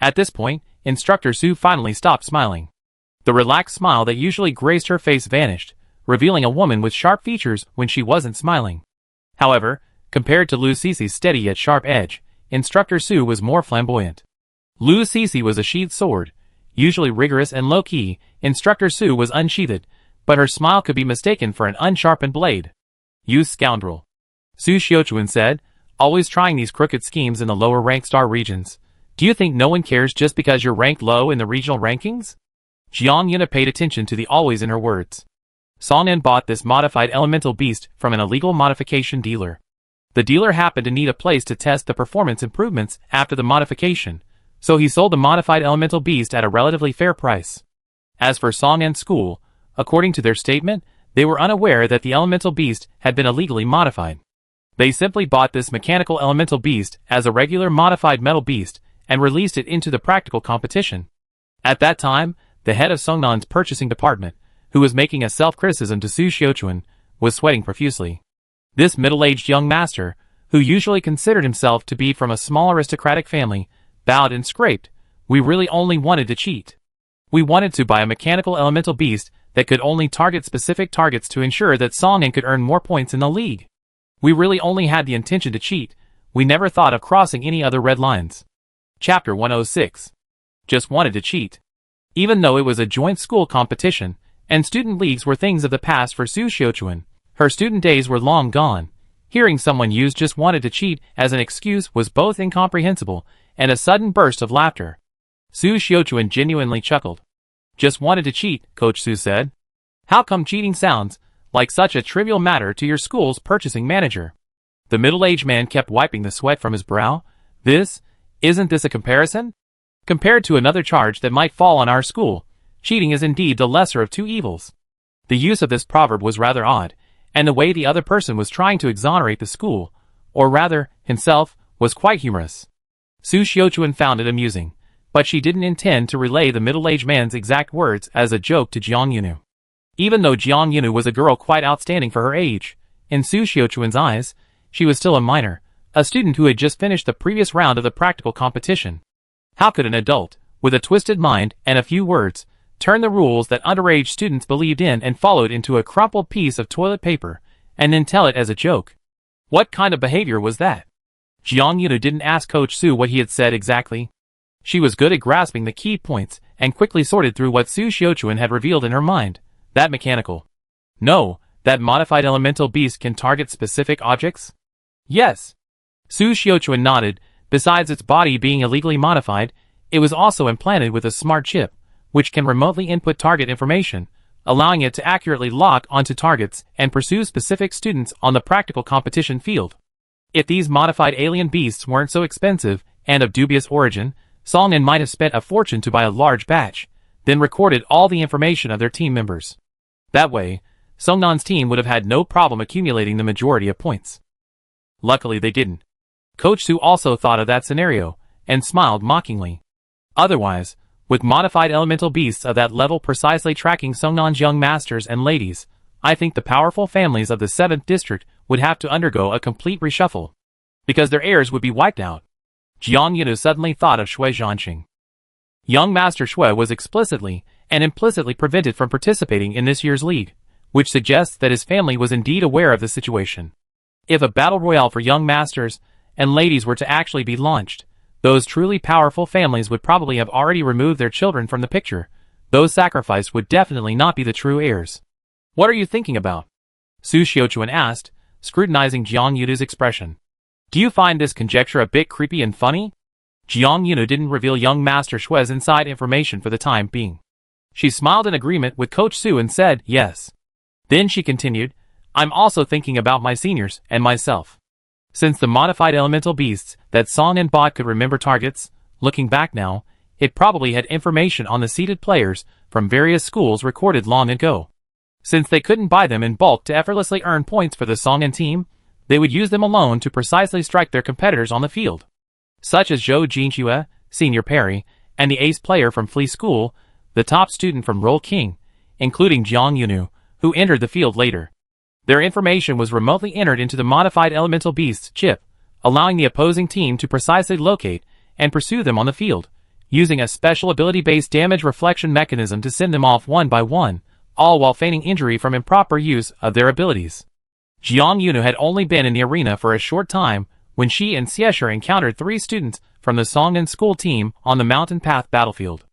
At this point, Instructor Su finally stopped smiling. The relaxed smile that usually graced her face vanished, revealing a woman with sharp features when she wasn't smiling. However, compared to Lu Cici's steady yet sharp edge, Instructor Su was more flamboyant. Lu Cici was a sheathed sword, usually rigorous and low-key. Instructor Su was unsheathed, but her smile could be mistaken for an unsharpened blade. You scoundrel, Su Xiaochuan said, always trying these crooked schemes in the lower-ranked star regions. Do you think no one cares just because you're ranked low in the regional rankings? Jiang Yuna paid attention to the always in her words. Song An bought this modified elemental beast from an illegal modification dealer. The dealer happened to need a place to test the performance improvements after the modification, so he sold the modified elemental beast at a relatively fair price. As for Song An's school, according to their statement, they were unaware that the elemental beast had been illegally modified. They simply bought this mechanical elemental beast as a regular modified metal beast and released it into the practical competition. At that time, the head of Songnan's purchasing department, who was making a self-criticism to Su Xiaochuan, was sweating profusely. This middle-aged young master, who usually considered himself to be from a small aristocratic family, bowed and scraped. We really only wanted to cheat. We wanted to buy a mechanical elemental beast that could only target specific targets to ensure that Song An could earn more points in the league. We really only had the intention to cheat. We never thought of crossing any other red lines. Chapter 106. Just wanted to cheat. Even though it was a joint school competition, and student leagues were things of the past for Su Xiaochuan, her student days were long gone. Hearing someone use just wanted to cheat as an excuse was both incomprehensible and a sudden burst of laughter. Su Xiaochuan genuinely chuckled. Just wanted to cheat, Coach Su said. How come cheating sounds like such a trivial matter to your school's purchasing manager? The middle-aged man kept wiping the sweat from his brow. Isn't this a comparison? Compared to another charge that might fall on our school, cheating is indeed the lesser of two evils. The use of this proverb was rather odd, and the way the other person was trying to exonerate the school, or rather, himself, was quite humorous. Su Xiaochuan found it amusing, but she didn't intend to relay the middle-aged man's exact words as a joke to Jiang Yunu. Even though Jiang Yunu was a girl quite outstanding for her age, in Su Xiaochuan's eyes, she was still a minor, a student who had just finished the previous round of the practical competition. How could an adult, with a twisted mind and a few words, turn the rules that underage students believed in and followed into a crumpled piece of toilet paper, and then tell it as a joke? What kind of behavior was that? Jiang Yunu didn't ask Coach Su what he had said exactly. She was good at grasping the key points and quickly sorted through what Su Xiaochuan had revealed in her mind. That mechanical. No, that modified elemental beast can target specific objects? Yes. Su Xiaochuan nodded. Besides its body being illegally modified, it was also implanted with a smart chip, which can remotely input target information, allowing it to accurately lock onto targets and pursue specific students on the practical competition field. If these modified alien beasts weren't so expensive and of dubious origin, Song An might have spent a fortune to buy a large batch, then recorded all the information of their team members. That way, Songnan's team would have had no problem accumulating the majority of points. Luckily they didn't. Coach Su also thought of that scenario, and smiled mockingly. Otherwise, with modified elemental beasts of that level precisely tracking Songnan's young masters and ladies, I think the powerful families of the 7th district would have to undergo a complete reshuffle, because their heirs would be wiped out. Jiang Yunu suddenly thought of Shui Zhanxing. Young Master Shui was explicitly and implicitly prevented from participating in this year's league, which suggests that his family was indeed aware of the situation. If a battle royale for young masters and ladies were to actually be launched, those truly powerful families would probably have already removed their children from the picture. Those sacrificed would definitely not be the true heirs. What are you thinking about? Su Xiaochuan asked, scrutinizing Jiang Yunu's expression. Do you find this conjecture a bit creepy and funny? Jiang Yunu didn't reveal young Master Shui's inside information for the time being. She smiled in agreement with Coach Su and said, yes. Then she continued, I'm also thinking about my seniors and myself. Since the modified elemental beasts that Song An bought could remember targets, looking back now, it probably had information on the seeded players from various schools recorded long ago. Since they couldn't buy them in bulk to effortlessly earn points for the Song An team, they would use them alone to precisely strike their competitors on the field. Such as Zhou Jinxue, Senior Perry, and the ace player from Flea School, the top student from Roll King, including Jiang Yunu, who entered the field later. Their information was remotely entered into the modified elemental beast's chip, allowing the opposing team to precisely locate and pursue them on the field, using a special ability-based damage reflection mechanism to send them off one by one, all while feigning injury from improper use of their abilities. Jiang Yunu had only been in the arena for a short time when she and Xiesher encountered 3 students from the Songnan school team on the mountain path battlefield.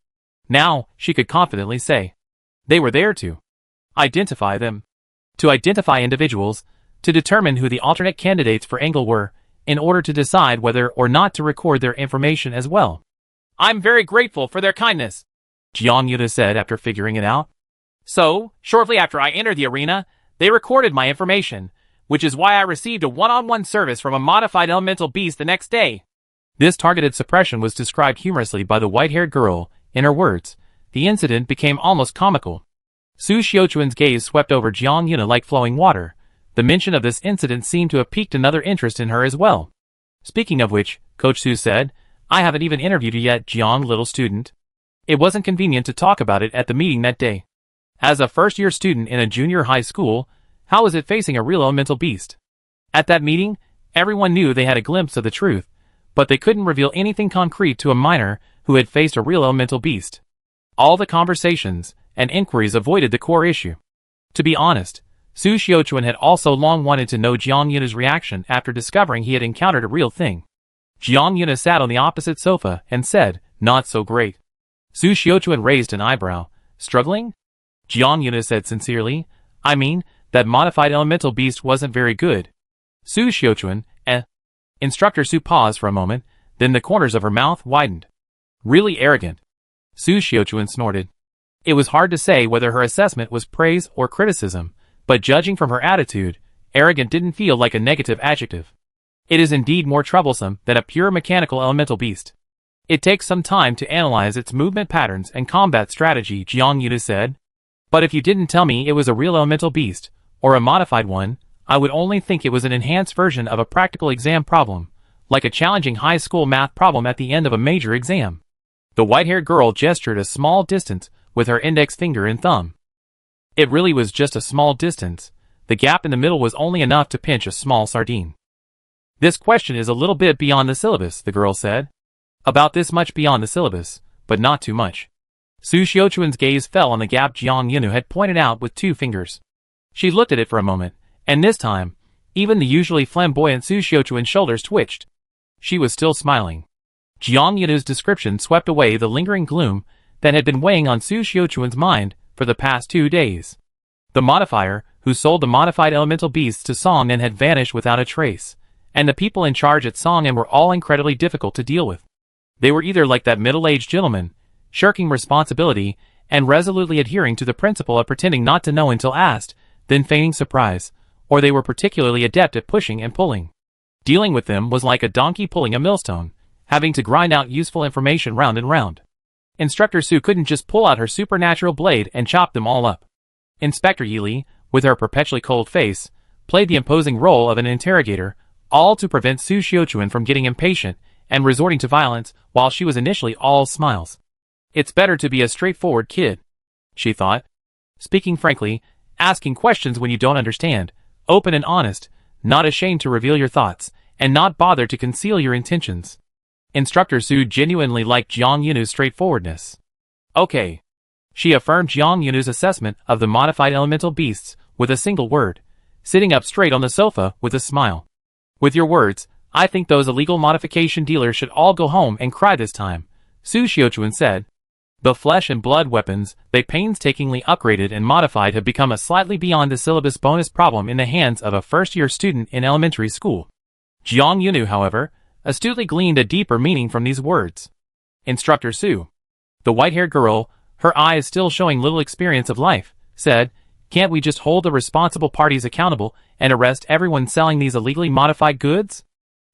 Now, she could confidently say, they were there to identify them. To identify individuals, to determine who the alternate candidates for Angle were, in order to decide whether or not to record their information as well. I'm very grateful for their kindness, Jiang Yunu said after figuring it out. So, shortly after I entered the arena, they recorded my information, which is why I received a one-on-one service from a modified elemental beast the next day. This targeted suppression was described humorously by the white-haired girl. In her words, the incident became almost comical. Su Xiaochuan's gaze swept over Jiang Yuna like flowing water. The mention of this incident seemed to have piqued another interest in her as well. Speaking of which, Coach Su said, I haven't even interviewed you yet, Jiang, little student. It wasn't convenient to talk about it at the meeting that day. As a first-year student in a junior high school, how was it facing a real elemental beast? At that meeting, everyone knew they had a glimpse of the truth, but they couldn't reveal anything concrete to a minor who had faced a real elemental beast. All the conversations and inquiries avoided the core issue. To be honest, Su Xiaochuan had also long wanted to know Jiang Yuna's reaction after discovering he had encountered a real thing. Jiang Yuna sat on the opposite sofa and said, not so great. Su Xiaochuan raised an eyebrow. Struggling? Jiang Yuna said sincerely, I mean, that modified elemental beast wasn't very good. Su Xiaochuan, Instructor Su paused for a moment, then the corners of her mouth widened. Really arrogant. Su Xiaochuan snorted. It was hard to say whether her assessment was praise or criticism, but judging from her attitude, arrogant didn't feel like a negative adjective. It is indeed more troublesome than a pure mechanical elemental beast. It takes some time to analyze its movement patterns and combat strategy, Jiang Yuna said. But if you didn't tell me it was a real elemental beast, or a modified one, I would only think it was an enhanced version of a practical exam problem, like a challenging high school math problem at the end of a major exam. The white-haired girl gestured a small distance with her index finger and thumb. It really was just a small distance. The gap in the middle was only enough to pinch a small sardine. This question is a little bit beyond the syllabus, the girl said. About this much beyond the syllabus, but not too much. Su Xiaochuan's gaze fell on the gap Jiang Yunu had pointed out with 2 fingers. She looked at it for a moment, and this time, even the usually flamboyant Su Xiaochuan's shoulders twitched. She was still smiling. Jiang Yunu's description swept away the lingering gloom that had been weighing on Su Xiaochuan's mind for the past 2 days. The modifier, who sold the modified elemental beasts to Songnan, had vanished without a trace, and the people in charge at Songnan were all incredibly difficult to deal with. They were either like that middle-aged gentleman, shirking responsibility and resolutely adhering to the principle of pretending not to know until asked, then feigning surprise, or they were particularly adept at pushing and pulling. Dealing with them was like a donkey pulling a millstone, having to grind out useful information round and round. Instructor Su couldn't just pull out her supernatural blade and chop them all up. Inspector Yili, with her perpetually cold face, played the imposing role of an interrogator, all to prevent Su Xiaochuan from getting impatient and resorting to violence while she was initially all smiles. It's better to be a straightforward kid, she thought. Speaking frankly, asking questions when you don't understand, open and honest, not ashamed to reveal your thoughts, and not bother to conceal your intentions. Instructor Su genuinely liked Jiang Yunu's straightforwardness. Okay. She affirmed Jiang Yunu's assessment of the modified elemental beasts with a single word, sitting up straight on the sofa with a smile. With your words, I think those illegal modification dealers should all go home and cry this time, Su Xiaochuan said. The flesh and blood weapons they painstakingly upgraded and modified have become a slightly beyond the syllabus bonus problem in the hands of a first-year student in elementary school. Jiang Yunu, however, astutely gleaned a deeper meaning from these words. Instructor Su, the white-haired girl, her eyes still showing little experience of life, said, can't we just hold the responsible parties accountable and arrest everyone selling these illegally modified goods?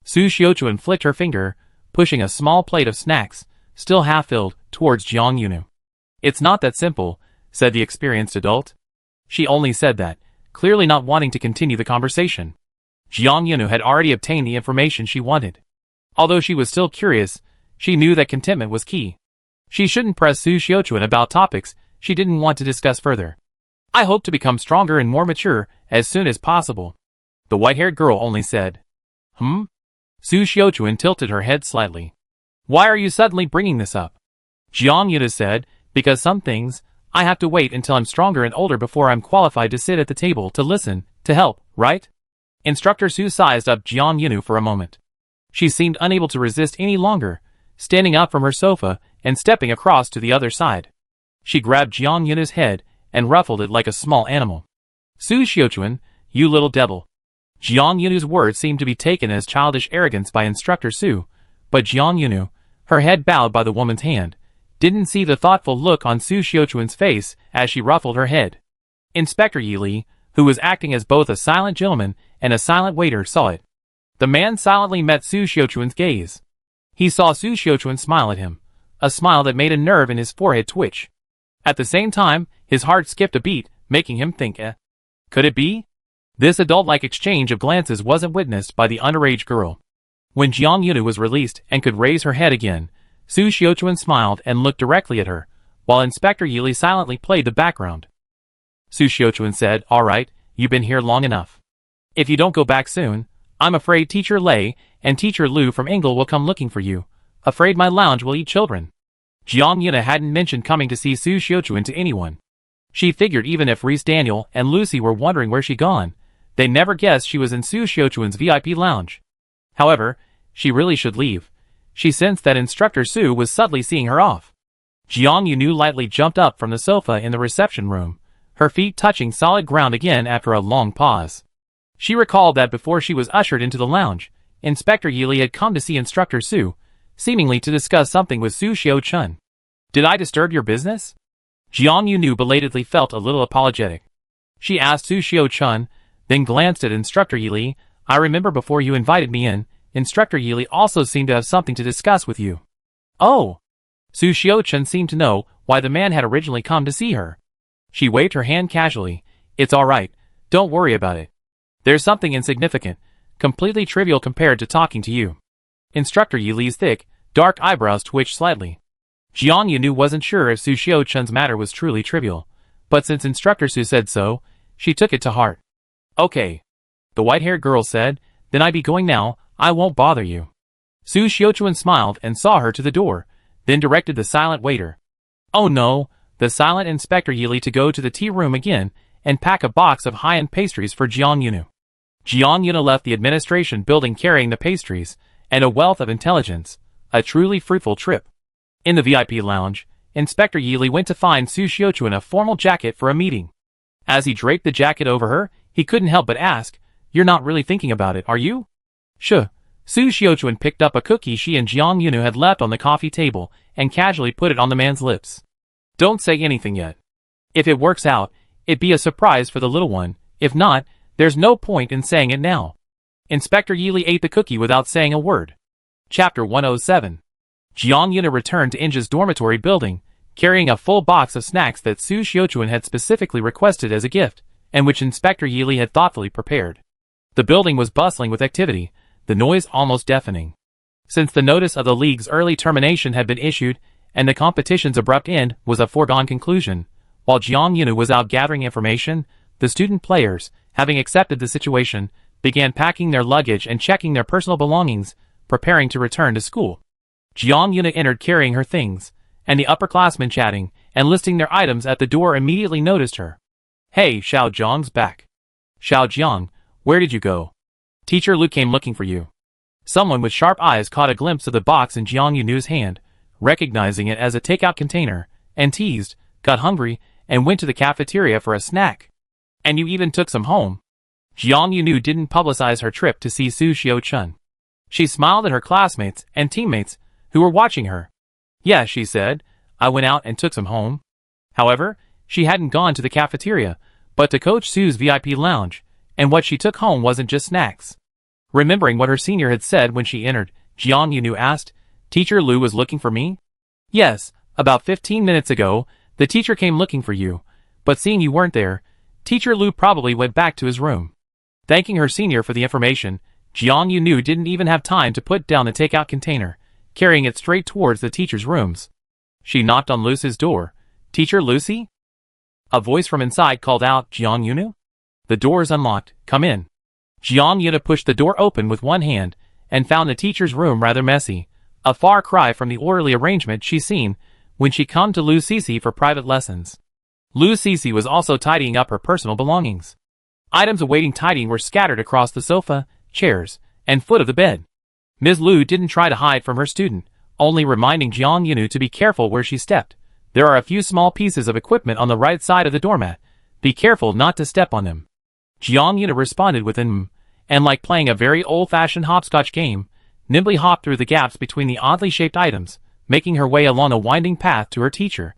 Su Xiaochuan flicked her finger, pushing a small plate of snacks, still half-filled, towards Jiang Yunu. It's not that simple, said the experienced adult. She only said that, clearly not wanting to continue the conversation. Jiang Yunu had already obtained the information she wanted. Although she was still curious, she knew that contentment was key. She shouldn't press Su Xiaochuan about topics she didn't want to discuss further. I hope to become stronger and more mature as soon as possible. The white-haired girl only said. Su Xiaochuan tilted her head slightly. Why are you suddenly bringing this up? Jiang Yuta said, because some things, I have to wait until I'm stronger and older before I'm qualified to sit at the table to listen, to help, right? Instructor Su sized up Jiang Yunu for a moment. She seemed unable to resist any longer, standing up from her sofa and stepping across to the other side. She grabbed Jiang Yunu's head and ruffled it like a small animal. Su Xiaochuan, you little devil. Jiang Yunu's words seemed to be taken as childish arrogance by Instructor Su, but Jiang Yunu, her head bowed by the woman's hand, didn't see the thoughtful look on Su Xiaochuan's face as she ruffled her head. Inspector Yi Li, who was acting as both a silent gentleman and a silent waiter, saw it. The man silently met Su Xiaochuan's gaze. He saw Su Xiaochuan smile at him, a smile that made a nerve in his forehead twitch. At the same time, his heart skipped a beat, making him think, could it be? This adult-like exchange of glances wasn't witnessed by the underage girl. When Jiang Yunu was released and could raise her head again, Su Xiaochuan smiled and looked directly at her, while Inspector Yi Li silently played the background. Su Xiaochuan said, all right, you've been here long enough. If you don't go back soon, I'm afraid Teacher Lei and Teacher Lu from Pinnacle will come looking for you. Afraid my lounge will eat children. Jiang Yuna hadn't mentioned coming to see Su Xiaochuan to anyone. She figured even if Reese Daniel and Lucy were wondering where she'd gone, they never guessed she was in Su Xiaochuan's VIP lounge. However, she really should leave. She sensed that Instructor Su was subtly seeing her off. Jiang Yunu lightly jumped up from the sofa in the reception room, her feet touching solid ground again after a long pause. She recalled that before she was ushered into the lounge, Inspector Yi Li had come to see Instructor Su, seemingly to discuss something with Su Xiaochuan. Did I disturb your business? Jiang Yunu belatedly felt a little apologetic. She asked Su Xiaochuan, then glanced at Instructor Yi Li. I remember before you invited me in, Instructor Yi Li also seemed to have something to discuss with you. Oh! Su Xiaochuan seemed to know why the man had originally come to see her. She waved her hand casually. It's all right, don't worry about it. There's something insignificant, completely trivial compared to talking to you. Instructor Yi Li's thick, dark eyebrows twitched slightly. Jiang Yunu wasn't sure if Su Xiaochuan's matter was truly trivial, but since Instructor Su said so, she took it to heart. Okay. The white-haired girl said, then I be going now, I won't bother you. Su Xiaochuan smiled and saw her to the door, then directed the silent waiter. Oh no, the silent Inspector Yi Li to go to the tea room again and pack a box of high-end pastries for Jiang Yunu. Jiang Yunu left the administration building carrying the pastries and a wealth of intelligence, a truly fruitful trip. In the VIP lounge, Inspector Yi Li went to find Su Xiaochuan a formal jacket for a meeting. As he draped the jacket over her, he couldn't help but ask, you're not really thinking about it, are you? Sure. Su Xiaochuan picked up a cookie she and Jiang Yunu had left on the coffee table and casually put it on the man's lips. Don't say anything yet. If it works out, it'd be a surprise for the little one. If not, there's no point in saying it now. Inspector Yi Li ate the cookie without saying a word. Chapter 107. Jiang Yunu returned to Inja's dormitory building, carrying a full box of snacks that Su Xiaochuan had specifically requested as a gift, and which Inspector Yi Li had thoughtfully prepared. The building was bustling with activity, the noise almost deafening. Since the notice of the league's early termination had been issued, and the competition's abrupt end was a foregone conclusion, while Jiang Yunu was out gathering information, the student players, having accepted the situation, began packing their luggage and checking their personal belongings, preparing to return to school. Jiang Yunu entered carrying her things, and the upperclassmen chatting and listing their items at the door immediately noticed her. Hey, Xiao Jiang's back. Xiao Jiang, where did you go? Teacher Lu came looking for you. Someone with sharp eyes caught a glimpse of the box in Jiang Yunu's hand, recognizing it as a takeout container, and teased, got hungry, and went to the cafeteria for a snack. And you even took some home. Jiang Yunu didn't publicize her trip to see Su Xiaochuan. She smiled at her classmates and teammates who were watching her. Yeah, she said, I went out and took some home. However, she hadn't gone to the cafeteria, but to Coach Su's VIP lounge, and what she took home wasn't just snacks. Remembering what her senior had said when she entered, Jiang Yunu asked, Teacher Lu was looking for me? Yes, about 15 minutes ago, the teacher came looking for you, but seeing you weren't there, Teacher Lu probably went back to his room. Thanking her senior for the information, Jiang Yunu didn't even have time to put down the takeout container, carrying it straight towards the teacher's rooms. She knocked on Lucy's door. Teacher Lucy? A voice from inside called out, Jiang Yunu? The door is unlocked, come in. Jiang Yunu pushed the door open with one hand, and found the teacher's room rather messy, a far cry from the orderly arrangement she'd seen when she come to Lu Cece for private lessons. Lu Cece was also tidying up her personal belongings. Items awaiting tidying were scattered across the sofa, chairs, and foot of the bed. Ms. Lu didn't try to hide from her student, only reminding Jiang Yunu to be careful where she stepped. There are a few small pieces of equipment on the right side of the doormat. Be careful not to step on them. Jiang Yunu responded with an and like playing a very old-fashioned hopscotch game, nimbly hopped through the gaps between the oddly shaped items, making her way along a winding path to her teacher.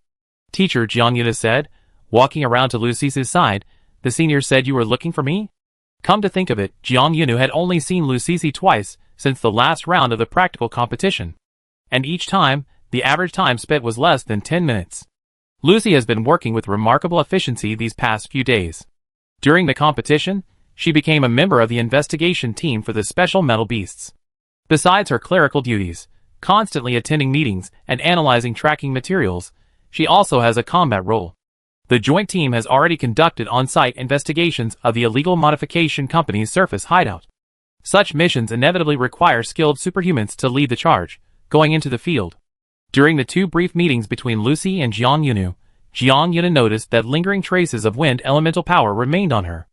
Teacher, Jiang Yunu said, walking around to Lu Cece's side, the senior said you were looking for me? Come to think of it, Jiang Yunu had only seen Lu Cece twice since the last round of the practical competition. And each time, the average time spent was less than 10 minutes. Lucy has been working with remarkable efficiency these past few days. During the competition, she became a member of the investigation team for the special metal beasts. Besides her clerical duties, constantly attending meetings and analyzing tracking materials, she also has a combat role. The joint team has already conducted on-site investigations of the illegal modification company's surface hideout. Such missions inevitably require skilled superhumans to lead the charge, going into the field. During the two brief meetings between Lucy and Jiang Yunu noticed that lingering traces of wind elemental power remained on her.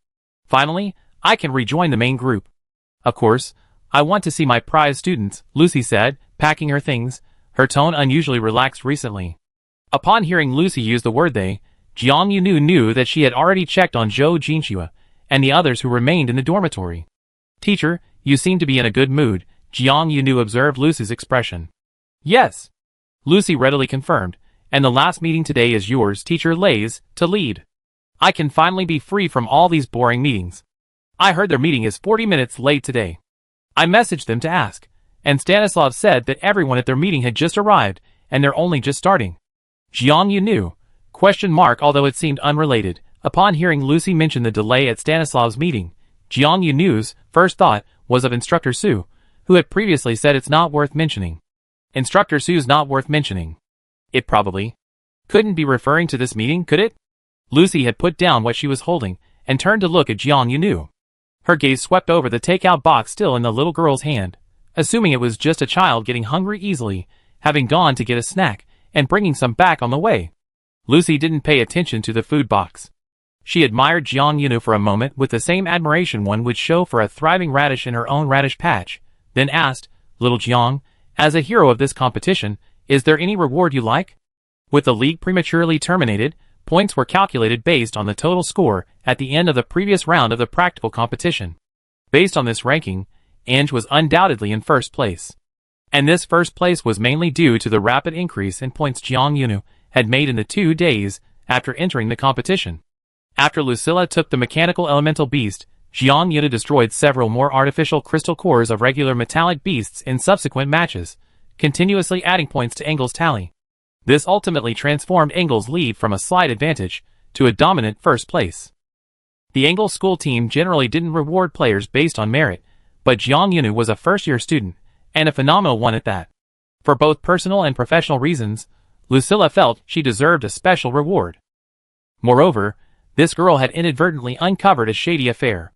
Finally, I can rejoin the main group. Of course, I want to see my prize students, Lucy said, packing her things, her tone unusually relaxed recently. Upon hearing Lucy use the word they, Jiang Yunu knew that she had already checked on Zhou Jinxue and the others who remained in the dormitory. Teacher, you seem to be in a good mood, Jiang Yunu observed Lucy's expression. Yes. Lucy readily confirmed, and the last meeting today is yours, Teacher Lays, to lead. I can finally be free from all these boring meetings. I heard their meeting is 40 minutes late today. I messaged them to ask, and Stanislav said that everyone at their meeting had just arrived, and they're only just starting. Jiang Yunu? Although it seemed unrelated, upon hearing Lucy mention the delay at Stanislav's meeting, Jiang Yunu's first thought was of Instructor Su, who had previously said it's not worth mentioning. Instructor Su's not worth mentioning. It probably couldn't be referring to this meeting, could it? Lucy had put down what she was holding, and turned to look at Jiang Yunu. Her gaze swept over the takeout box still in the little girl's hand, assuming it was just a child getting hungry easily, having gone to get a snack, and bringing some back on the way. Lucy didn't pay attention to the food box. She admired Jiang Yunu for a moment with the same admiration one would show for a thriving radish in her own radish patch, then asked, Little Jiang, as a hero of this competition, is there any reward you like? With the league prematurely terminated, points were calculated based on the total score at the end of the previous round of the practical competition. Based on this ranking, Ange was undoubtedly in first place. And this first place was mainly due to the rapid increase in points Jiang Yunu had made in the 2 days after entering the competition. After Lucilla took the mechanical elemental beast, Jiang Yunu destroyed several more artificial crystal cores of regular metallic beasts in subsequent matches, continuously adding points to Engel's tally. This ultimately transformed Engel's lead from a slight advantage to a dominant first place. The Engel school team generally didn't reward players based on merit, but Jiang Yunu was a first-year student, and a phenomenal one at that. For both personal and professional reasons, Lucilla felt she deserved a special reward. Moreover, this girl had inadvertently uncovered a shady affair.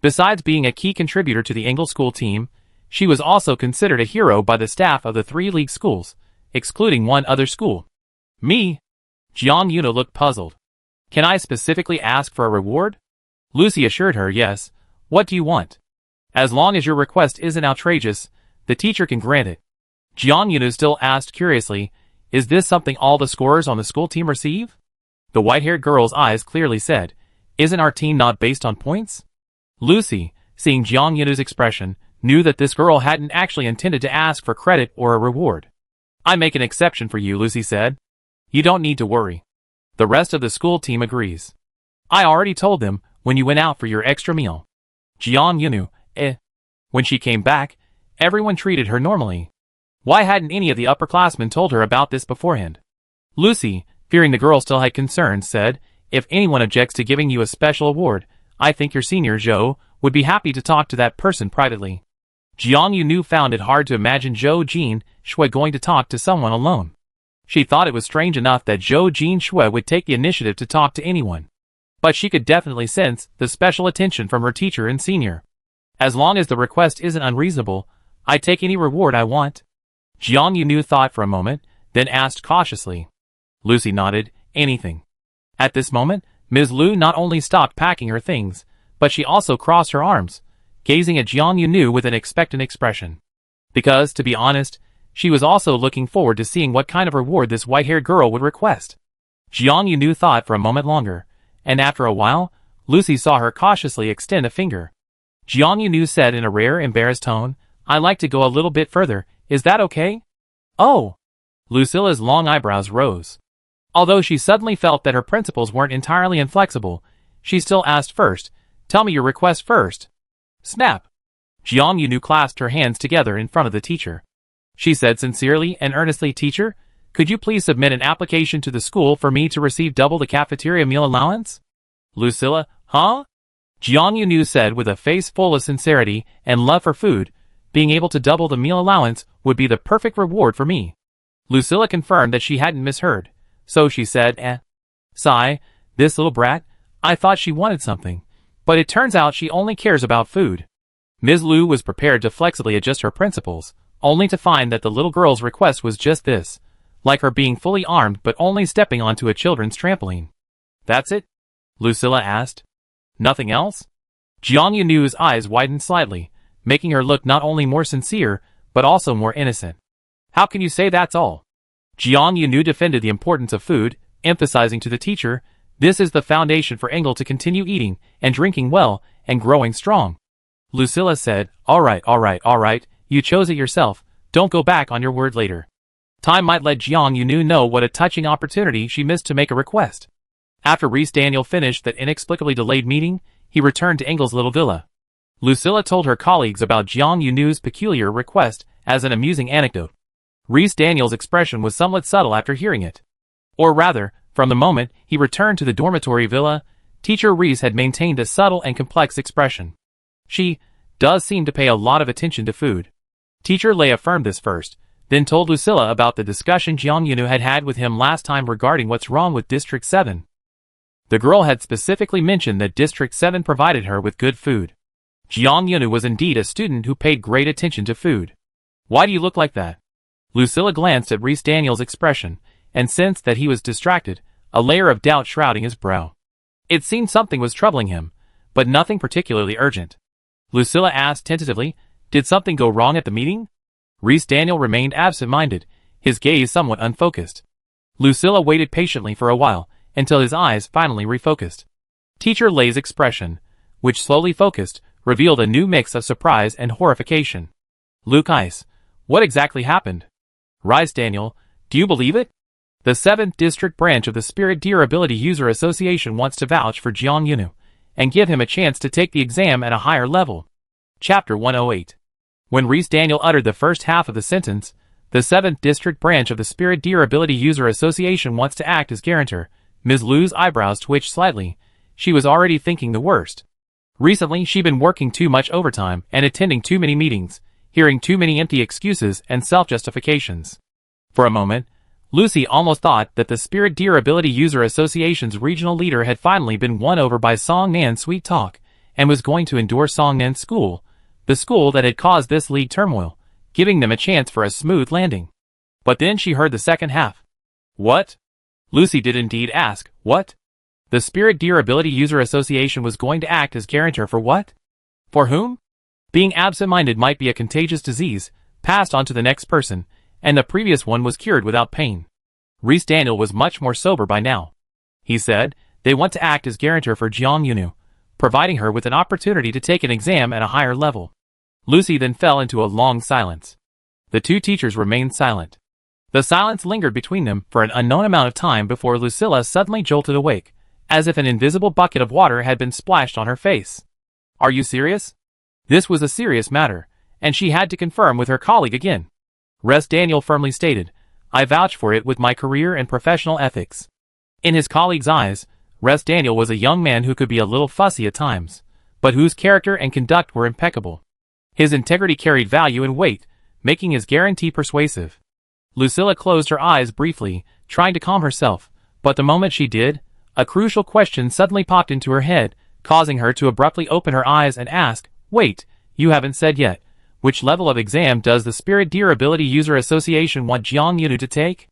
Besides being a key contributor to the Engel school team, she was also considered a hero by the staff of the 3 league schools, excluding one other school. Me? Jiang Yunu looked puzzled. Can I specifically ask for a reward? Lucy assured her yes. What do you want? As long as your request isn't outrageous, the teacher can grant it. Jiang Yunu still asked curiously, is this something all the scorers on the school team receive? The white-haired girl's eyes clearly said, isn't our team not based on points? Lucy, seeing Jiang Yunu's expression, knew that this girl hadn't actually intended to ask for credit or a reward. I make an exception for you, Lucy said. You don't need to worry. The rest of the school team agrees. I already told them when you went out for your extra meal. Jiang Yunu, When she came back, everyone treated her normally. Why hadn't any of the upperclassmen told her about this beforehand? Lucy, fearing the girl still had concerns, said, if anyone objects to giving you a special award, I think your senior, Zhou, would be happy to talk to that person privately. Jiang Yunu found it hard to imagine Zhou Jinxue going to talk to someone alone. She thought it was strange enough that Zhou Jinshui would take the initiative to talk to anyone. But she could definitely sense the special attention from her teacher and senior. As long as the request isn't unreasonable, I take any reward I want. Jiang Yunu thought for a moment, then asked cautiously. Lucy nodded, anything. At this moment, Ms. Lu not only stopped packing her things, but she also crossed her arms, gazing at Jiang Yunu with an expectant expression. Because, to be honest, she was also looking forward to seeing what kind of reward this white-haired girl would request. Jiang Yunu thought for a moment longer, and after a while, Lucy saw her cautiously extend a finger. Jiang Yunu said in a rare, embarrassed tone, I'd like to go a little bit further, is that okay? Oh! Lucilla's long eyebrows rose. Although she suddenly felt that her principles weren't entirely inflexible, she still asked first, tell me your request first. Snap! Jiang Yunu clasped her hands together in front of the teacher. She said sincerely and earnestly, Teacher, could you please submit an application to the school for me to receive double the cafeteria meal allowance? Lucilla, huh? Jiang Yunu said with a face full of sincerity and love for food, being able to double the meal allowance would be the perfect reward for me. Lucilla confirmed that she hadn't misheard, so she said, Sigh, this little brat, I thought she wanted something, but it turns out she only cares about food. Ms. Lu was prepared to flexibly adjust her principles, only to find that the little girl's request was just this, like her being fully armed but only stepping onto a children's trampoline. That's it? Lucilla asked. Nothing else? Jiang Yunu's eyes widened slightly, making her look not only more sincere, but also more innocent. How can you say that's all? Jiang Yunu defended the importance of food, emphasizing to the teacher, this is the foundation for Engel to continue eating and drinking well and growing strong. Lucilla said, all right, you chose it yourself, don't go back on your word later. Time might let Jiang Yunu know what a touching opportunity she missed to make a request. After Rhys Daniel finished that inexplicably delayed meeting, he returned to Engel's little villa. Lucilla told her colleagues about Jiang Yunu's peculiar request as an amusing anecdote. Rhys Daniel's expression was somewhat subtle after hearing it. Or rather, from the moment he returned to the dormitory villa, Teacher Rhys had maintained a subtle and complex expression. She does seem to pay a lot of attention to food. Teacher Lei affirmed this first, then told Lucilla about the discussion Jiang Yunu had had with him last time regarding what's wrong with District 7. The girl had specifically mentioned that District 7 provided her with good food. Jiang Yunu was indeed a student who paid great attention to food. Why do you look like that? Lucilla glanced at Rhys Daniel's expression, and sensed that he was distracted, a layer of doubt shrouding his brow. It seemed something was troubling him, but nothing particularly urgent. Lucilla asked tentatively, did something go wrong at the meeting? Rhys Daniel remained absent-minded, his gaze somewhat unfocused. Lucilla waited patiently for a while, until his eyes finally refocused. Teacher Lei's expression, which slowly focused, revealed a new mix of surprise and horrification. Luke Ice, what exactly happened? Rhys Daniel, do you believe it? The 7th District branch of the Spirit Durability User Association wants to vouch for Jiang Yunu, and give him a chance to take the exam at a higher level. Chapter 108. When Rhys Daniel uttered the first half of the sentence, the 7th District branch of the Spirit Durability User Association wants to act as guarantor, Ms. Lu's eyebrows twitched slightly. She was already thinking the worst. Recently she'd been working too much overtime and attending too many meetings, hearing too many empty excuses and self-justifications. For a moment, Lucy almost thought that the Spirit Durability User Association's regional leader had finally been won over by Song Nan's sweet talk, and was going to endure Song Nan's school, the school that had caused this league turmoil, giving them a chance for a smooth landing. But then she heard the second half. What? Lucy did indeed ask, what? The Spirit Durability User Association was going to act as guarantor for what? For whom? Being absent-minded might be a contagious disease, passed on to the next person, and the previous one was cured without pain. Rhys Daniel was much more sober by now. He said, they want to act as guarantor for Jiang Yunu, providing her with an opportunity to take an exam at a higher level. Lucy then fell into a long silence. The two teachers remained silent. The silence lingered between them for an unknown amount of time before Lucilla suddenly jolted awake, as if an invisible bucket of water had been splashed on her face. Are you serious? This was a serious matter, and she had to confirm with her colleague again. Rhys Daniel firmly stated, I vouch for it with my career and professional ethics. In his colleague's eyes, Rhys Daniel was a young man who could be a little fussy at times, but whose character and conduct were impeccable. His integrity carried value and weight, making his guarantee persuasive. Lucilla closed her eyes briefly, trying to calm herself, but the moment she did, a crucial question suddenly popped into her head, causing her to abruptly open her eyes and ask, "Wait, you haven't said yet. Which level of exam does the Spirit Deer Ability User Association want Jiang Yunu to take?"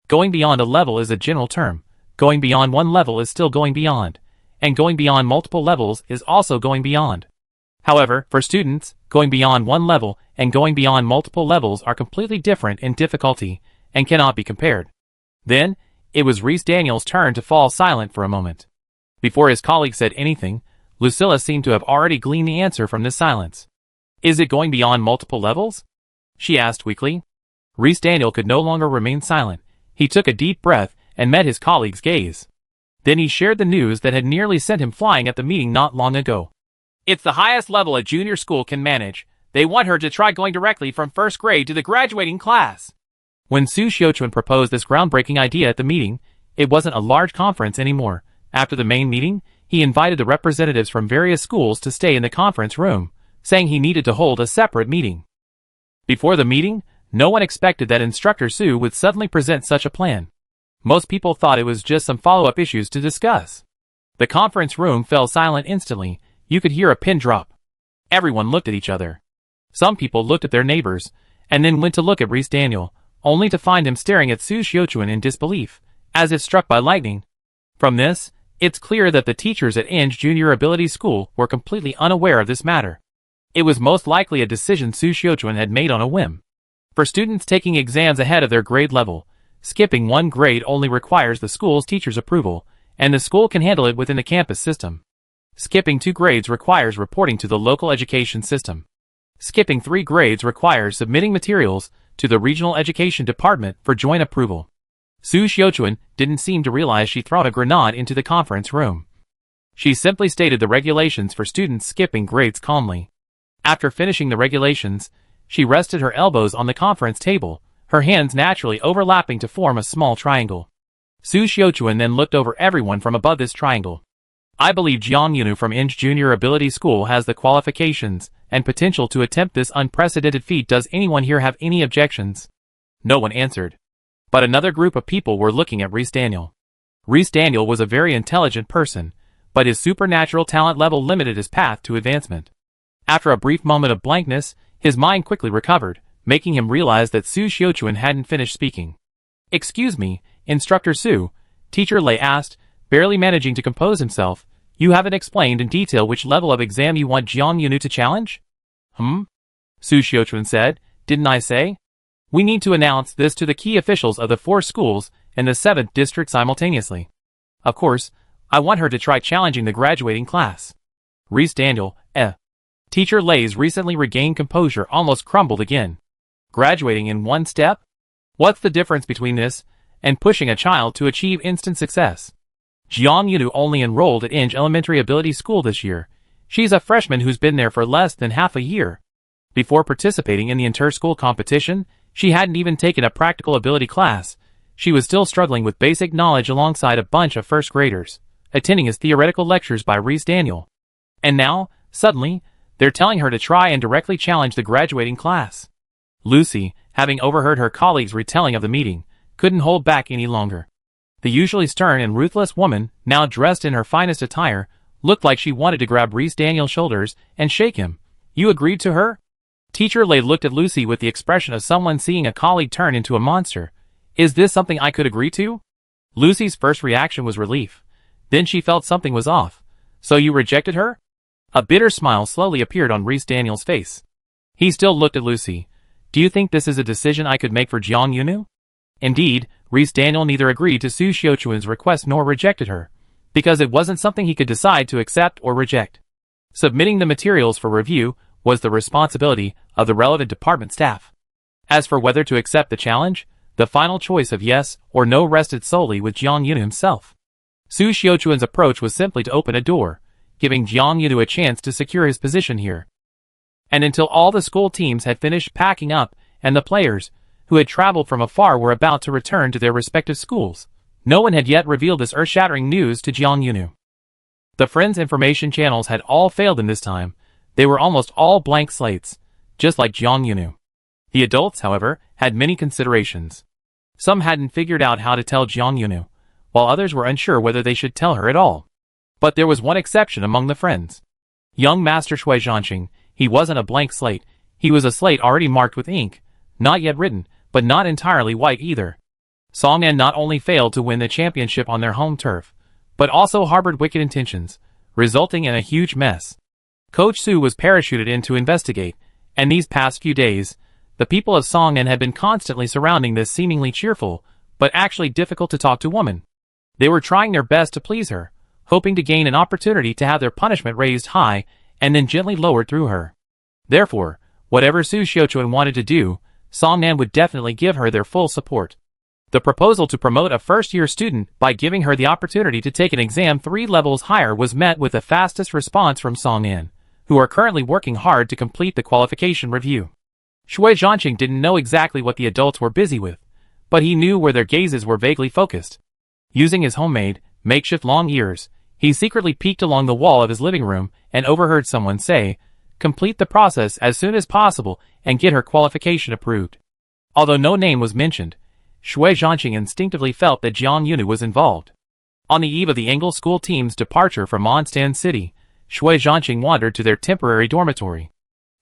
Going beyond a level is a general term. Going beyond one level is still going beyond. And going beyond multiple levels is also going beyond. However, for students, going beyond one level and going beyond multiple levels are completely different in difficulty and cannot be compared. Then, it was Rhys Daniels' turn to fall silent for a moment. Before his colleague said anything, Lucilla seemed to have already gleaned the answer from this silence. "Is it going beyond multiple levels?" she asked weakly. Rhys Daniel could no longer remain silent. He took a deep breath and met his colleague's gaze. Then he shared the news that had nearly sent him flying at the meeting not long ago. "It's the highest level a junior school can manage. They want her to try going directly from first grade to the graduating class." When Su Xiuquan proposed this groundbreaking idea at the meeting, it wasn't a large conference anymore. After the main meeting, he invited the representatives from various schools to stay in the conference room, saying he needed to hold a separate meeting. Before the meeting, no one expected that Instructor Su would suddenly present such a plan. Most people thought it was just some follow-up issues to discuss. The conference room fell silent instantly. You could hear a pin drop. Everyone looked at each other. Some people looked at their neighbors, and then went to look at Rhys Daniel, only to find him staring at Su Xiuquan in disbelief, as if struck by lightning. From this, it's clear that the teachers at Inge Junior Ability School were completely unaware of this matter. It was most likely a decision Su Xiuquan had made on a whim. For students taking exams ahead of their grade level, skipping one grade only requires the school's teacher's approval, and the school can handle it within the campus system. Skipping 2 grades requires reporting to the local education system. Skipping 3 grades requires submitting materials to the regional education department for joint approval. Su Xiuquan didn't seem to realize she thrown a grenade into the conference room. She simply stated the regulations for students skipping grades calmly. After finishing the regulations, she rested her elbows on the conference table, her hands naturally overlapping to form a small triangle. Su Xiuquan then looked over everyone from above this triangle. "I believe Jiang Yunu from Inge Junior Ability School has the qualifications and potential to attempt this unprecedented feat. Does anyone here have any objections?" No one answered. But another group of people were looking at Rhys Daniel. Rhys Daniel was a very intelligent person, but his supernatural talent level limited his path to advancement. After a brief moment of blankness, his mind quickly recovered, making him realize that Su Xiuquan hadn't finished speaking. "Excuse me, Instructor Su," Teacher Lei asked, barely managing to compose himself. "You haven't explained in detail which level of exam you want Jiang Yunu to challenge?" Su Xiuquan said. "Didn't I say? We need to announce this to the key officials of the 4 schools and the 7th district simultaneously. Of course, I want her to try challenging the graduating class." Rhys Daniel, Teacher Lei's recently regained composure almost crumbled again. Graduating in one step? What's the difference between this and pushing a child to achieve instant success? Jiang Yunu only enrolled at Inge Elementary Ability School this year. She's a freshman who's been there for less than half a year. Before participating in the inter-school competition, she hadn't even taken a practical ability class. She was still struggling with basic knowledge alongside a bunch of first graders, attending his theoretical lectures by Rhys Daniel. And now, suddenly, they're telling her to try and directly challenge the graduating class. Lucy, having overheard her colleagues' retelling of the meeting, couldn't hold back any longer. The usually stern and ruthless woman, now dressed in her finest attire, looked like she wanted to grab Rhys Daniel's shoulders and shake him. "You agreed to her?" Teacher Lei looked at Lucy with the expression of someone seeing a colleague turn into a monster. "Is this something I could agree to?" Lucy's first reaction was relief. Then she felt something was off. "So you rejected her?" A bitter smile slowly appeared on Rhys Daniel's face. He still looked at Lucy. "Do you think this is a decision I could make for Jiang Yunu?" Indeed, Rhys Daniel neither agreed to Su Xiuquan's request nor rejected her, because it wasn't something he could decide to accept or reject. Submitting the materials for review was the responsibility of the relevant department staff. As for whether to accept the challenge, the final choice of yes or no rested solely with Jiang Yunu himself. Su Xiuquan's approach was simply to open a door, giving Jiang Yunu a chance to secure his position here. And until all the school teams had finished packing up and the players, who had traveled from afar, were about to return to their respective schools, no one had yet revealed this earth-shattering news to Jiang Yunu. The Friends' information channels had all failed in this time. They were almost all blank slates, just like Jiang Yunu. The adults, however, had many considerations. Some hadn't figured out how to tell Jiang Yunu, while others were unsure whether they should tell her at all. But there was one exception among the friends. Young Master Shui Zhanqing. He wasn't a blank slate, he was a slate already marked with ink, not yet written, but not entirely white either. Songnan not only failed to win the championship on their home turf, but also harbored wicked intentions, resulting in a huge mess. Coach Su was parachuted in to investigate, and these past few days, the people of Songnan had been constantly surrounding this seemingly cheerful, but actually difficult to talk to woman. They were trying their best to please her, hoping to gain an opportunity to have their punishment raised high and then gently lowered through her. Therefore, whatever Su Xiuquan wanted to do, Songnan would definitely give her their full support. The proposal to promote a first-year student by giving her the opportunity to take an exam 3 levels higher was met with the fastest response from Songnan, who are currently working hard to complete the qualification review. Shui Zhanqing didn't know exactly what the adults were busy with, but he knew where their gazes were vaguely focused. Using his homemade, makeshift long ears, he secretly peeked along the wall of his living room and overheard someone say, "Complete the process as soon as possible and get her qualification approved." Although no name was mentioned, Shui Zhanqing instinctively felt that Jiang Yunu was involved. On the eve of the Engle school team's departure from Mondstadt City, Shui Zhanqing wandered to their temporary dormitory.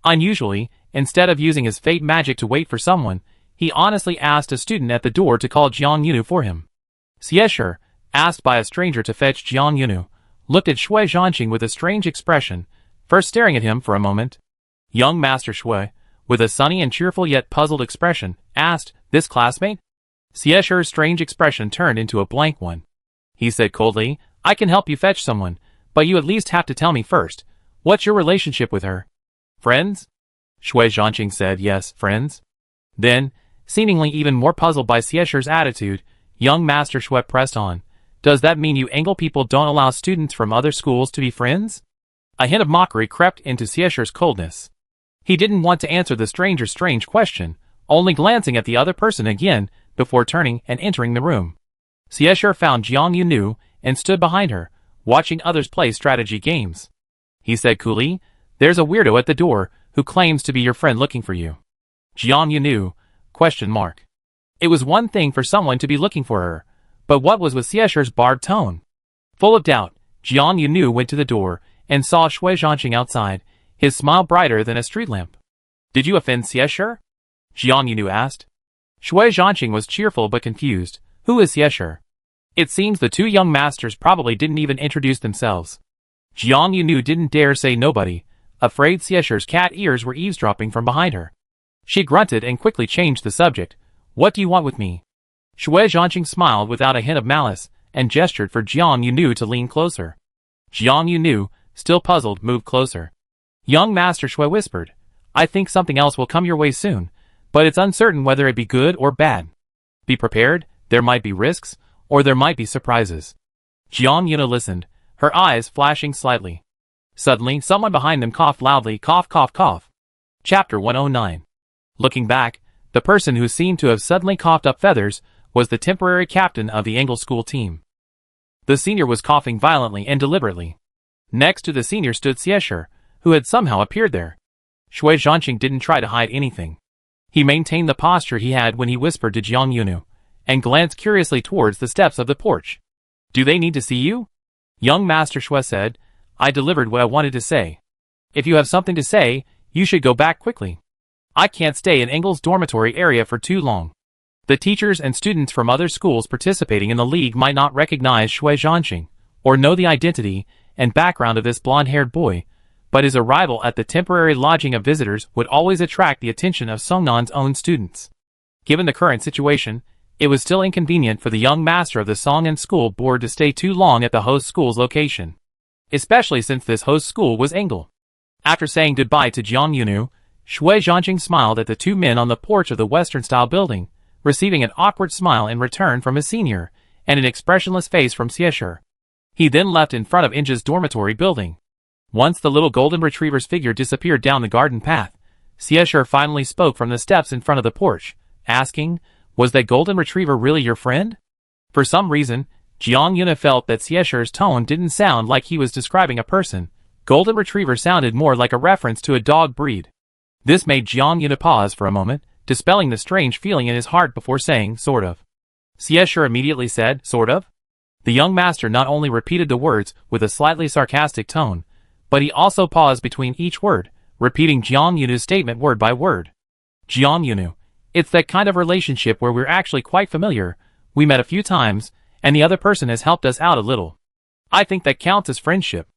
Unusually, instead of using his fate magic to wait for someone, he honestly asked a student at the door to call Jiang Yunu for him. Xiesher, asked by a stranger to fetch Jiang Yunu, looked at Shui Zhanqing with a strange expression, first staring at him for a moment. Young Master Shui, with a sunny and cheerful yet puzzled expression, asked, "This classmate?" Xiesher's strange expression turned into a blank one. He said coldly, "I can help you fetch someone, but you at least have to tell me first. What's your relationship with her?" "Friends?" Shui Zhanqing said, "Yes, friends." Then, seemingly even more puzzled by Xiesher's attitude, young Master Shui pressed on, "Does that mean you Engle people don't allow students from other schools to be friends?" A hint of mockery crept into Xiesher's coldness. He didn't want to answer the stranger's strange question, only glancing at the other person again before turning and entering the room. Xiesher found Jiang Yunu and stood behind her, watching others play strategy games. He said coolly, "There's a weirdo at the door who claims to be your friend looking for you." Jiang Yunu? It was one thing for someone to be looking for her, but what was with Xiesher's barbed tone? Full of doubt, Jiang Yunu went to the door and saw Shui Zhanqing outside, his smile brighter than a street lamp. "Did you offend Xiesher?" Jiang Yunu asked. Shui Zhanqing was cheerful but confused. "Who is Xiesher?" It seems the two young masters probably didn't even introduce themselves. Jiang Yunu didn't dare say nobody, afraid Xiesher's cat ears were eavesdropping from behind her. She grunted and quickly changed the subject. "What do you want with me?" Shui Zhanqing smiled without a hint of malice, and gestured for Jiang Yunu to lean closer. Jiang Yunu, still puzzled, moved closer. Young Master Shui whispered, "I think something else will come your way soon, but it's uncertain whether it be good or bad. Be prepared, there might be risks, or there might be surprises." Jiang Yunu listened, her eyes flashing slightly. Suddenly, someone behind them coughed loudly, cough, cough, cough. Chapter 109. Looking back, the person who seemed to have suddenly coughed up feathers was the temporary captain of the Engle school team. The senior was coughing violently and deliberately. Next to the senior stood Xiesher, who had somehow appeared there. Shui Zhanqing didn't try to hide anything. He maintained the posture he had when he whispered to Jiang Yunu, and glanced curiously towards the steps of the porch. "Do they need to see you?" Young Master Shui said, "I delivered what I wanted to say. If you have something to say, you should go back quickly. I can't stay in Engle's dormitory area for too long." The teachers and students from other schools participating in the league might not recognize Shui Zhanqing, or know the identity and background of this blonde-haired boy, but his arrival at the temporary lodging of visitors would always attract the attention of Songnan's own students. Given the current situation, it was still inconvenient for the young master of the Songnan school board to stay too long at the host school's location, especially since this host school was Engle. After saying goodbye to Jiang Yunu, Shui Zhanqing smiled at the two men on the porch of the Western-style building, receiving an awkward smile in return from his senior, and an expressionless face from Xiesher. He then left in front of Inja's dormitory building. Once the little golden retriever's figure disappeared down the garden path, Xiesher finally spoke from the steps in front of the porch, asking, "Was that golden retriever really your friend?" For some reason, Jiang Yunu felt that Xiesher's tone didn't sound like he was describing a person. Golden retriever sounded more like a reference to a dog breed. This made Jiang Yunu pause for a moment, dispelling the strange feeling in his heart before saying, sort of. Siesher immediately said, sort of? The young master not only repeated the words with a slightly sarcastic tone, but he also paused between each word, repeating Jiang Yunu's statement word by word. Jiang Yunu, it's that kind of relationship where we're actually quite familiar, we met a few times, and the other person has helped us out a little. I think that counts as friendship.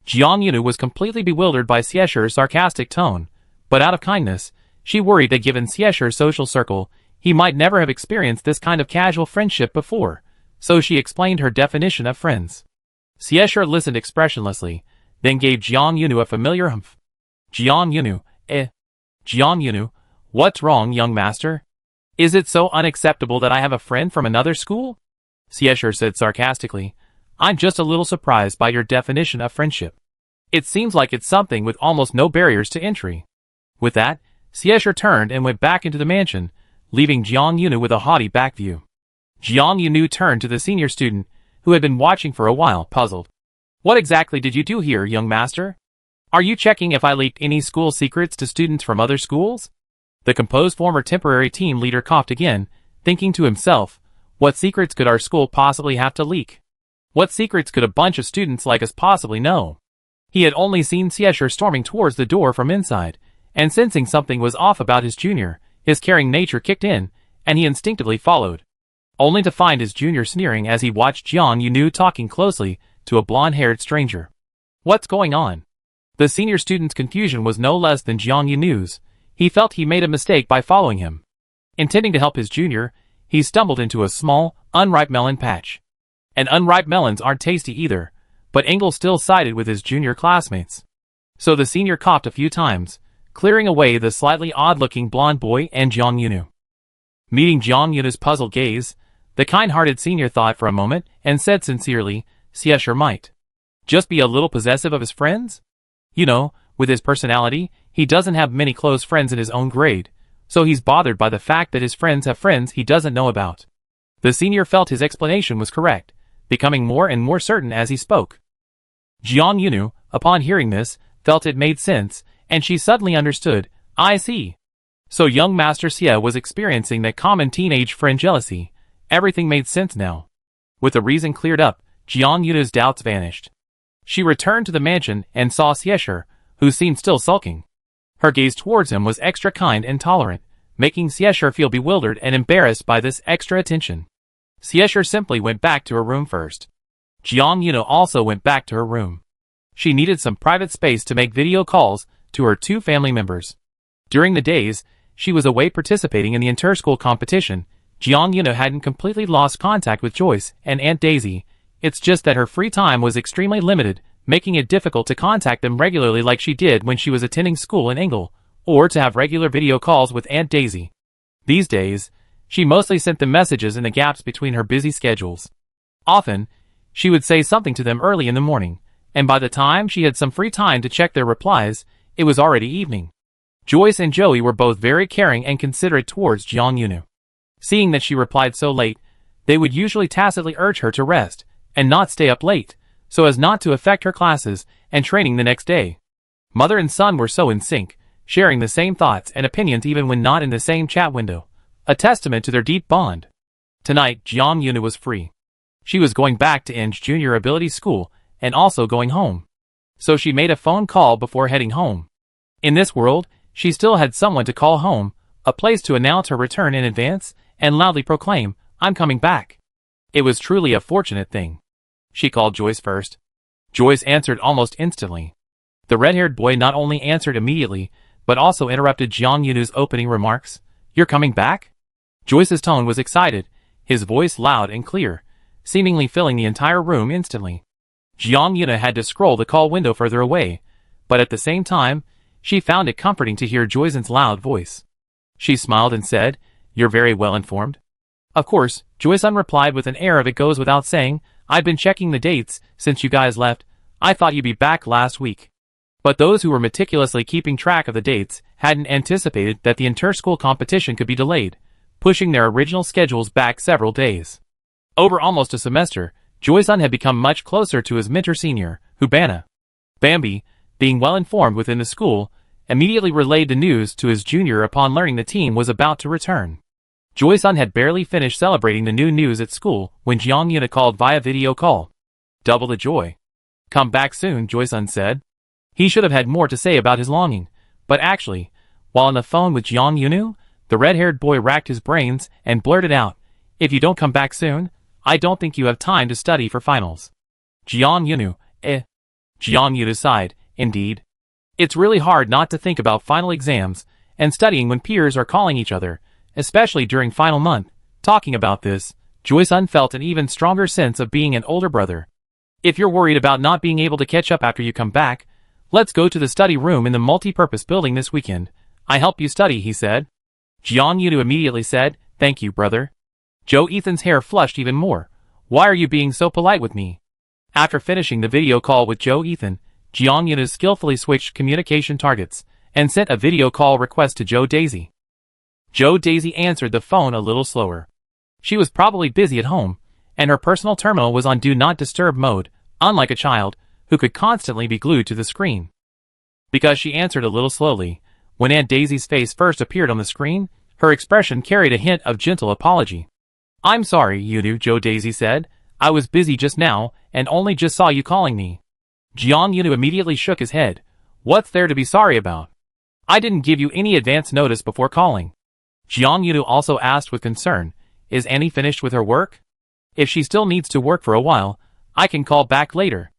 Jiang Yunu was completely bewildered by Siesher's sarcastic tone, but out of kindness, she worried that given Siesher's social circle, he might never have experienced this kind of casual friendship before, so she explained her definition of friends. Siesher listened expressionlessly, then gave Jiang Yunu a familiar humph. Jiang Yunu, Jiang Yunu, what's wrong, young master? Is it so unacceptable that I have a friend from another school? Siesher said sarcastically, I'm just a little surprised by your definition of friendship. It seems like it's something with almost no barriers to entry. With that, Siesher turned and went back into the mansion, leaving Jiang Yunu with a haughty back view. Jiang Yunu turned to the senior student, who had been watching for a while, puzzled. What exactly did you do here, young master? Are you checking if I leaked any school secrets to students from other schools? The composed former temporary team leader coughed again, thinking to himself, what secrets could our school possibly have to leak? What secrets could a bunch of students like us possibly know? He had only seen Siesher storming towards the door from inside, and sensing something was off about his junior, his caring nature kicked in, and he instinctively followed. Only to find his junior sneering as he watched Jiang Yunu talking closely to a blonde-haired stranger. What's going on? The senior student's confusion was no less than Jiang Yunu's. He felt he made a mistake by following him. Intending to help his junior, he stumbled into a small, unripe melon patch. And unripe melons aren't tasty either, but Engel still sided with his junior classmates. So the senior coughed a few times, clearing away the slightly odd-looking blonde boy and Jiang Yunu. Meeting Jiang Yunu's puzzled gaze, the kind-hearted senior thought for a moment and said sincerely, Siesher might just be a little possessive of his friends? You know, with his personality, he doesn't have many close friends in his own grade, so he's bothered by the fact that his friends have friends he doesn't know about. The senior felt his explanation was correct, becoming more and more certain as he spoke. Jiang Yunu, upon hearing this, felt it made sense, and she suddenly understood, I see. So young Master Xie was experiencing that common teenage friend jealousy. Everything made sense now. With the reason cleared up, Jiang Yunu's doubts vanished. She returned to the mansion and saw Siesher, who seemed still sulking. Her gaze towards him was extra kind and tolerant, making Siesher feel bewildered and embarrassed by this extra attention. Siesher simply went back to her room first. Jiang Yunu also went back to her room. She needed some private space to make video calls to her two family members. During the days she was away participating in the inter-school competition, Jiang Yunu hadn't completely lost contact with Joyce and Aunt Daisy. It's just that her free time was extremely limited, making it difficult to contact them regularly like she did when she was attending school in Engel, or to have regular video calls with Aunt Daisy. These days, she mostly sent them messages in the gaps between her busy schedules. Often, she would say something to them early in the morning, and by the time she had some free time to check their replies, it was already evening. Joyce and Joey were both very caring and considerate towards Jiang Yunu. Seeing that she replied so late, they would usually tacitly urge her to rest and not stay up late, so as not to affect her classes and training the next day. Mother and son were so in sync, sharing the same thoughts and opinions even when not in the same chat window, a testament to their deep bond. Tonight, Jiang Yunu was free. She was going back to Inge Junior Ability School and also going home. So she made a phone call before heading home. In this world, she still had someone to call home, a place to announce her return in advance, and loudly proclaim, I'm coming back. It was truly a fortunate thing. She called Joyce first. Joyce answered almost instantly. The red-haired boy not only answered immediately, but also interrupted Jiang Yunu's opening remarks. You're coming back? Joyce's tone was excited, his voice loud and clear, seemingly filling the entire room instantly. Jiang Yunu had to scroll the call window further away, but at the same time, she found it comforting to hear Joyce's loud voice. She smiled and said, You're very well informed. Of course, Joyce replied with an air of it goes without saying, I've been checking the dates since you guys left. I thought you'd be back last week. But those who were meticulously keeping track of the dates hadn't anticipated that the inter-school competition could be delayed, pushing their original schedules back several days. Over almost a semester, Joyce had become much closer to his mentor senior, Hubana. Bambi, being well informed within the school, immediately relayed the news to his junior upon learning the team was about to return. Joy-sun had barely finished celebrating the new news at school when Jiang Yuna called via video call. Double the joy. Come back soon, Joy-sun said. He should have had more to say about his longing, but actually, while on the phone with Jiang Yunu, the red-haired boy racked his brains and blurted out, "If you don't come back soon, I don't think you have time to study for finals." Jiang Yunu, Jiang Yunu sighed, indeed. It's really hard not to think about final exams and studying when peers are calling each other, especially during final month. Talking about this, Joy-sun felt an even stronger sense of being an older brother. If you're worried about not being able to catch up after you come back, let's go to the study room in the multi-purpose building this weekend. I help you study, he said. Jiang Yunu immediately said, "Thank you, brother." Joe Ethan's hair flushed even more. "Why are you being so polite with me?" After finishing the video call with Joe Ethan, Jiang Yunu skillfully switched communication targets and sent a video call request to Joe Daisy. Joe Daisy answered the phone a little slower. She was probably busy at home, and her personal terminal was on Do Not Disturb mode, unlike a child, who could constantly be glued to the screen. Because she answered a little slowly, when Aunt Daisy's face first appeared on the screen, her expression carried a hint of gentle apology. "I'm sorry, Yunu," Joe Daisy said. "I was busy just now, and only just saw you calling me." Jiang Yunu immediately shook his head. "What's there to be sorry about? I didn't give you any advance notice before calling." Jiang Yunu also asked with concern, "Is Annie finished with her work? If she still needs to work for a while, I can call back later."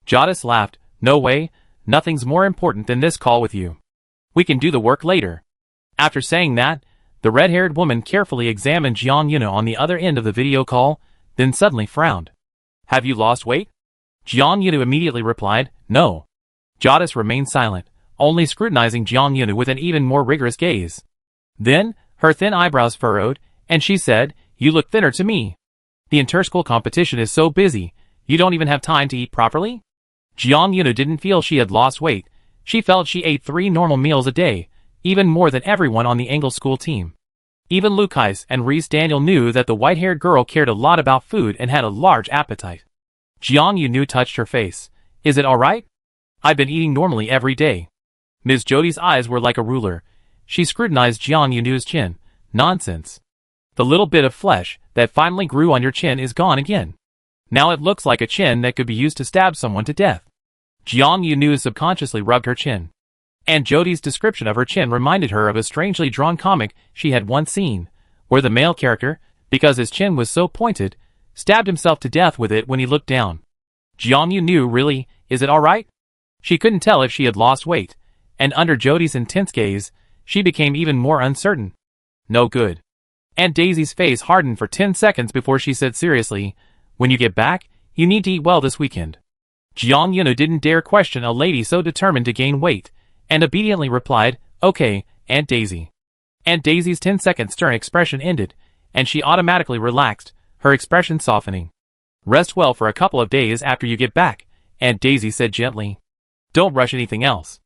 Jadis laughed. "No way, nothing's more important than this call with you. We can do the work later." After saying that, the red-haired woman carefully examined Jiang Yunu on the other end of the video call, then suddenly frowned. "Have you lost weight?" Jiang Yunu immediately replied, "No." Jadis remained silent, only scrutinizing Jiang Yunu with an even more rigorous gaze. Then, her thin eyebrows furrowed, and she said, "You look thinner to me. The inter-school competition is so busy, you don't even have time to eat properly?" Jiang Yunu didn't feel she had lost weight. She felt she ate 3 normal meals a day, even more than everyone on the Engel school team. Even Lucas and Reese Daniel knew that the white-haired girl cared a lot about food and had a large appetite. Jiang Yunu touched her face. "Is it alright? I've been eating normally every day." Ms. Jody's eyes were like a ruler. She scrutinized Jiang Yunu's chin. "Nonsense. The little bit of flesh that finally grew on your chin is gone again. Now it looks like a chin that could be used to stab someone to death." Jiang Yunu subconsciously rubbed her chin. Aunt Jody's description of her chin reminded her of a strangely drawn comic she had once seen, where the male character, because his chin was so pointed, stabbed himself to death with it when he looked down. Jiang Yunu, "Really, is it alright?" She couldn't tell if she had lost weight, and under Jody's intense gaze, she became even more uncertain. "No good." Aunt Daisy's face hardened for 10 seconds before she said seriously, "When you get back, you need to eat well this weekend." Jiang Yunu didn't dare question a lady so determined to gain weight, and obediently replied, "Okay, Aunt Daisy." Aunt Daisy's 10-second stern expression ended, and she automatically relaxed, her expression softening. "Rest well for a couple of days after you get back," Aunt Daisy said gently. "Don't rush anything else."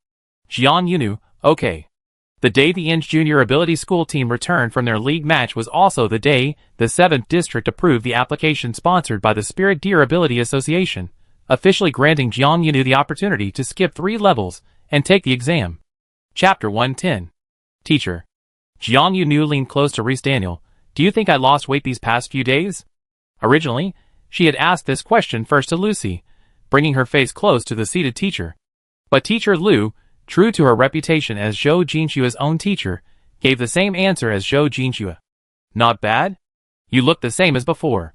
Jiang Yunu, "Okay." The day the Inge Junior Ability School team returned from their league match was also the day the 7th District approved the application sponsored by the Spirit Deer Ability Association, officially granting Jiang Yunu the opportunity to skip 3 levels and take the exam. Chapter 110. Teacher. Jiang Yunu leaned close to Reese Daniel. "Do you think I lost weight these past few days?" Originally, she had asked this question first to Lucy, bringing her face close to the seated teacher. But Teacher Lu, true to her reputation as Zhou Jinshua's own teacher, gave the same answer as Zhou Jinshua. "Not bad? You look the same as before."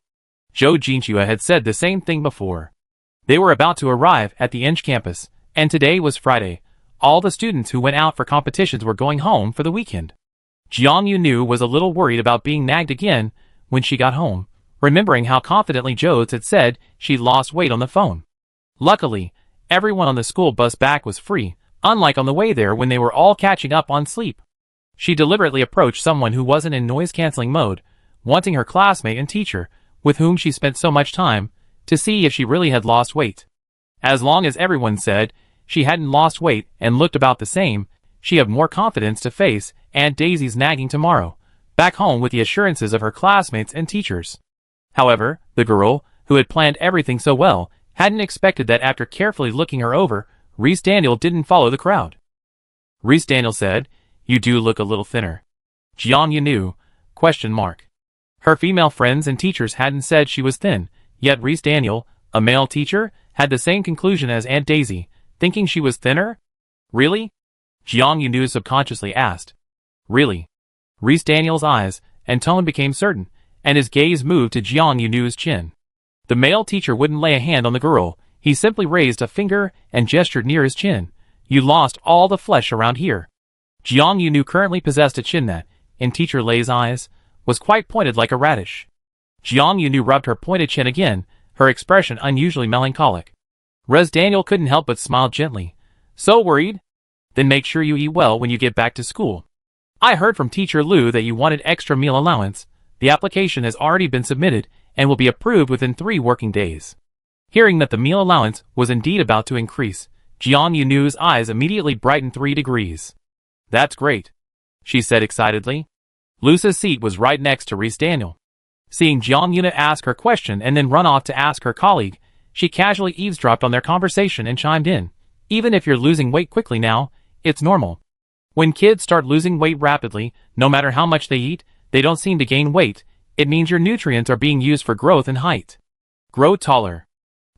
Zhou Jinshua had said the same thing before. They were about to arrive at the Inge campus, and today was Friday. All the students who went out for competitions were going home for the weekend. Jiang Yunu was a little worried about being nagged again when she got home, remembering how confidently Jodes had said she'd lost weight on the phone. Luckily, everyone on the school bus back was free, unlike on the way there when they were all catching up on sleep. She deliberately approached someone who wasn't in noise-canceling mode, wanting her classmate and teacher, with whom she spent so much time, to see if she really had lost weight. As long as everyone said she hadn't lost weight and looked about the same, she had more confidence to face Aunt Daisy's nagging tomorrow, back home with the assurances of her classmates and teachers. However, the girl, who had planned everything so well, hadn't expected that after carefully looking her over, Reese Daniel didn't follow the crowd. Reese Daniel said, "You do look a little thinner." Jiang Yanu? Her female friends and teachers hadn't said she was thin, yet Reese Daniel, a male teacher, had the same conclusion as Aunt Daisy, thinking she was thinner? Really? Jiang Yanu subconsciously asked. Really? Reese Daniel's eyes and tone became certain, and his gaze moved to Jiang Yanu's chin. The male teacher wouldn't lay a hand on the girl, he simply raised a finger and gestured near his chin. You lost all the flesh around here. Jiang Yanu currently possessed a chin that, in Teacher Lei's eyes, was quite pointed like a radish. Jiang Yanu rubbed her pointed chin again, her expression unusually melancholic. Res Daniel couldn't help but smile gently. So worried? Then make sure you eat well when you get back to school. I heard from Teacher Lu that you wanted extra meal allowance. The application has already been submitted and will be approved within 3 working days. Hearing that the meal allowance was indeed about to increase, Jiang Yanu's eyes immediately brightened 3 degrees. That's great, she said excitedly. Luce's seat was right next to Reese Daniel. Seeing Jiang Yanu ask her question and then run off to ask her colleague, she casually eavesdropped on their conversation and chimed in. Even if you're losing weight quickly now, it's normal. When kids start losing weight rapidly, no matter how much they eat, they don't seem to gain weight. It means your nutrients are being used for growth and height. Grow taller.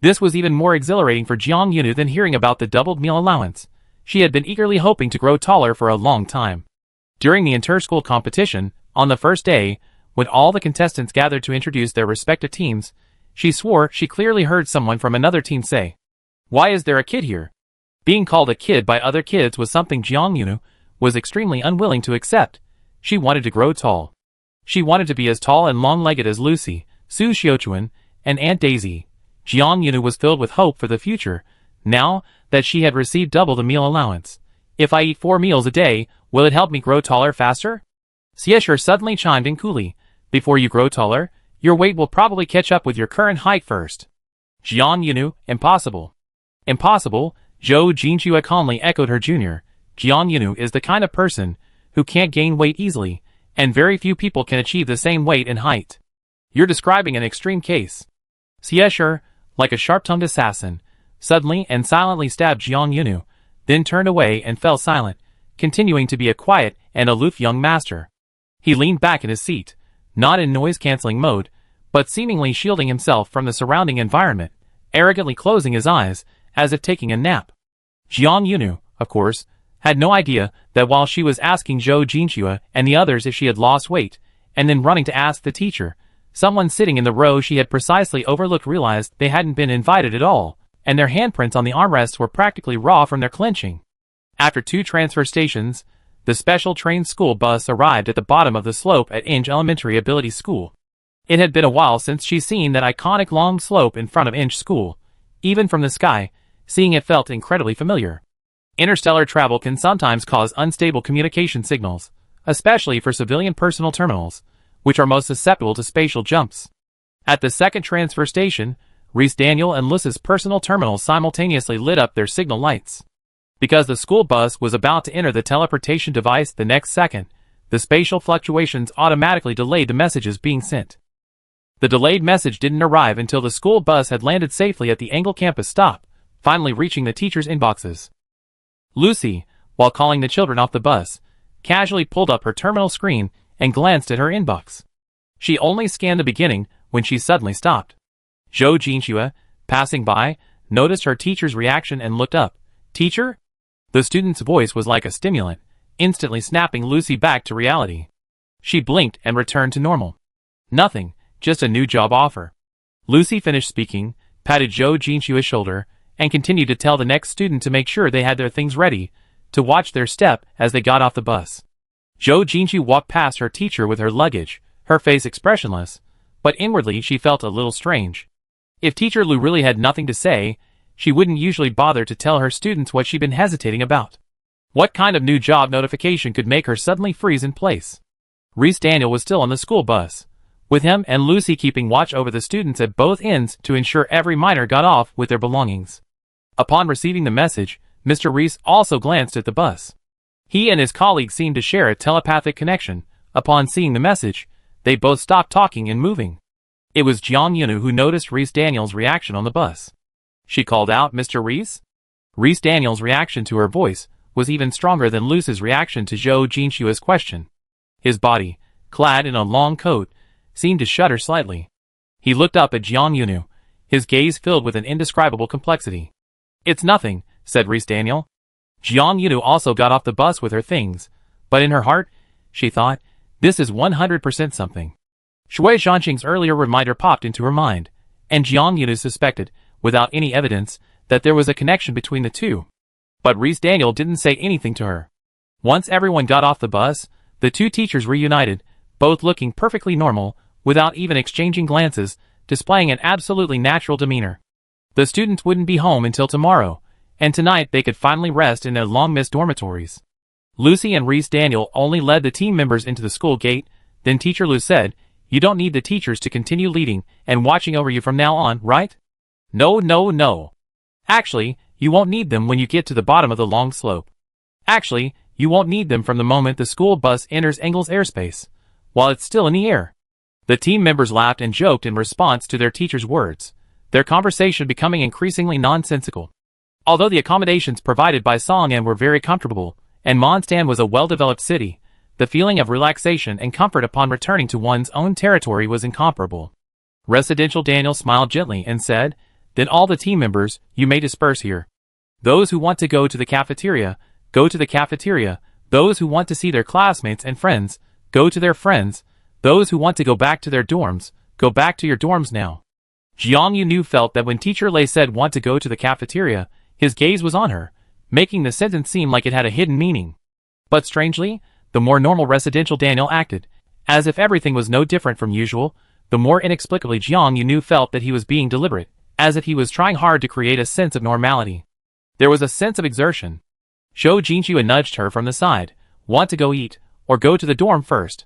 This was even more exhilarating for Jiang Yanu than hearing about the doubled meal allowance. She had been eagerly hoping to grow taller for a long time. During the inter-school competition, on the first day, when all the contestants gathered to introduce their respective teams, she swore she clearly heard someone from another team say, "Why is there a kid here?" Being called a kid by other kids was something Jiang Yanu was extremely unwilling to accept. She wanted to grow tall. She wanted to be as tall and long-legged as Lucy, Su Xiaochuan, and Aunt Daisy. Jiang Yanu was filled with hope for the future, now that she had received double the meal allowance. If I eat 4 meals a day, will it help me grow taller faster? Xieshur suddenly chimed in coolly. Before you grow taller, your weight will probably catch up with your current height first. Jiang Yanu, impossible. Impossible, Zhou Jinxue calmly echoed her junior. Jiang Yanu is the kind of person who can't gain weight easily, and very few people can achieve the same weight and height. You're describing an extreme case. Xieshur, like a sharp-tongued assassin, suddenly and silently stabbed Jiang Yanu, then turned away and fell silent, continuing to be a quiet and aloof young master. He leaned back in his seat, not in noise-canceling mode, but seemingly shielding himself from the surrounding environment, arrogantly closing his eyes, as if taking a nap. Jiang Yanu, of course, had no idea that while she was asking Zhou Jinxue and the others if she had lost weight, and then running to ask the teacher, someone sitting in the row she had precisely overlooked realized they hadn't been invited at all, and their handprints on the armrests were practically raw from their clenching. After 2 transfer stations, the special trained school bus arrived at the bottom of the slope at Inge Elementary Ability School. It had been a while since she'd seen that iconic long slope in front of Inge School. Even from the sky, seeing it felt incredibly familiar. Interstellar travel can sometimes cause unstable communication signals, especially for civilian personal terminals, which are most susceptible to spatial jumps. At the second transfer station, Reese Daniel and Luce's personal terminals simultaneously lit up their signal lights. Because the school bus was about to enter the teleportation device the next second, the spatial fluctuations automatically delayed the messages being sent. The delayed message didn't arrive until the school bus had landed safely at the Angle campus stop, finally reaching the teachers' inboxes. Lucy, while calling the children off the bus, casually pulled up her terminal screen and glanced at her inbox. She only scanned the beginning when she suddenly stopped. Zhou Jinxue, passing by, noticed her teacher's reaction and looked up. "Teacher?" The student's voice was like a stimulant, instantly snapping Lucy back to reality. She blinked and returned to normal. "Nothing, just a new job offer." Lucy finished speaking, patted Zhou Jinxue's shoulder, and continued to tell the next student to make sure they had their things ready, to watch their step as they got off the bus. Zhou Jinxue walked past her teacher with her luggage, her face expressionless, but inwardly she felt a little strange. If Teacher Lu really had nothing to say, she wouldn't usually bother to tell her students what she'd been hesitating about. What kind of new job notification could make her suddenly freeze in place? Reese Daniel was still on the school bus, with him and Lucy keeping watch over the students at both ends to ensure every minor got off with their belongings. Upon receiving the message, Mr. Reese also glanced at the bus. He and his colleague seemed to share a telepathic connection. Upon seeing the message, they both stopped talking and moving. It was Jiang Yanu who noticed Reese Daniel's reaction on the bus. She called out, "Mr. Reese?" Reese Daniel's reaction to her voice was even stronger than Luce's reaction to Zhou Jinshua's question. His body, clad in a long coat, seemed to shudder slightly. He looked up at Jiang Yunu, his gaze filled with an indescribable complexity. "It's nothing," said Rhys Daniel. Jiang Yunu also got off the bus with her things, but in her heart, she thought, this is 100% something. Shui Zhanqing's earlier reminder popped into her mind, and Jiang Yunu suspected, without any evidence, that there was a connection between the two. But Rhys Daniel didn't say anything to her. Once everyone got off the bus, the two teachers reunited, both looking perfectly normal, without even exchanging glances, displaying an absolutely natural demeanor. The students wouldn't be home until tomorrow, and tonight they could finally rest in their long-missed dormitories. Lucy and Rhys Daniel only led the team members into the school gate, then Teacher Lu said, "You don't need the teachers to continue leading and watching over you from now on, right? No. Actually, you won't need them when you get to the bottom of the long slope. Actually, you won't need them from the moment the school bus enters Engel's airspace, while it's still in the air." The team members laughed and joked in response to their teacher's words, their conversation becoming increasingly nonsensical. Although the accommodations provided by Song'an were very comfortable, and Mondstadt was a well-developed city, the feeling of relaxation and comfort upon returning to one's own territory was incomparable. Residential Daniel smiled gently and said, "Then all the team members, you may disperse here. Those who want to go to the cafeteria, go to the cafeteria. Those who want to see their classmates and friends, go to their friends. Those who want to go back to their dorms, go back to your dorms now." Jiang Yunu felt that when Teacher Lei said want to go to the cafeteria, his gaze was on her, making the sentence seem like it had a hidden meaning. But strangely, the more normal Residential Daniel acted, as if everything was no different from usual, the more inexplicably Jiang Yunu felt that he was being deliberate, as if he was trying hard to create a sense of normality. There was a sense of exertion. Zhou Jinshua nudged her from the side. "Want to go eat, or go to the dorm first?"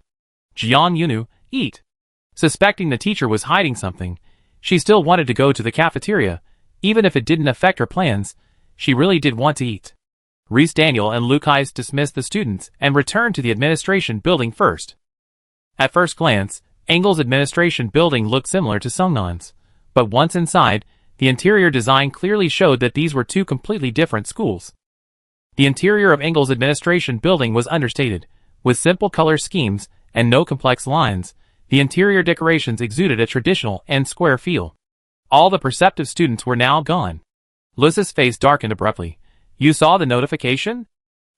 Jiang Yunu, "Eat." Suspecting the teacher was hiding something, she still wanted to go to the cafeteria, even if it didn't affect her plans. She really did want to eat. Rhys Daniel and Luke Heist dismissed the students and returned to the administration building first. At first glance, Engel's administration building looked similar to Songnan's, but once inside, the interior design clearly showed that these were two completely different schools. The interior of Engel's administration building was understated, with simple color schemes and no complex lines. The interior decorations exuded a traditional and square feel. All the perceptive students were now gone. Luce's face darkened abruptly. "You saw the notification?"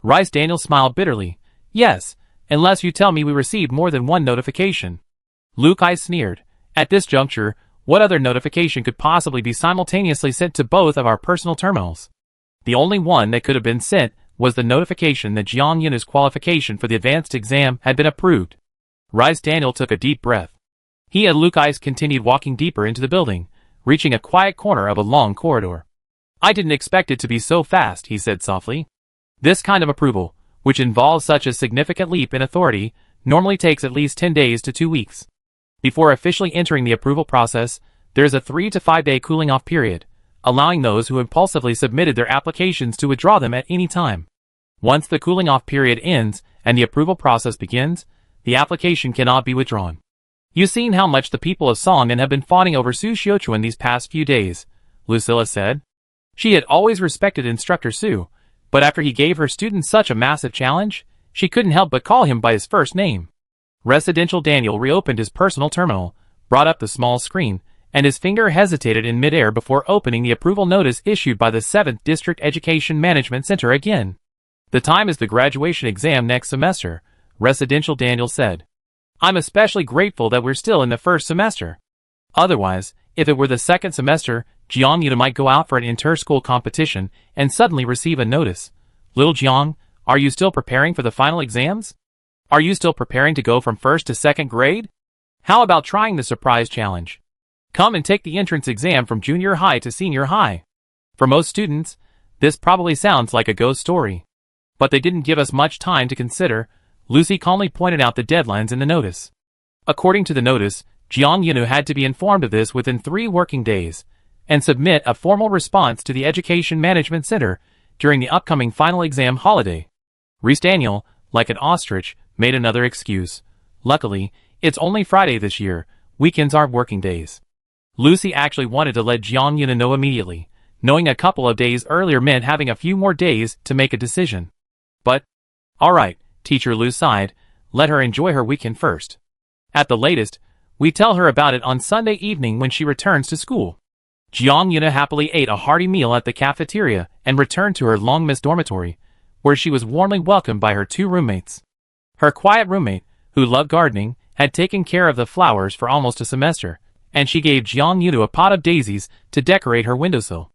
Rhys Daniel smiled bitterly. "Yes, unless you tell me we received more than one notification." Luke Heist sneered. "At this juncture, what other notification could possibly be simultaneously sent to both of our personal terminals? The only one that could have been sent was the notification that Jiang Yunu's qualification for the advanced exam had been approved." Rhys Daniel took a deep breath. He and Luke Heist continued walking deeper into the building, reaching a quiet corner of a long corridor. "I didn't expect it to be so fast," he said softly. "This kind of approval, which involves such a significant leap in authority, normally takes at least 10 days to 2 weeks. Before officially entering the approval process, there is a 3 to 5 day cooling-off period, allowing those who impulsively submitted their applications to withdraw them at any time. Once the cooling-off period ends and the approval process begins, the application cannot be withdrawn. You've seen how much the people of Song'an have been fawning over Su Xiuquan these past few days," Lucilla said. She had always respected Instructor Su, but after he gave her students such a massive challenge, she couldn't help but call him by his first name. Residential Daniel reopened his personal terminal, brought up the small screen, and his finger hesitated in midair before opening the approval notice issued by the 7th District Education Management Center again. "The time is the graduation exam next semester," Residential Daniel said. "I'm especially grateful that we're still in the first semester. Otherwise, if it were the second semester, Jiang Yunu might go out for an inter-school competition and suddenly receive a notice. Little Jiang, are you still preparing for the final exams? Are you still preparing to go from first to second grade? How about trying the surprise challenge? Come and take the entrance exam from junior high to senior high." For most students, this probably sounds like a ghost story. But they didn't give us much time to consider. Lucy calmly pointed out the deadlines in the notice. According to the notice, Jiang Yunu had to be informed of this within 3 working days, and submit a formal response to the Education Management Center during the upcoming final exam holiday. Rhys Daniel, like an ostrich, made another excuse. "Luckily, it's only Friday this year. Weekends aren't working days." Lucy actually wanted to let Jiang Yunu know immediately, knowing a couple of days earlier meant having a few more days to make a decision. But, alright, Teacher Lu sighed, let her enjoy her weekend first. At the latest, we tell her about it on Sunday evening when she returns to school. Jiang Yuna happily ate a hearty meal at the cafeteria and returned to her long-missed dormitory, where she was warmly welcomed by her two roommates. Her quiet roommate, who loved gardening, had taken care of the flowers for almost a semester, and she gave Jiang Yunu a pot of daisies to decorate her windowsill.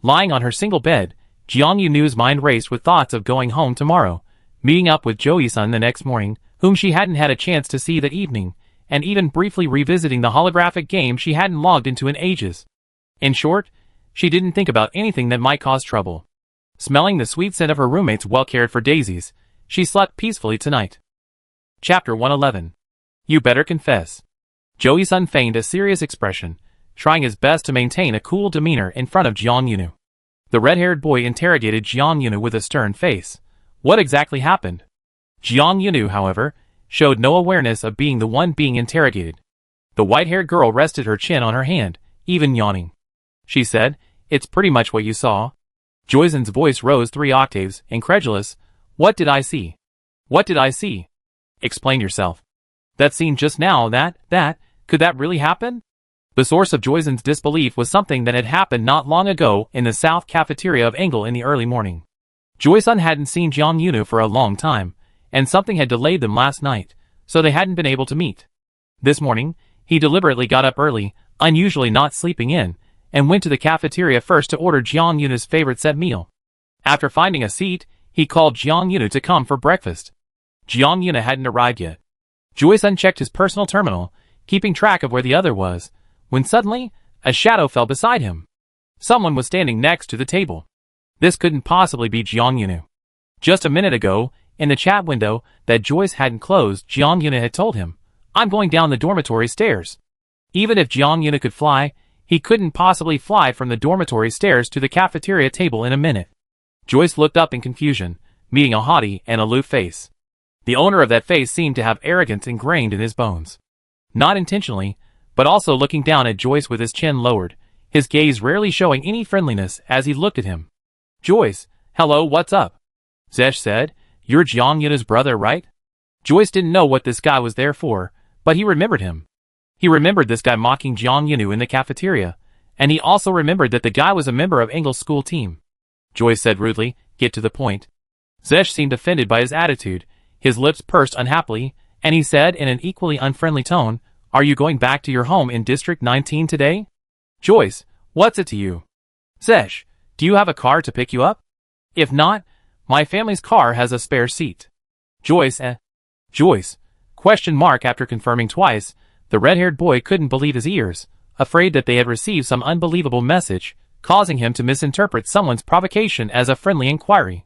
Lying on her single bed, Jiang Yunu's mind raced with thoughts of going home tomorrow, meeting up with Joey-san the next morning, whom she hadn't had a chance to see that evening, and even briefly revisiting the holographic game she hadn't logged into in ages. In short, she didn't think about anything that might cause trouble. Smelling the sweet scent of her roommate's well-cared-for daisies, she slept peacefully tonight. Chapter 111. You better confess. Joey-san feigned a serious expression, trying his best to maintain a cool demeanor in front of Jiang Yunu. The red-haired boy interrogated Jiang Yunu with a stern face. What exactly happened? Jiang Yunu, however, showed no awareness of being the one being interrogated. The white-haired girl rested her chin on her hand, even yawning. She said, "It's pretty much what you saw." Joyzan's voice rose 3 octaves, incredulous. What did I see? What did I see? Explain yourself. That scene just now, could that really happen? The source of Joyzan's disbelief was something that had happened not long ago in the south cafeteria of Engel in the early morning. Joyzan hadn't seen Jiang Yunu for a long time, and something had delayed them last night, so they hadn't been able to meet. This morning, he deliberately got up early, unusually not sleeping in, and went to the cafeteria first to order Jiang Yunu's favorite set meal. After finding a seat, he called Jiang Yunu to come for breakfast. Jiang Yunu hadn't arrived yet. Joyzan checked his personal terminal, keeping track of where the other was, when suddenly, a shadow fell beside him. Someone was standing next to the table. This couldn't possibly be Jiang Yunu. Just a minute ago, in the chat window that Joyce hadn't closed, Jiang Yunu had told him, "I'm going down the dormitory stairs." Even if Jiang Yunu could fly, he couldn't possibly fly from the dormitory stairs to the cafeteria table in a minute. Joyce looked up in confusion, meeting a haughty and aloof face. The owner of that face seemed to have arrogance ingrained in his bones. Not intentionally, but also looking down at Joyce with his chin lowered, his gaze rarely showing any friendliness as he looked at him. "Joyce, hello, what's up?" Zesh said, "You're Jiang Yunu's brother, right?" Joyce didn't know what this guy was there for, but he remembered him. He remembered this guy mocking Jiang Yunu in the cafeteria, and he also remembered that the guy was a member of Engel's school team. Joyce said rudely, "Get to the point." Zesh seemed offended by his attitude, his lips pursed unhappily, and he said in an equally unfriendly tone, "Are you going back to your home in District 19 today?" "Joyce, what's it to you?" "Zesh, do you have a car to pick you up? If not, my family's car has a spare seat." "Joyce, Joyce?" After confirming twice, the red-haired boy couldn't believe his ears, afraid that they had received some unbelievable message, causing him to misinterpret someone's provocation as a friendly inquiry.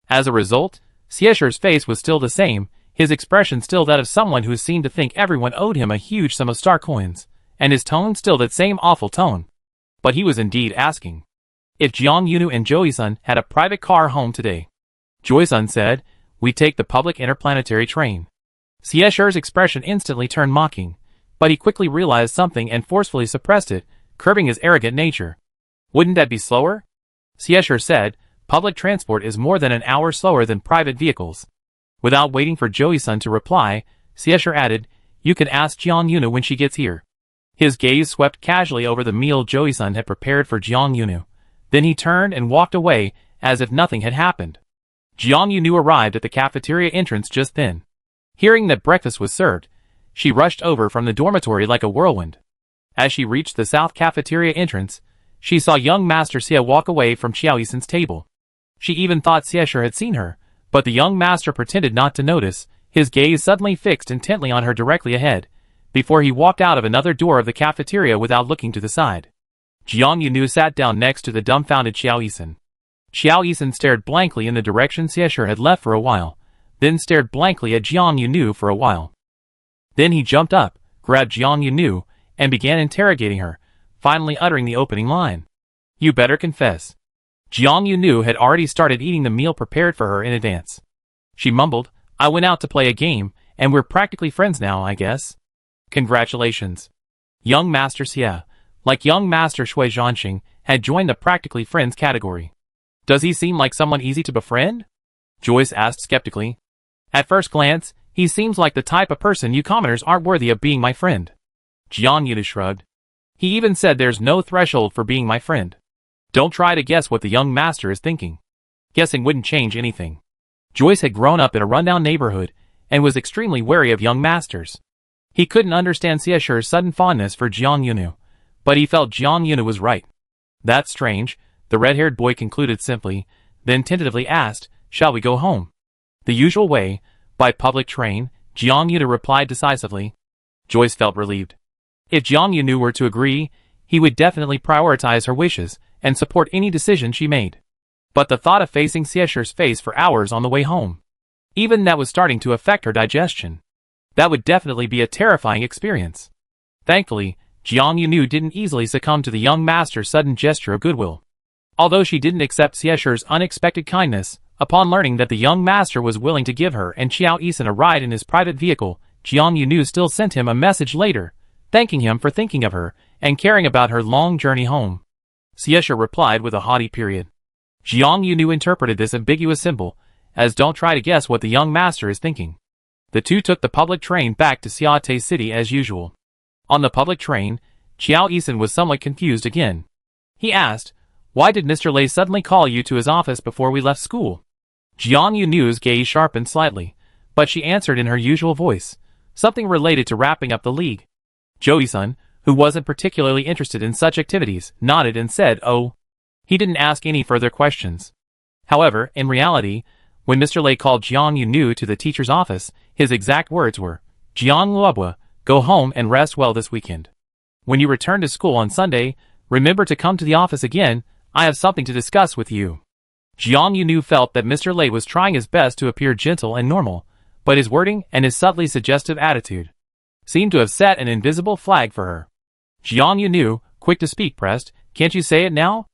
As a result, Siesher's face was still the same, his expression still that of someone who seemed to think everyone owed him a huge sum of star coins, and his tone still that same awful tone. But he was indeed asking if Jiang Yunu and Joey-san had a private car home today. Joy-san said, "We take the public interplanetary train." Siesher's expression instantly turned mocking, but he quickly realized something and forcefully suppressed it, curbing his arrogant nature. "Wouldn't that be slower?" Siesher said, "Public transport is more than an hour slower than private vehicles." Without waiting for Joey-san to reply, Siesher added, "You can ask Jiang Yunu when she gets here." His gaze swept casually over the meal Joey-san had prepared for Jiang Yunu. Then he turned and walked away, as if nothing had happened. Jiang Yunu arrived at the cafeteria entrance just then. Hearing that breakfast was served, she rushed over from the dormitory like a whirlwind. As she reached the south cafeteria entrance, she saw young Master Xie walk away from Xiaoyisen's table. She even thought Siesher had seen her, but the young master pretended not to notice, his gaze suddenly fixed intently on her directly ahead, before he walked out of another door of the cafeteria without looking to the side. Jiang Yunu sat down next to the dumbfounded Xiaoyisen. Xiaoyisen stared blankly in the direction Siesher had left for a while, then stared blankly at Jiang Yunu for a while. Then he jumped up, grabbed Jiang Yunu, and began interrogating her, finally uttering the opening line. "You better confess." Jiang Yunu had already started eating the meal prepared for her in advance. She mumbled, "I went out to play a game, and we're practically friends now, I guess." "Congratulations." Young Master Xie, like young Master Shui Zhanxing, had joined the practically friends category. "Does he seem like someone easy to befriend?" Joyce asked skeptically. At first glance, he seems like the type of person you commoners aren't worthy of being my friend. Jiang Yuna shrugged. He even said there's no threshold for being my friend. Don't try to guess what the young master is thinking. Guessing wouldn't change anything. Joyce had grown up in a rundown neighborhood and was extremely wary of young masters. He couldn't understand Xiesher's sudden fondness for Jiang Yunu, but he felt Jiang Yunu was right. That's strange, the red-haired boy concluded simply, then tentatively asked, shall we go home? The usual way, by public train, Jiang Yunu replied decisively. Joyce felt relieved. If Jiang Yunu were to agree, he would definitely prioritize her wishes and support any decision she made. But the thought of facing Xiesher's face for hours on the way home, even that was starting to affect her digestion. That would definitely be a terrifying experience. Thankfully, Jiang Yunu didn't easily succumb to the young master's sudden gesture of goodwill. Although she didn't accept Xiesher's unexpected kindness, upon learning that the young master was willing to give her and Qiao Yisan a ride in his private vehicle, Jiang Yunu still sent him a message later, thanking him for thinking of her and caring about her long journey home. Xiesher replied with a haughty period. Jiang Yunu interpreted this ambiguous symbol as don't try to guess what the young master is thinking. The two took the public train back to Xiate City as usual. On the public train, Qiao Yisan was somewhat confused again. He asked, why did Mr. Lei suddenly call you to his office before we left school? Jiang Yunu's gaze sharpened slightly, but she answered in her usual voice, something related to wrapping up the league. Joey-san, who wasn't particularly interested in such activities, nodded and said, oh. He didn't ask any further questions. However, in reality, when Mr. Lei called Jiang Yunu to the teacher's office, his exact words were, Jiang Luobua, go home and rest well this weekend. When you return to school on Sunday, remember to come to the office again, I have something to discuss with you. Jiang Yunu felt that Mr. Lei was trying his best to appear gentle and normal, but his wording and his subtly suggestive attitude seemed to have set an invisible flag for her. Jiang Yunu, quick to speak, pressed, can't you say it now?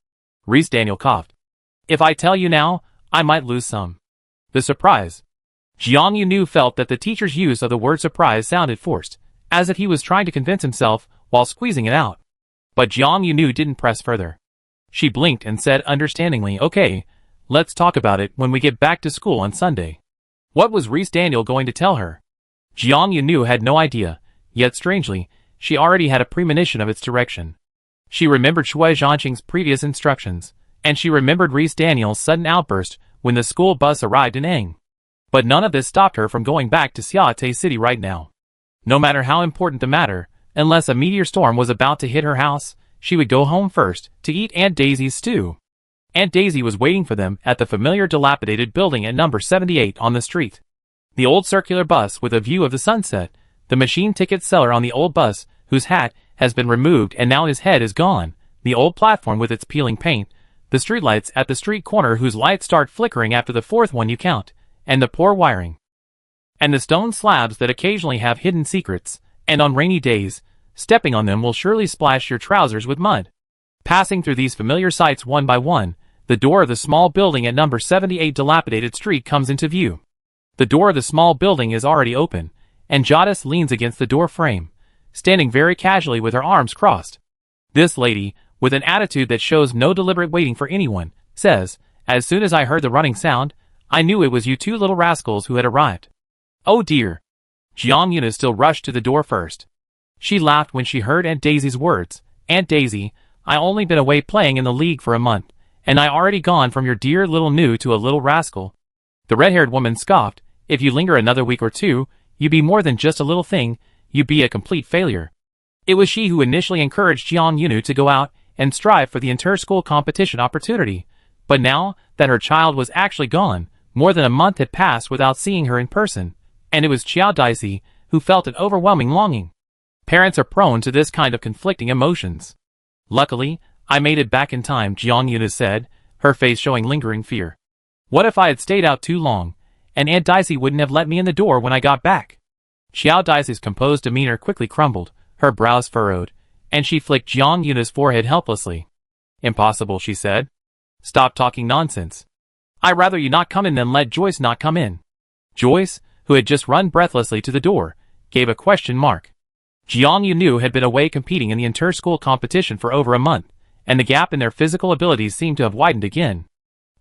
Reese Daniel coughed. If I tell you now, I might lose some. The surprise. Jiang Yunu felt that the teacher's use of the word surprise sounded forced, as if he was trying to convince himself while squeezing it out. But Jiang Yunu didn't press further. She blinked and said understandingly, okay, let's talk about it when we get back to school on Sunday. What was Reese Daniel going to tell her? Jiang Yunu had no idea, yet strangely, she already had a premonition of its direction. She remembered Shui Zhanqing's previous instructions, and she remembered Reese Daniel's sudden outburst when the school bus arrived in Eng. But none of this stopped her from going back to Xiate City right now. No matter how important the matter, unless a meteor storm was about to hit her house, she would go home first to eat Aunt Daisy's stew. Aunt Daisy was waiting for them at the familiar dilapidated building at number 78 on the street. The old circular bus with a view of the sunset, the machine ticket seller on the old bus, whose hat has been removed and now his head is gone, the old platform with its peeling paint, the streetlights at the street corner whose lights start flickering after the fourth one you count, and the poor wiring. And the stone slabs that occasionally have hidden secrets, and on rainy days, stepping on them will surely splash your trousers with mud. Passing through these familiar sights one by one, the door of the small building at number 78 dilapidated street comes into view. The door of the small building is already open, and Jadis leans against the door frame, standing very casually with her arms crossed. This lady, with an attitude that shows no deliberate waiting for anyone, says, as soon as I heard the running sound, I knew it was you two little rascals who had arrived. Oh dear. Jiang Yuna still rushed to the door first. She laughed when she heard Aunt Daisy's words. Aunt Daisy, I only been away playing in the league for a month, and I already gone from your dear little new to a little rascal. The red-haired woman scoffed, if you linger another week or two, you be more than just a little thing, you be a complete failure. It was she who initially encouraged Jiang Yunu to go out and strive for the inter-school competition opportunity, but now that her child was actually gone, more than a month had passed without seeing her in person, and it was Qiao Daisy who felt an overwhelming longing. Parents are prone to this kind of conflicting emotions. Luckily, I made it back in time, Jiang Yuna said, her face showing lingering fear. What if I had stayed out too long, and Aunt Daisy wouldn't have let me in the door when I got back? Qiao Daisy's composed demeanor quickly crumbled, her brows furrowed, and she flicked Jiang Yuna's forehead helplessly. Impossible, she said. Stop talking nonsense. I'd rather you not come in than let Joyce not come in. Joyce, who had just run breathlessly to the door, gave a question mark. Jiang Yunu had been away competing in the inter-school competition for over a month, and the gap in their physical abilities seemed to have widened again.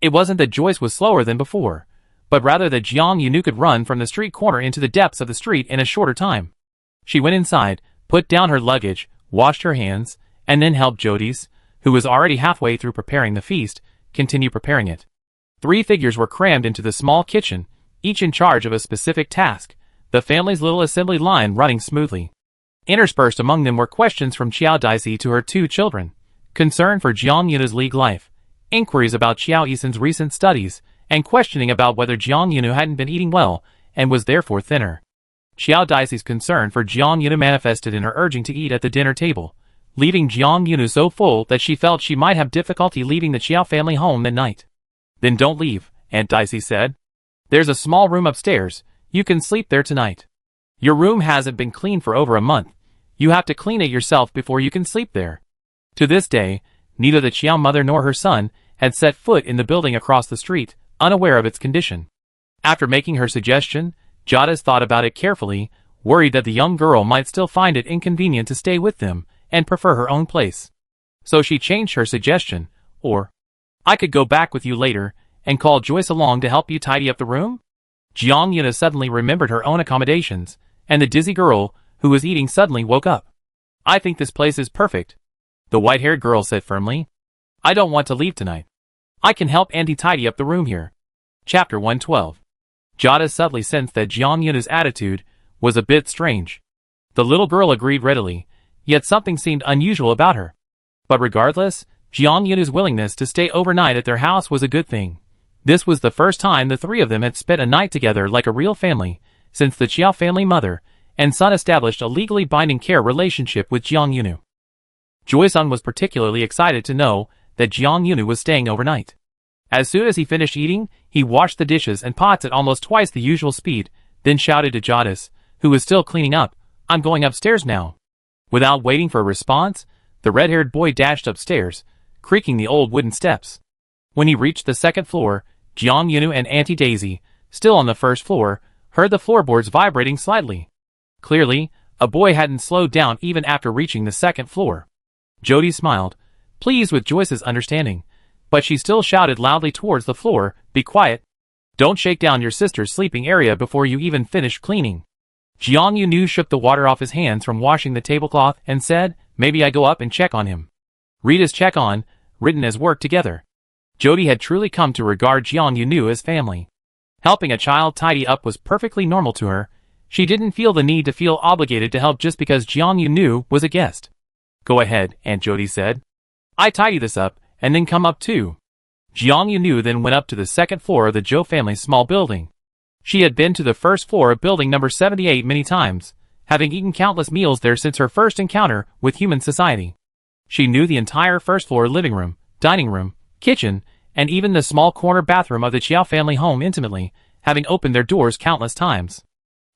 It wasn't that Joyce was slower than before, but rather that Jiang Yunu could run from the street corner into the depths of the street in a shorter time. She went inside, put down her luggage, washed her hands, and then helped Jodis, who was already halfway through preparing the feast, continue preparing it. 3 figures were crammed into the small kitchen, each in charge of a specific task, the family's little assembly line running smoothly. Interspersed among them were questions from Qiao Daisy to her 2 children, concern for Jiang Yunu's league life, inquiries about Qiao Yisan's recent studies, and questioning about whether Jiang Yunu hadn't been eating well and was therefore thinner. Qiao Daisy's concern for Jiang Yunu manifested in her urging to eat at the dinner table, leaving Jiang Yunu so full that she felt she might have difficulty leaving the Qiao family home that night. "Then don't leave," Aunt Daisy said. "There's a small room upstairs. You can sleep there tonight. Your room hasn't been cleaned for over a month. You have to clean it yourself before you can sleep there." To this day, neither the Qiao mother nor her son had set foot in the building across the street, unaware of its condition. After making her suggestion, Jadis thought about it carefully, worried that the young girl might still find it inconvenient to stay with them and prefer her own place. So she changed her suggestion, or, "I could go back with you later and call Joyce along to help you tidy up the room?" Jiang Yuna suddenly remembered her own accommodations, and the dizzy girl, who was eating, suddenly woke up. "I think this place is perfect," the white-haired girl said firmly. "I don't want to leave tonight. I can help Auntie tidy up the room here." Chapter 112. Jadis subtly sensed that Jiang Yunu's attitude was a bit strange. The little girl agreed readily, yet something seemed unusual about her. But regardless, Jiang Yunu's willingness to stay overnight at their house was a good thing. This was the first time the 3 of them had spent a night together like a real family, since the Qiao family mother and son established a legally binding care relationship with Jiang Yunu. Joy-san was particularly excited to know that Jiang Yunu was staying overnight. As soon as he finished eating, he washed the dishes and pots at almost twice the usual speed, then shouted to Jadis, who was still cleaning up, "I'm going upstairs now." Without waiting for a response, the red-haired boy dashed upstairs, creaking the old wooden steps. When he reached the 2nd floor, Jiang Yunu and Auntie Daisy, still on the 1st floor, heard the floorboards vibrating slightly. Clearly, a boy hadn't slowed down even after reaching the 2nd floor. Jody smiled, pleased with Joyce's understanding, but she still shouted loudly towards the floor, "Be quiet. Don't shake down your sister's sleeping area before you even finish cleaning." Jiang Yunu shook the water off his hands from washing the tablecloth and said, "Maybe I go up and check on him." Read as check on, written as work together. Jody had truly come to regard Jiang Yunu as family. Helping a child tidy up was perfectly normal to her. She didn't feel the need to feel obligated to help just because Jiang Yunu was a guest. "Go ahead," Aunt Jody said. "I tidy this up, and then come up too." Jiang Yunu then went up to the 2nd floor of the Zhou family's small building. She had been to the 1st floor of building number 78 many times, having eaten countless meals there since her first encounter with human society. She knew the entire 1st floor living room, dining room, kitchen, and even the small corner bathroom of the Qiao family home intimately, having opened their doors countless times.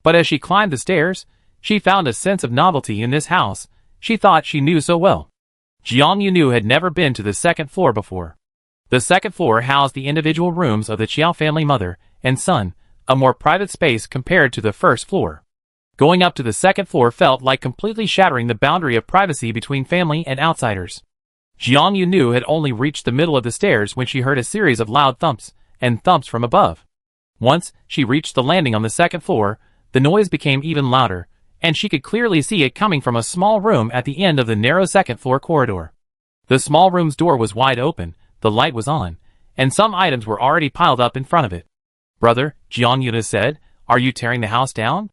But as she climbed the stairs, she found a sense of novelty in this house she thought she knew so well. Jiang Yunu had never been to the 2nd floor before. The 2nd floor housed the individual rooms of the Qiao family mother and son, a more private space compared to the 1st floor. Going up to the 2nd floor felt like completely shattering the boundary of privacy between family and outsiders. Jiang Yunu had only reached the middle of the stairs when she heard a series of loud thumps and thumps from above. Once she reached the landing on the 2nd floor, the noise became even louder, and she could clearly see it coming from a small room at the end of the narrow 2nd floor corridor. The small room's door was wide open, the light was on, and some items were already piled up in front of it. "Brother," Jiang Yunu said, "are you tearing the house down?"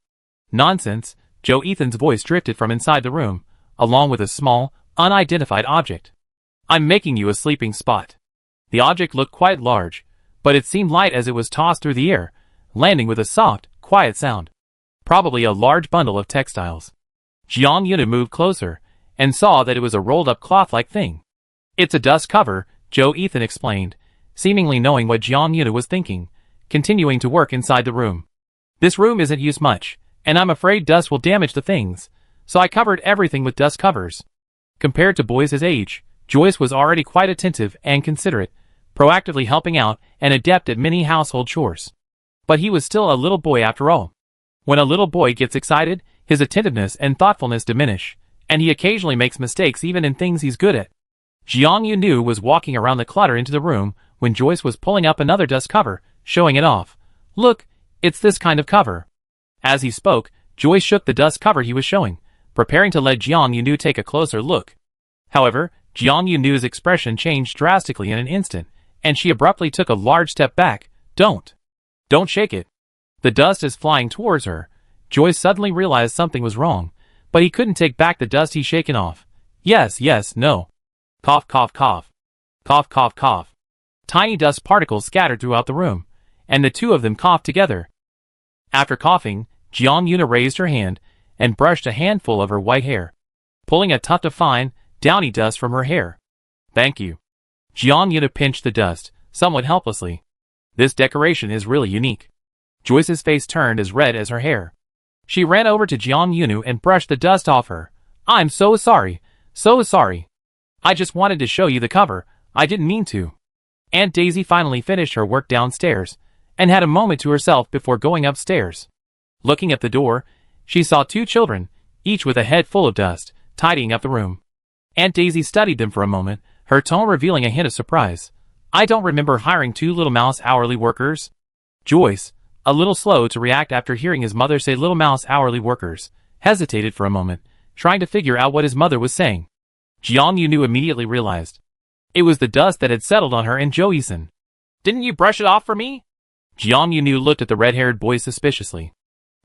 "Nonsense," Joe Ethan's voice drifted from inside the room, along with a small, unidentified object. "I'm making you a sleeping spot." The object looked quite large, but it seemed light as it was tossed through the air, landing with a soft, quiet sound. Probably a large bundle of textiles. Jiang Yunu moved closer, and saw that it was a rolled-up cloth-like thing. "It's a dust cover," Joe Ethan explained, seemingly knowing what Jiang Yunu was thinking, continuing to work inside the room. "This room isn't used much, and I'm afraid dust will damage the things, so I covered everything with dust covers." Compared to boys his age, Joyce was already quite attentive and considerate, proactively helping out and adept at many household chores. But he was still a little boy after all. When a little boy gets excited, his attentiveness and thoughtfulness diminish, and he occasionally makes mistakes even in things he's good at. Jiang Yunu was walking around the clutter into the room when Joyce was pulling up another dust cover, showing it off, Look, it's this kind of cover. As he spoke, Joyce shook the dust cover he was showing, preparing to let Jiang Yunu take a closer look. However, Jiang Yunu's expression changed drastically in an instant, and she abruptly took a large step back. Don't shake it. The dust is flying towards her. Joyce suddenly realized something was wrong, but he couldn't take back the dust he'd shaken off. Yes, no. Cough, cough, cough. Cough, cough, cough. Tiny dust particles scattered throughout the room, and the two of them coughed together. After coughing, Jiang Yuna raised her hand and brushed a handful of her white hair, pulling a tuft of fine, downy dust from her hair. Thank you. Jiang Yuna pinched the dust, somewhat helplessly. This decoration is really unique. Joyce's face turned as red as her hair. She ran over to Jiang Yunu and brushed the dust off her. I'm so sorry. So sorry. I just wanted to show you the cover. I didn't mean to. Aunt Daisy finally finished her work downstairs, and had a moment to herself before going upstairs. Looking at the door, she saw two children, each with a head full of dust, tidying up the room. Aunt Daisy studied them for a moment, her tone revealing a hint of surprise. I don't remember hiring two Little Mouse hourly workers. Joyce, a little slow to react after hearing his mother say Little Mouse hourly workers, hesitated for a moment, trying to figure out what his mother was saying. Jiang Yunu immediately realized. It was the dust that had settled on her and Jo-Eason. Didn't you brush it off for me? Jiang Yunu looked at the red-haired boy suspiciously.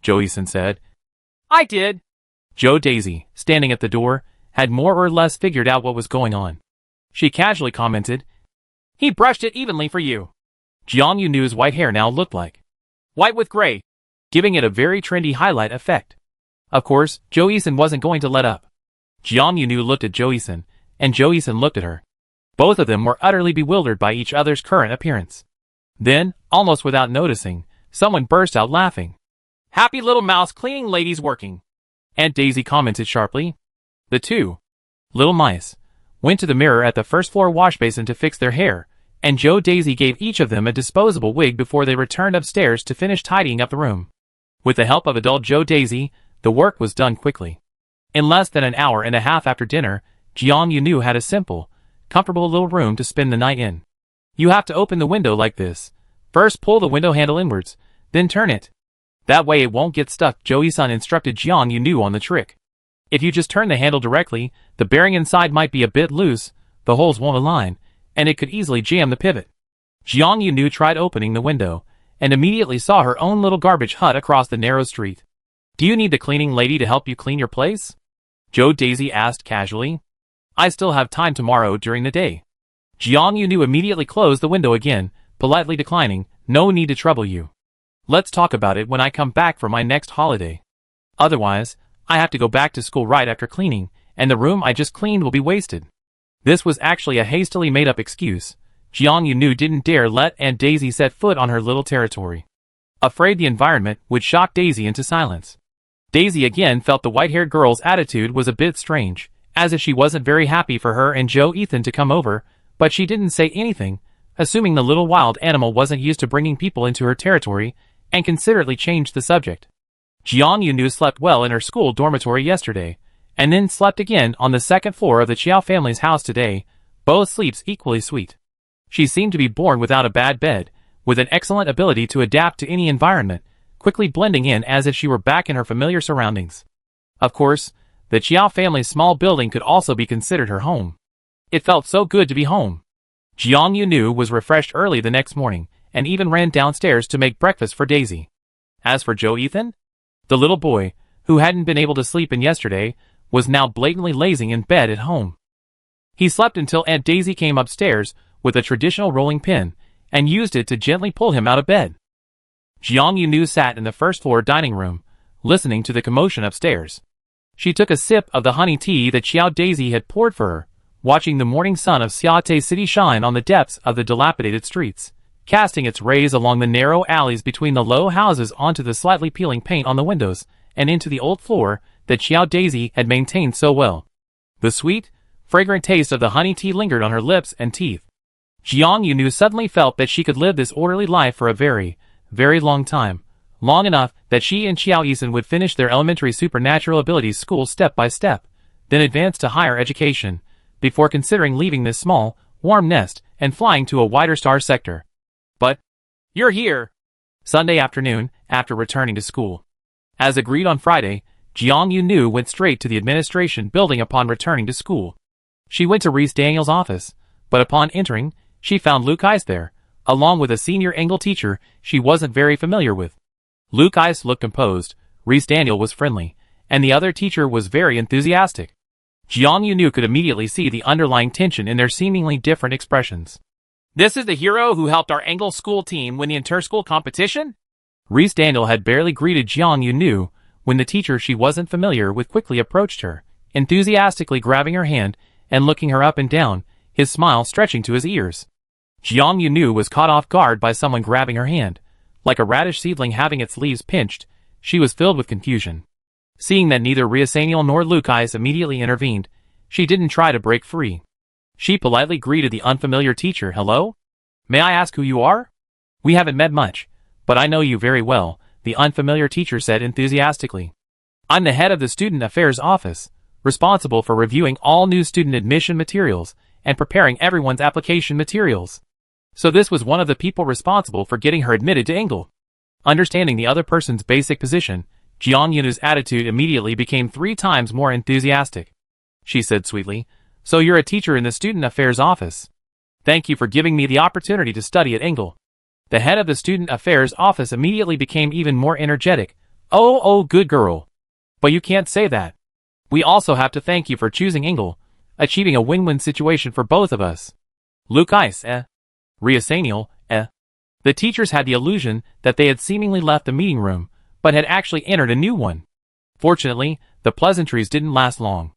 Jo-Eason said. I did. Jo-Daisy, standing at the door, had more or less figured out what was going on. She casually commented, He brushed it evenly for you. Jiang Yunu's white hair now looked like white with gray, giving it a very trendy highlight effect. Of course, Jo-Eason wasn't going to let up. Jiang Yunu looked at Jo-Eason, and Jo-Eason looked at her. Both of them were utterly bewildered by each other's current appearance. Then, almost without noticing, someone burst out laughing. Happy little mouse cleaning ladies working, Aunt Daisy commented sharply. The two little mice went to the mirror at the first floor wash basin to fix their hair, and Jo-Daisy gave each of them a disposable wig before they returned upstairs to finish tidying up the room. With the help of adult Jo-Daisy, the work was done quickly. In less than an hour and a half after dinner, Jiang Yunu had a simple, comfortable little room to spend the night in. You have to open the window like this. First pull the window handle inwards, then turn it. That way it won't get stuck, Jo-Eason instructed Jiang Yunu on the trick. If you just turn the handle directly, the bearing inside might be a bit loose, the holes won't align, and it could easily jam the pivot. Jiang Yunu tried opening the window, and immediately saw her own little garbage hut across the narrow street. Do you need the cleaning lady to help you clean your place? Jo-Daisy asked casually. I still have time tomorrow during the day. Jiang Yunu immediately closed the window again, politely declining, no need to trouble you. Let's talk about it when I come back for my next holiday. Otherwise, I have to go back to school right after cleaning, and the room I just cleaned will be wasted. This was actually a hastily made-up excuse. Jiang Yunu didn't dare let Aunt Daisy set foot on her little territory, afraid the environment would shock Daisy into silence. Daisy again felt the white-haired girl's attitude was a bit strange, as if she wasn't very happy for her and Jo-Eason to come over, but she didn't say anything, assuming the little wild animal wasn't used to bringing people into her territory, and considerately changed the subject. Jiang Yunu slept well in her school dormitory yesterday, and then slept again on the second floor of the Chiao family's house today, both sleeps equally sweet. She seemed to be born without a bad bed, with an excellent ability to adapt to any environment, quickly blending in as if she were back in her familiar surroundings. Of course, the Chiao family's small building could also be considered her home. It felt so good to be home. Jiang Yunu was refreshed early the next morning, and even ran downstairs to make breakfast for Daisy. As for Jo-Eason, the little boy, who hadn't been able to sleep in yesterday, was now blatantly lazing in bed at home. He slept until Aunt Daisy came upstairs with a traditional rolling pin, and used it to gently pull him out of bed. Jiang Yunu sat in the first-floor dining room, listening to the commotion upstairs. She took a sip of the honey tea that Xiao Daisy had poured for her, watching the morning sun of Xiate City shine on the depths of the dilapidated streets, casting its rays along the narrow alleys between the low houses onto the slightly peeling paint on the windows, and into the old floor that Xiao Daisy had maintained so well. The sweet, fragrant taste of the honey tea lingered on her lips and teeth. Jiang Yunu suddenly felt that she could live this orderly life for a very, very long time, long enough that she and Jo-Eason would finish their elementary supernatural abilities school step by step, then advance to higher education, before considering leaving this small, warm nest and flying to a wider star sector. But, you're here! Sunday afternoon, after returning to school. As agreed on Friday, Jiang Yunu went straight to the administration building upon returning to school. She went to Reese Daniels' office, but upon entering, she found Luke Ice there, along with a senior English teacher she wasn't very familiar with. Luke Ice looked composed, Reese Daniel was friendly, and the other teacher was very enthusiastic. Jiang Yunu could immediately see the underlying tension in their seemingly different expressions. "This is the hero who helped our English school team win the inter-school competition?" Reese Daniel had barely greeted Jiang Yunu when the teacher she wasn't familiar with quickly approached her, enthusiastically grabbing her hand and looking her up and down, his smile stretching to his ears. Jiang Yunu was caught off guard by someone grabbing her hand. Like a radish seedling having its leaves pinched, she was filled with confusion. Seeing that neither Riasaniel nor Luke Ice immediately intervened, she didn't try to break free. She politely greeted the unfamiliar teacher. "Hello? May I ask who you are? We haven't met much, but I know you very well," the unfamiliar teacher said enthusiastically. "I'm the head of the Student Affairs Office, responsible for reviewing all new student admission materials and preparing everyone's application materials." So this was one of the people responsible for getting her admitted to Engle. Understanding the other person's basic position, Jiang Yunu's attitude immediately became 3 times more enthusiastic. She said sweetly, "So you're a teacher in the Student Affairs Office. Thank you for giving me the opportunity to study at Engle." The head of the Student Affairs Office immediately became even more energetic. Oh, good girl. But you can't say that. We also have to thank you for choosing Engle, achieving a win-win situation for both of us." Luke Ice, Riasaniel, The teachers had the illusion that they had seemingly left the meeting room, but had actually entered a new one. Fortunately, the pleasantries didn't last long.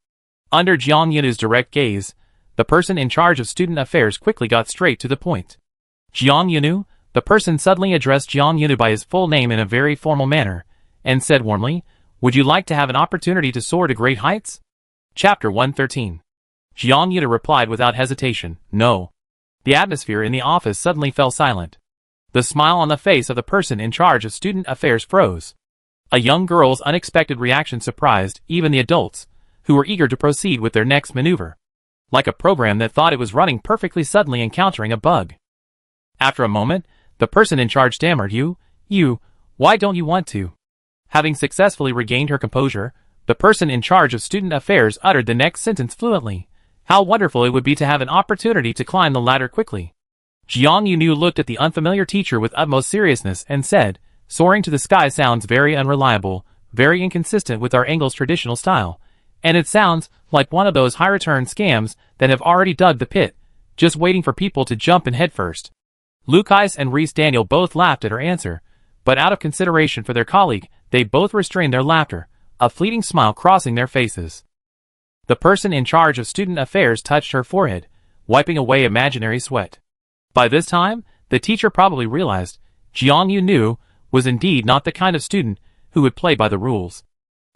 Under Jiang Yunu's direct gaze, the person in charge of student affairs quickly got straight to the point. "Jiang Yunu?" The person suddenly addressed Jiang Yunu by his full name in a very formal manner, and said warmly, "Would you like to have an opportunity to soar to great heights?" Chapter 113. Jiang Yunu replied without hesitation, "No." The atmosphere in the office suddenly fell silent. The smile on the face of the person in charge of student affairs froze. A young girl's unexpected reaction surprised even the adults, who were eager to proceed with their next maneuver. Like a program that thought it was running perfectly suddenly encountering a bug. After a moment, the person in charge stammered, You, why don't you want to?" Having successfully regained her composure, the person in charge of student affairs uttered the next sentence fluently. "How wonderful it would be to have an opportunity to climb the ladder quickly." Jiang Yunu looked at the unfamiliar teacher with utmost seriousness and said, "Soaring to the sky sounds very unreliable, very inconsistent with our English traditional style, and it sounds like one of those high-return scams that have already dug the pit, just waiting for people to jump in head first." Luke Ice and Reese Daniel both laughed at her answer, but out of consideration for their colleague, they both restrained their laughter, a fleeting smile crossing their faces. The person in charge of student affairs touched her forehead, wiping away imaginary sweat. By this time, the teacher probably realized Jiang Yunu was indeed not the kind of student who would play by the rules.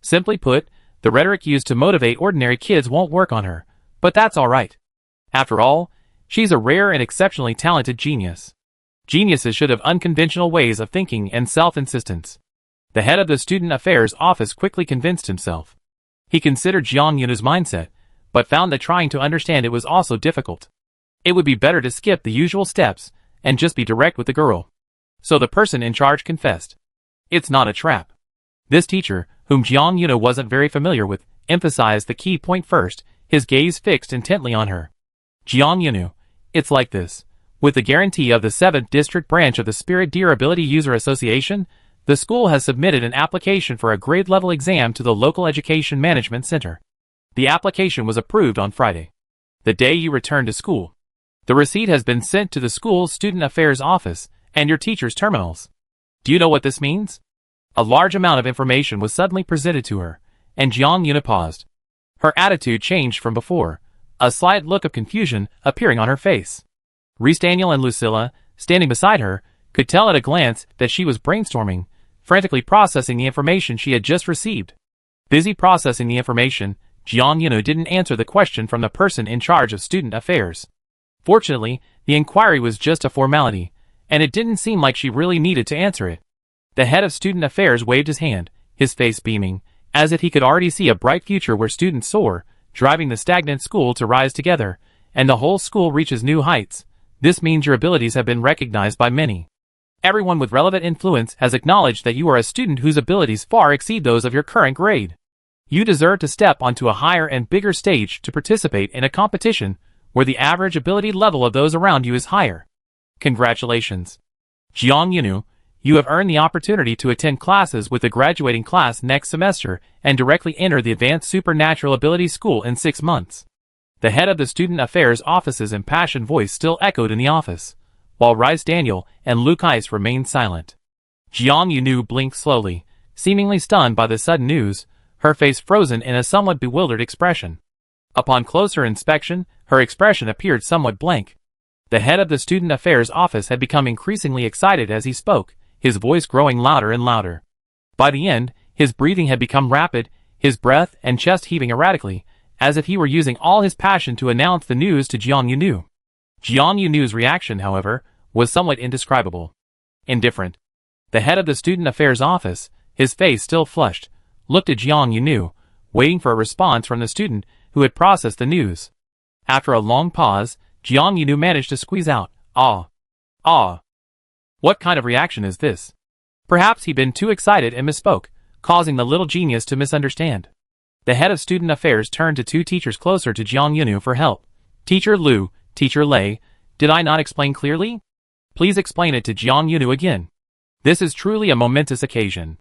Simply put, the rhetoric used to motivate ordinary kids won't work on her, but that's alright. After all, she's a rare and exceptionally talented genius. Geniuses should have unconventional ways of thinking and self-insistence. The head of the Student Affairs Office quickly convinced himself. He considered Jiang Yunu's mindset, but found that trying to understand it was also difficult. It would be better to skip the usual steps and just be direct with the girl. So the person in charge confessed. "It's not a trap." This teacher, whom Jiang Yunu wasn't very familiar with, emphasized the key point first, his gaze fixed intently on her. "Jiang Yunu, it's like this. With the guarantee of the 7th District Branch of the Spirit Deer Ability User Association, the school has submitted an application for a grade-level exam to the local Education Management Center. The application was approved on Friday, the day you returned to school. The receipt has been sent to the school's Student Affairs Office and your teacher's terminals. Do you know what this means?" A large amount of information was suddenly presented to her, and Jiang Yunu paused. Her attitude changed from before, a slight look of confusion appearing on her face. Reese Daniel and Lucilla, standing beside her, could tell at a glance that she was brainstorming, frantically processing the information she had just received. Busy processing the information, Jiang Yunu didn't answer the question from the person in charge of student affairs. Fortunately, the inquiry was just a formality, and it didn't seem like she really needed to answer it. The head of student affairs waved his hand, his face beaming, as if he could already see a bright future where students soar, driving the stagnant school to rise together, and the whole school reaches new heights. This means your abilities have been recognized by many. Everyone with relevant influence has acknowledged that you are a student whose abilities far exceed those of your current grade. You deserve to step onto a higher and bigger stage to participate in a competition where the average ability level of those around you is higher. Congratulations. Jiang Yunu, you have earned the opportunity to attend classes with the graduating class next semester and directly enter the Advanced Supernatural Ability School in 6 months. The head of the Student Affairs Office's impassioned voice still echoed in the office, while Rice Daniel and Luke Ice remained silent. Jiang Yunu blinked slowly, seemingly stunned by the sudden news, her face frozen in a somewhat bewildered expression. Upon closer inspection, her expression appeared somewhat blank. The head of the Student Affairs Office had become increasingly excited as he spoke, his voice growing louder and louder. By the end, his breathing had become rapid, his breath and chest heaving erratically, as if he were using all his passion to announce the news to Jiang Yunu. Jiang Yunu's reaction, however, was somewhat indescribable. Indifferent. The head of the Student Affairs Office, his face still flushed, looked at Jiang Yunu, waiting for a response from the student who had processed the news. After a long pause, Jiang Yunu managed to squeeze out, "Ah. Ah. What kind of reaction is this?" Perhaps he'd been too excited and misspoke, causing the little genius to misunderstand. The head of Student Affairs turned to 2 teachers closer to Jiang Yunu for help. "Teacher Liu, Teacher Lei, did I not explain clearly? Please explain it to Jiang Yunu again. This is truly a momentous occasion.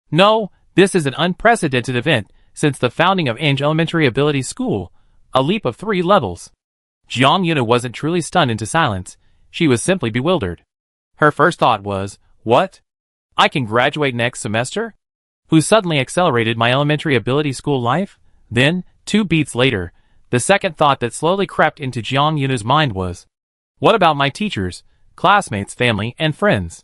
No, this is an unprecedented event since the founding of Ange Elementary Ability School, a leap of 3 levels." Jiang Yunu wasn't truly stunned into silence, she was simply bewildered. Her first thought was, what? I can graduate next semester? Who suddenly accelerated my elementary ability school life? Then, 2 beats later, the second thought that slowly crept into Jiang Yunu's mind was, what about my teachers, classmates, family, and friends?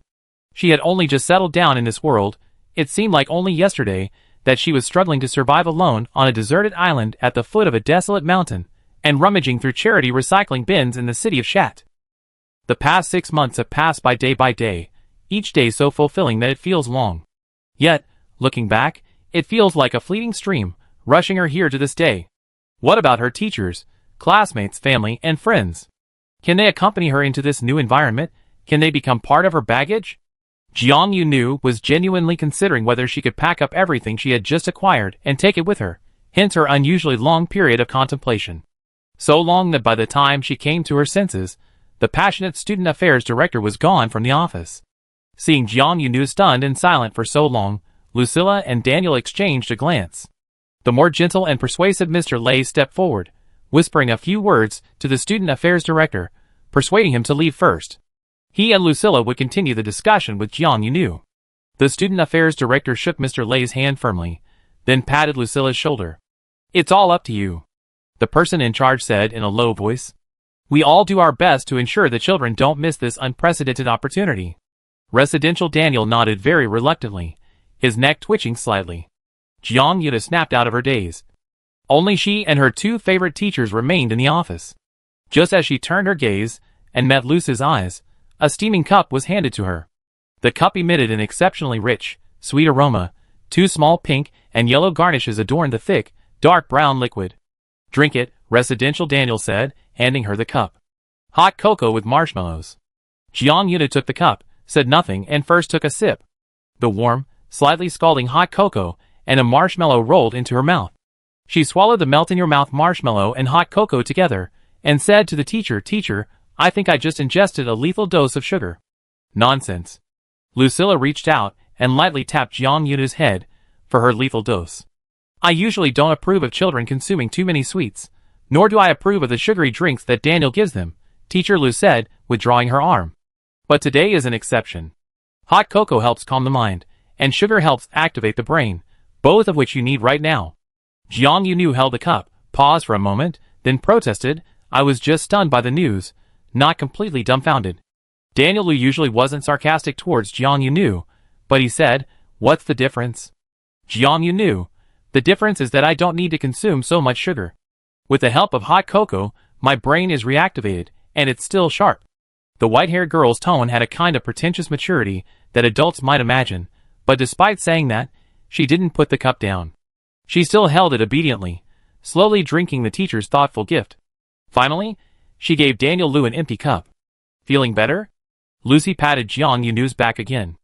She had only just settled down in this world. It seemed like only yesterday that she was struggling to survive alone on a deserted island at the foot of a desolate mountain, and rummaging through charity recycling bins in the city of Shat. The past 6 months have passed by day, each day so fulfilling that it feels long. Yet, looking back, it feels like a fleeting stream, rushing her here to this day. What about her teachers, classmates, family, and friends? Can they accompany her into this new environment? Can they become part of her baggage? Jiang Yunu was genuinely considering whether she could pack up everything she had just acquired and take it with her, hence her unusually long period of contemplation. So long that by the time she came to her senses, the passionate student affairs director was gone from the office. Seeing Jiang Yunu stunned and silent for so long, Lucilla and Daniel exchanged a glance. The more gentle and persuasive Mr. Lei stepped forward, whispering a few words to the student affairs director, persuading him to leave first. He and Lucilla would continue the discussion with Jiang Yunu. The student affairs director shook Mr. Lei's hand firmly, then patted Lucilla's shoulder. "It's all up to you," the person in charge said in a low voice. "We all do our best to ensure the children don't miss this unprecedented opportunity." Residential Daniel nodded very reluctantly, his neck twitching slightly. Jiang Yunu snapped out of her daze. Only she and her 2 favorite teachers remained in the office. Just as she turned her gaze and met Luce's eyes, a steaming cup was handed to her. The cup emitted an exceptionally rich, sweet aroma. 2 small pink and yellow garnishes adorned the thick, dark brown liquid. "Drink it," Residential Daniel said, handing her the cup. "Hot cocoa with marshmallows." Jiang Yunu took the cup, said nothing, and first took a sip. The warm, slightly scalding hot cocoa and a marshmallow rolled into her mouth. She swallowed the melt-in-your-mouth marshmallow and hot cocoa together, and said to the teacher, "Teacher, I think I just ingested a lethal dose of sugar." "Nonsense." Lucilla reached out and lightly tapped Jiang Yunu's head for her lethal dose. "I usually don't approve of children consuming too many sweets, nor do I approve of the sugary drinks that Daniel gives them," Teacher Liu said, withdrawing her arm. "But today is an exception. Hot cocoa helps calm the mind, and sugar helps activate the brain, both of which you need right now." Jiang Yunu held the cup, paused for a moment, then protested, "I was just stunned by the news, not completely dumbfounded." Daniel Liu usually wasn't sarcastic towards Jiang Yunu, but he said, "What's the difference?" Jiang Yunu, "The difference is that I don't need to consume so much sugar. With the help of hot cocoa, my brain is reactivated, and it's still sharp." The white-haired girl's tone had a kind of pretentious maturity that adults might imagine, but despite saying that, she didn't put the cup down. She still held it obediently, slowly drinking the teacher's thoughtful gift. Finally, she gave Daniel Liu an empty cup. "Feeling better?" Lucy patted Jiang Yunu's back again.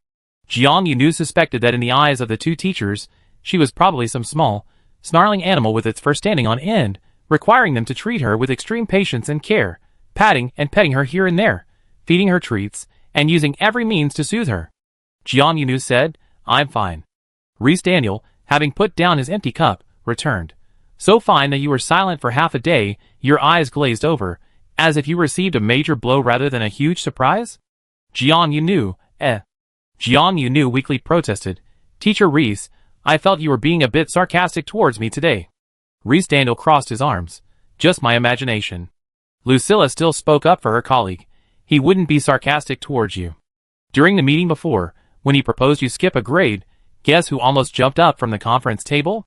Jiang Yunu suspected that in the eyes of the two teachers, she was probably some small, snarling animal with its fur standing on end, requiring them to treat her with extreme patience and care, patting and petting her here and there, feeding her treats, and using every means to soothe her. Jiang Yunu said, "I'm fine." Rhys Daniel, having put down his empty cup, returned. "So fine that you were silent for half a day, your eyes glazed over, as if you received a major blow rather than a huge surprise?" Jiang Yunu, Jiang Yunu weakly protested. "Teacher Rhys, I felt you were being a bit sarcastic towards me today." Rhys Daniel crossed his arms. "Just my imagination." Lucilla still spoke up for her colleague. "He wouldn't be sarcastic towards you. During the meeting before, when he proposed you skip a grade, guess who almost jumped up from the conference table?"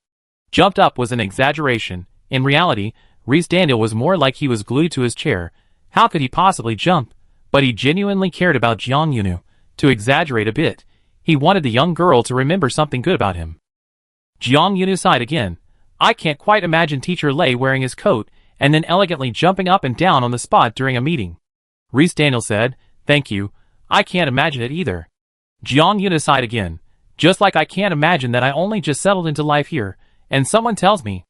Jumped up was an exaggeration. In reality, Rhys Daniel was more like he was glued to his chair. How could he possibly jump? But he genuinely cared about Jiang Yunu. To exaggerate a bit, he wanted the young girl to remember something good about him. Jiang Yunu sighed again. "I can't quite imagine Teacher Lei wearing his coat and then elegantly jumping up and down on the spot during a meeting." Rhys Daniel said, "Thank you. I can't imagine it either." Jiang Yunu sighed again. "Just like I can't imagine that I only just settled into life here, and someone tells me,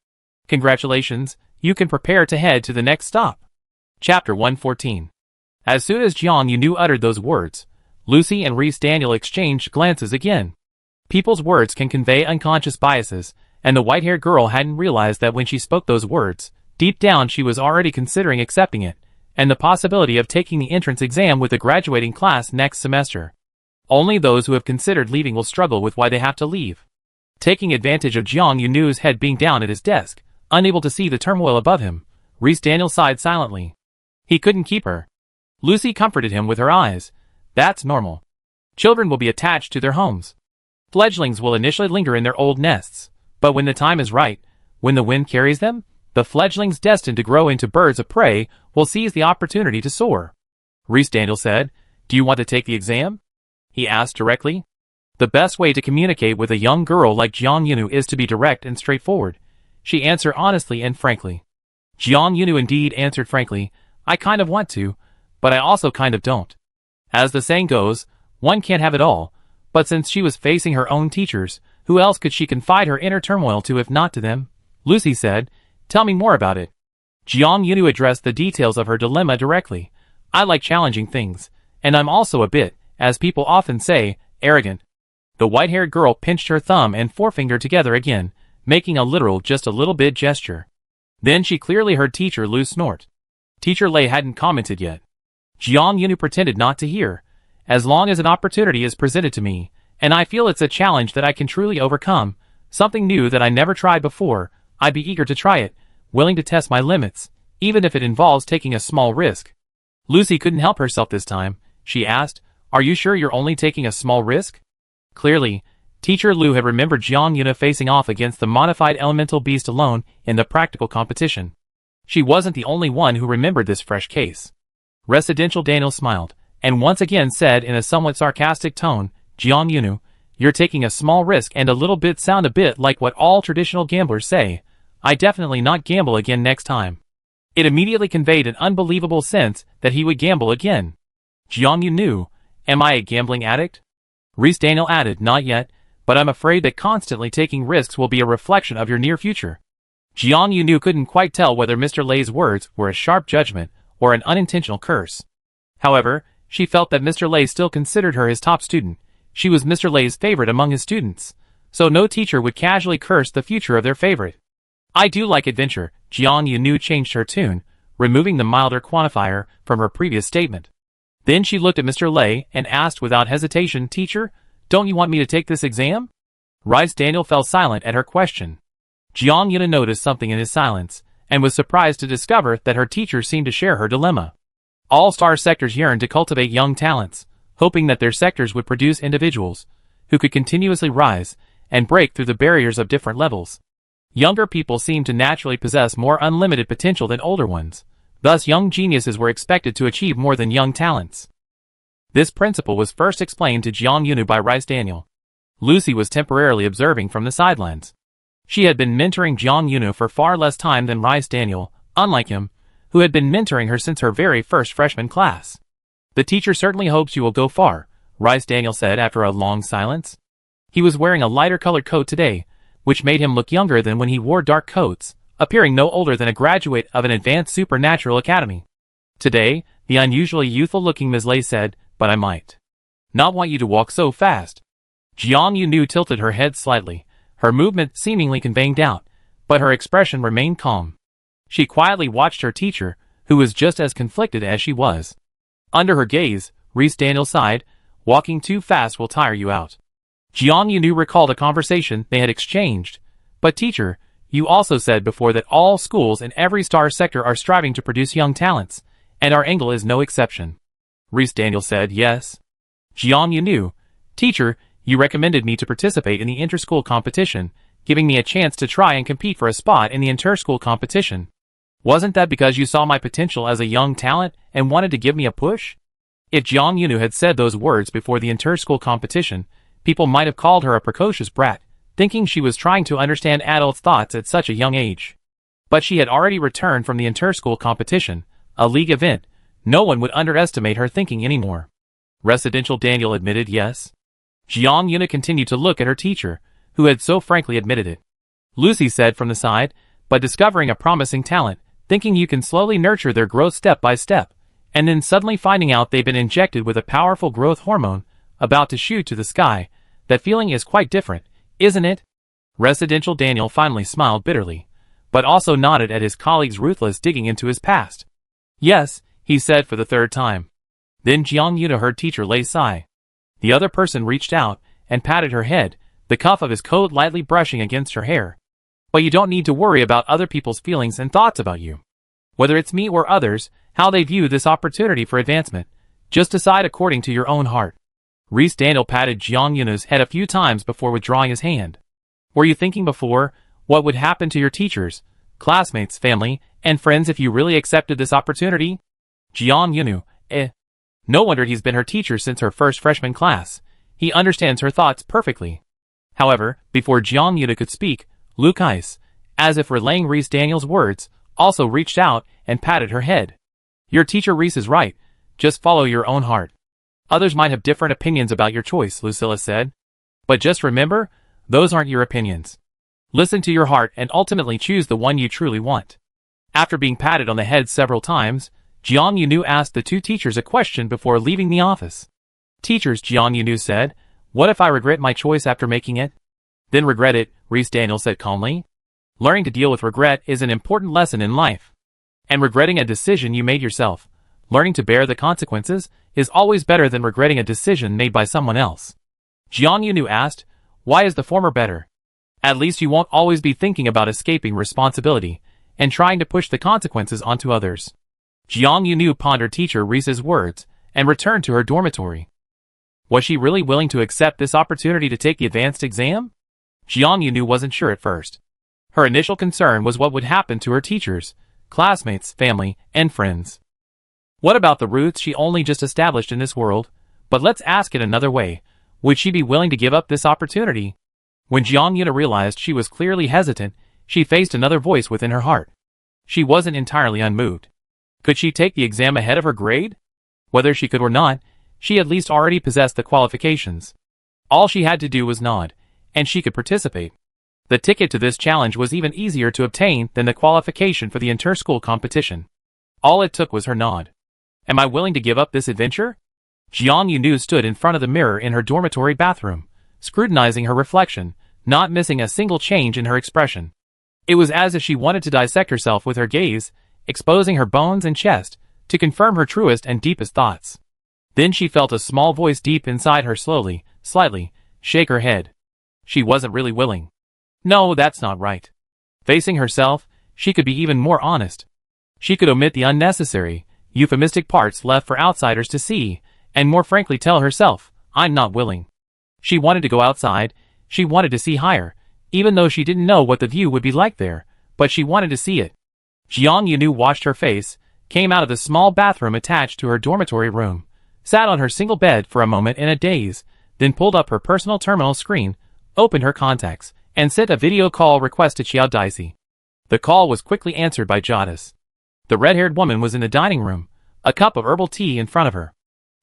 'Congratulations, you can prepare to head to the next stop.'" Chapter 114. As soon as Jiang Yunu uttered those words, Lucy and Rhys Daniel exchanged glances again. People's words can convey unconscious biases, and the white-haired girl hadn't realized that when she spoke those words, deep down she was already considering accepting it, and the possibility of taking the entrance exam with the graduating class next semester. Only those who have considered leaving will struggle with why they have to leave. Taking advantage of Jiang Yunu's head being down at his desk, unable to see the turmoil above him, Rhys Daniel sighed silently. He couldn't keep her. Lucy comforted him with her eyes. "That's normal. Children will be attached to their homes. Fledglings will initially linger in their old nests, but when the time is right, when the wind carries them, the fledglings destined to grow into birds of prey will seize the opportunity to soar." Rhys Daniel said, "Do you want to take the exam?" he asked directly. The best way to communicate with a young girl like Jiang Yunu is to be direct and straightforward. She answered honestly and frankly. Jiang Yunu indeed answered frankly, "I kind of want to, but I also kind of don't." As the saying goes, one can't have it all, but since she was facing her own teachers, who else could she confide her inner turmoil to if not to them? Lucy said, "Tell me more about it." Jiang Yunu addressed the details of her dilemma directly. "I like challenging things, and I'm also a bit, as people often say, arrogant." The white-haired girl pinched her thumb and forefinger together again, making a literal just a little bit gesture. Then she clearly heard Teacher Lu snort. Teacher Lei hadn't commented yet. Jiang Yunu pretended not to hear. "As long as an opportunity is presented to me, and I feel it's a challenge that I can truly overcome, something new that I never tried before, I'd be eager to try it, willing to test my limits, even if it involves taking a small risk." Lucy couldn't help herself this time. She asked, "Are you sure you're only taking a small risk?" Clearly, Teacher Lu had remembered Jiang Yunu facing off against the modified elemental beast alone in the practical competition. She wasn't the only one who remembered this fresh case. Residential Daniel smiled, and once again said in a somewhat sarcastic tone, "Jiang Yunu, you're taking a small risk and a little bit sound a bit like what all traditional gamblers say. I definitely not gamble again next time." It immediately conveyed an unbelievable sense that he would gamble again. Jiang Yunu, am I a gambling addict? Rhys Daniel added, "Not yet, but I'm afraid that constantly taking risks will be a reflection of your near future." Jiang Yunu couldn't quite tell whether Mr. Lei's words were a sharp judgment or an unintentional curse. However, she felt that Mr. Lei still considered her his top student. She was Mr. Lei's favorite among his students, so no teacher would casually curse the future of their favorite. "I do like adventure." Jiang Yunu changed her tune, removing the milder quantifier from her previous statement. Then she looked at Mr. Lei and asked without hesitation, "Teacher, don't you want me to take this exam?" Rhys Daniel fell silent at her question. Jiang Yunu noticed something in his silence, and was surprised to discover that her teacher seemed to share her dilemma. All-star sectors yearned to cultivate young talents, hoping that their sectors would produce individuals who could continuously rise and break through the barriers of different levels. Younger people seemed to naturally possess more unlimited potential than older ones. Thus, young geniuses were expected to achieve more than young talents. This principle was first explained to Jiang Yunu by Rhys Daniel. Lucy was temporarily observing from the sidelines. She had been mentoring Jiang Yunu for far less time than Rhys Daniel, unlike him, who had been mentoring her since her very first freshman class. The teacher certainly hopes you will go far, Rice Daniel said after a long silence. He was wearing a lighter-colored coat today, which made him look younger than when he wore dark coats, appearing no older than a graduate of an advanced supernatural academy. Today, the unusually youthful-looking Ms. Lei said, but I might not want you to walk so fast. Jiang Yunu tilted her head slightly, her movement seemingly conveying doubt, but her expression remained calm. She quietly watched her teacher, who was just as conflicted as she was. Under her gaze, Rice Daniel sighed, walking too fast will tire you out. Jiang Yunu recalled a conversation they had exchanged. But teacher, you also said before that all schools in every star sector are striving to produce young talents, and our angle is no exception. Rice Daniel said, yes. Jiang Yunu, teacher, you recommended me to participate in the inter-school competition, giving me a chance to try and compete for a spot in the inter-school competition. Wasn't that because you saw my potential as a young talent and wanted to give me a push? If Jiang Yunu had said those words before the inter-school competition, people might have called her a precocious brat, thinking she was trying to understand adults' thoughts at such a young age. But she had already returned from the inter-school competition, a league event. No one would underestimate her thinking anymore. Residential Daniel admitted yes. Jiang Yuna continued to look at her teacher, who had so frankly admitted it. Lucy said from the side, but discovering a promising talent, thinking you can slowly nurture their growth step by step, and then suddenly finding out they've been injected with a powerful growth hormone, about to shoot to the sky, that feeling is quite different, isn't it? Residential Daniel finally smiled bitterly, but also nodded at his colleague's ruthless digging into his past. Yes, he said for the third time. Then Jiang Yuna heard teacher Lei sigh. The other person reached out and patted her head, the cuff of his coat lightly brushing against her hair. But you don't need to worry about other people's feelings and thoughts about you. Whether it's me or others, how they view this opportunity for advancement. Just decide according to your own heart. Rice Daniel patted Jiang Yuna's head a few times before withdrawing his hand. Were you thinking before what would happen to your teachers, classmates, family, and friends if you really accepted this opportunity? Jiang Yunu, No wonder he's been her teacher since her first freshman class. He understands her thoughts perfectly. However, before Jiang Yuna could speak, Luke Ice, as if relaying Rice Daniel's words, also reached out and patted her head. Your teacher Rice is right. Just follow your own heart. Others might have different opinions about your choice, Lucilla said. But just remember, those aren't your opinions. Listen to your heart and ultimately choose the one you truly want. After being patted on the head several times, Jiang Yunu asked the two teachers a question before leaving the office. Teachers, Jiang Yunu said, what if I regret my choice after making it? Then regret it, Rice Daniel said calmly. Learning to deal with regret is an important lesson in life. And regretting a decision you made yourself, learning to bear the consequences, is always better than regretting a decision made by someone else. Jiang Yunu asked, why is the former better? At least you won't always be thinking about escaping responsibility and trying to push the consequences onto others. Jiang Yunu pondered teacher Rice's words and returned to her dormitory. Was she really willing to accept this opportunity to take the advanced exam? Jiang Yunu wasn't sure at first. Her initial concern was what would happen to her teachers, classmates, family, and friends. What about the roots she only just established in this world? But let's ask it another way. Would she be willing to give up this opportunity? When Jiang Yuna realized she was clearly hesitant, she faced another voice within her heart. She wasn't entirely unmoved. Could she take the exam ahead of her grade? Whether she could or not, she at least already possessed the qualifications. All she had to do was nod, and she could participate. The ticket to this challenge was even easier to obtain than the qualification for the inter-school competition. All it took was her nod. Am I willing to give up this adventure? Jiang Yunu stood in front of the mirror in her dormitory bathroom, scrutinizing her reflection, not missing a single change in her expression. It was as if she wanted to dissect herself with her gaze, exposing her bones and chest, to confirm her truest and deepest thoughts. Then she felt a small voice deep inside her slowly, slightly, shake her head. She wasn't really willing. No, that's not right. Facing herself, she could be even more honest. She could omit the unnecessary, euphemistic parts left for outsiders to see, and more frankly tell herself, I'm not willing. She wanted to go outside, she wanted to see higher, even though she didn't know what the view would be like there, but she wanted to see it. Jiang Yunu washed her face, came out of the small bathroom attached to her dormitory room, sat on her single bed for a moment in a daze, then pulled up her personal terminal screen, opened her contacts, and sent a video call request to Xiao Daisy. The call was quickly answered by Jadis. The red-haired woman was in the dining room, a cup of herbal tea in front of her.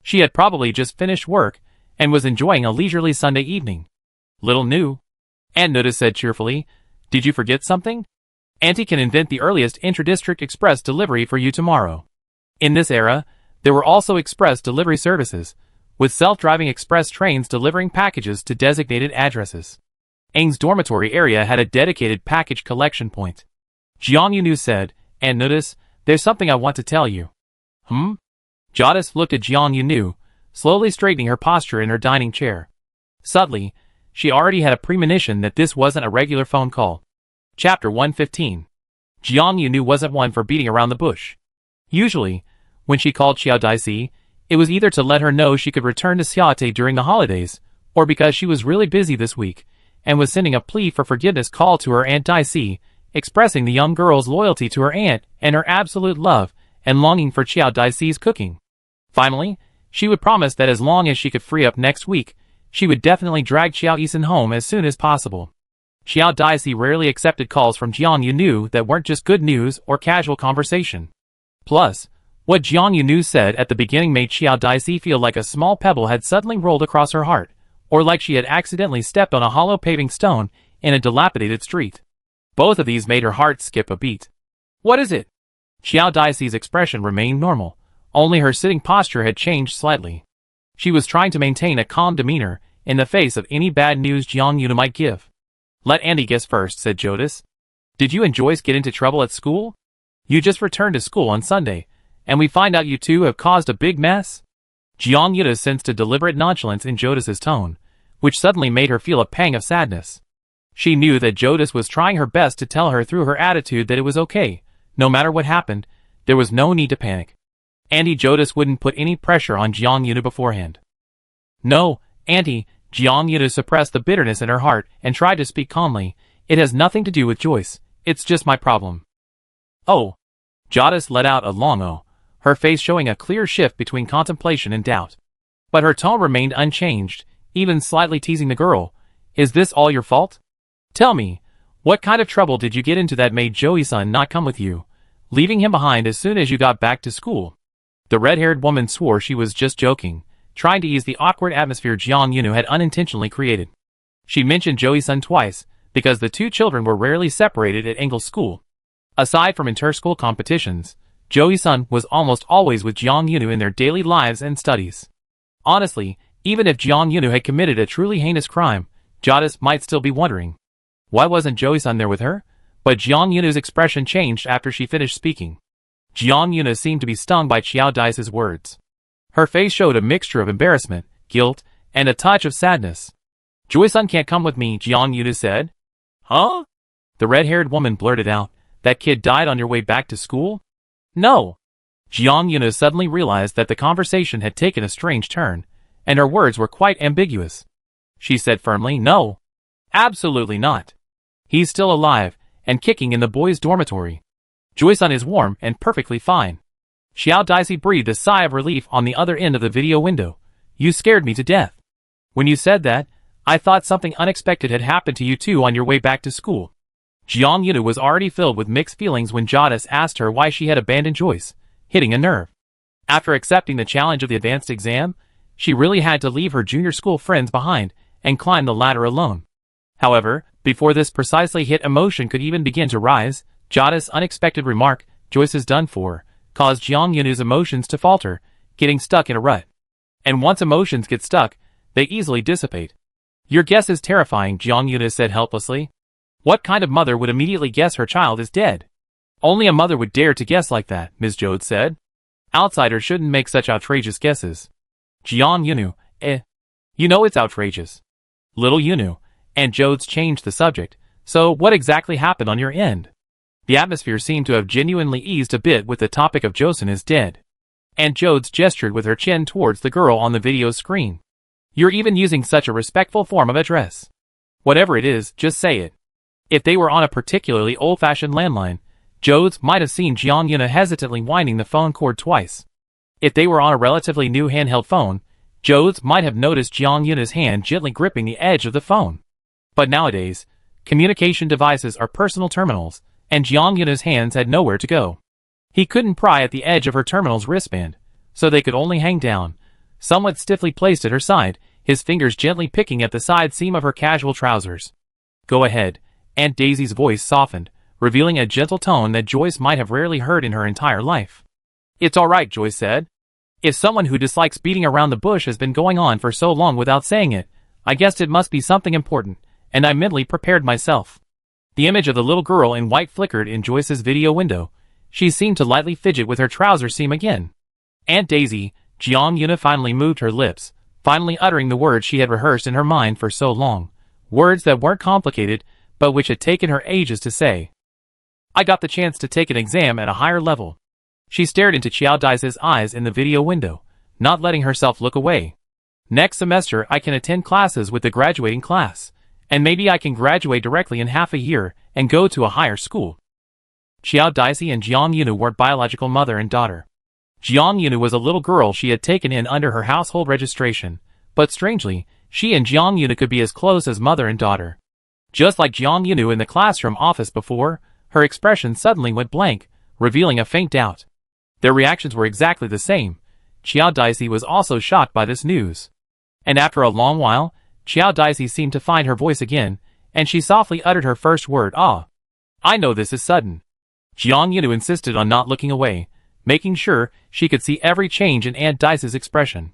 She had probably just finished work and was enjoying a leisurely Sunday evening. Little new. Aunt Nuda said cheerfully, "Did you forget something? Auntie can invent the earliest intra-district express delivery for you tomorrow." In this era, there were also express delivery services, with self-driving express trains delivering packages to designated addresses. Aang's dormitory area had a dedicated package collection point. Jiang Yunu said, "And notice, there's something I want to tell you." Jadis looked at Jiang Yunu, slowly straightening her posture in her dining chair. Subtly, she already had a premonition that this wasn't a regular phone call. Chapter 115. Jiang Yunu wasn't one for beating around the bush. Usually, when she called Xiao Daixi, it was either to let her know she could return to Xiate during the holidays, or because she was really busy this week, and was sending a plea for forgiveness call to her Aunt Daixi, expressing the young girl's loyalty to her aunt and her absolute love and longing for Xiao Daixi's cooking. Finally, she would promise that as long as she could free up next week, she would definitely drag Xiao Yisan home as soon as possible. Xiao Daixi rarely accepted calls from Jiang Yunu that weren't just good news or casual conversation. Plus, what Jiang Yunu said at the beginning made Xiao Daixi feel like a small pebble had suddenly rolled across her heart, or like she had accidentally stepped on a hollow paving stone in a dilapidated street. Both of these made her heart skip a beat. "What is it?" Xiao Daixi's expression remained normal, only her sitting posture had changed slightly. She was trying to maintain a calm demeanor in the face of any bad news Jiang Yunu might give. "Let Andy guess first," said Jodis. "Did you and Joyce get into trouble at school? You just returned to school on Sunday, and we find out you two have caused a big mess?" Jiang Yunu sensed a deliberate nonchalance in Jodis's tone, which suddenly made her feel a pang of sadness. She knew that Jodis was trying her best to tell her through her attitude that it was okay. No matter what happened, there was no need to panic. Auntie Jodis wouldn't put any pressure on Jiang Yunu beforehand. "No, Auntie," Jiang Yunu suppressed the bitterness in her heart and tried to speak calmly. "It has nothing to do with Joyce. It's just my problem." "Oh." Jodis let out a long oh, her face showing a clear shift between contemplation and doubt. But her tone remained unchanged, even slightly teasing the girl. "Is this all your fault? Tell me, what kind of trouble did you get into that made Joey-san not come with you, leaving him behind as soon as you got back to school?" The red-haired woman swore she was just joking, trying to ease the awkward atmosphere Jiang Yunu had unintentionally created. She mentioned Joey-san twice, because the two children were rarely separated at Engel's school. Aside from inter-school competitions, Joey-san was almost always with Jiang Yunu in their daily lives and studies. Honestly, even if Jiang Yunu had committed a truly heinous crime, Jadis might still be wondering, why wasn't Joey-san there with her? But Jiang Yunu's expression changed after she finished speaking. Jiang Yunu seemed to be stung by Xiao Dai's words. Her face showed a mixture of embarrassment, guilt, and a touch of sadness. "Joey-san can't come with me," Jiang Yunu said. "Huh?" The red-haired woman blurted out. "That kid died on your way back to school?" "No." Jiang Yunu suddenly realized that the conversation had taken a strange turn, and her words were quite ambiguous. She said firmly, "No. Absolutely not. He's still alive, and kicking in the boys' dormitory. Joy-san is warm and perfectly fine." Xiao Daixi breathed a sigh of relief on the other end of the video window. "You scared me to death. When you said that, I thought something unexpected had happened to you two on your way back to school." Jiang Yunu was already filled with mixed feelings when Jadis asked her why she had abandoned Joyce, hitting a nerve. After accepting the challenge of the advanced exam, she really had to leave her junior school friends behind and climb the ladder alone. However, before this precisely hit emotion could even begin to rise, Jadis' unexpected remark, "Joyce is done for," caused Jiang Yunu's emotions to falter, getting stuck in a rut. And once emotions get stuck, they easily dissipate. "Your guess is terrifying," Jiang Yunu said helplessly. "What kind of mother would immediately guess her child is dead?" "Only a mother would dare to guess like that," Ms. Jode said. "Outsiders shouldn't make such outrageous guesses." Jiang Yunu, You know it's outrageous. Little Yunu, and Jodes changed the subject. "So what exactly happened on your end?" The atmosphere seemed to have genuinely eased a bit with the topic of Joseon is dead. Aunt Jodes gestured with her chin towards the girl on the video screen. "You're even using such a respectful form of address. Whatever it is, just say it." If they were on a particularly old-fashioned landline, Jodes might have seen Jiang Yunu hesitantly winding the phone cord twice. If they were on a relatively new handheld phone, Jodes might have noticed Jiang Yunu's hand gently gripping the edge of the phone. But nowadays, communication devices are personal terminals, and Jiang Yunu's hands had nowhere to go. He couldn't pry at the edge of her terminal's wristband, so they could only hang down, somewhat stiffly placed at her side, his fingers gently picking at the side seam of her casual trousers. "Go ahead." Aunt Daisy's voice softened, revealing a gentle tone that Joyce might have rarely heard in her entire life. "It's all right," Joyce said. "If someone who dislikes beating around the bush has been going on for so long without saying it, I guessed it must be something important, and I mentally prepared myself." The image of the little girl in white flickered in Joyce's video window. She seemed to lightly fidget with her trouser seam again. "Aunt Daisy," Jiang Yuna finally moved her lips, finally uttering the words she had rehearsed in her mind for so long. Words that weren't complicated, but which had taken her ages to say. "I got the chance to take an exam at a higher level." She stared into Qiao Dai's eyes in the video window, not letting herself look away. "Next semester I can attend classes with the graduating class, and maybe I can graduate directly in half a year and go to a higher school." Qiao Daisy and Jiang Yunu were biological mother and daughter. Jiang Yunu was a little girl she had taken in under her household registration, but strangely, she and Jiang Yunu could be as close as mother and daughter. Just like Jiang Yunu in the classroom office before, her expression suddenly went blank, revealing a faint doubt. Their reactions were exactly the same. Qiao Daisy was also shocked by this news. And after a long while, Qiao Daisy seemed to find her voice again, and she softly uttered her first word, "Ah. I know this is sudden." Jiang Yunu insisted on not looking away, making sure she could see every change in Aunt Daisy's expression.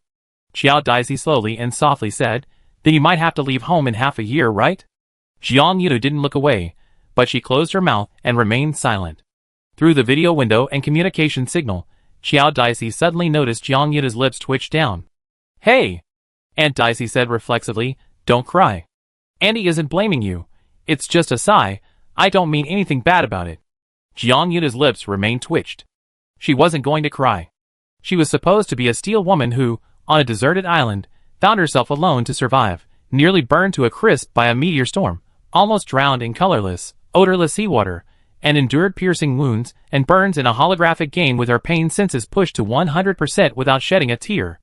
Qiao Daisy slowly and softly said, "Then you might have to leave home in half a year, right?" Jiang Yunu didn't look away, but she closed her mouth and remained silent. Through the video window and communication signal, Qiao Daisy suddenly noticed Jiang Yunu's lips twitch down. "Hey!" Aunt Daisy said reflexively, "Don't cry. Auntie isn't blaming you. It's just a sigh. I don't mean anything bad about it." Jiang Yunu's lips remained twitched. She wasn't going to cry. She was supposed to be a steel woman who, on a deserted island, found herself alone to survive, nearly burned to a crisp by a meteor storm, almost drowned in colorless, odorless seawater, and endured piercing wounds and burns in a holographic game with her pain senses pushed to 100% without shedding a tear.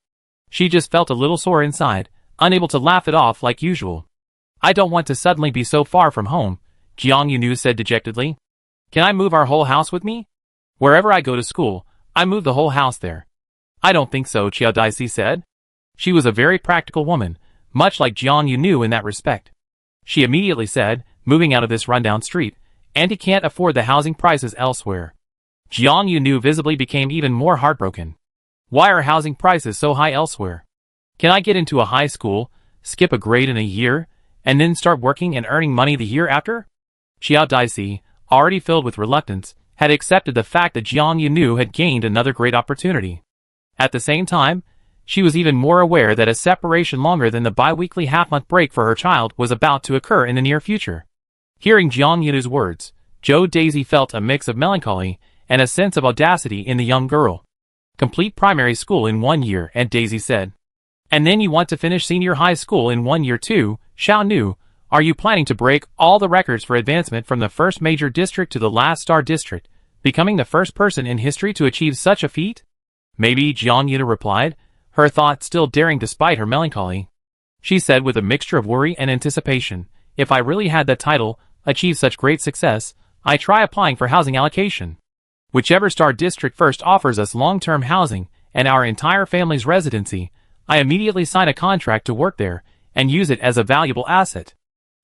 She just felt a little sore inside, unable to laugh it off like usual. "I don't want to suddenly be so far from home," Jiang Yunu said dejectedly. "Can I move our whole house with me? Wherever I go to school, I move the whole house there." "I don't think so," Qiao Daisy said. She was a very practical woman, much like Jiang Yunu in that respect. She immediately said, "Moving out of this rundown street, Auntie can't afford the housing prices elsewhere." Jiang Yunu visibly became even more heartbroken. "Why are housing prices so high elsewhere? Can I get into a high school, skip a grade in a year, and then start working and earning money the year after?" Qiao Daisy, already filled with reluctance, had accepted the fact that Jiang Yunu had gained another great opportunity. At the same time, she was even more aware that a separation longer than the bi-weekly half-month break for her child was about to occur in the near future. Hearing Jiang Yunu's words, Qiao Daisy felt a mix of melancholy and a sense of audacity in the young girl. "Complete primary school in 1 year," Aunt Daisy said. "And then you want to finish senior high school in 1 year too, Xiao Nu. Are you planning to break all the records for advancement from the first major district to the last star district, becoming the first person in history to achieve such a feat?" "Maybe," Jiang Yunu replied, her thoughts still daring despite her melancholy. She said with a mixture of worry and anticipation, "If I really had that title, achieved such great success, I'd try applying for housing allocation. Whichever star district first offers us long-term housing and our entire family's residency, I immediately sign a contract to work there and use it as a valuable asset.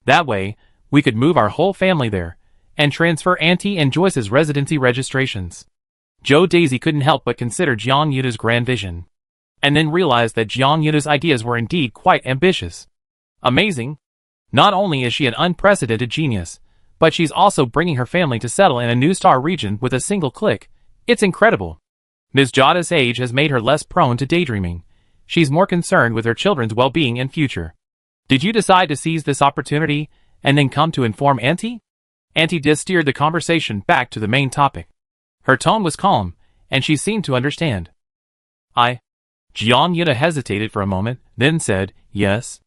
That way, we could move our whole family there and transfer Auntie and Joyce's residency registrations." Qiao Daisy couldn't help but consider Jiang Yunu's grand vision, and then realized that Jiang Yunu's ideas were indeed quite ambitious. Amazing! Not only is she an unprecedented genius, but she's also bringing her family to settle in a new star region with a single click. It's incredible. Ms. Jada's age has made her less prone to daydreaming. She's more concerned with her children's well-being and future. "Did you decide to seize this opportunity and then come to inform Auntie?" Auntie Dis steered the conversation back to the main topic. Her tone was calm, and she seemed to understand. Jiang Yuna hesitated for a moment, then said, "Yes."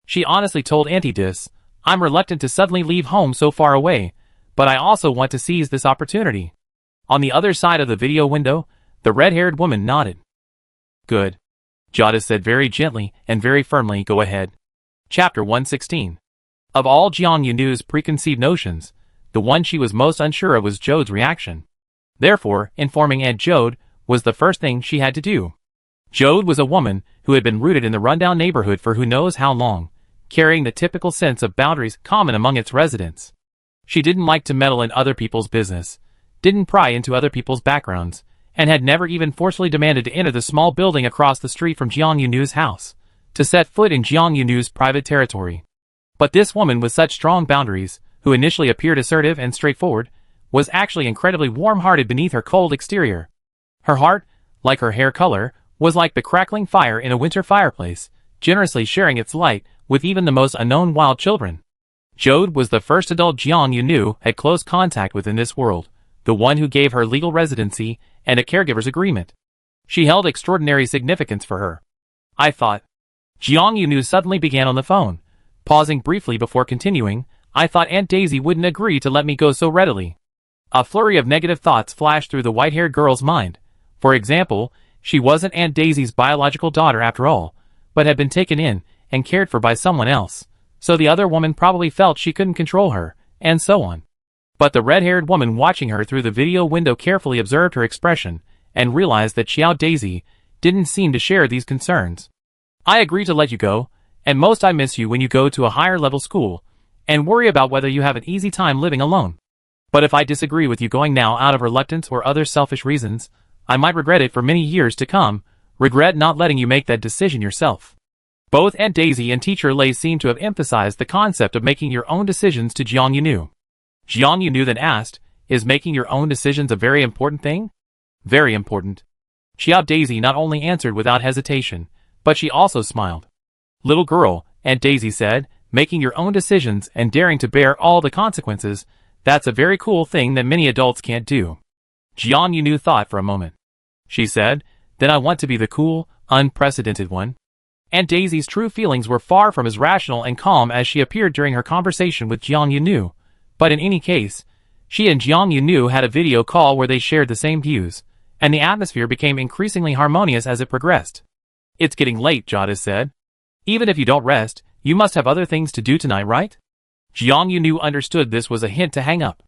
She honestly told Auntie Dis, "I'm reluctant to suddenly leave home so far away, but I also want to seize this opportunity." On the other side of the video window, the red-haired woman nodded. "Good." Jada said very gently and very firmly, "Go ahead." Chapter 116. Of all Jiang Yunu's preconceived notions, the one she was most unsure of was Jode's reaction. Therefore, informing Aunt Jode was the first thing she had to do. Jode was a woman who had been rooted in the rundown neighborhood for who knows how long, carrying the typical sense of boundaries common among its residents. She didn't like to meddle in other people's business, didn't pry into other people's backgrounds, and had never even forcefully demanded to enter the small building across the street from Jiang Yunu's house, to set foot in Jiang Yunu's private territory. But this woman with such strong boundaries, who initially appeared assertive and straightforward, was actually incredibly warm-hearted beneath her cold exterior. Her heart, like her hair color, was like the crackling fire in a winter fireplace, generously sharing its light with even the most unknown wild children. Jode was the first adult Jiang Yunu had close contact with in this world, the one who gave her legal residency and a caregiver's agreement. She held extraordinary significance for her. I thought. Jiang Yunu suddenly began on the phone. Pausing briefly before continuing, I thought Aunt Daisy wouldn't agree to let me go so readily. A flurry of negative thoughts flashed through the white-haired girl's mind. For example, she wasn't Aunt Daisy's biological daughter after all, but had been taken in and cared for by someone else, so the other woman probably felt she couldn't control her, and so on. But the red-haired woman watching her through the video window carefully observed her expression and realized that Xiao Daisy didn't seem to share these concerns. I agree to let you go, and most I miss you when you go to a higher-level school, and worry about whether you have an easy time living alone. But if I disagree with you going now out of reluctance or other selfish reasons, I might regret it for many years to come, regret not letting you make that decision yourself. Both Aunt Daisy and Teacher Lei seem to have emphasized the concept of making your own decisions to Jiang Yunu. Jiang Yunu then asked, is making your own decisions a very important thing? Very important. Xiao Daisy not only answered without hesitation, but she also smiled. Little girl, Aunt Daisy said, making your own decisions and daring to bear all the consequences, that's a very cool thing that many adults can't do. Jiang Yunu thought for a moment. She said, then I want to be the cool, unprecedented one. Aunt Daisy's true feelings were far from as rational and calm as she appeared during her conversation with Jiang Yunu, but in any case, she and Jiang Yunu had a video call where they shared the same views, and the atmosphere became increasingly harmonious as it progressed. It's getting late, Jada said. Even if you don't rest, you must have other things to do tonight, right? Jiang Yunu understood this was a hint to hang up.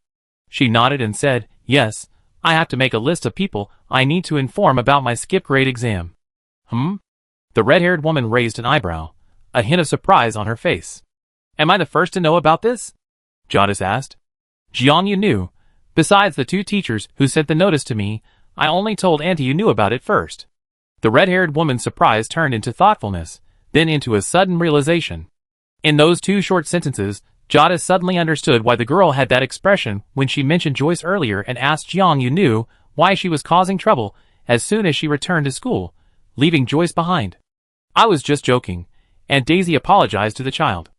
She nodded and said, yes, I have to make a list of people I need to inform about my skip grade exam. The red-haired woman raised an eyebrow, a hint of surprise on her face. Am I the first to know about this? Jadis asked. Jiang Yunu, besides the two teachers who sent the notice to me, I only told Auntie Yunu about it first. The red-haired woman's surprise turned into thoughtfulness, then into a sudden realization. In those two short sentences, Jadis suddenly understood why the girl had that expression when she mentioned Joyce earlier and asked Jiang Yunu why she was causing trouble as soon as she returned to school, leaving Joyce behind. I was just joking, Aunt Daisy apologized to the child.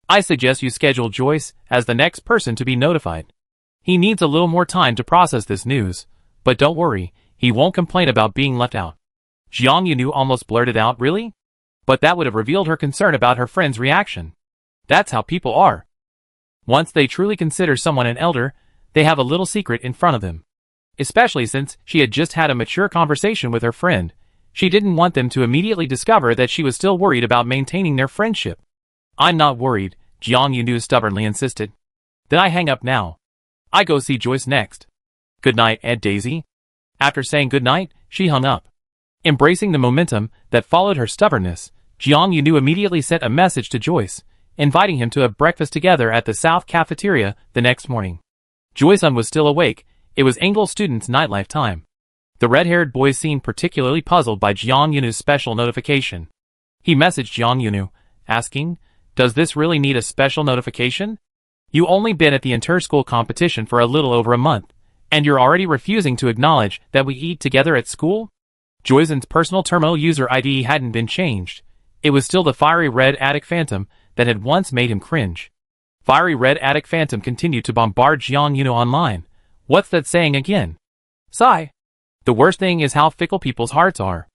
I suggest you schedule Joyce as the next person to be notified. He needs a little more time to process this news, but don't worry, he won't complain about being left out. Jiang Yunu almost blurted out, really? But that would have revealed her concern about her friend's reaction. That's how people are. Once they truly consider someone an elder, they have a little secret in front of them. Especially since she had just had a mature conversation with her friend, she didn't want them to immediately discover that she was still worried about maintaining their friendship. I'm not worried, Jiang Yunu stubbornly insisted. Then I hang up now. I go see Joyce next. Good night, Aunt Daisy. After saying good night, she hung up. Embracing the momentum that followed her stubbornness, Jiang Yunu immediately sent a message to Joyce, inviting him to have breakfast together at the South Cafeteria the next morning. Joyce was still awake. It was Engel students' nightlife time. The red-haired boy seemed particularly puzzled by Jiang Yunu's special notification. He messaged Jiang Yunu, asking, does this really need a special notification? You only been at the inter-school competition for a little over a month, and you're already refusing to acknowledge that we eat together at school? Joyce's personal terminal user ID hadn't been changed. It was still the fiery red Attic Phantom that had once made him cringe. Fiery red Attic Phantom continued to bombard Jiang Yunu online. What's that saying again? Sigh. The worst thing is how fickle people's hearts are.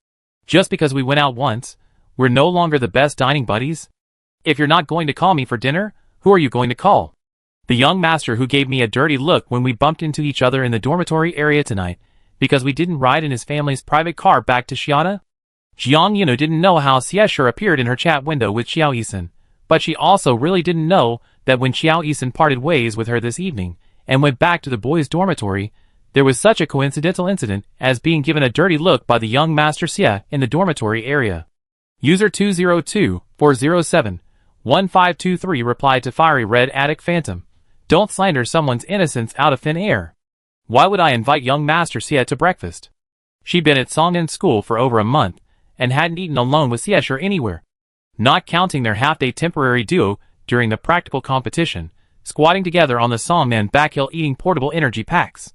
Just because we went out once, we're no longer the best dining buddies? If you're not going to call me for dinner, who are you going to call? The young master who gave me a dirty look when we bumped into each other in the dormitory area tonight, because we didn't ride in his family's private car back to Xiata? Jiang Yunu didn't know how Xieshur appeared in her chat window with Xiao Yisun, but she also really didn't know that when Xiao Yisun parted ways with her this evening and went back to the boys' dormitory, there was such a coincidental incident as being given a dirty look by the young Master Xie in the dormitory area. User 202-407-1523 replied to Fiery Red Attic Phantom. Don't slander someone's innocence out of thin air. Why would I invite young Master Sia to breakfast? She'd been at Songnan School for over a month, and hadn't eaten alone with Sia or anywhere. Not counting their half-day temporary duo during the practical competition, squatting together on the Songnan backhill eating portable energy packs.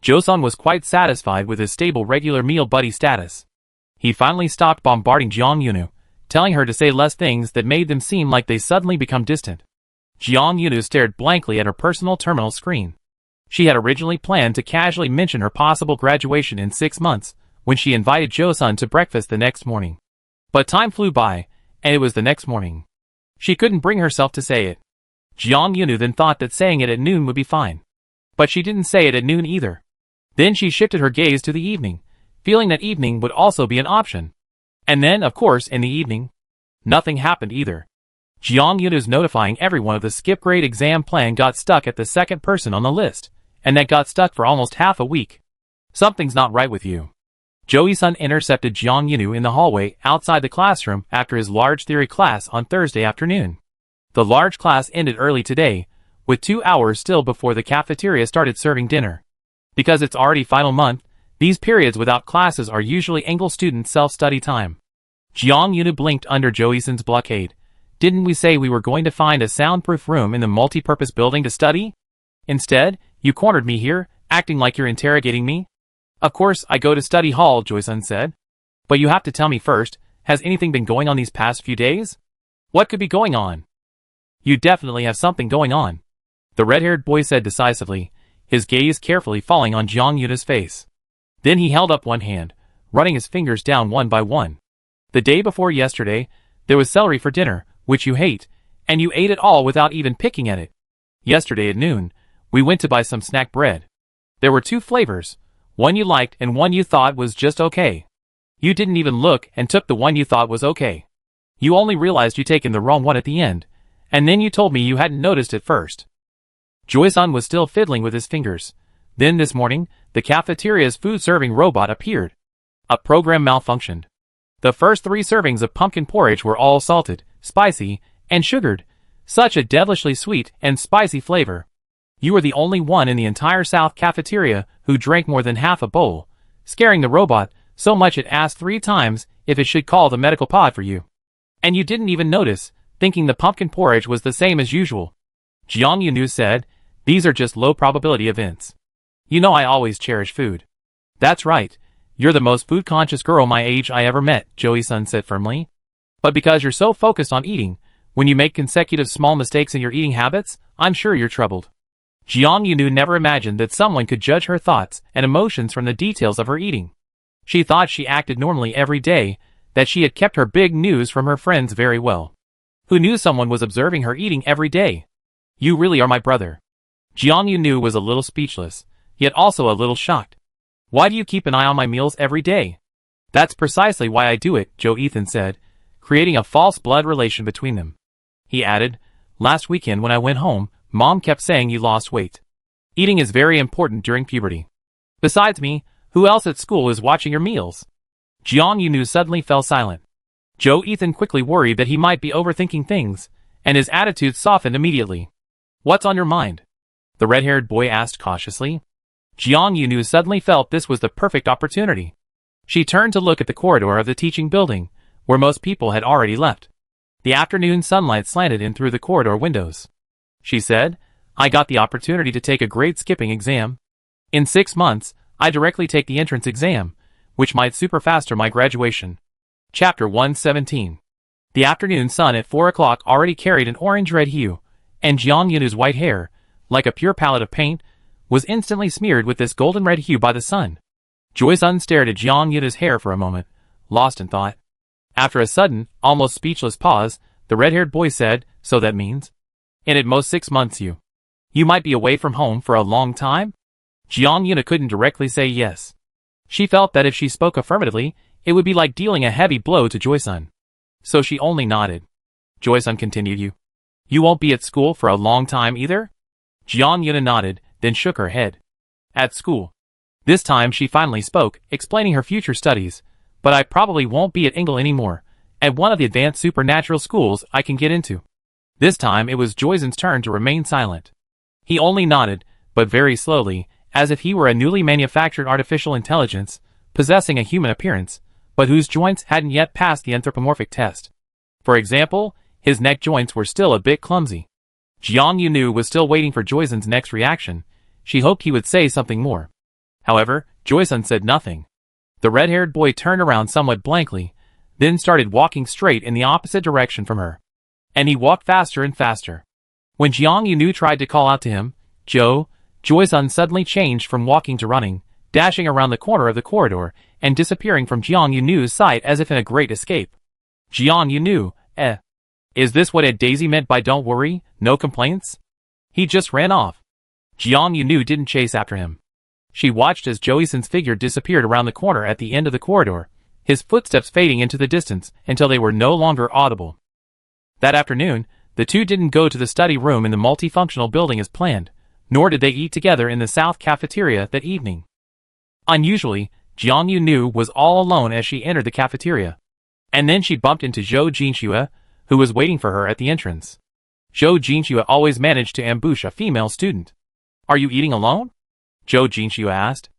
Joseon was quite satisfied with his stable regular meal buddy status. He finally stopped bombarding Jeong Eun-woo, telling her to say less things that made them seem like they suddenly become distant. Jeong Eun-woo stared blankly at her personal terminal screen. She had originally planned to casually mention her possible graduation in 6 months, when she invited Joseon to breakfast the next morning. But time flew by, and it was the next morning. She couldn't bring herself to say it. Jeong Eun-woo then thought that saying it at noon would be fine. But she didn't say it at noon either. Then she shifted her gaze to the evening, feeling that evening would also be an option. And then, of course, in the evening, nothing happened either. Jeong Eun-woo's notifying everyone of the skip grade exam plan got stuck at the second person on the list, and that got stuck for almost half a week. Something's not right with you. Joey-sun intercepted Jeong Eun-woo in the hallway outside the classroom after his large theory class on Thursday afternoon. The large class ended early today, with 2 hours still before the cafeteria started serving dinner. Because it's already final month, these periods without classes are usually English student self-study time. Jeong Eun-woo blinked under Joey-sun's blockade. Didn't we say we were going to find a soundproof room in the multi-purpose building to study? Instead, you cornered me here, acting like you're interrogating me. Of course, I go to study hall, Joy-sun said. But you have to tell me first, has anything been going on these past few days? What could be going on? You definitely have something going on, the red-haired boy said decisively, his gaze carefully falling on Jeong Eun-woo's face. Then he held up one hand, running his fingers down one by one. The day before yesterday, there was celery for dinner, which you hate, and you ate it all without even picking at it. Yesterday at noon, we went to buy some snack bread. There were 2 flavors, one you liked and one you thought was just okay. You didn't even look and took the one you thought was okay. You only realized you'd taken the wrong one at the end, and then you told me you hadn't noticed it first. Joy-sun was still fiddling with his fingers. Then this morning, the cafeteria's food-serving robot appeared. A program malfunctioned. The first 3 servings of pumpkin porridge were all salted, spicy, and sugared. Such a devilishly sweet and spicy flavor. You were the only one in the entire South cafeteria who drank more than half a bowl, scaring the robot so much it asked 3 times if it should call the medical pod for you. And you didn't even notice, thinking the pumpkin porridge was the same as usual. Jeong Eun-woo said, these are just low-probability events. You know I always cherish food. That's right. You're the most food-conscious girl my age I ever met, Joey-sun said firmly. But because you're so focused on eating, when you make consecutive small mistakes in your eating habits, I'm sure you're troubled. Jeong Eun-woo never imagined that someone could judge her thoughts and emotions from the details of her eating. She thought she acted normally every day, that she had kept her big news from her friends very well. Who knew someone was observing her eating every day? You really are my brother. Jeong Eun-woo was a little speechless, yet also a little shocked. Why do you keep an eye on my meals every day? That's precisely why I do it, Joe-ethan said, creating a false blood relation between them. He added, last weekend when I went home, Mom kept saying you lost weight. Eating is very important during puberty. Besides me, who else at school is watching your meals? Jeong Eun-woo suddenly fell silent. Joe-ethan quickly worried that he might be overthinking things, and his attitude softened immediately. What's on your mind? The red-haired boy asked cautiously. Jeong Eun-woo suddenly felt this was the perfect opportunity. She turned to look at the corridor of the teaching building, where most people had already left. The afternoon sunlight slanted in through the corridor windows. She said, I got the opportunity to take a grade skipping exam. In 6 months, I directly take the entrance exam, which might super faster my graduation. Chapter 117. The afternoon sun at 4 o'clock already carried an orange-red hue, and Jeong Eun-woo's white hair, like a pure palette of paint, was instantly smeared with this golden red hue by the sun. Joy-sun stared at Jeong Eun-woo's hair for a moment, lost in thought. After a sudden, almost speechless pause, the red-haired boy said, so that means? In at most 6 months you might be away from home for a long time? Jeong Eun-woo couldn't directly say yes. She felt that if she spoke affirmatively, it would be like dealing a heavy blow to Joy-sun. So she only nodded. Joy-sun continued, You won't be at school for a long time either? Jeong Eun-woo nodded, then shook her head. At school. This time she finally spoke, explaining her future studies. But I probably won't be at Ingle anymore, at one of the advanced supernatural schools I can get into. This time it was Joyzen's turn to remain silent. He only nodded, but very slowly, as if he were a newly manufactured artificial intelligence, possessing a human appearance, but whose joints hadn't yet passed the anthropomorphic test. For example, his neck joints were still a bit clumsy. Jiang Yunu was still waiting for Joyzen's next reaction. She hoped he would say something more. However, Joyzen said nothing. The red-haired boy turned around somewhat blankly, then started walking straight in the opposite direction from her. And he walked faster and faster. When Jiang Yunu tried to call out to him, Joyzen suddenly changed from walking to running, dashing around the corner of the corridor, and disappearing from Jiang Yunu's sight as if in a great escape. Jiang Yunu, is this what Ed Daisy meant by don't worry, no complaints? He just ran off. Jiang Yunu didn't chase after him. She watched as Joyzen's figure disappeared around the corner at the end of the corridor, his footsteps fading into the distance until they were no longer audible. That afternoon, the two didn't go to the study room in the multifunctional building as planned, nor did they eat together in the south cafeteria that evening. Unusually, Jiang Yunu was all alone as she entered the cafeteria. And then she bumped into Zhou Jinxue, who was waiting for her at the entrance. Zhou Jinxue always managed to ambush a female student. Are you eating alone? Zhou Jinxue asked.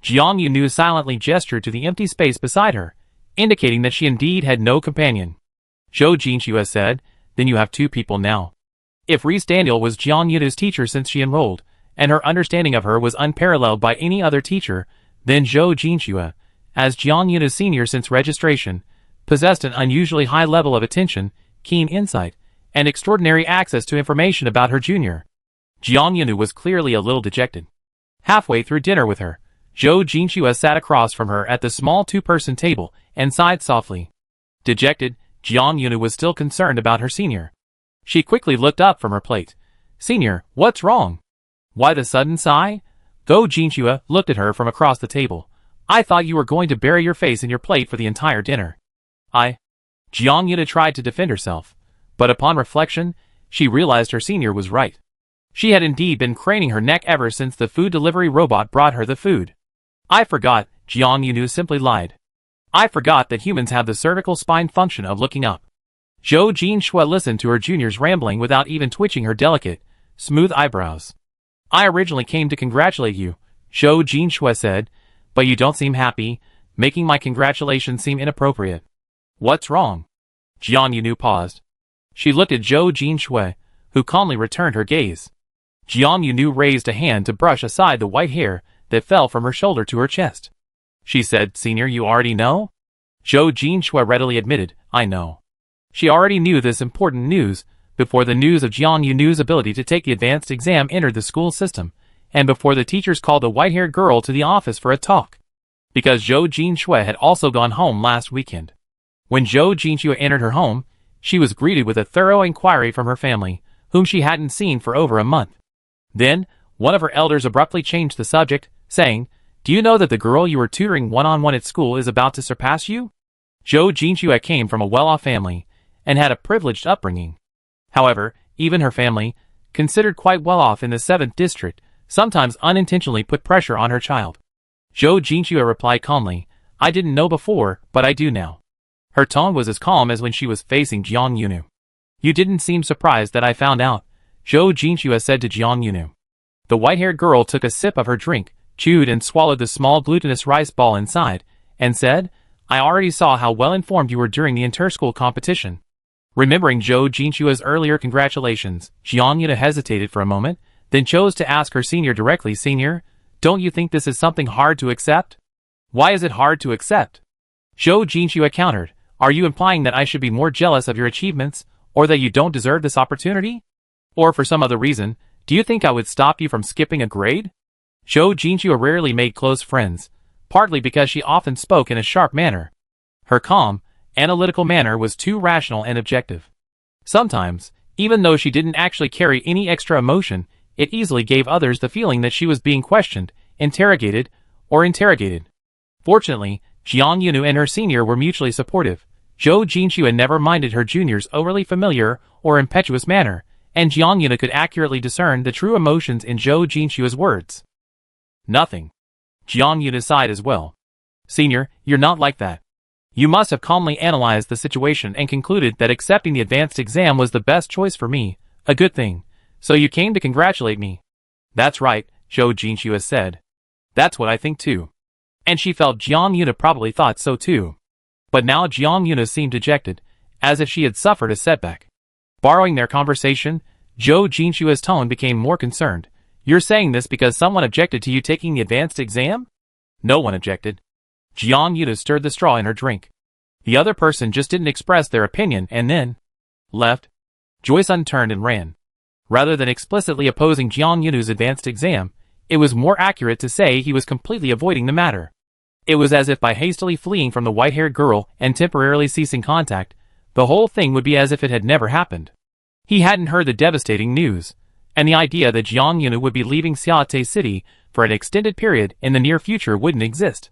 Jiang Yunu silently gestured to the empty space beside her, indicating that she indeed had no companion. Zhou Jinxue said, then you have two people now. If Reese Daniel was Jiang Yunu's teacher since she enrolled, and her understanding of her was unparalleled by any other teacher, then Zhou Jinxue, as Jiang Yunu's senior since registration, possessed an unusually high level of attention, keen insight, and extraordinary access to information about her junior. Jiang Yunu was clearly a little dejected. Halfway through dinner with her, Zhou Jinxue sat across from her at the small two-person table and sighed softly. Dejected, Jiang Yunu was still concerned about her senior. She quickly looked up from her plate. Senior, what's wrong? Why the sudden sigh? Zhou Jinxue looked at her from across the table. I thought you were going to bury your face in your plate for the entire dinner. Jiang Yunu tried to defend herself, but upon reflection, she realized her senior was right. She had indeed been craning her neck ever since the food delivery robot brought her the food. I forgot, Jiang Yunu simply lied. I forgot that humans have the cervical spine function of looking up. Zhou Jinxue listened to her junior's rambling without even twitching her delicate, smooth eyebrows. I originally came to congratulate you, Zhou Jinxue said, but you don't seem happy, making my congratulations seem inappropriate. What's wrong? Jiang Yunu paused. She looked at Zhou Jinxue, who calmly returned her gaze. Jiang Yunu raised a hand to brush aside the white hair that fell from her shoulder to her chest. She said, Senior, you already know? Zhou Jinxue readily admitted, I know. She already knew this important news before the news of Jiang Yunu's ability to take the advanced exam entered the school system, and before the teachers called the white-haired girl to the office for a talk. Because Zhou Jinxue had also gone home last weekend. When Zhou Jinxue entered her home, she was greeted with a thorough inquiry from her family, whom she hadn't seen for over a month. Then, one of her elders abruptly changed the subject, saying, Do you know that the girl you were tutoring one-on-one at school is about to surpass you? Zhou Jinxue came from a well-off family, and had a privileged upbringing. However, even her family, considered quite well-off in the 7th district, sometimes unintentionally put pressure on her child. Zhou Jinxue replied calmly, I didn't know before, but I do now. Her tone was as calm as when she was facing Jiang Yunu. You didn't seem surprised that I found out, Zhou Jinxue said to Jiang Yunu. The white-haired girl took a sip of her drink, chewed and swallowed the small glutinous rice ball inside, and said, I already saw how well-informed you were during the inter-school competition. Remembering Zhou Jinxue's earlier congratulations, Jiang Yunu hesitated for a moment, then chose to ask her senior directly, Senior, don't you think this is something hard to accept? Why is it hard to accept? Zhou Jinxue countered, Are you implying that I should be more jealous of your achievements, or that you don't deserve this opportunity? Or for some other reason, do you think I would stop you from skipping a grade? Zhou Jinxue rarely made close friends, partly because she often spoke in a sharp manner. Her calm, analytical manner was too rational and objective. Sometimes, even though she didn't actually carry any extra emotion, it easily gave others the feeling that she was being questioned, interrogated. Fortunately, Jiang Yunu and her senior were mutually supportive. Zhou Jinxue never minded her junior's overly familiar or impetuous manner, and Jiang Yunu could accurately discern the true emotions in Zhou Jinxue's words. Nothing. Jiang Yunu sighed as well. Senior, you're not like that. You must have calmly analyzed the situation and concluded that accepting the advanced exam was the best choice for me, a good thing. So you came to congratulate me. That's right, Zhou Jinxue said. That's what I think too. And she felt Jiang Yuna probably thought so too. But now Jiang Yuna seemed dejected, as if she had suffered a setback. Borrowing their conversation, Zhou Jinshua's tone became more concerned. You're saying this because someone objected to you taking the advanced exam? No one objected. Jiang Yuna stirred the straw in her drink. The other person just didn't express their opinion and then left. Joy-sun turned and ran. Rather than explicitly opposing Jiang Yunu's advanced exam, it was more accurate to say he was completely avoiding the matter. It was as if by hastily fleeing from the white-haired girl and temporarily ceasing contact, the whole thing would be as if it had never happened. He hadn't heard the devastating news, and the idea that Jiang Yuna would be leaving Xiate City for an extended period in the near future wouldn't exist.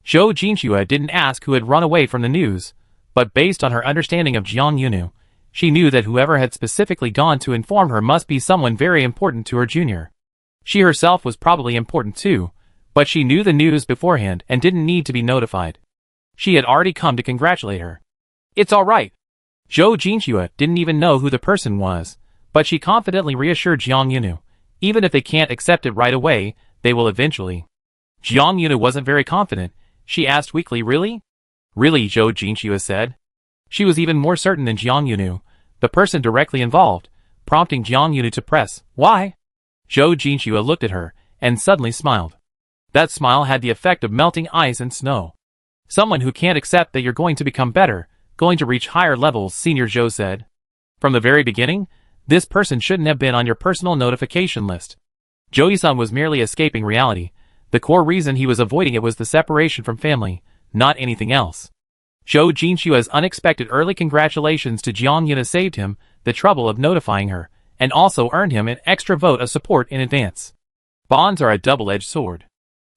Zhou Jinxue didn't ask who had run away from the news, but based on her understanding of Jiang Yunu, she knew that whoever had specifically gone to inform her must be someone very important to her junior. She herself was probably important too, but she knew the news beforehand and didn't need to be notified. She had already come to congratulate her. It's all right. Zhou Jinxue didn't even know who the person was, but she confidently reassured Jiang Yunu. Even if they can't accept it right away, they will eventually. Jiang Yunu wasn't very confident. She asked weakly, Really? Really, Zhou Jinxue said. She was even more certain than Jiang Yunu, the person directly involved, prompting Jiang Yunu to press, Why? Zhou Jinxue looked at her, and suddenly smiled. That smile had the effect of melting ice and snow. Someone who can't accept that you're going to become better, going to reach higher levels, Senior Zhou said. From the very beginning, this person shouldn't have been on your personal notification list. Joey-san was merely escaping reality. The core reason he was avoiding it was the separation from family, not anything else. Zhou Jinshue's unexpected early congratulations to Jiang Yuna saved him the trouble of notifying her, and also earned him an extra vote of support in advance. Bonds are a double-edged sword.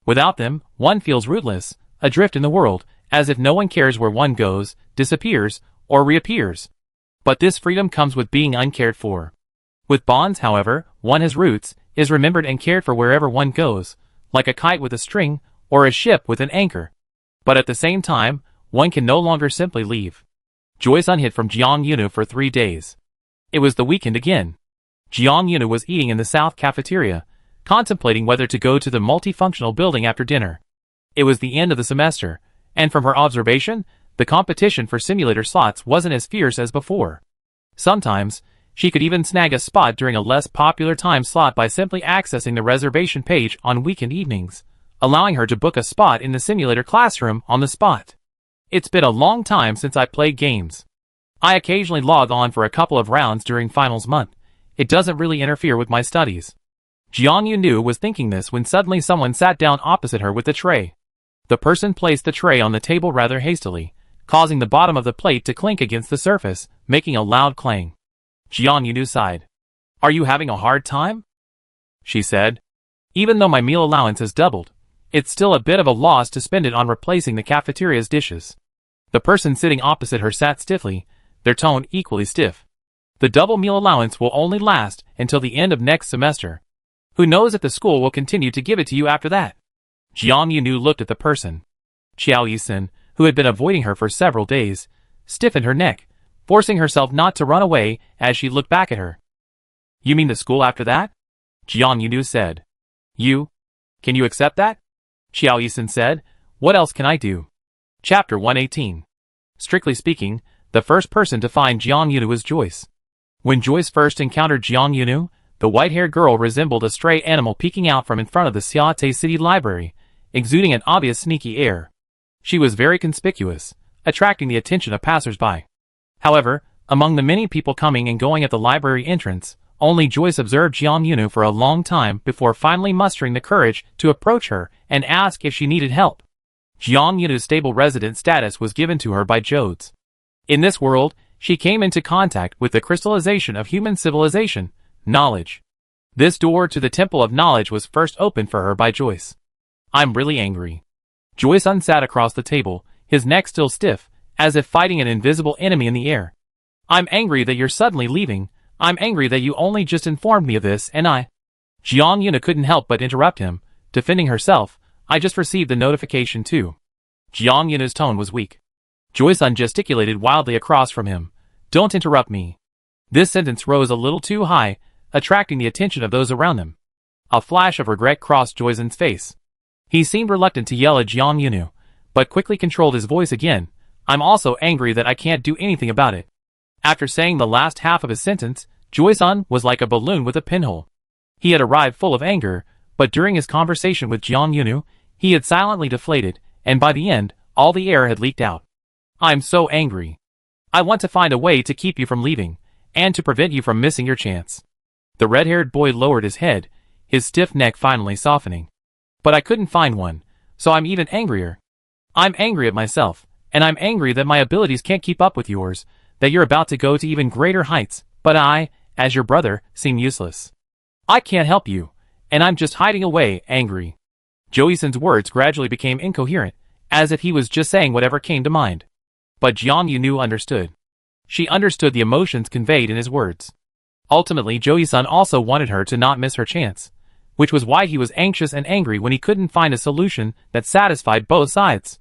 Without them, one feels rootless, adrift in the world, as if no one cares where one goes, disappears, or reappears. But this freedom comes with being uncared for. With bonds, however, one has roots, is remembered and cared for wherever one goes, like a kite with a string, or a ship with an anchor. But at the same time, one can no longer simply leave. Joy-sun hid from Jiang Yunu for 3 days. It was the weekend again. Jiang Yunu was eating in the south cafeteria, contemplating whether to go to the multifunctional building after dinner. It was the end of the semester, and from her observation, the competition for simulator slots wasn't as fierce as before. Sometimes, she could even snag a spot during a less popular time slot by simply accessing the reservation page on weekend evenings, allowing her to book a spot in the simulator classroom on the spot. It's been a long time since I played games. I occasionally log on for a couple of rounds during finals month. It doesn't really interfere with my studies. Jiang Yunu was thinking this when suddenly someone sat down opposite her with a tray. The person placed the tray on the table rather hastily, causing the bottom of the plate to clink against the surface, making a loud clang. Jiang Yunu sighed. Are you having a hard time? She said. Even though my meal allowance has doubled, it's still a bit of a loss to spend it on replacing the cafeteria's dishes. The person sitting opposite her sat stiffly, their tone equally stiff. The double meal allowance will only last until the end of next semester. Who knows if the school will continue to give it to you after that? Jiang Yunu looked at the person. Qiao Yisin, who had been avoiding her for several days, stiffened her neck, forcing herself not to run away as she looked back at her. You mean the school after that? Jiang Yunu said. Can you accept that? Qiao Yisin said. What else can I do? Chapter 118. Strictly speaking, the first person to find Jiang Yunu was Joyce. When Joyce first encountered Jiang Yunu, the white-haired girl resembled a stray animal peeking out from in front of the Xiate City Library, exuding an obvious sneaky air. She was very conspicuous, attracting the attention of passers-by. However, among the many people coming and going at the library entrance, only Joyce observed Jiang Yunu for a long time before finally mustering the courage to approach her and ask if she needed help. Jiang Yunu's stable resident status was given to her by Jodes. In this world, she came into contact with the crystallization of human civilization, knowledge. This door to the Temple of Knowledge was first opened for her by Joyce. I'm really angry. Joy-sun sat across the table, his neck still stiff, as if fighting an invisible enemy in the air. I'm angry that you're suddenly leaving. I'm angry that you only just informed me of this and I... Jiang Yuna couldn't help but interrupt him, defending herself. I just received the notification too. Jiang Yuna's tone was weak. Joy-san gesticulated wildly across from him. Don't interrupt me. This sentence rose a little too high, attracting the attention of those around him. A flash of regret crossed Joy-san's face. He seemed reluctant to yell at Jiang Yunu, but quickly controlled his voice again. I'm also angry that I can't do anything about it. After saying the last half of his sentence, Joy-san was like a balloon with a pinhole. He had arrived full of anger, but during his conversation with Jiang Yunu, he had silently deflated, and by the end, all the air had leaked out. I'm so angry. I want to find a way to keep you from leaving, and to prevent you from missing your chance. The red-haired boy lowered his head, his stiff neck finally softening. But I couldn't find one, so I'm even angrier. I'm angry at myself, and I'm angry that my abilities can't keep up with yours, that you're about to go to even greater heights, but I, as your brother, seem useless. I can't help you, and I'm just hiding away, angry. Joey-san's words gradually became incoherent, as if he was just saying whatever came to mind. But Jiang Yunu understood. She understood the emotions conveyed in his words. Ultimately, Joey-san also wanted her to not miss her chance, which was why he was anxious and angry when he couldn't find a solution that satisfied both sides.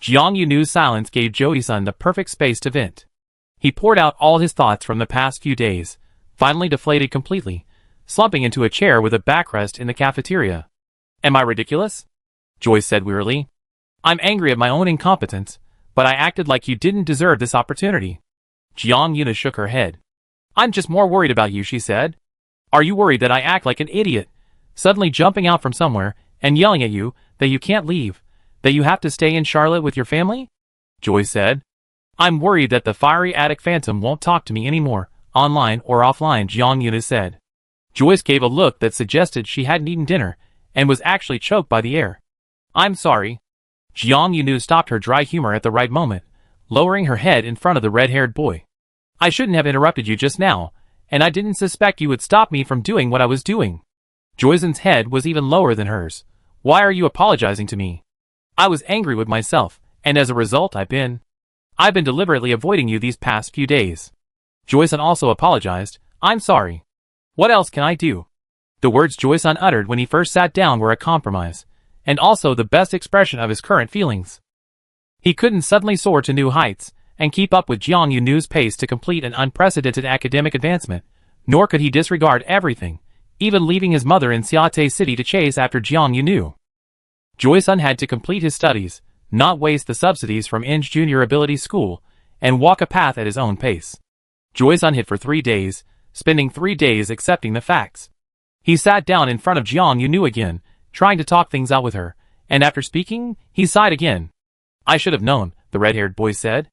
Jiang Yunu's silence gave Joey-san the perfect space to vent. He poured out all his thoughts from the past few days, finally deflated completely, slumping into a chair with a backrest in the cafeteria. Am I ridiculous? Joyce said wearily. I'm angry at my own incompetence, but I acted like you didn't deserve this opportunity. Jiang Yuna shook her head. I'm just more worried about you, she said. Are you worried that I act like an idiot, suddenly jumping out from somewhere and yelling at you that you can't leave, that you have to stay in Charlotte with your family? Joyce said. I'm worried that the fiery attic phantom won't talk to me anymore, online or offline, Jiang Yuna said. Joyce gave a look that suggested she hadn't eaten dinner and was actually choked by the air. I'm sorry. Jiang Yunu stopped her dry humor at the right moment, lowering her head in front of the red-haired boy. I shouldn't have interrupted you just now, and I didn't suspect you would stop me from doing what I was doing. Joyce's head was even lower than hers. Why are you apologizing to me? I was angry with myself, and as a result I've been deliberately avoiding you these past few days. Joyce also apologized. I'm sorry. What else can I do? The words Joyce uttered when he first sat down were a compromise, and also the best expression of his current feelings. He couldn't suddenly soar to new heights and keep up with Jiang Yunu's pace to complete an unprecedented academic advancement, nor could he disregard everything, even leaving his mother in Xiate City to chase after Jiang Yunu. Joy-san had to complete his studies, not waste the subsidies from Inge Junior Ability School, and walk a path at his own pace. Joy-san hid for 3 days, spending 3 days accepting the facts. He sat down in front of Jiang Yunu again, trying to talk things out with her, and after speaking, he sighed again. I should have known, the red-haired boy said.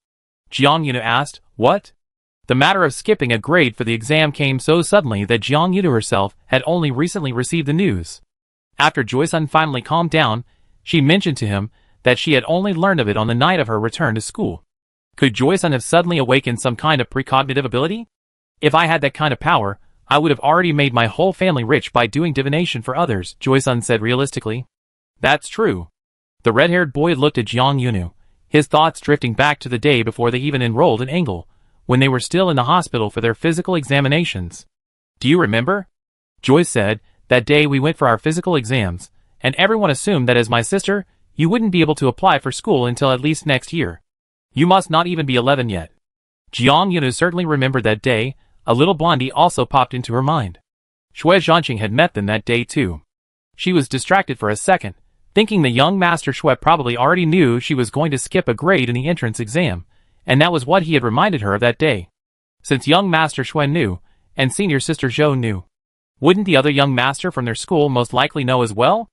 Jiang Yunu asked, what? The matter of skipping a grade for the exam came so suddenly that Jiang Yunu herself had only recently received the news. After Joy-san finally calmed down, she mentioned to him that she had only learned of it on the night of her return to school. Could Joy-san have suddenly awakened some kind of precognitive ability? If I had that kind of power, I would have already made my whole family rich by doing divination for others, Joy-san said realistically. That's true. The red-haired boy looked at Jiang Yunu, his thoughts drifting back to the day before they even enrolled in Angle, when they were still in the hospital for their physical examinations. Do you remember? Joyce said, that day we went for our physical exams, and everyone assumed that as my sister, you wouldn't be able to apply for school until at least next year. You must not even be 11 yet. Jiang Yunu certainly remembered that day. A little blondie also popped into her mind. Shui Zhanqing had met them that day too. She was distracted for a second, thinking the young Master Shui probably already knew she was going to skip a grade in the entrance exam, and that was what he had reminded her of that day. Since young Master Shui knew, and senior sister Zhou knew, wouldn't the other young master from their school most likely know as well?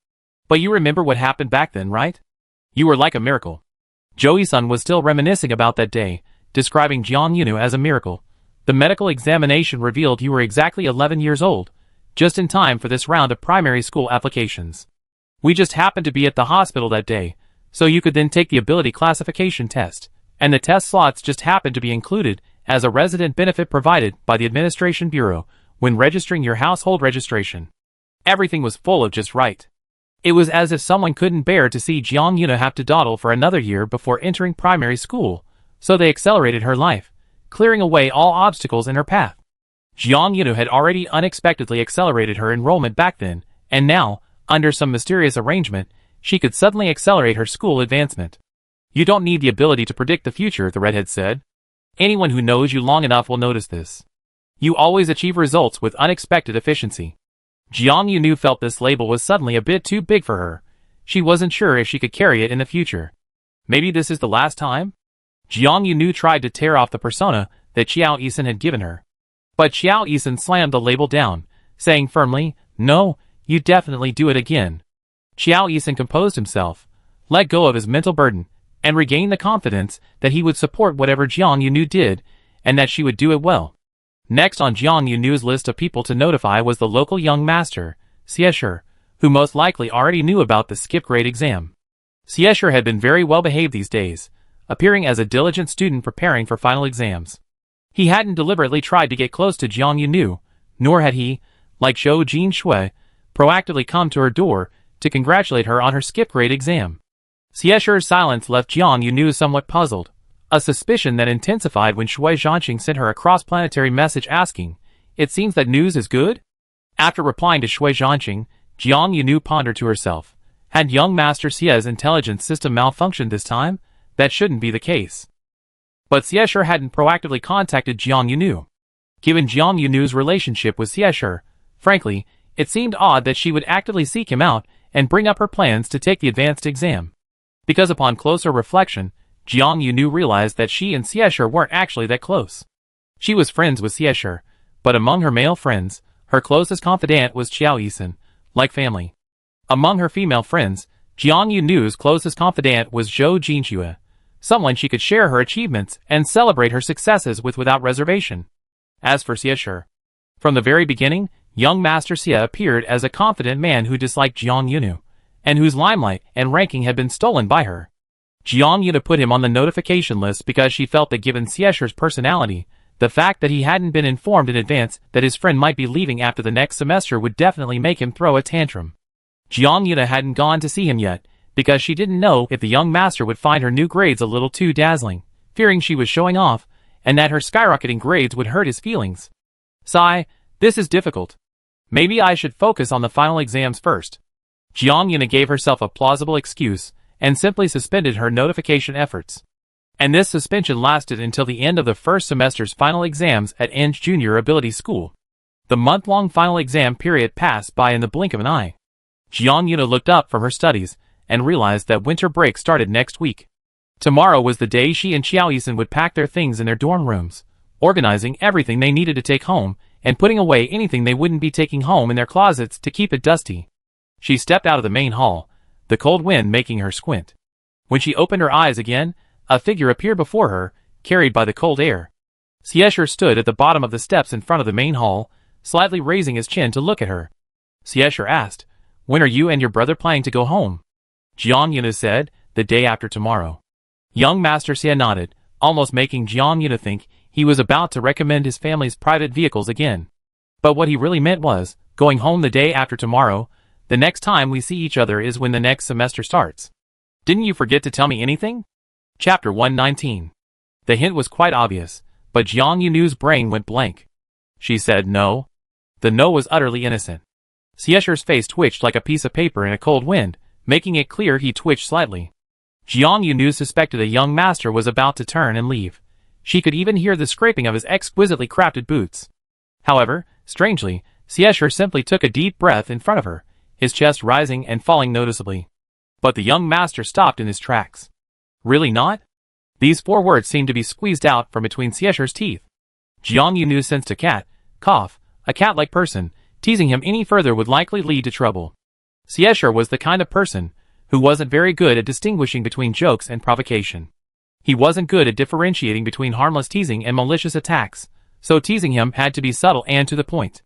But you remember what happened back then, right? You were like a miracle. Joey-san was still reminiscing about that day, describing Jiang Yunu as a miracle. The medical examination revealed you were exactly 11 years old, just in time for this round of primary school applications. We just happened to be at the hospital that day, so you could then take the ability classification test, and the test slots just happened to be included as a resident benefit provided by the Administration Bureau when registering your household registration. Everything was full of just right. It was as if someone couldn't bear to see Jiang Yuna have to dawdle for another year before entering primary school, so they accelerated her life, clearing away all obstacles in her path. Jiang Yunu had already unexpectedly accelerated her enrollment back then, and now, under some mysterious arrangement, she could suddenly accelerate her school advancement. You don't need the ability to predict the future, the redhead said. Anyone who knows you long enough will notice this. You always achieve results with unexpected efficiency. Jiang Yunu felt this label was suddenly a bit too big for her. She wasn't sure if she could carry it in the future. Maybe this is the last time? Jiang Yunu tried to tear off the persona that Qiao Yisan had given her. But Qiao Yisan slammed the label down, saying firmly, "No, you definitely do it again." Qiao Yisan composed himself, let go of his mental burden, and regained the confidence that he would support whatever Jiang Yunu did, and that she would do it well. Next on Jiang Yunu's list of people to notify was the local young master, Xiesher, who most likely already knew about the skip grade exam. Xiesher had been very well behaved these days, appearing as a diligent student preparing for final exams. He hadn't deliberately tried to get close to Jiang Yunu, nor had he, like Zhou Jinshui, proactively come to her door to congratulate her on her skip grade exam. Xiesher's silence left Jiang Yunu somewhat puzzled, a suspicion that intensified when Shui Zhanqing sent her a cross-planetary message asking, "It seems that news is good?" After replying to Shui Zhanqing, Jiang Yunu pondered to herself, had young Master Xia's intelligence system malfunctioned this time? That shouldn't be the case. But Xiesher hadn't proactively contacted Jiang Yunu. Given Jiang Yunu's relationship with Xiesher, frankly, it seemed odd that she would actively seek him out and bring up her plans to take the advanced exam. Because upon closer reflection, Jiang Yunu realized that she and Xiesher weren't actually that close. She was friends with Xiesher, but among her male friends, her closest confidant was Qiao Yisan, like family. Among her female friends, Jiang Yunu's closest confidant was Zhou Jinshui, someone she could share her achievements and celebrate her successes with without reservation. As for Xiesher, from the very beginning, young Master Xia appeared as a confident man who disliked Jiang Yunu, and whose limelight and ranking had been stolen by her. Jiang Yunu put him on the notification list because she felt that given Xiesher's personality, the fact that he hadn't been informed in advance that his friend might be leaving after the next semester would definitely make him throw a tantrum. Jiang Yunu hadn't gone to see him yet, because she didn't know if the young master would find her new grades a little too dazzling, fearing she was showing off, and that her skyrocketing grades would hurt his feelings. Sigh, this is difficult. Maybe I should focus on the final exams first. Jiang Yunu gave herself a plausible excuse, and simply suspended her notification efforts. And this suspension lasted until the end of the first semester's final exams at Enge Junior Ability School. The month-long final exam period passed by in the blink of an eye. Jiang Yunu looked up from her studies, and realized that winter break started next week. Tomorrow was the day she and Qiao Yisan would pack their things in their dorm rooms, organizing everything they needed to take home, and putting away anything they wouldn't be taking home in their closets to keep it dusty. She stepped out of the main hall, the cold wind making her squint. When she opened her eyes again, a figure appeared before her, carried by the cold air. Xiesher stood at the bottom of the steps in front of the main hall, slightly raising his chin to look at her. Xiesher asked, "When are you and your brother planning to go home?" Jiang Yunu said, "The day after tomorrow." Young Master Xia nodded, almost making Jiang Yunu think he was about to recommend his family's private vehicles again. But what he really meant was, going home the day after tomorrow. The next time we see each other is when the next semester starts. Didn't you forget to tell me anything? Chapter 119. The hint was quite obvious, but Jiang Yunu's brain went blank. She said no. The no was utterly innocent. Xiesher's face twitched like a piece of paper in a cold wind, making it clear he twitched slightly. Jiang Yunu suspected a young master was about to turn and leave. She could even hear the scraping of his exquisitely crafted boots. However, strangely, Xiesher simply took a deep breath in front of her, his chest rising and falling noticeably. But the young master stopped in his tracks. Really not? These 4 words seemed to be squeezed out from between Xiesher's teeth. Jiang Yunu sensed a cat-like person, teasing him any further would likely lead to trouble. Xiesher was the kind of person who wasn't very good at distinguishing between jokes and provocation. He wasn't good at differentiating between harmless teasing and malicious attacks, so teasing him had to be subtle and to the point.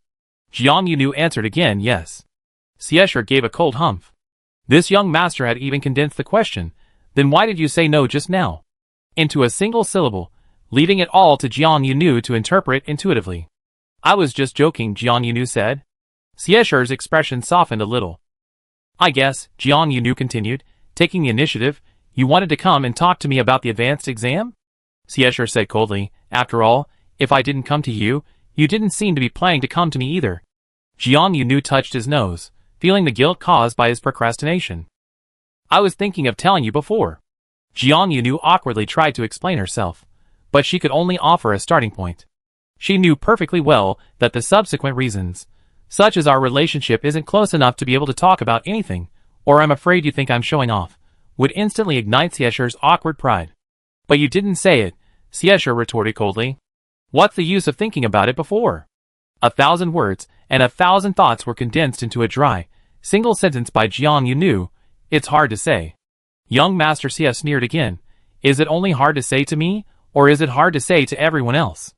Jiang Yunu answered again yes. Xiesher gave a cold humph. This young master had even condensed the question. Then why did you say no just now? Into a single syllable, leaving it all to Jiang Yunu to interpret intuitively. I was just joking, Jiang Yunu said. Xiesher's expression softened a little. I guess, Jiang Yunu continued, taking the initiative, you wanted to come and talk to me about the advanced exam? Xiesher said coldly, after all, if I didn't come to you, you didn't seem to be planning to come to me either. Jiang Yunu touched his nose, feeling the guilt caused by his procrastination. I was thinking of telling you before. Jiang Yunu awkwardly tried to explain herself, but she could only offer a starting point. She knew perfectly well that the subsequent reasons, such as our relationship isn't close enough to be able to talk about anything, or I'm afraid you think I'm showing off, would instantly ignite Xiesher's awkward pride. But you didn't say it, Xiesher retorted coldly. What's the use of thinking about it before? 1,000 words and 1,000 thoughts were condensed into a dry, single sentence by Jiang Yunu. It's hard to say. Young Master Xie sneered again. Is it only hard to say to me, or is it hard to say to everyone else?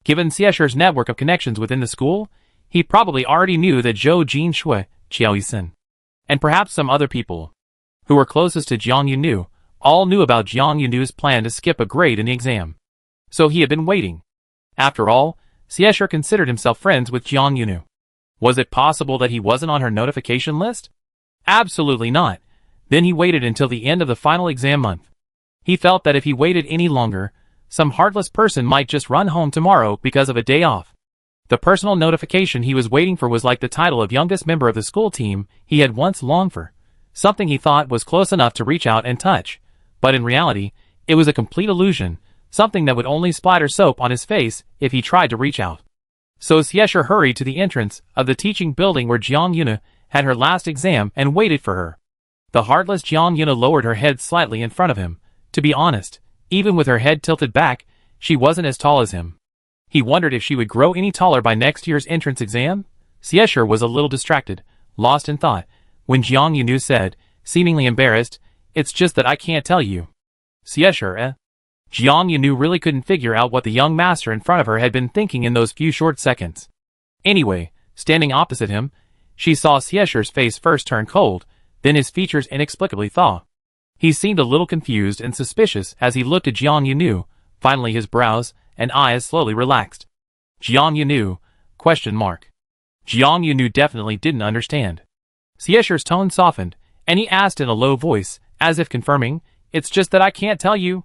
Given Xiesher's network of connections within the school, he probably already knew that Zhou Jinshui, Qiao Yisin, and perhaps some other people who were closest to Jiang Yunu, all knew about Jiang Yunu's plan to skip a grade in the exam. So he had been waiting. After all, Xiesher considered himself friends with Jiang Yunu. Was it possible that he wasn't on her notification list? Absolutely not. Then he waited until the end of the final exam month. He felt that if he waited any longer, some heartless person might just run home tomorrow because of a day off. The personal notification he was waiting for was like the title of youngest member of the school team he had once longed for. Something he thought was close enough to reach out and touch. But in reality, it was a complete illusion, something that would only splatter soap on his face if he tried to reach out. So Xiesher hurried to the entrance of the teaching building where Jiang Yunu had her last exam and waited for her. The heartless Jiang Yunu lowered her head slightly in front of him. To be honest, even with her head tilted back, she wasn't as tall as him. He wondered if she would grow any taller by next year's entrance exam. Xiesher was a little distracted, lost in thought, when Jiang Yunu said, seemingly embarrassed, "It's just that I can't tell you." Xiesher, Jiang Yunu really couldn't figure out what the young master in front of her had been thinking in those few short seconds. Anyway, standing opposite him, she saw Xiesher's face first turn cold, then his features inexplicably thaw. He seemed a little confused and suspicious as he looked at Jiang Yunu. Finally his brows and eyes slowly relaxed. Jiang Yunu? Jiang Yunu definitely didn't understand. Xiesher's tone softened, and he asked in a low voice, as if confirming, "It's just that I can't tell you."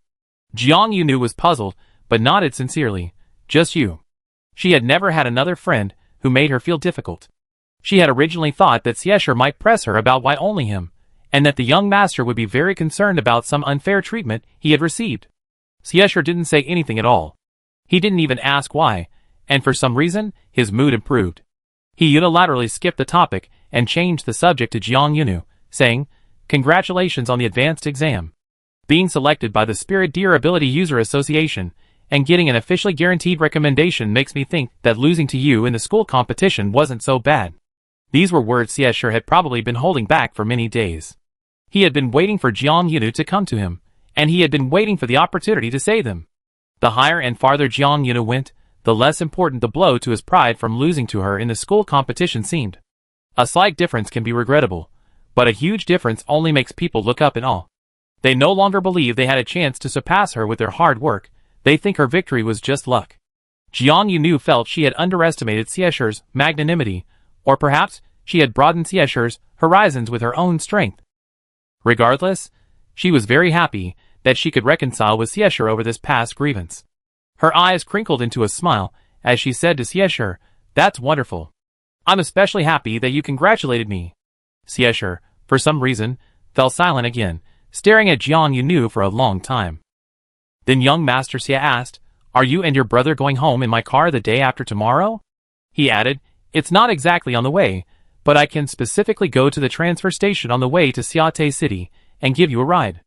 Jiang Yunu was puzzled, but nodded sincerely. "Just you." She had never had another friend who made her feel difficult. She had originally thought that Xiesher might press her about why only him, and that the young master would be very concerned about some unfair treatment he had received. Xiesher didn't say anything at all. He didn't even ask why, and for some reason, his mood improved. He unilaterally skipped the topic and changed the subject to Jiang Yunu, saying, "Congratulations on the advanced exam. Being selected by the Spirit Deer Ability User Association and getting an officially guaranteed recommendation makes me think that losing to you in the school competition wasn't so bad." These were words Xiesher had probably been holding back for many days. He had been waiting for Jiang Yunu to come to him, and he had been waiting for the opportunity to say them. The higher and farther Jiang Yunu went, the less important the blow to his pride from losing to her in the school competition seemed. A slight difference can be regrettable, but a huge difference only makes people look up in awe. They no longer believe they had a chance to surpass her with their hard work. They think her victory was just luck. Jiang Yunu felt she had underestimated Xiesher's magnanimity, or perhaps she had broadened Xiesher's horizons with her own strength. Regardless, she was very happy that she could reconcile with Xiesher over this past grievance. Her eyes crinkled into a smile as she said to Xiesher, "That's wonderful. I'm especially happy that you congratulated me." Xiesher, for some reason, fell silent again, staring at Jiang Yunu for a long time. Then young Master Xie asked, "Are you and your brother going home in my car the day after tomorrow?" He added, "It's not exactly on the way, but I can specifically go to the transfer station on the way to Xiate City and give you a ride."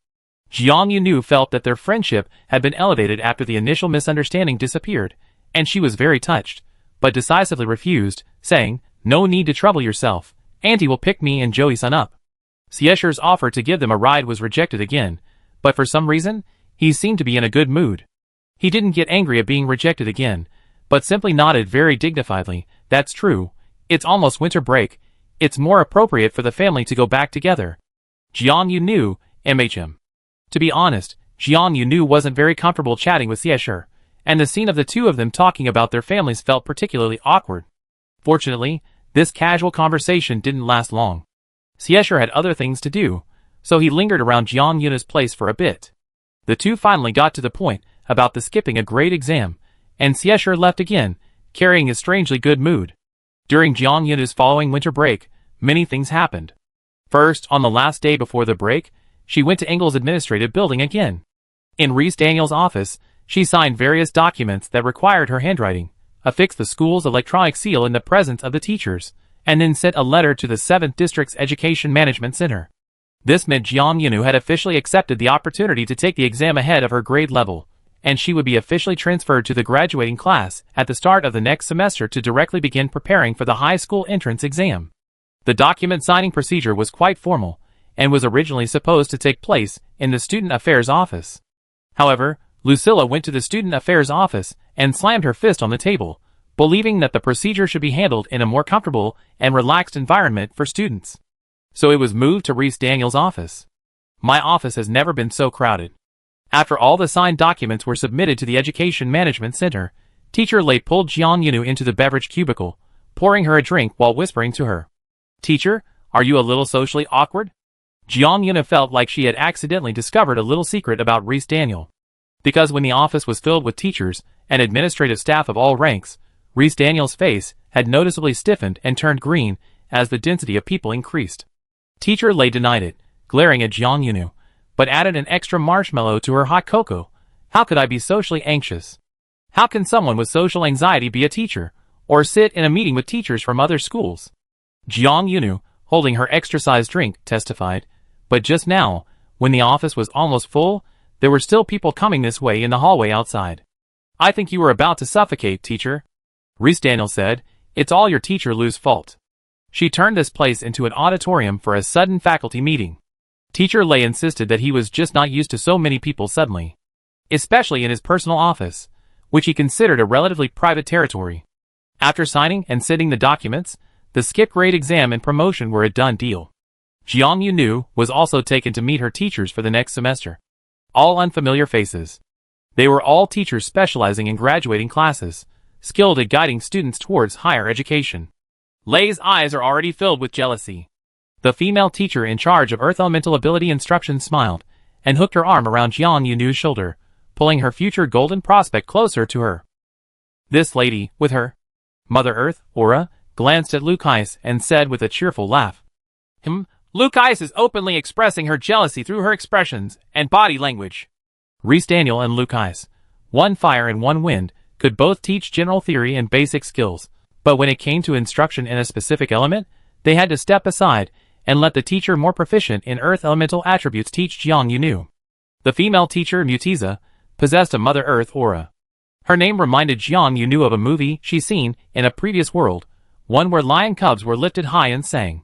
Jiang Yunu felt that their friendship had been elevated after the initial misunderstanding disappeared, and she was very touched, but decisively refused, saying, "No need to trouble yourself. Auntie will pick me and Joey-san up." Xiesher's offer to give them a ride was rejected again, but for some reason, he seemed to be in a good mood. He didn't get angry at being rejected again, but simply nodded very dignifiedly. "That's true. It's almost winter break. It's more appropriate for the family to go back together." Jiang Yunu, MHM. To be honest, Jiang Yunu wasn't very comfortable chatting with Xiesher, and the scene of the two of them talking about their families felt particularly awkward. Fortunately, this casual conversation didn't last long. Xiesher had other things to do, so he lingered around Jiang Yunu's place for a bit. The two finally got to the point about the skipping a grade exam, and Xiesher left again, carrying a strangely good mood. During Jiang Yunu's following winter break, many things happened. First, on the last day before the break, she went to Engel's administrative building again. In Reese Daniels' office, she signed various documents that required her handwriting, affixed the school's electronic seal in the presence of the teachers, and then sent a letter to the 7th District's Education Management Center. This meant Jiang Yunu had officially accepted the opportunity to take the exam ahead of her grade level, and she would be officially transferred to the graduating class at the start of the next semester to directly begin preparing for the high school entrance exam. The document signing procedure was quite formal, and was originally supposed to take place in the Student Affairs office. However, Lucilla went to the Student Affairs office and slammed her fist on the table, believing that the procedure should be handled in a more comfortable and relaxed environment for students. So it was moved to Reese Daniels' office. My office has never been so crowded. After all the signed documents were submitted to the Education Management Center, Teacher Lei pulled Jiang Yunu into the beverage cubicle, pouring her a drink while whispering to her. "Teacher, are you a little socially awkward?" Jiang Yunu felt like she had accidentally discovered a little secret about Reese Daniel. Because when the office was filled with teachers and administrative staff of all ranks, Reese Daniel's face had noticeably stiffened and turned green as the density of people increased. Teacher Lei denied it, glaring at Jiang Yunu, but added an extra marshmallow to her hot cocoa. "How could I be socially anxious? How can someone with social anxiety be a teacher, or sit in a meeting with teachers from other schools?" Jiang Yunu, holding her extra-sized drink, testified, "But just now, when the office was almost full, there were still people coming this way in the hallway outside." "I think you were about to suffocate, teacher," Reese Daniel said. "It's all your teacher Lou's fault. She turned this place into an auditorium for a sudden faculty meeting." Teacher Lei insisted that he was just not used to so many people suddenly, especially in his personal office, which he considered a relatively private territory. After signing and sending the documents, the skip grade exam and promotion were a done deal. Jiang Yunu was also taken to meet her teachers for the next semester. All unfamiliar faces. They were all teachers specializing in graduating classes, skilled at guiding students towards higher education. Lei's eyes are already filled with jealousy. The female teacher in charge of Earth Elemental Ability Instruction smiled, and hooked her arm around Jiang Yunu's shoulder, pulling her future golden prospect closer to her. This lady, with her Mother Earth aura, glanced at Lucais and said with a cheerful laugh. Lucais is openly expressing her jealousy through her expressions and body language." Reese Daniel and Lucais, one fire and one wind, could both teach general theory and basic skills, but when it came to instruction in a specific element, they had to step aside and let the teacher more proficient in earth elemental attributes teach Jiang Yunu. The female teacher, Mutiza, possessed a Mother Earth aura. Her name reminded Jiang Yunu of a movie she'd seen in a previous world, one where lion cubs were lifted high and sang.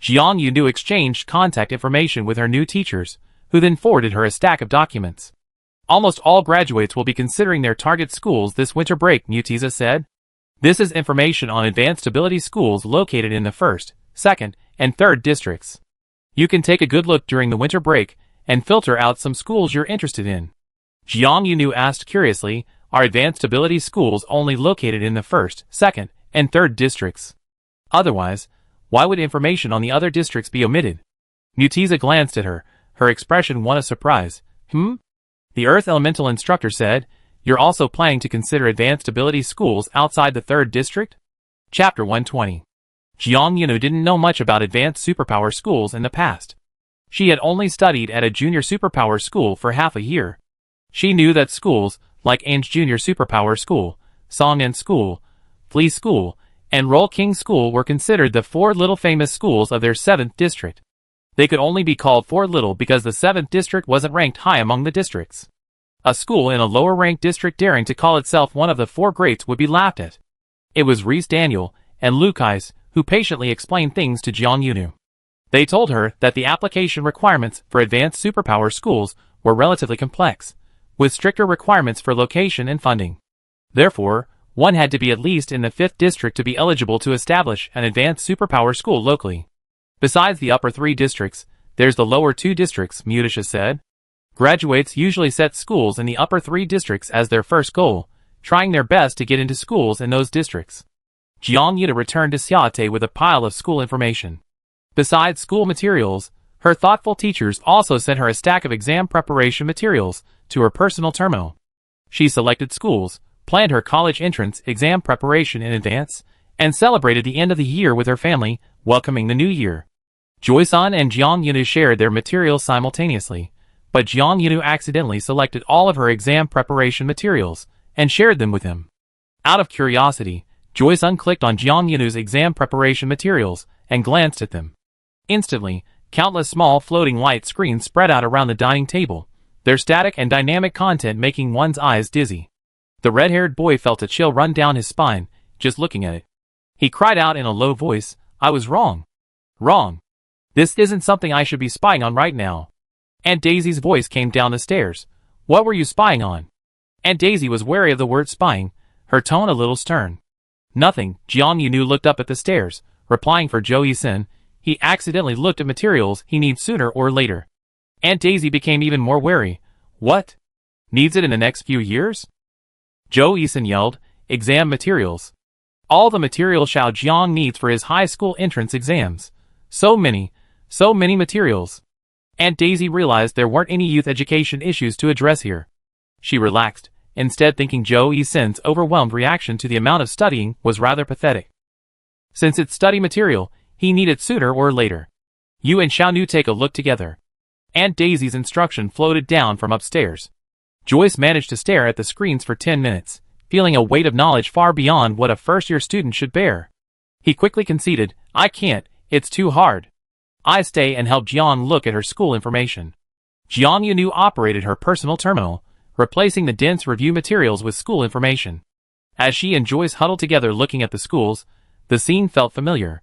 Jiang Yunu exchanged contact information with her new teachers, who then forwarded her a stack of documents. "Almost all graduates will be considering their target schools this winter break," Mutiza said. "This is information on advanced ability schools located in the 1st, 2nd, and 3rd districts. You can take a good look during the winter break and filter out some schools you're interested in." Jiang Yunu asked curiously, "Are advanced ability schools only located in the 1st, 2nd, and 3rd districts? Otherwise, why would information on the other districts be omitted?" Mutiza glanced at her, her expression one of surprise. The Earth Elemental instructor said, "You're also planning to consider advanced ability schools outside the 3rd district?" Chapter 120. Jiang Yunu didn't know much about advanced superpower schools in the past. She had only studied at a junior superpower school for half a year. She knew that schools, like Ange Junior Superpower School, Songnan School, Flea School, and Roll King School were considered the 4 little famous schools of their 7th district. They could only be called 4 little because the 7th district wasn't ranked high among the districts. A school in a lower-ranked district daring to call itself one of the 4 greats would be laughed at. It was Reese Daniel and Lucais who patiently explained things to Jiang Yunu. They told her that the application requirements for advanced superpower schools were relatively complex, with stricter requirements for location and funding. Therefore, one had to be at least in the 5th district to be eligible to establish an advanced superpower school locally. Besides the upper 3 districts, there's the lower 2 districts, Mutiza said. Graduates usually set schools in the upper 3 districts as their first goal, trying their best to get into schools in those districts. Jiang Yunu returned to Xiate with a pile of school information. Besides school materials, her thoughtful teachers also sent her a stack of exam preparation materials to her personal terminal. She selected schools, planned her college entrance exam preparation in advance, and celebrated the end of the year with her family, welcoming the new year. Joy-san and Jiang Yunu shared their materials simultaneously, but Jiang Yunu accidentally selected all of her exam preparation materials and shared them with him. Out of curiosity, Joy-san clicked on Jiang Yunu's exam preparation materials and glanced at them. Instantly, countless small floating light screens spread out around the dining table, their static and dynamic content making one's eyes dizzy. The red-haired boy felt a chill run down his spine, just looking at it. He cried out in a low voice, "I was wrong. Wrong. This isn't something I should be spying on right now." Aunt Daisy's voice came down the stairs. "What were you spying on?" Aunt Daisy was wary of the word spying, her tone a little stern. "Nothing." Jiang Yunu looked up at the stairs, replying for Zhou Yixin. He accidentally looked at materials he needs sooner or later. Aunt Daisy became even more wary. "What? Needs it in the next few years?" Zhou Yixin yelled, "Exam materials. All the material Xiao Jiang needs for his high school entrance exams. So many materials." Aunt Daisy realized there weren't any youth education issues to address here. She relaxed, instead thinking Zhou Yixin's overwhelmed reaction to the amount of studying was rather pathetic. Since it's study material, he needed sooner or later. "You and Xiaonu take a look together." Aunt Daisy's instruction floated down from upstairs. Joyce managed to stare at the screens for 10 minutes, feeling a weight of knowledge far beyond what a first-year student should bear. He quickly conceded, "I can't, it's too hard. I stay and help Jiang look at her school information." Jiang Yunu operated her personal terminal, replacing the dense review materials with school information. As she and Joyce huddled together looking at the schools, the scene felt familiar.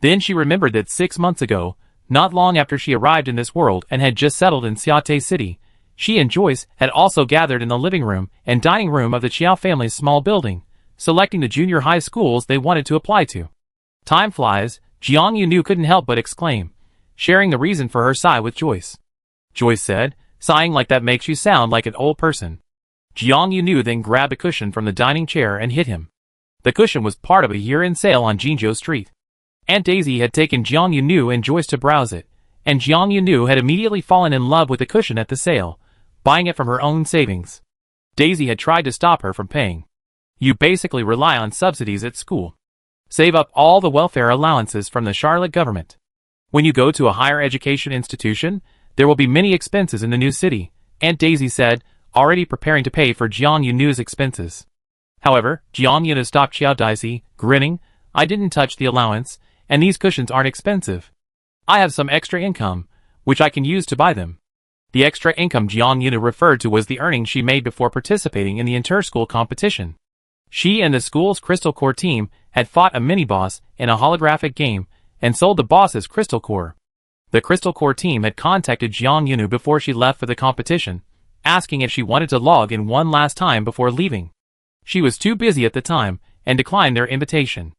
Then she remembered that 6 months ago, not long after she arrived in this world and had just settled in Xiate City, she and Joyce had also gathered in the living room and dining room of the Chiao family's small building, selecting the junior high schools they wanted to apply to. "Time flies," Jiang Yunu couldn't help but exclaim, sharing the reason for her sigh with Joyce. Joyce said, "Sighing like that makes you sound like an old person." Jiang Yunu then grabbed a cushion from the dining chair and hit him. The cushion was part of a year-end sale on Jinzhou Street. Aunt Daisy had taken Jiang Yunu and Joyce to browse it, and Jiang Yunu had immediately fallen in love with the cushion at the sale, buying it from her own savings. Daisy had tried to stop her from paying. "You basically rely on subsidies at school. Save up all the welfare allowances from the Charlotte government. When you go to a higher education institution, there will be many expenses in the new city," Aunt Daisy said, already preparing to pay for Jiang Yunu's expenses. However, Jiang Yunu stopped Xiao Daisy, grinning, "I didn't touch the allowance, and these cushions aren't expensive. I have some extra income, which I can use to buy them." The extra income Jiang Yunu referred to was the earnings she made before participating in the inter-school competition. She and the school's Crystal Core team had fought a mini-boss in a holographic game and sold the boss's Crystal Core. The Crystal Core team had contacted Jiang Yunu before she left for the competition, asking if she wanted to log in one last time before leaving. She was too busy at the time and declined their invitation.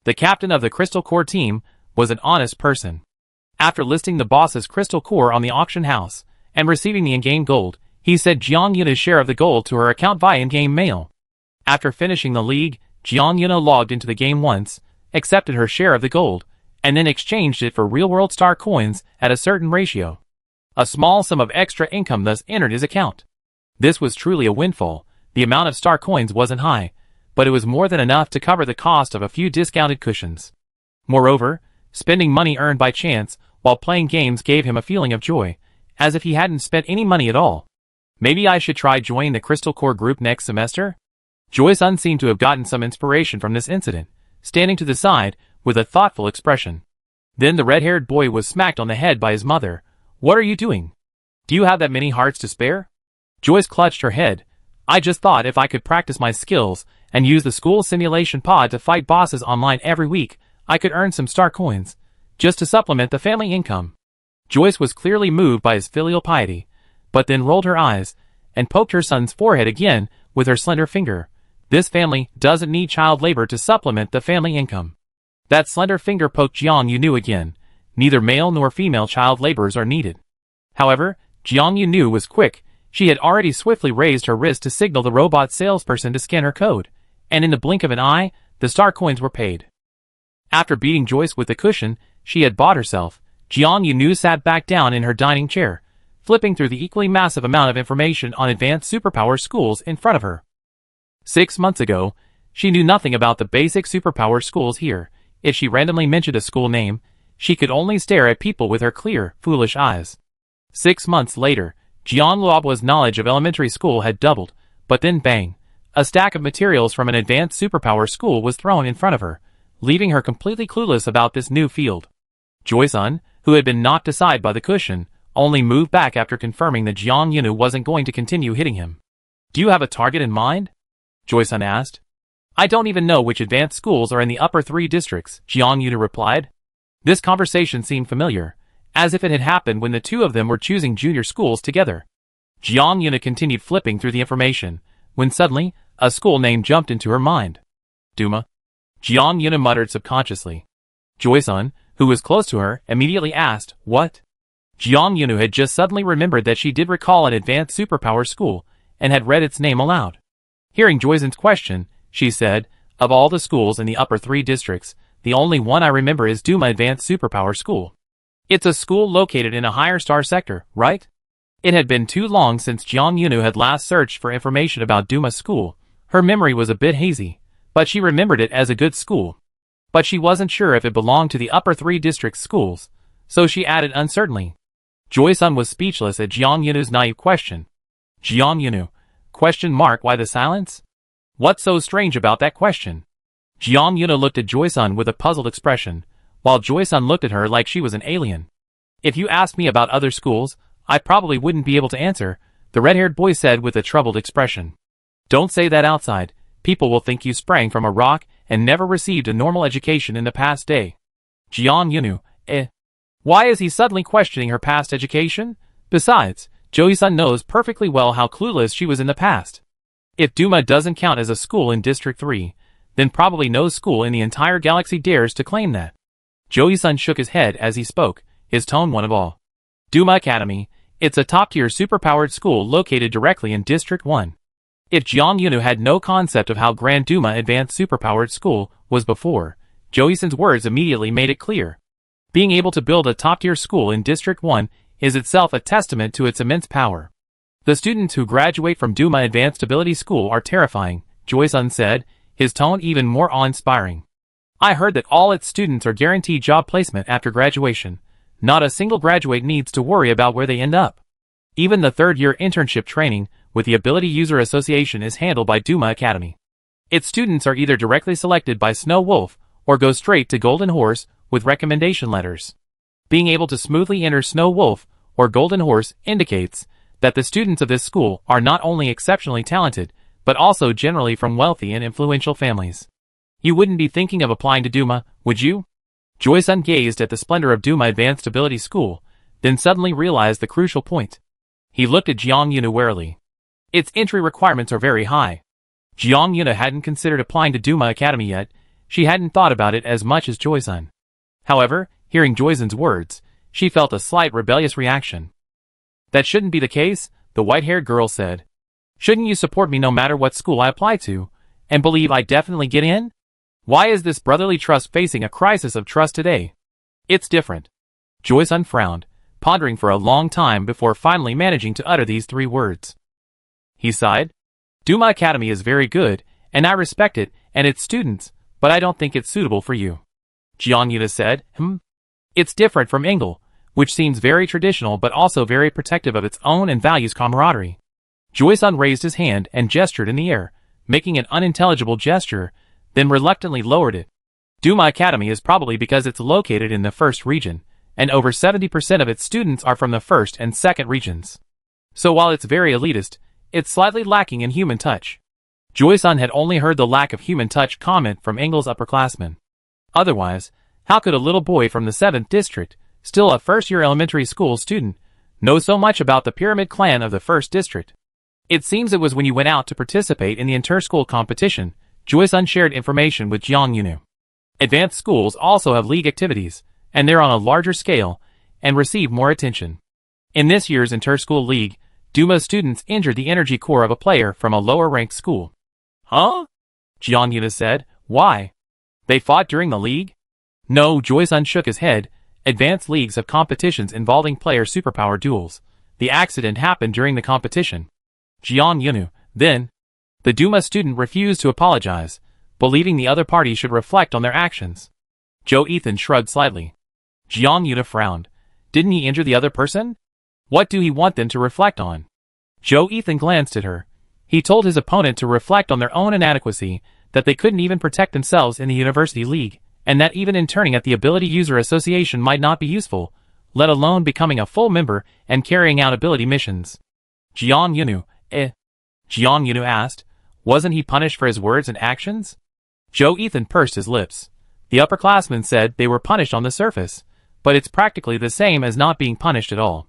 The captain of the Crystal Core team was an honest person. After listing the boss's Crystal Core on the auction house and receiving the in-game gold, he sent Jiang Yunu's share of the gold to her account via in-game mail. After finishing the league, Jiang Yunu logged into the game once, accepted her share of the gold, and then exchanged it for real-world star coins at a certain ratio. A small sum of extra income thus entered his account. This was truly a windfall. The amount of star coins wasn't high, but it was more than enough to cover the cost of a few discounted cushions. Moreover, spending money earned by chance while playing games gave him a feeling of joy, as if he hadn't spent any money at all. "Maybe I should try joining the Crystal Core group next semester?" Joy-san seemed to have gotten some inspiration from this incident, standing to the side with a thoughtful expression. Then the red-haired boy was smacked on the head by his mother. "What are you doing? Do you have that many hearts to spare?" Joyce clutched her head. "I just thought if I could practice my skills and use the school simulation pod to fight bosses online every week, I could earn some star coins, just to supplement the family income." Joyce was clearly moved by his filial piety, but then rolled her eyes and poked her son's forehead again with her slender finger. "This family doesn't need child labor to supplement the family income." That slender finger poked Jiang Yunu again. Neither male nor female child laborers are needed. However, Jiang Yunu was quick. She had already swiftly raised her wrist to signal the robot salesperson to scan her code, and in the blink of an eye, the star coins were paid. After beating Joyce with the cushion she had bought herself, Jiang Yunu sat back down in her dining chair, flipping through the equally massive amount of information on advanced superpower schools in front of her. 6 months ago, she knew nothing about the basic superpower schools here. If she randomly mentioned a school name, she could only stare at people with her clear, foolish eyes. 6 months later, Jiang Luoba's knowledge of elementary school had doubled, but then bang, a stack of materials from an advanced superpower school was thrown in front of her, leaving her completely clueless about this new field. Joy-sun, who had been knocked aside by the cushion, only moved back after confirming that Jiang Yunu wasn't going to continue hitting him. "Do you have a target in mind?" Joy-sun asked. "I don't even know which advanced schools are in the upper 3 districts," Jiang Yunu replied. This conversation seemed familiar, as if it had happened when the two of them were choosing junior schools together. Jiang Yuna continued flipping through the information, when suddenly, a school name jumped into her mind. Duma. Jiang Yuna muttered subconsciously. Joy-sun, who was close to her, immediately asked, "What?" Jiang Yunu had just suddenly remembered that she did recall an advanced superpower school, and had read its name aloud. Hearing Joy-sun's question, she said, "Of all the schools in the upper 3 districts, the only one I remember is Duma Advanced Superpower School. It's a school located in a higher star sector, right?" It had been too long since Jiang Yunu had last searched for information about Duma's school. Her memory was a bit hazy, but she remembered it as a good school. But she wasn't sure if it belonged to the upper 3 district schools, so she added uncertainly. Joy-sun was speechless at Jiang Yunu's naive question. "Jiang Yunu? Why the silence? What's so strange about that question?" Jiang Yunu looked at Joy-sun with a puzzled expression, while Joy-sun looked at her like she was an alien. "If you asked me about other schools, I probably wouldn't be able to answer," the red-haired boy said with a troubled expression. "Don't say that outside. People will think you sprang from a rock and never received a normal education in the past day." Jiang Yunu, Why is he suddenly questioning her past education? Besides, Joy-sun knows perfectly well how clueless she was in the past. If Duma doesn't count as a school in District 3, then probably no school in the entire galaxy dares to claim that. Joy-sun shook his head as he spoke, his tone one of awe. "Duma Academy, it's a top-tier superpowered school located directly in District 1. If Jiang Yunu had no concept of how grand Duma Advanced Superpowered School was before, Joy-sun's words immediately made it clear. Being able to build a top-tier school in District 1 is itself a testament to its immense power. The students who graduate from Duma Advanced Ability School are terrifying, Joy-sun said, his tone even more awe-inspiring. "I heard that all its students are guaranteed job placement after graduation. Not a single graduate needs to worry about where they end up. Even the third-year internship training with the Ability User Association is handled by Duma Academy. Its students are either directly selected by Snow Wolf or go straight to Golden Horse with recommendation letters. Being able to smoothly enter Snow Wolf or Golden Horse indicates that the students of this school are not only exceptionally talented, but also generally from wealthy and influential families. You wouldn't be thinking of applying to Duma, would you?" Joy-sun gazed at the splendor of Duma Advanced Ability School, then suddenly realized the crucial point. He looked at Jiang Yunu warily. "Its entry requirements are very high." Jiang Yunu hadn't considered applying to Duma Academy yet. She hadn't thought about it as much as Joy-sun. However, hearing Joy-sun's words, she felt a slight rebellious reaction. "That shouldn't be the case," the white-haired girl said. "Shouldn't you support me no matter what school I apply to, and believe I definitely get in? Why is this brotherly trust facing a crisis of trust today? It's different." Joy-sun frowned, pondering for a long time before finally managing to utter these 3 words. He sighed. "Duma Academy is very good, and I respect it and its students, but I don't think it's suitable for you." Jiang Yunu said, "It's different from Engel, which seems very traditional but also very protective of its own and values camaraderie." Joy-sun raised his hand and gestured in the air, making an unintelligible gesture, then reluctantly lowered it. "Duma Academy is probably because it's located in the 1st region, and over 70% of its students are from the 1st and 2nd regions. So while it's very elitist, it's slightly lacking in human touch." Joy-sun had only heard the lack of human touch comment from Engel's upperclassmen. Otherwise, how could a little boy from the 7th district, still a first-year elementary school student, know so much about the pyramid clan of the 1st district? "It seems it was when you went out to participate in the inter-school competition," Joy-sun shared information with Jiang Yunu. "Advanced schools also have league activities, and they're on a larger scale, and receive more attention. In this year's inter-school league, Duma students injured the energy core of a player from a lower-ranked school." "Huh?" Jiang Yunu said. "Why? They fought during the league?" "No," Joy-sun shook his head. "Advanced leagues have competitions involving player superpower duels. The accident happened during the competition." Jiang Yunu, then. The Duma student refused to apologize, believing the other party should reflect on their actions. Joe Ethan shrugged slightly. Jiang Yuna frowned. Didn't he injure the other person? What do he want them to reflect on? Joe Ethan glanced at her. He told his opponent to reflect on their own inadequacy, that they couldn't even protect themselves in the University League, and that even interning at the Ability User Association might not be useful, let alone becoming a full member and carrying out ability missions. Jiang Yunu, Jiang Yunu asked. Wasn't he punished for his words and actions? Joe Ethan pursed his lips. The upperclassmen said they were punished on the surface, but it's practically the same as not being punished at all.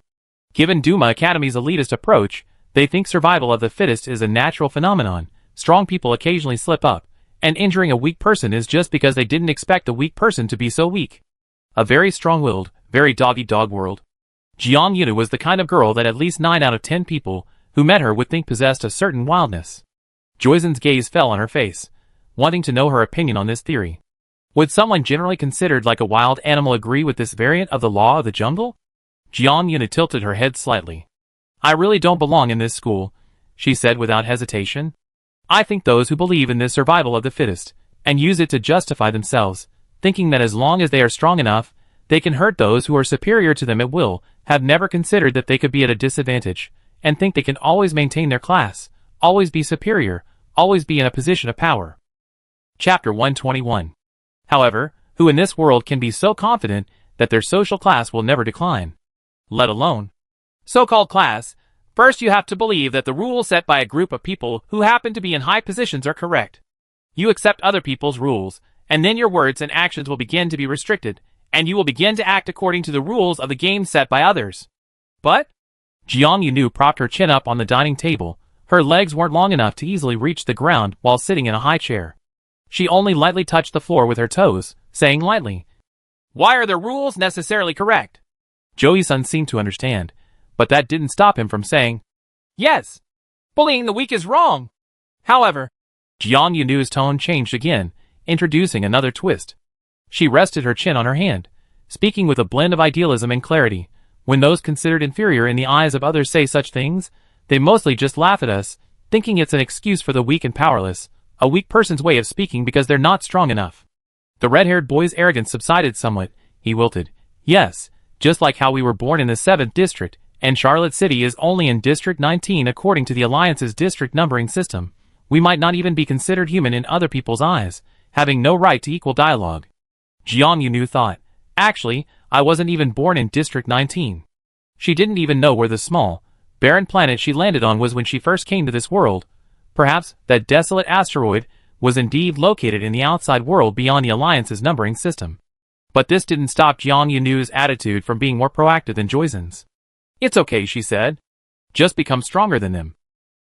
Given Duma Academy's elitist approach, they think survival of the fittest is a natural phenomenon. Strong people occasionally slip up, and injuring a weak person is just because they didn't expect the weak person to be so weak. A very strong-willed, very dog-eat-dog world. Jiang Yunu was the kind of girl that at least 9 out of 10 people who met her would think possessed a certain wildness. Joyzen's gaze fell on her face, wanting to know her opinion on this theory. Would someone generally considered like a wild animal agree with this variant of the law of the jungle? Jiang Yuna tilted her head slightly. I really don't belong in this school, she said without hesitation. I think those who believe in this survival of the fittest, and use it to justify themselves, thinking that as long as they are strong enough, they can hurt those who are superior to them at will, have never considered that they could be at a disadvantage, and think they can always maintain their class, always be superior, always be in a position of power. Chapter 121. However, who in this world can be so confident that their social class will never decline? Let alone so-called class. First you have to believe that the rules set by a group of people who happen to be in high positions are correct. You accept other people's rules, and then your words and actions will begin to be restricted, and you will begin to act according to the rules of the game set by others. But Jiang Yunu propped her chin up on the dining table. Her legs weren't long enough to easily reach the ground while sitting in a high chair. She only lightly touched the floor with her toes, saying lightly, "Why are the rules necessarily correct?" Joey-san seemed to understand, but that didn't stop him from saying, "Yes, bullying the weak is wrong." However, Jiang Yunu's tone changed again, introducing another twist. She rested her chin on her hand, speaking with a blend of idealism and clarity. When those considered inferior in the eyes of others say such things, they mostly just laugh at us, thinking it's an excuse for the weak and powerless, a weak person's way of speaking because they're not strong enough. The red-haired boy's arrogance subsided somewhat. He wilted. Yes, just like how we were born in the 7th district, and Charlotte City is only in District 19 according to the Alliance's district numbering system. We might not even be considered human in other people's eyes, having no right to equal dialogue. Jiang Yunu thought, actually, I wasn't even born in District 19. She didn't even know where the small, barren planet she landed on was when she first came to this world. Perhaps that desolate asteroid was indeed located in the outside world beyond the Alliance's numbering system. But this didn't stop Jiang Yunu's attitude from being more proactive than Joyzen's. It's okay, she said. Just become stronger than them.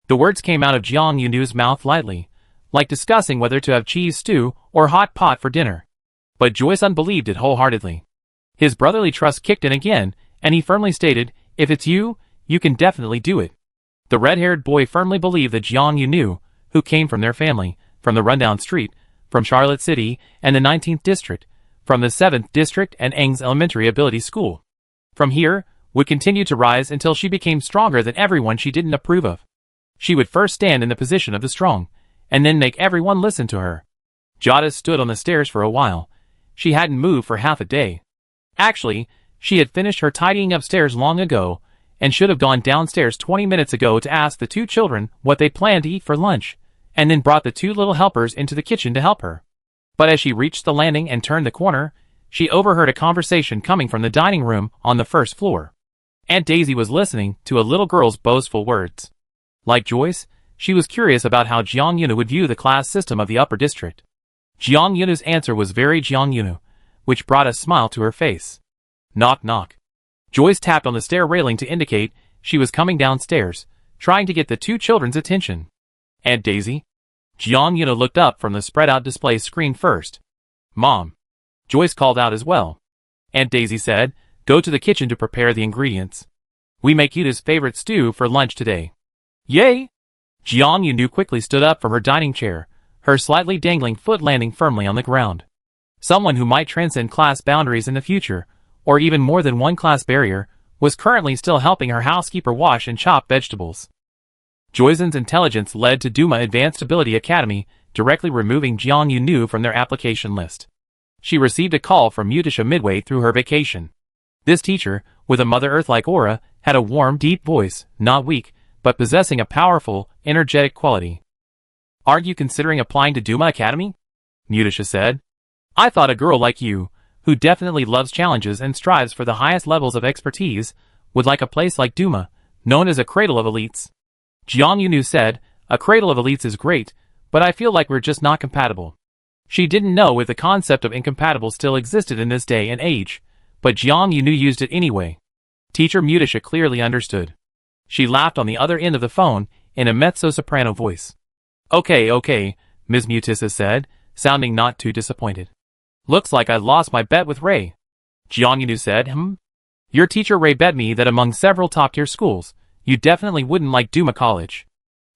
The words came out of Jiang Yunu's mouth lightly, like discussing whether to have cheese stew or hot pot for dinner. But Joyson believed it wholeheartedly. His brotherly trust kicked in again, and he firmly stated, if it's you, you can definitely do it. The red-haired boy firmly believed that Jiang Yunu, who came from their family, from the rundown street, from Charlotte City and the 19th district, from the 7th district and Eng's elementary ability school, from here, would continue to rise until she became stronger than everyone she didn't approve of. She would first stand in the position of the strong, and then make everyone listen to her. Jada stood on the stairs for a while. She hadn't moved for half a day. Actually, she had finished her tidying upstairs long ago, and should have gone downstairs 20 minutes ago to ask the 2 children what they planned to eat for lunch, and then brought the 2 little helpers into the kitchen to help her. But as she reached the landing and turned the corner, she overheard a conversation coming from the dining room on the 1st floor. Aunt Daisy was listening to a little girl's boastful words. Like Joyce, she was curious about how Jiang Yunu would view the class system of the upper district. Jiang Yunu's answer was very Jiang Yunu, which brought a smile to her face. Knock knock. Joyce tapped on the stair railing to indicate she was coming downstairs, trying to get the 2 children's attention. Aunt Daisy? Jiang Yunu looked up from the spread-out display screen first. Mom. Joyce called out as well. Aunt Daisy said, go to the kitchen to prepare the ingredients. We make Yuda's favorite stew for lunch today. Yay! Jiang Yunu quickly stood up from her dining chair, her slightly dangling foot landing firmly on the ground. Someone who might transcend class boundaries in the future, or even more than one class barrier, was currently still helping her housekeeper wash and chop vegetables. Joyzen's intelligence led to Duma Advanced Ability Academy, directly removing Jiang Yunu from their application list. She received a call from Mutisha midway through her vacation. This teacher, with a Mother Earth-like aura, had a warm, deep voice, not weak, but possessing a powerful, energetic quality. "Aren't you considering applying to Duma Academy?" Mutisha said. "I thought a girl like you, who definitely loves challenges and strives for the highest levels of expertise, would like a place like Duma, known as a cradle of elites." Jiang Yunu said, "A cradle of elites is great, but I feel like we're just not compatible." She didn't know if the concept of incompatible still existed in this day and age, but Jiang Yunu used it anyway. Teacher Mutisha clearly understood. She laughed on the other end of the phone in a mezzo-soprano voice. Okay, Ms. Mutisha said, sounding not too disappointed. "Looks like I lost my bet with Ray." Jiang Yunu said, "Your teacher Ray bet me that among several top-tier schools, you definitely wouldn't like Duma College.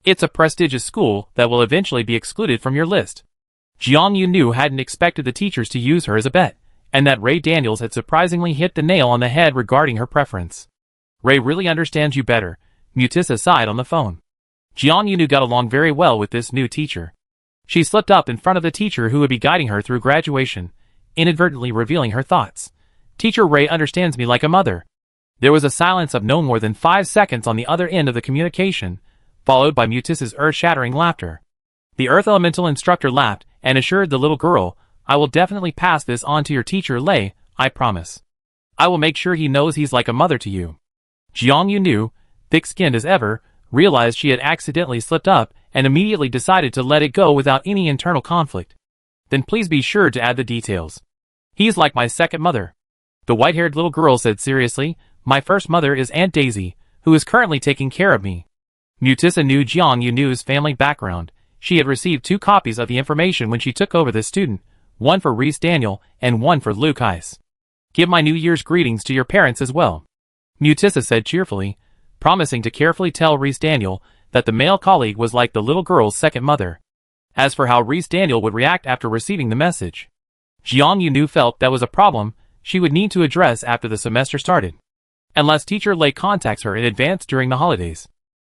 It's a prestigious school that will eventually be excluded from your list." Jiang Yunu hadn't expected the teachers to use her as a bet, and that Ray Daniels had surprisingly hit the nail on the head regarding her preference. "Ray really understands you better," Mutisha sighed on the phone. Jiang Yunu got along very well with this new teacher. She slipped up in front of the teacher who would be guiding her through graduation, inadvertently revealing her thoughts. "Teacher Ray understands me like a mother." There was a silence of no more than 5 seconds on the other end of the communication, followed by Mutisha's earth-shattering laughter. The Earth Elemental instructor laughed and assured the little girl, "I will definitely pass this on to your teacher Lei, I promise. I will make sure he knows he's like a mother to you." Jiang Yunu, thick-skinned as ever, realized she had accidentally slipped up and immediately decided to let it go without any internal conflict. "Then please be sure to add the details. He's like my second mother." The white-haired little girl said seriously, "My first mother is Aunt Daisy, who is currently taking care of me." Mutisha knew Jiang Yunu's family background. She had received 2 copies of the information when she took over the student, one for Reese Daniel and one for Luke Heiss. "Give my New Year's greetings to your parents as well," Mutisha said cheerfully, promising to carefully tell Reese Daniel that the male colleague was like the little girl's second mother. As for how Reese Daniel would react after receiving the message, Jiang Yunu felt that was a problem she would need to address after the semester started. Unless teacher Lei contacts her in advance during the holidays.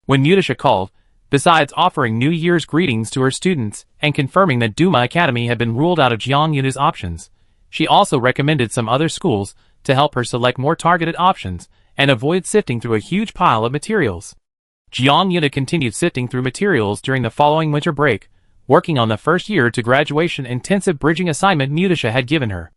When Mutisha called, besides offering New Year's greetings to her students and confirming that Duma Academy had been ruled out of Jiang Yunu's options, she also recommended some other schools to help her select more targeted options and avoid sifting through a huge pile of materials. Jiang Yunu continued sifting through materials during the following winter break, working on the first year to graduation intensive bridging assignment Mutisha had given her.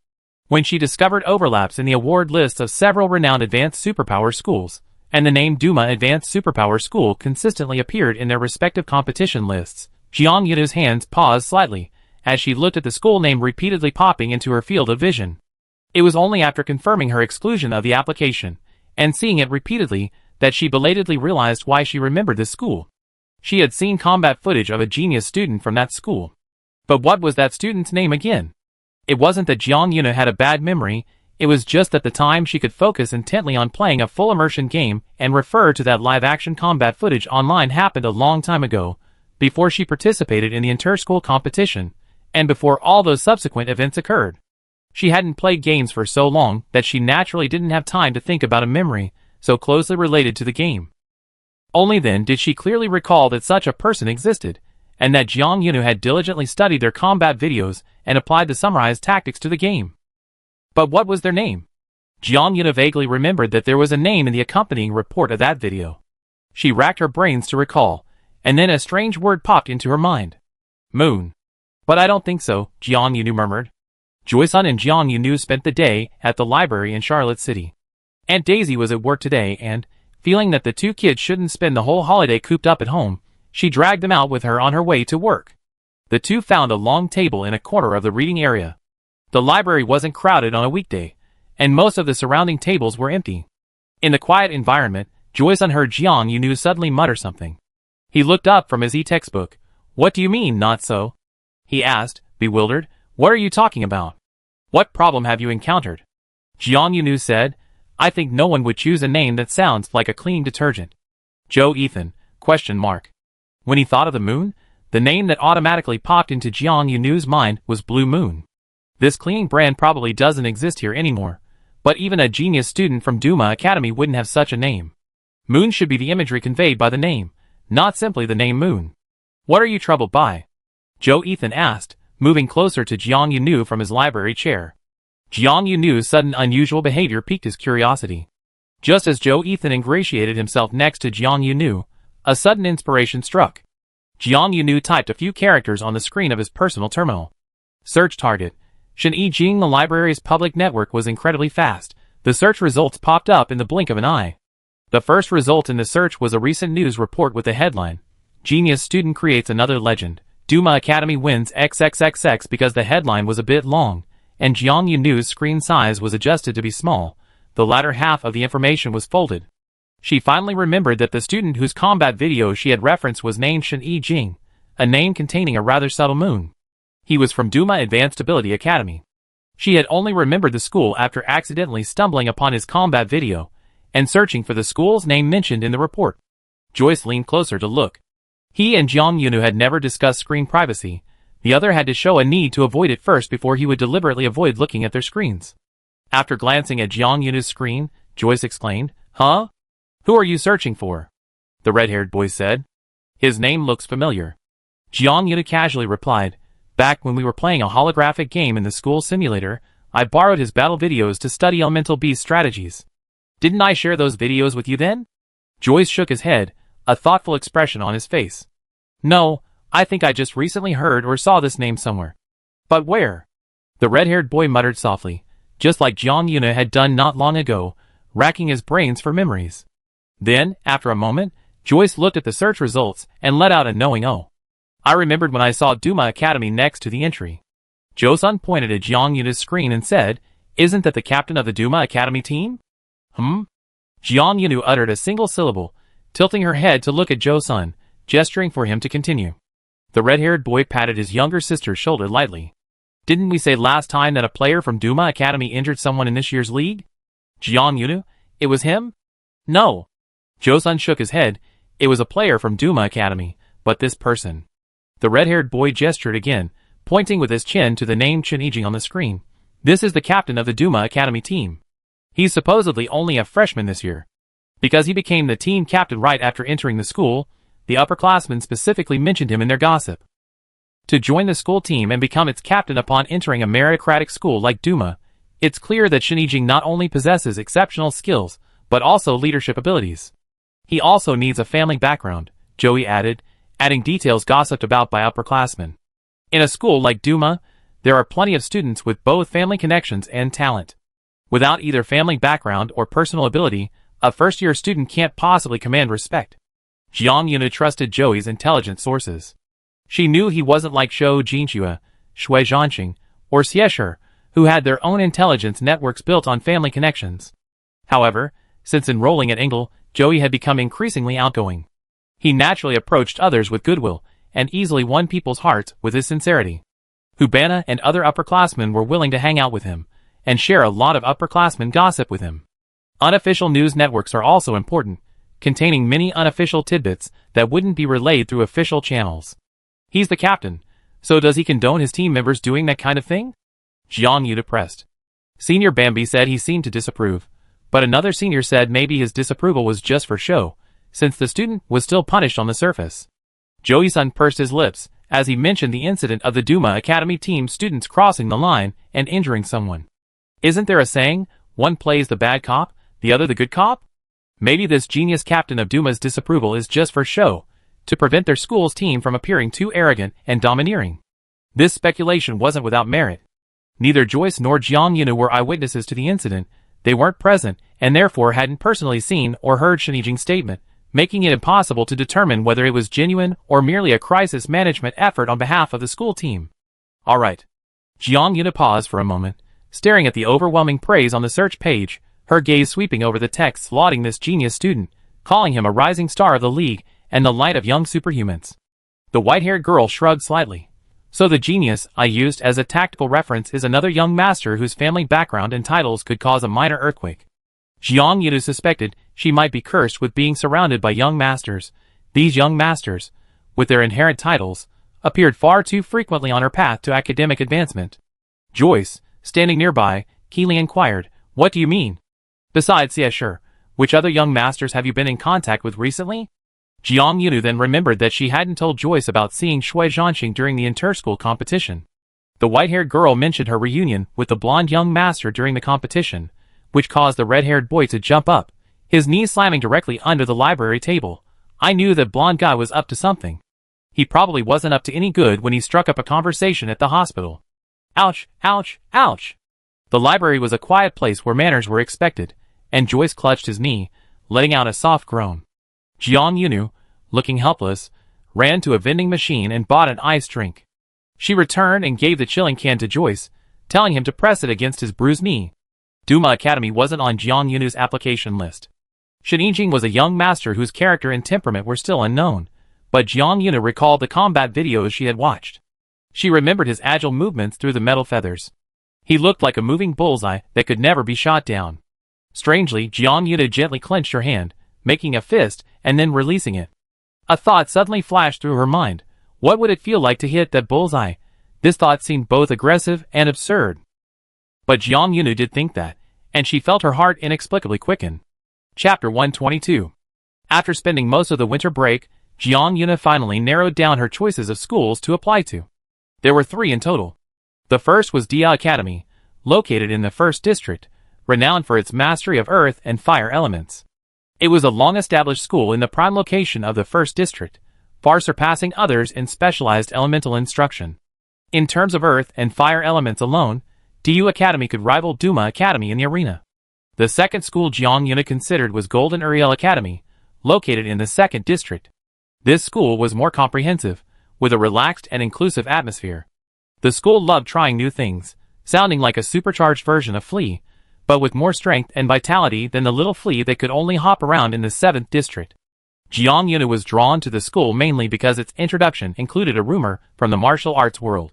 When she discovered overlaps in the award lists of several renowned advanced superpower schools, and the name Duma Advanced Superpower School consistently appeared in their respective competition lists, Jiang Yunu's hands paused slightly, as she looked at the school name repeatedly popping into her field of vision. It was only after confirming her exclusion of the application, and seeing it repeatedly, that she belatedly realized why she remembered this school. She had seen combat footage of a genius student from that school. But what was that student's name again? It wasn't that Jiang Yunu had a bad memory, it was just that the time she could focus intently on playing a full immersion game and refer to that live-action combat footage online happened a long time ago, before she participated in the inter-school competition, and before all those subsequent events occurred. She hadn't played games for so long that she naturally didn't have time to think about a memory so closely related to the game. Only then did she clearly recall that such a person existed, and that Jiang Yunu had diligently studied their combat videos and applied the summarized tactics to the game. But what was their name? Jiang Yunu vaguely remembered that there was a name in the accompanying report of that video. She racked her brains to recall, and then a strange word popped into her mind. Moon. But I don't think so, Jiang Yunu murmured. Joy-san and Jiang Yunu spent the day at the library in Charlotte City. Aunt Daisy was at work today and, feeling that the 2 kids shouldn't spend the whole holiday cooped up at home, she dragged them out with her on her way to work. The 2 found a long table in a corner of the reading area. The library wasn't crowded on a weekday, and most of the surrounding tables were empty. In the quiet environment, Joy-san heard Jiang Yunu suddenly mutter something. He looked up from his e-textbook. "What do you mean, not so?" he asked, bewildered. "What are you talking about? What problem have you encountered?" Jiang Yunu said, "I think no one would choose a name that sounds like a cleaning detergent." Joe Ethan, ? When he thought of the moon, the name that automatically popped into Jiang Yunu's mind was Blue Moon. This cleaning brand probably doesn't exist here anymore, but even a genius student from Duma Academy wouldn't have such a name. Moon should be the imagery conveyed by the name, not simply the name Moon. "What are you troubled by?" Joe Ethan asked, moving closer to Jiang Yunu from his library chair. Jiang Yunu's sudden unusual behavior piqued his curiosity. Just as Joe Ethan ingratiated himself next to Jiang Yunu, a sudden inspiration struck. Jiang Yunu typed a few characters on the screen of his personal terminal. Search target. Shen Jing. The library's public network was incredibly fast. The search results popped up in the blink of an eye. The first result in the search was a recent news report with the headline, "Genius Student Creates Another Legend. Duma Academy Wins XXXX." Because the headline was a bit long, and Jiang Yunu's screen size was adjusted to be small, the latter half of the information was folded. She finally remembered that the student whose combat video she had referenced was named Shen Jing, a name containing a rather subtle moon. He was from Duma Advanced Ability Academy. She had only remembered the school after accidentally stumbling upon his combat video, and searching for the school's name mentioned in the report. Joyce leaned closer to look. He and Jiang Yunu had never discussed screen privacy. The other had to show a need to avoid it first before he would deliberately avoid looking at their screens. After glancing at Jiang Yunu's screen, Joyce exclaimed, "Huh? Who are you searching for?" The red-haired boy said. "His name looks familiar." Jiang Yunu casually replied, "Back when we were playing a holographic game in the school simulator, I borrowed his battle videos to study Elemental Beast strategies. Didn't I share those videos with you then?" Joyce shook his head, a thoughtful expression on his face. "No, I think I just recently heard or saw this name somewhere." "But where?" The red-haired boy muttered softly, just like Jiang Yunu had done not long ago, racking his brains for memories. Then, after a moment, Joyce looked at the search results and let out a knowing "oh." "I remembered when I saw Duma Academy next to the entry." Jo-sun pointed at Jiang Yunu's screen and said, "Isn't that the captain of the Duma Academy team?" Jiang Yunu uttered a single syllable, tilting her head to look at Jo-sun, gesturing for him to continue. The red-haired boy patted his younger sister's shoulder lightly. "Didn't we say last time that a player from Duma Academy injured someone in this year's league?" "Jiang Yunu? It was him?" "No." Jo-sun shook his head. "It was a player from Duma Academy, but this person." The red-haired boy gestured again, pointing with his chin to the name Shen Jing on the screen. "This is the captain of the Duma Academy team. He's supposedly only a freshman this year. Because he became the team captain right after entering the school, the upperclassmen specifically mentioned him in their gossip. To join the school team and become its captain upon entering a meritocratic school like Duma, it's clear that Shen Jing not only possesses exceptional skills, but also leadership abilities. He also needs a family background," Joey added, adding details gossiped about by upperclassmen. "In a school like Duma, there are plenty of students with both family connections and talent. Without either family background or personal ability, a first-year student can't possibly command respect." Jiang Yunu trusted Joey's intelligent sources. She knew he wasn't like Shou Jinxue, Shui Zhanxing, or Xiesher, who had their own intelligence networks built on family connections. However, since enrolling at Engel, Joey had become increasingly outgoing. He naturally approached others with goodwill, and easily won people's hearts with his sincerity. Hubana and other upperclassmen were willing to hang out with him, and share a lot of upperclassmen gossip with him. Unofficial news networks are also important, containing many unofficial tidbits that wouldn't be relayed through official channels. He's the captain, so does he condone his team members doing that kind of thing? Jiang Yu pressed. Senior Bambi said he seemed to disapprove, but another senior said maybe his disapproval was just for show, since the student was still punished on the surface. Joey-san pursed his lips as he mentioned the incident of the Duma Academy team students crossing the line and injuring someone. Isn't there a saying, one plays the bad cop, the other the good cop? Maybe this genius captain of Duma's disapproval is just for show, to prevent their school's team from appearing too arrogant and domineering. This speculation wasn't without merit. Neither Joyce nor Jiang Yunu were eyewitnesses to the incident. They weren't present, and therefore hadn't personally seen or heard Shen Jing's statement, making it impossible to determine whether it was genuine or merely a crisis management effort on behalf of the school team. All right. Jiang Yunu paused for a moment, staring at the overwhelming praise on the search page, her gaze sweeping over the text lauding this genius student, calling him a rising star of the league and the light of young superhumans. The white-haired girl shrugged slightly. So the genius I used as a tactical reference is another young master whose family background and titles could cause a minor earthquake. Jiang Yunu suspected she might be cursed with being surrounded by young masters. These young masters, with their inherent titles, appeared far too frequently on her path to academic advancement. Joyce, standing nearby, keenly inquired, "What do you mean? Besides Xiesher, which other young masters have you been in contact with recently?" Jiang Yunu then remembered that she hadn't told Joyce about seeing Shui Zhanxing during the inter-school competition. The white-haired girl mentioned her reunion with the blonde young master during the competition, which caused the red-haired boy to jump up, his knees slamming directly under the library table. I knew that blonde guy was up to something. He probably wasn't up to any good when he struck up a conversation at the hospital. Ouch, ouch, ouch. The library was a quiet place where manners were expected, and Joyce clutched his knee, letting out a soft groan. Jiang Yunu, looking helpless, ran to a vending machine and bought an iced drink. She returned and gave the chilling can to Joyce, telling him to press it against his bruised knee. Duma Academy wasn't on Jiang Yunu's application list. Shen Yijing was a young master whose character and temperament were still unknown, but Jiang Yunu recalled the combat videos she had watched. She remembered his agile movements through the metal feathers. He looked like a moving bullseye that could never be shot down. Strangely, Jiang Yunu gently clenched her hand, making a fist and then releasing it. A thought suddenly flashed through her mind. What would it feel like to hit that bullseye? This thought seemed both aggressive and absurd. But Jiang Yunu did think that, and she felt her heart inexplicably quicken. Chapter 122. After spending most of the winter break, Jiang Yunu finally narrowed down her choices of schools to apply to. There were 3 in total. The first was Dia Academy, located in the 1st District, renowned for its mastery of earth and fire elements. It was a long-established school in the prime location of the 1st District, far surpassing others in specialized elemental instruction. In terms of earth and fire elements alone, DU Academy could rival Duma Academy in the arena. The second school Jiang Yunu considered was Golden Uriel Academy, located in the 2nd District. This school was more comprehensive, with a relaxed and inclusive atmosphere. The school loved trying new things, sounding like a supercharged version of Flea, but with more strength and vitality than the little flea that could only hop around in the 7th District. Jiang Yunu was drawn to the school mainly because its introduction included a rumor from the martial arts world.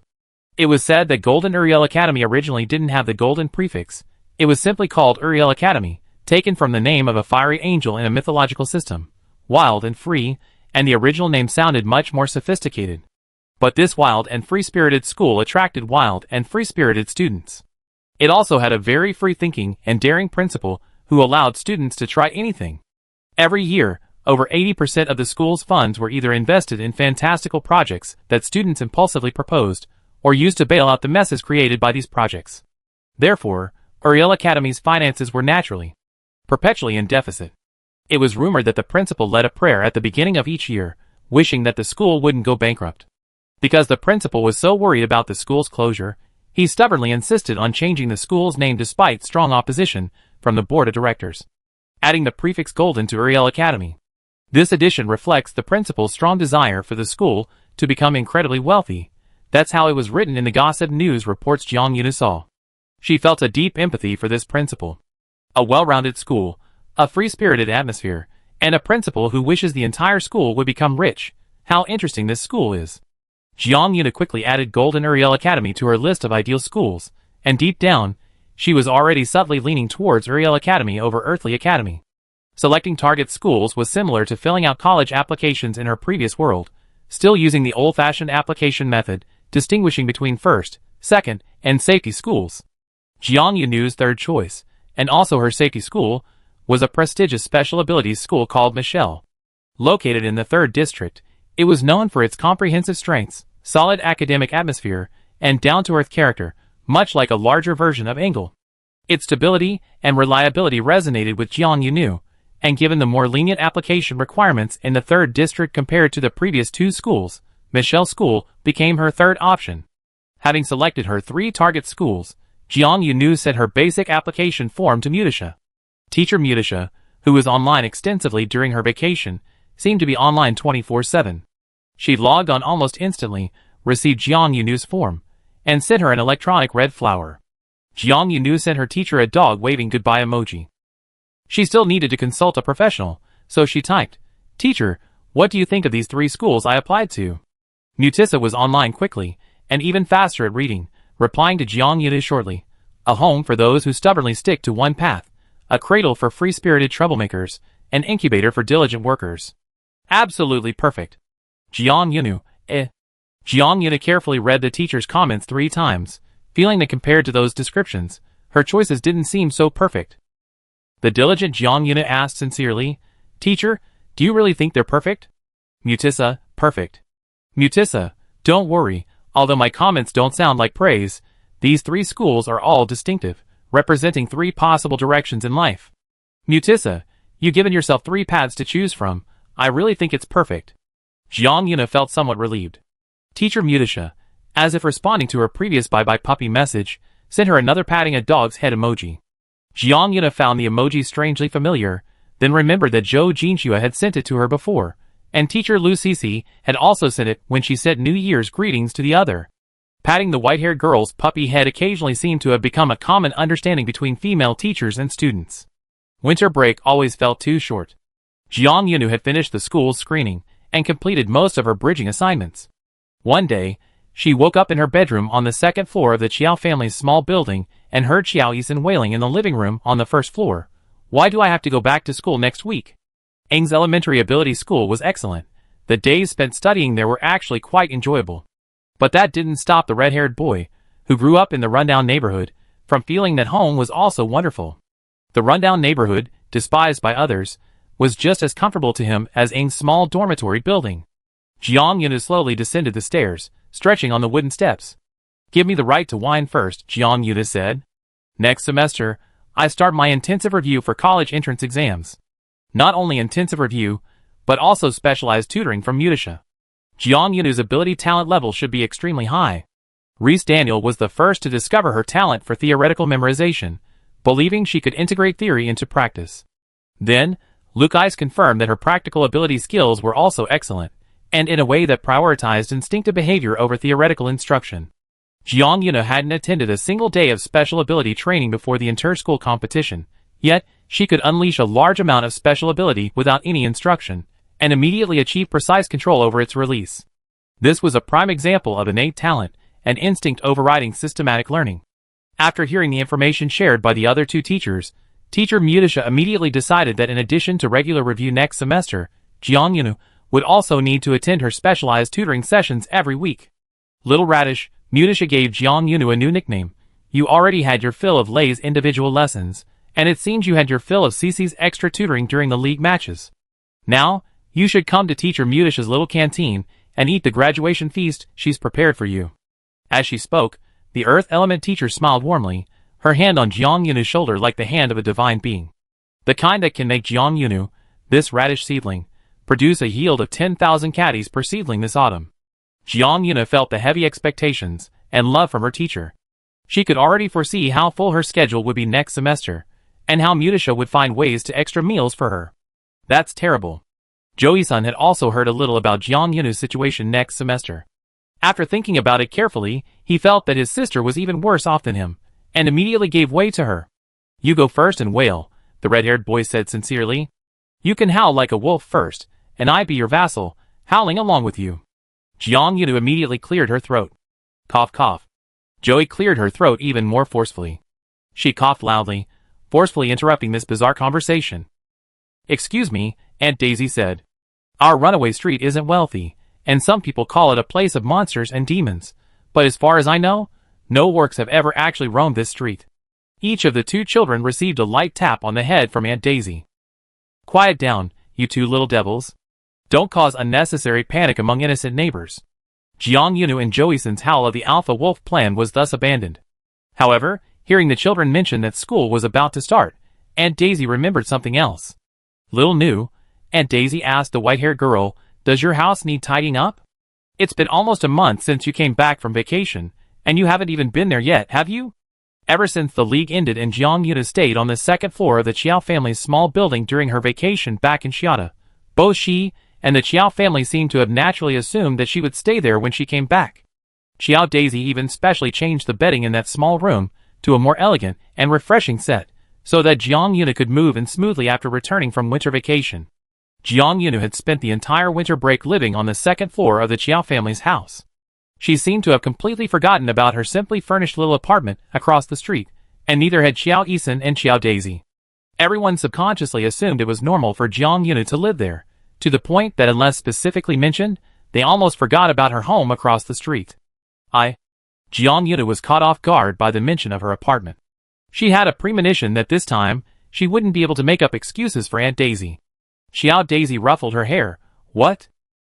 It was said that Golden Uriel Academy originally didn't have the golden prefix. It was simply called Uriel Academy, taken from the name of a fiery angel in a mythological system, wild and free, and the original name sounded much more sophisticated. But this wild and free-spirited school attracted wild and free-spirited students. It also had a very free-thinking and daring principal who allowed students to try anything. Every year, over 80% of the school's funds were either invested in fantastical projects that students impulsively proposed, or used to bail out the messes created by these projects. Therefore, Uriel Academy's finances were naturally, perpetually in deficit. It was rumored that the principal led a prayer at the beginning of each year, wishing that the school wouldn't go bankrupt. Because the principal was so worried about the school's closure, he stubbornly insisted on changing the school's name despite strong opposition from the board of directors, adding the prefix Golden to Uriel Academy. This addition reflects the principal's strong desire for the school to become incredibly wealthy. That's how it was written in the gossip news reports Jiang Yunu saw. She felt a deep empathy for this principal. A well-rounded school, a free-spirited atmosphere, and a principal who wishes the entire school would become rich. How interesting this school is. Jiang Yunu quickly added Golden Uriel Academy to her list of ideal schools, and deep down, she was already subtly leaning towards Uriel Academy over Earthly Academy. Selecting target schools was similar to filling out college applications in her previous world, still using the old-fashioned application method, distinguishing between first, second, and safety schools. Jiang Yunu's third choice, and also her safety school, was a prestigious special abilities school called Michelle. Located in the 3rd District, it was known for its comprehensive strengths, solid academic atmosphere, and down-to-earth character, much like a larger version of Engel. Its stability and reliability resonated with Jiang Yunu, and given the more lenient application requirements in the 3rd District compared to the previous 2 schools, Michelle's school became her third option. Having selected her 3 target schools, Jiang Yunu sent her basic application form to Mutisha. Teacher Mutisha, who was online extensively during her vacation, seemed to be online 24/7. She logged on almost instantly, received Jiang Yunu's form, and sent her an electronic red flower. Jiang Yunu sent her teacher a dog waving goodbye emoji. She still needed to consult a professional, so she typed, "Teacher, what do you think of these 3 schools I applied to?" Mutissa was online quickly, and even faster at reading, replying to Jiang Yunu shortly. A home for those who stubbornly stick to one path, a cradle for free-spirited troublemakers, an incubator for diligent workers. Absolutely perfect. Jiang Yunu, Jiang Yunu carefully read the teacher's comments 3 times, feeling that compared to those descriptions, her choices didn't seem so perfect. The diligent Jiang Yunu asked sincerely, "Teacher, do you really think they're perfect?" Mutissa, perfect. Mutissa, don't worry, Although my comments don't sound like praise, these 3 schools are all distinctive, representing 3 possible directions in life. Mutissa, you've given yourself 3 paths to choose from. I really think it's perfect. Jiang Yuna felt somewhat relieved. Teacher Mutisha, as if responding to her previous bye-bye puppy message, sent her another patting a dog's head emoji. Jiang Yuna found the emoji strangely familiar, then remembered that Zhou Jinxue had sent it to her before, and teacher Lu Sisi had also sent it when she sent New Year's greetings to the other. Patting the white-haired girl's puppy head occasionally seemed to have become a common understanding between female teachers and students. Winter break always felt too short. Jiang Yunu had finished the school's screening and completed most of her bridging assignments. One day, she woke up in her bedroom on the 2nd floor of the Qiao family's small building and heard Qiao Yisan wailing in the living room on the 1st floor. Why do I have to go back to school next week? Eng's elementary ability school was excellent. The days spent studying there were actually quite enjoyable. But that didn't stop the red-haired boy, who grew up in the rundown neighborhood, from feeling that home was also wonderful. The rundown neighborhood, despised by others, was just as comfortable to him as Eng's small dormitory building. Jiang Yunu slowly descended the stairs, stretching on the wooden steps. Give me the right to whine first, Jiang Yunu said. Next semester, I start my intensive review for college entrance exams. Not only intensive review, but also specialized tutoring from Mutisha. Jiang Yunu's ability talent level should be extremely high. Reese Daniel was the first to discover her talent for theoretical memorization, believing she could integrate theory into practice. Then, Luke Ice confirmed that her practical ability skills were also excellent, and in a way that prioritized instinctive behavior over theoretical instruction. Jiang Yunu hadn't attended a single day of special ability training before the inter-school competition, yet she could unleash a large amount of special ability without any instruction, and immediately achieve precise control over its release. This was a prime example of innate talent and instinct overriding systematic learning. After hearing the information shared by the other 2 teachers, Teacher Mutisha immediately decided that in addition to regular review next semester, Jiang Yunu would also need to attend her specialized tutoring sessions every week. Little Radish, Mutisha gave Jiang Yunu a new nickname. You already had your fill of Lei's individual lessons, and it seems you had your fill of Cece's extra tutoring during the league matches. Now, you should come to Teacher Mutisha's little canteen and eat the graduation feast she's prepared for you. As she spoke, the Earth Element teacher smiled warmly, her hand on Jiang Yunu's shoulder like the hand of a divine being. The kind that can make Jiang Yunu, this radish seedling, produce a yield of 10,000 caddies per seedling this autumn. Jiang Yunu felt the heavy expectations and love from her teacher. She could already foresee how full her schedule would be next semester, and how Mutisha would find ways to extra meals for her. That's terrible. Joey-san had also heard a little about Jiang Yunu's situation next semester. After thinking about it carefully, he felt that his sister was even worse off than him, and immediately gave way to her. You go first and wail, the red-haired boy said sincerely. You can howl like a wolf first, and I be your vassal, howling along with you. Jiang Yunu immediately cleared her throat. Cough cough. Joey cleared her throat even more forcefully. She coughed loudly, forcefully interrupting this bizarre conversation. Excuse me, Aunt Daisy said. Our runaway street isn't wealthy, and some people call it a place of monsters and demons, but as far as I know, no orcs have ever actually roamed this street. Each of the 2 children received a light tap on the head from Aunt Daisy. Quiet down, you 2 little devils. Don't cause unnecessary panic among innocent neighbors. Jiang Yunu and Joey-san's howl of the Alpha Wolf plan was thus abandoned. However, hearing the children mention that school was about to start, Aunt Daisy remembered something else. Little new, Aunt Daisy asked the white-haired girl, does your house need tidying up? It's been almost a month since you came back from vacation, and you haven't even been there yet, have you? Ever since the league ended and Jiang Yuna stayed on the 2nd floor of the Qiao family's small building during her vacation back in Xiata, both she and the Qiao family seemed to have naturally assumed that she would stay there when she came back. Qiao Daisy even specially changed the bedding in that small room to a more elegant and refreshing set, so that Jiang Yuna could move in smoothly after returning from winter vacation. Jiang Yunu had spent the entire winter break living on the 2nd floor of the Qiao family's house. She seemed to have completely forgotten about her simply furnished little apartment across the street, and neither had Qiao Yisan and Qiao Daisy. Everyone subconsciously assumed it was normal for Jiang Yunu to live there, to the point that unless specifically mentioned, they almost forgot about her home across the street. Jiang Yunu was caught off guard by the mention of her apartment. She had a premonition that this time, she wouldn't be able to make up excuses for Aunt Daisy. Xiao Daisy ruffled her hair. What?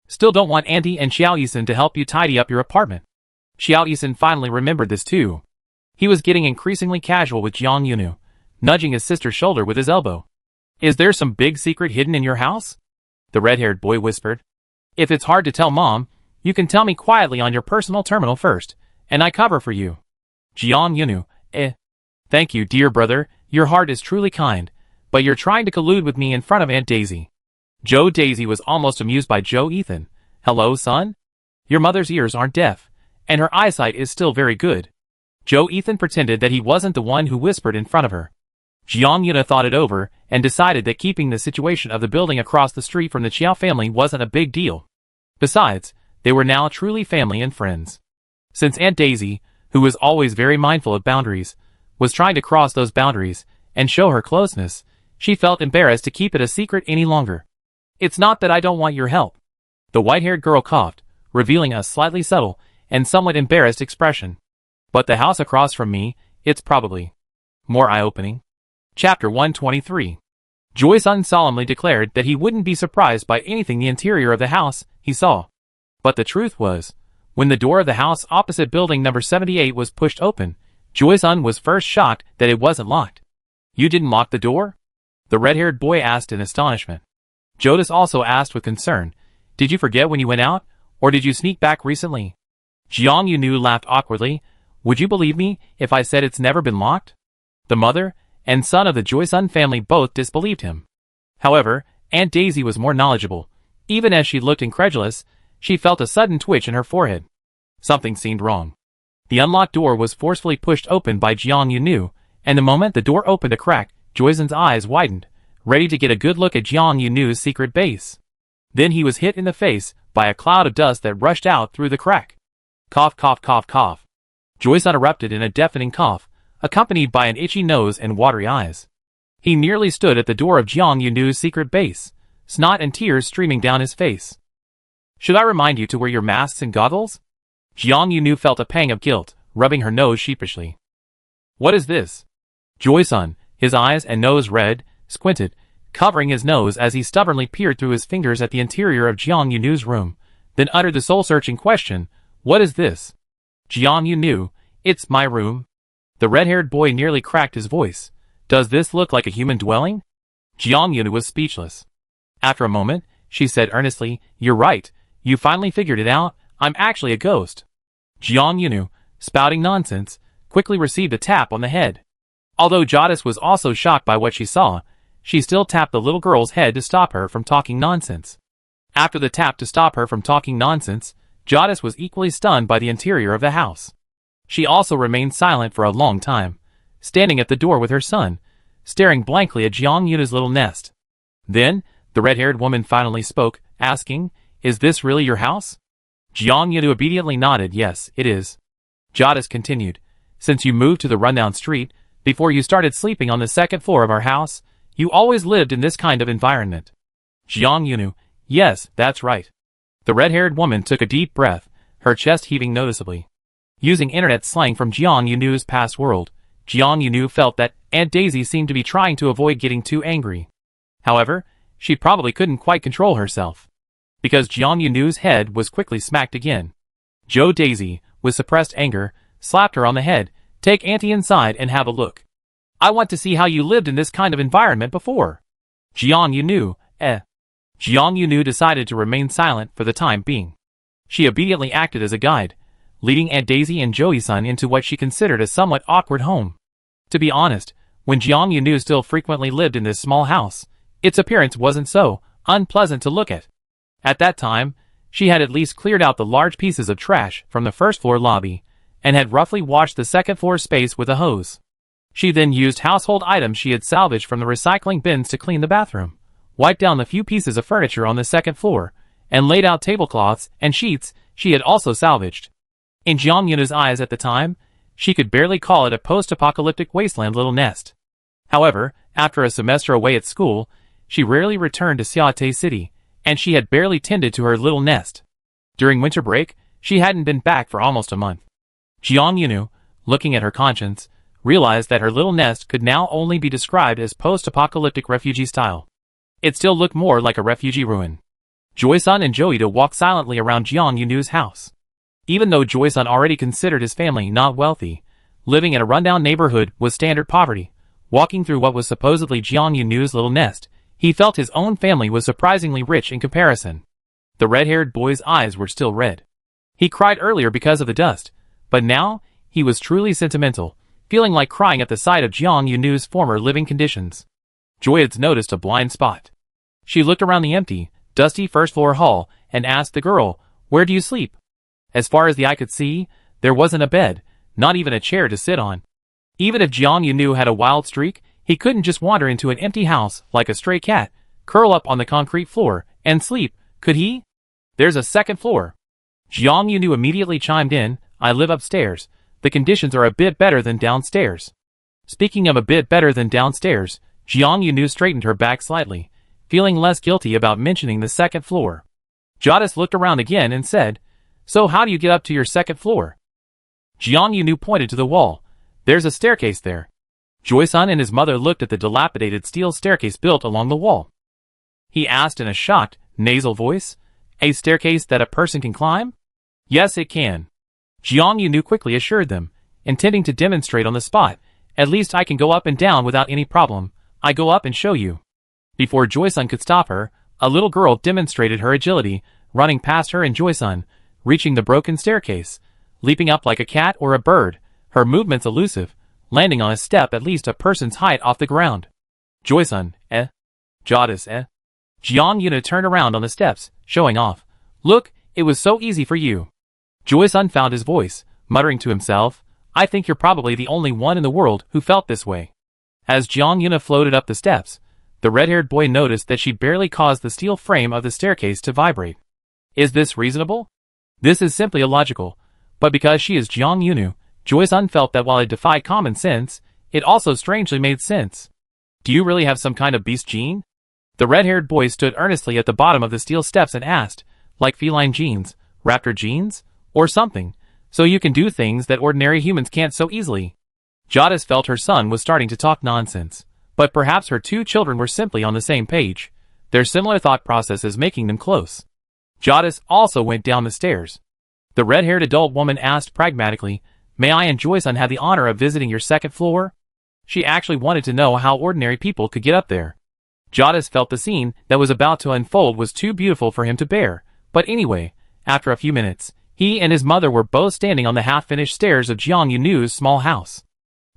Still don't want Auntie and Xiao Yisan to help you tidy up your apartment. Xiao Yisun finally remembered this too. He was getting increasingly casual with Jiang Yunu, nudging his sister's shoulder with his elbow. Is there some big secret hidden in your house? The red-haired boy whispered. If it's hard to tell Mom, you can tell me quietly on your personal terminal first, and I cover for you. Jiang Yunu, Thank you, dear brother, your heart is truly kind, but you're trying to collude with me in front of Aunt Daisy. Joe Daisy was almost amused by Joe Ethan. Hello, son? Your mother's ears aren't deaf, and her eyesight is still very good. Joe Ethan pretended that he wasn't the one who whispered in front of her. Jiang Yuna thought it over and decided that keeping the situation of the building across the street from the Chiao family wasn't a big deal. Besides, they were now truly family and friends. Since Aunt Daisy, who was always very mindful of boundaries, was trying to cross those boundaries and show her closeness, she felt embarrassed to keep it a secret any longer. It's not that I don't want your help. The white-haired girl coughed, revealing a slightly subtle and somewhat embarrassed expression. But the house across from me, it's probably more eye-opening. Chapter 123. Joy-san solemnly declared that he wouldn't be surprised by anything the interior of the house he saw. But the truth was, when the door of the house opposite building number 78 was pushed open, Joy-san was first shocked that it wasn't locked. You didn't lock the door? The red-haired boy asked in astonishment. Jodas also asked with concern, Did you forget when you went out, or did you sneak back recently? Jiang Yunu laughed awkwardly. Would you believe me if I said it's never been locked? The mother and son of the Joy-san family both disbelieved him. However, Aunt Daisy was more knowledgeable. Even as she looked incredulous, she felt a sudden twitch in her forehead. Something seemed wrong. The unlocked door was forcefully pushed open by Jiang Yunu, and the moment the door opened a crack, Joy-san's eyes widened, ready to get a good look at Jiang Yunu's secret base. Then he was hit in the face by a cloud of dust that rushed out through the crack. Cough, cough, cough, cough. Joy-san erupted in a deafening cough, accompanied by an itchy nose and watery eyes. He nearly stood at the door of Jiang Yunu's secret base, snot and tears streaming down his face. Should I remind you to wear your masks and goggles? Jiang Yunu felt a pang of guilt, rubbing her nose sheepishly. What is this? Joy-san, his eyes and nose red, squinted, covering his nose as he stubbornly peered through his fingers at the interior of Jiang Yunu's room, then uttered the soul-searching question, What is this? Jiang Yunu, it's my room. The red-haired boy nearly cracked his voice. Does this look like a human dwelling? Jiang Yunu was speechless. After a moment, she said earnestly, You're right, you finally figured it out, I'm actually a ghost. Jiang Yunu, spouting nonsense, quickly received a tap on the head. Although Jadis was also shocked by what she saw, she still tapped the little girl's head to stop her from talking nonsense. After the tap to stop her from talking nonsense, Jadis was equally stunned by the interior of the house. She also remained silent for a long time, standing at the door with her son, staring blankly at Jiang Yunu's little nest. Then, the red-haired woman finally spoke, asking, Is this really your house? Jiang Yunu obediently nodded, Yes, it is. Jadis continued, Since you moved to the rundown street, before you started sleeping on the second floor of our house, you always lived in this kind of environment. Jiang Yunu, Yes, that's right. The red-haired woman took a deep breath, her chest heaving noticeably. Using internet slang from Jiang Yunu's past world, Jiang Yunu felt that Aunt Daisy seemed to be trying to avoid getting too angry. However, she probably couldn't quite control herself, because Jiang Yunu's head was quickly smacked again. Joe Daisy, with suppressed anger, slapped her on the head. Take Auntie inside and have a look. I want to see how you lived in this kind of environment before. Jiang Yunu, Jiang Yunu decided to remain silent for the time being. She obediently acted as a guide, leading Aunt Daisy and Joey-san into what she considered a somewhat awkward home. To be honest, when Jiang Yunu still frequently lived in this small house, its appearance wasn't so unpleasant to look at. At that time, she had at least cleared out the large pieces of trash from the first-floor lobby, and had roughly washed the second-floor space with a hose. She then used household items she had salvaged from the recycling bins to clean the bathroom, wiped down the few pieces of furniture on the second floor, and laid out tablecloths and sheets she had also salvaged. In Jiang Yunu's eyes at the time, she could barely call it a post-apocalyptic wasteland little nest. However, after a semester away at school, she rarely returned to Xiate City, and she had barely tended to her little nest. During winter break, she hadn't been back for almost a month. Jiang Yunu, looking at her conscience, realized that her little nest could now only be described as post-apocalyptic refugee style. It still looked more like a refugee ruin. Joy-san and Joey-do walked silently around Jiang Yunu's house. Even though Joy-san already considered his family not wealthy, living in a rundown neighborhood was standard poverty. Walking through what was supposedly Jiang Yunu's little nest, he felt his own family was surprisingly rich in comparison. The red-haired boy's eyes were still red. He cried earlier because of the dust, but now, he was truly sentimental, feeling like crying at the sight of Jiang Yunu's former living conditions. Joy had noticed a blind spot. She looked around the empty, dusty first-floor hall and asked the girl, "Where do you sleep?" As far as the eye could see, there wasn't a bed, not even a chair to sit on. Even if Jiang Yunu had a wild streak, he couldn't just wander into an empty house like a stray cat, curl up on the concrete floor, and sleep, could he? "There's a second floor." Jiang Yunu immediately chimed in, "I live upstairs. The conditions are a bit better than downstairs." Speaking of a bit better than downstairs, Jiang Yunu straightened her back slightly, feeling less guilty about mentioning the second floor. Jadis looked around again and said, "So how do you get up to your second floor?" Jiang Yunu pointed to the wall. "There's a staircase there." Joy-san and his mother looked at the dilapidated steel staircase built along the wall. He asked in a shocked, nasal voice, "A staircase that a person can climb?" "Yes, it can." Jiang Yunu quickly assured them, intending to demonstrate on the spot. "At least I can go up and down without any problem. I go up and show you." Before Joy-san could stop her, a little girl demonstrated her agility, running past her and Joy-san, reaching the broken staircase, leaping up like a cat or a bird, her movements elusive, landing on a step at least a person's height off the ground. "Joy-san, eh?" "Jadis, eh?" Jiang Yunu turned around on the steps, showing off. "Look, it was so easy for you." Joy-san found his voice, muttering to himself, "I think you're probably the only one in the world who felt this way." As Jiang Yunu floated up the steps, the red-haired boy noticed that she barely caused the steel frame of the staircase to vibrate. Is this reasonable? This is simply illogical, but because she is Jiang Yunu, Joy-san felt that while it defied common sense, it also strangely made sense. "Do you really have some kind of beast gene?" The red-haired boy stood earnestly at the bottom of the steel steps and asked, "Like feline genes, raptor genes, or something, so you can do things that ordinary humans can't so easily?" Jadis felt her son was starting to talk nonsense, but perhaps her two children were simply on the same page, their similar thought processes making them close. Jadis also went down the stairs. The red-haired adult woman asked pragmatically, "May I and Joy-san have the honor of visiting your second floor?" She actually wanted to know how ordinary people could get up there. Jadis felt the scene that was about to unfold was too beautiful for him to bear, but anyway, after a few minutes, he and his mother were both standing on the half-finished stairs of Jiang Yunu's small house.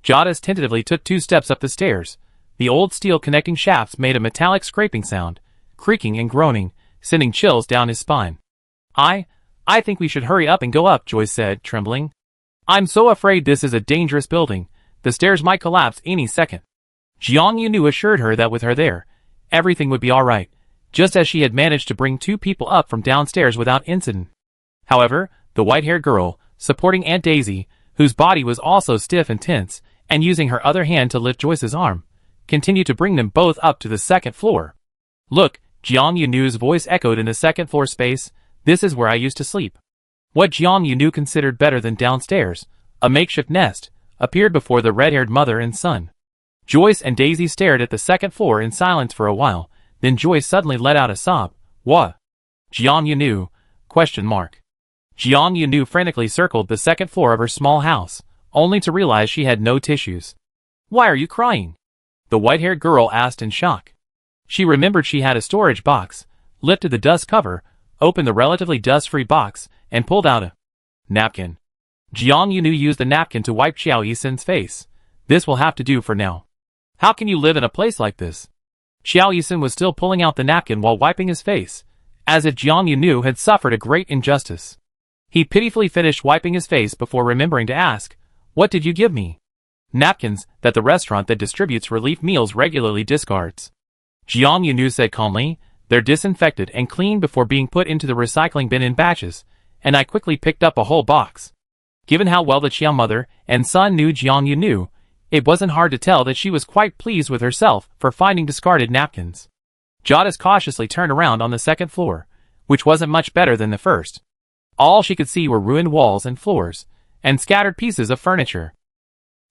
Jadis tentatively took 2 steps up the stairs. The old steel connecting shafts made a metallic scraping sound, creaking and groaning, sending chills down his spine. I think we should hurry up and go up," Joy said, trembling. "I'm so afraid this is a dangerous building. The stairs might collapse any second." Jiang Yunu assured her that with her there, everything would be alright, just as she had managed to bring 2 people up from downstairs without incident. However, the white-haired girl, supporting Aunt Daisy, whose body was also stiff and tense, and using her other hand to lift Joyce's arm, continued to bring them both up to the second floor. "Look," Jiang Yunu's voice echoed in the second floor space, "this is where I used to sleep." What Jiang Yunu considered better than downstairs, a makeshift nest, appeared before the red-haired mother and son. Joyce and Daisy stared at the second floor in silence for a while, then Joyce suddenly let out a sob. "What?" "Jiang Yunu?" Jiang Yunu frantically circled the second floor of her small house, only to realize she had no tissues. "Why are you crying?" the white-haired girl asked in shock. She remembered she had a storage box, lifted the dust cover, opened the relatively dust-free box, and pulled out a napkin. Jiang Yunu used the napkin to wipe Xiao Yisen's face. "This will have to do for now. How can you live in a place like this?" Xiao Yisen was still pulling out the napkin while wiping his face, as if Jiang Yunu had suffered a great injustice. He pitifully finished wiping his face before remembering to ask, "What did you give me?" "Napkins that the restaurant that distributes relief meals regularly discards." Jiang Yunu said calmly, "They're disinfected and cleaned before being put into the recycling bin in batches, and I quickly picked up a whole box." Given how well the Qiao mother and son knew Jiang Yunu, it wasn't hard to tell that she was quite pleased with herself for finding discarded napkins. Jadis cautiously turned around on the second floor, which wasn't much better than the first. All she could see were ruined walls and floors, and scattered pieces of furniture.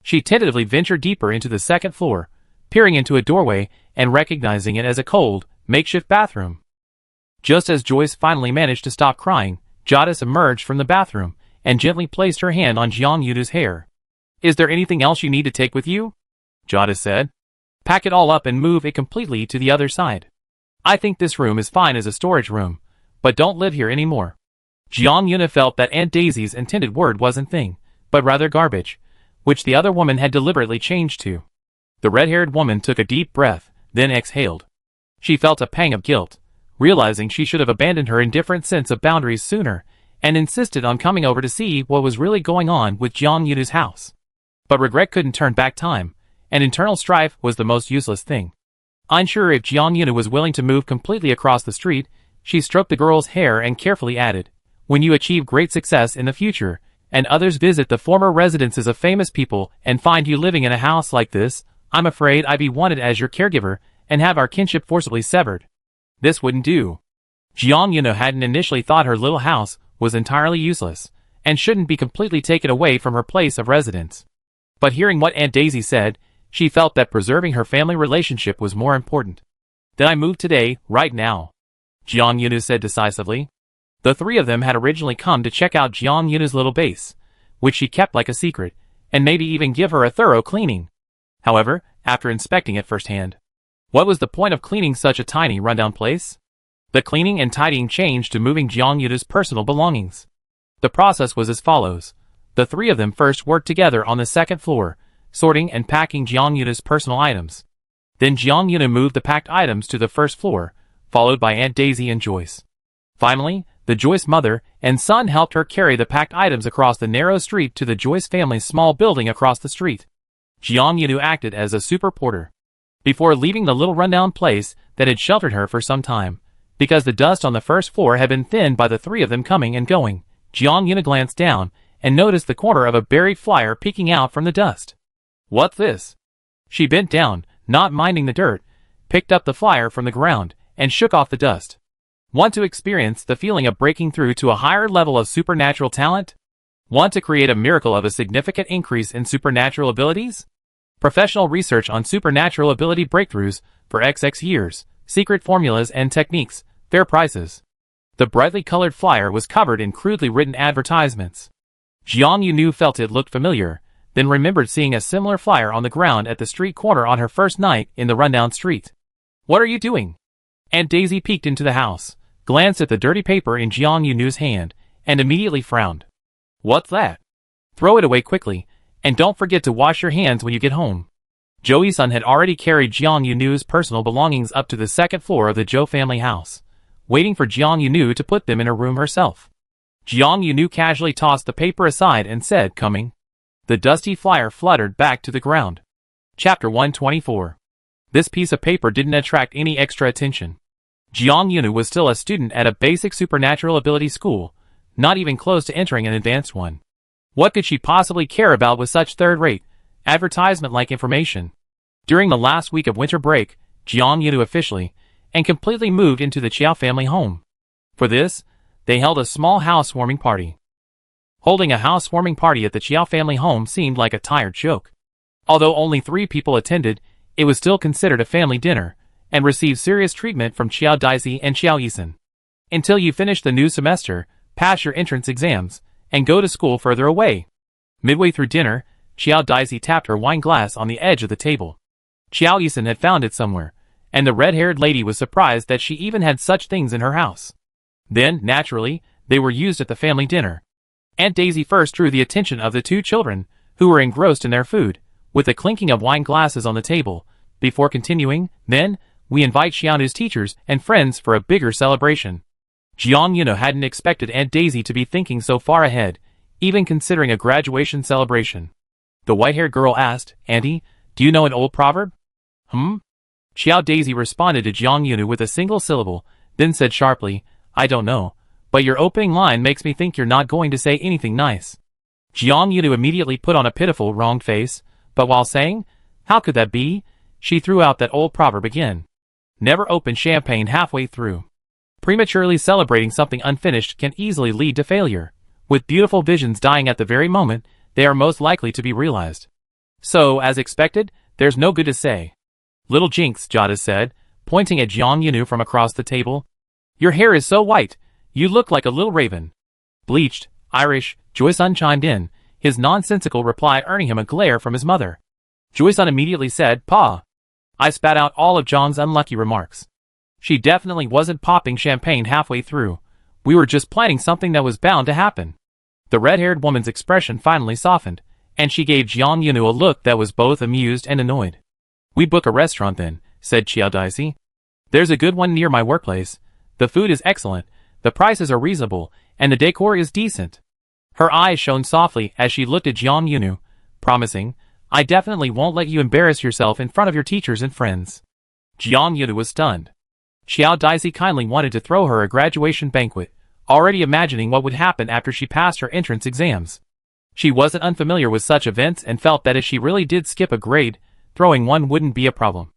She tentatively ventured deeper into the second floor, peering into a doorway and recognizing it as a cold, makeshift bathroom. Just as Joyce finally managed to stop crying, Jadis emerged from the bathroom, and gently placed her hand on Jiang Yunu's hair. "Is there anything else you need to take with you?" Jada said. "Pack it all up and move it completely to the other side. I think this room is fine as a storage room, but don't live here anymore." Jiang Yuna felt that Aunt Daisy's intended word wasn't thing, but rather garbage, which the other woman had deliberately changed to. The red-haired woman took a deep breath, then exhaled. She felt a pang of guilt, realizing she should have abandoned her indifferent sense of boundaries sooner, and insisted on coming over to see what was really going on with Jiang Yunu's house. But regret couldn't turn back time, and internal strife was the most useless thing. Unsure if Jiang Yuna was willing to move completely across the street, she stroked the girl's hair and carefully added, "When you achieve great success in the future, and others visit the former residences of famous people and find you living in a house like this, I'm afraid I'd be wanted as your caregiver and have our kinship forcibly severed." This wouldn't do. Jiang Yuna hadn't initially thought her little house was entirely useless, and shouldn't be completely taken away from her place of residence. But hearing what Aunt Daisy said, she felt that preserving her family relationship was more important. "Then I move today, right now," Jiang Yuna said decisively. The three of them had originally come to check out Jiang Yuna's little base, which she kept like a secret, and maybe even give her a thorough cleaning. However, after inspecting it firsthand, what was the point of cleaning such a tiny rundown place? The cleaning and tidying changed to moving Jiang Yuna's personal belongings. The process was as follows. The three of them first worked together on the second floor, sorting and packing Jiang Yuna's personal items. Then Jiang Yuna moved the packed items to the first floor, followed by Aunt Daisy and Joyce. Finally, the Joyce mother and son helped her carry the packed items across the narrow street to the Joyce family's small building across the street. Jiang Yuna acted as a super porter. Before leaving the little rundown place that had sheltered her for some time, because the dust on the first floor had been thinned by the three of them coming and going, Jiang Yuna glanced down and noticed the corner of a buried flyer peeking out from the dust. "What's this?" She bent down, not minding the dirt, picked up the flyer from the ground, and shook off the dust. Want to experience the feeling of breaking through to a higher level of supernatural talent? Want to create a miracle of a significant increase in supernatural abilities? Professional research on supernatural ability breakthroughs for XX years, secret formulas and techniques, fair prices. The brightly colored flyer was covered in crudely written advertisements. Jiang Yunu felt it looked familiar, then remembered seeing a similar flyer on the ground at the street corner on her first night in the rundown street. "What are you doing?" Aunt Daisy peeked into the house, glanced at the dirty paper in Jiang Yunu's hand, and immediately frowned. "What's that?" "Throw it away quickly, and don't forget to wash your hands when you get home." Joey-san had already carried Jiang Yunu's personal belongings up to the second floor of the Zhou family house, waiting for Jiang Yunu to put them in her room herself. Jiang Yunu casually tossed the paper aside and said, "Coming." The dusty flyer fluttered back to the ground. Chapter 124. This piece of paper didn't attract any extra attention. Jiang Yunu was still a student at a basic supernatural ability school, not even close to entering an advanced one. What could she possibly care about with such third-rate, advertisement-like information? During the last week of winter break, Jiang Yunu officially and completely moved into the Chiao family home. For this, they held a small housewarming party. Holding a housewarming party at the Chiao family home seemed like a tired joke. Although only 3 people attended, it was still considered a family dinner, and received serious treatment from Xiao Daisy and Xiao Yisan. Until you finish the new semester, pass your entrance exams, and go to school further away. Midway through dinner, Xiao Daisy tapped her wine glass on the edge of the table. Xiao Yisan had found it somewhere, and the red-haired lady was surprised that she even had such things in her house. Then, naturally, they were used at the family dinner. Aunt Daisy first drew the attention of the 2 children, who were engrossed in their food, with the clinking of wine glasses on the table. Before continuing, "Then, we invite Xiaonu's teachers and friends for a bigger celebration." Jiang Yunu hadn't expected Aunt Daisy to be thinking so far ahead, even considering a graduation celebration. The white-haired girl asked, "Auntie, do you know an old proverb?" Xiao Daisy responded to Jiang Yunu with a single syllable, then said sharply, "I don't know, but your opening line makes me think you're not going to say anything nice." Jiang Yunu immediately put on a pitiful, wronged face, but while saying, "How could that be?" she threw out that old proverb again. Never open champagne halfway through. Prematurely celebrating something unfinished can easily lead to failure. With beautiful visions dying at the very moment, they are most likely to be realized. So, as expected, there's no good to say. "Little Jinx," Jada said, pointing at Jiang Yunu from across the table. "Your hair is so white, you look like a little raven." "Bleached, Irish, Joy-sun chimed in, his nonsensical reply earning him a glare from his mother. Joy-sun immediately said, "Pa." I spat out all of Jong's unlucky remarks. She definitely wasn't popping champagne halfway through. We were just planning something that was bound to happen. The red-haired woman's expression finally softened, and she gave Jiang Yunu a look that was both amused and annoyed. "We book a restaurant then," said Xiao Daisy. "There's a good one near my workplace. The food is excellent, the prices are reasonable, and the decor is decent." Her eyes shone softly as she looked at Jiang Yunu, promising, "I definitely won't let you embarrass yourself in front of your teachers and friends." Jiang Yunu was stunned. Xiao Daisy kindly wanted to throw her a graduation banquet, already imagining what would happen after she passed her entrance exams. She wasn't unfamiliar with such events and felt that if she really did skip a grade, throwing one wouldn't be a problem.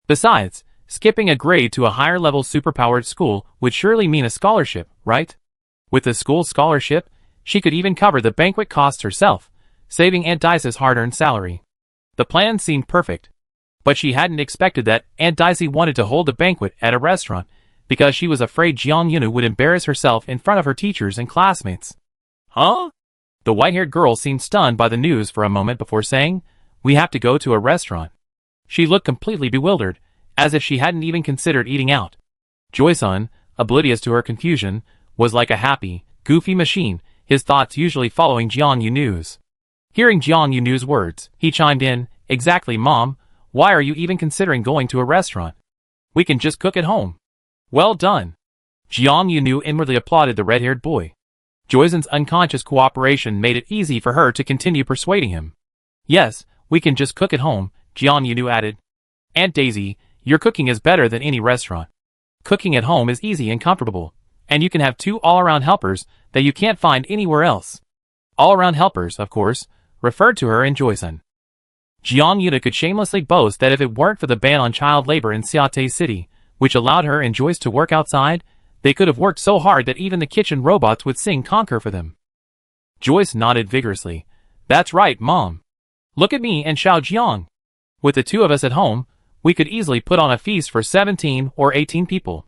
Besides, skipping a grade to a higher-level superpowered school would surely mean a scholarship, right? With the school scholarship, she could even cover the banquet costs herself, saving Aunt Daisy's hard-earned salary. The plan seemed perfect. But she hadn't expected that Aunt Daisy wanted to hold a banquet at a restaurant because she was afraid Jiang Yunu would embarrass herself in front of her teachers and classmates. "Huh?" The white-haired girl seemed stunned by the news for a moment before saying, "We have to go to a restaurant." She looked completely bewildered, as if she hadn't even considered eating out. Joy-sun, oblivious to her confusion, was like a happy, goofy machine, his thoughts usually following Jiang Yunu's. Hearing Jiang Yunu's words, he chimed in, "Exactly, Mom. Why are you even considering going to a restaurant? We can just cook at home." "Well done." Jiang Yunu inwardly applauded the red-haired boy. Joysun's unconscious cooperation made it easy for her to continue persuading him. "Yes, we can just cook at home," Jiang Yunu added. "Aunt Daisy, your cooking is better than any restaurant. Cooking at home is easy and comfortable, and you can have 2 all-around helpers that you can't find anywhere else." All-around helpers, of course, referred to her and Joysun. Jiang Yunu could shamelessly boast that if it weren't for the ban on child labor in Xiate City, which allowed her and Joyce to work outside, they could have worked so hard that even the kitchen robots would sing conquer for them. Joyce nodded vigorously. "That's right, Mom. Look at me and Xiao Jiang. With the 2 of us at home, we could easily put on a feast for 17 or 18 people."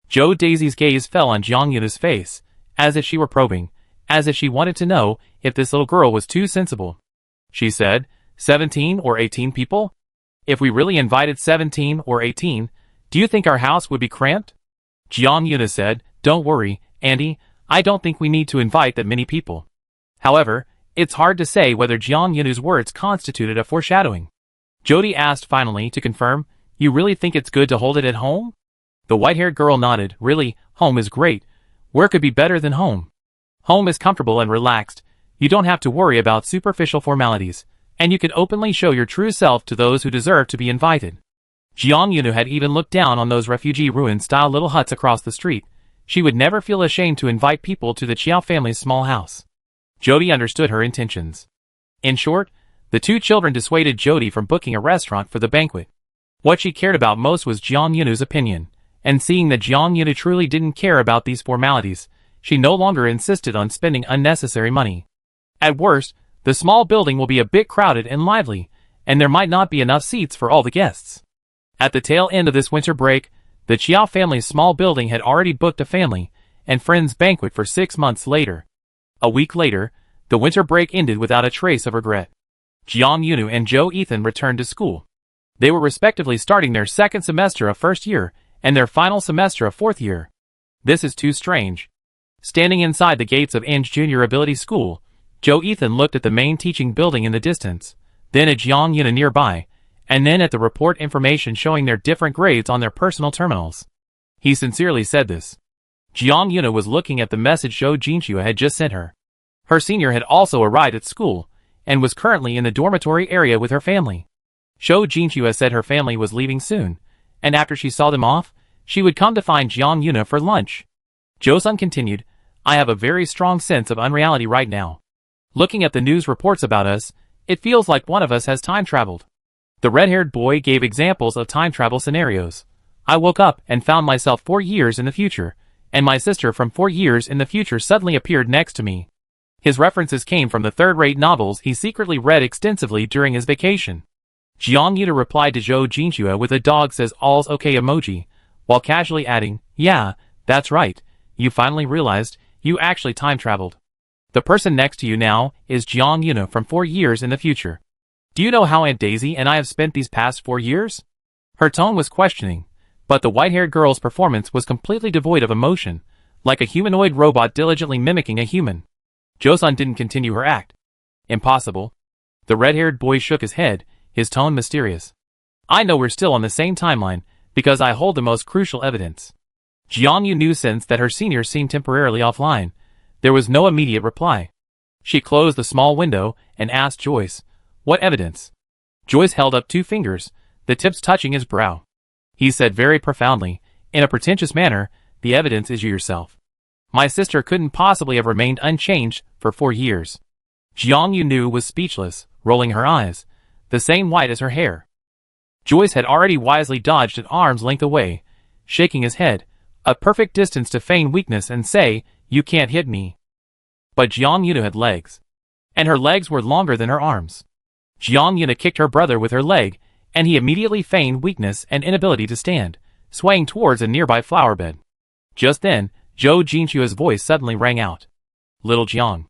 Joe Daisy's gaze fell on Jiang Yunu's face, as if she were probing, as if she wanted to know if this little girl was too sensible. She said, 17 or 18 people? If we really invited 17 or 18, do you think our house would be cramped? Jiang Yunu said, "Don't worry, Andy, I don't think we need to invite that many people." However, it's hard to say whether Jiang Yunu's words constituted a foreshadowing. Jody asked finally to confirm, "You really think it's good to hold it at home?" The white-haired girl nodded. "Really, home is great. Where could be better than home? Home is comfortable and relaxed. You don't have to worry about superficial formalities, and you can openly show your true self to those who deserve to be invited." Jiang Yunu had even looked down on those refugee ruin-style little huts across the street. She would never feel ashamed to invite people to the Chiao family's small house. Jody understood her intentions. In short, the 2 children dissuaded Jody from booking a restaurant for the banquet. What she cared about most was Jiang Yunu's opinion, and seeing that Jiang Yunu truly didn't care about these formalities, she no longer insisted on spending unnecessary money. At worst, the small building will be a bit crowded and lively, and there might not be enough seats for all the guests. At the tail end of this winter break, the Chiao family's small building had already booked a family and friends banquet for 6 months later. A week later, the winter break ended without a trace of regret. Jiang Yunu and Joe Ethan returned to school. They were respectively starting their 2nd semester of 1st year and their final semester of 4th year. This is too strange. Standing inside the gates of Ange Junior Ability School, Joe Ethan looked at the main teaching building in the distance, then at Jiang Yunu nearby, and then at the report information showing their different grades on their personal terminals. He sincerely said this. Jiang Yunu was looking at the message Zhou Jinxue had just sent her. Her senior had also arrived at school, and was currently in the dormitory area with her family. Zhou Jinxue said her family was leaving soon, and after she saw them off, she would come to find Jiang Yunu for lunch. Josun continued, "I have a very strong sense of unreality right now. Looking at the news reports about us, it feels like one of us has time traveled." The red-haired boy gave examples of time travel scenarios. "I woke up and found myself 4 years in the future, and my sister from 4 years in the future suddenly appeared next to me." His references came from the third-rate novels he secretly read extensively during his vacation. Jiang Yunu replied to Zhou Jinxue with a dog says all's okay emoji, while casually adding, "Yeah, that's right, you finally realized, you actually time traveled." The person next to you now is Jiang Yuna from 4 years in the future. Do you know how Aunt Daisy and I have spent these past 4 years? Her tone was questioning, but the white-haired girl's performance was completely devoid of emotion, like a humanoid robot diligently mimicking a human. Joseon didn't continue her act. Impossible. The red-haired boy shook his head, his tone mysterious. I know we're still on the same timeline, because I hold the most crucial evidence. Jiang Yunu sensed that her senior seemed temporarily offline. There was no immediate reply. She closed the small window and asked Joyce, "What evidence?" Joyce held up 2 fingers, the tips touching his brow. He said very profoundly, in a pretentious manner, "The evidence is you yourself. My sister couldn't possibly have remained unchanged for 4 years." Jiang Yunu was speechless, rolling her eyes, the same white as her hair. Joyce had already wisely dodged at arm's length away, shaking his head, a perfect distance to feign weakness and say, "You can't hit me." But Jiang Yuna had legs. And her legs were longer than her arms. Jiang Yuna kicked her brother with her leg, and he immediately feigned weakness and inability to stand, swaying towards a nearby flower bed. Just then, Zhou Jinchua's voice suddenly rang out. "Little Jiang."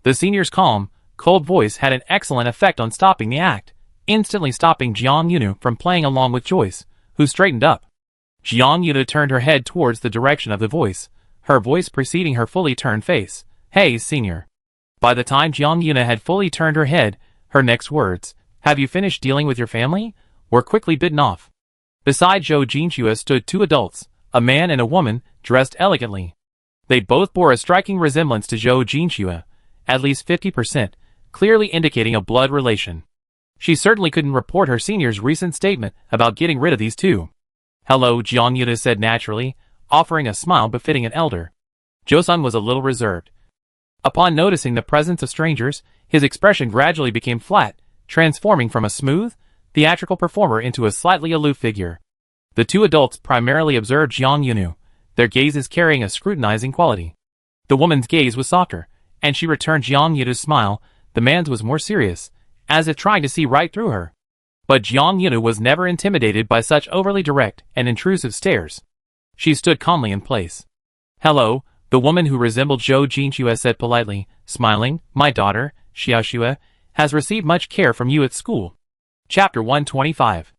The senior's calm, cold voice had an excellent effect on stopping the act, instantly stopping Jiang Yunu from playing along with Joyce, who straightened up. Jiang Yuna turned her head towards the direction of the voice, her voice preceding her fully turned face. "Hey, senior." By the time Jiang Yuna had fully turned her head, her next words, "Have you finished dealing with your family?" were quickly bitten off. Beside Zhou Jinchua stood 2 adults, a man and a woman, dressed elegantly. They both bore a striking resemblance to Zhou Jinchua, at least 50%, clearly indicating a blood relation. She certainly couldn't report her senior's recent statement about getting rid of these 2. "Hello," Jiang Yuna said naturally, offering a smile befitting an elder. Joseon was a little reserved. Upon noticing the presence of strangers, his expression gradually became flat, transforming from a smooth, theatrical performer into a slightly aloof figure. The 2 adults primarily observed Jiang Yunu, their gazes carrying a scrutinizing quality. The woman's gaze was softer, and she returned Jiang Yunu's smile. The man's was more serious, as if trying to see right through her. But Jiang Yunu was never intimidated by such overly direct and intrusive stares. She stood calmly in place. "Hello," the woman who resembled Zhou Jinchua said politely, smiling. "My daughter, Xiaoxue, has received much care from you at school." Chapter 125.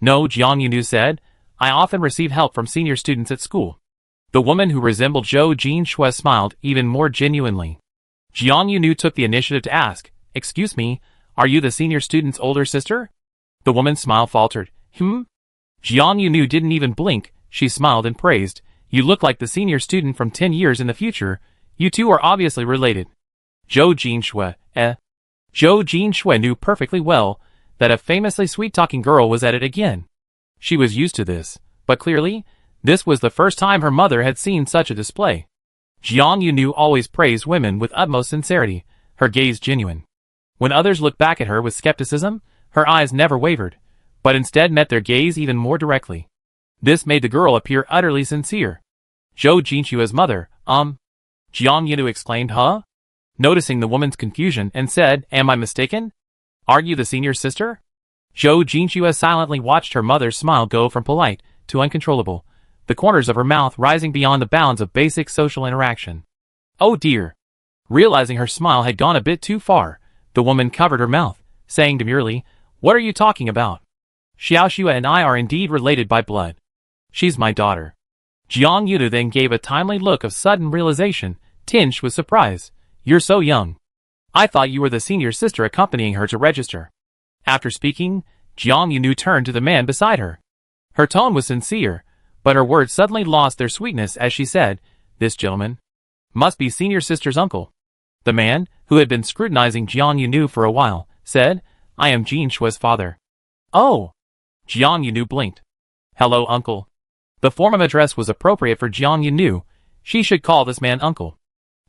"No," Jiang Yunu said, "I often receive help from senior students at school." The woman who resembled Zhou Jinchua smiled even more genuinely. Jiang Yunu took the initiative to ask, "Excuse me, are you the senior student's older sister?" The woman's smile faltered. Jiang Yunu didn't even blink. She smiled and praised, "You look like the senior student from 10 years in the future. You 2 are obviously related." Zhou Jinchua, Zhou Jinchua knew perfectly well that a famously sweet-talking girl was at it again. She was used to this, but clearly, this was the first time her mother had seen such a display. Jiang Yunu always praised women with utmost sincerity, her gaze genuine. When others looked back at her with skepticism, her eyes never wavered, but instead met their gaze even more directly. This made the girl appear utterly sincere. "Zhou Jinchua's mother, Jiang Yunu exclaimed, "Huh?" Noticing the woman's confusion and said, "Am I mistaken? Are you the senior sister?" Zhou Jinchua silently watched her mother's smile go from polite to uncontrollable, the corners of her mouth rising beyond the bounds of basic social interaction. "Oh dear." Realizing her smile had gone a bit too far, the woman covered her mouth, saying demurely, "What are you talking about? Xiaoxue and I are indeed related by blood. She's my daughter." Jiang Yunu then gave a timely look of sudden realization, tinged with surprise. "You're so young. I thought you were the senior sister accompanying her to register." After speaking, Jiang Yunu turned to the man beside her. Her tone was sincere, but her words suddenly lost their sweetness as she said, "This gentleman must be senior sister's uncle." The man, who had been scrutinizing Jiang Yunu for a while, said, "I am Jinshua's father." "Oh!" Jiang Yunu blinked. "Hello, uncle." The form of address was appropriate for Jiang Yunu. She should call this man uncle.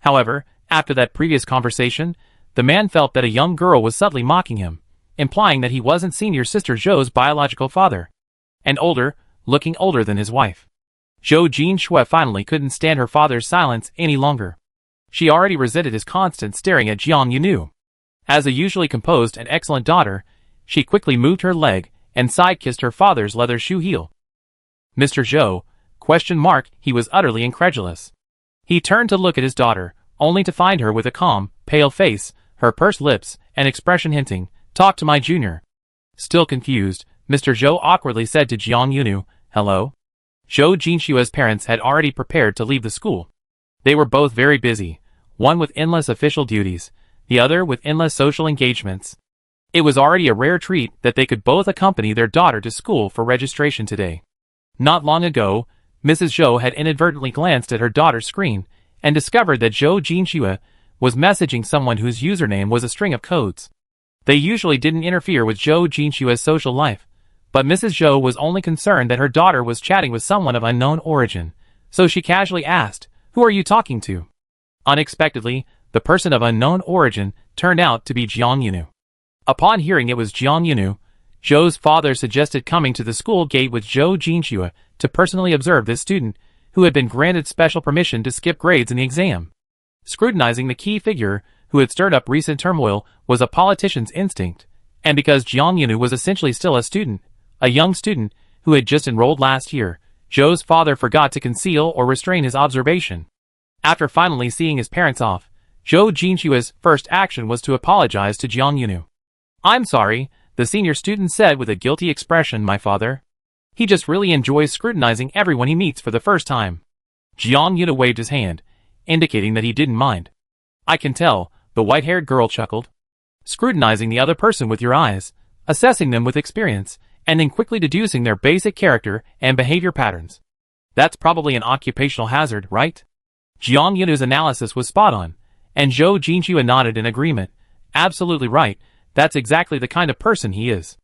However, after that previous conversation, the man felt that a young girl was subtly mocking him, implying that he wasn't senior sister Zhou's biological father, and older, looking older than his wife. Zhou Jinshue finally couldn't stand her father's silence any longer. She already resented his constant staring at Jiang Yunu. As a usually composed and excellent daughter, she quickly moved her leg and side-kissed her father's leather shoe heel. "Mr. Zhou?" He was utterly incredulous. He turned to look at his daughter, only to find her with a calm, pale face, her pursed lips, and expression hinting, "Talk to my junior." Still confused, Mr. Zhou awkwardly said to Jiang Yunu, "Hello?" Zhou Jinshua's parents had already prepared to leave the school. They were both very busy, one with endless official duties, the other with endless social engagements. It was already a rare treat that they could both accompany their daughter to school for registration today. Not long ago, Mrs. Zhou had inadvertently glanced at her daughter's screen and discovered that Zhou Jinshua was messaging someone whose username was a string of codes. They usually didn't interfere with Zhou Jinshua's social life, but Mrs. Zhou was only concerned that her daughter was chatting with someone of unknown origin, so she casually asked, "Who are you talking to?" Unexpectedly, the person of unknown origin turned out to be Jiang Yunu. Upon hearing it was Jiang Yunu, Zhou's father suggested coming to the school gate with Zhou Jinshua to personally observe this student, who had been granted special permission to skip grades in the exam. Scrutinizing the key figure, who had stirred up recent turmoil, was a politician's instinct, and because Jiang Yunu was essentially still a young student who had just enrolled last year, Zhou's father forgot to conceal or restrain his observation. After finally seeing his parents off, Zhou Jinshua's first action was to apologize to Jiang Yunu. "I'm sorry," the senior student said with a guilty expression, "my father. He just really enjoys scrutinizing everyone he meets for the first time." Jiang Yunu waved his hand, indicating that he didn't mind. "I can tell," the white-haired girl chuckled. "Scrutinizing the other person with your eyes, assessing them with experience, and then quickly deducing their basic character and behavior patterns. That's probably an occupational hazard, right?" Jiang Yunu's analysis was spot on, and Zhou Jinshua nodded in agreement. "Absolutely right, that's exactly the kind of person he is."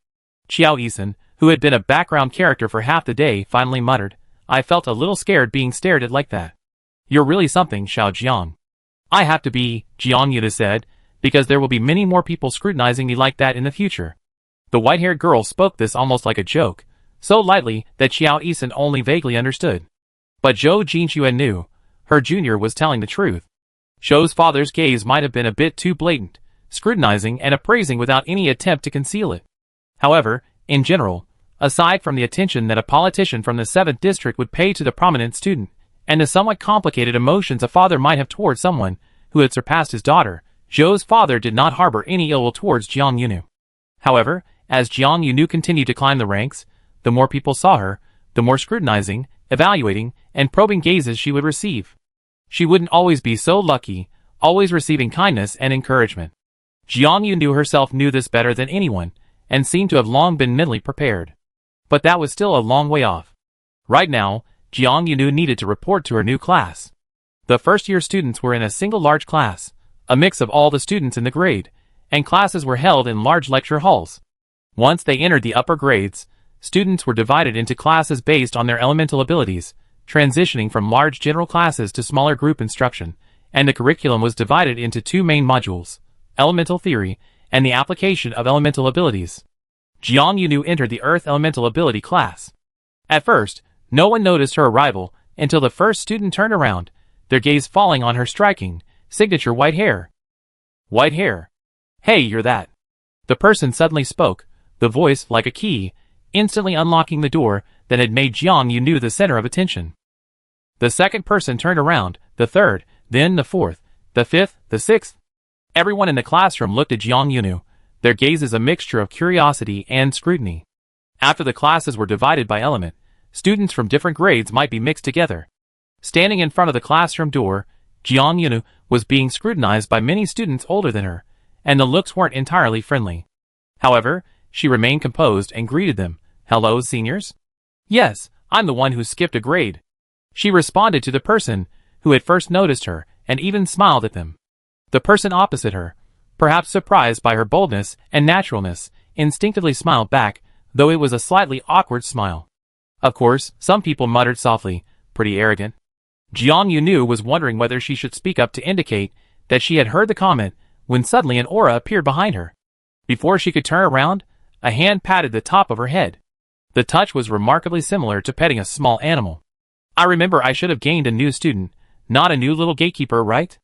Qiao Yisan, who had been a background character for half the day, finally muttered, "I felt a little scared being stared at like that." "You're really something, Xiao Jiang." "I have to be," Jiang Yunu said, "because there will be many more people scrutinizing me like that in the future." The white-haired girl spoke this almost like a joke, so lightly that Qiao Yisan only vaguely understood. But Zhou Jinshua knew, her junior was telling the truth. Zhou's father's gaze might have been a bit too blatant, scrutinizing and appraising without any attempt to conceal it. However, in general, aside from the attention that a politician from the 7th district would pay to the prominent student, and the somewhat complicated emotions a father might have towards someone who had surpassed his daughter, Zhou's father did not harbor any ill will towards Jiang Yunu. However, as Jiang Yunu continued to climb the ranks, the more people saw her, the more scrutinizing, evaluating, and probing gazes she would receive. She wouldn't always be so lucky, always receiving kindness and encouragement. Jiang Yunu herself knew this better than anyone, and seemed to have long been mentally prepared. But that was still a long way off. Right now, Jiang Yunu needed to report to her new class. The first-year students were in a single large class, a mix of all the students in the grade, and classes were held in large lecture halls. Once they entered the upper grades, students were divided into classes based on their elemental abilities, transitioning from large general classes to smaller group instruction, and the curriculum was divided into two main modules, elemental theory and the application of elemental abilities. Jiang Yunu entered the Earth Elemental Ability class. At first, no one noticed her arrival until the first student turned around, their gaze falling on her striking, signature white hair. "White hair. Hey, you're that." The person suddenly spoke, the voice like a key, instantly unlocking the door that had made Jiang Yunu the center of attention. The second person turned around, the third, then the fourth, the fifth, the sixth. Everyone in the classroom looked at Jiang Yunu, their gazes a mixture of curiosity and scrutiny. After the classes were divided by element, students from different grades might be mixed together. Standing in front of the classroom door, Jiang Yunu was being scrutinized by many students older than her, and the looks weren't entirely friendly. However, she remained composed and greeted them. "Hello, seniors?" "Yes, I'm the one who skipped a grade." She responded to the person who had first noticed her, and even smiled at them. The person opposite her, perhaps surprised by her boldness and naturalness, instinctively smiled back, though it was a slightly awkward smile. Of course, some people muttered softly, "Pretty arrogant." Jiang Yunu was wondering whether she should speak up to indicate that she had heard the comment, when suddenly an aura appeared behind her. Before she could turn around, a hand patted the top of her head. The touch was remarkably similar to petting a small animal. "I remember I should have gained a new student, not a new little gatekeeper, right?"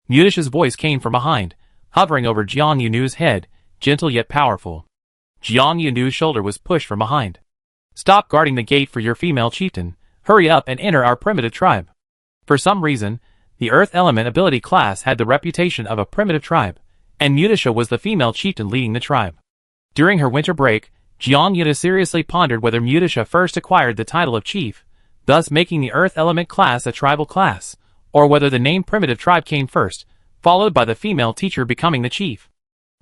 Mudish's voice came from behind, hovering over Jiang Yunu's head, gentle yet powerful. Jiang Yunu's shoulder was pushed from behind. "Stop guarding the gate for your female chieftain. Hurry up and enter our primitive tribe." For some reason, The Earth Element Ability class had the reputation of a primitive tribe, and Mutisha was the female chieftain leading the tribe. During her winter break, Jiang Yuna seriously pondered whether Mutisha first acquired the title of chief, thus making the Earth Element class a tribal class, or whether the name primitive tribe came first, followed by the female teacher becoming the chief.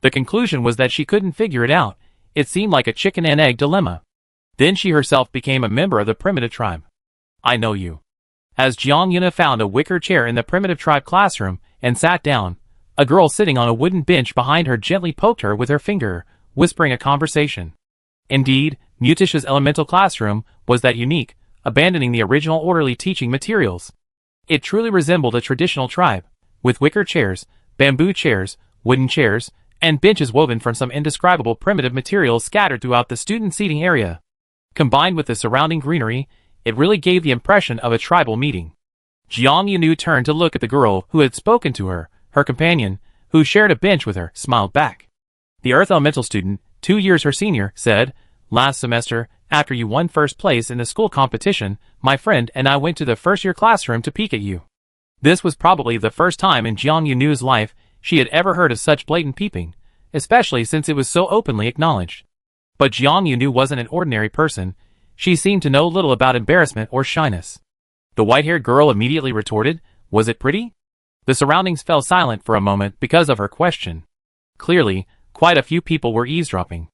The conclusion was that she couldn't figure it out. It seemed like a chicken and egg dilemma. Then she herself became a member of the primitive tribe. I know you. As Jiang Yuna found a wicker chair in the primitive tribe classroom and sat down, a girl sitting on a wooden bench behind her gently poked her with her finger, whispering a conversation. Indeed, Mutisha's elemental classroom was that unique, abandoning the original orderly teaching materials. It truly resembled a traditional tribe, with wicker chairs, bamboo chairs, wooden chairs, and benches woven from some indescribable primitive materials scattered throughout the student seating area. Combined with the surrounding greenery, it really gave the impression of a tribal meeting. Jiang Yunu turned to look at the girl who had spoken to her. Her companion, who shared a bench with her, smiled back. The Earth Elemental student, 2 years her senior, said, "Last semester, after you won first place in the school competition, my friend and I went to the first-year classroom to peek at you." This was probably the first time in Jiang Yunu's life she had ever heard of such blatant peeping, especially since it was so openly acknowledged. But Jiang Yunu wasn't an ordinary person. She seemed to know little about embarrassment or shyness. The white-haired girl immediately retorted, "Was it pretty?" The surroundings fell silent for a moment because of her question. Clearly, quite a few people were eavesdropping.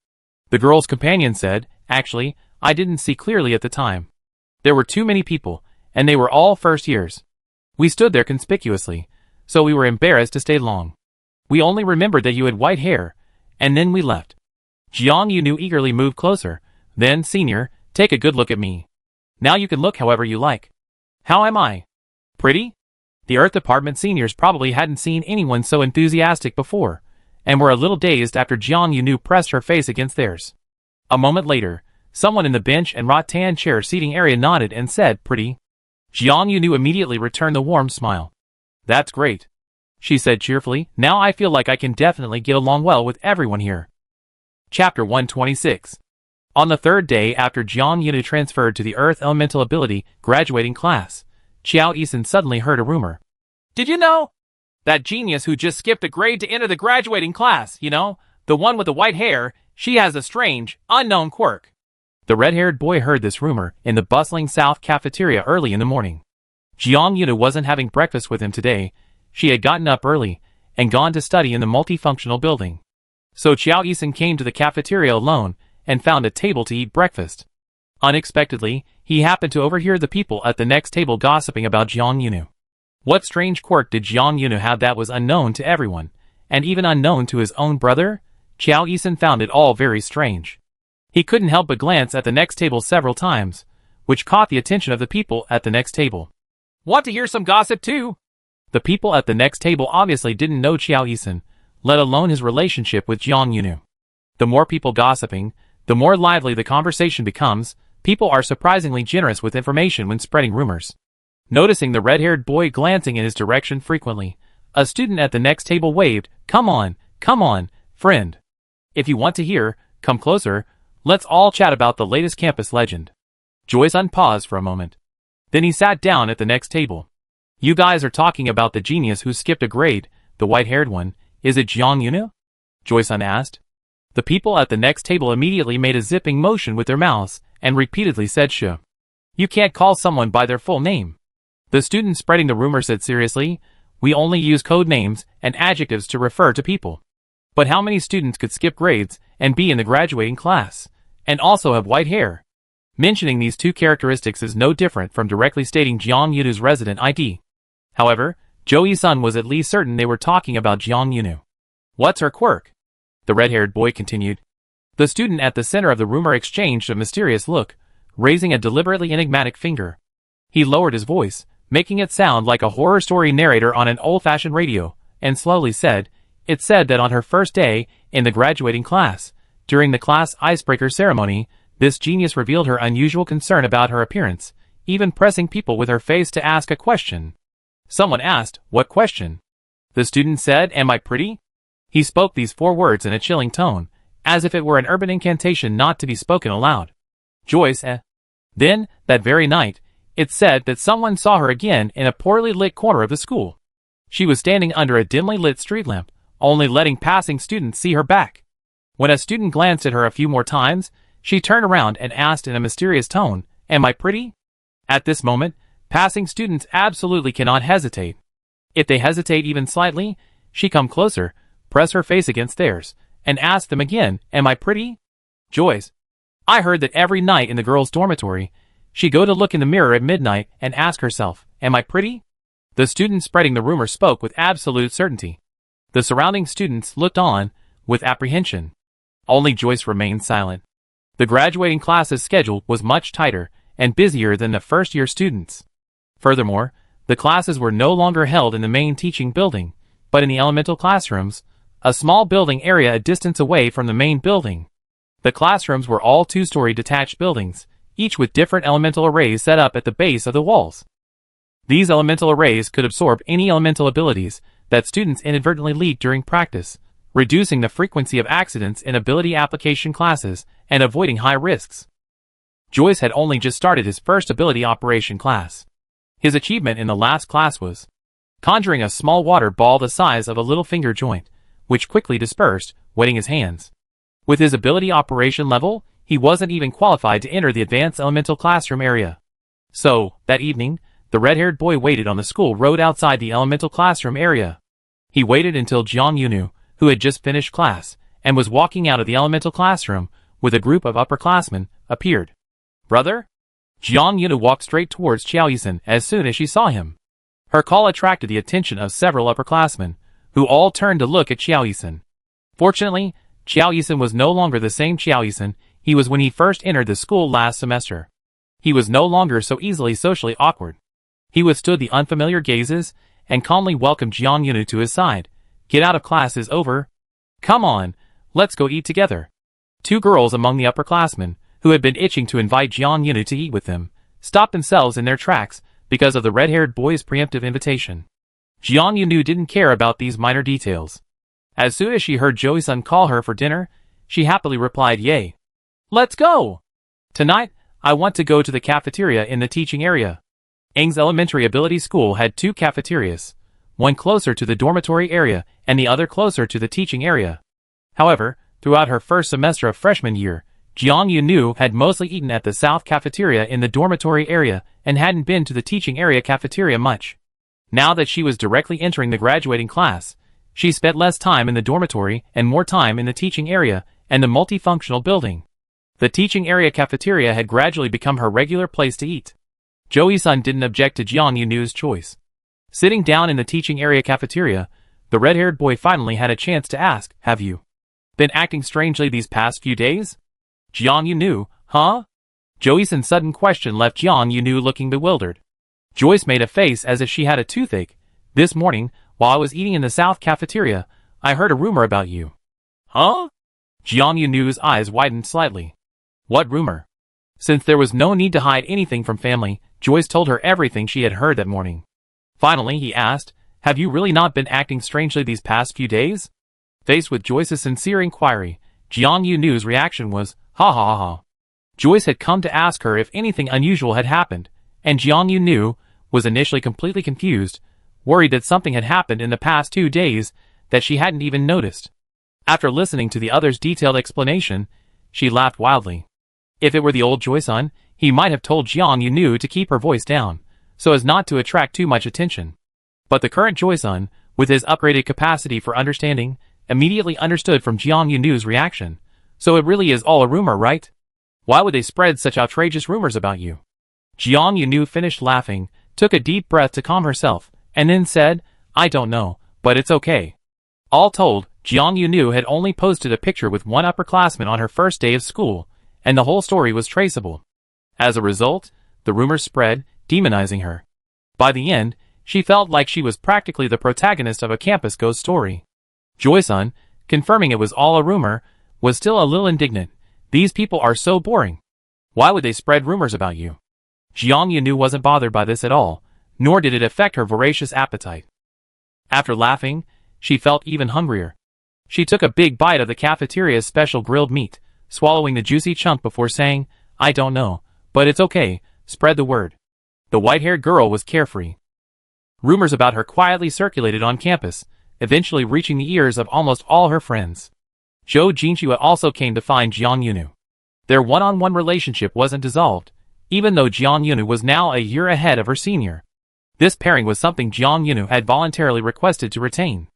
The girl's companion said, "Actually, I didn't see clearly at the time. There were too many people, and they were all first years. We stood there conspicuously, so we were embarrassed to stay long. We only remembered that you had white hair, and then we left." Jiang Yunu eagerly moved closer. "Then, senior, take a good look at me. Now you can look however you like. How am I? Pretty?" The Earth Department seniors probably hadn't seen anyone so enthusiastic before, and were a little dazed after Jiang Yunu pressed her face against theirs. A moment later, someone in the bench and rattan chair seating area nodded and said, "Pretty." Jiang Yunu immediately returned the warm smile. "That's great," she said cheerfully. "Now I feel like I can definitely get along well with everyone here." Chapter 126. On the third day after Jiang Yunu transferred to the Earth Elemental Ability graduating class, Qiao Yisan suddenly heard a rumor. "Did you know? That genius who just skipped a grade to enter the graduating class, you know, the one with the white hair, she has a strange, unknown quirk." The red-haired boy heard this rumor in the bustling South cafeteria early in the morning. Jiang Yunu wasn't having breakfast with him today. She had gotten up early and gone to study in the multifunctional building. So Qiao Yisan came to the cafeteria alone and found a table to eat breakfast. Unexpectedly, he happened to overhear the people at the next table gossiping about Jiang Yunu. What strange quirk did Jiang Yunu have that was unknown to everyone, and even unknown to his own brother? Qiao Yisan found it all very strange. He couldn't help but glance at the next table several times, which caught the attention of the people at the next table. "Want to hear some gossip too?" The people at the next table obviously didn't know Qiao Yisan, let alone his relationship with Jiang Yunu. The more people gossiping, the more lively the conversation becomes. People are surprisingly generous with information when spreading rumors. Noticing the red-haired boy glancing in his direction frequently, a student at the next table waved, come on, friend. If you want to hear, come closer, let's all chat about the latest campus legend." Joy-san paused for a moment. Then he sat down at the next table. "You guys are talking about the genius who skipped a grade, the white-haired one. Is it Jiang Yunu?" Joy-san asked. The people at the next table immediately made a zipping motion with their mouths, and repeatedly said "Sure. You can't call someone by their full name." The student spreading the rumor said seriously, "We only use code names and adjectives to refer to people. But how many students could skip grades and be in the graduating class, and also have white hair?" Mentioning these two characteristics is no different from directly stating Jiang Yunu's resident ID. However, Joey-san was at least certain they were talking about Jiang Yunu. "What's her quirk?" the red-haired boy continued. The student at the center of the rumor exchanged a mysterious look, raising a deliberately enigmatic finger. He lowered his voice, making it sound like a horror story narrator on an old-fashioned radio, and slowly said, "It's said that on her first day in the graduating class, during the class icebreaker ceremony, this genius revealed her unusual concern about her appearance, even pressing people with her face to ask a question." Someone asked, "What question?" The student said, "Am I pretty?" He spoke these 4 words in a chilling tone, as if it were an urban incantation not to be spoken aloud. Joyce, Then, that very night, It said that someone saw her again in a poorly lit corner of the school. She was standing under a dimly lit street lamp, only letting passing students see her back. When a student glanced at her a few more times, she turned around and asked in a mysterious tone, "Am I pretty?" At this moment, passing students absolutely cannot hesitate. If they hesitate even slightly, she come closer, press her face against theirs, and ask them again, "Am I pretty?" Joyce. I heard that every night in the girls' dormitory, she go to look in the mirror at midnight and ask herself, "Am I pretty?" The student spreading the rumor spoke with absolute certainty. The surrounding students looked on with apprehension. Only Joyce remained silent. The graduating class's schedule was much tighter and busier than the first-year students. Furthermore, the classes were no longer held in the main teaching building, but in the elemental classrooms, a small building area a distance away from the main building. The classrooms were all two-story detached buildings, each with different elemental arrays set up at the base of the walls. These elemental arrays could absorb any elemental abilities that students inadvertently leaked during practice, reducing the frequency of accidents in ability application classes and avoiding high risks. Joyce had only just started his first ability operation class. His achievement in the last class was conjuring a small water ball the size of a little finger joint, which quickly dispersed, wetting his hands. With his ability operation level, he wasn't even qualified to enter the advanced elemental classroom area. So, that evening, the red-haired boy waited on the school road outside the elemental classroom area. He waited until Jiang Yunu, who had just finished class, and was walking out of the elemental classroom with a group of upperclassmen, appeared. "Brother?" Jiang Yunu walked straight towards Qiao Yisun as soon as she saw him. Her call attracted the attention of several upperclassmen, who all turned to look at Qiao Yisun. Fortunately, Qiao Yisun was no longer the same Qiao Yisun he was when he first entered the school last semester. He was no longer so easily socially awkward. He withstood the unfamiliar gazes and calmly welcomed Jiang Yunu to his side. "Get out of class is over. Come on, let's go eat together." Two girls among the upperclassmen, who had been itching to invite Jiang Yunu to eat with them, stopped themselves in their tracks because of the red-haired boy's preemptive invitation. Jiang Yunu didn't care about these minor details. As soon as she heard Joey-san call her for dinner, she happily replied, "Yay. Let's go! Tonight, I want to go to the cafeteria in the teaching area." Eng's elementary ability school had two cafeterias, one closer to the dormitory area and the other closer to the teaching area. However, throughout her first semester of freshman year, Jiang Yunu had mostly eaten at the south cafeteria in the dormitory area and hadn't been to the teaching area cafeteria much. Now that she was directly entering the graduating class, she spent less time in the dormitory and more time in the teaching area and the multifunctional building. The teaching area cafeteria had gradually become her regular place to eat. Joey-san didn't object to Jiang Yunu's choice. Sitting down in the teaching area cafeteria, the red-haired boy finally had a chance to ask, "Have you been acting strangely these past few days?" Jiang Yunu, huh? Joey-san's sudden question left Jiang Yunu looking bewildered. Joyce made a face as if she had a toothache. "This morning, while I was eating in the south cafeteria, I heard a rumor about you." "Huh?" Jiang Yunu's eyes widened slightly. "What rumor?" Since there was no need to hide anything from family, Joyce told her everything she had heard that morning. Finally, he asked, "Have you really not been acting strangely these past few days?" Faced with Joyce's sincere inquiry, Jiang Yunu's reaction was, "Ha ha ha." Joyce had come to ask her if anything unusual had happened, and Jiang Yunu was initially completely confused, worried that something had happened in the past 2 days that she hadn't even noticed. After listening to the other's detailed explanation, she laughed wildly. If it were the old Joy-san, he might have told Jiang Yunu to keep her voice down, so as not to attract too much attention. But the current Joy-san, with his upgraded capacity for understanding, immediately understood from Jiang Yunu's reaction. "So it really is all a rumor, right? Why would they spread such outrageous rumors about you?" Jiang Yunu finished laughing, took a deep breath to calm herself, and then said, "I don't know, but it's okay." All told, Jiang Yunu had only posted a picture with one upperclassman on her first day of school, and the whole story was traceable. As a result, the rumors spread, demonizing her. By the end, she felt like she was practically the protagonist of a campus ghost story. Joy-san, confirming it was all a rumor, was still a little indignant. "These people are so boring. Why would they spread rumors about you?" Jiang Yunu wasn't bothered by this at all, nor did it affect her voracious appetite. After laughing, she felt even hungrier. She took a big bite of the cafeteria's special grilled meat, swallowing the juicy chunk before saying, "I don't know, but it's okay, spread the word." The white-haired girl was carefree. Rumors about her quietly circulated on campus, eventually reaching the ears of almost all her friends. Zhou Jinxue also came to find Jiang Yunu. Their one-on-one relationship wasn't dissolved, even though Jiang Yunu was now a year ahead of her senior. This pairing was something Jiang Yunu had voluntarily requested to retain.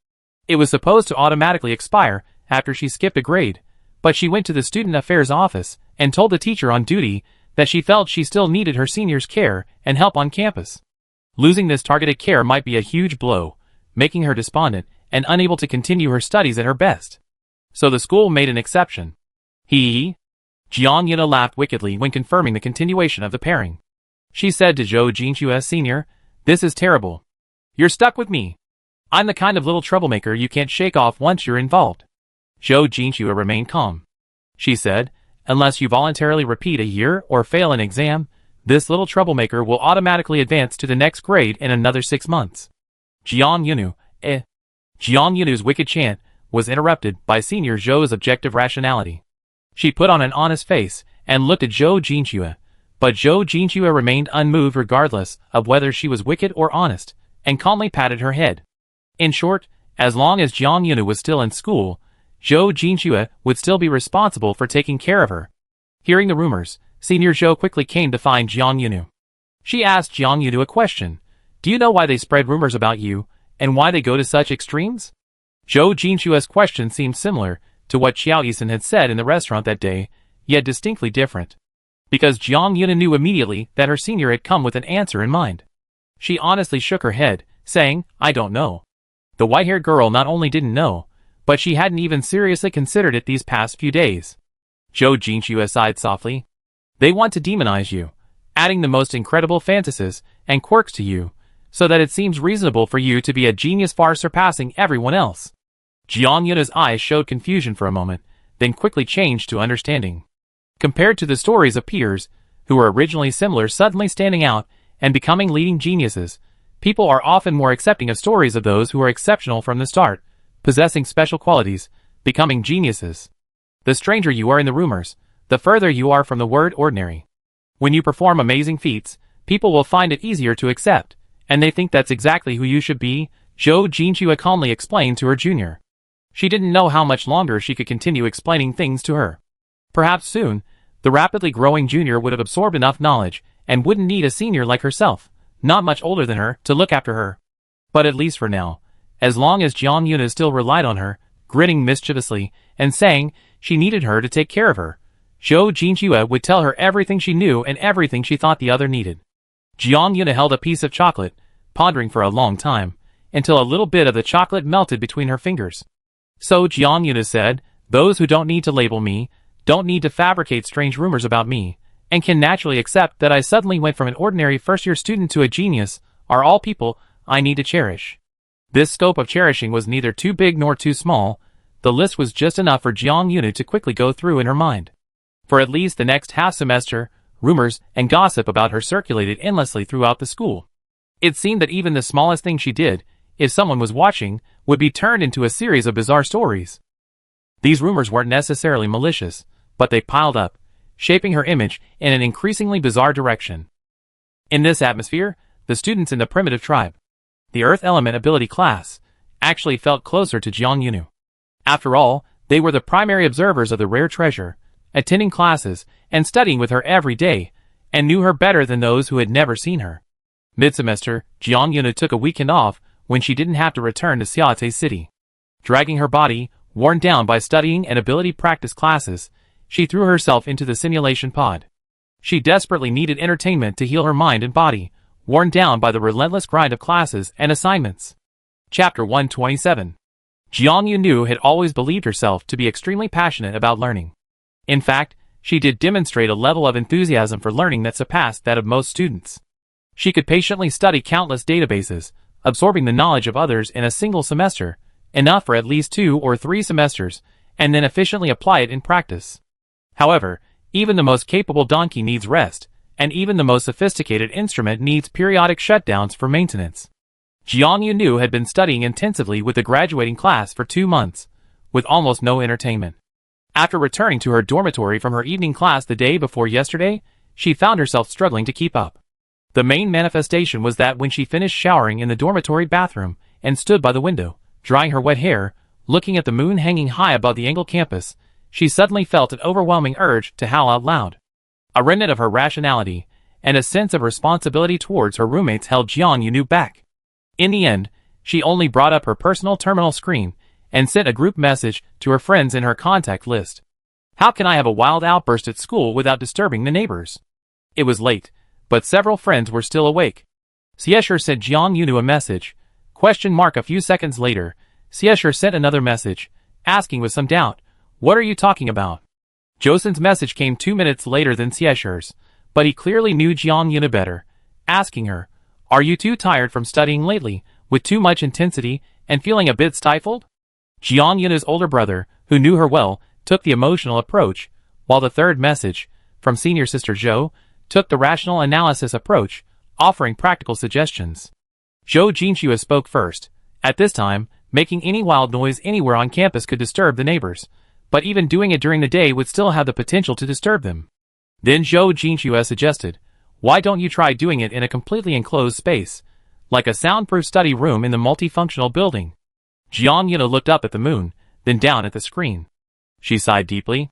It was supposed to automatically expire after she skipped a grade, but she went to the student affairs office and told the teacher on duty that she felt she still needed her senior's care and help on campus. Losing this targeted care might be a huge blow, making her despondent and unable to continue her studies at her best. So the school made an exception. Jiang Yuna laughed wickedly when confirming the continuation of the pairing. She said to Zhou Jinxue Sr., "This is terrible. You're stuck with me. I'm the kind of little troublemaker you can't shake off once you're involved." Zhou Jinxue remained calm. She said, "Unless you voluntarily repeat a year or fail an exam, this little troublemaker will automatically advance to the next grade in another 6 months. Jiang Yunu, Jiang Yunu's wicked chant was interrupted by Senior Zhou's objective rationality. She put on an honest face and looked at Zhou Jinxue, but Zhou Jinxue remained unmoved regardless of whether she was wicked or honest, and calmly patted her head. In short, as long as Jiang Yunu was still in school, Zhou Jinxue would still be responsible for taking care of her. Hearing the rumors, Senior Zhou quickly came to find Jiang Yunu. She asked Jiang Yunu a question. "Do you know why they spread rumors about you, and why they go to such extremes?" Zhou Jinxue's question seemed similar to what Xiao Yisan had said in the restaurant that day, yet distinctly different. Because Jiang Yuna knew immediately that her senior had come with an answer in mind. She honestly shook her head, saying, "I don't know." The white-haired girl not only didn't know, but she hadn't even seriously considered it these past few days. Zhou Jinxue sighed softly. "They want to demonize you, adding the most incredible fantasies and quirks to you, so that it seems reasonable for you to be a genius far surpassing everyone else." Jiang Yuna's eyes showed confusion for a moment, then quickly changed to understanding. Compared to the stories of peers, who were originally similar suddenly standing out and becoming leading geniuses, people are often more accepting of stories of those who are exceptional from the start, possessing special qualities, becoming geniuses. The stranger you are in the rumors, the further you are from the word ordinary. When you perform amazing feats, people will find it easier to accept, and they think that's exactly who you should be, Zhou Jinxue calmly explained to her junior. She didn't know how much longer she could continue explaining things to her. Perhaps soon, the rapidly growing junior would have absorbed enough knowledge and wouldn't need a senior like herself, not much older than her, to look after her. But at least for now, as long as Jiang Yuna still relied on her, grinning mischievously and saying she needed her to take care of her, Zhou Jinxue would tell her everything she knew and everything she thought the other needed. Jiang Yuna held a piece of chocolate, pondering for a long time, until a little bit of the chocolate melted between her fingers. So Jiang Yuna said, "Those who don't need to label me, don't need to fabricate strange rumors about me, and can naturally accept that I suddenly went from an ordinary first-year student to a genius, are all people I need to cherish." This scope of cherishing was neither too big nor too small. The list was just enough for Jiang Yuna to quickly go through in her mind. For at least the next half-semester, rumors and gossip about her circulated endlessly throughout the school. It seemed that even the smallest thing she did, if someone was watching, would be turned into a series of bizarre stories. These rumors weren't necessarily malicious, but they piled up, shaping her image in an increasingly bizarre direction. In this atmosphere, the students in the primitive tribe, the Earth Element Ability class, actually felt closer to Jiang Yunu. After all, they were the primary observers of the rare treasure, attending classes and studying with her every day, and knew her better than those who had never seen her. Mid-semester, Jiang Yuna took a weekend off when she didn't have to return to Xiate City. Dragging her body, worn down by studying and ability practice classes, she threw herself into the simulation pod. She desperately needed entertainment to heal her mind and body, worn down by the relentless grind of classes and assignments. Chapter 127. Jiang Yunu had always believed herself to be extremely passionate about learning. In fact, she did demonstrate a level of enthusiasm for learning that surpassed that of most students. She could patiently study countless databases, absorbing the knowledge of others in a single semester, enough for at least 2 or 3 semesters, and then efficiently apply it in practice. However, even the most capable donkey needs rest, and even the most sophisticated instrument needs periodic shutdowns for maintenance. Jiang Yunu had been studying intensively with the graduating class for 2 months, with almost no entertainment. After returning to her dormitory from her evening class the day before yesterday, she found herself struggling to keep up. The main manifestation was that when she finished showering in the dormitory bathroom and stood by the window, drying her wet hair, looking at the moon hanging high above the Angle campus, she suddenly felt an overwhelming urge to howl out loud. A remnant of her rationality and a sense of responsibility towards her roommates held Jiang Yunu back. In the end, she only brought up her personal terminal screen and sent a group message to her friends in her contact list. How can I have a wild outburst at school without disturbing the neighbors? It was late, but several friends were still awake. Xiesher sent Jiang Yunu a message. A few seconds later, Xiesher sent another message, asking with some doubt, "What are you talking about?" Joseon's message came 2 minutes later than Xiesher's, but he clearly knew Jiang Yunu better, asking her, "Are you too tired from studying lately, with too much intensity, and feeling a bit stifled?" Jiang Yunu's older brother, who knew her well, took the emotional approach, while the third message, from senior sister Zhou, took the rational analysis approach, offering practical suggestions. Zhou Jinxue spoke first. At this time, making any wild noise anywhere on campus could disturb the neighbors, but even doing it during the day would still have the potential to disturb them. Then Zhou Jinxue suggested, "Why don't you try doing it in a completely enclosed space, like a soundproof study room in the multifunctional building?" Jiang Yunu looked up at the moon, then down at the screen. She sighed deeply.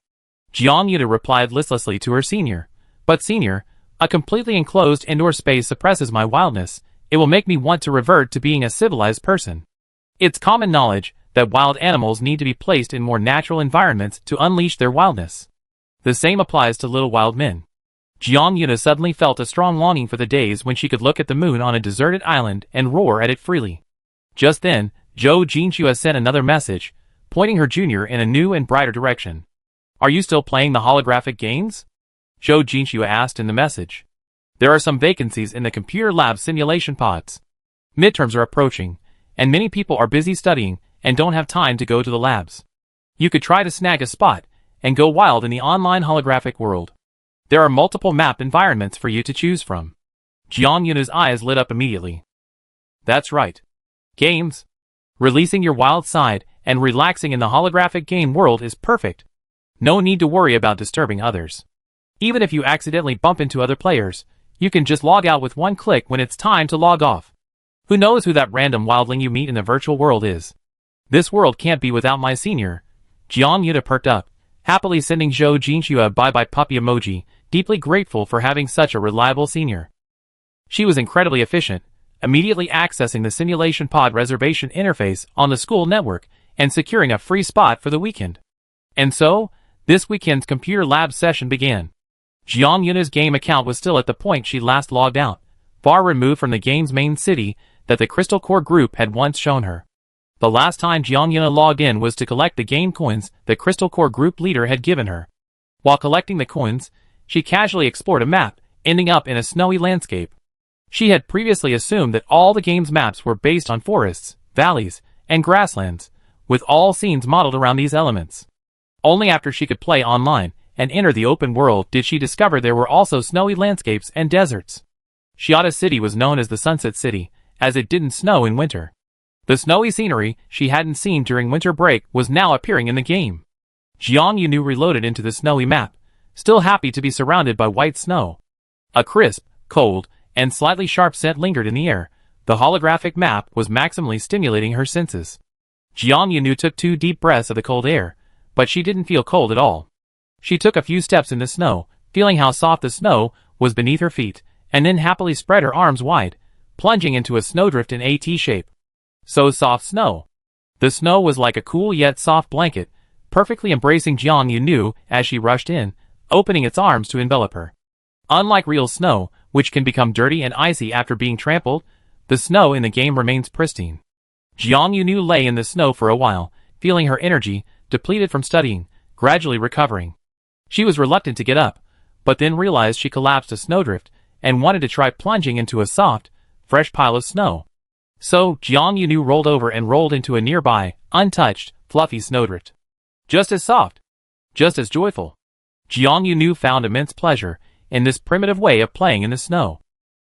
Jiang Yunu replied listlessly to her senior, "But senior, a completely enclosed indoor space suppresses my wildness. It will make me want to revert to being a civilized person. It's common knowledge that wild animals need to be placed in more natural environments to unleash their wildness. The same applies to little wild men." Jiang Yunu suddenly felt a strong longing for the days when she could look at the moon on a deserted island and roar at it freely. Just then, Zhou Jinxue sent another message, pointing her junior in a new and brighter direction. "Are you still playing the holographic games?" Zhou Jinxue asked in the message. "There are some vacancies in the computer lab simulation pods. Midterms are approaching, and many people are busy studying and don't have time to go to the labs. You could try to snag a spot and go wild in the online holographic world. There are multiple map environments for you to choose from." Jiang Yunu's eyes lit up immediately. "That's right. Games. Releasing your wild side and relaxing in the holographic game world is perfect. No need to worry about disturbing others. Even if you accidentally bump into other players, you can just log out with one click when it's time to log off. Who knows who that random wildling you meet in the virtual world is? This world can't be without my senior." Jiang Yunu perked up, happily sending Zhou Jinxue a bye-bye puppy emoji, deeply grateful for having such a reliable senior. She was incredibly efficient, immediately accessing the simulation pod reservation interface on the school network and securing a free spot for the weekend. And so, this weekend's computer lab session began. Jiang Yunu's game account was still at the point she last logged out, far removed from the game's main city that the Crystal Core group had once shown her. The last time Jiang Yunu logged in was to collect the game coins the Crystal Core group leader had given her. While collecting the coins, she casually explored a map, ending up in a snowy landscape. She had previously assumed that all the game's maps were based on forests, valleys, and grasslands, with all scenes modeled around these elements. Only after she could play online and enter the open world did she discover there were also snowy landscapes and deserts. Shiata City was known as the Sunset City, as it didn't snow in winter. The snowy scenery she hadn't seen during winter break was now appearing in the game. Jiang Yunu reloaded into the snowy map, still happy to be surrounded by white snow. A crisp, cold, and slightly sharp scent lingered in the air. The holographic map was maximally stimulating her senses. Jiang Yunu took 2 deep breaths of the cold air, but she didn't feel cold at all. She took a few steps in the snow, feeling how soft the snow was beneath her feet, and then happily spread her arms wide, plunging into a snowdrift in a T shape. So soft snow. The snow was like a cool yet soft blanket, perfectly embracing Jiang Yunu as she rushed in, opening its arms to envelop her. Unlike real snow, which can become dirty and icy after being trampled, the snow in the game remains pristine. Jiang Yunu lay in the snow for a while, feeling her energy, depleted from studying, gradually recovering. She was reluctant to get up, but then realized she collapsed a snowdrift and wanted to try plunging into a soft, fresh pile of snow. So, Jiang Yunu rolled over and rolled into a nearby, untouched, fluffy snowdrift. Just as soft. Just as joyful. Jiang Yunu found immense pleasure in this primitive way of playing in the snow.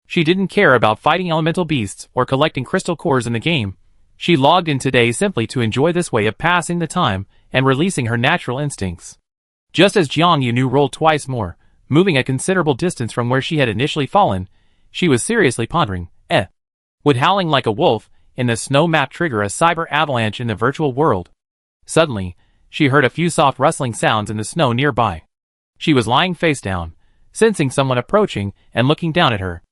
She didn't care about fighting elemental beasts or collecting crystal cores in the game. She logged in today simply to enjoy this way of passing the time and releasing her natural instincts. Just as Jiang Yunu rolled twice more, moving a considerable distance from where she had initially fallen, she was seriously pondering, would howling like a wolf in the snow map trigger a cyber avalanche in the virtual world? Suddenly, she heard a few soft rustling sounds in the snow nearby. She was lying face down, sensing someone approaching and looking down at her.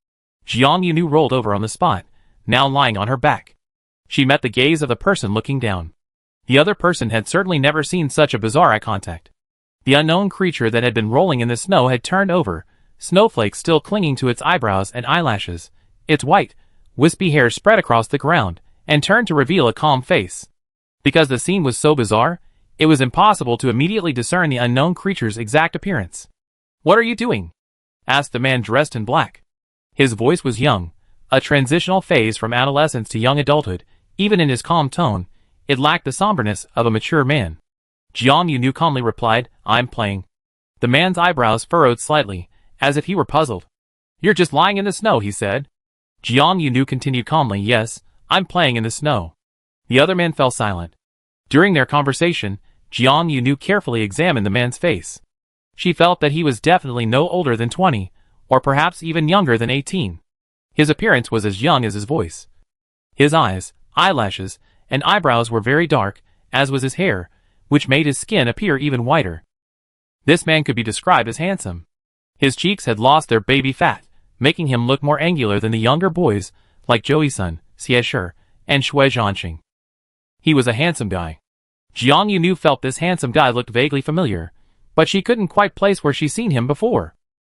Jiang Yunu rolled over on the spot, now lying on her back. She met the gaze of the person looking down. The other person had certainly never seen such a bizarre eye contact. The unknown creature that had been rolling in the snow had turned over, snowflakes still clinging to its eyebrows and eyelashes. Its white, wispy hair spread across the ground, and turned to reveal a calm face. Because the scene was so bizarre, it was impossible to immediately discern the unknown creature's exact appearance. "What are you doing?" asked the man dressed in black. His voice was young, a transitional phase from adolescence to young adulthood. Even in his calm tone, it lacked the somberness of a mature man. Jiang Yunu calmly replied, "I'm playing." The man's eyebrows furrowed slightly, as if he were puzzled. "You're just lying in the snow," he said. Jiang Yunu continued calmly, "Yes, I'm playing in the snow." The other man fell silent. During their conversation, Jiang Yunu carefully examined the man's face. She felt that he was definitely no older than 20, or perhaps even younger than 18. His appearance was as young as his voice. His eyes, eyelashes, and eyebrows were very dark, as was his hair, which made his skin appear even whiter. This man could be described as handsome. His cheeks had lost their baby fat, making him look more angular than the younger boys, like Zhou Sun, Xie Shi, and Shui Zhanqing. He was a handsome guy. Jiang Yunu felt this handsome guy looked vaguely familiar, but she couldn't quite place where she'd seen him before.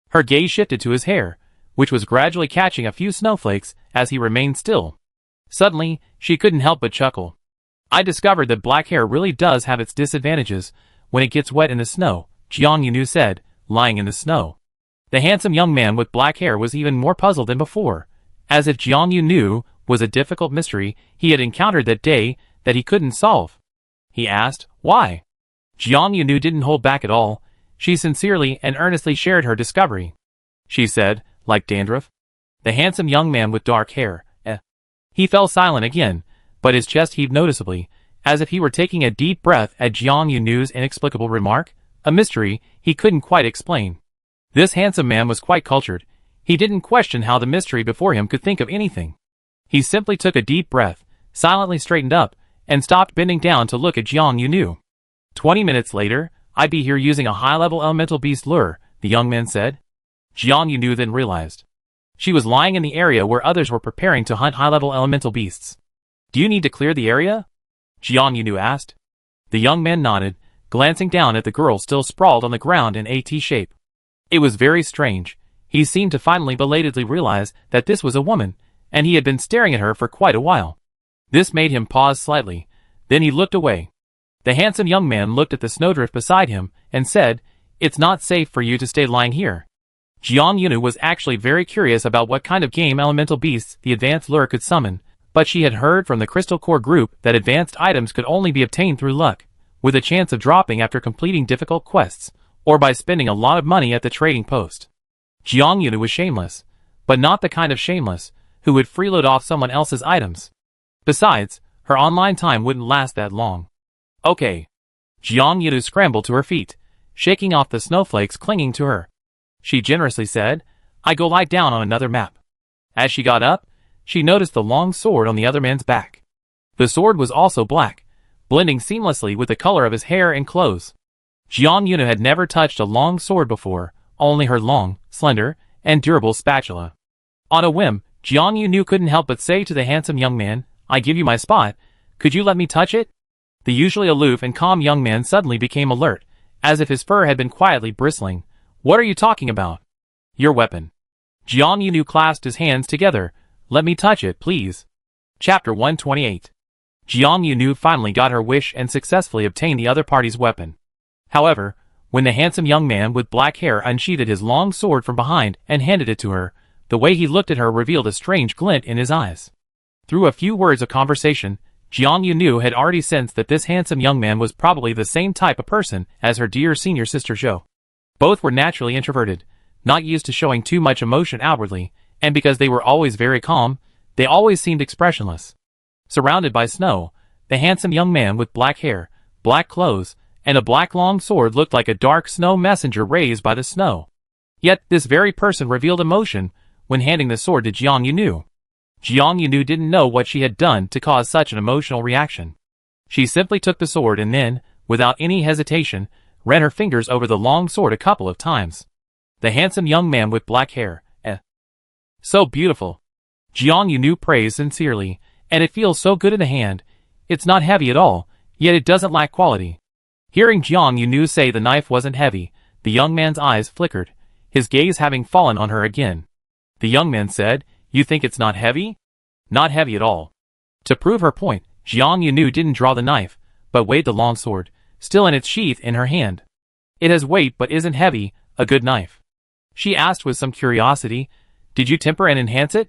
Her gaze shifted to his hair, which was gradually catching a few snowflakes as he remained still. Suddenly, she couldn't help but chuckle. "I discovered that black hair really does have its disadvantages when it gets wet in the snow," Jiang Yunu said, lying in the snow. The handsome young man with black hair was even more puzzled than before, as if Jiang Yunu was a difficult mystery he had encountered that day that he couldn't solve. He asked, "Why?" Jiang Yunu didn't hold back at all. She sincerely and earnestly shared her discovery. She said, "Like dandruff?" The handsome young man with dark hair, He fell silent again, but his chest heaved noticeably, as if he were taking a deep breath at Jiang Yunu's inexplicable remark, a mystery he couldn't quite explain. This handsome man was quite cultured. He didn't question how the mystery before him could think of anything. He simply took a deep breath, silently straightened up, and stopped bending down to look at Jiang Yunu. 20 minutes later, "I'd be here using a high-level elemental beast lure," the young man said. Jiang Yunu then realized. She was lying in the area where others were preparing to hunt high-level elemental beasts. "Do you need to clear the area?" Jiang Yunu asked. The young man nodded, glancing down at the girl still sprawled on the ground in a T shape. It was very strange. He seemed to finally belatedly realize that this was a woman, and he had been staring at her for quite a while. This made him pause slightly. Then he looked away. The handsome young man looked at the snowdrift beside him and said, "It's not safe for you to stay lying here." Jiang Yunu was actually very curious about what kind of game elemental beasts the advanced lure could summon, but she had heard from the Crystal Core group that advanced items could only be obtained through luck, with a chance of dropping after completing difficult quests, or by spending a lot of money at the trading post. Jiang Yunu was shameless, but not the kind of shameless who would freeload off someone else's items. Besides, her online time wouldn't last that long. "Okay." Jiang Yunu scrambled to her feet, shaking off the snowflakes clinging to her. She generously said, "I go lie down on another map." As she got up, she noticed the long sword on the other man's back. The sword was also black, blending seamlessly with the color of his hair and clothes. Jiang Yunu had never touched a long sword before, only her long, slender, and durable spatula. On a whim, Jiang Yunu couldn't help but say to the handsome young man, "I give you my spot. Could you let me touch it?" The usually aloof and calm young man suddenly became alert, as if his fur had been quietly bristling. "What are you talking about?" "Your weapon." Jiang Yunu clasped his hands together. "Let me touch it, please." Chapter 128. Jiang Yunu finally got her wish and successfully obtained the other party's weapon. However, when the handsome young man with black hair unsheathed his long sword from behind and handed it to her, the way he looked at her revealed a strange glint in his eyes. Through a few words of conversation, Jiang Yunu had already sensed that this handsome young man was probably the same type of person as her dear senior sister Zhou. Both were naturally introverted, not used to showing too much emotion outwardly, and because they were always very calm, they always seemed expressionless. Surrounded by snow, the handsome young man with black hair, black clothes, and a black long sword looked like a dark snow messenger raised by the snow. Yet this very person revealed emotion, when handing the sword to Jiang Yunu. Jiang Yunu didn't know what she had done to cause such an emotional reaction. She simply took the sword and then, without any hesitation, ran her fingers over the long sword a couple of times. The handsome young man with black hair. So beautiful. Jiang Yunu praised sincerely, and it feels so good in the hand. It's not heavy at all, yet it doesn't lack quality. Hearing Jiang Yunu say the knife wasn't heavy, the young man's eyes flickered, his gaze having fallen on her again. The young man said, "You think it's not heavy?" "Not heavy at all." To prove her point, Jiang Yunu didn't draw the knife, but weighed the long sword, still in its sheath in her hand. "It has weight but isn't heavy, a good knife?" she asked with some curiosity. "Did you temper and enhance it?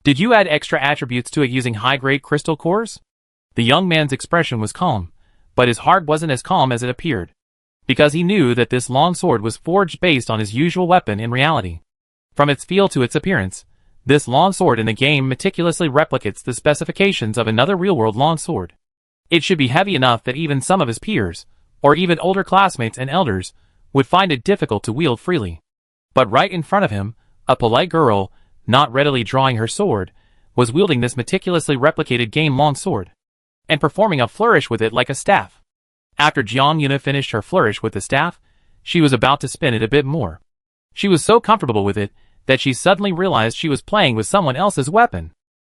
Did you add extra attributes to it using high-grade crystal cores?" The young man's expression was calm, but his heart wasn't as calm as it appeared, because he knew that this long sword was forged based on his usual weapon in reality. From its feel to its appearance, this long sword in the game meticulously replicates the specifications of another real-world long sword. It should be heavy enough that even some of his peers, or even older classmates and elders, would find it difficult to wield freely. But right in front of him, a polite girl, not readily drawing her sword, was wielding this meticulously replicated game long sword, and performing a flourish with it like a staff. After Jiang Yuna finished her flourish with the staff, she was about to spin it a bit more. She was so comfortable with it that she suddenly realized she was playing with someone else's weapon.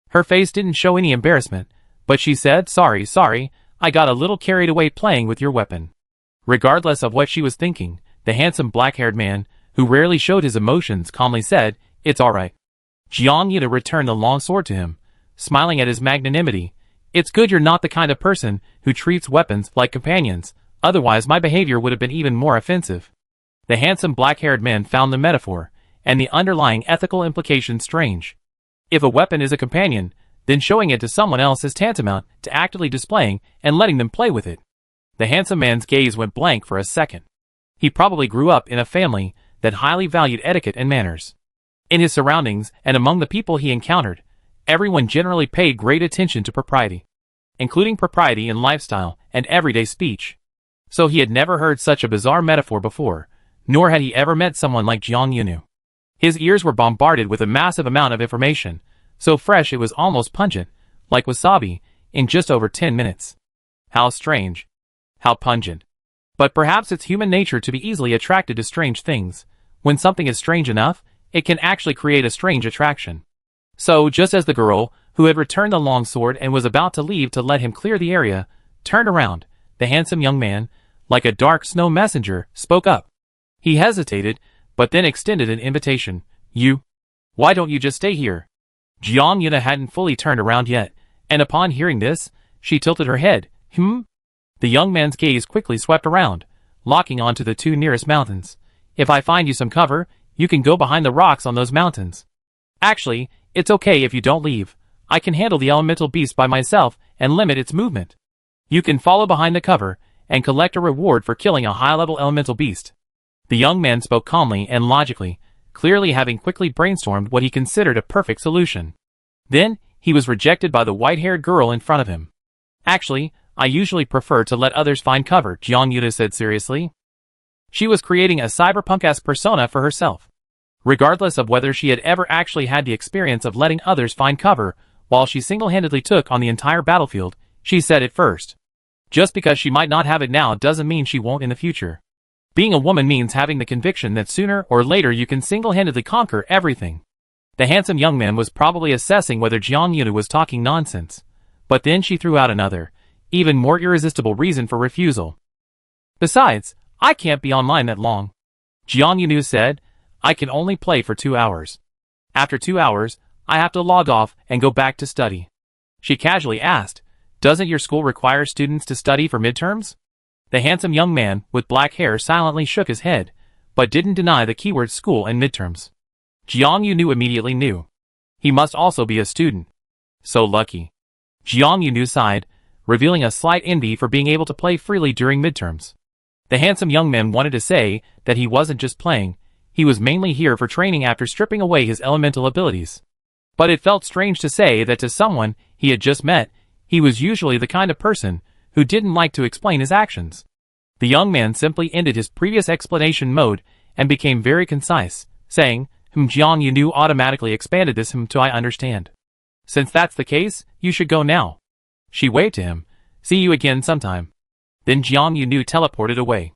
Her face didn't show any embarrassment, but she said, sorry, I got a little carried away playing with your weapon." Regardless of what she was thinking, the handsome black-haired man, who rarely showed his emotions, calmly said, "It's alright." Jiang Yuna returned the long sword to him, smiling at his magnanimity. "It's good you're not the kind of person who treats weapons like companions, otherwise my behavior would have been even more offensive." The handsome black-haired man found the metaphor, and the underlying ethical implications strange. If a weapon is a companion, then showing it to someone else is tantamount to actively displaying and letting them play with it. The handsome man's gaze went blank for a second. He probably grew up in a family that highly valued etiquette and manners. In his surroundings and among the people he encountered, everyone generally paid great attention to propriety, including propriety in lifestyle and everyday speech. So he had never heard such a bizarre metaphor before, nor had he ever met someone like Jiang Yunu. His ears were bombarded with a massive amount of information, so fresh it was almost pungent, like wasabi, in just over 10 minutes. How strange. How pungent. But perhaps it's human nature to be easily attracted to strange things. When something is strange enough, it can actually create a strange attraction. So, just as the girl, who had returned the long sword and was about to leave to let him clear the area, turned around, the handsome young man, like a dark snow messenger, spoke up. He hesitated, but then extended an invitation. "You? Why don't you just stay here?" Jiang Yuna hadn't fully turned around yet, and upon hearing this, she tilted her head. The young man's gaze quickly swept around, locking onto the two nearest mountains. "If I find you some cover, you can go behind the rocks on those mountains. Actually, it's okay if you don't leave. I can handle the elemental beast by myself and limit its movement. You can follow behind the cover and collect a reward for killing a high-level elemental beast." The young man spoke calmly and logically, clearly having quickly brainstormed what he considered a perfect solution. Then, he was rejected by the white-haired girl in front of him. "Actually, I usually prefer to let others find cover," Jiang Yuna said seriously. She was creating a cyberpunk-esque persona for herself. Regardless of whether she had ever actually had the experience of letting others find cover while she single-handedly took on the entire battlefield, she said it first. Just because she might not have it now doesn't mean she won't in the future. Being a woman means having the conviction that sooner or later you can single-handedly conquer everything. The handsome young man was probably assessing whether Jiang Yuna was talking nonsense, but then she threw out another, even more irresistible reason for refusal. "Besides, I can't be online that long," Jiang Yunu said. "I can only play for 2 hours. After 2 hours, I have to log off and go back to study." She casually asked, "Doesn't your school require students to study for midterms?" The handsome young man with black hair silently shook his head, but didn't deny the keywords school and midterms. Jiang Yunu immediately knew. He must also be a student. So lucky. Jiang Yunu sighed, revealing a slight envy for being able to play freely during midterms. The handsome young man wanted to say that he wasn't just playing, he was mainly here for training after stripping away his elemental abilities. But it felt strange to say that to someone he had just met, he was usually the kind of person who didn't like to explain his actions. The young man simply ended his previous explanation mode and became very concise, saying, Jiang Yunu automatically expanded this to I understand. Since that's the case, you should go now. She waved to him. See you again sometime. Then Jiang Yunu teleported away.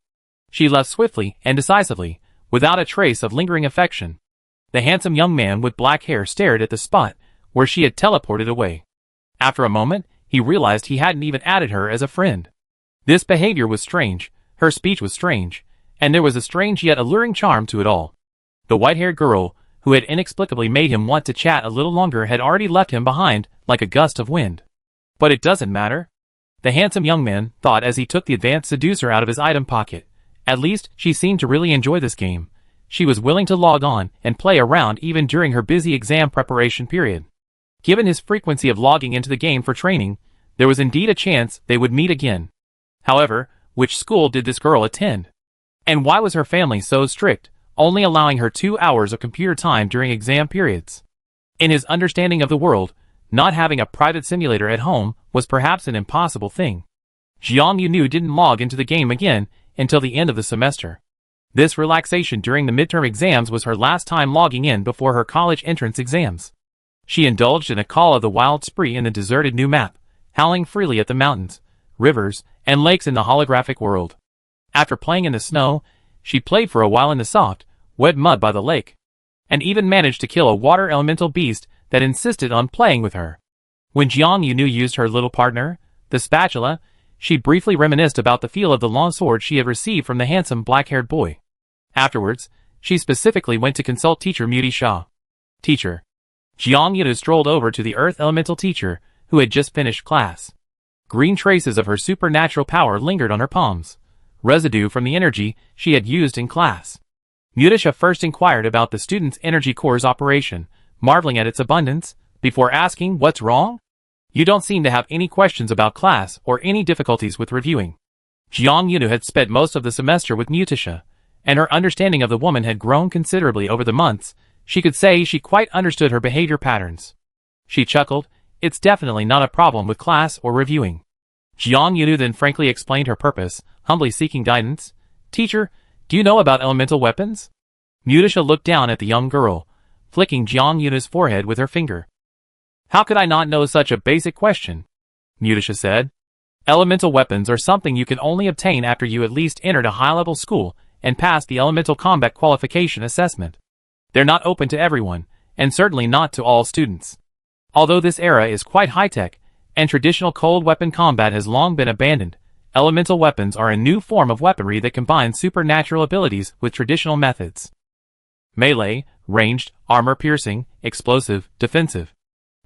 She left swiftly and decisively, without a trace of lingering affection. The handsome young man with black hair stared at the spot where she had teleported away. After a moment, he realized he hadn't even added her as a friend. This behavior was strange, her speech was strange, and there was a strange yet alluring charm to it all. The white-haired girl, who had inexplicably made him want to chat a little longer, had already left him behind like a gust of wind. But it doesn't matter, the handsome young man thought as he took the advanced seducer out of his item pocket. At least, she seemed to really enjoy this game. She was willing to log on and play around even during her busy exam preparation period. Given his frequency of logging into the game for training, there was indeed a chance they would meet again. However, which school did this girl attend? And why was her family so strict, only allowing her 2 hours of computer time during exam periods? In his understanding of the world, not having a private simulator at home was perhaps an impossible thing. Jiang Yunu didn't log into the game again until the end of the semester. This relaxation during the midterm exams was her last time logging in before her college entrance exams. She indulged in a call of the wild spree in the deserted new map, howling freely at the mountains, rivers, and lakes in the holographic world. After playing in the snow, she played for a while in the soft, wet mud by the lake, and even managed to kill a water elemental beast that insisted on playing with her. When Jiang Yunu used her little partner, the spatula, she briefly reminisced about the feel of the long sword she had received from the handsome black-haired boy. Afterwards, she specifically went to consult teacher Muti Shah. Teacher. Jiang Yunu strolled over to the earth elemental teacher, who had just finished class. Green traces of her supernatural power lingered on her palms, residue from the energy she had used in class. Mutisha first inquired about the student's energy core's operation, marveling at its abundance, before asking, "What's wrong? You don't seem to have any questions about class or any difficulties with reviewing." Jiang Yunu had spent most of the semester with Mutisha, and her understanding of the woman had grown considerably over the months. She could say she quite understood her behavior patterns. She chuckled. It's definitely not a problem with class or reviewing. Jiang Yunu then frankly explained her purpose, humbly seeking guidance. Teacher, do you know about elemental weapons? Mutisha looked down at the young girl, flicking Jiang Yunu's forehead with her finger. How could I not know such a basic question? Mutisha said. Elemental weapons are something you can only obtain after you at least entered a high-level school and passed the elemental combat qualification assessment. They're not open to everyone, and certainly not to all students. Although this era is quite high-tech, and traditional cold weapon combat has long been abandoned, elemental weapons are a new form of weaponry that combines supernatural abilities with traditional methods. Melee, ranged, armor-piercing, explosive, defensive.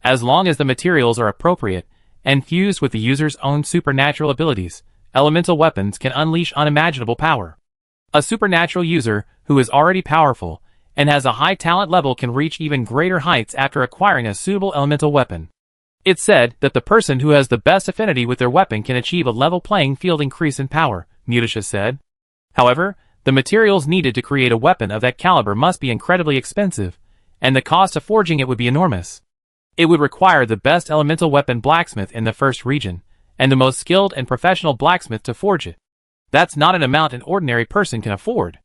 As long as the materials are appropriate, and fused with the user's own supernatural abilities, elemental weapons can unleash unimaginable power. A supernatural user, who is already powerful, and has a high talent level can reach even greater heights after acquiring a suitable elemental weapon. It's said that the person who has the best affinity with their weapon can achieve a level playing field increase in power, Mutisha said. However, the materials needed to create a weapon of that caliber must be incredibly expensive, and the cost of forging it would be enormous. It would require the best elemental weapon blacksmith in the first region, and the most skilled and professional blacksmith to forge it. That's not an amount an ordinary person can afford.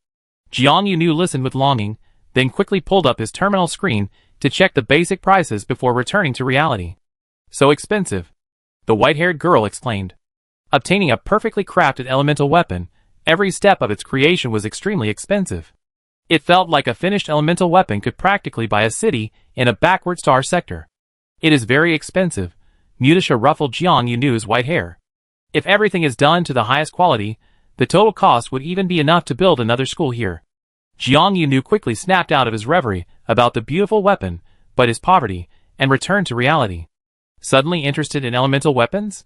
Jiang Yunu listened with longing, then quickly pulled up his terminal screen to check the basic prices before returning to reality. So expensive, the white-haired girl exclaimed. Obtaining a perfectly crafted elemental weapon, every step of its creation was extremely expensive. It felt like a finished elemental weapon could practically buy a city in a backward star sector. It is very expensive. Mutisha ruffled Jiang Yunu's white hair. If everything is done to the highest quality, the total cost would even be enough to build another school here. Jiang Yunu quickly snapped out of his reverie about the beautiful weapon, but his poverty, and returned to reality. Suddenly interested in elemental weapons?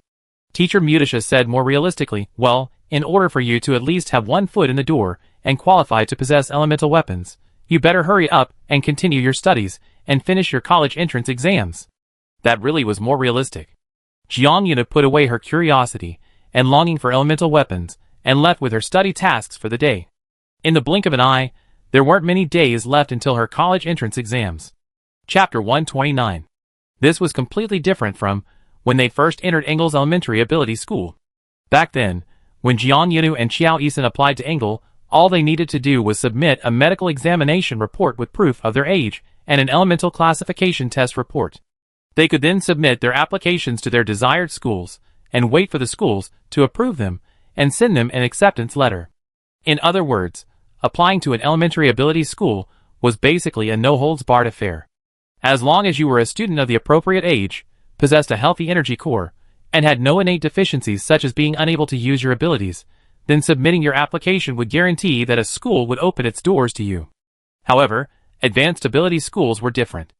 Teacher Mutisha said more realistically, well, in order for you to at least have one foot in the door and qualify to possess elemental weapons, you better hurry up and continue your studies and finish your college entrance exams. That really was more realistic. Jiang Yunu put away her curiosity and longing for elemental weapons and left with her study tasks for the day. In the blink of an eye, there weren't many days left until her college entrance exams. Chapter 129. This was completely different from when they first entered Engel's elementary ability school. Back then, when Jiang Yunu and Xiao Yisan applied to Engel, All they needed to do was submit a medical examination report with proof of their age and an elemental classification test report. They could then submit their applications to their desired schools and wait for the schools to approve them and send them an acceptance letter. In other words, applying to an elementary ability school was basically a no-holds-barred affair. As long as you were a student of the appropriate age, possessed a healthy energy core, and had no innate deficiencies such as being unable to use your abilities, then submitting your application would guarantee that a school would open its doors to you. However, advanced ability schools were different.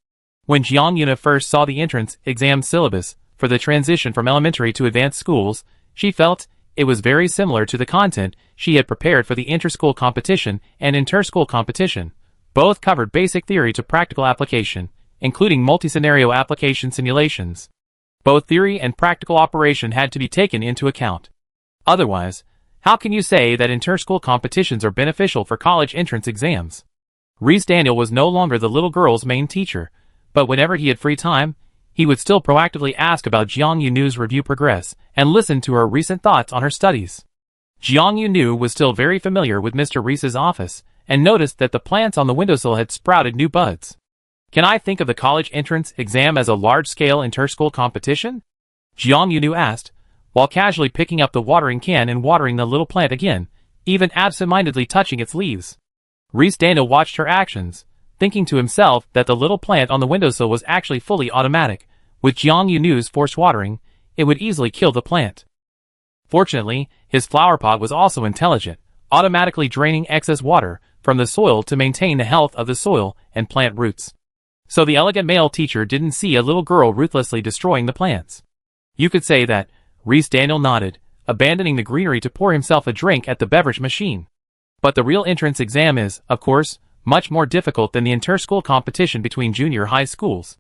When Jiang Yuna first saw the entrance exam syllabus for the transition from elementary to advanced schools, she felt it was very similar to the content she had prepared for the inter-school competition and inter-school competition. Both covered basic theory to practical application, including multi-scenario application simulations. Both theory and practical operation had to be taken into account. Otherwise, how can you say that inter-school competitions are beneficial for college entrance exams? Reese Daniel was no longer the little girl's main teacher, but whenever he had free time, he would still proactively ask about Jiang Yunu's review progress and listen to her recent thoughts on her studies. Jiang Yunu was still very familiar with Mr. Reese's office and noticed that the plants on the windowsill had sprouted new buds. Can I think of the college entrance exam as a large-scale inter-school competition? Jiang Yunu asked, while casually picking up the watering can and watering the little plant again, even absent-mindedly touching its leaves. Reese Daniel watched her actions, thinking to himself that the little plant on the windowsill was actually fully automatic. With Jiang Yunu's forced watering, it would easily kill the plant. Fortunately, his flower pot was also intelligent, automatically draining excess water from the soil to maintain the health of the soil and plant roots. So the elegant male teacher didn't see a little girl ruthlessly destroying the plants. You could say that. Reese Daniel nodded, abandoning the greenery to pour himself a drink at the beverage machine. But the real entrance exam is, of course, much more difficult than the inter-school competition between junior high schools.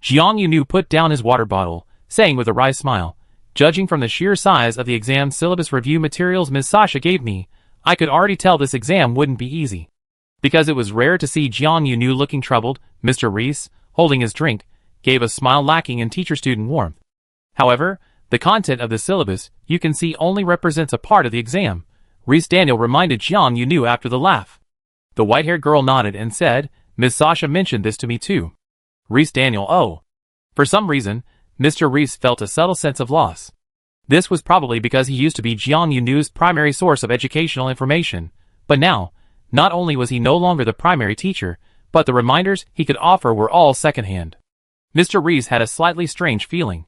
Jiang Yunu put down his water bottle, saying with a wry smile, "Judging from the sheer size of the exam syllabus review materials Ms. Sasha gave me, I could already tell this exam wouldn't be easy." Because it was rare to see Jiang Yunu looking troubled, Mr. Reese, holding his drink, gave a smile lacking in teacher-student warmth. However, the content of the syllabus, you can see, only represents a part of the exam, Reese Daniel reminded Jiang Yunu after the laugh. The white-haired girl nodded and said, "Ms. Sasha mentioned this to me too." Reese Daniel, oh. For some reason, Mr. Reese felt a subtle sense of loss. This was probably because he used to be Jiang Yunu's primary source of educational information, but now, not only was he no longer the primary teacher, but the reminders he could offer were all secondhand. Mr. Reese had a slightly strange feeling.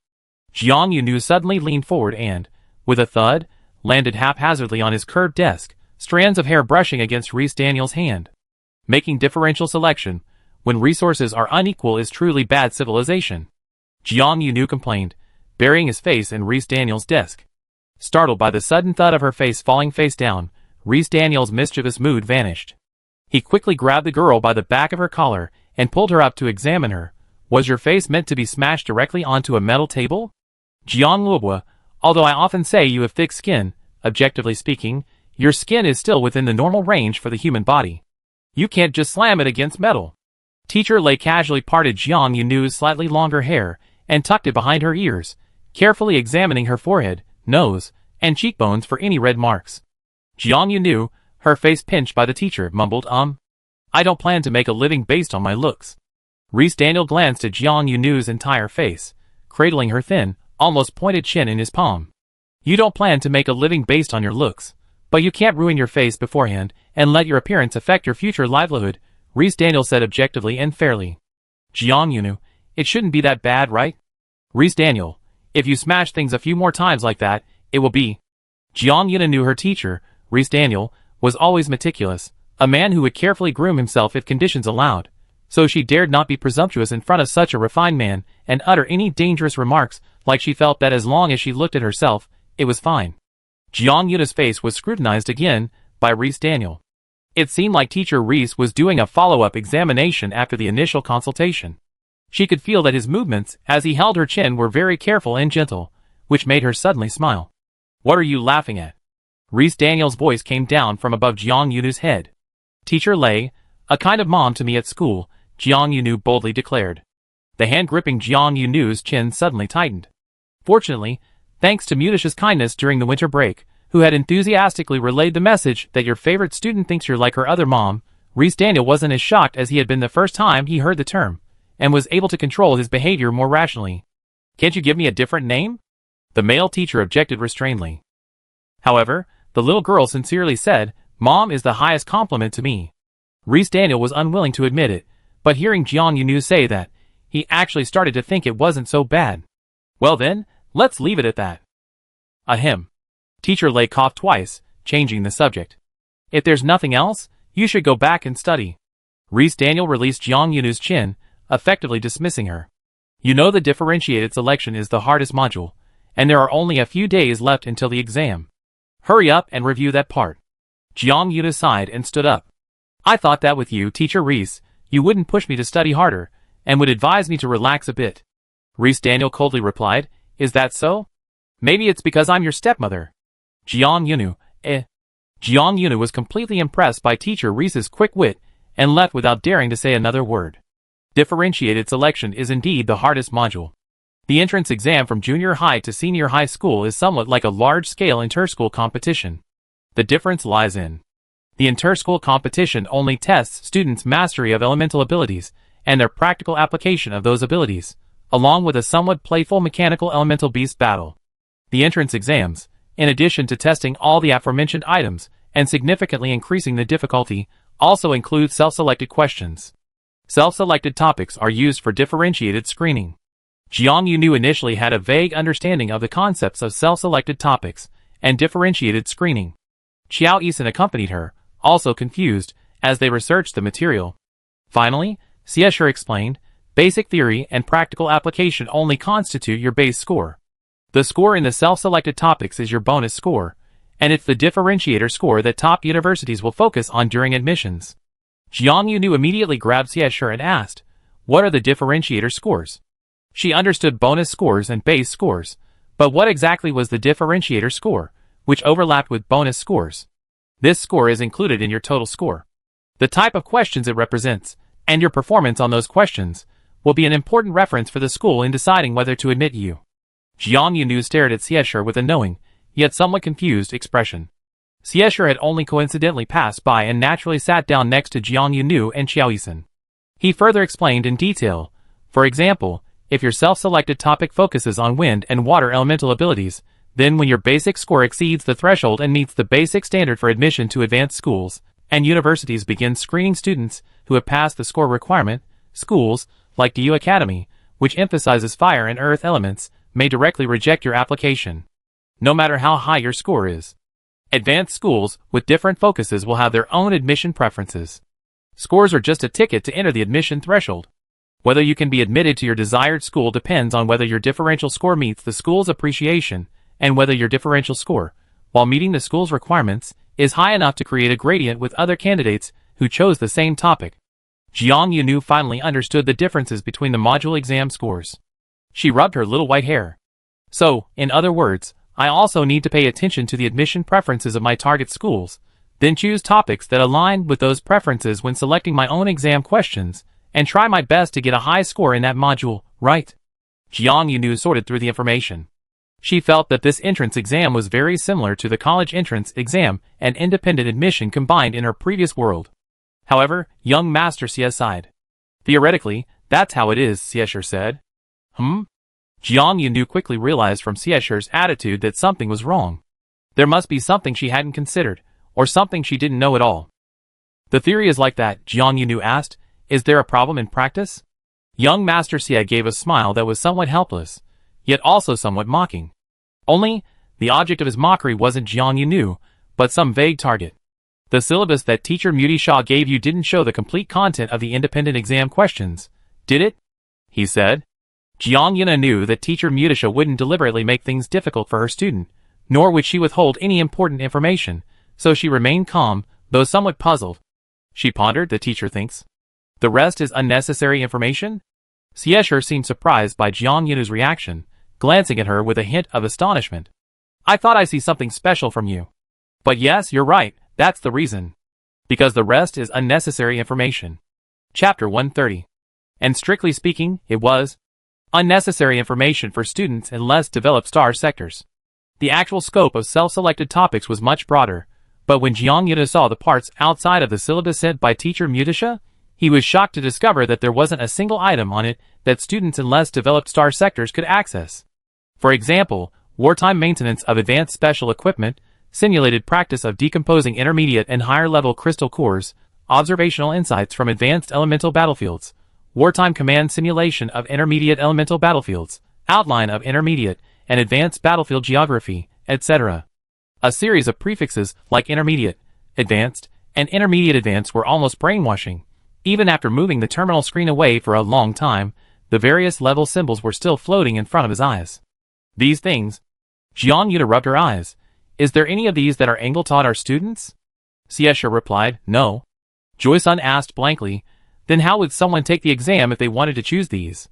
Jiang Yunu suddenly leaned forward and, with a thud, landed haphazardly on his curved desk, strands of hair brushing against Reese Daniel's hand. Making differential selection, when resources are unequal, is truly bad civilization. Jiang Yunu complained, burying his face in Reese Daniel's desk. Startled by the sudden thud of her face falling face down, Reese Daniel's mischievous mood vanished. He quickly grabbed the girl by the back of her collar and pulled her up to examine her. "Was your face meant to be smashed directly onto a metal table?" "Jiang Luobua, although I often say you have thick skin, objectively speaking, your skin is still within the normal range for the human body. You can't just slam it against metal." Teacher Lei casually parted Jiang Yunu's slightly longer hair and tucked it behind her ears, carefully examining her forehead, nose, and cheekbones for any red marks. Jiang Yunu, her face pinched by the teacher, mumbled, "I don't plan to make a living based on my looks." Reese Daniel glanced at Jiang Yunu's entire face, cradling her thin, almost pointed chin in his palm. "You don't plan to make a living based on your looks, but you can't ruin your face beforehand and let your appearance affect your future livelihood," Reese Daniel said objectively and fairly. "Jiang Yunu, it shouldn't be that bad, right?" "Reese Daniel, if you smash things a few more times like that, it will be." Jiang Yuna knew her teacher, Reese Daniel, was always meticulous, a man who would carefully groom himself if conditions allowed, so she dared not be presumptuous in front of such a refined man and utter any dangerous remarks, like she felt that as long as she looked at herself, it was fine. Jiang Yuna's face was scrutinized again by Reese Daniel. It seemed like Teacher Reese was doing a follow-up examination after the initial consultation. She could feel that his movements as he held her chin were very careful and gentle, which made her suddenly smile. "What are you laughing at?" Reese Daniel's voice came down from above Jiang Yunu's head. "Teacher Lei, a kind of mom to me at school," Jiang Yunu boldly declared. The hand gripping Jiang Yunu's chin suddenly tightened. Fortunately, thanks to Mudish's kindness during the winter break, who had enthusiastically relayed the message that your favorite student thinks you're like her other mom, Reese Daniel wasn't as shocked as he had been the first time he heard the term, and was able to control his behavior more rationally. Can't you give me a different name? The male teacher objected restrainedly. However, the little girl sincerely said, Mom is the highest compliment to me. Reese Daniel was unwilling to admit it, but hearing Jiang Yunu say that, he actually started to think it wasn't so bad. Well then, let's leave it at that. Ahem. Teacher Lei coughed twice, changing the subject. If there's nothing else, you should go back and study. Reese Daniel released Jiang Yunu's chin, effectively dismissing her. You know the differentiated selection is the hardest module, and there are only a few days left until the exam. Hurry up and review that part. Jiang Yunu sighed and stood up. I thought that with you, Teacher Reese, you wouldn't push me to study harder, and would advise me to relax a bit. Reese Daniel coldly replied, Is that so? Maybe it's because I'm your stepmother. Jiang Yunu, Jiang Yunu was completely impressed by Teacher Reese's quick wit, and left without daring to say another word. Differentiated selection is indeed the hardest module. The entrance exam from junior high to senior high school is somewhat like a large-scale inter-school competition. The difference lies in the inter-school competition only tests students' mastery of elemental abilities and their practical application of those abilities, along with a somewhat playful mechanical elemental beast battle. The entrance exams, in addition to testing all the aforementioned items and significantly increasing the difficulty, also include self-selected questions. Self-selected topics are used for differentiated screening. Jiang Yunu initially had a vague understanding of the concepts of self-selected topics and differentiated screening. Qiao Yisan accompanied her, also confused, as they researched the material. Finally, Xie explained, basic theory and practical application only constitute your base score. The score in the self-selected topics is your bonus score, and it's the differentiator score that top universities will focus on during admissions. Jiang Yunu immediately grabbed Xie and asked, What are the differentiator scores? She understood bonus scores and base scores, but what exactly was the differentiator score, which overlapped with bonus scores? This score is included in your total score. The type of questions it represents, and your performance on those questions, will be an important reference for the school in deciding whether to admit you. Jiang Yunu stared at Xie with a knowing, yet somewhat confused expression. Xie had only coincidentally passed by and naturally sat down next to Jiang Yunu and Qiao Yisan. He further explained in detail, for example, if your self-selected topic focuses on wind and water elemental abilities, then when your basic score exceeds the threshold and meets the basic standard for admission to advanced schools, and universities begin screening students who have passed the score requirement, schools, like DU Academy, which emphasizes fire and earth elements, may directly reject your application, no matter how high your score is. Advanced schools with different focuses will have their own admission preferences. Scores are just a ticket to enter the admission threshold. Whether you can be admitted to your desired school depends on whether your differential score meets the school's appreciation, and whether your differential score, while meeting the school's requirements, is high enough to create a gradient with other candidates who chose the same topic. Jiang Yunu finally understood the differences between the module exam scores. She rubbed her little white hair. So, in other words, I also need to pay attention to the admission preferences of my target schools, then choose topics that align with those preferences when selecting my own exam questions, and try my best to get a high score in that module, right? Jiang Yunu sorted through the information. She felt that this entrance exam was very similar to the college entrance exam and independent admission combined in her previous world. However, young Master Xie sighed. Theoretically, that's how it is, Xie said. Jiang Yunu quickly realized from Xie's attitude that something was wrong. There must be something she hadn't considered, or something she didn't know at all. The theory is like that, Jiang Yunu asked. Is there a problem in practice? Young Master Xie gave a smile that was somewhat helpless, yet also somewhat mocking. Only, the object of his mockery wasn't Jiang Yunu, but some vague target. The syllabus that Teacher Muti Shah gave you didn't show the complete content of the independent exam questions, did it? He said. Jiang Yunu knew that Teacher Muti Shah wouldn't deliberately make things difficult for her student, nor would she withhold any important information, so she remained calm, though somewhat puzzled. She pondered, the teacher thinks. The rest is unnecessary information? Xie seemed surprised by Jiang Yunu's reaction, glancing at her with a hint of astonishment. I thought I see something special from you. But yes, you're right, that's the reason. Because the rest is unnecessary information. Chapter 130. And strictly speaking, it was unnecessary information for students in less developed star sectors. The actual scope of self-selected topics was much broader, but when Jiang Yuna saw the parts outside of the syllabus sent by teacher Mutisha, he was shocked to discover that there wasn't a single item on it that students in less developed star sectors could access. For example, wartime maintenance of advanced special equipment, simulated practice of decomposing intermediate and higher-level crystal cores, observational insights from advanced elemental battlefields, wartime command simulation of intermediate elemental battlefields, outline of intermediate and advanced battlefield geography, etc. A series of prefixes like intermediate, advanced, and intermediate advanced were almost brainwashing. Even after moving the terminal screen away for a long time, the various level symbols were still floating in front of his eyes. These things. Jiang Yuna rubbed her eyes. Is there any of these that our angle taught our students? Xiesha replied, no. Joy-san asked blankly, then how would someone take the exam if they wanted to choose these?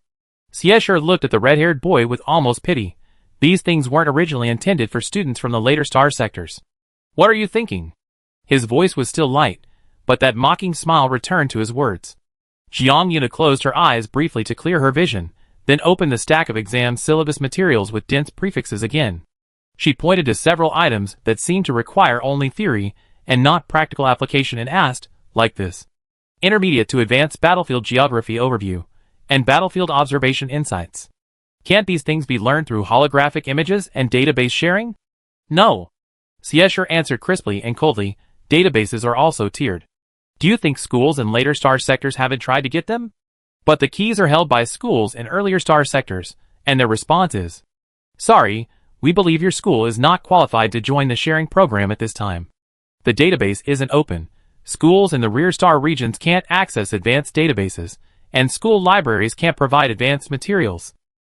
Xiesha looked at the red-haired boy with almost pity. These things weren't originally intended for students from the later star sectors. What are you thinking? His voice was still light, but that mocking smile returned to his words. Jiang Yuna closed her eyes briefly to clear her vision, then opened the stack of exam syllabus materials with dense prefixes again. She pointed to several items that seemed to require only theory and not practical application and asked, like this: Intermediate to Advanced Battlefield Geography Overview and Battlefield Observation Insights. Can't these things be learned through holographic images and database sharing? No. Xiesha answered crisply and coldly, databases are also tiered. Do you think schools in later star sectors haven't tried to get them? But the keys are held by schools in earlier star sectors, and their response is, sorry, we believe your school is not qualified to join the sharing program at this time. The database isn't open. Schools in the rear star regions can't access advanced databases, and school libraries can't provide advanced materials.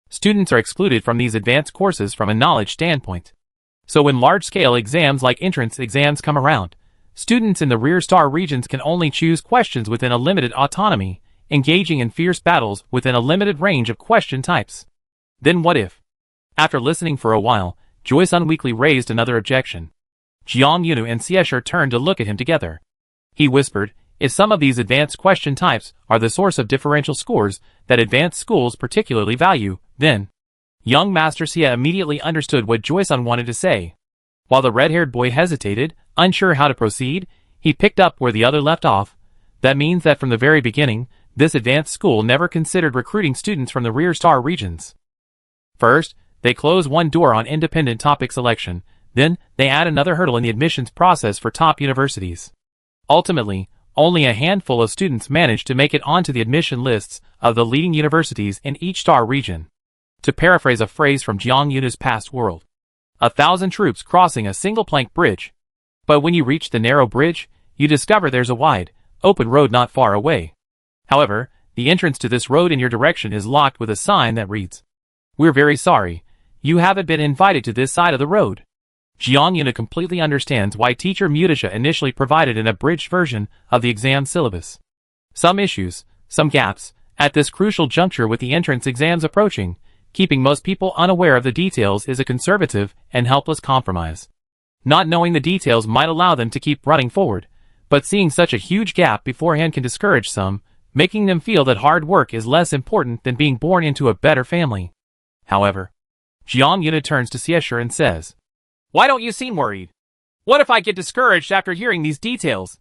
Students are excluded from these advanced courses from a knowledge standpoint. So when large-scale exams like entrance exams come around, students in the rear star regions can only choose questions within a limited autonomy, engaging in fierce battles within a limited range of question types. Then what if? After listening for a while, Joy-san weakly raised another objection. Jiang Yuna and Xiesha turned to look at him together. He whispered, if some of these advanced question types are the source of differential scores that advanced schools particularly value, then... Young Master Xie immediately understood what Joy-san wanted to say. While the red-haired boy hesitated, unsure how to proceed, he picked up where the other left off. That means that from the very beginning, this advanced school never considered recruiting students from the rear star regions. First, they close one door on independent topic selection, then they add another hurdle in the admissions process for top universities. Ultimately, only a handful of students manage to make it onto the admission lists of the leading universities in each star region. To paraphrase a phrase from Jiang Yuna's past world, 1,000 troops crossing a single plank bridge. But when you reach the narrow bridge, you discover there's a wide, open road not far away. However, the entrance to this road in your direction is locked with a sign that reads, we're very sorry, you haven't been invited to this side of the road. Jiang Yuna completely understands why teacher Mutisha initially provided an abridged version of the exam syllabus. Some issues, some gaps, at this crucial juncture with the entrance exams approaching, keeping most people unaware of the details is a conservative and helpless compromise. Not knowing the details might allow them to keep running forward, but seeing such a huge gap beforehand can discourage some, making them feel that hard work is less important than being born into a better family. However, Jiang Yuna turns to Xiesha and says, why don't you seem worried? What if I get discouraged after hearing these details?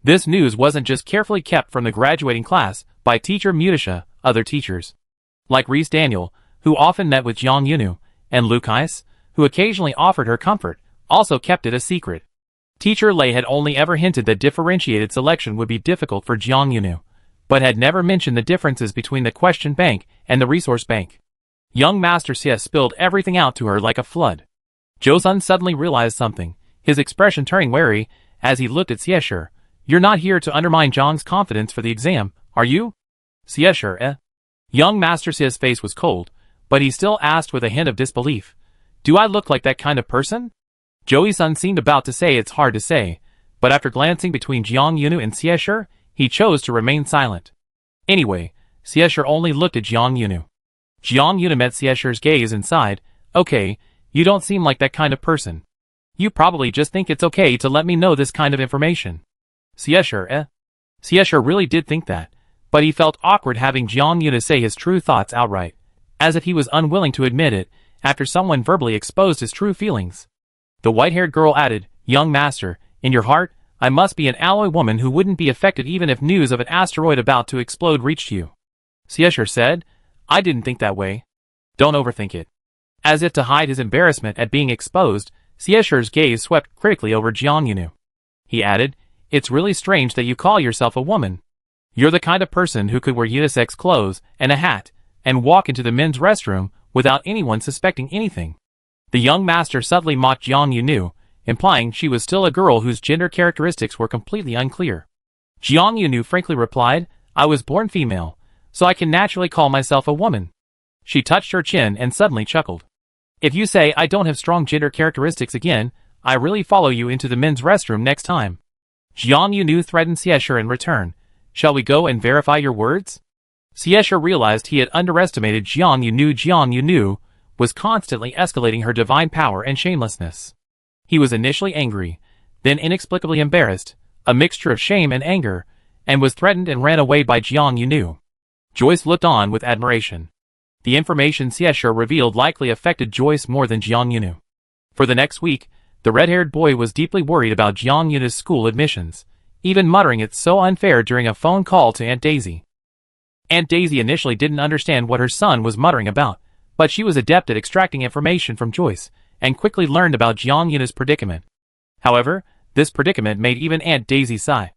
This news wasn't just carefully kept from the graduating class by teacher Mutisha, other teachers, like Reese Daniel, who often met with Jiang Yuna, and Lucas, who occasionally offered her comfort, also kept it a secret. Teacher Lei had only ever hinted that differentiated selection would be difficult for Jiang Yuna, but had never mentioned the differences between the question bank and the resource bank. Young Master Xie spilled everything out to her like a flood. Joe-san suddenly realized something, his expression turning wary as he looked at Xiesha. You're not here to undermine Zhang's confidence for the exam, are you? Xiesha, Young Master Xie's face was cold, but he still asked with a hint of disbelief. Do I look like that kind of person? Joey-san seemed about to say it's hard to say, but after glancing between Jiang Yuna and Xiesha, he chose to remain silent. Anyway, Xiesha only looked at Jiang Yuna. Jiang Yuna met Xiesha's gaze and sighed, okay, you don't seem like that kind of person. You probably just think it's okay to let me know this kind of information. Xiesha, Xiesha really did think that, but he felt awkward having Jiang Yuna say his true thoughts outright, as if he was unwilling to admit it, after someone verbally exposed his true feelings. The white-haired girl added, "Young master, in your heart, I must be an alloy woman who wouldn't be affected even if news of an asteroid about to explode reached you." Siesher said, "I didn't think that way." "Don't overthink it." As if to hide his embarrassment at being exposed, Siesher's gaze swept critically over Jiang Yunu. He added, "It's really strange that you call yourself a woman. You're the kind of person who could wear unisex clothes and a hat and walk into the men's restroom without anyone suspecting anything." The young master subtly mocked Jiang Yunu, implying she was still a girl whose gender characteristics were completely unclear. Jiang Yunu frankly replied, "I was born female, so I can naturally call myself a woman." She touched her chin and suddenly chuckled. "If you say I don't have strong gender characteristics again, I really follow you into the men's restroom next time." Jiang Yunu threatened Siesher in return, "Shall we go and verify your words?" Siesher realized he had underestimated Jiang Yunu. Jiang Yunu was constantly escalating her divine power and shamelessness. He was initially angry, then inexplicably embarrassed, a mixture of shame and anger, and was threatened and ran away by Jiang Yunu. Joyce looked on with admiration. The information Siesher revealed likely affected Joyce more than Jiang Yunu. For the next week, the red-haired boy was deeply worried about Jiang Yunu's school admissions, even muttering it's so unfair during a phone call to Aunt Daisy. Aunt Daisy initially didn't understand what her son was muttering about, but she was adept at extracting information from Joyce, and quickly learned about Jiang Yunu's predicament. However, this predicament made even Aunt Daisy sigh.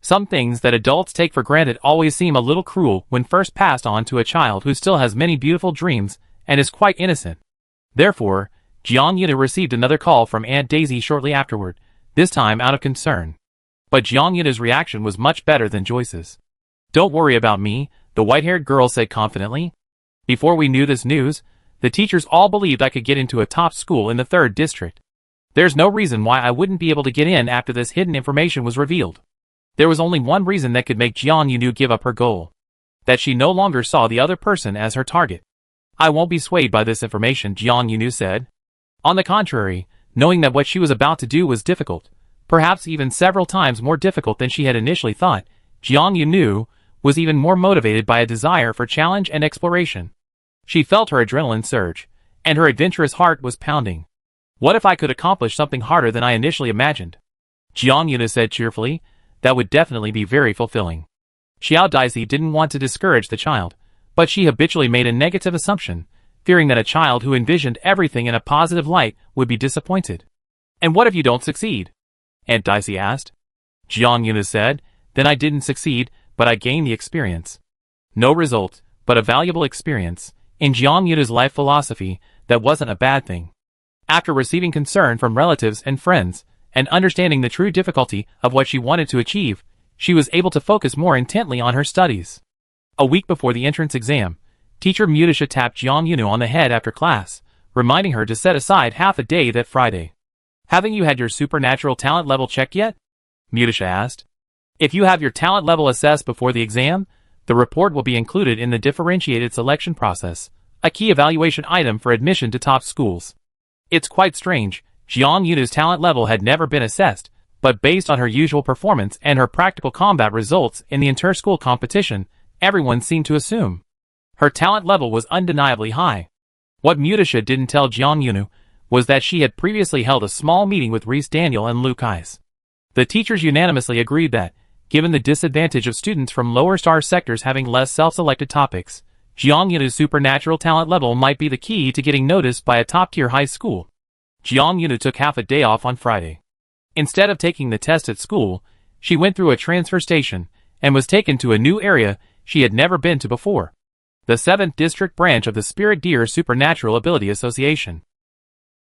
Some things that adults take for granted always seem a little cruel when first passed on to a child who still has many beautiful dreams and is quite innocent. Therefore, Jiang Yunu received another call from Aunt Daisy shortly afterward, this time out of concern. But Jiang Yunu's reaction was much better than Joyce's. "Don't worry about me," the white-haired girl said confidently. "Before we knew this news, the teachers all believed I could get into a top school in the 3rd district. There's no reason why I wouldn't be able to get in after this hidden information was revealed." There was only one reason that could make Jiang Yunu give up her goal: that she no longer saw the other person as her target. "I won't be swayed by this information," Jiang Yunu said. On the contrary, knowing that what she was about to do was difficult, perhaps even several times more difficult than she had initially thought, Jiang Yunu was even more motivated by a desire for challenge and exploration. She felt her adrenaline surge, and her adventurous heart was pounding. "What if I could accomplish something harder than I initially imagined?" Jiang Yunu said cheerfully. "That would definitely be very fulfilling." Xiao Daisy didn't want to discourage the child, but she habitually made a negative assumption, fearing that a child who envisioned everything in a positive light would be disappointed. "And what if you don't succeed?" Aunt Daisy asked. Jiang Yunu said, "Then I didn't succeed, but I gained the experience." No result, but a valuable experience. In Jiang Yunu's life philosophy, that wasn't a bad thing. After receiving concern from relatives and friends, and understanding the true difficulty of what she wanted to achieve, she was able to focus more intently on her studies. A week before the entrance exam, Teacher Mutisha tapped Jiang Yunu on the head after class, reminding her to set aside half a day that Friday. "Haven't you had your supernatural talent level checked yet?" Mutisha asked. "If you have your talent level assessed before the exam, the report will be included in the differentiated selection process, a key evaluation item for admission to top schools." It's quite strange. Jiang Yunu's talent level had never been assessed, but based on her usual performance and her practical combat results in the inter-school competition, everyone seemed to assume her talent level was undeniably high. What Mutisha didn't tell Jiang Yunu was that she had previously held a small meeting with Reese Daniel and Luke Ice. The teachers unanimously agreed that, given the disadvantage of students from lower star sectors having less self-selected topics, Jiang Yunu's supernatural talent level might be the key to getting noticed by a top-tier high school. Jiang Yunu took half a day off on Friday. Instead of taking the test at school, she went through a transfer station and was taken to a new area she had never been to before: the 7th District branch of the Spirit Deer Supernatural Ability Association.